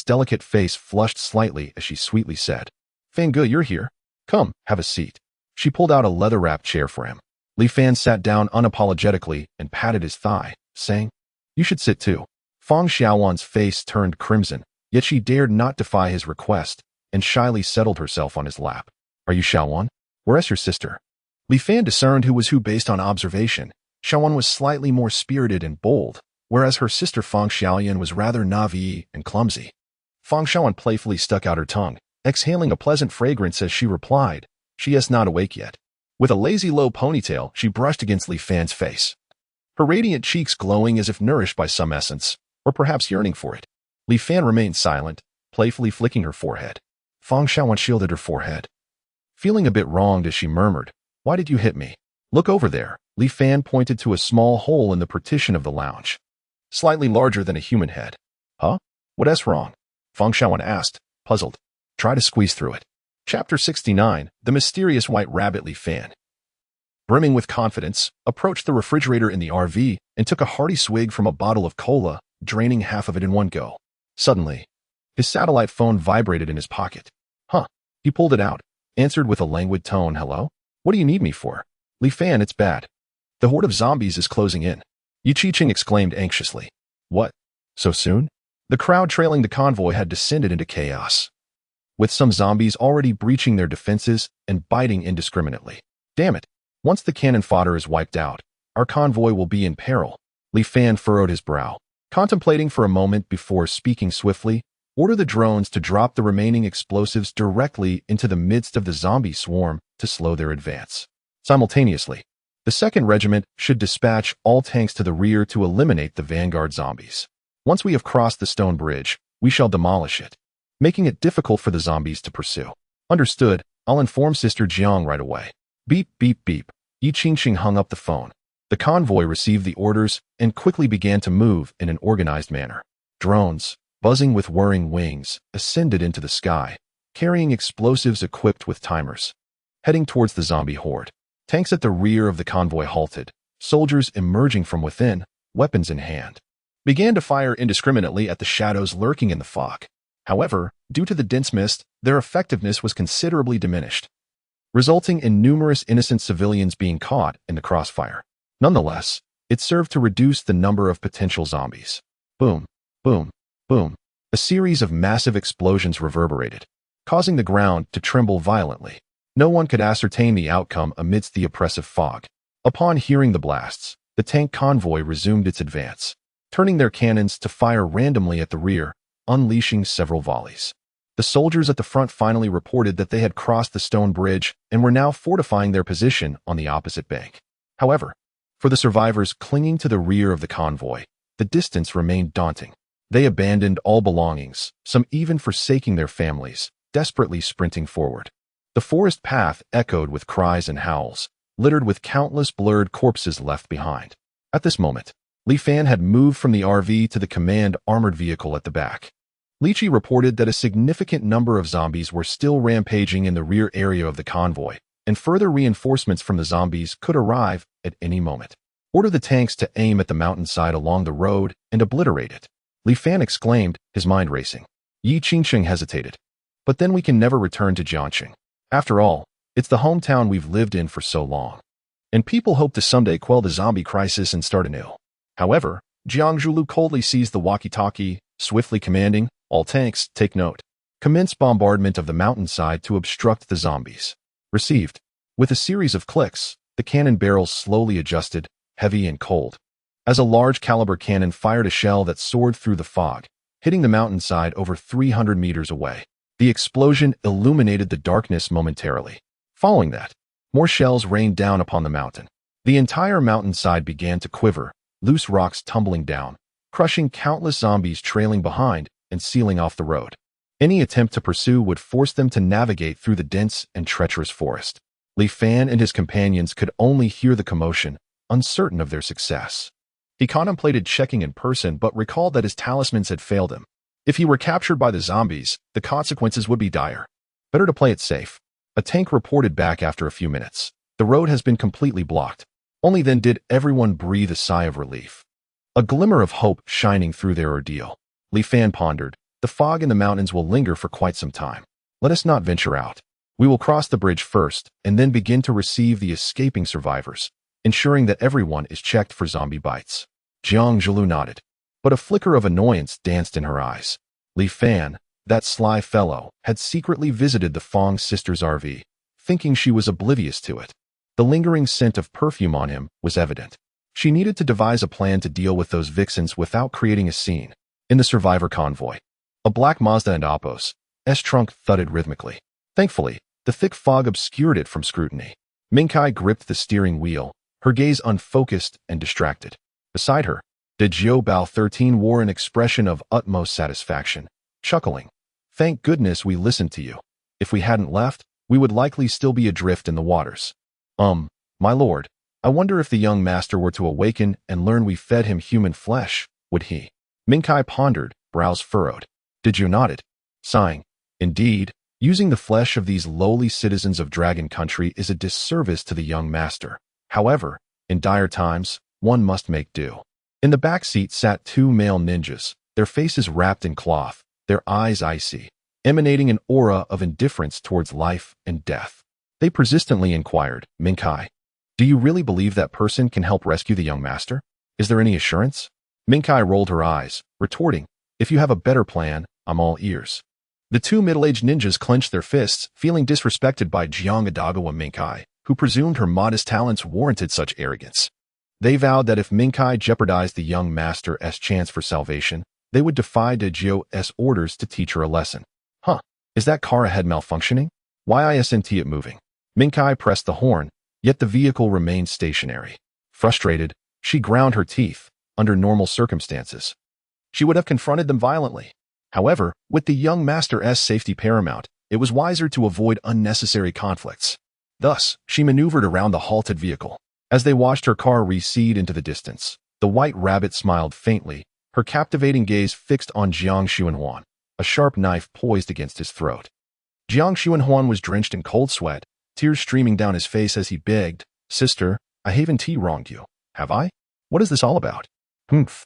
S1: delicate face flushed slightly as she sweetly said, "Fangge, you're here. Come, have a seat." She pulled out a leather-wrapped chair for him. Li Fan sat down unapologetically and patted his thigh, saying, "You should sit too." Fang Xiaowan's face turned crimson, yet she dared not defy his request and shyly settled herself on his lap. "Are you Xiaowan? Where's your sister?" Li Fan discerned who was who based on observation. Xiaowan was slightly more spirited and bold, whereas her sister Fang Xiaoyan was rather naive and clumsy. Fang Xiaowan playfully stuck out her tongue, exhaling a pleasant fragrance as she replied, "She is not awake yet." With a lazy low ponytail, she brushed against Li Fan's face, her radiant cheeks glowing as if nourished by some essence, or perhaps yearning for it. Li Fan remained silent, playfully flicking her forehead. Fang Xiaowan shielded her forehead, feeling a bit wronged as she murmured, "Why did you hit me?" "Look over there." Li Fan pointed to a small hole in the partition of the lounge, slightly larger than a human head. "Huh? What's wrong?" Fang Xiaowan asked, puzzled. "Try to squeeze through it." Chapter 69, The Mysterious White Rabbit. Li Fan, brimming with confidence, approached the refrigerator in the RV and took a hearty swig from a bottle of cola, draining half of it in one go. Suddenly, his satellite phone vibrated in his pocket. "Huh." He pulled it out, answered with a languid tone, "Hello? What do you need me for?" "Li Fan, it's bad. The horde of zombies is closing in." Yi Qiqing exclaimed anxiously. "What? So soon?" The crowd trailing the convoy had descended into chaos, with some zombies already breaching their defenses and biting indiscriminately. "Damn it. Once the cannon fodder is wiped out, our convoy will be in peril." Li Fan furrowed his brow, contemplating for a moment before speaking swiftly. "Order the drones to drop the remaining explosives directly into the midst of the zombie swarm to slow their advance. Simultaneously, the 2nd Regiment should dispatch all tanks to the rear to eliminate the vanguard zombies. Once we have crossed the stone bridge, we shall demolish it, making it difficult for the zombies to pursue." "Understood. I'll inform Sister Jiang right away." Beep, beep, beep. Yi Qiqing hung up the phone. The convoy received the orders and quickly began to move in an organized manner. Drones, buzzing with whirring wings, ascended into the sky, carrying explosives equipped with timers, heading towards the zombie horde. Tanks at the rear of the convoy halted. Soldiers emerging from within, weapons in hand, began to fire indiscriminately at the shadows lurking in the fog. However, due to the dense mist, their effectiveness was considerably diminished, resulting in numerous innocent civilians being caught in the crossfire. Nonetheless, it served to reduce the number of potential zombies. Boom, boom, boom. A series of massive explosions reverberated, causing the ground to tremble violently. No one could ascertain the outcome amidst the oppressive fog. Upon hearing the blasts, the tank convoy resumed its advance, turning their cannons to fire randomly at the rear, unleashing several volleys. The soldiers at the front finally reported that they had crossed the stone bridge and were now fortifying their position on the opposite bank. However, for the survivors clinging to the rear of the convoy, the distance remained daunting. They abandoned all belongings, some even forsaking their families, desperately sprinting forward. The forest path echoed with cries and howls, littered with countless blurred corpses left behind. At this moment, Li Fan had moved from the RV to the command armored vehicle at the back. Li Qi reported that a significant number of zombies were still rampaging in the rear area of the convoy, and further reinforcements from the zombies could arrive at any moment. "Order the tanks to aim at the mountainside along the road and obliterate it," Li Fan exclaimed, his mind racing. Yi Qiqing hesitated. "But then we can never return to Jiangxing. After all, it's the hometown we've lived in for so long, and people hope to someday quell the zombie crisis and start anew." However, Jiang Zhulu coldly seized the walkie-talkie, swiftly commanding, "All tanks, take note. Commence bombardment of the mountainside to obstruct the zombies." Received. With a series of clicks, the cannon barrels slowly adjusted, heavy and cold, as a large caliber cannon fired a shell that soared through the fog, hitting the mountainside over 300 meters away. The explosion illuminated the darkness momentarily. Following that, more shells rained down upon the mountain. The entire mountainside began to quiver, loose rocks tumbling down, crushing countless zombies trailing behind and sealing off the road. Any attempt to pursue would force them to navigate through the dense and treacherous forest. Li Fan and his companions could only hear the commotion, uncertain of their success. He contemplated checking in person but recalled that his talismans had failed him. If he were captured by the zombies, the consequences would be dire. Better to play it safe. A tank reported back after a few minutes. The road has been completely blocked. Only then did everyone breathe a sigh of relief. A glimmer of hope shining through their ordeal. Li Fan pondered, the fog in the mountains will linger for quite some time. Let us not venture out. We will cross the bridge first and then begin to receive the escaping survivors, ensuring that everyone is checked for zombie bites. Jiang Zhilu nodded, but a flicker of annoyance danced in her eyes. Li Fan, that sly fellow, had secretly visited the Fong sisters' RV, thinking she was oblivious to it. The lingering scent of perfume on him was evident. She needed to devise a plan to deal with those vixens without creating a scene. In the survivor convoy, a black Mazda and Oppo's S-trunk thudded rhythmically. Thankfully, the thick fog obscured it from scrutiny. Minkai gripped the steering wheel, her gaze unfocused and distracted. Beside her, De Jiu Bao 13 wore an expression of utmost satisfaction, chuckling. Thank goodness we listened to you. If we hadn't left, we would likely still be adrift in the waters. My lord, I wonder if the young master were to awaken and learn we fed him human flesh, would he? Minkai pondered, brows furrowed. De Jiu nodded, sighing. Indeed, using the flesh of these lowly citizens of Dragon Country is a disservice to the young master. However, in dire times, one must make do. In the back seat sat two male ninjas, their faces wrapped in cloth, their eyes icy, emanating an aura of indifference towards life and death. They persistently inquired, Minkai, do you really believe that person can help rescue the young master? Is there any assurance? Minkai rolled her eyes, retorting, if you have a better plan, I'm all ears. The two middle-aged ninjas clenched their fists, feeling disrespected by Jiang Adagawa Minkai, who presumed her modest talents warranted such arrogance. They vowed that if Minkai jeopardized the young master's chance for salvation, they would defy De Jiu's orders to teach her a lesson. Huh, is that car ahead malfunctioning? Why isn't it moving? Minkai pressed the horn, yet the vehicle remained stationary. Frustrated, she ground her teeth. Under normal circumstances, she would have confronted them violently. However, with the young master's safety paramount, it was wiser to avoid unnecessary conflicts. Thus, she maneuvered around the halted vehicle. As they watched her car recede into the distance, the white rabbit smiled faintly, her captivating gaze fixed on Jiang Xuanhuan, a sharp knife poised against his throat. Jiang Xuanhuan was drenched in cold sweat, tears streaming down his face as he begged, Sister, I haven't wronged you, have I? What is this all about? Humph.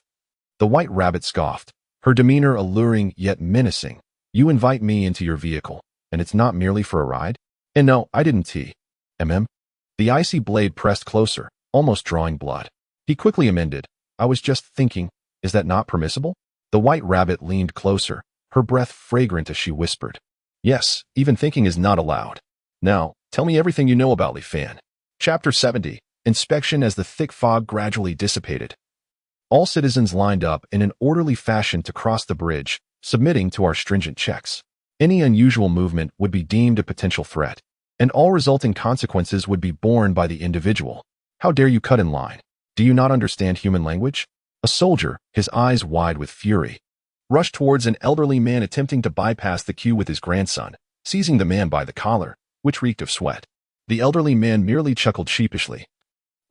S1: The white rabbit scoffed, her demeanor alluring yet menacing. You invite me into your vehicle, and it's not merely for a ride? And no, I didn't The icy blade pressed closer, almost drawing blood. He quickly amended, I was just thinking, is that not permissible? The white rabbit leaned closer, her breath fragrant as she whispered. Yes, even thinking is not allowed. Now, tell me everything you know about Li Fan. Chapter 70, Inspection. As the thick fog gradually dissipated, all citizens lined up in an orderly fashion to cross the bridge, submitting to our stringent checks. Any unusual movement would be deemed a potential threat, and all resulting consequences would be borne by the individual. How dare you cut in line? Do you not understand human language? A soldier, his eyes wide with fury, rushed towards an elderly man attempting to bypass the queue with his grandson, seizing the man by the collar, which reeked of sweat. The elderly man merely chuckled sheepishly,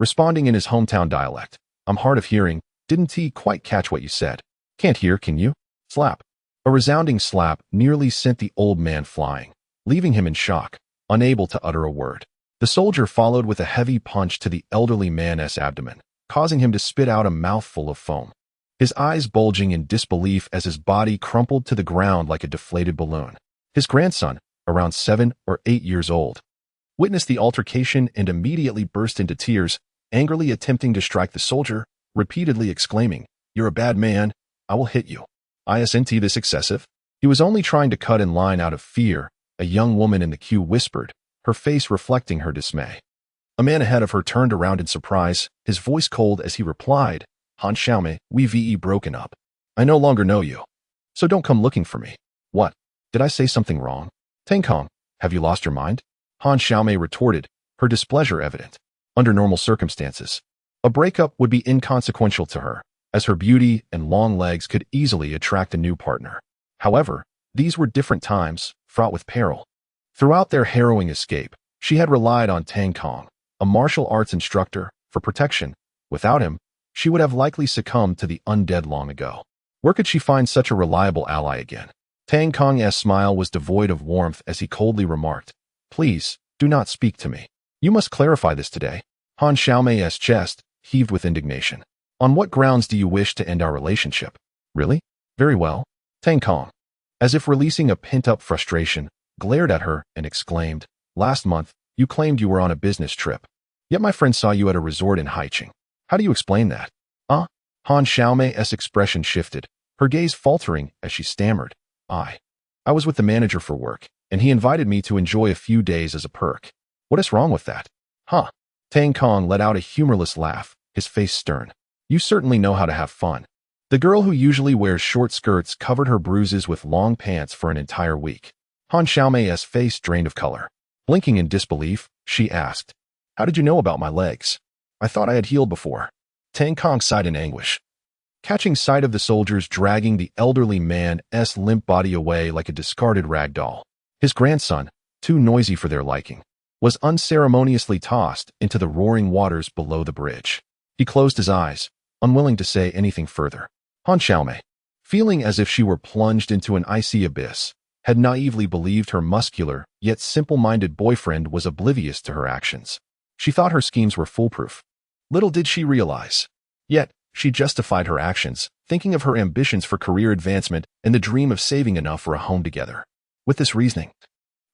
S1: responding in his hometown dialect. I'm hard of hearing. Didn't he quite catch what you said? Can't hear, can you? Slap. A resounding slap nearly sent the old man flying, leaving him in shock, unable to utter a word. The soldier followed with a heavy punch to the elderly man's abdomen, causing him to spit out a mouthful of foam, his eyes bulging in disbelief as his body crumpled to the ground like a deflated balloon. His grandson, around 7 or 8 years old, witnessed the altercation and immediately burst into tears, angrily attempting to strike the soldier, repeatedly exclaiming, You're a bad man, I will hit you. Isn't this excessive? He was only trying to cut in line out of fear, a young woman in the queue whispered, her face reflecting her dismay. A man ahead of her turned around in surprise, his voice cold as he replied, Han Xiaomei, we broken up. I no longer know you. So don't come looking for me. What? Did I say something wrong? Tang Kong, have you lost your mind? Han Xiaomei retorted, her displeasure evident. Under normal circumstances, a breakup would be inconsequential to her, as her beauty and long legs could easily attract a new partner. However, these were different times, fraught with peril. Throughout their harrowing escape, she had relied on Tang Kong, a martial arts instructor, for protection. Without him, she would have likely succumbed to the undead long ago. Where could she find such a reliable ally again? Tang Kong's smile was devoid of warmth as he coldly remarked, "Please, do not speak to me. You must clarify this today." Han Xiaomei's chest heaved with indignation. "On what grounds do you wish to end our relationship?" "Really? Very well." Tang Kong, as if releasing a pent-up frustration, glared at her and exclaimed, "Last month, you claimed you were on a business trip. Yet my friend saw you at a resort in Haicheng. How do you explain that?" Han Xiaomei's expression shifted, her gaze faltering as she stammered, I was with the manager for work, and he invited me to enjoy a few days as a perk. What is wrong with that?" "Huh." Tang Kong let out a humorless laugh, his face stern. "You certainly know how to have fun." The girl who usually wears short skirts covered her bruises with long pants for an entire week. Han Xiaomei's face drained of color. Blinking in disbelief, she asked, "How did you know about my legs? I thought I had healed before." Tang Kong sighed in anguish. Catching sight of the soldiers dragging the elderly man's limp body away like a discarded rag doll, his grandson, too noisy for their liking, was unceremoniously tossed into the roaring waters below the bridge. He closed his eyes, unwilling to say anything further. Han Xiaomei, feeling as if she were plunged into an icy abyss, had naively believed her muscular yet simple-minded boyfriend was oblivious to her actions. She thought her schemes were foolproof. Little did she realize. Yet, she justified her actions, thinking of her ambitions for career advancement and the dream of saving enough for a home together. With this reasoning,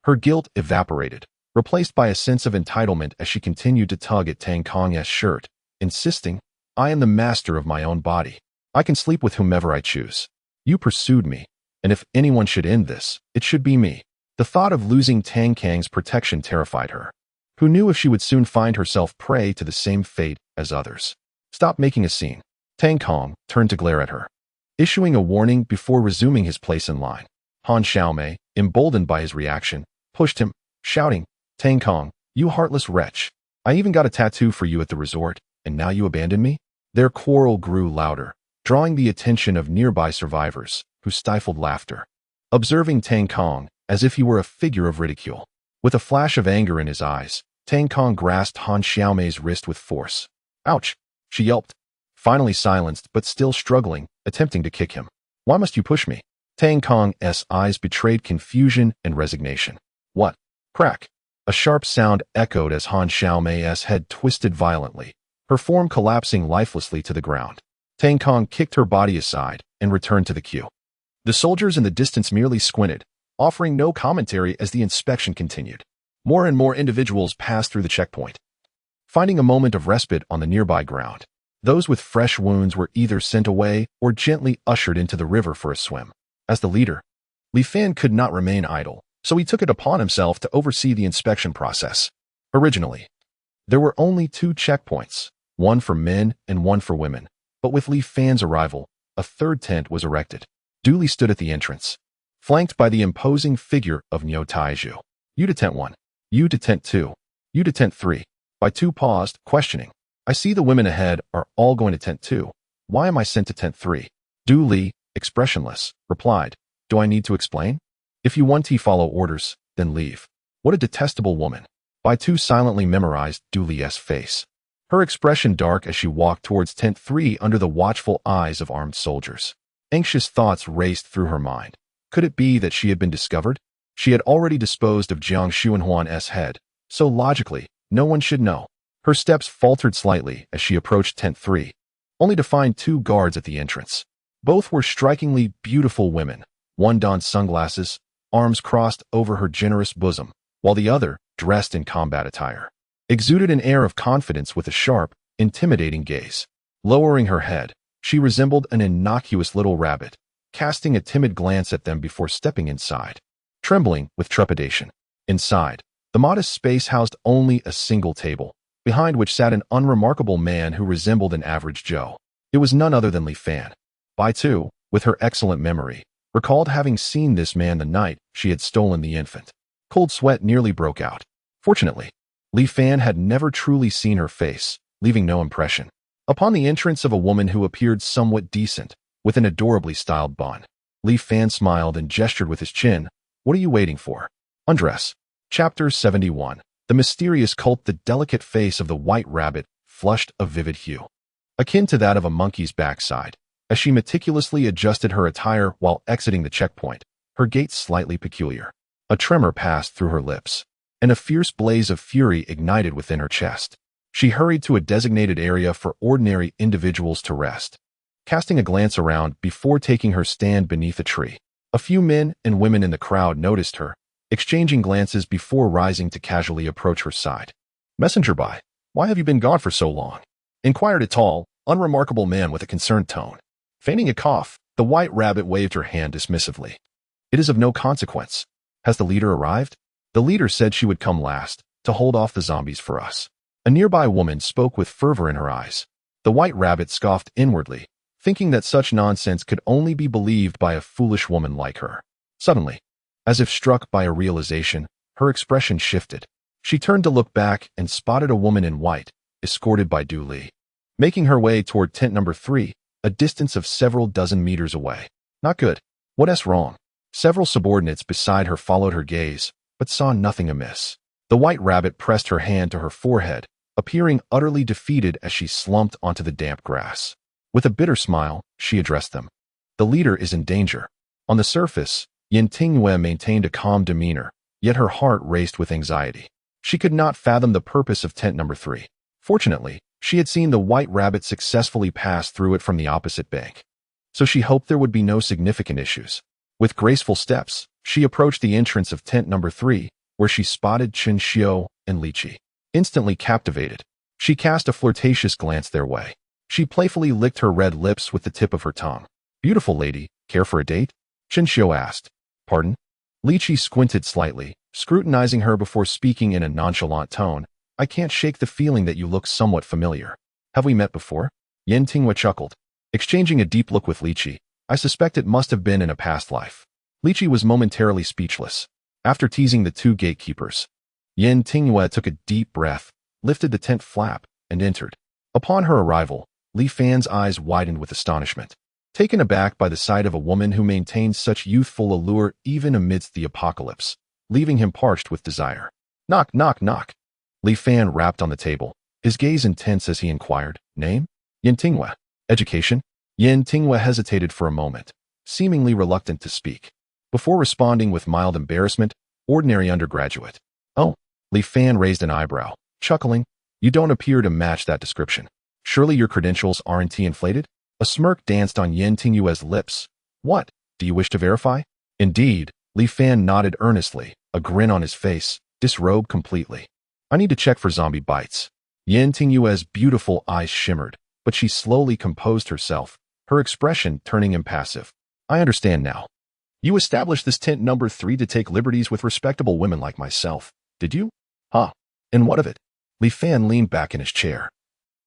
S1: her guilt evaporated, replaced by a sense of entitlement as she continued to tug at Tang Kong's shirt, insisting, "I am the master of my own body. I can sleep with whomever I choose. You pursued me, and if anyone should end this, it should be me." The thought of losing Tang Kang's protection terrified her. Who knew if she would soon find herself prey to the same fate as others? "Stop making a scene." Tang Kong turned to glare at her, issuing a warning before resuming his place in line. Han Xiaomei, emboldened by his reaction, pushed him, shouting, "Tang Kong, you heartless wretch. I even got a tattoo for you at the resort, and now you abandon me?" Their quarrel grew louder, drawing the attention of nearby survivors, who stifled laughter, observing Tang Kong as if he were a figure of ridicule. With a flash of anger in his eyes, Tang Kong grasped Han Xiaomei's wrist with force. "Ouch!" she yelped, finally silenced but still struggling, attempting to kick him. "Why must you push me?" Tang Kong's eyes betrayed confusion and resignation. "What?" Crack! A sharp sound echoed as Han Xiaomei's head twisted violently, her form collapsing lifelessly to the ground. Tang Kong kicked her body aside and returned to the queue. The soldiers in the distance merely squinted, offering no commentary as the inspection continued. More and more individuals passed through the checkpoint. Finding a moment of respite on the nearby ground, those with fresh wounds were either sent away or gently ushered into the river for a swim. As the leader, Li Fan could not remain idle, so he took it upon himself to oversee the inspection process. Originally, there were only 2 checkpoints, one for men and one for women, but with Li Fan's arrival, a third tent was erected. Duly stood at the entrance, flanked by the imposing figure of Niu Taizhu. "You to tent 1. You to tent 2. You to tent 3. Bai Tu paused, questioning. "I see the women ahead are all going to tent 2. Why am I sent to tent 3? Du Li, expressionless, replied, "Do I need to explain? If you want to follow orders, then leave." What a detestable woman. Bai Tu silently memorized Du Li's face, her expression dark as she walked towards tent 3 under the watchful eyes of armed soldiers. Anxious thoughts raced through her mind. Could it be that she had been discovered? She had already disposed of Jiang Xuanhuan's head, so logically, no one should know. Her steps faltered slightly as she approached tent 3, only to find 2 guards at the entrance. Both were strikingly beautiful women. One donned sunglasses, arms crossed over her generous bosom, while the other, dressed in combat attire, exuded an air of confidence with a sharp, intimidating gaze. Lowering her head, she resembled an innocuous little rabbit, casting a timid glance at them before stepping inside. Trembling with trepidation, inside, the modest space housed only a single table, behind which sat an unremarkable man who resembled an average Joe. It was none other than Li Fan. Bai Tu, with her excellent memory, recalled having seen this man the night she had stolen the infant. Cold sweat nearly broke out. Fortunately, Li Fan had never truly seen her face, leaving no impression. Upon the entrance of a woman who appeared somewhat decent, with an adorably styled bun, Li Fan smiled and gestured with his chin. "What are you waiting for? Undress." Chapter 71. The mysterious cult. The delicate face of the white rabbit flushed a vivid hue. akin to that of a monkey's backside, as she meticulously adjusted her attire while exiting the checkpoint, her gait slightly peculiar. A tremor passed through her lips, and a fierce blaze of fury ignited within her chest. She hurried to a designated area for ordinary individuals to rest, casting a glance around before taking her stand beneath a tree. A few men and women in the crowd noticed her, exchanging glances before rising to casually approach her side. "Messenger boy, why have you been gone for so long?" inquired a tall, unremarkable man with a concerned tone. Feigning a cough, the White Rabbit waved her hand dismissively. "It is of no consequence. Has the leader arrived?" The leader said she would come last, to hold off the zombies for us. A nearby woman spoke with fervor in her eyes. The White Rabbit scoffed inwardly, thinking that such nonsense could only be believed by a foolish woman like her. Suddenly, as if struck by a realization, her expression shifted. She turned to look back and spotted a woman in white, escorted by Du Li, making her way toward tent number 3, a distance of several dozen meters away. Not good. What's wrong? Several subordinates beside her followed her gaze, but saw nothing amiss. The White Rabbit pressed her hand to her forehead, appearing utterly defeated as she slumped onto the damp grass. With a bitter smile, she addressed them. "The leader is in danger." On the surface, Yin Tingyue maintained a calm demeanor, yet her heart raced with anxiety. She could not fathom the purpose of tent number 3. Fortunately, she had seen the White Rabbit successfully pass through it from the opposite bank, so she hoped there would be no significant issues. With graceful steps, she approached the entrance of tent number 3, where she spotted Chen Xiu and Li Qi. Instantly captivated, she cast a flirtatious glance their way. She playfully licked her red lips with the tip of her tongue. "Beautiful lady, care for a date?" Chen Xiu asked. "Pardon?" Li Qi squinted slightly, scrutinizing her before speaking in a nonchalant tone. "I can't shake the feeling that you look somewhat familiar. Have we met before?" Yin Tingyue chuckled, exchanging a deep look with Li Qi. "I suspect it must have been in a past life." Li Qi was momentarily speechless. After teasing the two gatekeepers, Yin Tingyue took a deep breath, lifted the tent flap, and entered. Upon her arrival, Li Fan's eyes widened with astonishment, taken aback by the sight of a woman who maintained such youthful allure even amidst the apocalypse, leaving him parched with desire. "Knock, knock, knock." Li Fan rapped on the table, his gaze intense as he inquired, "Name?" "Yin Tingyue." "Education?" Yin Tingyue hesitated for a moment, seemingly reluctant to speak, before responding with mild embarrassment, "Ordinary undergraduate." "Oh." Li Fan raised an eyebrow, chuckling. "You don't appear to match that description. Surely your credentials aren't inflated?" A smirk danced on Yin Tingyue's lips. "What? Do you wish to verify?" "Indeed." Li Fan nodded earnestly, a grin on his face, disrobed completely. "I need to check for zombie bites." Yin Tingyue's beautiful eyes shimmered, but she slowly composed herself, her expression turning impassive. "I understand now. You established this tent number 3 to take liberties with respectable women like myself, did you? Huh. And what of it?" Li Fan leaned back in his chair,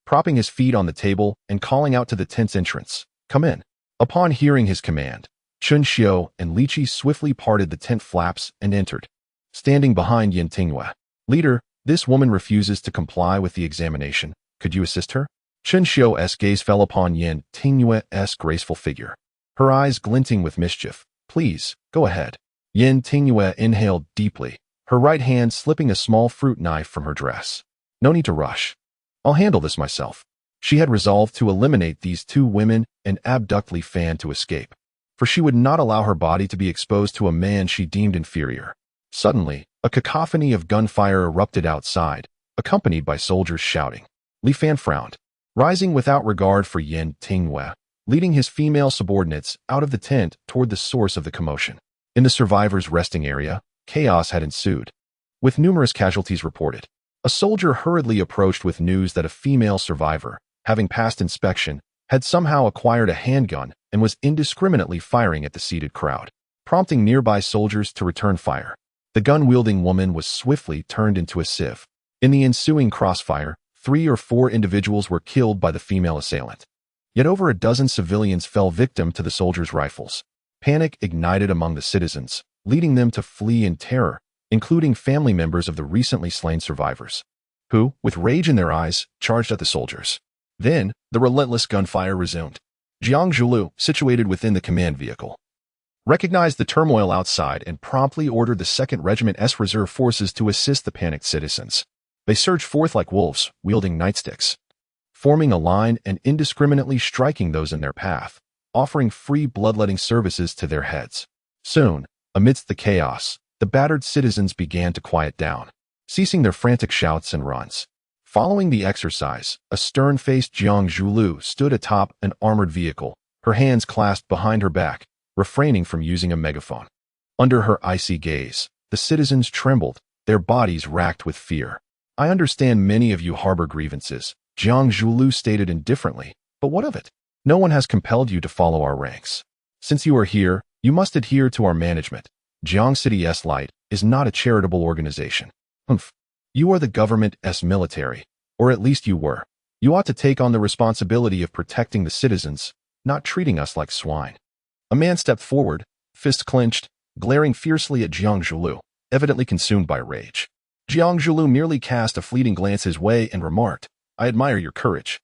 S1: propping his feet on the table and calling out to the tent's entrance, "Come in." Upon hearing his command, Chen Xiu and Li Qi swiftly parted the tent flaps and entered, standing behind Yin Tingyue. "Leader, this woman refuses to comply with the examination. Could you assist her?" Chen Xiu's gaze fell upon Yin Tingyue's graceful figure, her eyes glinting with mischief. "Please, go ahead." Yin Tingyue inhaled deeply, her right hand slipping a small fruit knife from her dress. "No need to rush. I'll handle this myself." She had resolved to eliminate these two women and abduct Li Fan to escape, for she would not allow her body to be exposed to a man she deemed inferior. Suddenly, a cacophony of gunfire erupted outside, accompanied by soldiers shouting. Li Fan frowned, rising without regard for Yin Tingyue, leading his female subordinates out of the tent toward the source of the commotion. In the survivors' resting area, chaos had ensued, with numerous casualties reported. A soldier hurriedly approached with news that a female survivor, having passed inspection, had somehow acquired a handgun and was indiscriminately firing at the seated crowd, prompting nearby soldiers to return fire. The gun-wielding woman was swiftly turned into a sieve. In the ensuing crossfire, 3 or 4 individuals were killed by the female assailant. Yet over a dozen civilians fell victim to the soldiers' rifles. Panic ignited among the citizens, leading them to flee in terror, including family members of the recently slain survivors, who, with rage in their eyes, charged at the soldiers. Then, the relentless gunfire resumed. Jiang Zhulu, situated within the command vehicle, recognized the turmoil outside and promptly ordered the 2nd Regiment's reserve forces to assist the panicked citizens. They surged forth like wolves, wielding nightsticks, forming a line and indiscriminately striking those in their path, offering free bloodletting services to their heads. Soon, amidst the chaos, the battered citizens began to quiet down, ceasing their frantic shouts and runs. Following the exercise, a stern-faced Jiang Zhulu stood atop an armored vehicle, her hands clasped behind her back, refraining from using a megaphone. Under her icy gaze, the citizens trembled, their bodies racked with fear. "I understand many of you harbor grievances," Jiang Zhulu stated indifferently, "but what of it? No one has compelled you to follow our ranks. Since you are here, you must adhere to our management. Jiang City's Light is not a charitable organization. Humph. You are the government's military, or at least you were. You ought to take on the responsibility of protecting the citizens, not treating us like swine." A man stepped forward, fist clenched, glaring fiercely at Jiang Zhulu, evidently consumed by rage. Jiang Zhulu merely cast a fleeting glance his way and remarked, "I admire your courage.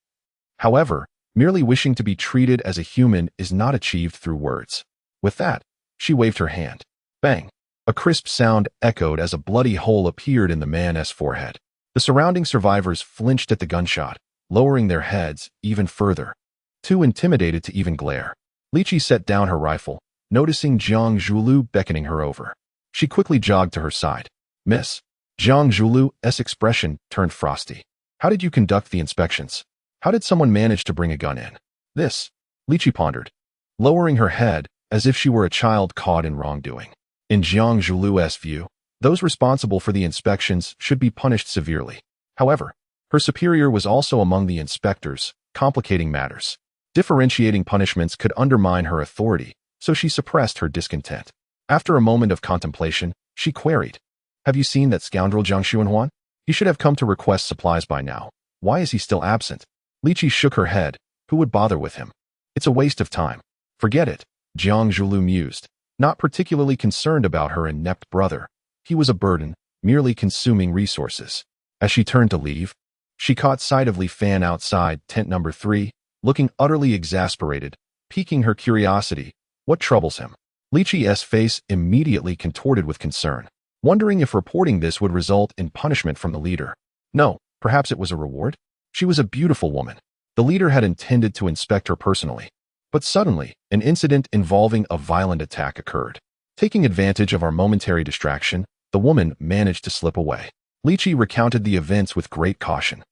S1: However, merely wishing to be treated as a human is not achieved through words." With that, she waved her hand. Bang! A crisp sound echoed as a bloody hole appeared in the man's forehead. The surrounding survivors flinched at the gunshot, lowering their heads even further, too intimidated to even glare. Li set down her rifle, noticing Jiang Zhulu beckoning her over. She quickly jogged to her side. "Miss." Jiang Zhulu's expression turned frosty. "How did you conduct the inspections? How did someone manage to bring a gun in?" "This," Li pondered, lowering her head as if she were a child caught in wrongdoing. In Jiang Zhulu's view, those responsible for the inspections should be punished severely. However, her superior was also among the inspectors, complicating matters. Differentiating punishments could undermine her authority, so she suppressed her discontent. After a moment of contemplation, she queried, "Have you seen that scoundrel Jiang Xuanhuan? He should have come to request supplies by now. Why is he still absent?" Li shook her head. Who would bother with him? "It's a waste of time." "Forget it," Jiang Zhulu mused, not particularly concerned about her inept brother. He was a burden, merely consuming resources. As she turned to leave, she caught sight of Li Fan outside tent number 3, looking utterly exasperated, piquing her curiosity. What troubles him? Li's face immediately contorted with concern, wondering if reporting this would result in punishment from the leader. No, perhaps it was a reward? She was a beautiful woman. The leader had intended to inspect her personally. But suddenly, an incident involving a violent attack occurred. Taking advantage of our momentary distraction, the woman managed to slip away. Li recounted the events with great caution.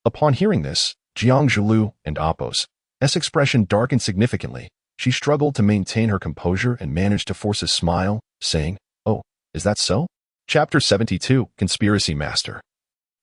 S1: Upon hearing this, Jiang Zhulu and Appo's expression darkened significantly. She struggled to maintain her composure and managed to force a smile, saying, "Oh, is that so?" Chapter 72, Conspiracy Master.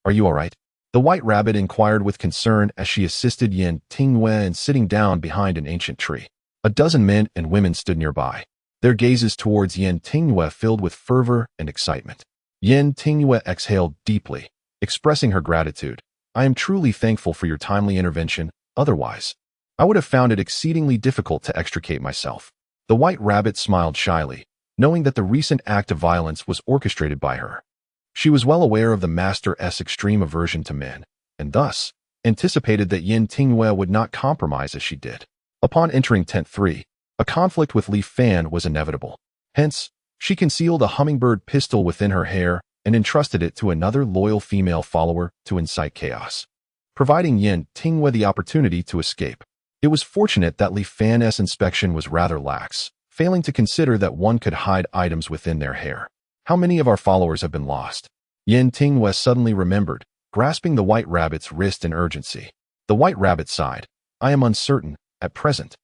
S1: "Are you all right?" The White Rabbit inquired with concern as she assisted Yin Tingyue in sitting down behind an ancient tree. A dozen men and women stood nearby, their gazes towards Yin Tingyue filled with fervor and excitement. Yin Tingyue exhaled deeply, expressing her gratitude. "I am truly thankful for your timely intervention. Otherwise, I would have found it exceedingly difficult to extricate myself." The White Rabbit smiled shyly, knowing that the recent act of violence was orchestrated by her. She was well aware of the master's extreme aversion to men, and thus anticipated that Yin Tingyue would not compromise as she did. Upon entering Tent 3, a conflict with Li Fan was inevitable. Hence, she concealed a hummingbird pistol within her hair and entrusted it to another loyal female follower to incite chaos, providing Yin Tingyue the opportunity to escape. It was fortunate that Li Fan's inspection was rather lax, failing to consider that one could hide items within their hair. "How many of our followers have been lost?" Yin Tingyue suddenly remembered, grasping the White Rabbit's wrist in urgency. The White Rabbit sighed. "I am uncertain, at present.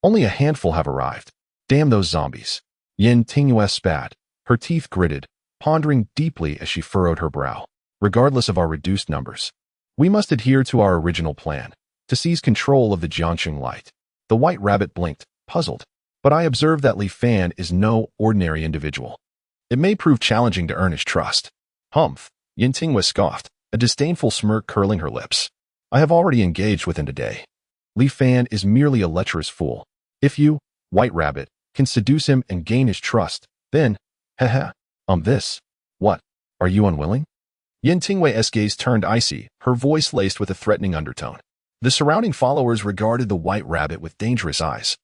S1: Only a handful have arrived. Damn those zombies." Yin Tingyue spat, her teeth gritted, pondering deeply as she furrowed her brow. "Regardless of our reduced numbers, we must adhere to our original plan, to seize control of the Jiangxing Light." The White Rabbit blinked, puzzled. "But I observe that Li Fan is no ordinary individual. It may prove challenging to earn his trust." "Humph," Yin Tingyue scoffed, a disdainful smirk curling her lips. "I have already engaged with him today. Li Fan is merely a lecherous fool. If you, White Rabbit, can seduce him and gain his trust, then, this. What, are you unwilling?" Yin Tingyue's gaze turned icy, her voice laced with a threatening undertone. The surrounding followers regarded the White Rabbit with dangerous eyes,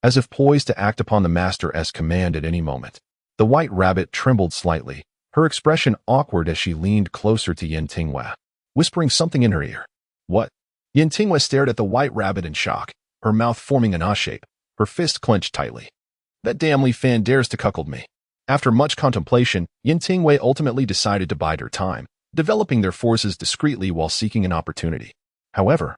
S1: as if poised to act upon the master's command at any moment. The White Rabbit trembled slightly, her expression awkward as she leaned closer to Yin Tingyue, whispering something in her ear. "What?" Yin Tingwei stared at the white rabbit in shock, her mouth forming an shape, her fist clenched tightly. That damn Li Fan dares to cuckold me. After much contemplation, Yin Tingwei ultimately decided to bide her time, developing their forces discreetly while seeking an opportunity. However,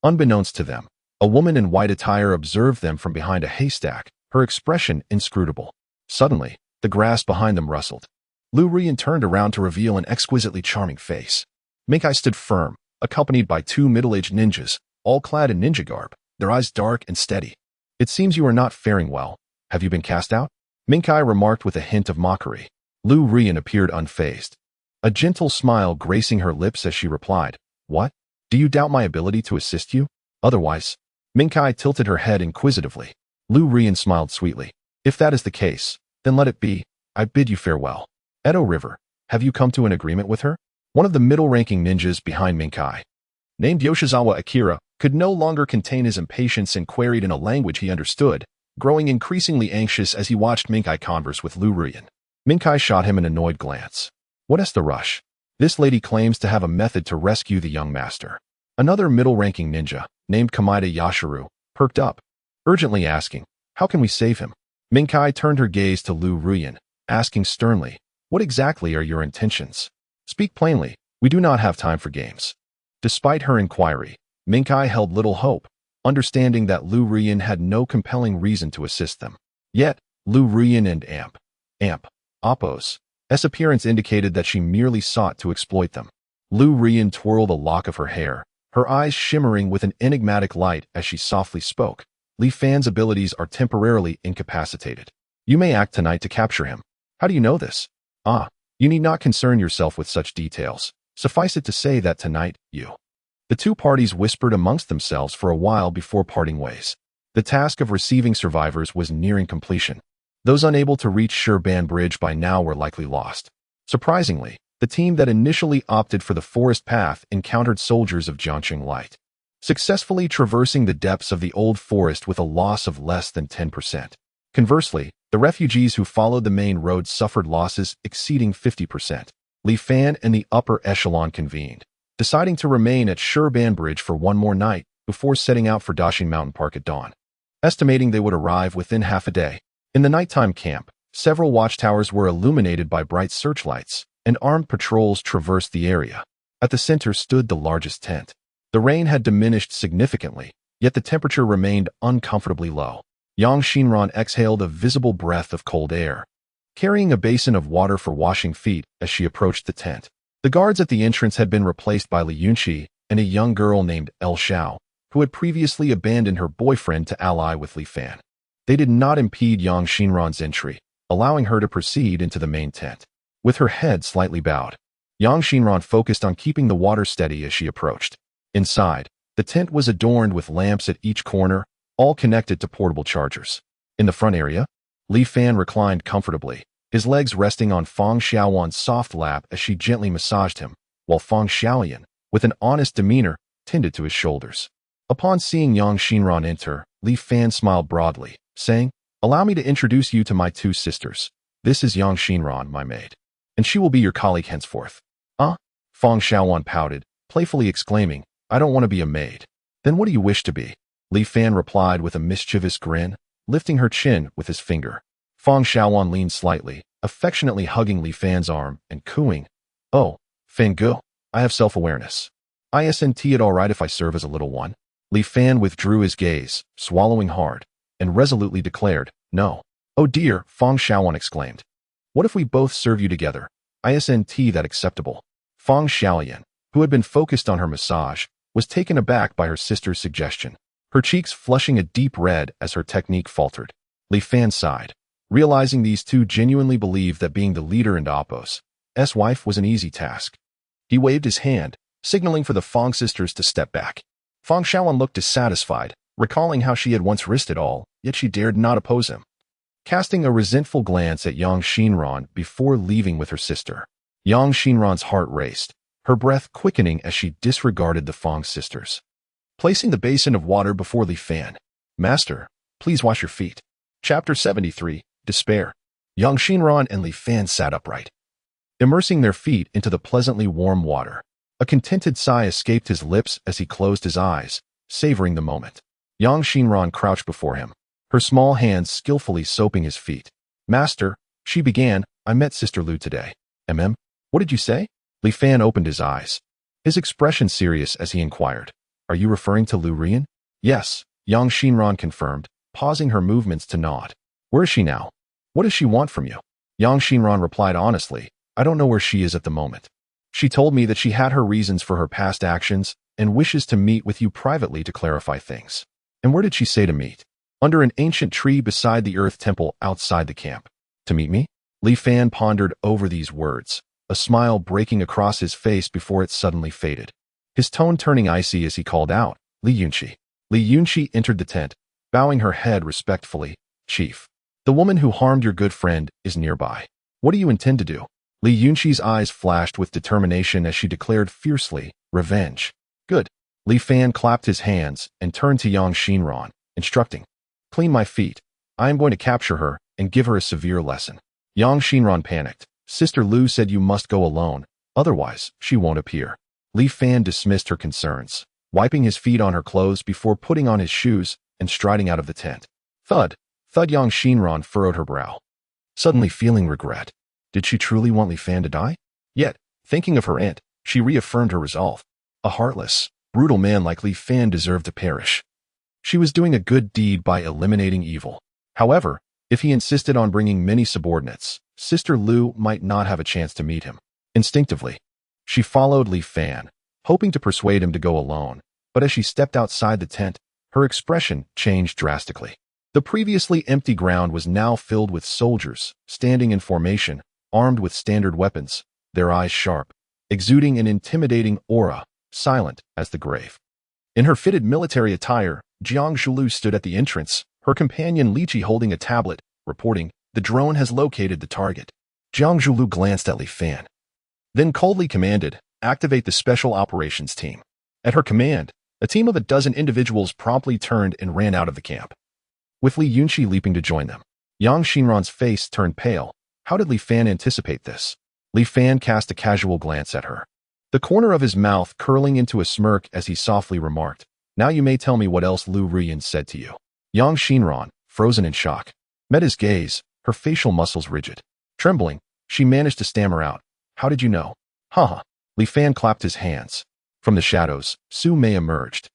S1: unbeknownst to them, a woman in white attire observed them from behind a haystack, her expression inscrutable. Suddenly, the grass behind them rustled. Lu Rian turned around to reveal an exquisitely charming face. Minkai stood firm, accompanied by two middle-aged ninjas, all clad in ninja garb, their eyes dark and steady. It seems you are not faring well. Have you been cast out? Minkai remarked with a hint of mockery. Lu Rian appeared unfazed, a gentle smile gracing her lips as she replied, "What? Do you doubt my ability to assist you? Otherwise?" Minkai tilted her head inquisitively. Lu Rian smiled sweetly. "If that is the case, then let it be. I bid you farewell." Edo River, have you come to an agreement with her? One of the middle-ranking ninjas behind Minkai, named Yoshizawa Akira, could no longer contain his impatience and queried in a language he understood, growing increasingly anxious as he watched Minkai converse with Lu Rian. Minkai shot him an annoyed glance. What is the rush? This lady claims to have a method to rescue the young master. Another middle-ranking ninja, named Kamida Yashiru, perked up, urgently asking, how can we save him? Minkai turned her gaze to Lu Rian, asking sternly, what exactly are your intentions? Speak plainly, we do not have time for games. Despite her inquiry, Minkai held little hope, understanding that Lu Rian had no compelling reason to assist them. Yet, Lu Rian and Appo's appearance indicated that she merely sought to exploit them. Lu Rian twirled a lock of her hair, her eyes shimmering with an enigmatic light as she softly spoke. Li Fan's abilities are temporarily incapacitated. You may act tonight to capture him. How do you know this? You need not concern yourself with such details. Suffice it to say that tonight, The two parties whispered amongst themselves for a while before parting ways. The task of receiving survivors was nearing completion. Those unable to reach Shurban Bridge by now were likely lost. Surprisingly, the team that initially opted for the forest path encountered soldiers of Jiangqing Light, successfully traversing the depths of the old forest with a loss of less than 10%. Conversely, the refugees who followed the main road suffered losses exceeding 50%. Li Fan and the upper echelon convened, deciding to remain at Shurban Bridge for one more night before setting out for Daxing Mountain Park at dawn, estimating they would arrive within half a day. In the nighttime camp, several watchtowers were illuminated by bright searchlights, and armed patrols traversed the area. At the center stood the largest tent. The rain had diminished significantly, yet the temperature remained uncomfortably low. Yang Xinran exhaled a visible breath of cold air, carrying a basin of water for washing feet as she approached the tent. The guards at the entrance had been replaced by Li Yunqi and a young girl named El Xiao, who had previously abandoned her boyfriend to ally with Li Fan. They did not impede Yang Xinran's entry, allowing her to proceed into the main tent. With her head slightly bowed, Yang Xinran focused on keeping the water steady as she approached. Inside, the tent was adorned with lamps at each corner, all connected to portable chargers. In the front area, Li Fan reclined comfortably, his legs resting on Fang Xiaowan's soft lap as she gently massaged him, while Fang Xiaoyan, with an honest demeanor, tended to his shoulders. Upon seeing Yang Xinran enter, Li Fan smiled broadly, saying, "Allow me to introduce you to my two sisters. This is Yang Xinran, my maid, and she will be your colleague henceforth." Fang Xiaowan pouted, playfully exclaiming, "I don't want to be a maid." "Then what do you wish to be?" Li Fan replied with a mischievous grin, lifting her chin with his finger. Fang Xiaowan leaned slightly, affectionately hugging Li Fan's arm and cooing, "Oh, Fanggu, I have self-awareness. Isn't it all right if I serve as a little one?" Li Fan withdrew his gaze, swallowing hard, and resolutely declared, "No." "Oh dear," Fang Xiaowan exclaimed. "What if we both serve you together? Isn't that acceptable?" Fang Xiaoyan, who had been focused on her massage, was taken aback by her sister's suggestion, her cheeks flushing a deep red as her technique faltered. Li Fan sighed, realizing these two genuinely believed that being the leader and Appo's wife was an easy task. He waved his hand, signaling for the Fang sisters to step back. Fang Xiaowan looked dissatisfied, recalling how she had once risked it all, yet she dared not oppose him. Casting a resentful glance at Yang Xinran before leaving with her sister, Yang Xinran's heart raced, her breath quickening as she disregarded the Fang sisters. Placing the basin of water before Li Fan, "Master, please wash your feet." Chapter 73, Despair. Yang Xinran and Li Fan sat upright, immersing their feet into the pleasantly warm water. A contented sigh escaped his lips as he closed his eyes, savoring the moment. Yang Xinran crouched before him, her small hands skillfully soaping his feet. Master, she began, I met Sister Lu today. What did you say? Li Fan opened his eyes, his expression serious as he inquired. Are you referring to Lu Rian? Yes, Yang Xinran confirmed, pausing her movements to nod. Where is she now? What does she want from you? Yang Xinran replied honestly, I don't know where she is at the moment. She told me that she had her reasons for her past actions and wishes to meet with you privately to clarify things. And where did she say to meet? Under an ancient tree beside the Earth Temple outside the camp. To meet me? Li Fan pondered over these words, a smile breaking across his face before it suddenly faded. His tone turning icy as he called out, Li Yunqi. Li Yunqi entered the tent, bowing her head respectfully. Chief, the woman who harmed your good friend is nearby. What do you intend to do? Li Yunqi's eyes flashed with determination as she declared fiercely, revenge. Good. Li Fan clapped his hands and turned to Yang Xinran, instructing. Clean my feet. I am going to capture her and give her a severe lesson. Yang Xinran panicked. Sister Lu said you must go alone, otherwise she won't appear. Li Fan dismissed her concerns, wiping his feet on her clothes before putting on his shoes and striding out of the tent. Thud. Thud. Yang Xinran furrowed her brow, suddenly feeling regret. Did she truly want Li Fan to die? Yet, thinking of her aunt, she reaffirmed her resolve. A heartless, brutal man like Li Fan deserved to perish. She was doing a good deed by eliminating evil. However, if he insisted on bringing many subordinates, Sister Lu might not have a chance to meet him. Instinctively, she followed Li Fan, hoping to persuade him to go alone, but as she stepped outside the tent, her expression changed drastically. The previously empty ground was now filled with soldiers, standing in formation, armed with standard weapons, their eyes sharp, exuding an intimidating aura, silent as the grave. In her fitted military attire, Jiang Zhulu stood at the entrance, her companion Li Qi holding a tablet, reporting, the drone has located the target. Jiang Zhulu glanced at Li Fan, then coldly commanded, activate the Special Operations Team. At her command, a team of a dozen individuals promptly turned and ran out of the camp, with Li Yunqi leaping to join them. Yang Xinran's face turned pale. How did Li Fan anticipate this? Li Fan cast a casual glance at her, the corner of his mouth curling into a smirk as he softly remarked, now you may tell me what else Lu Rian said to you. Yang Xinran, frozen in shock, met his gaze, her facial muscles rigid. Trembling, she managed to stammer out, how did you know? Haha. Li Fan clapped his hands. From the shadows, Su Mei emerged,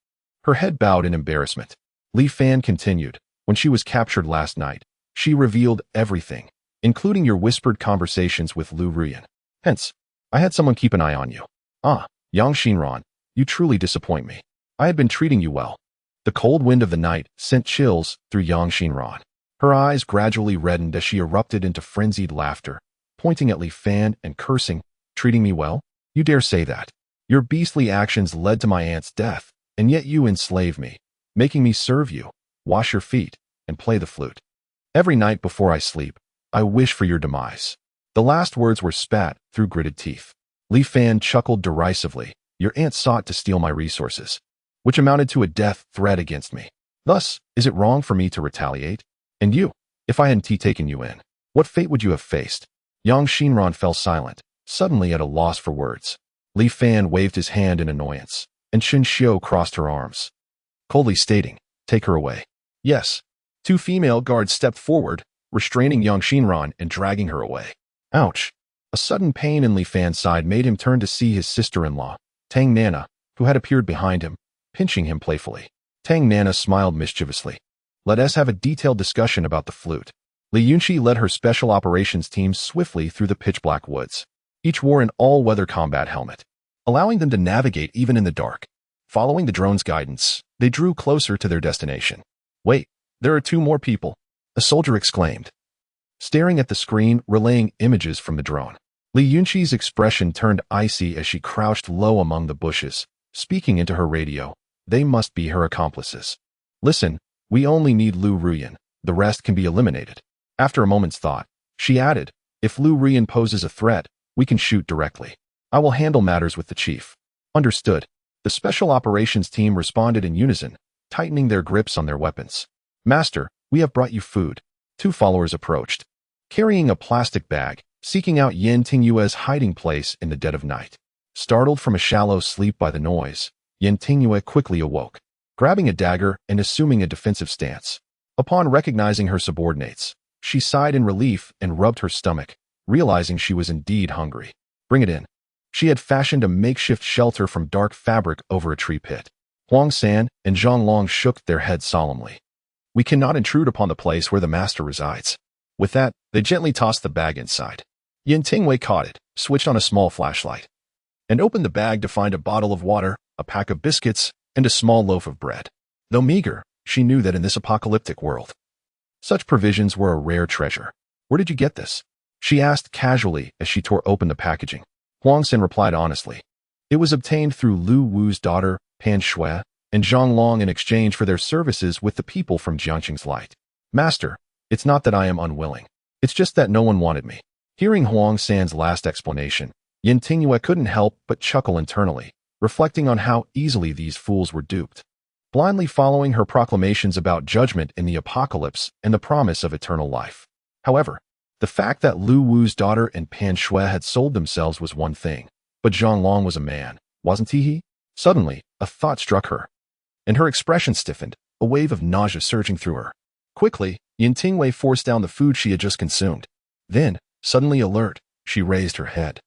S1: her head bowed in embarrassment. Li Fan continued, when she was captured last night, she revealed everything, including your whispered conversations with Lu Rian. Hence, I had someone keep an eye on you. Ah, Yang Xinran, you truly disappoint me. I had been treating you well. The cold wind of the night sent chills through Yang Xinran. Her eyes gradually reddened as she erupted into frenzied laughter, pointing at Li Fan and cursing, treating me well? You dare say that? Your beastly actions led to my aunt's death, and yet you enslave me, making me serve you, wash your feet, and play the flute. Every night before I sleep, I wish for your demise. The last words were spat through gritted teeth. Li Fan chuckled derisively. Your aunt sought to steal my resources, which amounted to a death threat against me. Thus, is it wrong for me to retaliate? And you, if I hadn't taken you in, what fate would you have faced? Yang Xinran fell silent, suddenly at a loss for words. Li Fan waved his hand in annoyance, and Shen Xiu crossed her arms, coldly stating, take her away. Yes. Two female guards stepped forward, restraining Yang Xinran and dragging her away. Ouch. A sudden pain in Li Fan's side made him turn to see his sister-in-law, Tang Nana, who had appeared behind him, pinching him playfully. Tang Nana smiled mischievously. Let us have a detailed discussion about the flute. Li Yunqi led her special operations team swiftly through the pitch-black woods. Each wore an all-weather combat helmet, allowing them to navigate even in the dark. Following the drone's guidance, they drew closer to their destination. Wait, there are two more people, a soldier exclaimed, staring at the screen relaying images from the drone. Li Yunqi's expression turned icy as she crouched low among the bushes, speaking into her radio. They must be her accomplices. Listen, we only need Lu Rian, the rest can be eliminated. After a moment's thought, she added, if Lu Rian poses a threat, we can shoot directly. I will handle matters with the chief. Understood. The special operations team responded in unison, tightening their grips on their weapons. Master, we have brought you food. Two followers approached, carrying a plastic bag, seeking out Yan Tingyue's hiding place in the dead of night. Startled from a shallow sleep by the noise, Yin Tingyue quickly awoke, grabbing a dagger and assuming a defensive stance. Upon recognizing her subordinates, she sighed in relief and rubbed her stomach, realizing she was indeed hungry. Bring it in. She had fashioned a makeshift shelter from dark fabric over a tree pit. Huang San and Zhang Long shook their heads solemnly. We cannot intrude upon the place where the master resides. With that, they gently tossed the bag inside. Yin Tingwei caught it, switched on a small flashlight, and opened the bag to find a bottle of water, a pack of biscuits, and a small loaf of bread. Though meager, she knew that in this apocalyptic world, such provisions were a rare treasure. Where did you get this? She asked casually as she tore open the packaging. Huang San replied honestly. It was obtained through Lu Wu's daughter, Pan Shui, and Zhang Long in exchange for their services with the people from Jiangqing's Light. Master, it's not that I am unwilling. It's just that no one wanted me. Hearing Huang San's last explanation, Yin Tingyue couldn't help but chuckle internally, reflecting on how easily these fools were duped, blindly following her proclamations about judgment in the apocalypse and the promise of eternal life. However, the fact that Lu Wu's daughter and Pan Shui had sold themselves was one thing, but Zhang Long was a man, wasn't he? Suddenly, a thought struck her, and her expression stiffened, a wave of nausea surging through her. Quickly, Yin Tingwei forced down the food she had just consumed. Then, suddenly alert, she raised her head,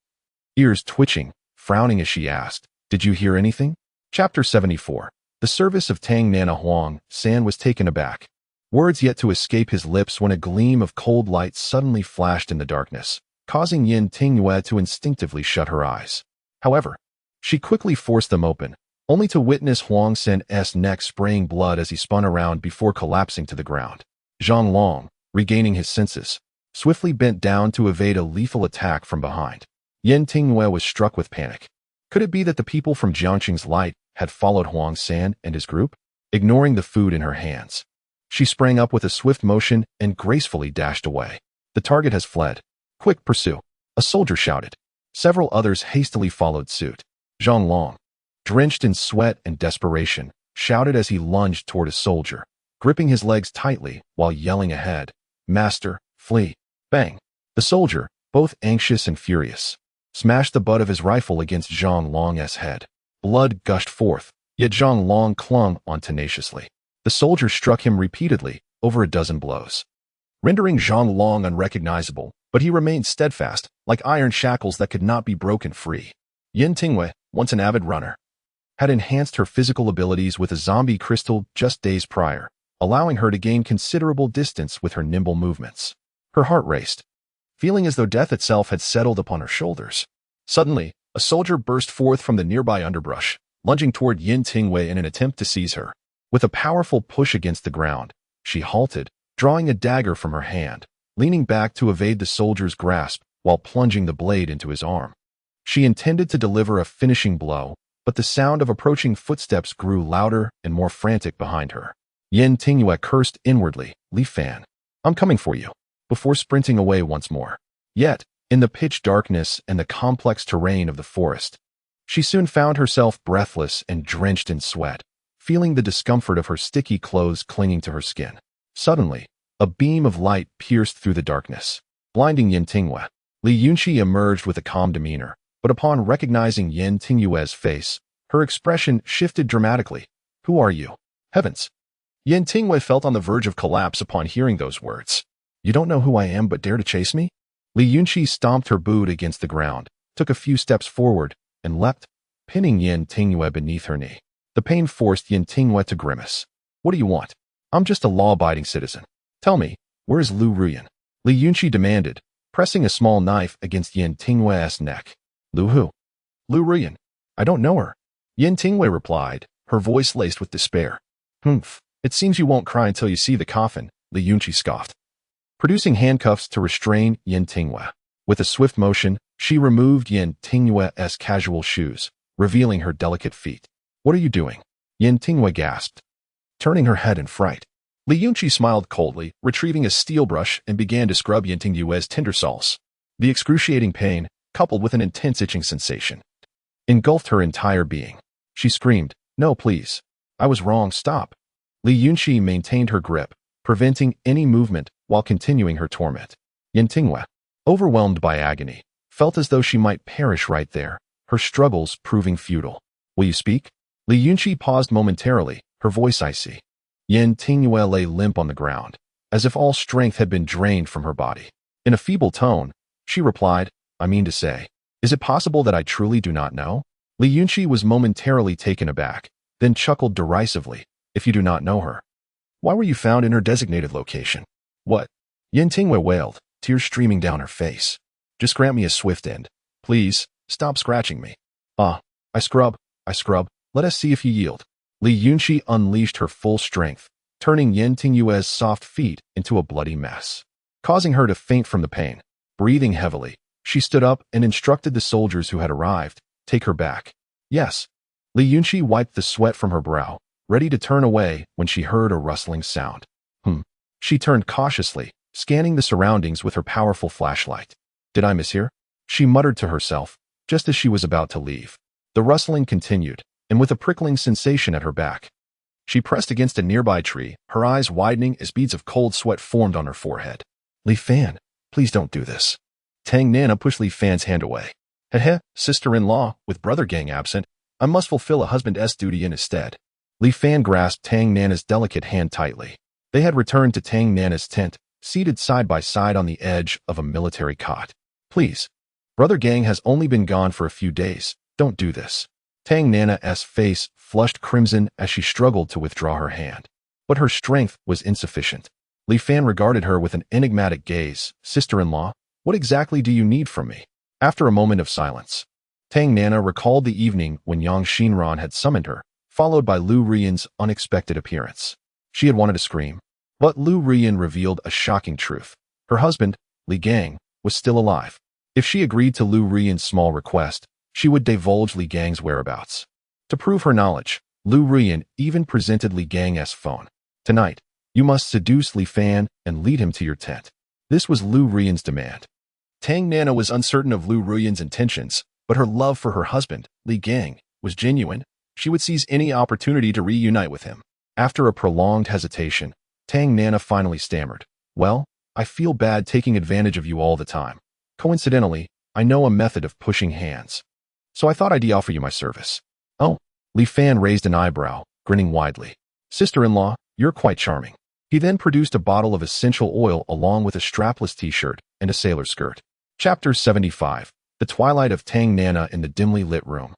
S1: ears twitching, frowning as she asked, "Did you hear anything?" Chapter 74. The service of Tang Nana. Huang San was taken aback, words yet to escape his lips when a gleam of cold light suddenly flashed in the darkness, causing Yin Tingyue to instinctively shut her eyes. However, she quickly forced them open, only to witness Huang San's neck spraying blood as he spun around before collapsing to the ground. Zhang Long, regaining his senses, swiftly bent down to evade a lethal attack from behind. Yin Tingyue was struck with panic. Could it be that the people from Jiangqing's Light had followed Huang San and his group? Ignoring the food in her hands, she sprang up with a swift motion and gracefully dashed away. The target has fled. Quick, pursue! A soldier shouted. Several others hastily followed suit. Zhang Long, drenched in sweat and desperation, shouted as he lunged toward a soldier, gripping his legs tightly while yelling ahead, "Master, flee!" Bang! The soldier, both anxious and furious, smashed the butt of his rifle against Zhang Long's head. Blood gushed forth, yet Zhang Long clung on tenaciously. The soldier struck him repeatedly, over a dozen blows, rendering Zhang Long unrecognizable, but he remained steadfast, like iron shackles that could not be broken free. Yin Tingyue, once an avid runner, had enhanced her physical abilities with a zombie crystal just days prior, allowing her to gain considerable distance with her nimble movements. Her heart raced, feeling as though death itself had settled upon her shoulders. Suddenly, a soldier burst forth from the nearby underbrush, lunging toward Yin Tingyue in an attempt to seize her. With a powerful push against the ground, she halted, drawing a dagger from her hand, leaning back to evade the soldier's grasp while plunging the blade into his arm. She intended to deliver a finishing blow, but the sound of approaching footsteps grew louder and more frantic behind her. Yin Tingyue cursed inwardly, "Li Fan, I'm coming for you," before sprinting away once more. Yet, in the pitch darkness and the complex terrain of the forest, she soon found herself breathless and drenched in sweat, feeling the discomfort of her sticky clothes clinging to her skin. Suddenly, a beam of light pierced through the darkness, blinding Yin Tingyue. Li Yunqi emerged with a calm demeanor, but upon recognizing Yin Tingyue's face, her expression shifted dramatically. "Who are you?" Heavens! Yin Tingyue felt on the verge of collapse upon hearing those words. "You don't know who I am but dare to chase me?" Li Yunqi stomped her boot against the ground, took a few steps forward, and leapt, pinning Yin Tingyue beneath her knee. The pain forced Yin Tingyue to grimace. "What do you want? I'm just a law-abiding citizen. Tell me, where is Lu Ruyan?" Li Yunqi demanded, pressing a small knife against Yin Tingyue's neck. "Lu who?" "Lu Ruyan. I don't know her." Yin Tingyue replied, her voice laced with despair. "Humph, it seems you won't cry until you see the coffin," Li Yunqi scoffed, producing handcuffs to restrain Yin Tingyue. With a swift motion, she removed Yin Tingyue's casual shoes, revealing her delicate feet. "What are you doing?" Yin Tingyue gasped, turning her head in fright. Li Yunqi smiled coldly, retrieving a steel brush and began to scrub Yin Tingyue's tender soles. The excruciating pain, coupled with an intense itching sensation, engulfed her entire being. She screamed, "No, please. I was wrong, stop." Li Yunqi maintained her grip, preventing any movement while continuing her torment. Yin Tingyue, overwhelmed by agony, felt as though she might perish right there, her struggles proving futile. Will you speak? Li Yunqi paused momentarily, her voice icy. Yen Tingyue lay limp on the ground, as if all strength had been drained from her body. In a feeble tone, she replied, I mean to say, is it possible that I truly do not know? Li Yunqi was momentarily taken aback, then chuckled derisively, if you do not know her, why were you found in her designated location? What? Yen Tingyue wailed, tears streaming down her face. Just grant me a swift end. Please, stop scratching me. I scrub, let us see if you yield. Li Yunqi unleashed her full strength, turning Yen Tingyue's soft feet into a bloody mess, causing her to faint from the pain. Breathing heavily, she stood up and instructed the soldiers who had arrived, take her back. Yes. Li Yunqi wiped the sweat from her brow, ready to turn away when she heard a rustling sound. She turned cautiously, scanning the surroundings with her powerful flashlight. Did I mishear? She muttered to herself, just as she was about to leave. The rustling continued, and with a prickling sensation at her back, she pressed against a nearby tree, her eyes widening as beads of cold sweat formed on her forehead. Li Fan, please don't do this. Tang Nana pushed Li Fan's hand away. Heh, sister-in-law, with brother gang absent, I must fulfill a husband's duty in his stead. Li Fan grasped Tang Nana's delicate hand tightly. They had returned to Tang Nana's tent, seated side by side on the edge of a military cot. Please. Brother Gang has only been gone for a few days. Don't do this. Tang Nana's face flushed crimson as she struggled to withdraw her hand. But her strength was insufficient. Li Fan regarded her with an enigmatic gaze. Sister-in-law, what exactly do you need from me? After a moment of silence, Tang Nana recalled the evening when Yang Xinran had summoned her, followed by Lu Rian's unexpected appearance. She had wanted to scream, but Lu Rian revealed a shocking truth. Her husband, Li Gang, was still alive. If she agreed to Lu Rian's small request, she would divulge Li Gang's whereabouts. To prove her knowledge, Lu Rian even presented Li Gang's phone. Tonight, you must seduce Li Fan and lead him to your tent. This was Lu Rian's demand. Tang Nana was uncertain of Lu Rian's intentions, but her love for her husband, Li Gang, was genuine. She would seize any opportunity to reunite with him. After a prolonged hesitation, Tang Nana finally stammered. Well, I feel bad taking advantage of you all the time. Coincidentally, I know a method of pushing hands. So I thought I'd offer you my service. Oh, Li Fan raised an eyebrow, grinning widely. Sister-in-law, you're quite charming. He then produced a bottle of essential oil along with a strapless t-shirt and a sailor skirt. Chapter 75. The Twilight of Tang Nana in the dimly lit room.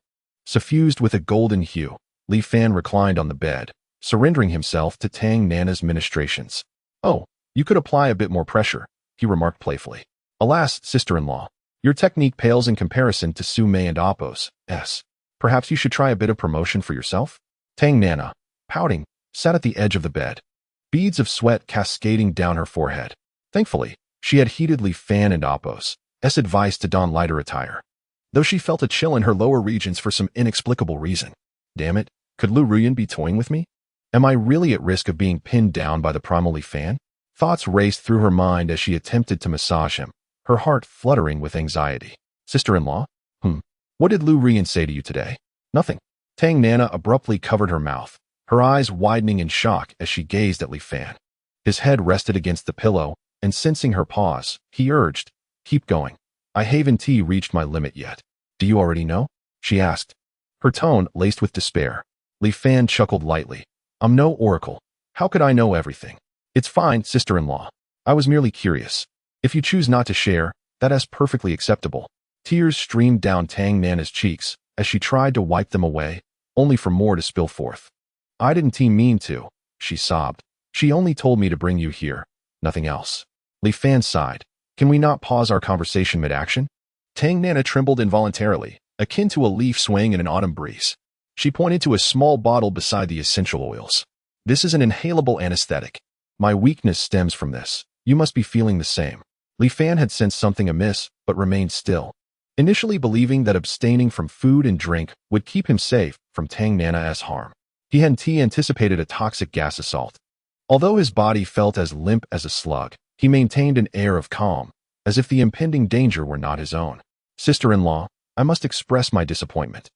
S1: Suffused with a golden hue, Li Fan reclined on the bed, surrendering himself to Tang Nana's ministrations. Oh, you could apply a bit more pressure, he remarked playfully. Alas, sister-in-law, your technique pales in comparison to Su Mei and Appo's. Perhaps you should try a bit of promotion for yourself? Tang Nana, pouting, sat at the edge of the bed, beads of sweat cascading down her forehead. Thankfully, she had heeded Li Fan and Appo's advice to don lighter attire, though she felt a chill in her lower regions for some inexplicable reason. Damn it, could Lu Ruyan be toying with me? Am I really at risk of being pinned down by the primal Li Fan? Thoughts raced through her mind as she attempted to massage him, her heart fluttering with anxiety. Sister-in-law? What did Lu Ruyan say to you today? Nothing. Tang Nana abruptly covered her mouth, her eyes widening in shock as she gazed at Li Fan. His head rested against the pillow, and sensing her pause, he urged, keep going. I haven't reached my limit yet. Do you already know? She asked, her tone laced with despair. Li Fan chuckled lightly. I'm no oracle. How could I know everything? It's fine, sister-in-law. I was merely curious. If you choose not to share, that is perfectly acceptable. Tears streamed down Tang Nana's cheeks as she tried to wipe them away, only for more to spill forth. I didn't mean to, she sobbed. She only told me to bring you here, nothing else. Li Fan sighed. Can we not pause our conversation mid-action? Tang Nana trembled involuntarily, akin to a leaf swaying in an autumn breeze. She pointed to a small bottle beside the essential oils. This is an inhalable anesthetic. My weakness stems from this. You must be feeling the same. Li Fan had sensed something amiss, but remained still, initially believing that abstaining from food and drink would keep him safe from Tang Nana's harm. He hadn't anticipated a toxic gas assault. Although his body felt as limp as a slug, he maintained an air of calm, as if the impending danger were not his own. Sister-in-law, I must express my disappointment.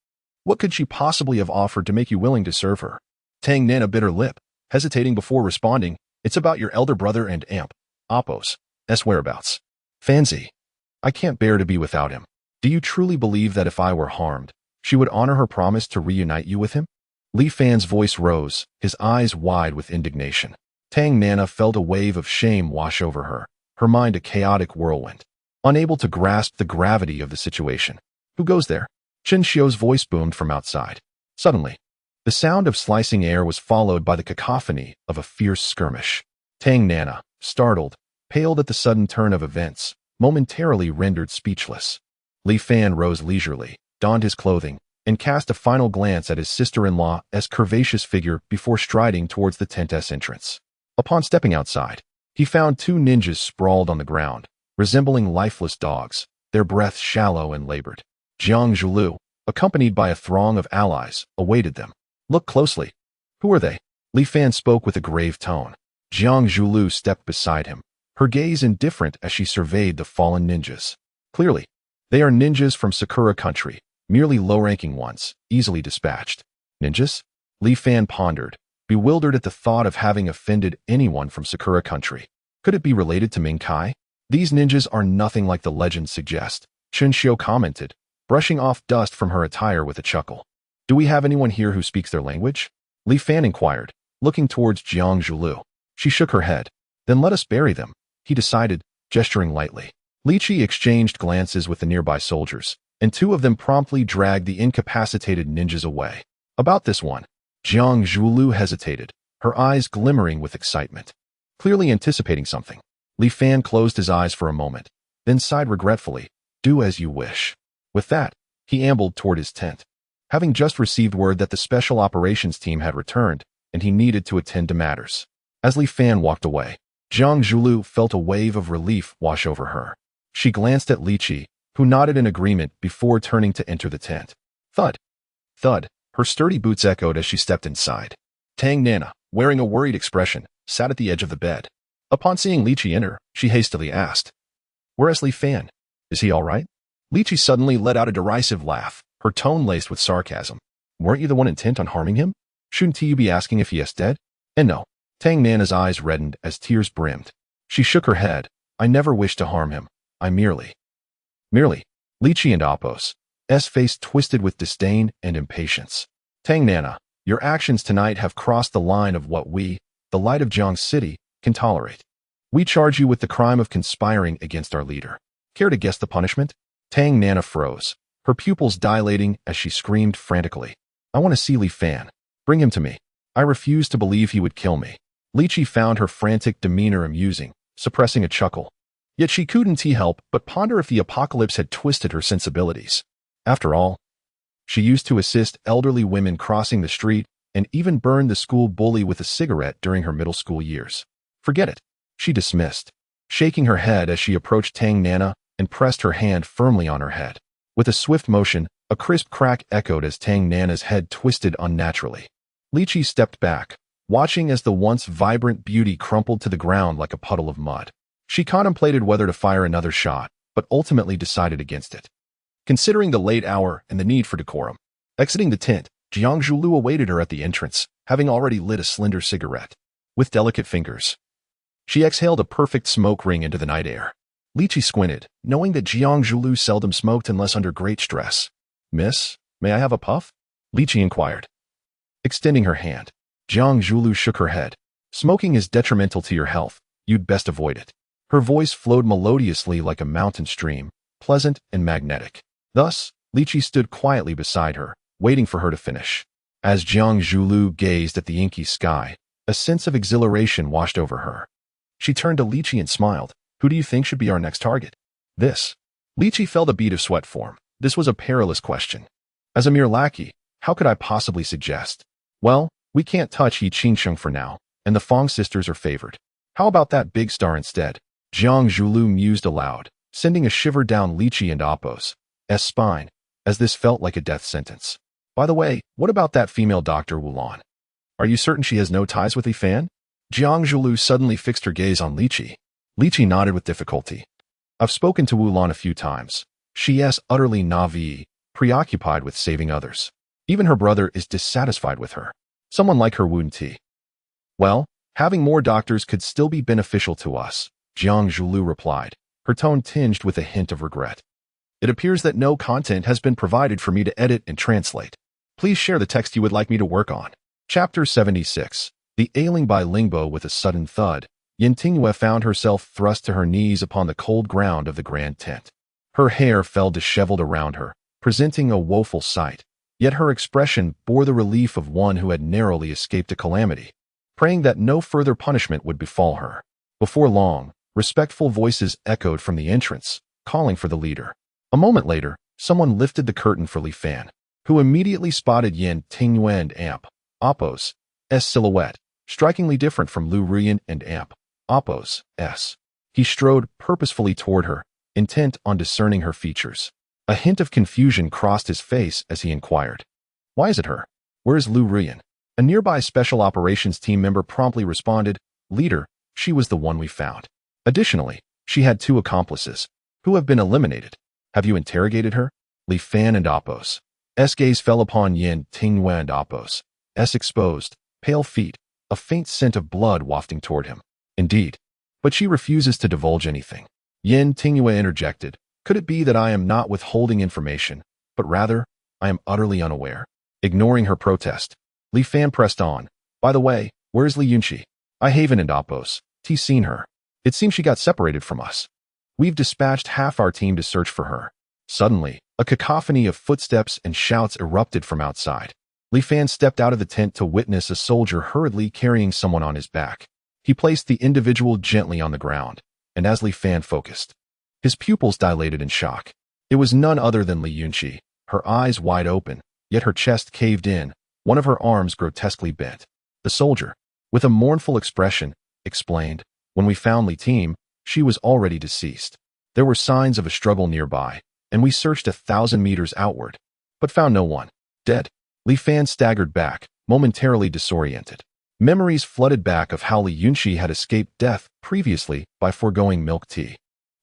S1: What could she possibly have offered to make you willing to serve her? Tang Nana bit her lip, hesitating before responding. It's about your elder brother and Appo's whereabouts. Fancy. I can't bear to be without him. Do you truly believe that if I were harmed, she would honor her promise to reunite you with him? Li Fan's voice rose, his eyes wide with indignation. Tang Nana felt a wave of shame wash over her, her mind a chaotic whirlwind, unable to grasp the gravity of the situation. Who goes there? Chen Xiu's voice boomed from outside. Suddenly, the sound of slicing air was followed by the cacophony of a fierce skirmish. Tang Nana, startled, paled at the sudden turn of events, momentarily rendered speechless. Li Fan rose leisurely, donned his clothing, and cast a final glance at his sister-in-law's curvaceous figure before striding towards the tent's entrance. Upon stepping outside, he found two ninjas sprawled on the ground, resembling lifeless dogs, their breaths shallow and labored. Jiang Zhulu, accompanied by a throng of allies, awaited them. Look closely. Who are they? Li Fan spoke with a grave tone. Jiang Zhulu stepped beside him, her gaze indifferent as she surveyed the fallen ninjas. Clearly, they are ninjas from Sakura country, merely low-ranking ones, easily dispatched. Ninjas? Li Fan pondered, bewildered at the thought of having offended anyone from Sakura country. Could it be related to Ming Kai? These ninjas are nothing like the legends suggest, Chen Xiu commented, brushing off dust from her attire with a chuckle. Do we have anyone here who speaks their language? Li Fan inquired, looking towards Jiang Zhulu. She shook her head. Then let us bury them, he decided, gesturing lightly. Li Qi exchanged glances with the nearby soldiers, and two of them promptly dragged the incapacitated ninjas away. About this one, Jiang Zhulu hesitated, her eyes glimmering with excitement. Clearly anticipating something, Li Fan closed his eyes for a moment, then sighed regretfully. Do as you wish. With that, he ambled toward his tent, having just received word that the special operations team had returned, and he needed to attend to matters. As Li Fan walked away, Jiang Zhulu felt a wave of relief wash over her. She glanced at Li Qi, who nodded in agreement before turning to enter the tent. Thud! Thud! Her sturdy boots echoed as she stepped inside. Tang Nana, wearing a worried expression, sat at the edge of the bed. Upon seeing Li Qi enter, she hastily asked, "Where is Li Fan? Is he all right?" Li Qi suddenly let out a derisive laugh, her tone laced with sarcasm. Weren't you the one intent on harming him? Shouldn't you be asking if he is dead? And no. Tang Nana's eyes reddened as tears brimmed. She shook her head. I never wished to harm him. I merely. Li Qi and Apos' face twisted with disdain and impatience. Tang Nana, your actions tonight have crossed the line of what we, the light of Jiang City, can tolerate. We charge you with the crime of conspiring against our leader. Care to guess the punishment? Tang Nana froze, her pupils dilating as she screamed frantically. I want to see Li Fan. Bring him to me. I refuse to believe he would kill me. Li Qi found her frantic demeanor amusing, suppressing a chuckle. Yet she couldn't help but ponder if the apocalypse had twisted her sensibilities. After all, she used to assist elderly women crossing the street and even burned the school bully with a cigarette during her middle school years. Forget it, she dismissed, shaking her head as she approached Tang Nana and pressed her hand firmly on her head. With a swift motion, a crisp crack echoed as Tang Nana's head twisted unnaturally. Li Qi stepped back, watching as the once vibrant beauty crumpled to the ground like a puddle of mud. She contemplated whether to fire another shot, but ultimately decided against it. Considering the late hour and the need for decorum, exiting the tent, Jiang Zhulu awaited her at the entrance, having already lit a slender cigarette. With delicate fingers, she exhaled a perfect smoke ring into the night air. Li Qi squinted, knowing that Jiang Zhulu seldom smoked unless under great stress. Miss, may I have a puff? Li Qi inquired. Extending her hand, Jiang Zhulu shook her head. Smoking is detrimental to your health. You'd best avoid it. Her voice flowed melodiously like a mountain stream, pleasant and magnetic. Thus, Li Qi stood quietly beside her, waiting for her to finish. As Jiang Zhulu gazed at the inky sky, a sense of exhilaration washed over her. She turned to Li Qi and smiled. Who do you think should be our next target? This. Li Qi felt a bead of sweat form. This was a perilous question. As a mere lackey, how could I possibly suggest? Well, we can't touch He Qingsheng for now, and the Fong sisters are favored. How about that big star instead? Jiang Zhulu mused aloud, sending a shiver down Li Qi and Apos' spine, as this felt like a death sentence. By the way, what about that female Dr. Wulan? Are you certain she has no ties with Li Fan? Jiang Zhulu suddenly fixed her gaze on Li Qi. Li Qi nodded with difficulty. I've spoken to Wulan a few times. She is utterly naive, preoccupied with saving others. Even her brother is dissatisfied with her. Someone like her wouldn't he? Well, having more doctors could still be beneficial to us, Jiang Zhulu replied, her tone tinged with a hint of regret. It appears that no content has been provided for me to edit and translate. Please share the text you would like me to work on. Chapter 76. The ailing by Lingbo. With a sudden thud, Yin Tingyue found herself thrust to her knees upon the cold ground of the grand tent. Her hair fell disheveled around her, presenting a woeful sight, yet her expression bore the relief of one who had narrowly escaped a calamity, praying that no further punishment would befall her. Before long, respectful voices echoed from the entrance, calling for the leader. A moment later, someone lifted the curtain for Li Fan, who immediately spotted Yin Tingyue and Amp Oppo's silhouette, strikingly different from Lu Ruyan and Amp Oppo's. He strode purposefully toward her, intent on discerning her features. A hint of confusion crossed his face as he inquired, "Why is it her? Where is Lu Ruyan?" A nearby special operations team member promptly responded, "Leader, she was the one we found. Additionally, she had 2 accomplices, who have been eliminated. Have you interrogated her?" Li Fan and Oppo's gaze fell upon Yin Tingyue and Oppo's exposed, pale feet, a faint scent of blood wafting toward him. "Indeed, but she refuses to divulge anything." Yin Tingyue interjected, "Could it be that I am not withholding information, but rather, I am utterly unaware?" Ignoring her protest, Li Fan pressed on, "By the way, where's Li Yunqi? I haven't and Oppo's seen her. It seems she got separated from us. We've dispatched half our team to search for her." Suddenly, a cacophony of footsteps and shouts erupted from outside. Li Fan stepped out of the tent to witness a soldier hurriedly carrying someone on his back. He placed the individual gently on the ground, and as Li Fan focused, his pupils dilated in shock. It was none other than Li Yunqi, her eyes wide open, yet her chest caved in, one of her arms grotesquely bent. The soldier, with a mournful expression, explained, "When we found Li Team, she was already deceased. There were signs of a struggle nearby, and we searched 1,000 meters outward, but found no one. Dead." Li Fan staggered back, momentarily disoriented. Memories flooded back of how Li Yunqi had escaped death previously by foregoing milk tea.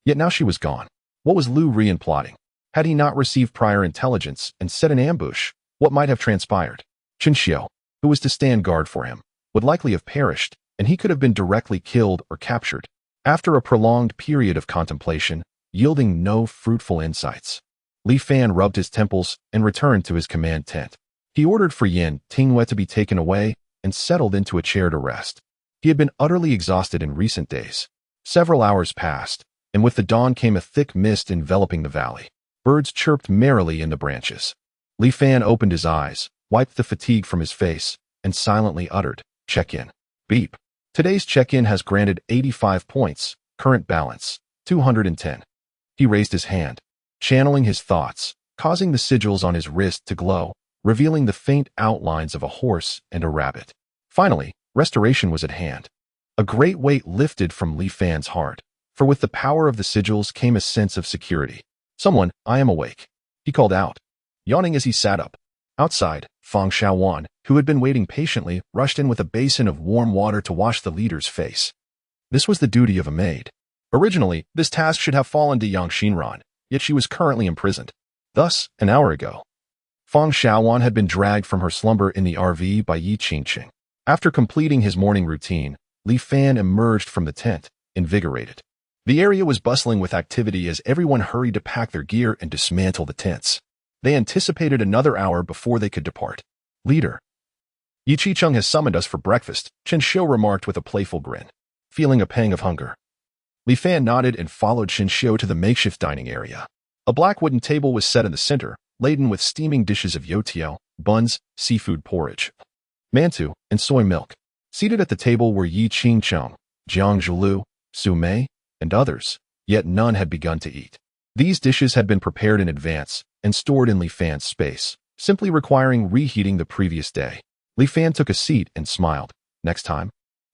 S1: Yet now she was gone. What was Lu Ruyan plotting? Had he not received prior intelligence and set an ambush? What might have transpired? Chen Xiao, who was to stand guard for him, would likely have perished, and he could have been directly killed or captured. After a prolonged period of contemplation, yielding no fruitful insights, Li Fan rubbed his temples and returned to his command tent. He ordered for Yin Tingyue to be taken away and settled into a chair to rest. He had been utterly exhausted in recent days. Several hours passed, and with the dawn came a thick mist enveloping the valley. Birds chirped merrily in the branches. Li Fan opened his eyes, wiped the fatigue from his face, and silently uttered, "Check-in." Beep. Today's check-in has granted 85 points, current balance, 210. He raised his hand, channeling his thoughts, causing the sigils on his wrist to glow, revealing the faint outlines of a horse and a rabbit. Finally, restoration was at hand. A great weight lifted from Li Fan's heart, for with the power of the sigils came a sense of security. "Someone, I am awake," he called out, yawning as he sat up. Outside, Fang Xiaowan, who had been waiting patiently, rushed in with a basin of warm water to wash the leader's face. This was the duty of a maid. Originally, this task should have fallen to Yang Xinran, yet she was currently imprisoned. Thus, an hour ago, Fang Xiaowan had been dragged from her slumber in the RV by Yi Qingqing. After completing his morning routine, Li Fan emerged from the tent, invigorated. The area was bustling with activity as everyone hurried to pack their gear and dismantle the tents. They anticipated another hour before they could depart. "Leader, Yi Qingqing has summoned us for breakfast," Chen Xiu remarked with a playful grin, feeling a pang of hunger. Li Fan nodded and followed Chen Xiu to the makeshift dining area. A black wooden table was set in the center, laden with steaming dishes of youtiao, buns, seafood porridge, mantou, and soy milk. Seated at the table were Yi Qingqing, Jiang Zhulu, Su Mei, and others, yet none had begun to eat. These dishes had been prepared in advance and stored in Li Fan's space, simply requiring reheating the previous day. Li Fan took a seat and smiled. "Next time,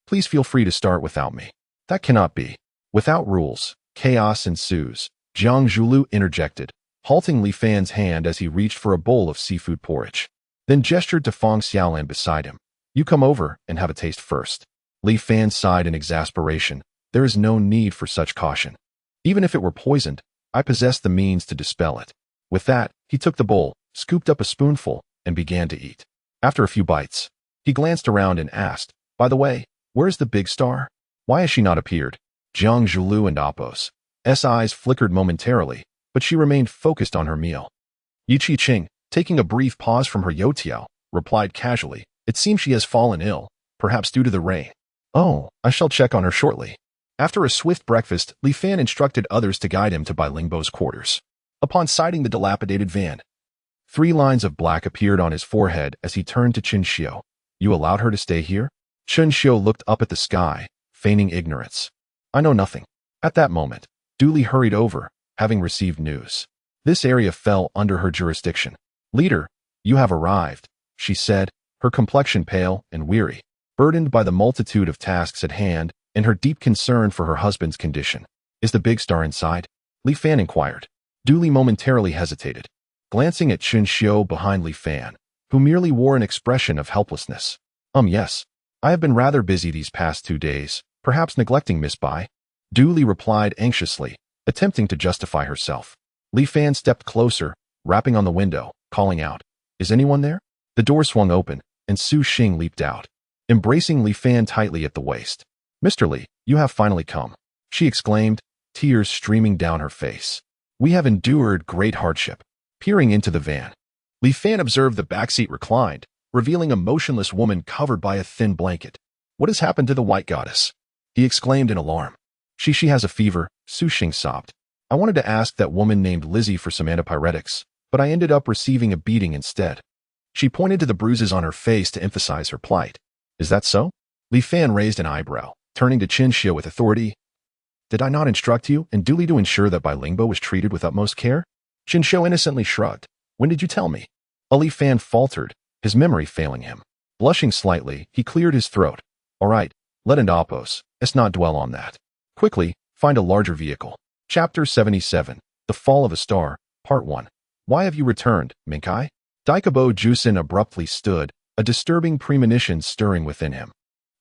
S1: please feel free to start without me." "That cannot be. Without rules, chaos ensues," Jiang Zhulu interjected, halting Li Fan's hand as he reached for a bowl of seafood porridge, then gestured to Fang Xiaolan beside him. "You come over and have a taste first." Li Fan sighed in exasperation. "There is no need for such caution. Even if it were poisoned, I possess the means to dispel it." With that, he took the bowl, scooped up a spoonful, and began to eat. After a few bites, he glanced around and asked, "By the way, where's the big star? Why has she not appeared?" Jiang Zhulu and Oppo's eyes flickered momentarily, but she remained focused on her meal. Yi Qi-ching, taking a brief pause from her youtiao, replied casually, "It seems she has fallen ill, perhaps due to the rain." "Oh, I shall check on her shortly." After a swift breakfast, Li Fan instructed others to guide him to Bai Lingbo's quarters. Upon sighting the dilapidated van, 3 lines of black appeared on his forehead as he turned to Chen Xiu. "You allowed her to stay here?" Chen Xiu looked up at the sky, feigning ignorance. "I know nothing." At that moment, Dooley hurried over, having received news. This area fell under her jurisdiction. "Leader, you have arrived," she said, her complexion pale and weary, burdened by the multitude of tasks at hand and her deep concern for her husband's condition. "Is the big star inside?" Li Fan inquired. Dooley momentarily hesitated, glancing at Chen Xiu behind Li Fan, who merely wore an expression of helplessness. Yes. I have been rather busy these past 2 days, perhaps neglecting Miss Bai." Dooley replied anxiously, attempting to justify herself. Li Fan stepped closer, rapping on the window, calling out, "Is anyone there?" The door swung open, and Su Xing leaped out, embracing Li Fan tightly at the waist. "Mr. Li, you have finally come," she exclaimed, tears streaming down her face. "We have endured great hardship." Peering into the van, Li Fan observed the backseat reclined, revealing a motionless woman covered by a thin blanket. "What has happened to the white goddess?" he exclaimed in alarm. She has a fever," Su Xing sobbed. "I wanted to ask that woman named Lizzie for some antipyretics, but I ended up receiving a beating instead." She pointed to the bruises on her face to emphasize her plight. "Is that so?" Li Fan raised an eyebrow, turning to Chen Xiu with authority. "Did I not instruct you and duly to ensure that Bai Lingbo was treated with utmost care?" Chen Xiu innocently shrugged. "When did you tell me?" Li Fan faltered, his memory failing him. Blushing slightly, he cleared his throat. "All right, let and oppose. Let's not dwell on that. Quickly, find a larger vehicle." Chapter 77, The Fall of a Star, Part 1. "Why have you returned, Minkai?" Daikabo Jusin abruptly stood, a disturbing premonition stirring within him.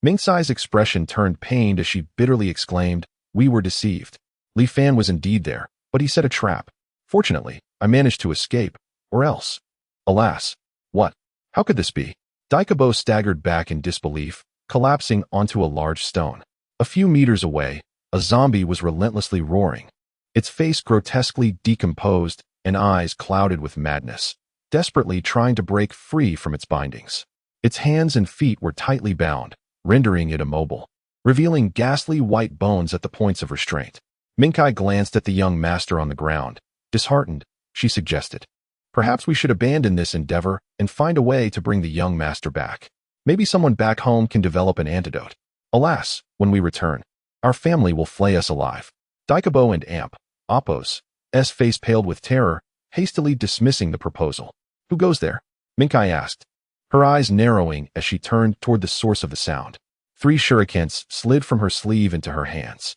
S1: Minkai's expression turned pained as she bitterly exclaimed, "We were deceived." Li Fan was indeed there, but he set a trap. "Fortunately, I managed to escape, or else." "Alas. What? How could this be?" Daikabo staggered back in disbelief, collapsing onto a large stone. A few meters away, a zombie was relentlessly roaring, its face grotesquely decomposed and eyes clouded with madness, desperately trying to break free from its bindings. Its hands and feet were tightly bound, rendering it immobile, revealing ghastly white bones at the points of restraint. Minkai glanced at the young master on the ground. Disheartened, she suggested, "Perhaps we should abandon this endeavor and find a way to bring the young master back. Maybe someone back home can develop an antidote. Alas, when we return, our family will flay us alive." Daikabo and Oppos' face paled with terror, hastily dismissing the proposal. "Who goes there?" Minkai asked, her eyes narrowing as she turned toward the source of the sound. 3 shurikens slid from her sleeve into her hands.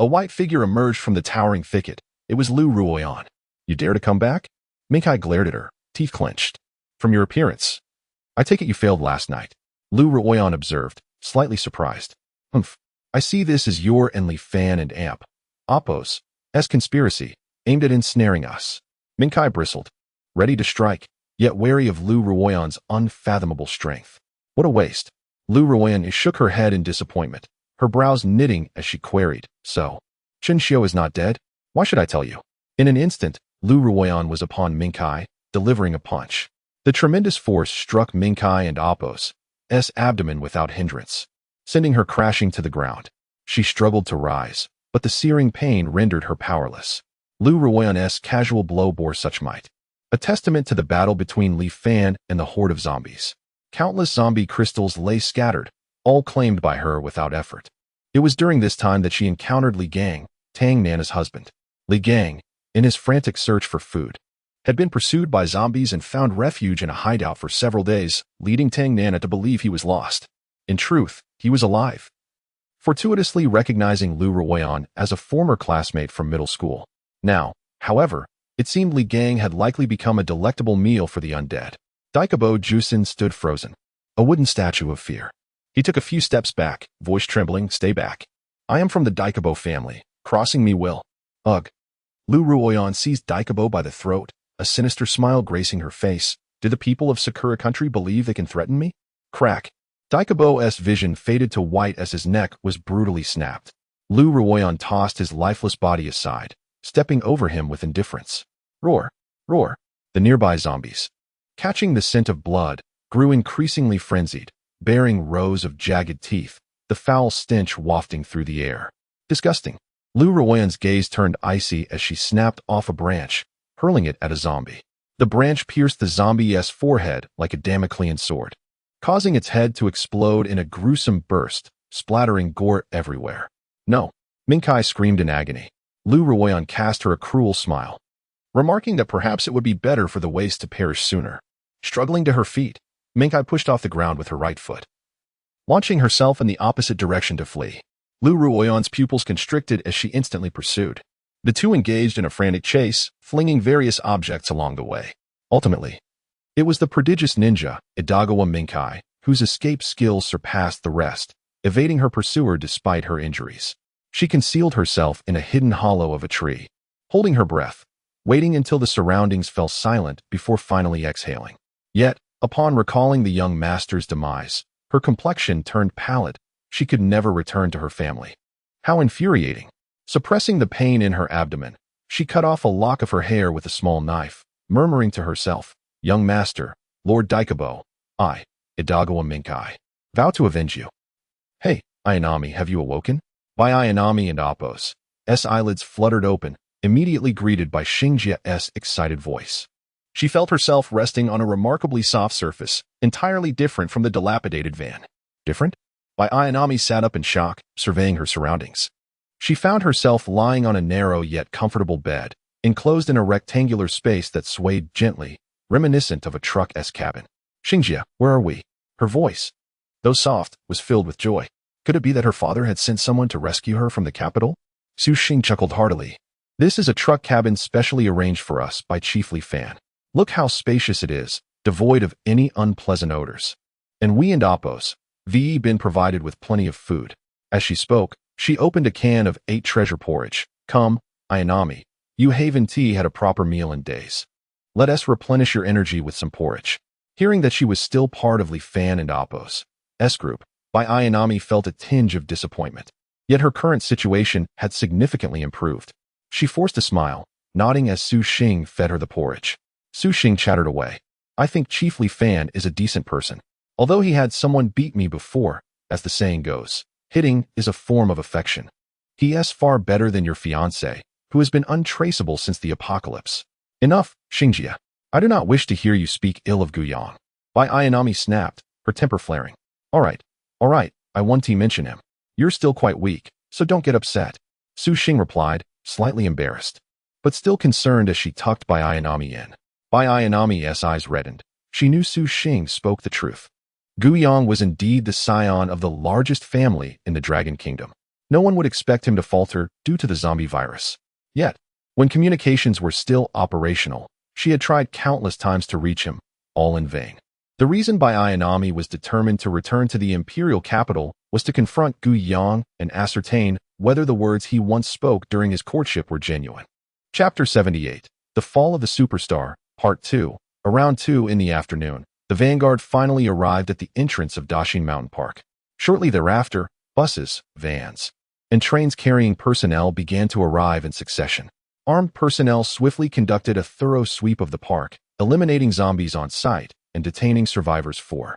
S1: A white figure emerged from the towering thicket. It was Lu Ruoyan. "You dare to come back?" Minkai glared at her, teeth clenched. "From your appearance, I take it you failed last night," Lu Ruoyan observed, slightly surprised. "Humph. I see this as your and Li Fan and Oppos' conspiracy, aimed at ensnaring us." Minkai bristled, ready to strike, yet wary of Lu Ruoyan's unfathomable strength. "What a waste." Lu Ruoyan shook her head in disappointment, her brows knitting as she queried, "So, Chen Xiu is not dead? Why should I tell you?" In an instant, Lu Ruoyan was upon Minkai, delivering a punch. The tremendous force struck Minkai and Oppos' abdomen without hindrance, sending her crashing to the ground. She struggled to rise, but the searing pain rendered her powerless. Lu Ruoyan's casual blow bore such might, a testament to the battle between Li Fan and the horde of zombies. Countless zombie crystals lay scattered, all claimed by her without effort. It was during this time that she encountered Li Gang, Tang Nana's husband. Li Gang, in his frantic search for food, had been pursued by zombies and found refuge in a hideout for several days, leading Tang Nana to believe he was lost. In truth, he was alive. Fortuitously recognizing Lu Ruoyan as a former classmate from middle school. Now, however, it seemed Li Gang had likely become a delectable meal for the undead. Daikabo Jusin stood frozen, a wooden statue of fear. He took a few steps back, voice trembling, "Stay back. I am from the Daikabo family. Crossing me will." "Ugh." Lu Ruoyan seized Daikabo by the throat, a sinister smile gracing her face. "Do the people of Sakura country believe they can threaten me?" Crack. Daikabo's vision faded to white as his neck was brutally snapped. Lu Ruoyan tossed his lifeless body aside, stepping over him with indifference. Roar, roar. The nearby zombies, catching the scent of blood, grew increasingly frenzied, bearing rows of jagged teeth, the foul stench wafting through the air. Disgusting. Lu Ruoyan's gaze turned icy as she snapped off a branch, hurling it at a zombie. The branch pierced the zombie's forehead like a Damoclean sword, causing its head to explode in a gruesome burst, splattering gore everywhere. No, Minkai screamed in agony. Lu Ruoyan cast her a cruel smile, remarking that perhaps it would be better for the waste to perish sooner. Struggling to her feet, Minkai pushed off the ground with her right foot, launching herself in the opposite direction to flee. Lu Ruoyan's pupils constricted as she instantly pursued. The two engaged in a frantic chase, flinging various objects along the way. Ultimately, it was the prodigious ninja, Idagawa Minkai, whose escape skills surpassed the rest, evading her pursuer despite her injuries. She concealed herself in a hidden hollow of a tree, holding her breath, waiting until the surroundings fell silent before finally exhaling. Yet, upon recalling the young master's demise, her complexion turned pallid. She could never return to her family. How infuriating. Suppressing the pain in her abdomen, she cut off a lock of her hair with a small knife, murmuring to herself, "Young master, Lord Daikabo, I, Idagawa Minkai, vow to avenge you." "Hey, Ayanami, have you awoken?" By Ayanami and Appo's eyelids fluttered open, immediately greeted by Xingjia's excited voice. She felt herself resting on a remarkably soft surface, entirely different from the dilapidated van. Different? By Ayanami sat up in shock, surveying her surroundings. She found herself lying on a narrow yet comfortable bed, enclosed in a rectangular space that swayed gently, reminiscent of a truck's cabin. "Xingjia, where are we?" Her voice, though soft, was filled with joy. Could it be that her father had sent someone to rescue her from the capital? Su Xing chuckled heartily. "This is a truck cabin specially arranged for us by Chief Li Fan. Look how spacious it is, devoid of any unpleasant odors. And we and Appo's VE been provided with plenty of food." As she spoke, she opened a can of 8 treasure porridge. "Come, Ayanami, you Haven Tea had a proper meal in days. Let us replenish your energy with some porridge." Hearing that she was still part of Li Fan and Appo's group, Bai Ayanami felt a tinge of disappointment. Yet her current situation had significantly improved. She forced a smile, nodding as Su Xing fed her the porridge. Su Xing chattered away. "I think Chief Li Fan is a decent person. Although he had someone beat me before, as the saying goes, hitting is a form of affection. He is far better than your fiancé, who has been untraceable since the apocalypse." "Enough, Xingjia. I do not wish to hear you speak ill of Guyang." Bai Ayanami snapped, her temper flaring. All right, I want to mention him. You're still quite weak, so don't get upset." Su Xing replied, slightly embarrassed, but still concerned as she tucked Bai Ayanami in. Bai Ayanami's eyes reddened. She knew Su Xing spoke the truth. Guyang was indeed the scion of the largest family in the Dragon Kingdom. No one would expect him to falter due to the zombie virus. Yet, when communications were still operational, she had tried countless times to reach him, all in vain. The reason Bai Ayanami was determined to return to the imperial capital was to confront Guyang and ascertain whether the words he once spoke during his courtship were genuine. Chapter 78. The Fall of the Superstar, Part 2. Around 2 in the afternoon, the vanguard finally arrived at the entrance of Dashin Mountain Park. Shortly thereafter, buses, vans, and trains carrying personnel began to arrive in succession. Armed personnel swiftly conducted a thorough sweep of the park, eliminating zombies on sight and detaining survivors for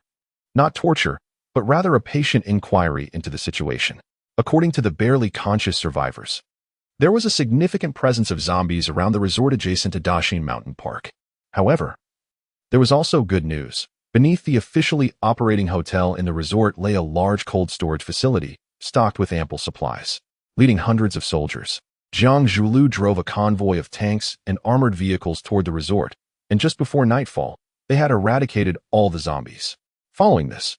S1: not torture, but rather a patient inquiry into the situation. According to the barely conscious survivors, there was a significant presence of zombies around the resort adjacent to Dashin Mountain Park. However, there was also good news. Beneath the officially operating hotel in the resort lay a large cold storage facility, stocked with ample supplies. Leading hundreds of soldiers, Jiang Zhulu drove a convoy of tanks and armored vehicles toward the resort, and just before nightfall, they had eradicated all the zombies. Following this,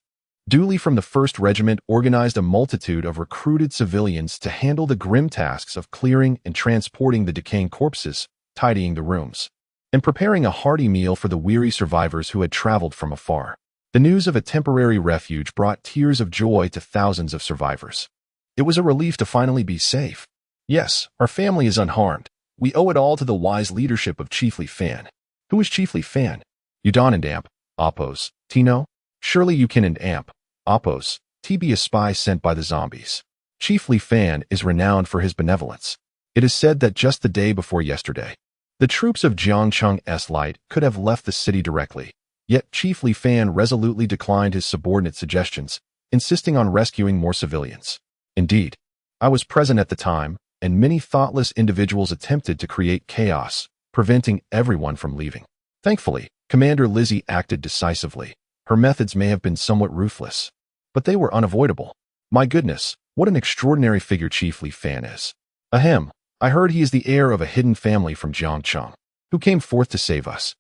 S1: Dooley from the 1st Regiment organized a multitude of recruited civilians to handle the grim tasks of clearing and transporting the decaying corpses, tidying the rooms, and preparing a hearty meal for the weary survivors who had traveled from afar. The news of a temporary refuge brought tears of joy to thousands of survivors. It was a relief to finally be safe. "Yes, our family is unharmed. We owe it all to the wise leadership of Chief Li Fan." "Who is Chief Li Fan?" "Yudon and Amp, Appo's, Tino? Surely you can and Amp, Appo's, be a spy sent by the zombies. Chief Li Fan is renowned for his benevolence. It is said that just the day before yesterday, the troops of Jiang Cheng's Light could have left the city directly, yet Chief Li Fan resolutely declined his subordinate suggestions, insisting on rescuing more civilians. Indeed, I was present at the time, and many thoughtless individuals attempted to create chaos, preventing everyone from leaving. Thankfully, Commander Lizzie acted decisively. Her methods may have been somewhat ruthless, but they were unavoidable. My goodness, what an extraordinary figure Chief Li Fan is. Ahem, I heard he is the heir of a hidden family from Jiangcheng, who came forth to save us.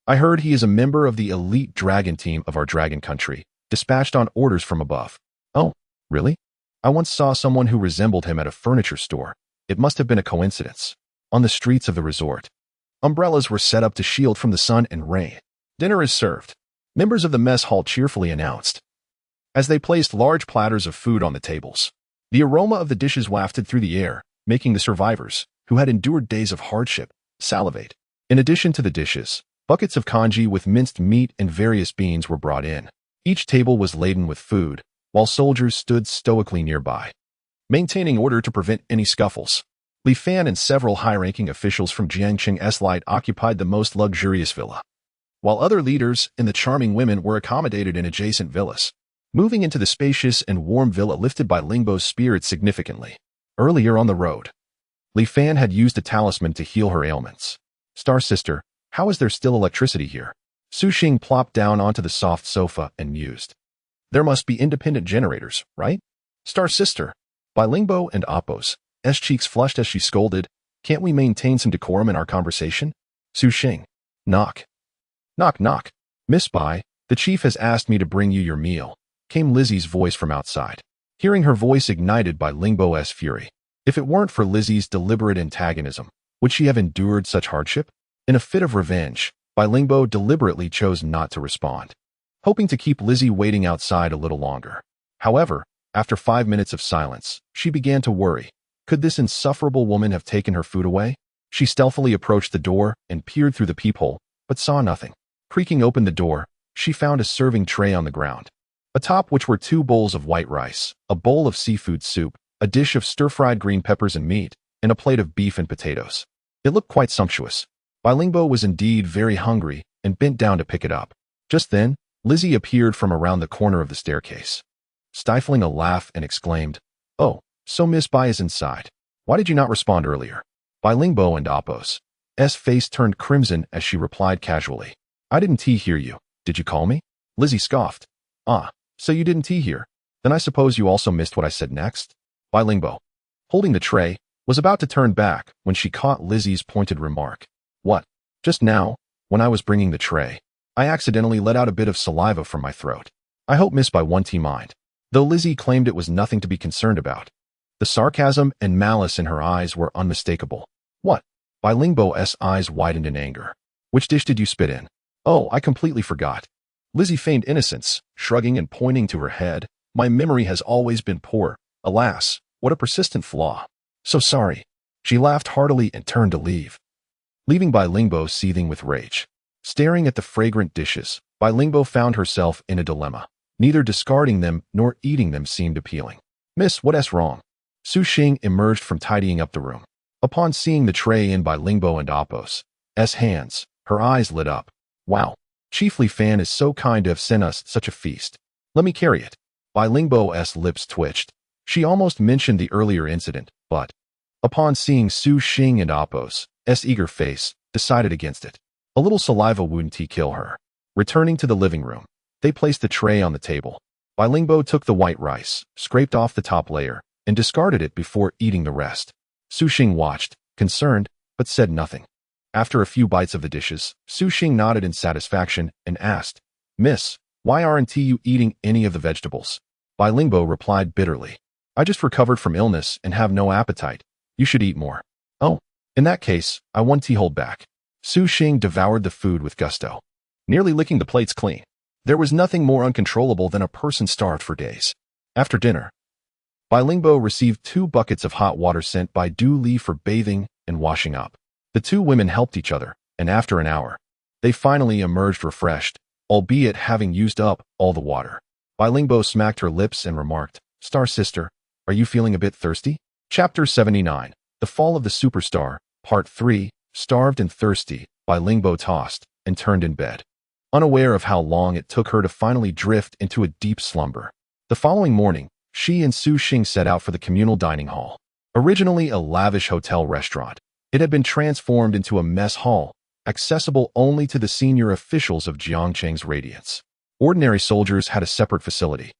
S1: I heard he is a member of the elite dragon team of our dragon country, dispatched on orders from above. Oh, really? I once saw someone who resembled him at a furniture store. It must have been a coincidence. On the streets of the resort, umbrellas were set up to shield from the sun and rain. Dinner is served, members of the mess hall cheerfully announced, as they placed large platters of food on the tables. The aroma of the dishes wafted through the air, making the survivors, who had endured days of hardship, salivate. In addition to the dishes, buckets of congee with minced meat and various beans were brought in. Each table was laden with food, while soldiers stood stoically nearby, maintaining order to prevent any scuffles. Li Fan and several high-ranking officials from Jiangcheng's Light occupied the most luxurious villa, while other leaders and the charming women were accommodated in adjacent villas. Moving into the spacious and warm villa lifted by Lingbo's spirit significantly. Earlier on the road, Li Fan had used a talisman to heal her ailments. Star Sister, how is there still electricity here? Su Xing plopped down onto the soft sofa and mused. There must be independent generators, right? Star Sister, by Lingbo and Appo's cheeks flushed as she scolded, can't we maintain some decorum in our conversation? Su Xing. Knock. Knock, knock. Miss Bai, the chief has asked me to bring you your meal, came Lizzie's voice from outside. Hearing her voice ignited by Lingbo's fury. If it weren't for Lizzie's deliberate antagonism, would she have endured such hardship? In a fit of revenge, Bai Lingbo deliberately chose not to respond, hoping to keep Lizzie waiting outside a little longer. However, after 5 minutes of silence, she began to worry. Could this insufferable woman have taken her food away? She stealthily approached the door and peered through the peephole, but saw nothing. Creaking open the door, she found a serving tray on the ground, atop which were 2 bowls of white rice, a bowl of seafood soup, a dish of stir-fried green peppers and meat, and a plate of beef and potatoes. It looked quite sumptuous. Bai Lingbo was indeed very hungry and bent down to pick it up. Just then, Lizzie appeared from around the corner of the staircase, stifling a laugh and exclaimed, "Oh, so Miss Bai is inside. Why did you not respond earlier?" Bai Lingbo and Appo's face turned crimson as she replied casually, "I didn't hear you. Did you call me?" Lizzie scoffed. "Ah, so you didn't hear. Then I suppose you also missed what I said next?" Bai Lingbo, holding the tray, was about to turn back when she caught Lizzie's pointed remark. "What? Just now, when I was bringing the tray, I accidentally let out a bit of saliva from my throat. I hope Miss Bai won't mind." Though Lizzie claimed it was nothing to be concerned about, the sarcasm and malice in her eyes were unmistakable. "What?" Bai Lingbo's eyes widened in anger. "Which dish did you spit in?" "Oh, I completely forgot." Lizzie feigned innocence, shrugging and pointing to her head. "My memory has always been poor. Alas, what a persistent flaw. So sorry." She laughed heartily and turned to leave, leaving Bai Lingbo seething with rage. Staring at the fragrant dishes, Bai Lingbo found herself in a dilemma. Neither discarding them nor eating them seemed appealing. "Miss, what's wrong?" Su Xing emerged from tidying up the room. Upon seeing the tray in Bai Lingbo and Appo's hands, her eyes lit up. "Wow, Chief Li Fan is so kind to have sent us such a feast. Let me carry it." Bai Lingbo's lips twitched. She almost mentioned the earlier incident, but, upon seeing Su Xing and Appo's eager face, decided against it. A little saliva wouldn't kill her. Returning to the living room, they placed the tray on the table. Bai Lingbo took the white rice, scraped off the top layer, and discarded it before eating the rest. Su Xing watched, concerned, but said nothing. After a few bites of the dishes, Su Xing nodded in satisfaction and asked, "Miss, why aren't you eating any of the vegetables?" Bai Lingbo replied bitterly, "I just recovered from illness and have no appetite. You should eat more." "Oh, in that case, I won't hold back." Su Xing devoured the food with gusto, nearly licking the plates clean. There was nothing more uncontrollable than a person starved for days. After dinner, Bai Lingbo received 2 buckets of hot water sent by Du Li for bathing and washing up. The 2 women helped each other, and after an hour, they finally emerged refreshed, albeit having used up all the water. Bai Lingbo smacked her lips and remarked, "Star Sister, are you feeling a bit thirsty?" Chapter 79. The Fall of the Superstar, Part 3, Starved and Thirsty, by Lingbo tossed and turned in bed, unaware of how long it took her to finally drift into a deep slumber. The following morning, she and Su Xing set out for the communal dining hall. Originally a lavish hotel restaurant, it had been transformed into a mess hall, accessible only to the senior officials of Jiangcheng's Radiance. Ordinary soldiers had a separate facility,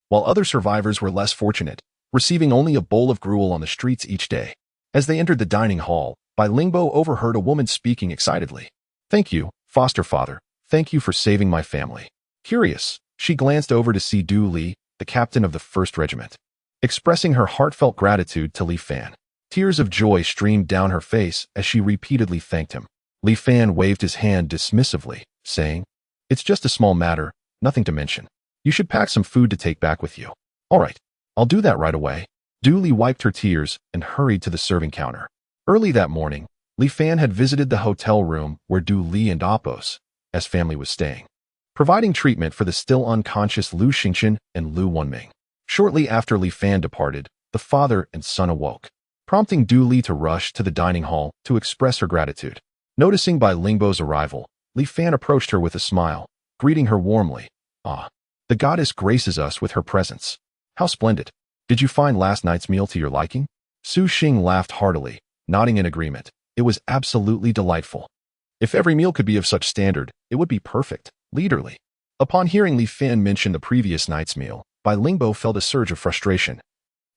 S1: while other survivors were less fortunate, receiving only a bowl of gruel on the streets each day. As they entered the dining hall, Bai Lingbo overheard a woman speaking excitedly. "Thank you, foster father. Thank you for saving my family." Curious, she glanced over to see Du Li, the captain of the 1st Regiment, expressing her heartfelt gratitude to Li Fan. Tears of joy streamed down her face as she repeatedly thanked him. Li Fan waved his hand dismissively, saying, "It's just a small matter, nothing to mention. You should pack some food to take back with you." "All right, I'll do that right away." Du Li wiped her tears and hurried to the serving counter. Early that morning, Li Fan had visited the hotel room where Du Li and Apos, as family, was staying, providing treatment for the still unconscious Lu Xingchen and Lu Wenming. Shortly after Li Fan departed, the father and son awoke, prompting Du Li to rush to the dining hall to express her gratitude. Noticing Bai Lingbo's arrival, Li Fan approached her with a smile, greeting her warmly. "Ah, the goddess graces us with her presence. How splendid. Did you find last night's meal to your liking?" Su Xing laughed heartily, nodding in agreement. "It was absolutely delightful. If every meal could be of such standard, it would be perfect, leaderly." Upon hearing Li Fan mention the previous night's meal, Bai Lingbo felt a surge of frustration.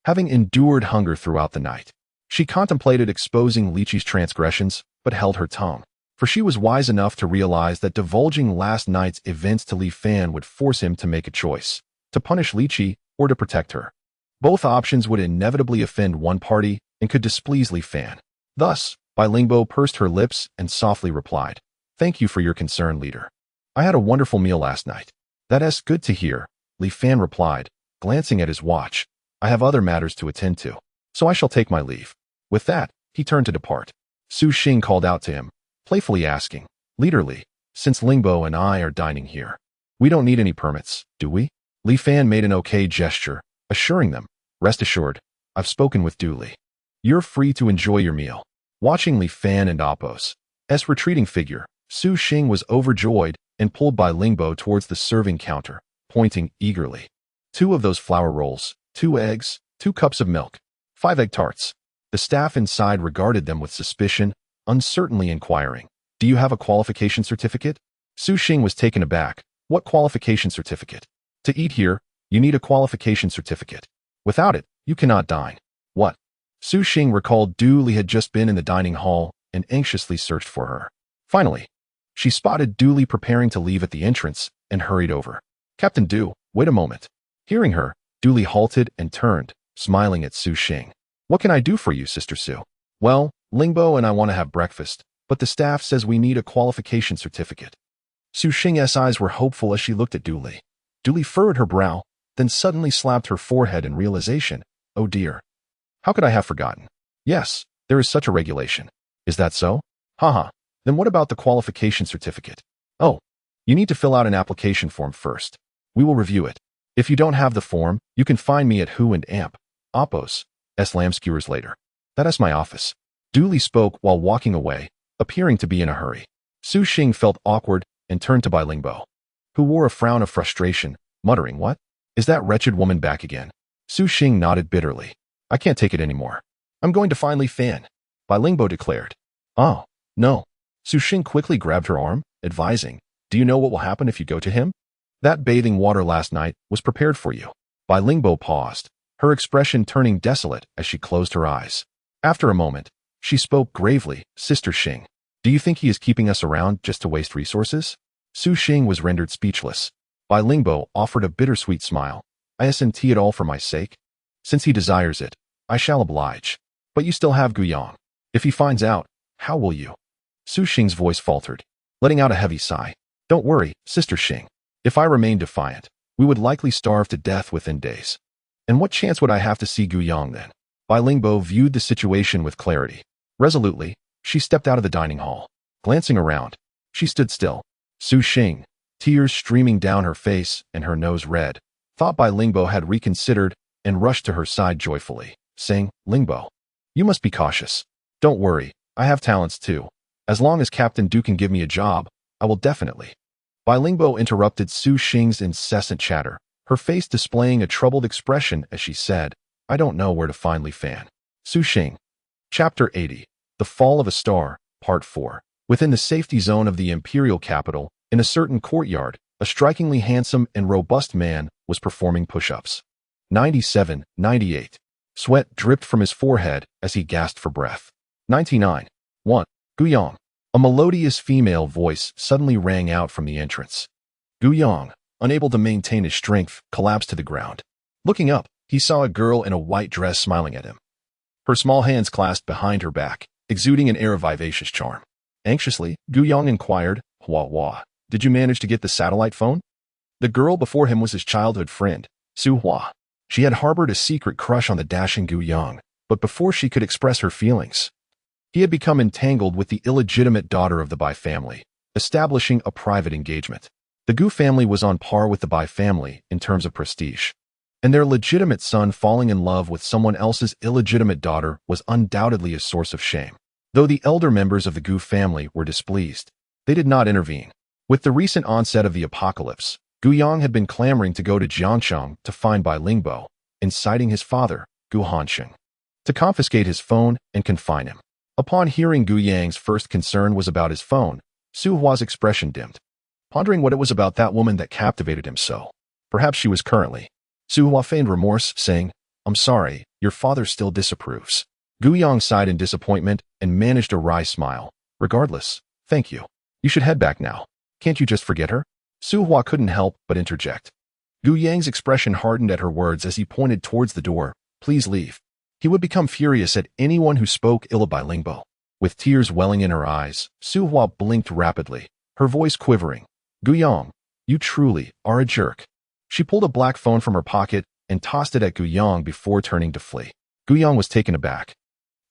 S1: Having endured hunger throughout the night, she contemplated exposing Li Qi's transgressions, but held her tongue, for she was wise enough to realize that divulging last night's events to Li Fan would force him to make a choice, to punish Li Qi or to protect her. Both options would inevitably offend one party and could displease Li Fan. Thus, Bai Lingbo pursed her lips and softly replied, "Thank you for your concern, leader. I had a wonderful meal last night." "That is good to hear," Li Fan replied, glancing at his watch. "I have other matters to attend to, so I shall take my leave." With that, he turned to depart. Su Xing called out to him, playfully asking, "Leader Li, since Lingbo and I are dining here, we don't need any permits, do we?" Li Fan made an okay gesture, assuring them, "Rest assured, I've spoken with Du Li. You're free to enjoy your meal." Watching Li Fan and Apos' retreating figure, Su Xing was overjoyed and pulled Bai Lingbo towards the serving counter, pointing eagerly. "2 of those flour rolls, 2 eggs, 2 cups of milk, 5 egg tarts." The staff inside regarded them with suspicion, uncertainly inquiring, "Do you have a qualification certificate?" Su Xing was taken aback. "What qualification certificate?" "To eat here, you need a qualification certificate. Without it, you cannot dine." "What?" Su Xing recalled Du Li had just been in the dining hall and anxiously searched for her. Finally, she spotted Du Li preparing to leave at the entrance and hurried over. "Captain Du, wait a moment." Hearing her, Du Li halted and turned, smiling at Su Xing. "What can I do for you, Sister Su?" "Well, Lingbo and I want to have breakfast, but the staff says we need a qualification certificate." Su Xing's eyes were hopeful as she looked at Du Li. Du Li furrowed her brow, then suddenly slapped her forehead in realization. "Oh dear. How could I have forgotten? Yes, there is such a regulation." "Is that so?" "Haha. Then what about the qualification certificate?" "Oh, you need to fill out an application form first. We will review it. If you don't have the form, you can find me at Hu and Amp, Apos, Lamb skewers later. That is my office." Du Li spoke while walking away, appearing to be in a hurry. Su Xing felt awkward and turned to Bai Lingbo, who wore a frown of frustration, muttering, "What? Is that wretched woman back again?" Su Xing nodded bitterly. "I can't take it anymore. I'm going to find Li Fan," Bai Lingbo declared. "Oh, no." Su Xing quickly grabbed her arm, advising, "Do you know what will happen if you go to him? That bathing water last night was prepared for you." Bai Lingbo paused, her expression turning desolate as she closed her eyes. After a moment, she spoke gravely, "Sister Xing, do you think he is keeping us around just to waste resources?" Su Xing was rendered speechless. Bai Lingbo offered a bittersweet smile. "I assent it all for my sake. Since he desires it, I shall oblige. But you still have Guyang. If he finds out, how will you?" Su Xing's voice faltered, letting out a heavy sigh. "Don't worry, Sister Xing. If I remain defiant, we would likely starve to death within days. And what chance would I have to see Guyang then?" Bai Lingbo viewed the situation with clarity. Resolutely, she stepped out of the dining hall. Glancing around, she stood still. Su Xing, tears streaming down her face and her nose red, thought Bai Lingbo had reconsidered and rushed to her side joyfully, saying, "Lingbo, You must be cautious. Don't worry, I have talents too. As long as Captain Du can give me a job, I will definitely. Bai Lingbo interrupted Su Xing's incessant chatter, her face displaying a troubled expression as she said, I don't know where to find Li Fan. Su Xing. Chapter 80. The Fall of a Star, Part 4. Within the safety zone of the imperial capital, in a certain courtyard, a strikingly handsome and robust man was performing push-ups. 97, 98. Sweat dripped from his forehead as he gasped for breath. 99. 1. Guyang. A melodious female voice suddenly rang out from the entrance. Guyang, unable to maintain his strength, collapsed to the ground. Looking up, he saw a girl in a white dress smiling at him. Her small hands clasped behind her back, exuding an air of vivacious charm. Anxiously, Guyang inquired, Hua, did you manage to get the satellite phone? The girl before him was his childhood friend, Su Hua. She had harbored a secret crush on the dashing Guyang, but before she could express her feelings, he had become entangled with the illegitimate daughter of the Bai family, establishing a private engagement. The Gu family was on par with the Bai family in terms of prestige, and their legitimate son falling in love with someone else's illegitimate daughter was undoubtedly a source of shame. Though the elder members of the Gu family were displeased, they did not intervene. With the recent onset of the apocalypse, Guyang had been clamoring to go to Jiangcheng to find Bai Lingbo, inciting his father, Gu Hansheng, to confiscate his phone and confine him. Upon hearing Guyang's first concern was about his phone, Su Hua's expression dimmed, pondering what it was about that woman that captivated him so. Perhaps she was currently. Su Hua feigned remorse, saying, I'm sorry, your father still disapproves. Guyang sighed in disappointment and managed a wry smile. Regardless, thank you. You should head back now. Can't you just forget her? Su Hua couldn't help but interject. Guyang's expression hardened at her words as he pointed towards the door. Please leave. He would become furious at anyone who spoke ill of Bai Lingbo. With tears welling in her eyes, Su Hua blinked rapidly, her voice quivering. Guyang, you truly are a jerk. She pulled a black phone from her pocket and tossed it at Guyang before turning to flee. Guyang was taken aback,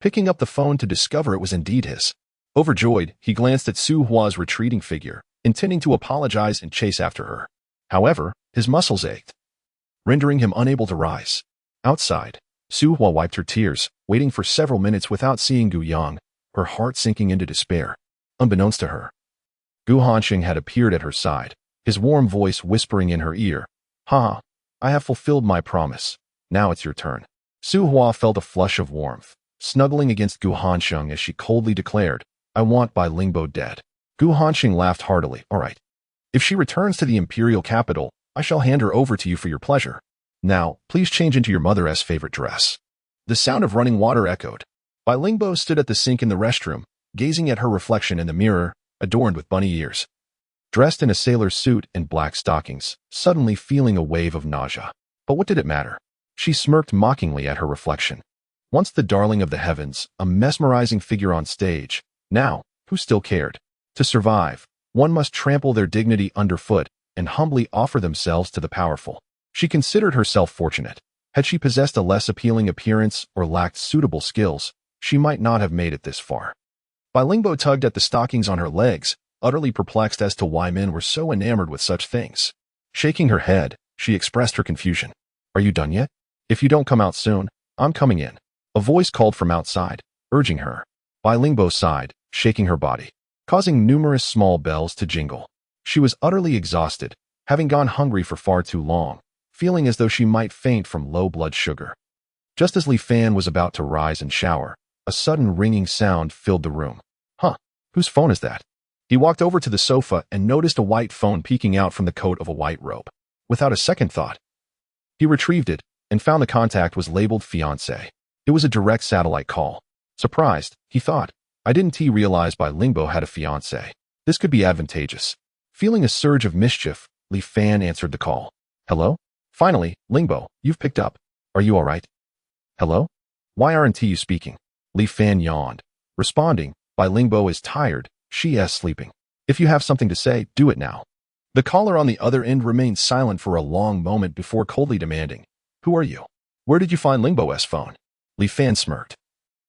S1: picking up the phone to discover it was indeed his. Overjoyed, he glanced at Su Hua's retreating figure, intending to apologize and chase after her. However, his muscles ached, rendering him unable to rise. Outside, Su Hua wiped her tears, waiting for several minutes without seeing Guyang, her heart sinking into despair. Unbeknownst to her, Gu Hansheng had appeared at her side, his warm voice whispering in her ear, I have fulfilled my promise. Now it's your turn. Su Hua felt a flush of warmth, snuggling against Gu Hansheng as she coldly declared, I want Bai Lingbo dead. Gu Hansheng laughed heartily. All right. If she returns to the imperial capital, I shall hand her over to you for your pleasure. Now, please change into your mother's favorite dress. The sound of running water echoed. Bai Lingbo stood at the sink in the restroom, gazing at her reflection in the mirror, adorned with bunny ears. Dressed in a sailor suit and black stockings, suddenly feeling a wave of nausea. But what did it matter? She smirked mockingly at her reflection. Once the darling of the heavens, a mesmerizing figure on stage, now, who still cared? To survive, one must trample their dignity underfoot and humbly offer themselves to the powerful. She considered herself fortunate. Had she possessed a less appealing appearance or lacked suitable skills, she might not have made it this far. Bai Lingbo tugged at the stockings on her legs, utterly perplexed as to why men were so enamored with such things. Shaking her head, she expressed her confusion. Are you done yet? If you don't come out soon, I'm coming in. A voice called from outside, urging her. Bai Lingbo sighed, shaking her body, causing numerous small bells to jingle. She was utterly exhausted, having gone hungry for far too long, feeling as though she might faint from low blood sugar. Just as Li Fan was about to rise and shower, a sudden ringing sound filled the room. Whose phone is that? He walked over to the sofa and noticed a white phone peeking out from the coat of a white robe. Without a second thought, he retrieved it and found the contact was labeled fiancé. It was a direct satellite call. Surprised, he thought, I didn't realize Bai Lingbo had a fiancé. This could be advantageous. Feeling a surge of mischief, Li Fan answered the call. Hello? Finally, Lingbo, you've picked up. Are you all right? Hello? Why aren't you speaking? Li Fan yawned, responding, Bai Lingbo is tired, she is sleeping. If you have something to say, do it now. The caller on the other end remained silent for a long moment before coldly demanding, Who are you? Where did you find Lingbo's phone? Li Fan smirked.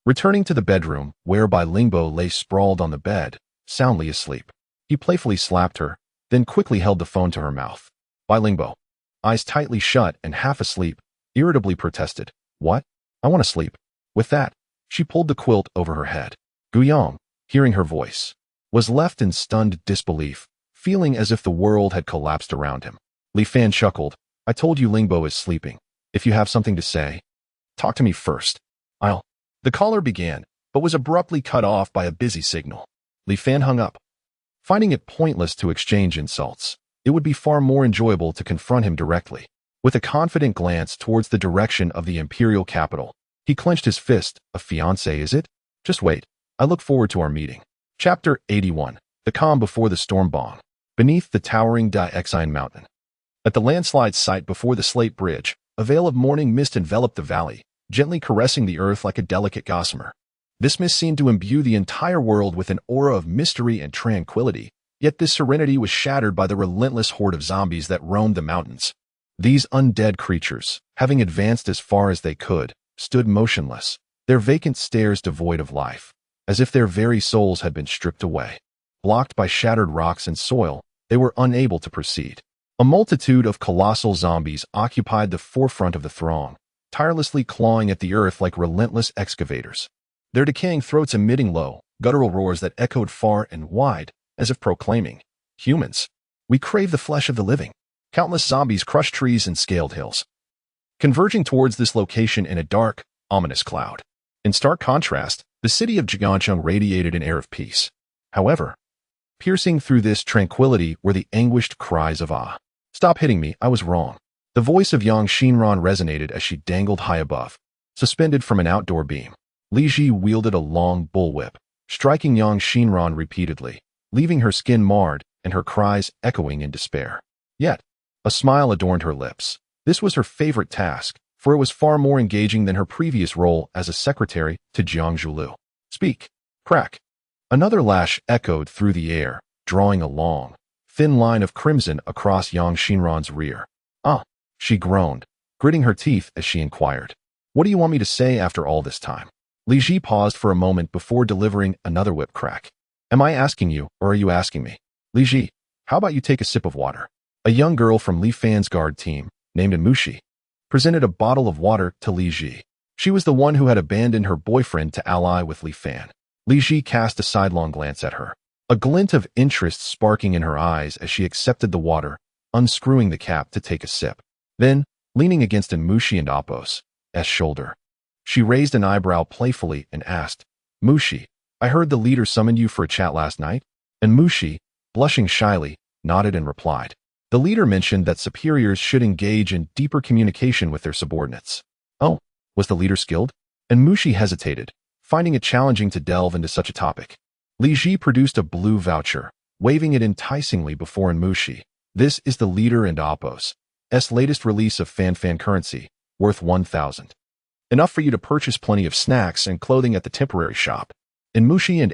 S1: Returning to the bedroom, where Bai Lingbo lay sprawled on the bed, soundly asleep. He playfully slapped her, then quickly held the phone to her mouth. Bai Lingbo, eyes tightly shut and half asleep, irritably protested, What? I want to sleep. With that, She pulled the quilt over her head. Guillaume, hearing her voice, was left in stunned disbelief, feeling as if the world had collapsed around him. Li Fan chuckled. I told you Lingbo is sleeping. If you have something to say, talk to me first. I'll. The caller began, but was abruptly cut off by a busy signal. Li Fan hung up. Finding it pointless to exchange insults, it would be far more enjoyable to confront him directly. With a confident glance towards the direction of the imperial capital, he clenched his fist. A fiancé, is it? Just wait. I look forward to our meeting. Chapter 81. The calm before the storm bong. Beneath the towering Dixine mountain. At the landslide site before the slate bridge, a veil of morning mist enveloped the valley, gently caressing the earth like a delicate gossamer. This mist seemed to imbue the entire world with an aura of mystery and tranquility, yet this serenity was shattered by the relentless horde of zombies that roamed the mountains. These undead creatures, having advanced as far as they could, stood motionless, their vacant stares devoid of life, as if their very souls had been stripped away. Blocked by shattered rocks and soil, they were unable to proceed. A multitude of colossal zombies occupied the forefront of the throng, tirelessly clawing at the earth like relentless excavators. Their decaying throats emitting low, guttural roars that echoed far and wide, as if proclaiming, humans, we crave the flesh of the living. Countless zombies crushed trees and scaled hills, converging towards this location in a dark, ominous cloud. In stark contrast, the city of Jigancheng radiated an air of peace. However, piercing through this tranquility were the anguished cries of ah. Stop hitting me, I was wrong. The voice of Yang Xinran resonated as she dangled high above, suspended from an outdoor beam. Li Ji wielded a long bullwhip, striking Yang Xinran repeatedly, leaving her skin marred and her cries echoing in despair. Yet, a smile adorned her lips. This was her favorite task, for it was far more engaging than her previous role as a secretary to Jiang Zhulu. Speak. Crack. Another lash echoed through the air, drawing a long, thin line of crimson across Yang Xinran's rear. Ah, she groaned, gritting her teeth as she inquired. What do you want me to say after all this time? Li Ji paused for a moment before delivering another whip crack. Am I asking you, or are you asking me? Li Ji, how about you take a sip of water? A young girl from Li Fan's guard team, named Mushi, presented a bottle of water to Li Ji. She was the one who had abandoned her boyfriend to ally with Li Fan. Li Ji cast a sidelong glance at her, a glint of interest sparking in her eyes as she accepted the water, unscrewing the cap to take a sip. Then, leaning against Mushi and Apos' shoulder, she raised an eyebrow playfully and asked, Mushi, I heard the leader summoned you for a chat last night? And Mushi, blushing shyly, nodded and replied. The leader mentioned that superiors should engage in deeper communication with their subordinates. Oh, was the leader skilled? And Mushi hesitated, finding it challenging to delve into such a topic. Li Ji produced a blue voucher, waving it enticingly before Mushi. This is the leader and Apos' latest release of Fan currency, worth 1,000. Enough for you to purchase plenty of snacks and clothing at the temporary shop. And Mushi and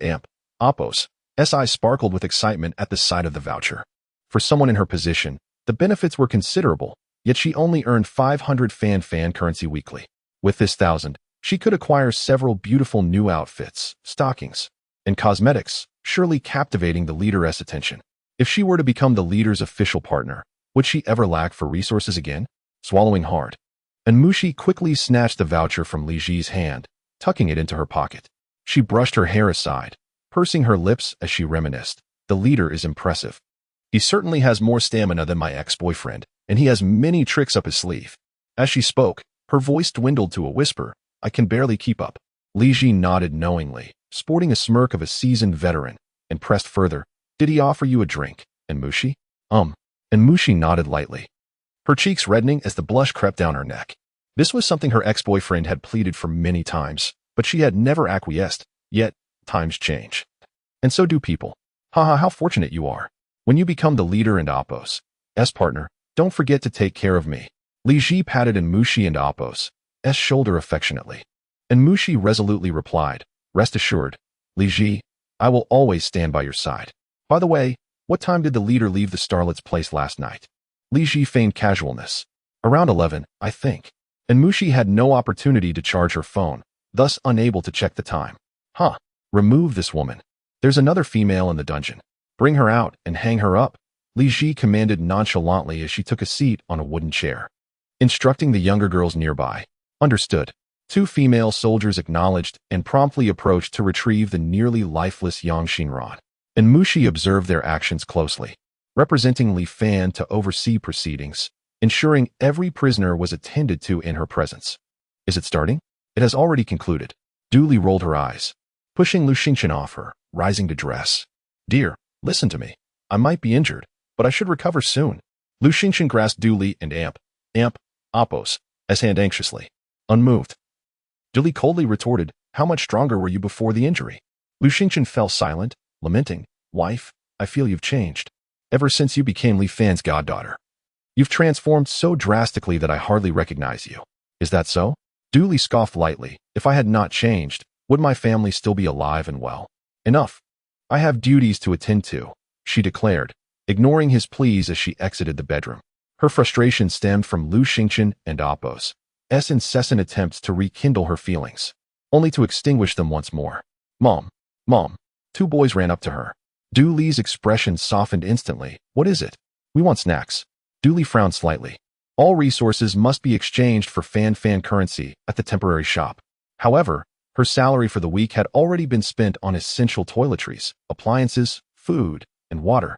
S1: Apos' eyes sparkled with excitement at the sight of the voucher. For someone in her position, the benefits were considerable, yet she only earned 500 fan currency weekly. With this 1,000, she could acquire several beautiful new outfits, stockings, and cosmetics, surely captivating the leader's attention. If she were to become the leader's official partner, would she ever lack for resources again? Swallowing hard, and Mushi quickly snatched the voucher from Li Ji's hand, tucking it into her pocket. She brushed her hair aside, pursing her lips as she reminisced. The leader is impressive. He certainly has more stamina than my ex-boyfriend, and he has many tricks up his sleeve. As she spoke, her voice dwindled to a whisper. I can barely keep up. Li Ji nodded knowingly, sporting a smirk of a seasoned veteran, and pressed further. Did he offer you a drink? And Mushi? And Mushi nodded lightly, her cheeks reddening as the blush crept down her neck. This was something her ex-boyfriend had pleaded for many times, but she had never acquiesced. Yet, times change. And so do people. Haha, how fortunate you are. When you become the leader and Apos' partner, don't forget to take care of me. Li Ji patted Mushi and Apos' shoulder affectionately. And Mushi resolutely replied, rest assured, Li Ji, I will always stand by your side. By the way, what time did the leader leave the starlet's place last night? Li Ji feigned casualness. Around 11, I think. And Mushi had no opportunity to charge her phone, thus unable to check the time. Huh. Remove this woman. There's another female in the dungeon. Bring her out and hang her up, Li Ji commanded nonchalantly as she took a seat on a wooden chair. Instructing the younger girls nearby. Understood. Two female soldiers acknowledged and promptly approached to retrieve the nearly lifeless Yang Xinran. And Mushi observed their actions closely, representing Li Fan to oversee proceedings, ensuring every prisoner was attended to in her presence. Is it starting? It has already concluded. Du Li rolled her eyes, pushing Lu Xingchen off her, rising to dress. Dear, listen to me. I might be injured, but I should recover soon. Lu Xingchen grasped Du Li and Appos, as hand anxiously. Unmoved. Du Li coldly retorted, how much stronger were you before the injury? Lu Xingchen fell silent, lamenting, wife, I feel you've changed. Ever since you became Li Fan's goddaughter. You've transformed so drastically that I hardly recognize you. Is that so? Du Li scoffed lightly. If I had not changed, would my family still be alive and well? Enough. I have duties to attend to, she declared, ignoring his pleas as she exited the bedroom. Her frustration stemmed from Lu Xingchen and Appos' incessant attempts to rekindle her feelings, only to extinguish them once more. Mom. Two boys ran up to her. Du Li's expression softened instantly. What is it? We want snacks. Du Li frowned slightly. All resources must be exchanged for fan currency at the temporary shop. However, her salary for the week had already been spent on essential toiletries, appliances, food, and water,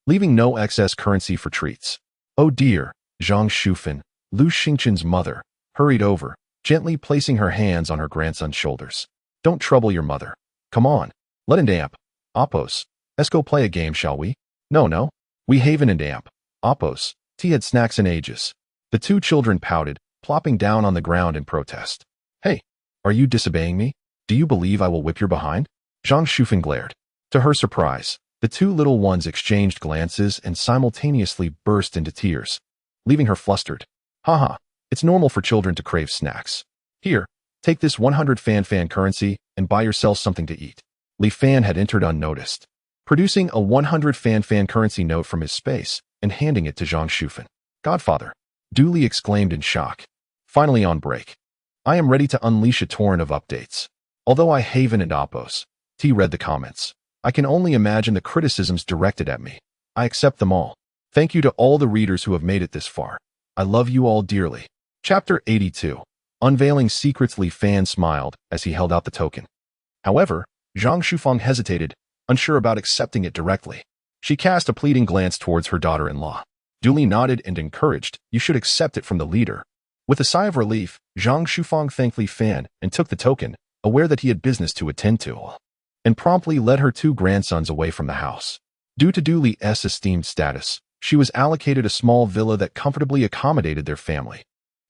S1: leaving no excess currency for treats. Oh dear, Zhang Shufan, Lu Xingchen's mother, hurried over, gently placing her hands on her grandson's shoulders. Don't trouble your mother. Come on, let in Appos. Let's go play a game, shall we? No. We Haven and Appos. T had snacks in ages. The two children pouted, plopping down on the ground in protest. Hey, are you disobeying me? Do you believe I will whip your behind? Zhang Shufan glared. To her surprise, the two little ones exchanged glances and simultaneously burst into tears, leaving her flustered. Haha, it's normal for children to crave snacks. Here, take this 100 fan currency and buy yourself something to eat. Li Fan had entered unnoticed, producing a 100 fan currency note from his space and handing it to Zhang Shufan. Godfather, Du Li exclaimed in shock. Finally on break. I am ready to unleash a torrent of updates. Although I Haven and Appos, T read the comments. I can only imagine the criticisms directed at me. I accept them all. Thank you to all the readers who have made it this far. I love you all dearly. Chapter 82. Unveiling Secrets. Li Fan smiled as he held out the token. However, Zhang Shufang hesitated, unsure about accepting it directly. She cast a pleading glance towards her daughter-in-law. Du Li nodded and encouraged, you should accept it from the leader. With a sigh of relief, Zhang Shufang thanked Li Fan and took the token, aware that he had business to attend to, and promptly led her two grandsons away from the house. Due to Du Li's esteemed status, she was allocated a small villa that comfortably accommodated their family.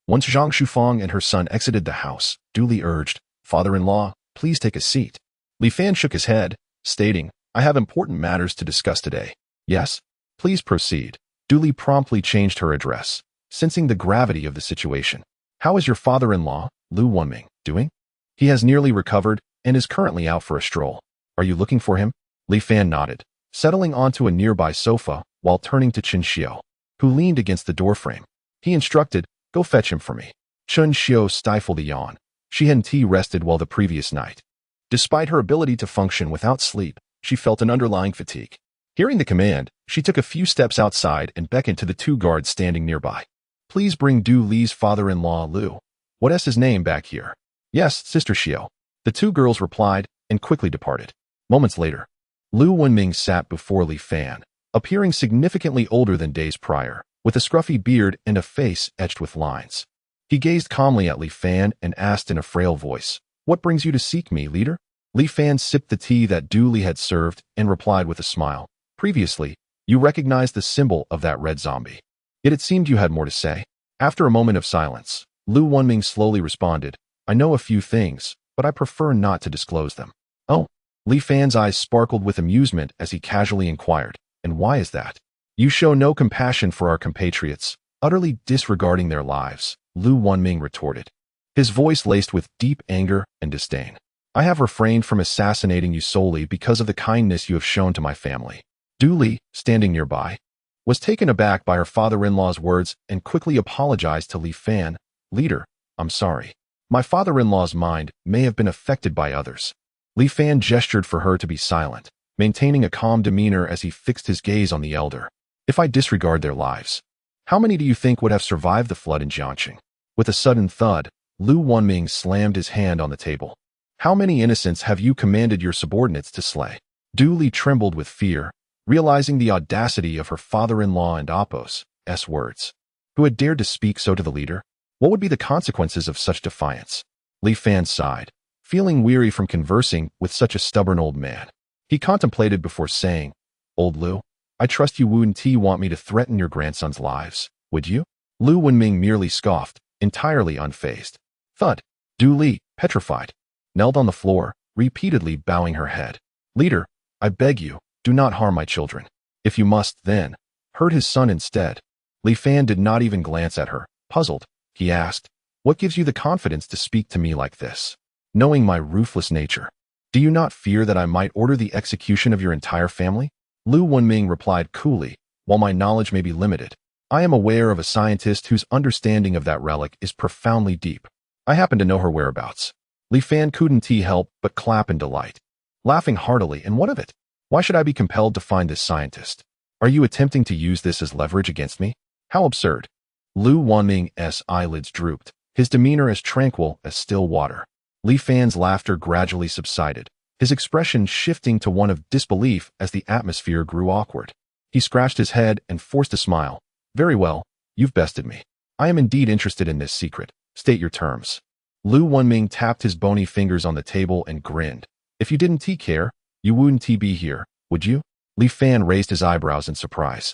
S1: Once Zhang Shufang and her son exited the house, Du Li urged, Father-in-law, please take a seat. Li Fan shook his head, stating, I have important matters to discuss today. Yes? Please proceed. Du Li promptly changed her address, sensing the gravity of the situation. How is your father-in-law, Lu Wunming, doing? He has nearly recovered and is currently out for a stroll. Are you looking for him? Li Fan nodded, settling onto a nearby sofa while turning to Chen Xiao, who leaned against the doorframe. He instructed, go fetch him for me. Chen Xiao stifled a yawn. She hadn't rested well the previous night. Despite her ability to function without sleep, she felt an underlying fatigue. Hearing the command, she took a few steps outside and beckoned to the two guards standing nearby. Please bring Du Li's father-in-law Lu. What's his name back here? Yes, Sister Xiao. The two girls replied and quickly departed. Moments later, Lu Wunming sat before Li Fan, appearing significantly older than days prior, with a scruffy beard and a face etched with lines. He gazed calmly at Li Fan and asked in a frail voice, What brings you to seek me, leader? Li Fan sipped the tea that Du Li had served and replied with a smile. Previously, you recognized the symbol of that red zombie. Yet it seemed you had more to say. After a moment of silence, Lu Wunming slowly responded, I know a few things, but I prefer not to disclose them. Oh. Li Fan's eyes sparkled with amusement as he casually inquired, and why is that? You show no compassion for our compatriots, utterly disregarding their lives, Lu Wunming retorted, his voice laced with deep anger and disdain. I have refrained from assassinating you solely because of the kindness you have shown to my family. Du Li, standing nearby, was taken aback by her father-in-law's words and quickly apologized to Li Fan. Leader, I'm sorry. My father-in-law's mind may have been affected by others. Li Fan gestured for her to be silent, maintaining a calm demeanor as he fixed his gaze on the elder. If I disregard their lives, how many do you think would have survived the flood in Jiangqing? With a sudden thud, Lu Wunming slammed his hand on the table. How many innocents have you commanded your subordinates to slay? Du Li trembled with fear, realizing the audacity of her father-in-law and Apos' words. Who had dared to speak so to the leader? What would be the consequences of such defiance? Li Fan sighed, feeling weary from conversing with such a stubborn old man. He contemplated before saying, Old Lu, I trust you wouldn't want me to threaten your grandson's lives, would you? Lu Wunming merely scoffed, entirely unfazed. Thud. Du Li, petrified, knelt on the floor, repeatedly bowing her head. Leader, I beg you, do not harm my children. If you must, then, hurt his son instead. Li Fan did not even glance at her. Puzzled, he asked, What gives you the confidence to speak to me like this? Knowing my ruthless nature, do you not fear that I might order the execution of your entire family? Lu Wunming replied coolly, While my knowledge may be limited, I am aware of a scientist whose understanding of that relic is profoundly deep. I happen to know her whereabouts. Li Fan couldn't help but clap in delight, laughing heartily. And what of it? Why should I be compelled to find this scientist? Are you attempting to use this as leverage against me? How absurd. Lu Wunming's eyelids drooped, his demeanor as tranquil as still water. Li Fan's laughter gradually subsided, his expression shifting to one of disbelief as the atmosphere grew awkward. He scratched his head and forced a smile. Very well, you've bested me. I am indeed interested in this secret. State your terms. Lu Wunming tapped his bony fingers on the table and grinned. If you didn't care, you wouldn't be here, would you? Li Fan raised his eyebrows in surprise,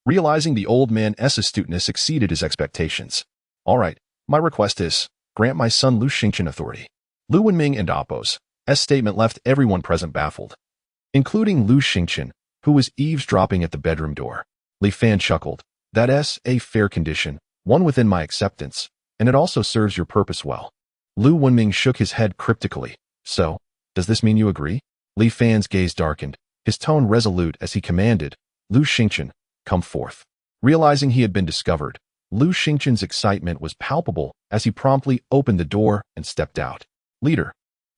S1: realizing the old man's astuteness exceeded his expectations. All right, my request is, grant my son Lu Xingqian authority. Lu Wunming and Apos' statement left everyone present baffled, including Lu Xingqian, who was eavesdropping at the bedroom door. Li Fan chuckled. That's a fair condition, one within my acceptance, and it also serves your purpose well. Lu Wunming shook his head cryptically. So, does this mean you agree? Li Fan's gaze darkened, his tone resolute as he commanded, Lu Xingqian, come forth. Realizing he had been discovered, Lu Xingqian's excitement was palpable as he promptly opened the door and stepped out. Leader,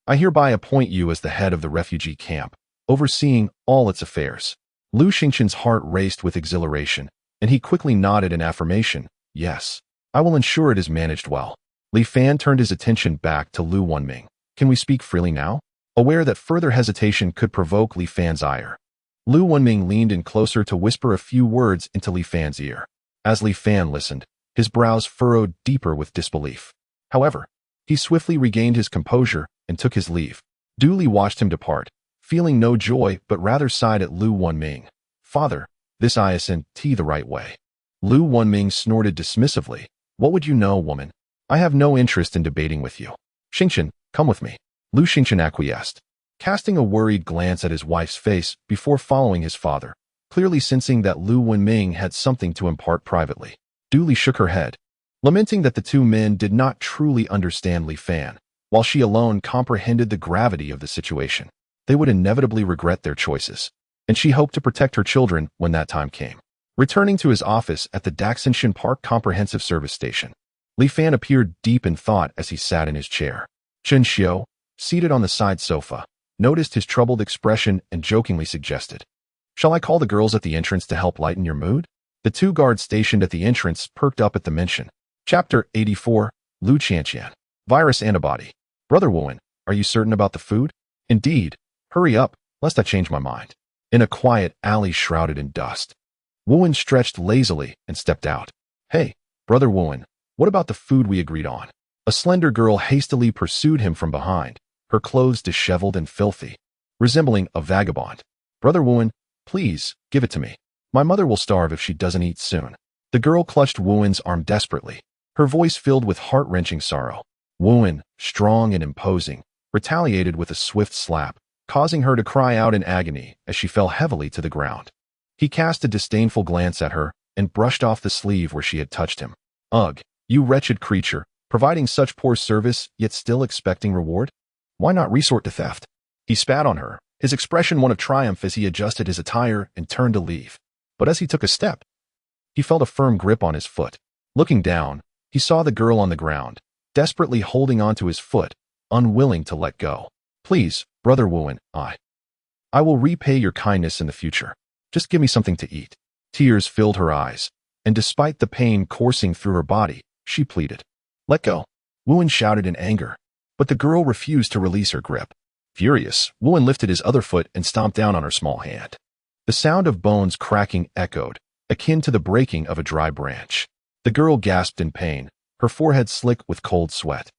S1: I hereby appoint you as the head of the refugee camp, overseeing all its affairs. Lu Xingqian's heart raced with exhilaration, and he quickly nodded in affirmation. Yes, I will ensure it is managed well. Li Fan turned his attention back to Lu Wunming. Can we speak freely now? Aware that further hesitation could provoke Li Fan's ire, Lu Wunming leaned in closer to whisper a few words into Li Fan's ear. As Li Fan listened, his brows furrowed deeper with disbelief. However, he swiftly regained his composure and took his leave. Du Li watched him depart, feeling no joy but rather sighed at Lu Wunming. Father, this isn't the right way. Lu Wunming snorted dismissively. What would you know, woman? I have no interest in debating with you. Xingqian, come with me. Lu Xingqian acquiesced, casting a worried glance at his wife's face before following his father, clearly sensing that Lu Wunming had something to impart privately. Du Li shook her head, lamenting that the two men did not truly understand Li Fan, while she alone comprehended the gravity of the situation. They would inevitably regret their choices, and she hoped to protect her children when that time came. Returning to his office at the Daxinxian Park Comprehensive Service Station, Li Fan appeared deep in thought as he sat in his chair. Chen Xiu, seated on the side sofa, noticed his troubled expression and jokingly suggested, "Shall I call the girls at the entrance to help lighten your mood?" The two guards stationed at the entrance perked up at the mention. Chapter 84, Lu Qianqian. Virus Antibody. Brother Wuan, are you certain about the food? Indeed. Hurry up, lest I change my mind. In a quiet alley shrouded in dust, Wuan stretched lazily and stepped out. Hey, Brother Wuan, what about the food we agreed on? A slender girl hastily pursued him from behind, her clothes disheveled and filthy, resembling a vagabond. Brother Wuan, please, give it to me. My mother will starve if she doesn't eat soon. The girl clutched Wuan's arm desperately, her voice filled with heart-wrenching sorrow. Wuan, strong and imposing, retaliated with a swift slap, causing her to cry out in agony as she fell heavily to the ground. He cast a disdainful glance at her and brushed off the sleeve where she had touched him. Ugh, you wretched creature, providing such poor service yet still expecting reward? Why not resort to theft? He spat on her, his expression one of triumph as he adjusted his attire and turned to leave. But as he took a step, he felt a firm grip on his foot. Looking down, he saw the girl on the ground, desperately holding onto his foot, unwilling to let go. Please, Brother Wuan, I will repay your kindness in the future. Just give me something to eat. Tears filled her eyes, and despite the pain coursing through her body, she pleaded. Let go. Wu shouted in anger, but the girl refused to release her grip. Furious, Wu lifted his other foot and stomped down on her small hand. The sound of bones cracking echoed, akin to the breaking of a dry branch. The girl gasped in pain, her forehead slick with cold sweat.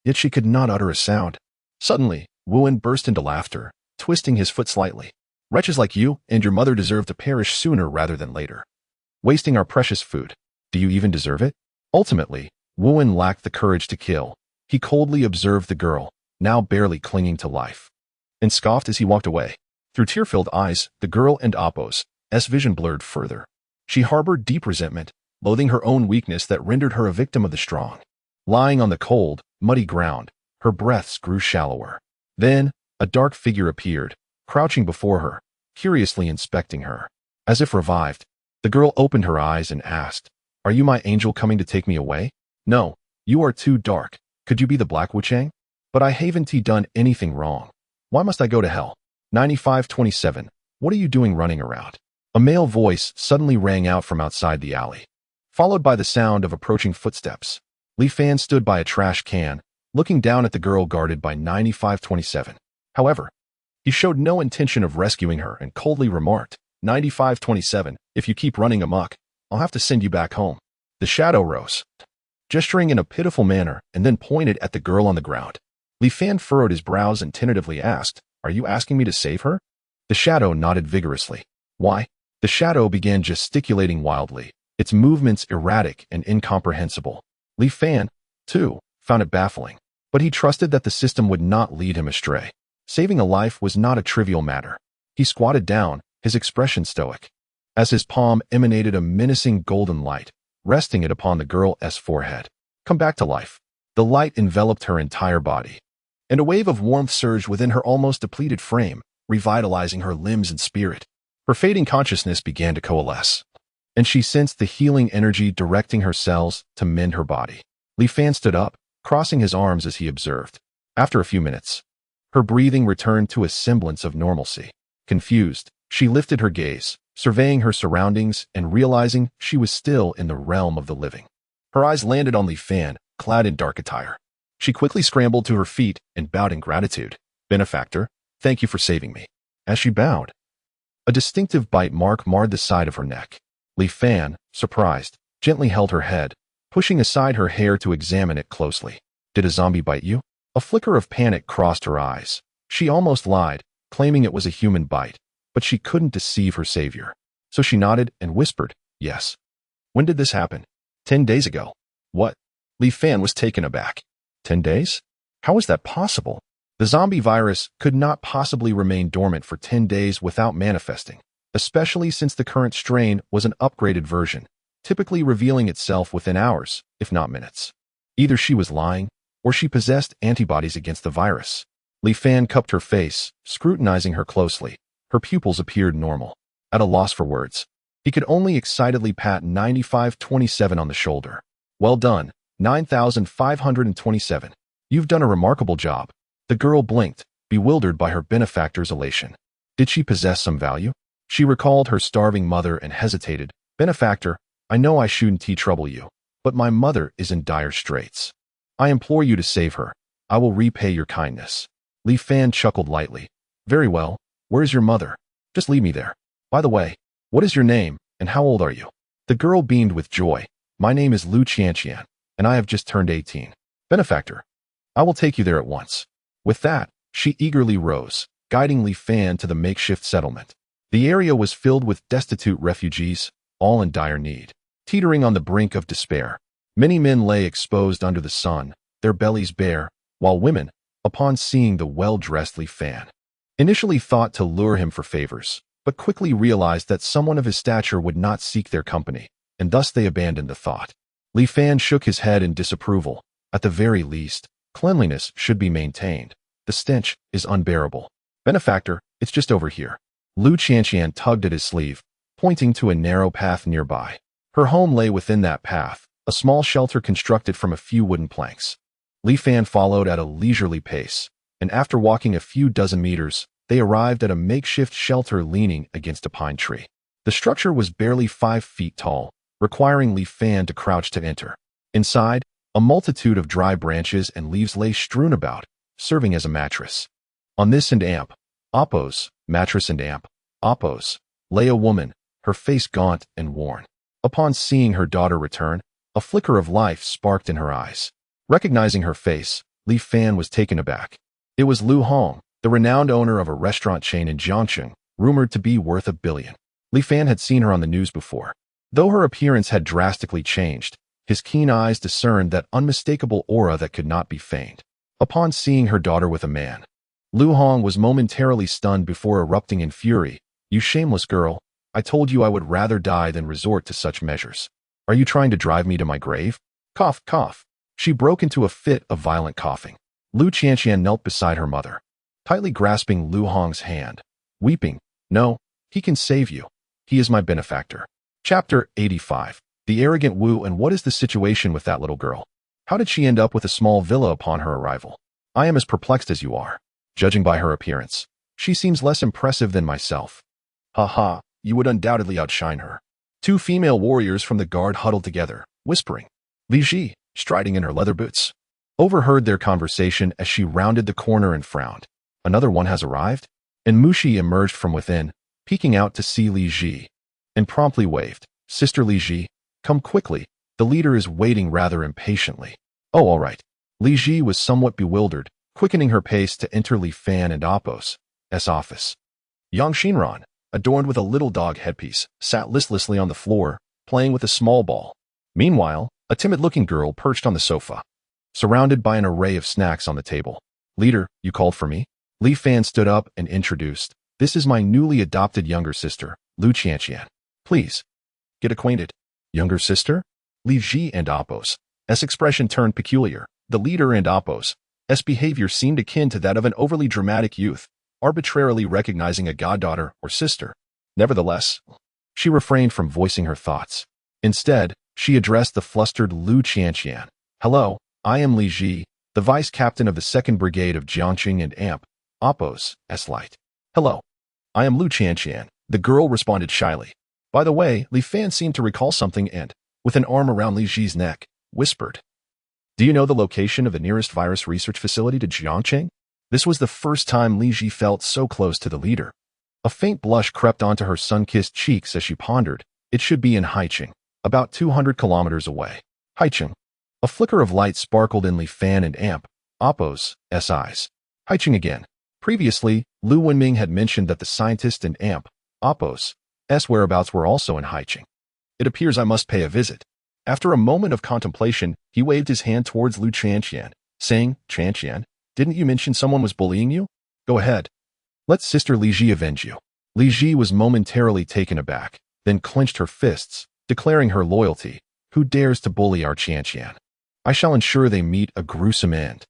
S1: Yet she could not utter a sound. Suddenly, Wu burst into laughter, twisting his foot slightly. Wretches like you and your mother deserve to perish sooner rather than later. Wasting our precious food. Do you even deserve it? Ultimately, Wu lacked the courage to kill. He coldly observed the girl, now barely clinging to life, and scoffed as he walked away. Through tear-filled eyes, the girl and Appo's vision blurred further. She harbored deep resentment, loathing her own weakness that rendered her a victim of the strong. Lying on the cold, muddy ground, her breaths grew shallower. Then, a dark figure appeared, crouching before her, curiously inspecting her. As if revived, the girl opened her eyes and asked, "Are you my angel coming to take me away?" "No, you are too dark. Could you be the Black Wuchang?" "But I haven't done anything wrong. Why must I go to hell?" 9527. What are you doing running around? A male voice suddenly rang out from outside the alley, followed by the sound of approaching footsteps. Li Fan stood by a trash can, looking down at the girl guarded by 9527. However, he showed no intention of rescuing her and coldly remarked, 9527, if you keep running amok, I'll have to send you back home. The shadow rose, gesturing in a pitiful manner, and then pointed at the girl on the ground. Li Fan furrowed his brows and tentatively asked, "Are you asking me to save her?" The shadow nodded vigorously. "Why?" The shadow began gesticulating wildly, its movements erratic and incomprehensible. Li Fan, too, found it baffling, but he trusted that the system would not lead him astray. Saving a life was not a trivial matter. He squatted down, his expression stoic, as his palm emanated a menacing golden light, resting it upon the girl's forehead. "Come back to life." The light enveloped her entire body, and a wave of warmth surged within her almost depleted frame, revitalizing her limbs and spirit. Her fading consciousness began to coalesce, and she sensed the healing energy directing her cells to mend her body. Li Fan stood up, crossing his arms as he observed. After a few minutes, her breathing returned to a semblance of normalcy. Confused, she lifted her gaze, surveying her surroundings and realizing she was still in the realm of the living. Her eyes landed on Li Fan, clad in dark attire. She quickly scrambled to her feet and bowed in gratitude. "Benefactor, thank you for saving me." As she bowed, a distinctive bite mark marred the side of her neck. Li Fan, surprised, gently held her head, pushing aside her hair to examine it closely. "Did a zombie bite you?" A flicker of panic crossed her eyes. She almost lied, claiming it was a human bite, but she couldn't deceive her savior. So she nodded and whispered, "Yes." "When did this happen?" 10 days ago." "What?" Li Fan was taken aback. 10 days? How is that possible? The zombie virus could not possibly remain dormant for 10 days without manifesting, especially since the current strain was an upgraded version, typically revealing itself within hours, if not minutes. Either she was lying, or she possessed antibodies against the virus. Li Fan cupped her face, scrutinizing her closely. Her pupils appeared normal. At a loss for words, he could only excitedly pat 9527 on the shoulder. "Well done, 9527. You've done a remarkable job." The girl blinked, bewildered by her benefactor's elation. Did she possess some value? She recalled her starving mother and hesitated. "Benefactor, I know I shouldn't trouble you, but my mother is in dire straits. I implore you to save her. I will repay your kindness." Li Fan chuckled lightly. "Very well. Where is your mother? Just leave me there. By the way, what is your name, and how old are you?" The girl beamed with joy. "My name is Lu Qianqian, and I have just turned 18. Benefactor, I will take you there at once." With that, she eagerly rose, guiding Li Fan to the makeshift settlement. The area was filled with destitute refugees, all in dire need, teetering on the brink of despair. Many men lay exposed under the sun, their bellies bare, while women, upon seeing the well-dressed Li Fan, initially thought to lure him for favors, but quickly realized that someone of his stature would not seek their company, and thus they abandoned the thought. Li Fan shook his head in disapproval. At the very least, cleanliness should be maintained. The stench is unbearable. "Benefactor, it's just over here." Lu Qianqian tugged at his sleeve, pointing to a narrow path nearby. Her home lay within that path, a small shelter constructed from a few wooden planks. Li Fan followed at a leisurely pace, and after walking a few dozen meters, they arrived at a makeshift shelter leaning against a pine tree. The structure was barely 5 feet tall, requiring Li Fan to crouch to enter. Inside, A multitude of dry branches and leaves lay strewn about, serving as a mattress. On this and amp, Oppos, mattress and amp, Oppos, lay a woman, her face gaunt and worn. Upon seeing her daughter return, a flicker of life sparked in her eyes. Recognizing her face, Li Fan was taken aback. It was Lu Hong, the renowned owner of a restaurant chain in Jiangcheng, rumored to be worth $1 billion. Li Fan had seen her on the news before. Though her appearance had drastically changed, his keen eyes discerned that unmistakable aura that could not be feigned. Upon seeing her daughter with a man, Lu Hong was momentarily stunned before erupting in fury. "You shameless girl, I told you I would rather die than resort to such measures. Are you trying to drive me to my grave?" Cough, cough. She broke into a fit of violent coughing. Lu Qianqian knelt beside her mother, tightly grasping Lu Hong's hand, weeping. "No, he can save you. He is my benefactor." Chapter 85. The arrogant Wu. And what is the situation with that little girl? How did she end up with a small villa upon her arrival? I am as perplexed as you are. Judging by her appearance, she seems less impressive than myself. Ha ha, you would undoubtedly outshine her. Two female warriors from the guard huddled together, whispering. Li Ji, striding in her leather boots, overheard their conversation as she rounded the corner and frowned. Another one has arrived? And Mushi emerged from within, peeking out to see Li Ji, and promptly waved. Sister Li Ji, come quickly. The leader is waiting rather impatiently. Oh, all right. Li Ji was somewhat bewildered, quickening her pace to enter Li Fan and Oppos' office. Yang Xinran, adorned with a little dog headpiece, sat listlessly on the floor, playing with a small ball. Meanwhile, a timid-looking girl perched on the sofa, surrounded by an array of snacks on the table. Leader, you called for me? Li Fan stood up and introduced. This is my newly adopted younger sister, Lu Qianqian. Please, get acquainted. Younger sister? Li Ji and Oppos' expression turned peculiar. The leader and Oppos' behavior seemed akin to that of an overly dramatic youth, arbitrarily recognizing a goddaughter or sister. Nevertheless, she refrained from voicing her thoughts. Instead, she addressed the flustered Lu Qianqian. Hello, I am Li Ji, the vice captain of the 2nd Brigade of Jiangcheng and Amp, Oppos' Light. Hello, I am Lu Qianqian, the girl responded shyly. By the way, Li Fan seemed to recall something and, with an arm around Li Ji's neck, whispered. Do you know the location of the nearest virus research facility to Jiangcheng? This was the first time Li Ji felt so close to the leader. A faint blush crept onto her sun-kissed cheeks as she pondered. It should be in Haicheng, about 200 kilometers away. Haicheng. A flicker of light sparkled in Li Fan and Amp, Oppos' eyes. Haicheng again. Previously, Lu Wenming had mentioned that the scientist and Amp, Oppos' whereabouts were also in Haicheng. It appears I must pay a visit. After a moment of contemplation, he waved his hand towards Lu Qianqian, saying, Qianqian, didn't you mention someone was bullying you? Go ahead. Let Sister Li Ji avenge you. Li Ji was momentarily taken aback, then clenched her fists, declaring her loyalty. Who dares to bully our Qianqian? I shall ensure they meet a gruesome end.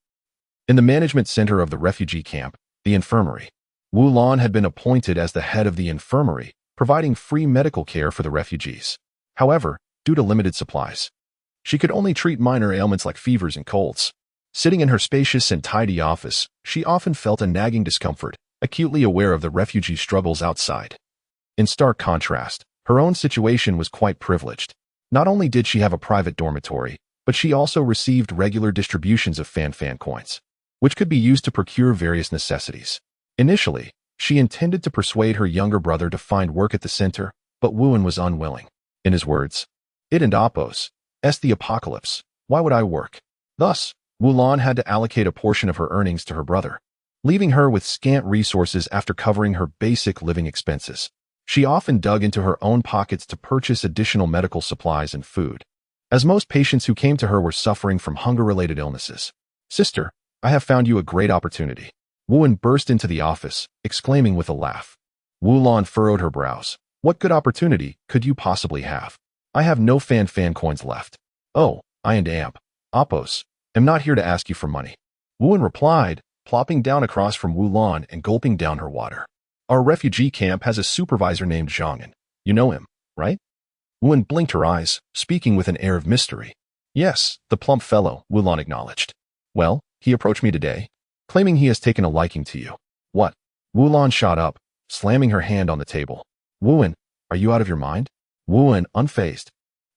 S1: In the management center of the refugee camp, the infirmary, Wu Lan had been appointed as the head of the infirmary, providing free medical care for the refugees. However, due to limited supplies, she could only treat minor ailments like fevers and colds. Sitting in her spacious and tidy office, she often felt a nagging discomfort, acutely aware of the refugee struggles outside. In stark contrast, her own situation was quite privileged. Not only did she have a private dormitory, but she also received regular distributions of fan coins, which could be used to procure various necessities. Initially, she intended to persuade her younger brother to find work at the center, but Wuan was unwilling. In his words, it and Oppos' the apocalypse. Why would I work? Thus, Wulan had to allocate a portion of her earnings to her brother, leaving her with scant resources after covering her basic living expenses. She often dug into her own pockets to purchase additional medical supplies and food, as most patients who came to her were suffering from hunger-related illnesses. Sister, I have found you a great opportunity. Wuan burst into the office, exclaiming with a laugh. Wulan furrowed her brows. What good opportunity could you possibly have? I have no fan coins left. Oh, I and Amp, Oppos, am not here to ask you for money. Wuan replied, plopping down across from Wulan and gulping down her water. Our refugee camp has a supervisor named Zhang'an. You know him, right? Wuan blinked her eyes, speaking with an air of mystery. Yes, the plump fellow, Wulan acknowledged. Well, he approached me today, claiming he has taken a liking to you. What? Wulan shot up, slamming her hand on the table. Wuan, are you out of your mind? Wuan, unfazed.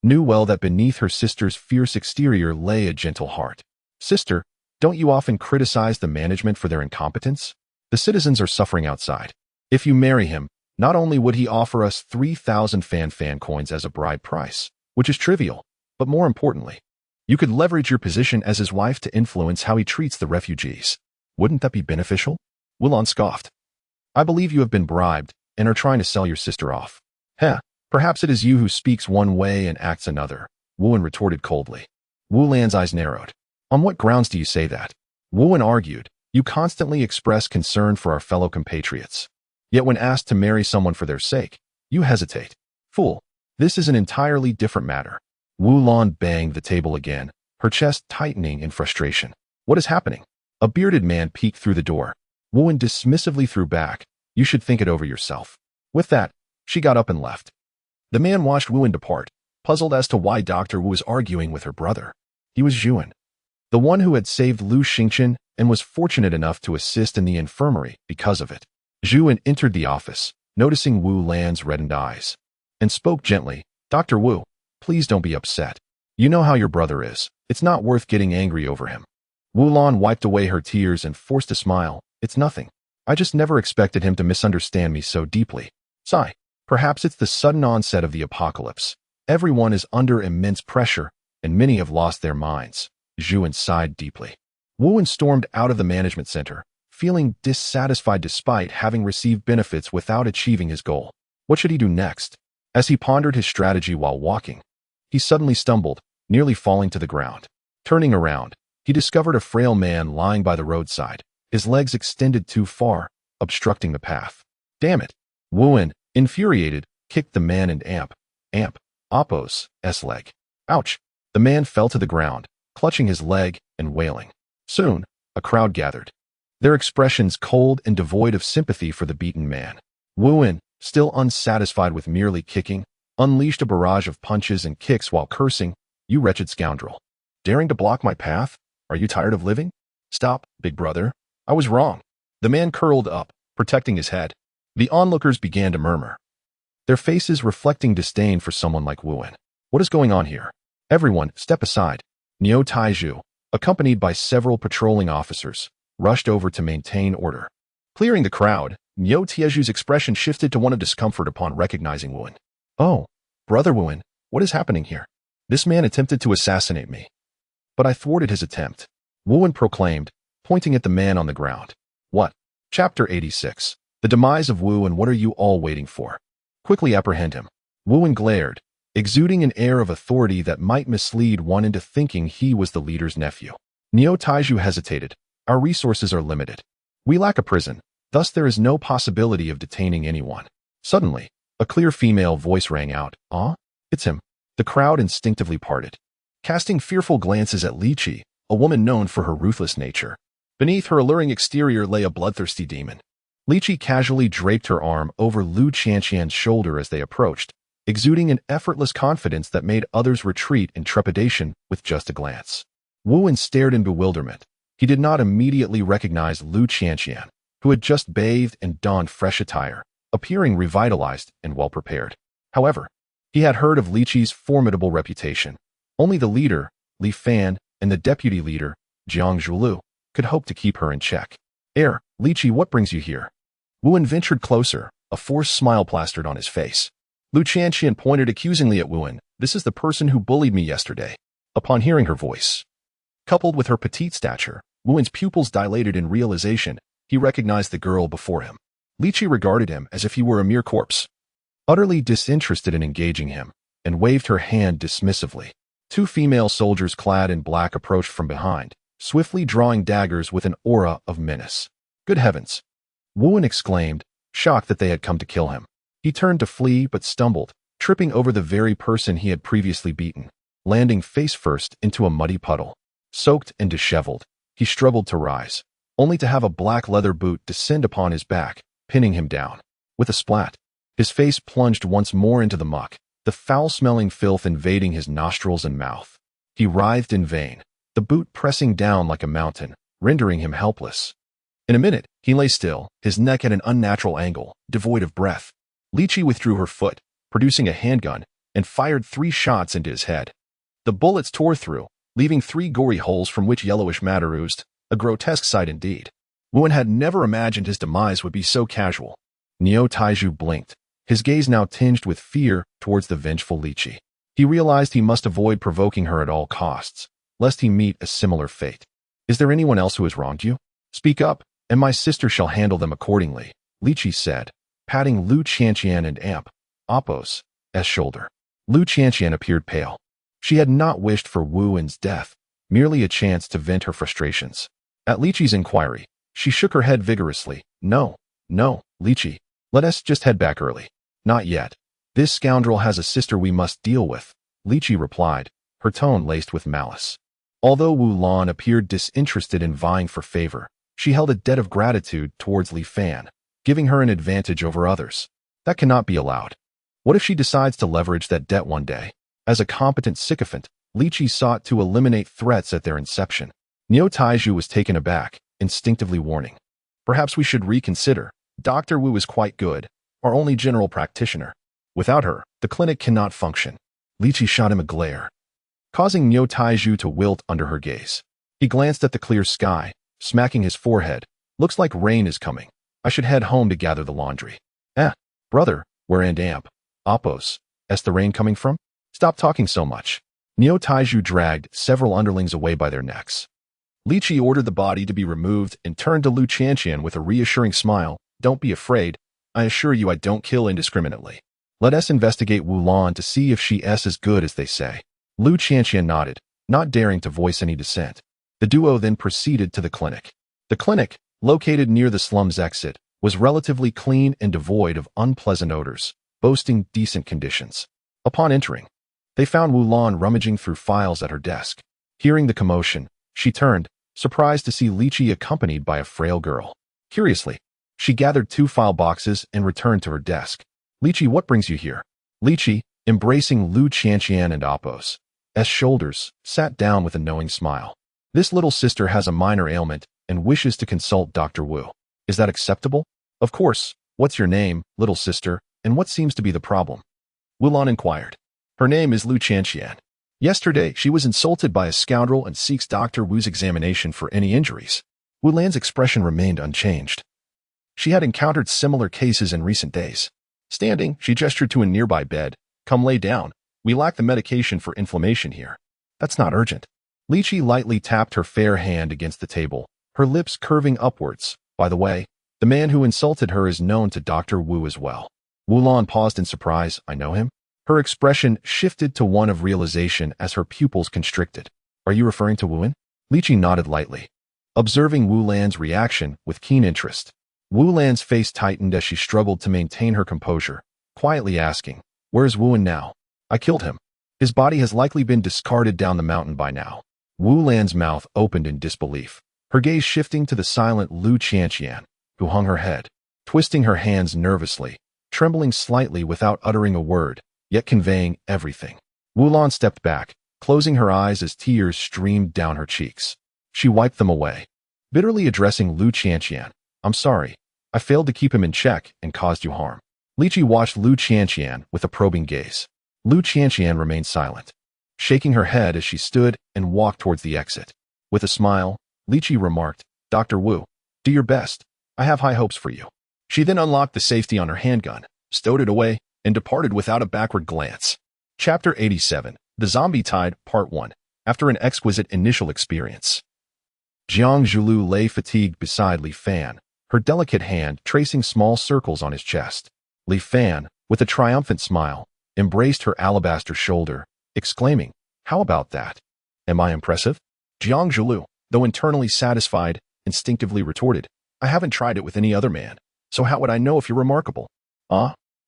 S1: knew well that beneath her sister's fierce exterior lay a gentle heart. Sister, don't you often criticize the management for their incompetence? The citizens are suffering outside. If you marry him, not only would he offer us 3,000 fan coins as a bride price, which is trivial, but more importantly, you could leverage your position as his wife to influence how he treats the refugees. Wouldn't that be beneficial? Wulon scoffed. I believe you have been bribed and are trying to sell your sister off. Heh, perhaps it is you who speaks one way and acts another, Wuan retorted coldly. Wu Lan's eyes narrowed. On what grounds do you say that? Wuan argued. You constantly express concern for our fellow compatriots. Yet when asked to marry someone for their sake, you hesitate. Fool, this is an entirely different matter. Wu Lan banged the table again, her chest tightening in frustration. What is happening? A bearded man peeked through the door. Wuan dismissively threw back. You should think it over yourself. With that, she got up and left. The man watched Wuan depart, puzzled as to why Dr. Wu was arguing with her brother. He was Yuan, the one who had saved Lu Xingchen and was fortunate enough to assist in the infirmary because of it. Zhuan entered the office, noticing Wu Lan's reddened eyes, and spoke gently. Dr. Wu, please don't be upset. You know how your brother is. It's not worth getting angry over him. Wu Lan wiped away her tears and forced a smile. It's nothing. I just never expected him to misunderstand me so deeply. Sigh. Perhaps it's the sudden onset of the apocalypse. Everyone is under immense pressure, and many have lost their minds. Zhuan sighed deeply. Wuan stormed out of the management center, feeling dissatisfied despite having received benefits without achieving his goal. What should he do next? As he pondered his strategy while walking, he suddenly stumbled, nearly falling to the ground. Turning around, he discovered a frail man lying by the roadside, his legs extended too far, obstructing the path. Damn it! Wuan, infuriated, kicked the man and Oppo's leg. Ouch! The man fell to the ground, clutching his leg and wailing. Soon, a crowd gathered, their expressions cold and devoid of sympathy for the beaten man. Wuan, still unsatisfied with merely kicking, unleashed a barrage of punches and kicks while cursing, You wretched scoundrel. Daring to block my path? Are you tired of living? Stop, big brother. I was wrong. The man curled up, protecting his head. The onlookers began to murmur, their faces reflecting disdain for someone like Wuan. What is going on here? Everyone, step aside. Niu Taizhu, accompanied by several patrolling officers, rushed over to maintain order. Clearing the crowd, Niu Taizhu's expression shifted to one of discomfort upon recognizing Wuan. Oh, brother Wuan, what is happening here? This man attempted to assassinate me, but I thwarted his attempt, Wuan proclaimed, pointing at the man on the ground. What? Chapter 86. The demise of Wu, and what are you all waiting for? Quickly apprehend him. Wuan glared, exuding an air of authority that might mislead one into thinking he was the leader's nephew. Niu Taizhu hesitated. Our resources are limited. We lack a prison, thus there is no possibility of detaining anyone. Suddenly, a clear female voice rang out. Ah? It's him. The crowd instinctively parted, casting fearful glances at Li Qi, a woman known for her ruthless nature. Beneath her alluring exterior lay a bloodthirsty demon. Li Qi casually draped her arm over Lu Qianqian's shoulder as they approached, exuding an effortless confidence that made others retreat in trepidation with just a glance. Wuan stared in bewilderment. He did not immediately recognize Lu Qianqian, who had just bathed and donned fresh attire, appearing revitalized and well-prepared. However, he had heard of Li Qi's formidable reputation. Only the leader, Li Fan, and the deputy leader, Jiang Zhulu, could hope to keep her in check. Li Qi, what brings you here? Wuan ventured closer, a forced smile plastered on his face. Lu Qianqian pointed accusingly at Wuan. This is the person who bullied me yesterday. Upon hearing her voice, coupled with her petite stature, Wuan's pupils dilated in realization. He recognized the girl before him. Li Qi regarded him as if he were a mere corpse, utterly disinterested in engaging him, and waved her hand dismissively. Two female soldiers clad in black approached from behind, swiftly drawing daggers with an aura of menace. Good heavens! Wuan exclaimed, shocked that they had come to kill him. He turned to flee but stumbled, tripping over the very person he had previously beaten, landing face first into a muddy puddle. Soaked and disheveled, he struggled to rise, only to have a black leather boot descend upon his back, pinning him down. With a splat, his face plunged once more into the muck, the foul-smelling filth invading his nostrils and mouth. He writhed in vain, the boot pressing down like a mountain, rendering him helpless. In a minute, he lay still, his neck at an unnatural angle, devoid of breath. Li Qi withdrew her foot, producing a handgun, and fired 3 shots into his head. The bullets tore through, leaving 3 gory holes from which yellowish matter oozed, a grotesque sight indeed. Wu had never imagined his demise would be so casual. Niu Taiju blinked, his gaze now tinged with fear towards the vengeful Li Qi. He realized he must avoid provoking her at all costs, lest he meet a similar fate. Is there anyone else who has wronged you? Speak up, and my sister shall handle them accordingly, Li Qi said, patting Lu Qianqian and Apos' shoulder. Lu Qianqian appeared pale. She had not wished for Wu Wen's death, merely a chance to vent her frustrations. At Li Qi's inquiry, she shook her head vigorously. No, Li Qi, let us just head back early. Not yet. This scoundrel has a sister we must deal with, Li Qi replied, her tone laced with malice. Although Wu Lan appeared disinterested in vying for favor, she held a debt of gratitude towards Li Fan, giving her an advantage over others. That cannot be allowed. What if she decides to leverage that debt one day? As a competent sycophant, Li Qi sought to eliminate threats at their inception. Niu Taiju was taken aback, instinctively warning. Perhaps we should reconsider. Dr. Wu is quite good, our only general practitioner. Without her, the clinic cannot function. Li Qi shot him a glare, causing Niu Taiju to wilt under her gaze. He glanced at the clear sky, smacking his forehead. Looks like rain is coming. I should head home to gather the laundry. Brother, where and Apos' the rain coming from? Stop talking so much. Niu Taiju dragged several underlings away by their necks. Li Qi ordered the body to be removed and turned to Lu Qianqian with a reassuring smile. Don't be afraid. I assure you I don't kill indiscriminately. Let us investigate Wu Lan to see if she is as good as they say. Lu Qianqian nodded, not daring to voice any dissent. The duo then proceeded to the clinic. The clinic, located near the slum's exit, was relatively clean and devoid of unpleasant odors, boasting decent conditions. Upon entering, they found Wu Lan rummaging through files at her desk. Hearing the commotion, she turned, surprised to see Li Qi accompanied by a frail girl. Curiously, she gathered 2 file boxes and returned to her desk. Li Qi, what brings you here? Li Qi, embracing Lu Qianqian and Apos' shoulders, sat down with a knowing smile. This little sister has a minor ailment and wishes to consult Dr. Wu. Is that acceptable? Of course. What's your name, little sister, and what seems to be the problem? Wu Lan inquired. Her name is Lu Qianqian. Yesterday, she was insulted by a scoundrel and seeks Dr. Wu's examination for any injuries. Wu Lan's expression remained unchanged. She had encountered similar cases in recent days. Standing, she gestured to a nearby bed. Come lay down. We lack the medication for inflammation here. That's not urgent. Li Qi lightly tapped her fair hand against the table, her lips curving upwards. By the way, the man who insulted her is known to Dr. Wu as well. Wu Lan paused in surprise. I know him? Her expression shifted to one of realization as her pupils constricted. Are you referring to Wu Wen? Li Qi nodded lightly, observing Wu Lan's reaction with keen interest. Wu Lan's face tightened as she struggled to maintain her composure, quietly asking, Where's Wu Wen now? I killed him. His body has likely been discarded down the mountain by now. Wu Lan's mouth opened in disbelief, her gaze shifting to the silent Lu Qianqian, who hung her head, twisting her hands nervously, trembling slightly without uttering a word, yet conveying everything. Wu Lan stepped back, closing her eyes as tears streamed down her cheeks. She wiped them away, bitterly addressing Lu Qianqian. I'm sorry. I failed to keep him in check and caused you harm. Li Qi watched Lu Qianqian with a probing gaze. Lu Qianqian remained silent, shaking her head as she stood and walked towards the exit. With a smile, Li Qi remarked, Dr. Wu, do your best. I have high hopes for you. She then unlocked the safety on her handgun, stowed it away, and departed without a backward glance. Chapter 87, The Zombie Tide, Part 1. After an exquisite initial experience. Jiang Zhulu lay fatigued beside Li Fan, her delicate hand tracing small circles on his chest. Li Fan, with a triumphant smile, embraced her alabaster shoulder, exclaiming, How about that? Am I impressive? Jiang Zhulu, though internally satisfied, instinctively retorted, I haven't tried it with any other man, so how would I know if you're remarkable?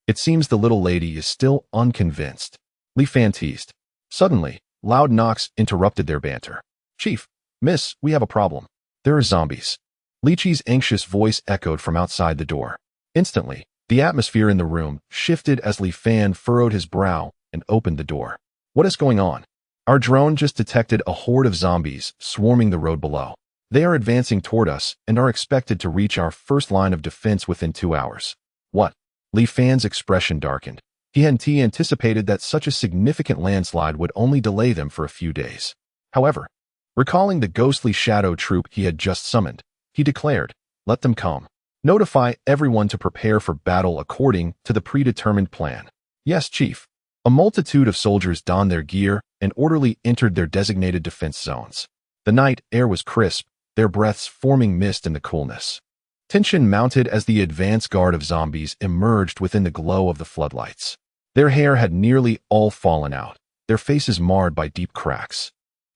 S1: It seems the little lady is still unconvinced. Li Fan teased. Suddenly, loud knocks interrupted their banter. Chief, Miss, we have a problem. There are zombies. Li Qi's anxious voice echoed from outside the door. Instantly, the atmosphere in the room shifted as Li Fan furrowed his brow and opened the door. What is going on? Our drone just detected a horde of zombies swarming the road below. They are advancing toward us and are expected to reach our first line of defense within 2 hours. What? Li Fan's expression darkened. He had anticipated that such a significant landslide would only delay them for a few days. However, recalling the ghostly shadow troop he had just summoned, he declared, "Let them come. Notify everyone to prepare for battle according to the predetermined plan." "Yes, Chief." A multitude of soldiers donned their gear and orderly entered their designated defense zones. The night air was crisp, their breaths forming mist in the coolness. Tension mounted as the advance guard of zombies emerged within the glow of the floodlights. Their hair had nearly all fallen out, their faces marred by deep cracks.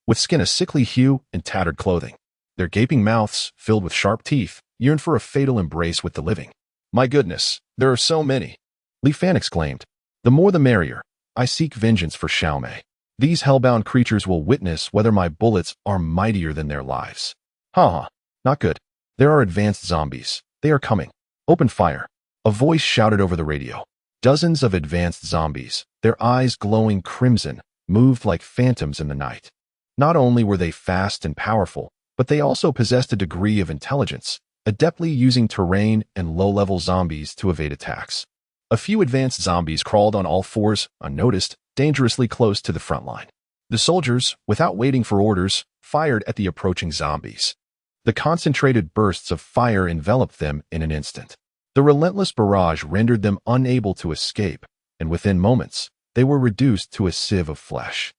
S1: With skin a sickly hue and tattered clothing, their gaping mouths, filled with sharp teeth, yearned for a fatal embrace with the living. "My goodness, there are so many!" Li Fan exclaimed. "The more the merrier. I seek vengeance for Xiaomei. These hellbound creatures will witness whether my bullets are mightier than their lives." "Ha! Not good. There are advanced zombies. They are coming. Open fire." A voice shouted over the radio. Dozens of advanced zombies, their eyes glowing crimson, moved like phantoms in the night. Not only were they fast and powerful, but they also possessed a degree of intelligence, adeptly using terrain and low-level zombies to evade attacks. A few advanced zombies crawled on all fours, unnoticed, dangerously close to the front line. The soldiers, without waiting for orders, fired at the approaching zombies. The concentrated bursts of fire enveloped them in an instant. The relentless barrage rendered them unable to escape, and within moments, they were reduced to a sieve of flesh.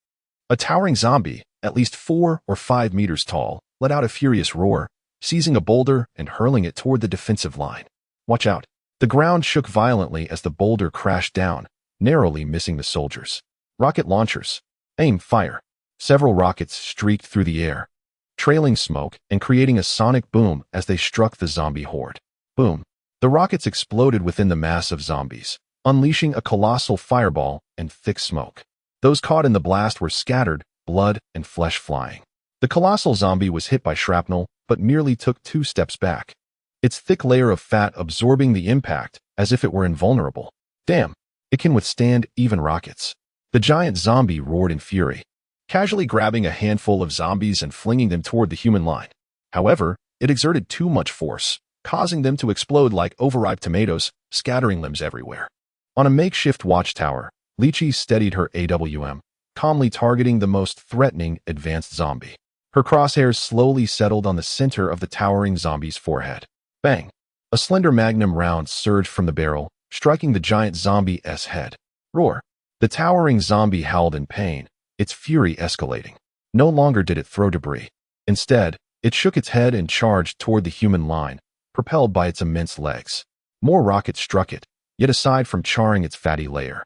S1: A towering zombie, at least 4 or 5 meters tall, let out a furious roar, seizing a boulder and hurling it toward the defensive line. "Watch out." The ground shook violently as the boulder crashed down, narrowly missing the soldiers. "Rocket launchers. Aim, fire." Several rockets streaked through the air, trailing smoke and creating a sonic boom as they struck the zombie horde. Boom. The rockets exploded within the mass of zombies, unleashing a colossal fireball and thick smoke. Those caught in the blast were scattered, blood and flesh flying. The colossal zombie was hit by shrapnel, but merely took 2 steps back, its thick layer of fat absorbing the impact as if it were invulnerable. "Damn, it can withstand even rockets." The giant zombie roared in fury, casually grabbing a handful of zombies and flinging them toward the human line. However, it exerted too much force, causing them to explode like overripe tomatoes, scattering limbs everywhere. On a makeshift watchtower, Lychee steadied her AWM, calmly targeting the most threatening advanced zombie. Her crosshairs slowly settled on the center of the towering zombie's forehead. Bang! A slender magnum round surged from the barrel, striking the giant zombie's head. Roar! The towering zombie howled in pain, its fury escalating. No longer did it throw debris. Instead, it shook its head and charged toward the human line, propelled by its immense legs. More rockets struck it, yet aside from charring its fatty layer,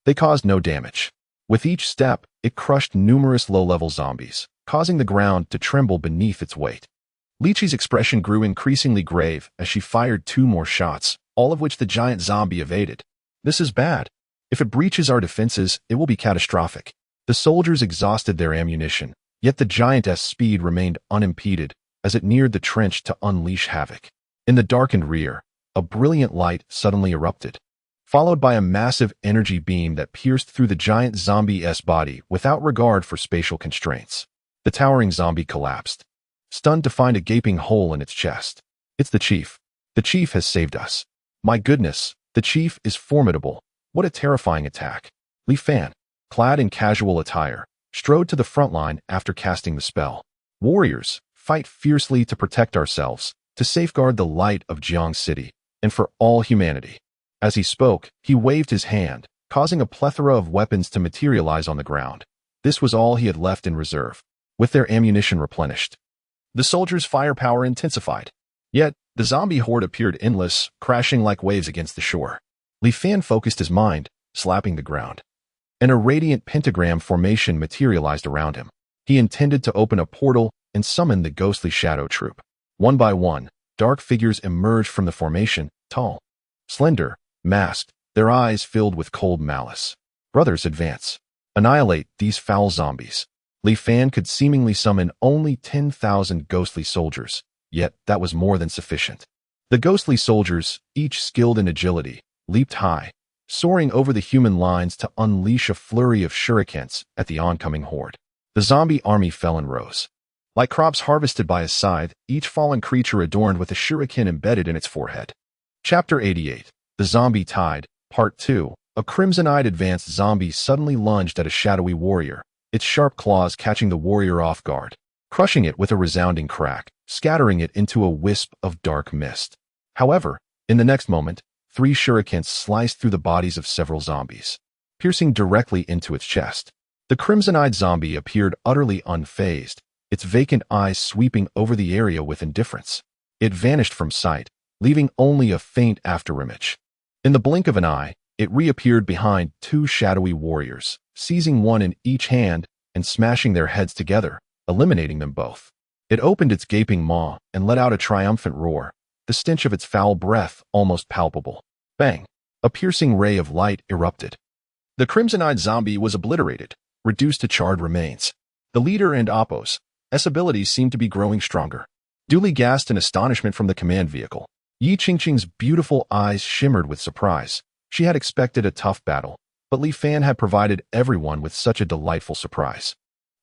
S1: they caused no damage. With each step, it crushed numerous low-level zombies, causing the ground to tremble beneath its weight. Lychee's expression grew increasingly grave as she fired 2 more shots, all of which the giant zombie evaded. "This is bad. If it breaches our defenses, it will be catastrophic." The soldiers exhausted their ammunition, yet the giant's speed remained unimpeded as it neared the trench to unleash havoc. In the darkened rear, a brilliant light suddenly erupted, followed by a massive energy beam that pierced through the giant zombie's body without regard for spatial constraints. The towering zombie collapsed, stunned to find a gaping hole in its chest. "It's the chief. The chief has saved us." "My goodness, the chief is formidable. What a terrifying attack." Li Fan, clad in casual attire, strode to the front line after casting the spell. "Warriors, fight fiercely to protect ourselves, to safeguard the light of Jiang City, and for all humanity." As he spoke, he waved his hand, causing a plethora of weapons to materialize on the ground. This was all he had left in reserve, with their ammunition replenished. The soldiers' firepower intensified. Yet, the zombie horde appeared endless, crashing like waves against the shore. Li Fan focused his mind, slapping the ground. And a radiant pentagram formation materialized around him. He intended to open a portal and summon the ghostly shadow troop. One by one, dark figures emerged from the formation, tall, slender, masked, their eyes filled with cold malice. "Brothers, advance. Annihilate these foul zombies." Li Fan could seemingly summon only 10,000 ghostly soldiers, yet that was more than sufficient. The ghostly soldiers, each skilled in agility, leaped high, soaring over the human lines to unleash a flurry of shurikens at the oncoming horde. The zombie army fell in rows. Like crops harvested by a scythe, each fallen creature adorned with a shuriken embedded in its forehead. Chapter 88, The Zombie Tide, Part 2, A crimson-eyed advanced zombie suddenly lunged at a shadowy warrior, its sharp claws catching the warrior off guard, crushing it with a resounding crack, scattering it into a wisp of dark mist. However, in the next moment, 3 shurikens sliced through the bodies of several zombies, piercing directly into its chest. The crimson-eyed zombie appeared utterly unfazed, its vacant eyes sweeping over the area with indifference. It vanished from sight, leaving only a faint afterimage. In the blink of an eye, it reappeared behind 2 shadowy warriors, seizing one in each hand and smashing their heads together, eliminating them both. It opened its gaping maw and let out a triumphant roar, the stench of its foul breath almost palpable. Bang! A piercing ray of light erupted. The crimson-eyed zombie was obliterated, reduced to charred remains. The leader and Appos' abilities seemed to be growing stronger. Duly gasped in astonishment from the command vehicle, Yi Qingqing's beautiful eyes shimmered with surprise. She had expected a tough battle, but Li Fan had provided everyone with such a delightful surprise.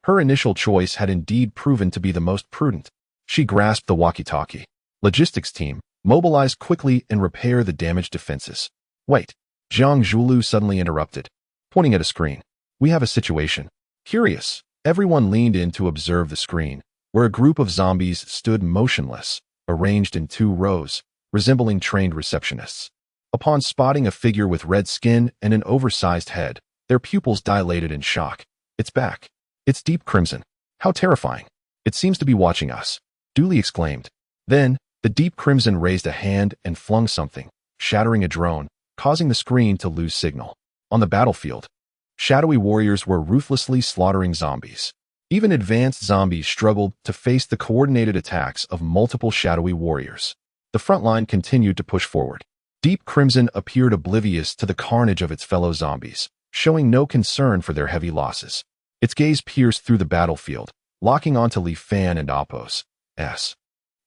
S1: Her initial choice had indeed proven to be the most prudent. She grasped the walkie-talkie. Logistics team, mobilize quickly and repair the damaged defenses. Wait, Zhang Zhulu suddenly interrupted, pointing at a screen. We have a situation. Curious, everyone leaned in to observe the screen, where a group of zombies stood motionless, arranged in 2 rows, resembling trained receptionists. Upon spotting a figure with red skin and an oversized head, their pupils dilated in shock. It's back. It's deep crimson. How terrifying. It seems to be watching us, Dooley exclaimed. Then, the deep crimson raised a hand and flung something, shattering a drone, causing the screen to lose signal. On the battlefield, shadowy warriors were ruthlessly slaughtering zombies. Even advanced zombies struggled to face the coordinated attacks of multiple shadowy warriors. The front line continued to push forward. Deep Crimson appeared oblivious to the carnage of its fellow zombies, showing no concern for their heavy losses. Its gaze pierced through the battlefield, locking onto Li Fan and Appos'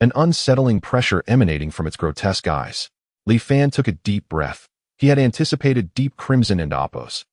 S1: an unsettling pressure emanating from its grotesque eyes. Li Fan took a deep breath. He had anticipated Deep Crimson and Appos'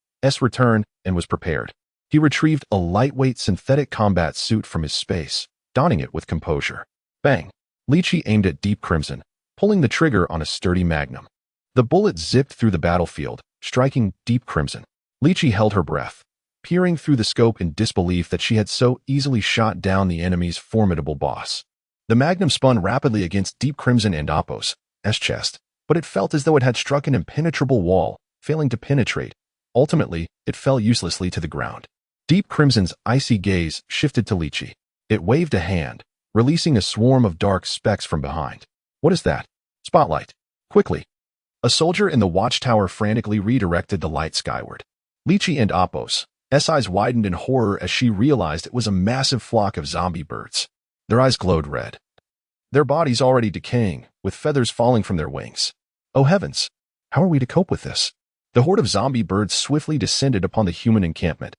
S1: return and was prepared. He retrieved a lightweight synthetic combat suit from his space, donning it with composure. Bang! Li Qi aimed at Deep Crimson, pulling the trigger on a sturdy magnum. The bullet zipped through the battlefield, striking Deep Crimson. Li Qi held her breath, peering through the scope in disbelief that she had so easily shot down the enemy's formidable boss. The magnum spun rapidly against Deep Crimson and Appos' chest, but it felt as though it had struck an impenetrable wall, failing to penetrate. Ultimately, it fell uselessly to the ground. Deep Crimson's icy gaze shifted to Li Qi. It waved a hand, releasing a swarm of dark specks from behind. What is that? Spotlight. Quickly. A soldier in the watchtower frantically redirected the light skyward. Li Qi and Appos' eyes widened in horror as she realized it was a massive flock of zombie birds. Their eyes glowed red, their bodies already decaying, with feathers falling from their wings. Oh heavens! How are we to cope with this? The horde of zombie birds swiftly descended upon the human encampment,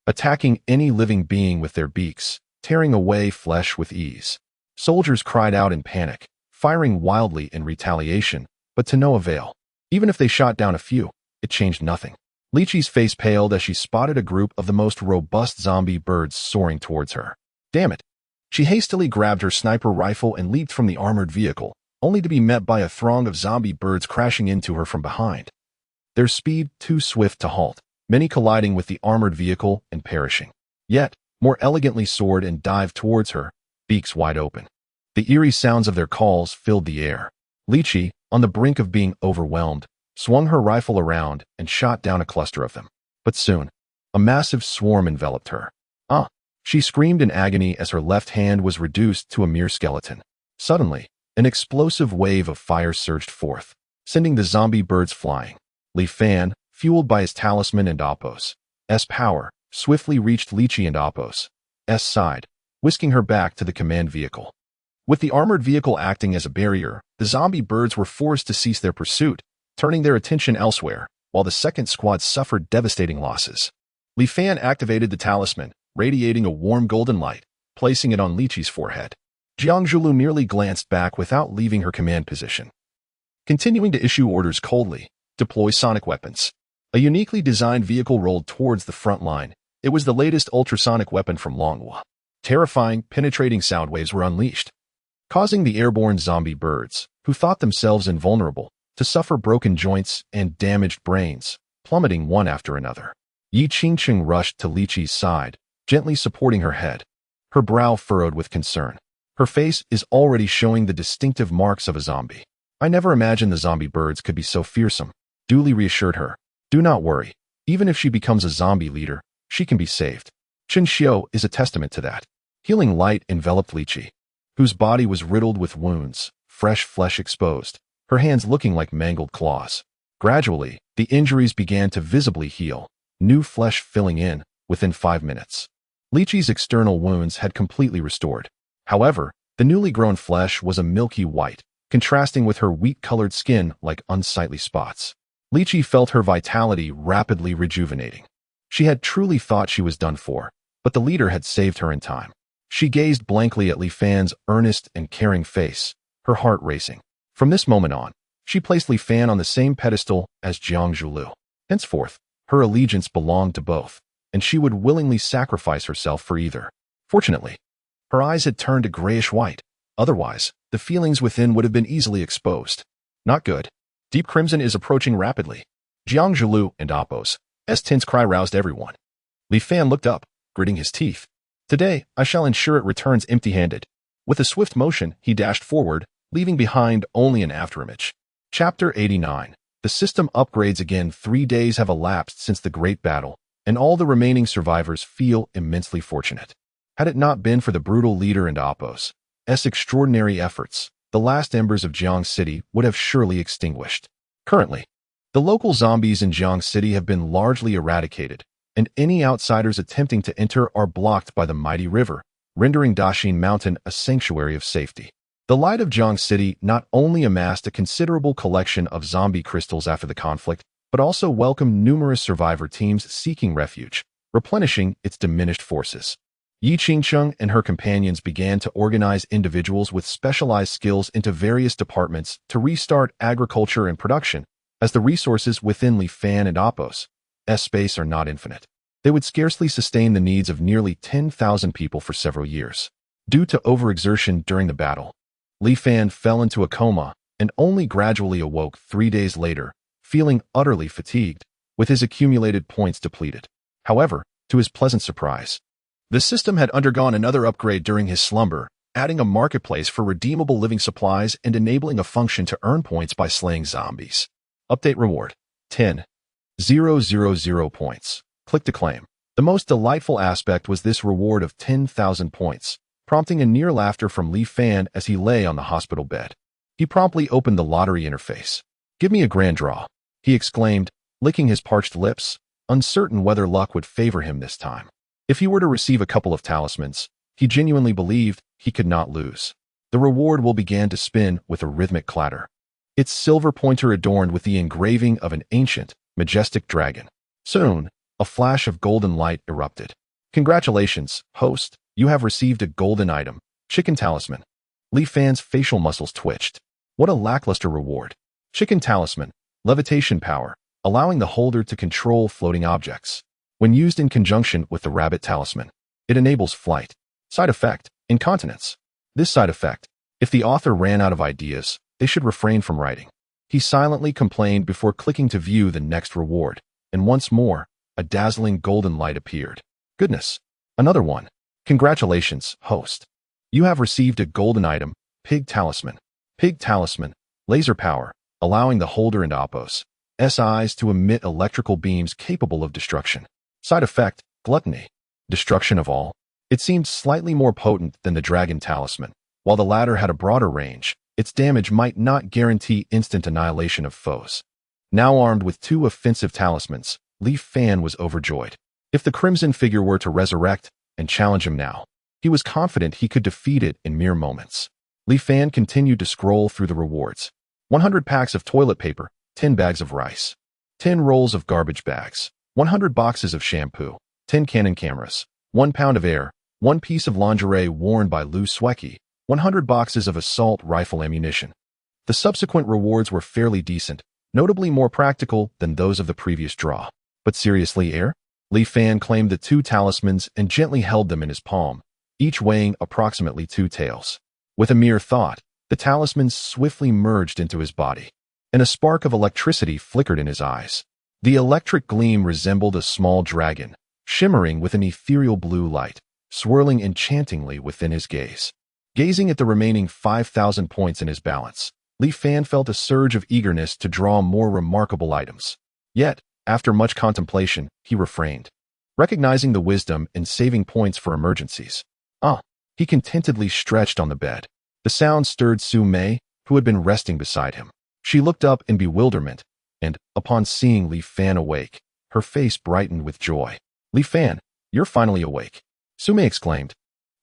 S1: attacking any living being with their beaks, tearing away flesh with ease. Soldiers cried out in panic, firing wildly in retaliation, but to no avail. Even if they shot down a few, it changed nothing. Li Qi's face paled as she spotted a group of the most robust zombie birds soaring towards her. Damn it! She hastily grabbed her sniper rifle and leaped from the armored vehicle, only to be met by a throng of zombie birds crashing into her from behind. Their speed too swift to halt, many colliding with the armored vehicle and perishing. Yet, more elegantly soared and dived towards her, beaks wide open. The eerie sounds of their calls filled the air. Li Qi, on the brink of being overwhelmed, swung her rifle around and shot down a cluster of them. But soon, a massive swarm enveloped her. Ah! She screamed in agony as her left hand was reduced to a mere skeleton. Suddenly, an explosive wave of fire surged forth, sending the zombie birds flying. Li Fan, fueled by his talisman and Appos' power, swiftly reached Li Qi and Appos' side, whisking her back to the command vehicle. With the armored vehicle acting as a barrier, the zombie birds were forced to cease their pursuit, turning their attention elsewhere, while the second squad suffered devastating losses. Li Fan activated the talisman, radiating a warm golden light, placing it on Li Qi's forehead. Jiang Zhulu merely glanced back without leaving her command position. Continuing to issue orders coldly, deploy sonic weapons. A uniquely designed vehicle rolled towards the front line. It was the latest ultrasonic weapon from Longhua. Terrifying, penetrating sound waves were unleashed, causing the airborne zombie birds, who thought themselves invulnerable, to suffer broken joints and damaged brains, plummeting one after another. Yi Qingqing rushed to Li Qi's side, gently supporting her head, her brow furrowed with concern. Her face is already showing the distinctive marks of a zombie. I never imagined the zombie birds could be so fearsome. Dooley reassured her. Do not worry. Even if she becomes a zombie leader, she can be saved. Chen Xiu is a testament to that. Healing light enveloped Li Qi, whose body was riddled with wounds, fresh flesh exposed, her hands looking like mangled claws. Gradually, the injuries began to visibly heal, new flesh filling in within 5 minutes. Li Qi's external wounds had completely restored. However, the newly grown flesh was a milky white, contrasting with her wheat-colored skin like unsightly spots. Li Qi felt her vitality rapidly rejuvenating. She had truly thought she was done for, but the leader had saved her in time. She gazed blankly at Li Fan's earnest and caring face, her heart racing. From this moment on, she placed Li Fan on the same pedestal as Jiang Zhulu. Henceforth, her allegiance belonged to both, and she would willingly sacrifice herself for either. Fortunately, her eyes had turned a grayish-white. Otherwise, the feelings within would have been easily exposed. Not good. Deep crimson is approaching rapidly. Jiang Zhulu and Appo's tense cry roused everyone. Li Fan looked up, gritting his teeth. Today, I shall ensure it returns empty-handed. With a swift motion, he dashed forward, leaving behind only an afterimage. Chapter 89. The system upgrades again. 3 days have elapsed since the Great Battle, and all the remaining survivors feel immensely fortunate. Had it not been for the brutal leader and Appo's extraordinary efforts, the last embers of Jiang City would have surely extinguished. Currently, the local zombies in Jiang City have been largely eradicated, and any outsiders attempting to enter are blocked by the mighty river, rendering Dashin Mountain a sanctuary of safety. The light of Jiang City not only amassed a considerable collection of zombie crystals after the conflict, but also welcomed numerous survivor teams seeking refuge, replenishing its diminished forces. Yi Qingqing and her companions began to organize individuals with specialized skills into various departments to restart agriculture and production, as the resources within Li Fan and Appo's space are not infinite. They would scarcely sustain the needs of nearly 10,000 people for several years. Due to overexertion during the battle, Li Fan fell into a coma and only gradually awoke 3 days later, feeling utterly fatigued, with his accumulated points depleted. However, to his pleasant surprise, the system had undergone another upgrade during his slumber, adding a marketplace for redeemable living supplies and enabling a function to earn points by slaying zombies. Update reward: 10,000 points. Click to claim. The most delightful aspect was this reward of 10,000 points, prompting a near laughter from Li Fan as he lay on the hospital bed. He promptly opened the lottery interface. Give me a grand draw, he exclaimed, licking his parched lips, uncertain whether luck would favor him this time. If he were to receive a couple of talismans, he genuinely believed he could not lose. The reward will begin to spin with a rhythmic clatter, its silver pointer adorned with the engraving of an ancient, majestic dragon. Soon, a flash of golden light erupted. Congratulations, host, you have received a golden item, Chicken Talisman. Li Fan's facial muscles twitched. What a lackluster reward. Chicken Talisman, levitation power, allowing the holder to control floating objects. When used in conjunction with the Rabbit Talisman, it enables flight. Side effect: incontinence. This side effect, if the author ran out of ideas, they should refrain from writing. He silently complained before clicking to view the next reward, and once more, a dazzling golden light appeared. Goodness, another one. Congratulations, host. You have received a golden item, Pig Talisman. Pig Talisman, laser power, allowing the holder and Appo's eyes to emit electrical beams capable of destruction. Side effect: gluttony. Destruction of all. It seemed slightly more potent than the Dragon Talisman. While the latter had a broader range, its damage might not guarantee instant annihilation of foes. Now armed with 2 offensive talismans, Li Fan was overjoyed. If the Crimson figure were to resurrect and challenge him now, he was confident he could defeat it in mere moments. Li Fan continued to scroll through the rewards. 100 packs of toilet paper, 10 bags of rice, 10 rolls of garbage bags, 100 boxes of shampoo, 10 Canon cameras, 1 pound of air, 1 piece of lingerie worn by Lu Sweki, 100 boxes of assault rifle ammunition. The subsequent rewards were fairly decent, notably more practical than those of the previous draw. But seriously, air? Li Fan claimed the 2 talismans and gently held them in his palm, each weighing approximately 2 taels. With a mere thought, the talismans swiftly merged into his body, and a spark of electricity flickered in his eyes. The electric gleam resembled a small dragon, shimmering with an ethereal blue light, swirling enchantingly within his gaze. Gazing at the remaining 5,000 points in his balance, Li Fan felt a surge of eagerness to draw more remarkable items. Yet, after much contemplation, he refrained, recognizing the wisdom in saving points for emergencies. He contentedly stretched on the bed. The sound stirred Su Mei, who had been resting beside him. She looked up in bewilderment, and, upon seeing Li Fan awake, her face brightened with joy. "Li Fan, you're finally awake," Su Mei exclaimed,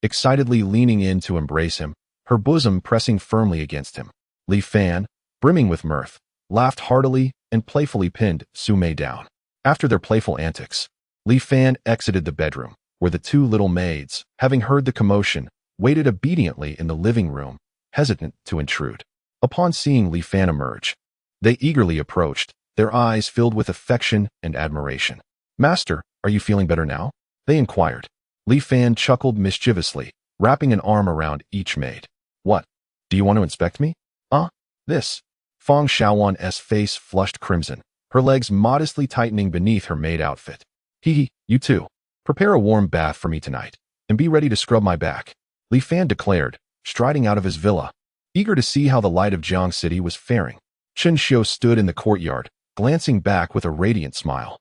S1: excitedly leaning in to embrace him, her bosom pressing firmly against him. Li Fan, brimming with mirth, laughed heartily and playfully pinned Su Mei down. After their playful antics, Li Fan exited the bedroom, where the two little maids, having heard the commotion, waited obediently in the living room, hesitant to intrude. Upon seeing Li Fan emerge, they eagerly approached, their eyes filled with affection and admiration. "Master, are you feeling better now?" they inquired. Li Fan chuckled mischievously, wrapping an arm around each maid. "What? Do you want to inspect me?" This." Feng Xiaowan's face flushed crimson, her legs modestly tightening beneath her maid outfit. "Hee, you too. Prepare a warm bath for me tonight, and be ready to scrub my back," Li Fan declared, striding out of his villa, eager to see how the light of Jiang City was faring. Chen Xiu stood in the courtyard, glancing back with a radiant smile.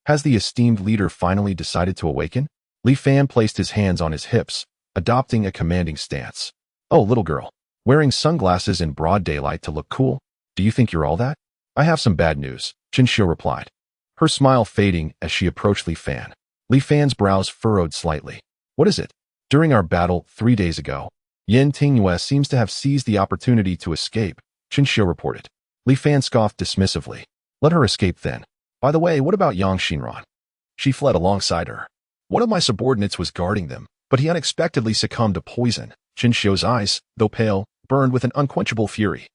S1: Has the esteemed leader finally decided to awaken? Li Fan placed his hands on his hips, adopting a commanding stance. "Oh, little girl, wearing sunglasses in broad daylight to look cool? Do you think you're all that?" "I have some bad news," Chen Xiu replied, her smile fading as she approached Li Fan. Li Fan's brows furrowed slightly. "What is it?" "During our battle 3 days ago, Yin Tingyue seems to have seized the opportunity to escape," Chen Xiu reported. Li Fan scoffed dismissively. "Let her escape then. By the way, what about Yang Xinran?" "She fled alongside her. One of my subordinates was guarding them, but he unexpectedly succumbed to poison." Chen Xiu's eyes, though pale, burned with an unquenchable fury.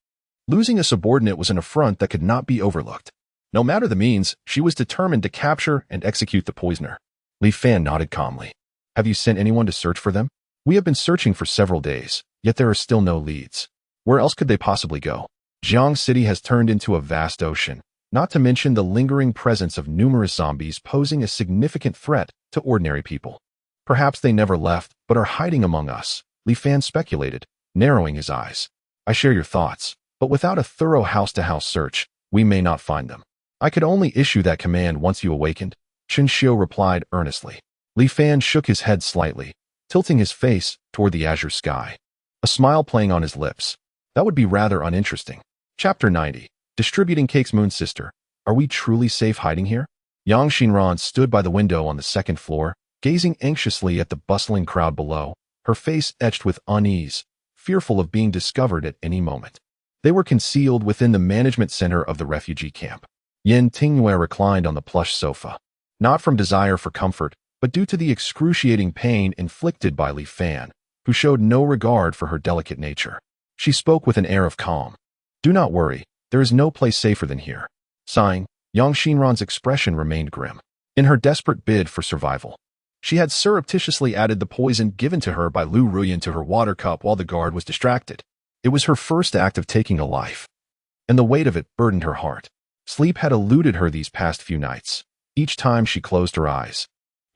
S1: Losing a subordinate was an affront that could not be overlooked. No matter the means, she was determined to capture and execute the poisoner. Li Fan nodded calmly. "Have you sent anyone to search for them?" "We have been searching for several days, yet there are still no leads. Where else could they possibly go? Jiang City has turned into a vast ocean, not to mention the lingering presence of numerous zombies posing a significant threat to ordinary people. Perhaps they never left, but are hiding among us," Li Fan speculated, narrowing his eyes. "I share your thoughts, but without a thorough house-to-house search, we may not find them." "I could only issue that command once you awakened," Chen Xiu replied earnestly. Li Fan shook his head slightly, tilting his face toward the azure sky, a smile playing on his lips. "That would be rather uninteresting." Chapter 90. Distributing Cakes. Moon Sister, are we truly safe hiding here? Yang Xinran stood by the window on the second floor, gazing anxiously at the bustling crowd below, her face etched with unease, fearful of being discovered at any moment. They were concealed within the management center of the refugee camp. Yin Tingyue reclined on the plush sofa, not from desire for comfort, but due to the excruciating pain inflicted by Li Fan, who showed no regard for her delicate nature. She spoke with an air of calm. "Do not worry, there is no place safer than here." Sighing, Yang Xinran's expression remained grim. In her desperate bid for survival, she had surreptitiously added the poison given to her by Lu Ruyan to her water cup while the guard was distracted. It was her first act of taking a life, and the weight of it burdened her heart. Sleep had eluded her these past few nights. Each time she closed her eyes,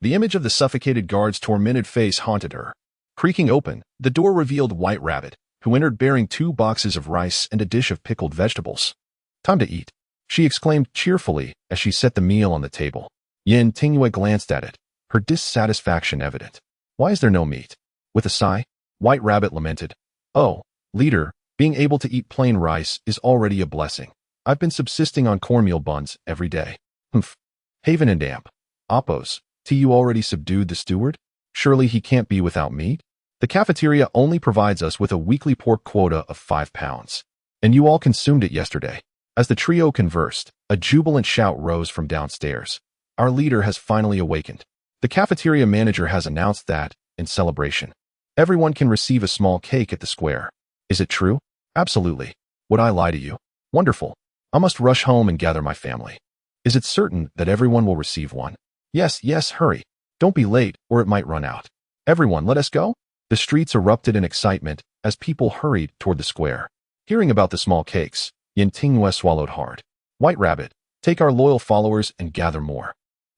S1: the image of the suffocated guard's tormented face haunted her. Creaking open, the door revealed White Rabbit, who entered bearing 2 boxes of rice and a dish of pickled vegetables. "Time to eat," she exclaimed cheerfully as she set the meal on the table. Yin Tingyue glanced at it, her dissatisfaction evident. "Why is there no meat?" With a sigh, White Rabbit lamented. "Oh, leader, being able to eat plain rice is already a blessing. I've been subsisting on cornmeal buns every day." "Humph. Haven and Amp. Oppos, you already subdued the steward? Surely he can't be without meat? The cafeteria only provides us with a weekly pork quota of 5 pounds. And you all consumed it yesterday." As the trio conversed, a jubilant shout rose from downstairs. "Our leader has finally awakened. The cafeteria manager has announced that, in celebration, everyone can receive a small cake at the square." "Is it true?" "Absolutely. Would I lie to you?" "Wonderful. I must rush home and gather my family." "Is it certain that everyone will receive one?" Yes, hurry. Don't be late, or it might run out." "Everyone, let us go." The streets erupted in excitement as people hurried toward the square. Hearing about the small cakes, Yin Tingyue swallowed hard. "White Rabbit, Take our loyal followers and gather more.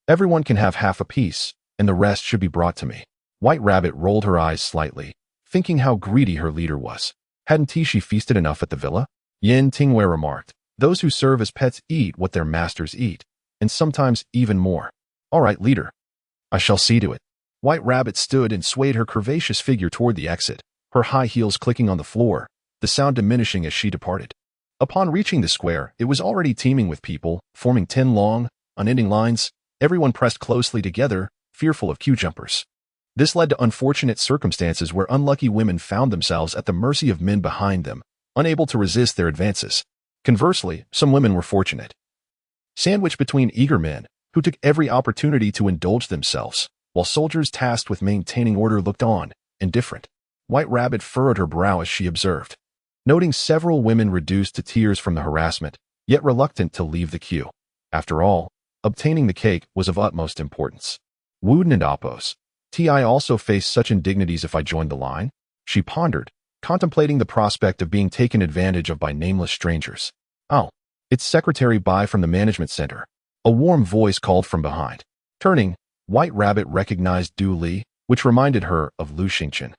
S1: Everyone can have half a piece, and the rest should be brought to me. White Rabbit rolled her eyes slightly, thinking how greedy her leader was. Hadn't she feasted enough at the villa? Yin Tingwei remarked, those who serve as pets eat what their masters eat, and sometimes even more. All right, leader. I shall see to it. White Rabbit stood and swayed her curvaceous figure toward the exit, her high heels clicking on the floor, the sound diminishing as she departed. Upon reaching the square, it was already teeming with people, forming 10 long, unending lines, everyone pressed closely together, fearful of queue jumpers. This led to unfortunate circumstances where unlucky women found themselves at the mercy of men behind them, unable to resist their advances. Conversely, some women were fortunate. Sandwiched between eager men, who took every opportunity to indulge themselves, while soldiers tasked with maintaining order looked on, indifferent. White Rabbit furrowed her brow as she observed, noting several women reduced to tears from the harassment, yet reluctant to leave the queue. After all, obtaining the cake was of utmost importance. Wooden and Oppos. I also faced such indignities if I joined the line? She pondered, contemplating the prospect of being taken advantage of by nameless strangers. Oh, it's Secretary Bai from the management center. A warm voice called from behind. Turning, White Rabbit recognized Du Li, which reminded her of Lu Xingchen.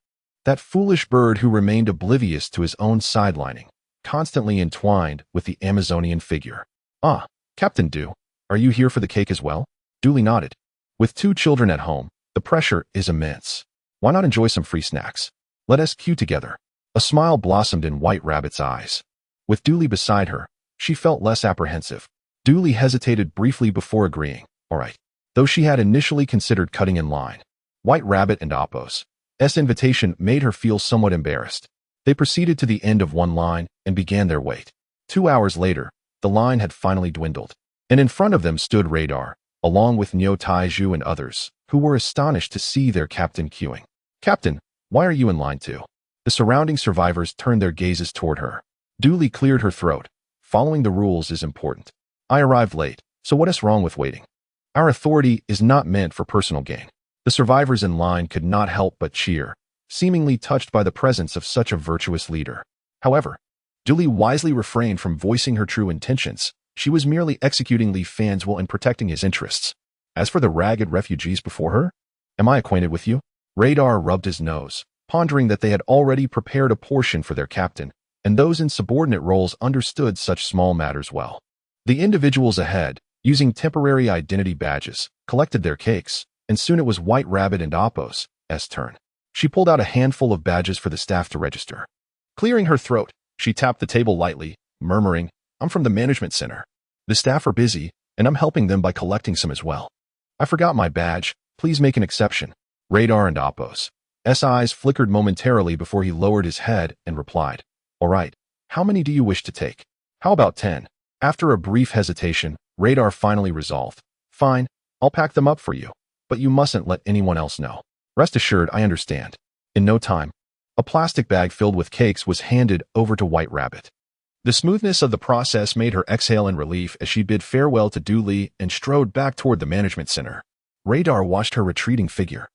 S1: That foolish bird who remained oblivious to his own sidelining, constantly entwined with the Amazonian figure. Ah, Captain Du, are you here for the cake as well? Du Li nodded. With 2 children at home, the pressure is immense. Why not enjoy some free snacks? Let us queue together. A smile blossomed in White Rabbit's eyes. With Du Li beside her, she felt less apprehensive. Du Li hesitated briefly before agreeing. All right. Though she had initially considered cutting in line, White Rabbit and Oppos' invitation made her feel somewhat embarrassed. They proceeded to the end of one line and began their wait. 2 hours later, the line had finally dwindled, and in front of them stood Radar, along with Niu Taiju and others, who were astonished to see their captain queuing. Captain, why are you in line too? The surrounding survivors turned their gazes toward her. Du Li cleared her throat. Following the rules is important. I arrived late, so what is wrong with waiting? Our authority is not meant for personal gain. The survivors in line could not help but cheer, seemingly touched by the presence of such a virtuous leader. However, Du Li wisely refrained from voicing her true intentions. She was merely executing Li Fan's will and protecting his interests. As for the ragged refugees before her, am I acquainted with you? Radar rubbed his nose, pondering that they had already prepared a portion for their captain, and those in subordinate roles understood such small matters well. The individuals ahead, using temporary identity badges, collected their cakes, and soon it was White Rabbit and Oppos' turn. She pulled out a handful of badges for the staff to register. Clearing her throat, she tapped the table lightly, murmuring, I'm from the management center. The staff are busy, and I'm helping them by collecting some as well. I forgot my badge. Please make an exception. Radar and Oppos' eyes flickered momentarily before he lowered his head and replied, All right, how many do you wish to take? How about 10? After a brief hesitation, Radar finally resolved. Fine, I'll pack them up for you, but you mustn't let anyone else know. Rest assured, I understand. In no time, a plastic bag filled with cakes was handed over to White Rabbit. The smoothness of the process made her exhale in relief as she bid farewell to Du Li and strode back toward the management center. Radar watched her retreating figure,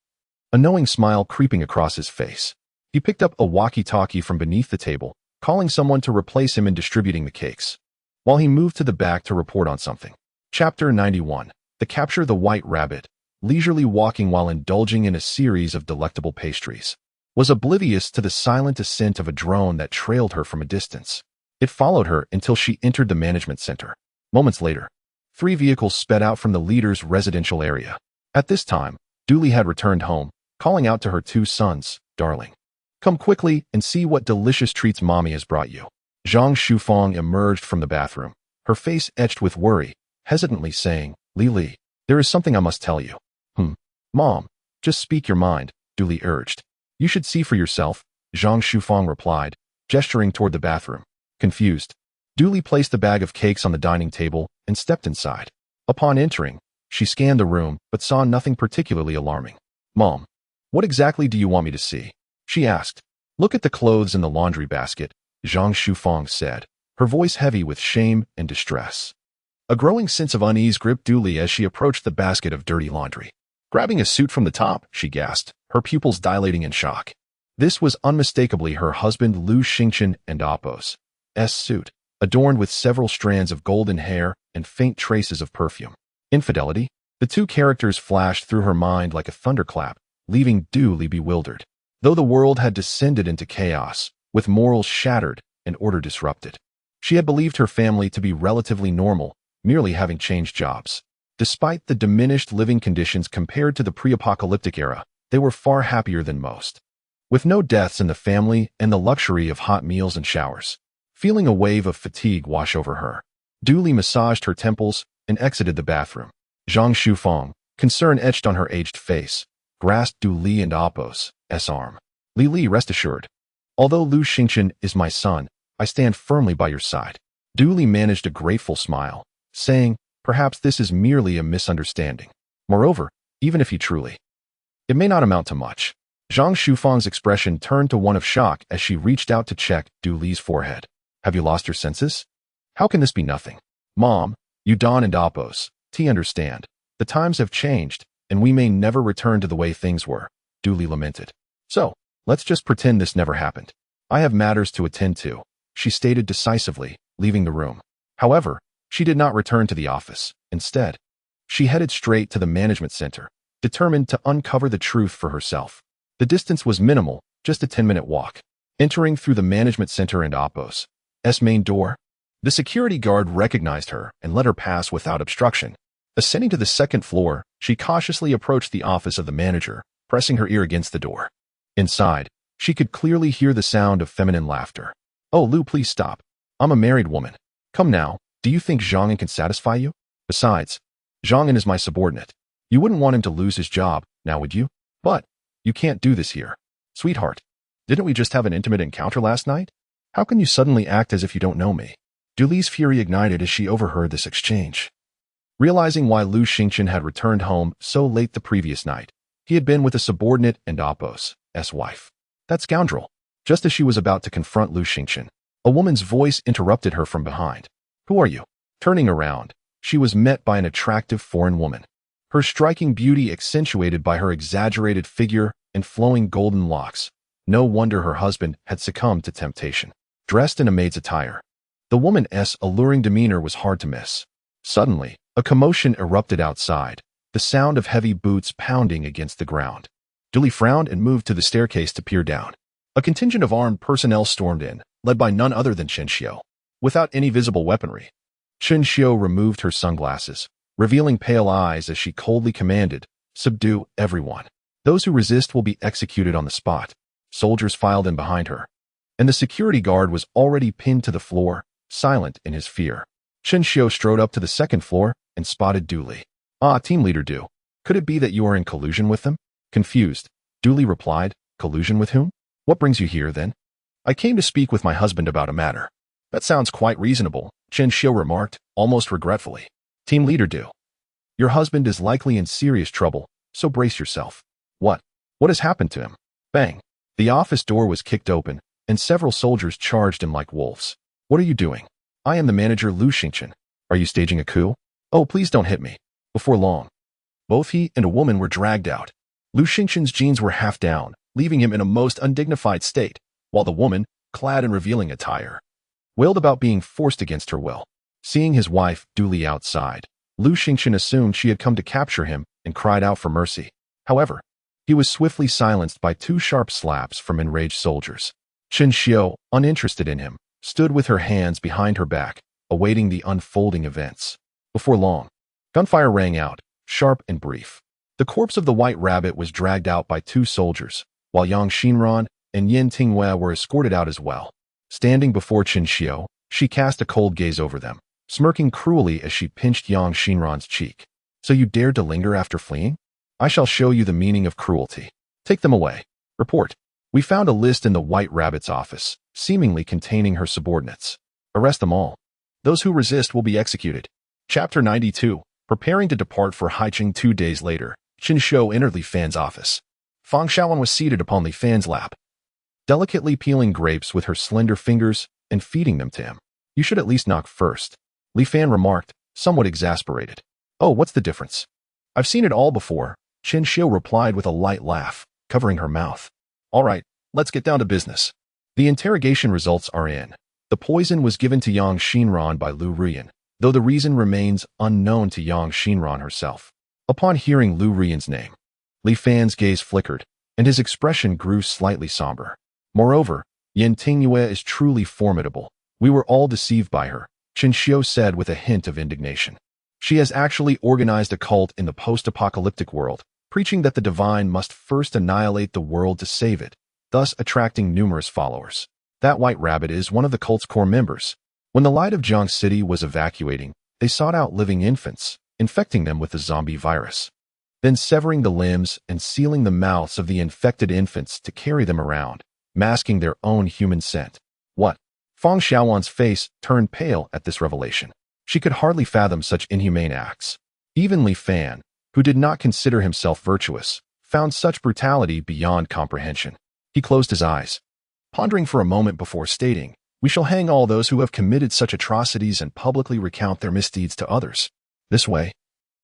S1: a knowing smile creeping across his face. He picked up a walkie-talkie from beneath the table, calling someone to replace him in distributing the cakes, while he moved to the back to report on something. Chapter 91. The Capture the White Rabbit, leisurely walking while indulging in a series of delectable pastries, was oblivious to the silent ascent of a drone that trailed her from a distance. It followed her until she entered the management center. Moments later, 3 vehicles sped out from the leader's residential area. At this time, Du Li had returned home, calling out to her 2 sons, Darling, come quickly and see what delicious treats Mommy has brought you. Zhang Shufang emerged from the bathroom, her face etched with worry, hesitantly saying, Li, there is something I must tell you. Mom, just speak your mind, Du Li urged. You should see for yourself, Zhang Shufang replied, gesturing toward the bathroom. Confused, Du Li placed the bag of cakes on the dining table and stepped inside. Upon entering, she scanned the room but saw nothing particularly alarming. Mom, what exactly do you want me to see? She asked. Look at the clothes in the laundry basket, Zhang Shufang said, her voice heavy with shame and distress. A growing sense of unease gripped Du Li as she approached the basket of dirty laundry. Grabbing a suit from the top, she gasped, her pupils dilating in shock. This was unmistakably her husband Lu Xingchen and Oppos' suit. adorned with several strands of golden hair and faint traces of perfume. Infidelity? The two characters flashed through her mind like a thunderclap, leaving Du Li bewildered. Though the world had descended into chaos, with morals shattered and order disrupted, she had believed her family to be relatively normal, merely having changed jobs. Despite the diminished living conditions compared to the pre-apocalyptic era, they were far happier than most. With no deaths in the family and the luxury of hot meals and showers, feeling a wave of fatigue wash over her, Du Li massaged her temples and exited the bathroom. Zhang Shufeng, concern etched on her aged face, grasped Du Li and Appo's arm. Li, rest assured. Although Lu Xingchen is my son, I stand firmly by your side. Du Li managed a grateful smile, saying, perhaps this is merely a misunderstanding. Moreover, even if he truly, it may not amount to much. Zhang Shufeng's expression turned to one of shock as she reached out to check Du Li's forehead. Have you lost your senses? How can this be nothing? Mom, you Don and Appo's, understand. The times have changed, and we may never return to the way things were, Du Li lamented. So, let's just pretend this never happened. I have matters to attend to, she stated decisively, leaving the room. However, she did not return to the office. Instead, she headed straight to the management center, determined to uncover the truth for herself. The distance was minimal, just a 10-minute walk. Entering through the management center and Appo's main door, the security guard recognized her and let her pass without obstruction. Ascending to the second floor, she cautiously approached the office of the manager, pressing her ear against the door. Inside, she could clearly hear the sound of feminine laughter. Oh, Lu, please stop. I'm a married woman. Come now, do you think Zhang can satisfy you? Besides, Zhang is my subordinate. You wouldn't want him to lose his job, now would you? But, you can't do this here. Sweetheart, didn't we just have an intimate encounter last night? How can you suddenly act as if you don't know me? Du Li's fury ignited as she overheard this exchange. Realizing why Lu Xingchen had returned home so late the previous night, he had been with a subordinate and Appo's wife. That scoundrel. Just as she was about to confront Lu Xingchen, a woman's voice interrupted her from behind. Who are you? Turning around, she was met by an attractive foreign woman. Her striking beauty accentuated by her exaggerated figure and flowing golden locks. No wonder her husband had succumbed to temptation. Dressed in a maid's attire, the woman's alluring demeanor was hard to miss. Suddenly, a commotion erupted outside, the sound of heavy boots pounding against the ground. Du Li frowned and moved to the staircase to peer down. A contingent of armed personnel stormed in, led by none other than Chen Xiu. Without any visible weaponry, Chen Xiu removed her sunglasses, revealing pale eyes as she coldly commanded, subdue everyone. Those who resist will be executed on the spot. Soldiers filed in behind her, and the security guard was already pinned to the floor, silent in his fear. Chen Xiu strode up to the second floor and spotted Du Li. Ah, team leader Du. Could it be that you are in collusion with them? Confused, Du Li replied, collusion with whom? What brings you here, then? I came to speak with my husband about a matter. That sounds quite reasonable, Chen Xiu remarked, almost regretfully. Team leader Du. Your husband is likely in serious trouble, so brace yourself. What? What has happened to him? Bang. The office door was kicked open, and several soldiers charged in like wolves. What are you doing? I am the manager Lu Xingchen. Are you staging a coup? Oh, please don't hit me. Before long, both he and a woman were dragged out. Lu Xingchen's jeans were half down, leaving him in a most undignified state, while the woman, clad in revealing attire, wailed about being forced against her will. Seeing his wife Du Li outside, Lu Xingchen assumed she had come to capture him and cried out for mercy. However, he was swiftly silenced by two sharp slaps from enraged soldiers. Chen Xiu, uninterested in him, stood with her hands behind her back, awaiting the unfolding events. Before long, gunfire rang out, sharp and brief. The corpse of the White Rabbit was dragged out by two soldiers, while Yang Xinran and Yin Tingwei were escorted out as well. Standing before Chen Xiu, she cast a cold gaze over them, smirking cruelly as she pinched Yang Xinran's cheek. So you dared to linger after fleeing? I shall show you the meaning of cruelty. Take them away. Report. We found a list in the White Rabbit's office, seemingly containing her subordinates. Arrest them all. Those who resist will be executed. Chapter 92. Preparing to depart for Haicheng 2 days later, Chen Xiu entered Li Fan's office. Fang Shaoan was seated upon Li Fan's lap, delicately peeling grapes with her slender fingers and feeding them to him. You should at least knock first, Li Fan remarked, somewhat exasperated. Oh, what's the difference? I've seen it all before, Chen Xiu replied with a light laugh, covering her mouth. All right, let's get down to business. The interrogation results are in. The poison was given to Yang Xinran by Lu Rian, though the reason remains unknown to Yang Xinran herself. Upon hearing Lu Rian's name, Li Fan's gaze flickered, and his expression grew slightly somber. Moreover, Yin Tingyue is truly formidable. We were all deceived by her, Chen Xiu said with a hint of indignation. She has actually organized a cult in the post-apocalyptic world, preaching that the divine must first annihilate the world to save it, thus attracting numerous followers. That white rabbit is one of the cult's core members. When the light of Jiang City was evacuating, they sought out living infants, infecting them with the zombie virus, then severing the limbs and sealing the mouths of the infected infants to carry them around, masking their own human scent. What? Fang Xiaowan's face turned pale at this revelation. She could hardly fathom such inhumane acts. Even Li Fan, who did not consider himself virtuous, found such brutality beyond comprehension. He closed his eyes, pondering for a moment before stating, "We shall hang all those who have committed such atrocities and publicly recount their misdeeds to others. This way,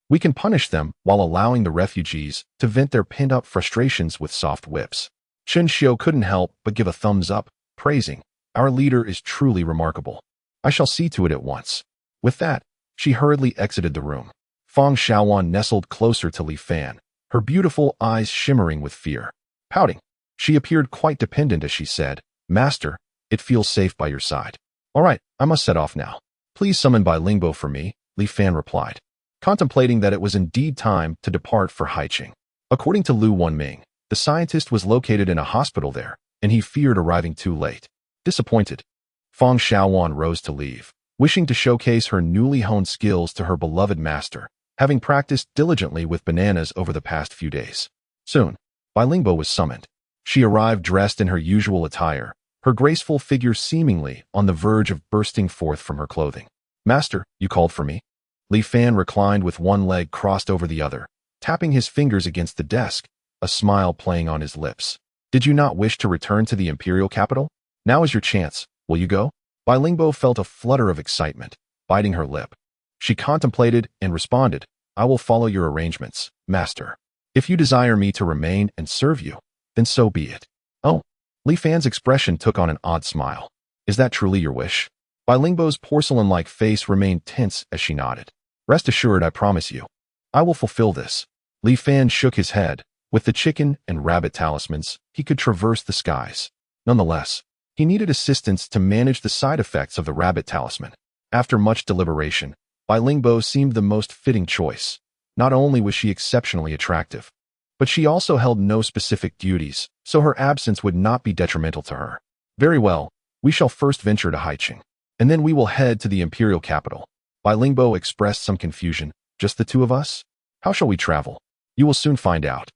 S1: we can punish them while allowing the refugees to vent their pent-up frustrations with soft whips." Chen Xiu couldn't help but give a thumbs up, praising, "Our leader is truly remarkable. I shall see to it at once." With that, she hurriedly exited the room. Fang Xiaowan nestled closer to Li Fan, her beautiful eyes shimmering with fear. Pouting, she appeared quite dependent as she said, "Master, it feels safe by your side." "All right, I must set off now. Please summon Bai Lingbo for me," Li Fan replied, contemplating that it was indeed time to depart for Haiqing. According to Lu Wanming, the scientist was located in a hospital there, and he feared arriving too late. Disappointed, Fang Xiaowan rose to leave, wishing to showcase her newly honed skills to her beloved master, having practiced diligently with bananas over the past few days. Soon, Bai Lingbo was summoned. She arrived dressed in her usual attire, her graceful figure seemingly on the verge of bursting forth from her clothing. "Master, you called for me?" Li Fan reclined with one leg crossed over the other, tapping his fingers against the desk, a smile playing on his lips. "Did you not wish to return to the imperial capital? Now is your chance. Will you go?" Bai Lingbo felt a flutter of excitement, biting her lip. She contemplated and responded, "I will follow your arrangements, master. If you desire me to remain and serve you, then so be it." "Oh." Li Fan's expression took on an odd smile. "Is that truly your wish?" Bai Lingbo's porcelain-like face remained tense as she nodded. "Rest assured, I promise you, I will fulfill this." Li Fan shook his head. With the chicken and rabbit talismans, he could traverse the skies. Nonetheless, he needed assistance to manage the side effects of the rabbit talisman. After much deliberation, Bai Lingbo seemed the most fitting choice. Not only was she exceptionally attractive, but she also held no specific duties, so her absence would not be detrimental to her. "Very well, we shall first venture to Haiqing, and then we will head to the imperial capital." Bai Lingbo expressed some confusion. "Just the two of us? How shall we travel?" "You will soon find out.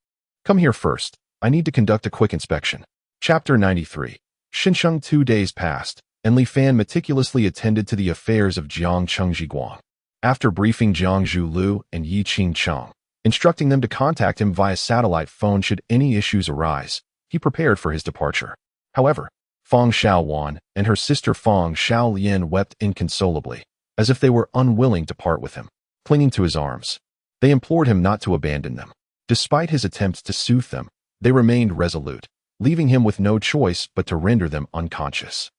S1: Come here first. I need to conduct a quick inspection." Chapter 93. Xinsheng. 2 days passed, and Li Fan meticulously attended to the affairs of Jiang Chengzhiguang. After briefing Jiang Zhulu and Yi Qingcheng, instructing them to contact him via satellite phone should any issues arise, he prepared for his departure. However, Fang Xiaowan and her sister Fang Xiaolian wept inconsolably, as if they were unwilling to part with him. Clinging to his arms, they implored him not to abandon them. Despite his attempts to soothe them, they remained resolute, leaving him with no choice but to render them unconscious.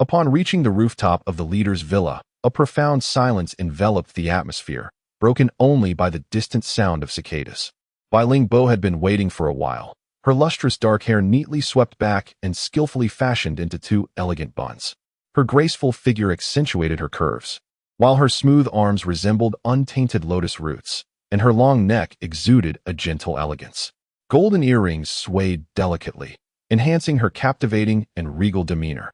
S1: Upon reaching the rooftop of the leader's villa, a profound silence enveloped the atmosphere, broken only by the distant sound of cicadas. Bai Lingbo had been waiting for a while, her lustrous dark hair neatly swept back and skillfully fashioned into 2 elegant buns. Her graceful figure accentuated her curves, while her smooth arms resembled untainted lotus roots, and her long neck exuded a gentle elegance. Golden earrings swayed delicately, enhancing her captivating and regal demeanor,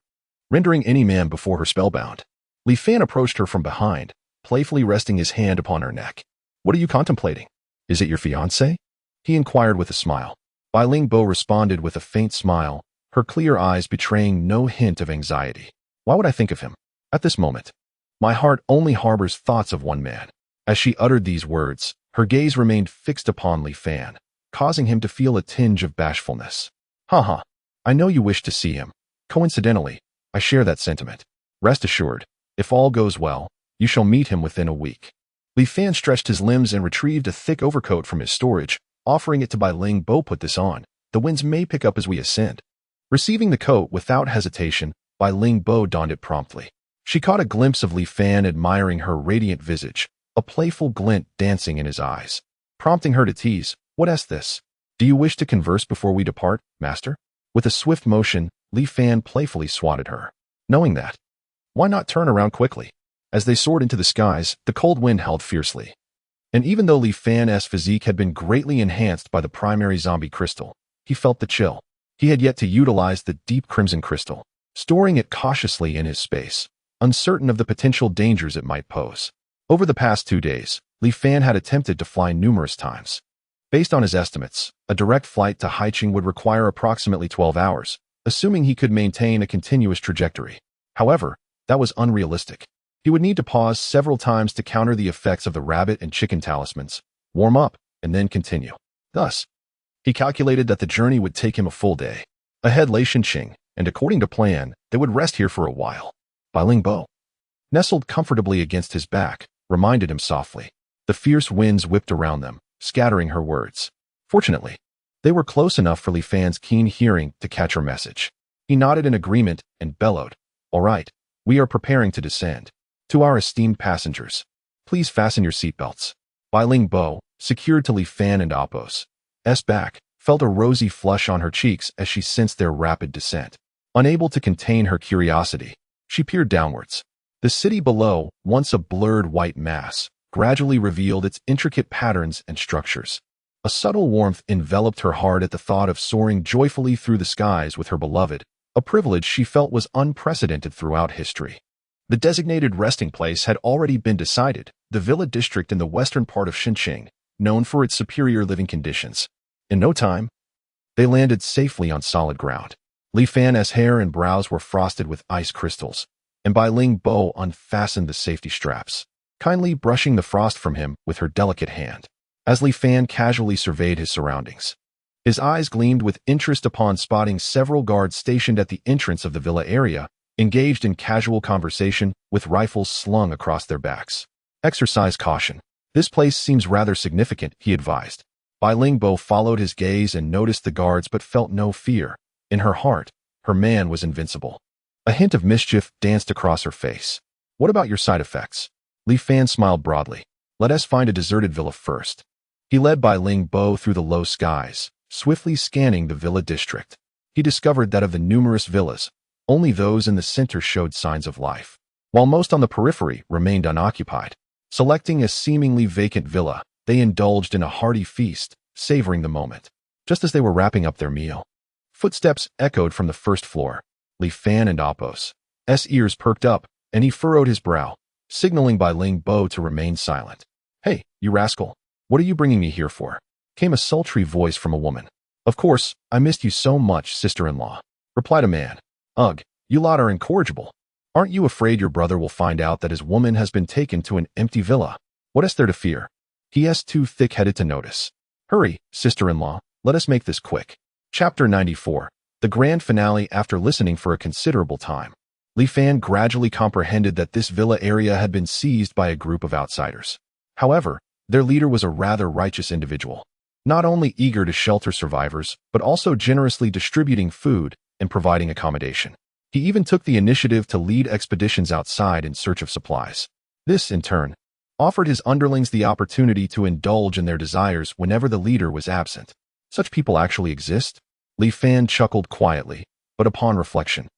S1: rendering any man before her spellbound. Li Fan approached her from behind, playfully resting his hand upon her neck. "What are you contemplating? Is it your fiancé?" he inquired with a smile. Bai Lingbo responded with a faint smile, her clear eyes betraying no hint of anxiety. "Why would I think of him? At this moment, my heart only harbors thoughts of one man." As she uttered these words, her gaze remained fixed upon Li Fan, causing him to feel a tinge of bashfulness. "Haha, I know you wish to see him. Coincidentally, I share that sentiment. Rest assured, if all goes well, you shall meet him within a week." Li Fan stretched his limbs and retrieved a thick overcoat from his storage, offering it to Bai Lingbo. "Put this on. The winds may pick up as we ascend." Receiving the coat without hesitation, Bai Ling Bo donned it promptly. She caught a glimpse of Li Fan admiring her radiant visage, a playful glint dancing in his eyes, prompting her to tease, "What is this? Do you wish to converse before we depart, master?" With a swift motion, Li Fan playfully swatted her. Knowing that, why not turn around quickly? As they soared into the skies, the cold wind howled fiercely. And even though Li Fan's physique had been greatly enhanced by the primary zombie crystal, he felt the chill. He had yet to utilize the deep crimson crystal, storing it cautiously in his space, uncertain of the potential dangers it might pose. Over the past 2 days, Li Fan had attempted to fly numerous times. Based on his estimates, a direct flight to Haicheng would require approximately 12 hours, assuming he could maintain a continuous trajectory. However, that was unrealistic. He would need to pause several times to counter the effects of the rabbit and chicken talismans, warm up, and then continue. Thus, he calculated that the journey would take him a full day. Ahead lay Shenzhen, and according to plan, they would rest here for a while. Bai Ling Bo, nestled comfortably against his back, reminded him softly. The fierce winds whipped around them, scattering her words. Fortunately, they were close enough for Li Fan's keen hearing to catch her message. He nodded in agreement and bellowed, "All right, we are preparing to descend. To our esteemed passengers, please fasten your seatbelts." Bai Ling Bo, secured to Li Fan and Apos' back, felt a rosy flush on her cheeks as she sensed their rapid descent. Unable to contain her curiosity, she peered downwards. The city below, once a blurred white mass, gradually revealed its intricate patterns and structures. A subtle warmth enveloped her heart at the thought of soaring joyfully through the skies with her beloved, a privilege she felt was unprecedented throughout history. The designated resting place had already been decided, the villa district in the western part of Shenzhen, known for its superior living conditions. In no time, they landed safely on solid ground. Li Fan's hair and brows were frosted with ice crystals, and Bai Ling Bo unfastened the safety straps, kindly brushing the frost from him with her delicate hand. As Li Fan casually surveyed his surroundings, his eyes gleamed with interest upon spotting several guards stationed at the entrance of the villa area, engaged in casual conversation with rifles slung across their backs. "Exercise caution. This place seems rather significant," he advised. Bai Ling Bo followed his gaze and noticed the guards but felt no fear. In her heart, her man was invincible. A hint of mischief danced across her face. "What about your side effects?" Li Fan smiled broadly. "Let us find a deserted villa first." He led Bai Ling Bo through the low skies, swiftly scanning the villa district. He discovered that of the numerous villas, only those in the center showed signs of life, while most on the periphery remained unoccupied. Selecting a seemingly vacant villa, they indulged in a hearty feast, savoring the moment. Just as they were wrapping up their meal, footsteps echoed from the first floor. Li Fan and Apos' ears perked up, and he furrowed his brow, signaling Bai Ling Bo to remain silent. "Hey, you rascal, what are you bringing me here for?" came a sultry voice from a woman. "Of course, I missed you so much, sister-in-law," replied a man. "Ugh, you lot are incorrigible. Aren't you afraid your brother will find out that his woman has been taken to an empty villa? What is there to fear? He is too thick-headed to notice. Hurry, sister-in-law, let us make this quick." Chapter 94. The grand finale. After listening for a considerable time, Li Fan gradually comprehended that this villa area had been seized by a group of outsiders. However, their leader was a rather righteous individual, not only eager to shelter survivors, but also generously distributing food and providing accommodation. He even took the initiative to lead expeditions outside in search of supplies. This, in turn, offered his underlings the opportunity to indulge in their desires whenever the leader was absent. Such people actually exist? Li Fan chuckled quietly, but upon reflection,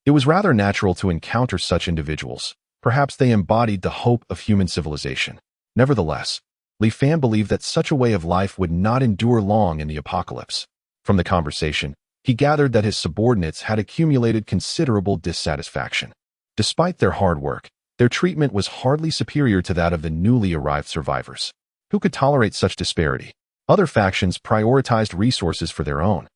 S1: it was rather natural to encounter such individuals. Perhaps they embodied the hope of human civilization. Nevertheless, Li Fan believed that such a way of life would not endure long in the apocalypse. From the conversation, he gathered that his subordinates had accumulated considerable dissatisfaction. Despite their hard work, their treatment was hardly superior to that of the newly arrived survivors. Who could tolerate such disparity? Other factions prioritized resources for their own,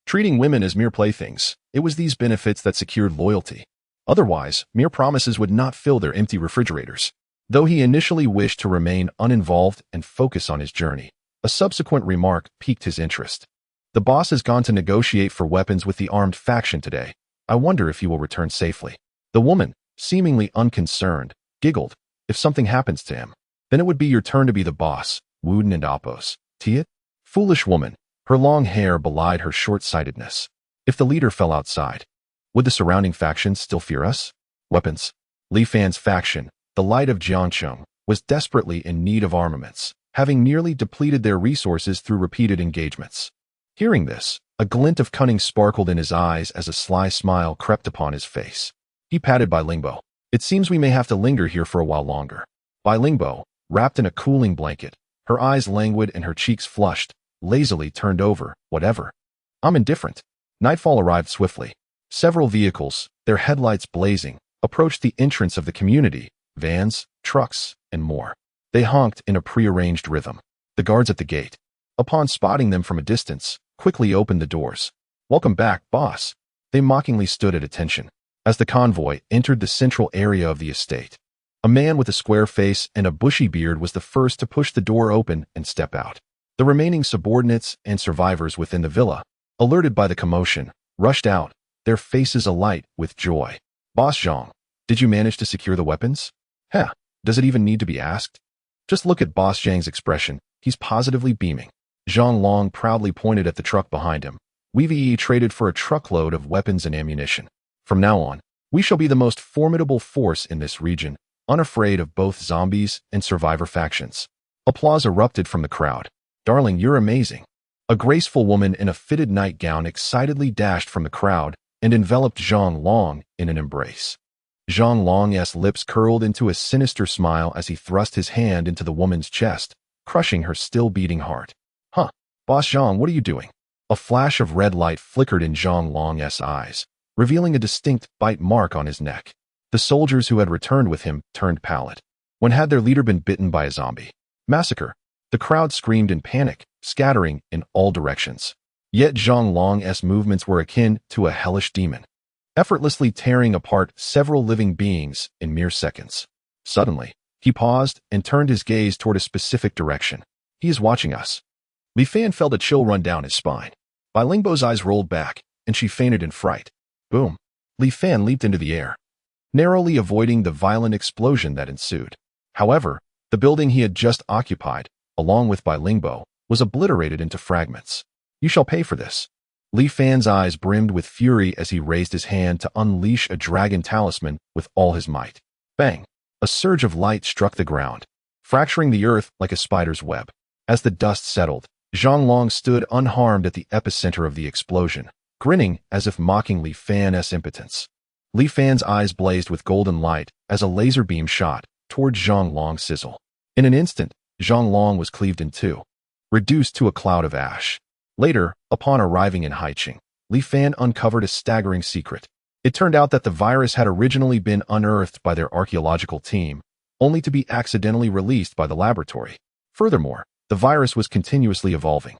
S1: treating women as mere playthings. It was these benefits that secured loyalty. Otherwise, mere promises would not fill their empty refrigerators. Though he initially wished to remain uninvolved and focus on his journey, a subsequent remark piqued his interest. "The boss has gone to negotiate for weapons with the armed faction today. I wonder if he will return safely." The woman, seemingly unconcerned, giggled. "If something happens to him, then it would be your turn to be the boss, Wooden and Apos. Tiet?" Foolish woman, her long hair belied her short-sightedness. "If the leader fell outside, Would the surrounding factions still fear us? Weapons. Li Fan's faction, the Light of Jiangcheng, was desperately in need of armaments, having nearly depleted their resources through repeated engagements. Hearing this, a glint of cunning sparkled in his eyes as a sly smile crept upon his face. He patted Bai Lingbo. It seems we may have to linger here for a while longer. Bai Lingbo, wrapped in a cooling blanket, her eyes languid and her cheeks flushed, lazily turned over. Whatever. I'm indifferent. Nightfall arrived swiftly. Several vehicles, their headlights blazing, approached the entrance of the community, vans, trucks, and more. They honked in a prearranged rhythm. The guards at the gate, upon spotting them from a distance, quickly opened the doors. Welcome back, boss. They mockingly stood at attention as the convoy entered the central area of the estate. A man with a square face and a bushy beard was the first to push the door open and step out. The remaining subordinates and survivors within the villa, alerted by the commotion, rushed out, their faces alight with joy. Boss Zhang, did you manage to secure the weapons? Heh, does it even need to be asked? Just look at Boss Zhang's expression, he's positively beaming. Zhang Long proudly pointed at the truck behind him. We've traded for a truckload of weapons and ammunition. From now on, we shall be the most formidable force in this region, unafraid of both zombies and survivor factions. Applause erupted from the crowd. Darling, you're amazing. A graceful woman in a fitted nightgown excitedly dashed from the crowd and enveloped Zhang Long in an embrace. Zhang Long's lips curled into a sinister smile as he thrust his hand into the woman's chest, crushing her still-beating heart. Huh, Boss Zhang, what are you doing? A flash of red light flickered in Zhang Long's eyes, revealing a distinct bite mark on his neck. The soldiers who had returned with him turned pallid. When had their leader been bitten by a zombie? Massacre. The crowd screamed in panic, scattering in all directions. Yet Zhang Long's movements were akin to a hellish demon, effortlessly tearing apart several living beings in mere seconds. Suddenly, he paused and turned his gaze toward a specific direction. He is watching us. Li Fan felt a chill run down his spine. Bai Lingbo's eyes rolled back, and she fainted in fright. Boom. Li Fan leaped into the air, narrowly avoiding the violent explosion that ensued. However, the building he had just occupied, along with Bai Lingbo, was obliterated into fragments. You shall pay for this. Li Fan's eyes brimmed with fury as he raised his hand to unleash a dragon talisman with all his might. Bang! A surge of light struck the ground, fracturing the earth like a spider's web. As the dust settled, Zhang Long stood unharmed at the epicenter of the explosion, grinning as if mocking Li Fan's impotence. Li Fan's eyes blazed with golden light as a laser beam shot toward Zhang Long's sizzle. In an instant, Zhang Long was cleaved in two, reduced to a cloud of ash. Later, upon arriving in Haiqing, Li Fan uncovered a staggering secret. It turned out that the virus had originally been unearthed by their archaeological team, only to be accidentally released by the laboratory. Furthermore, the virus was continuously evolving.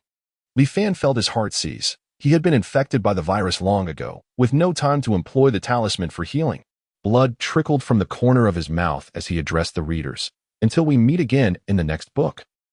S1: Li Fan felt his heart seize. He had been infected by the virus long ago, with no time to employ the talisman for healing. Blood trickled from the corner of his mouth as he addressed the readers. Until we meet again in the next book.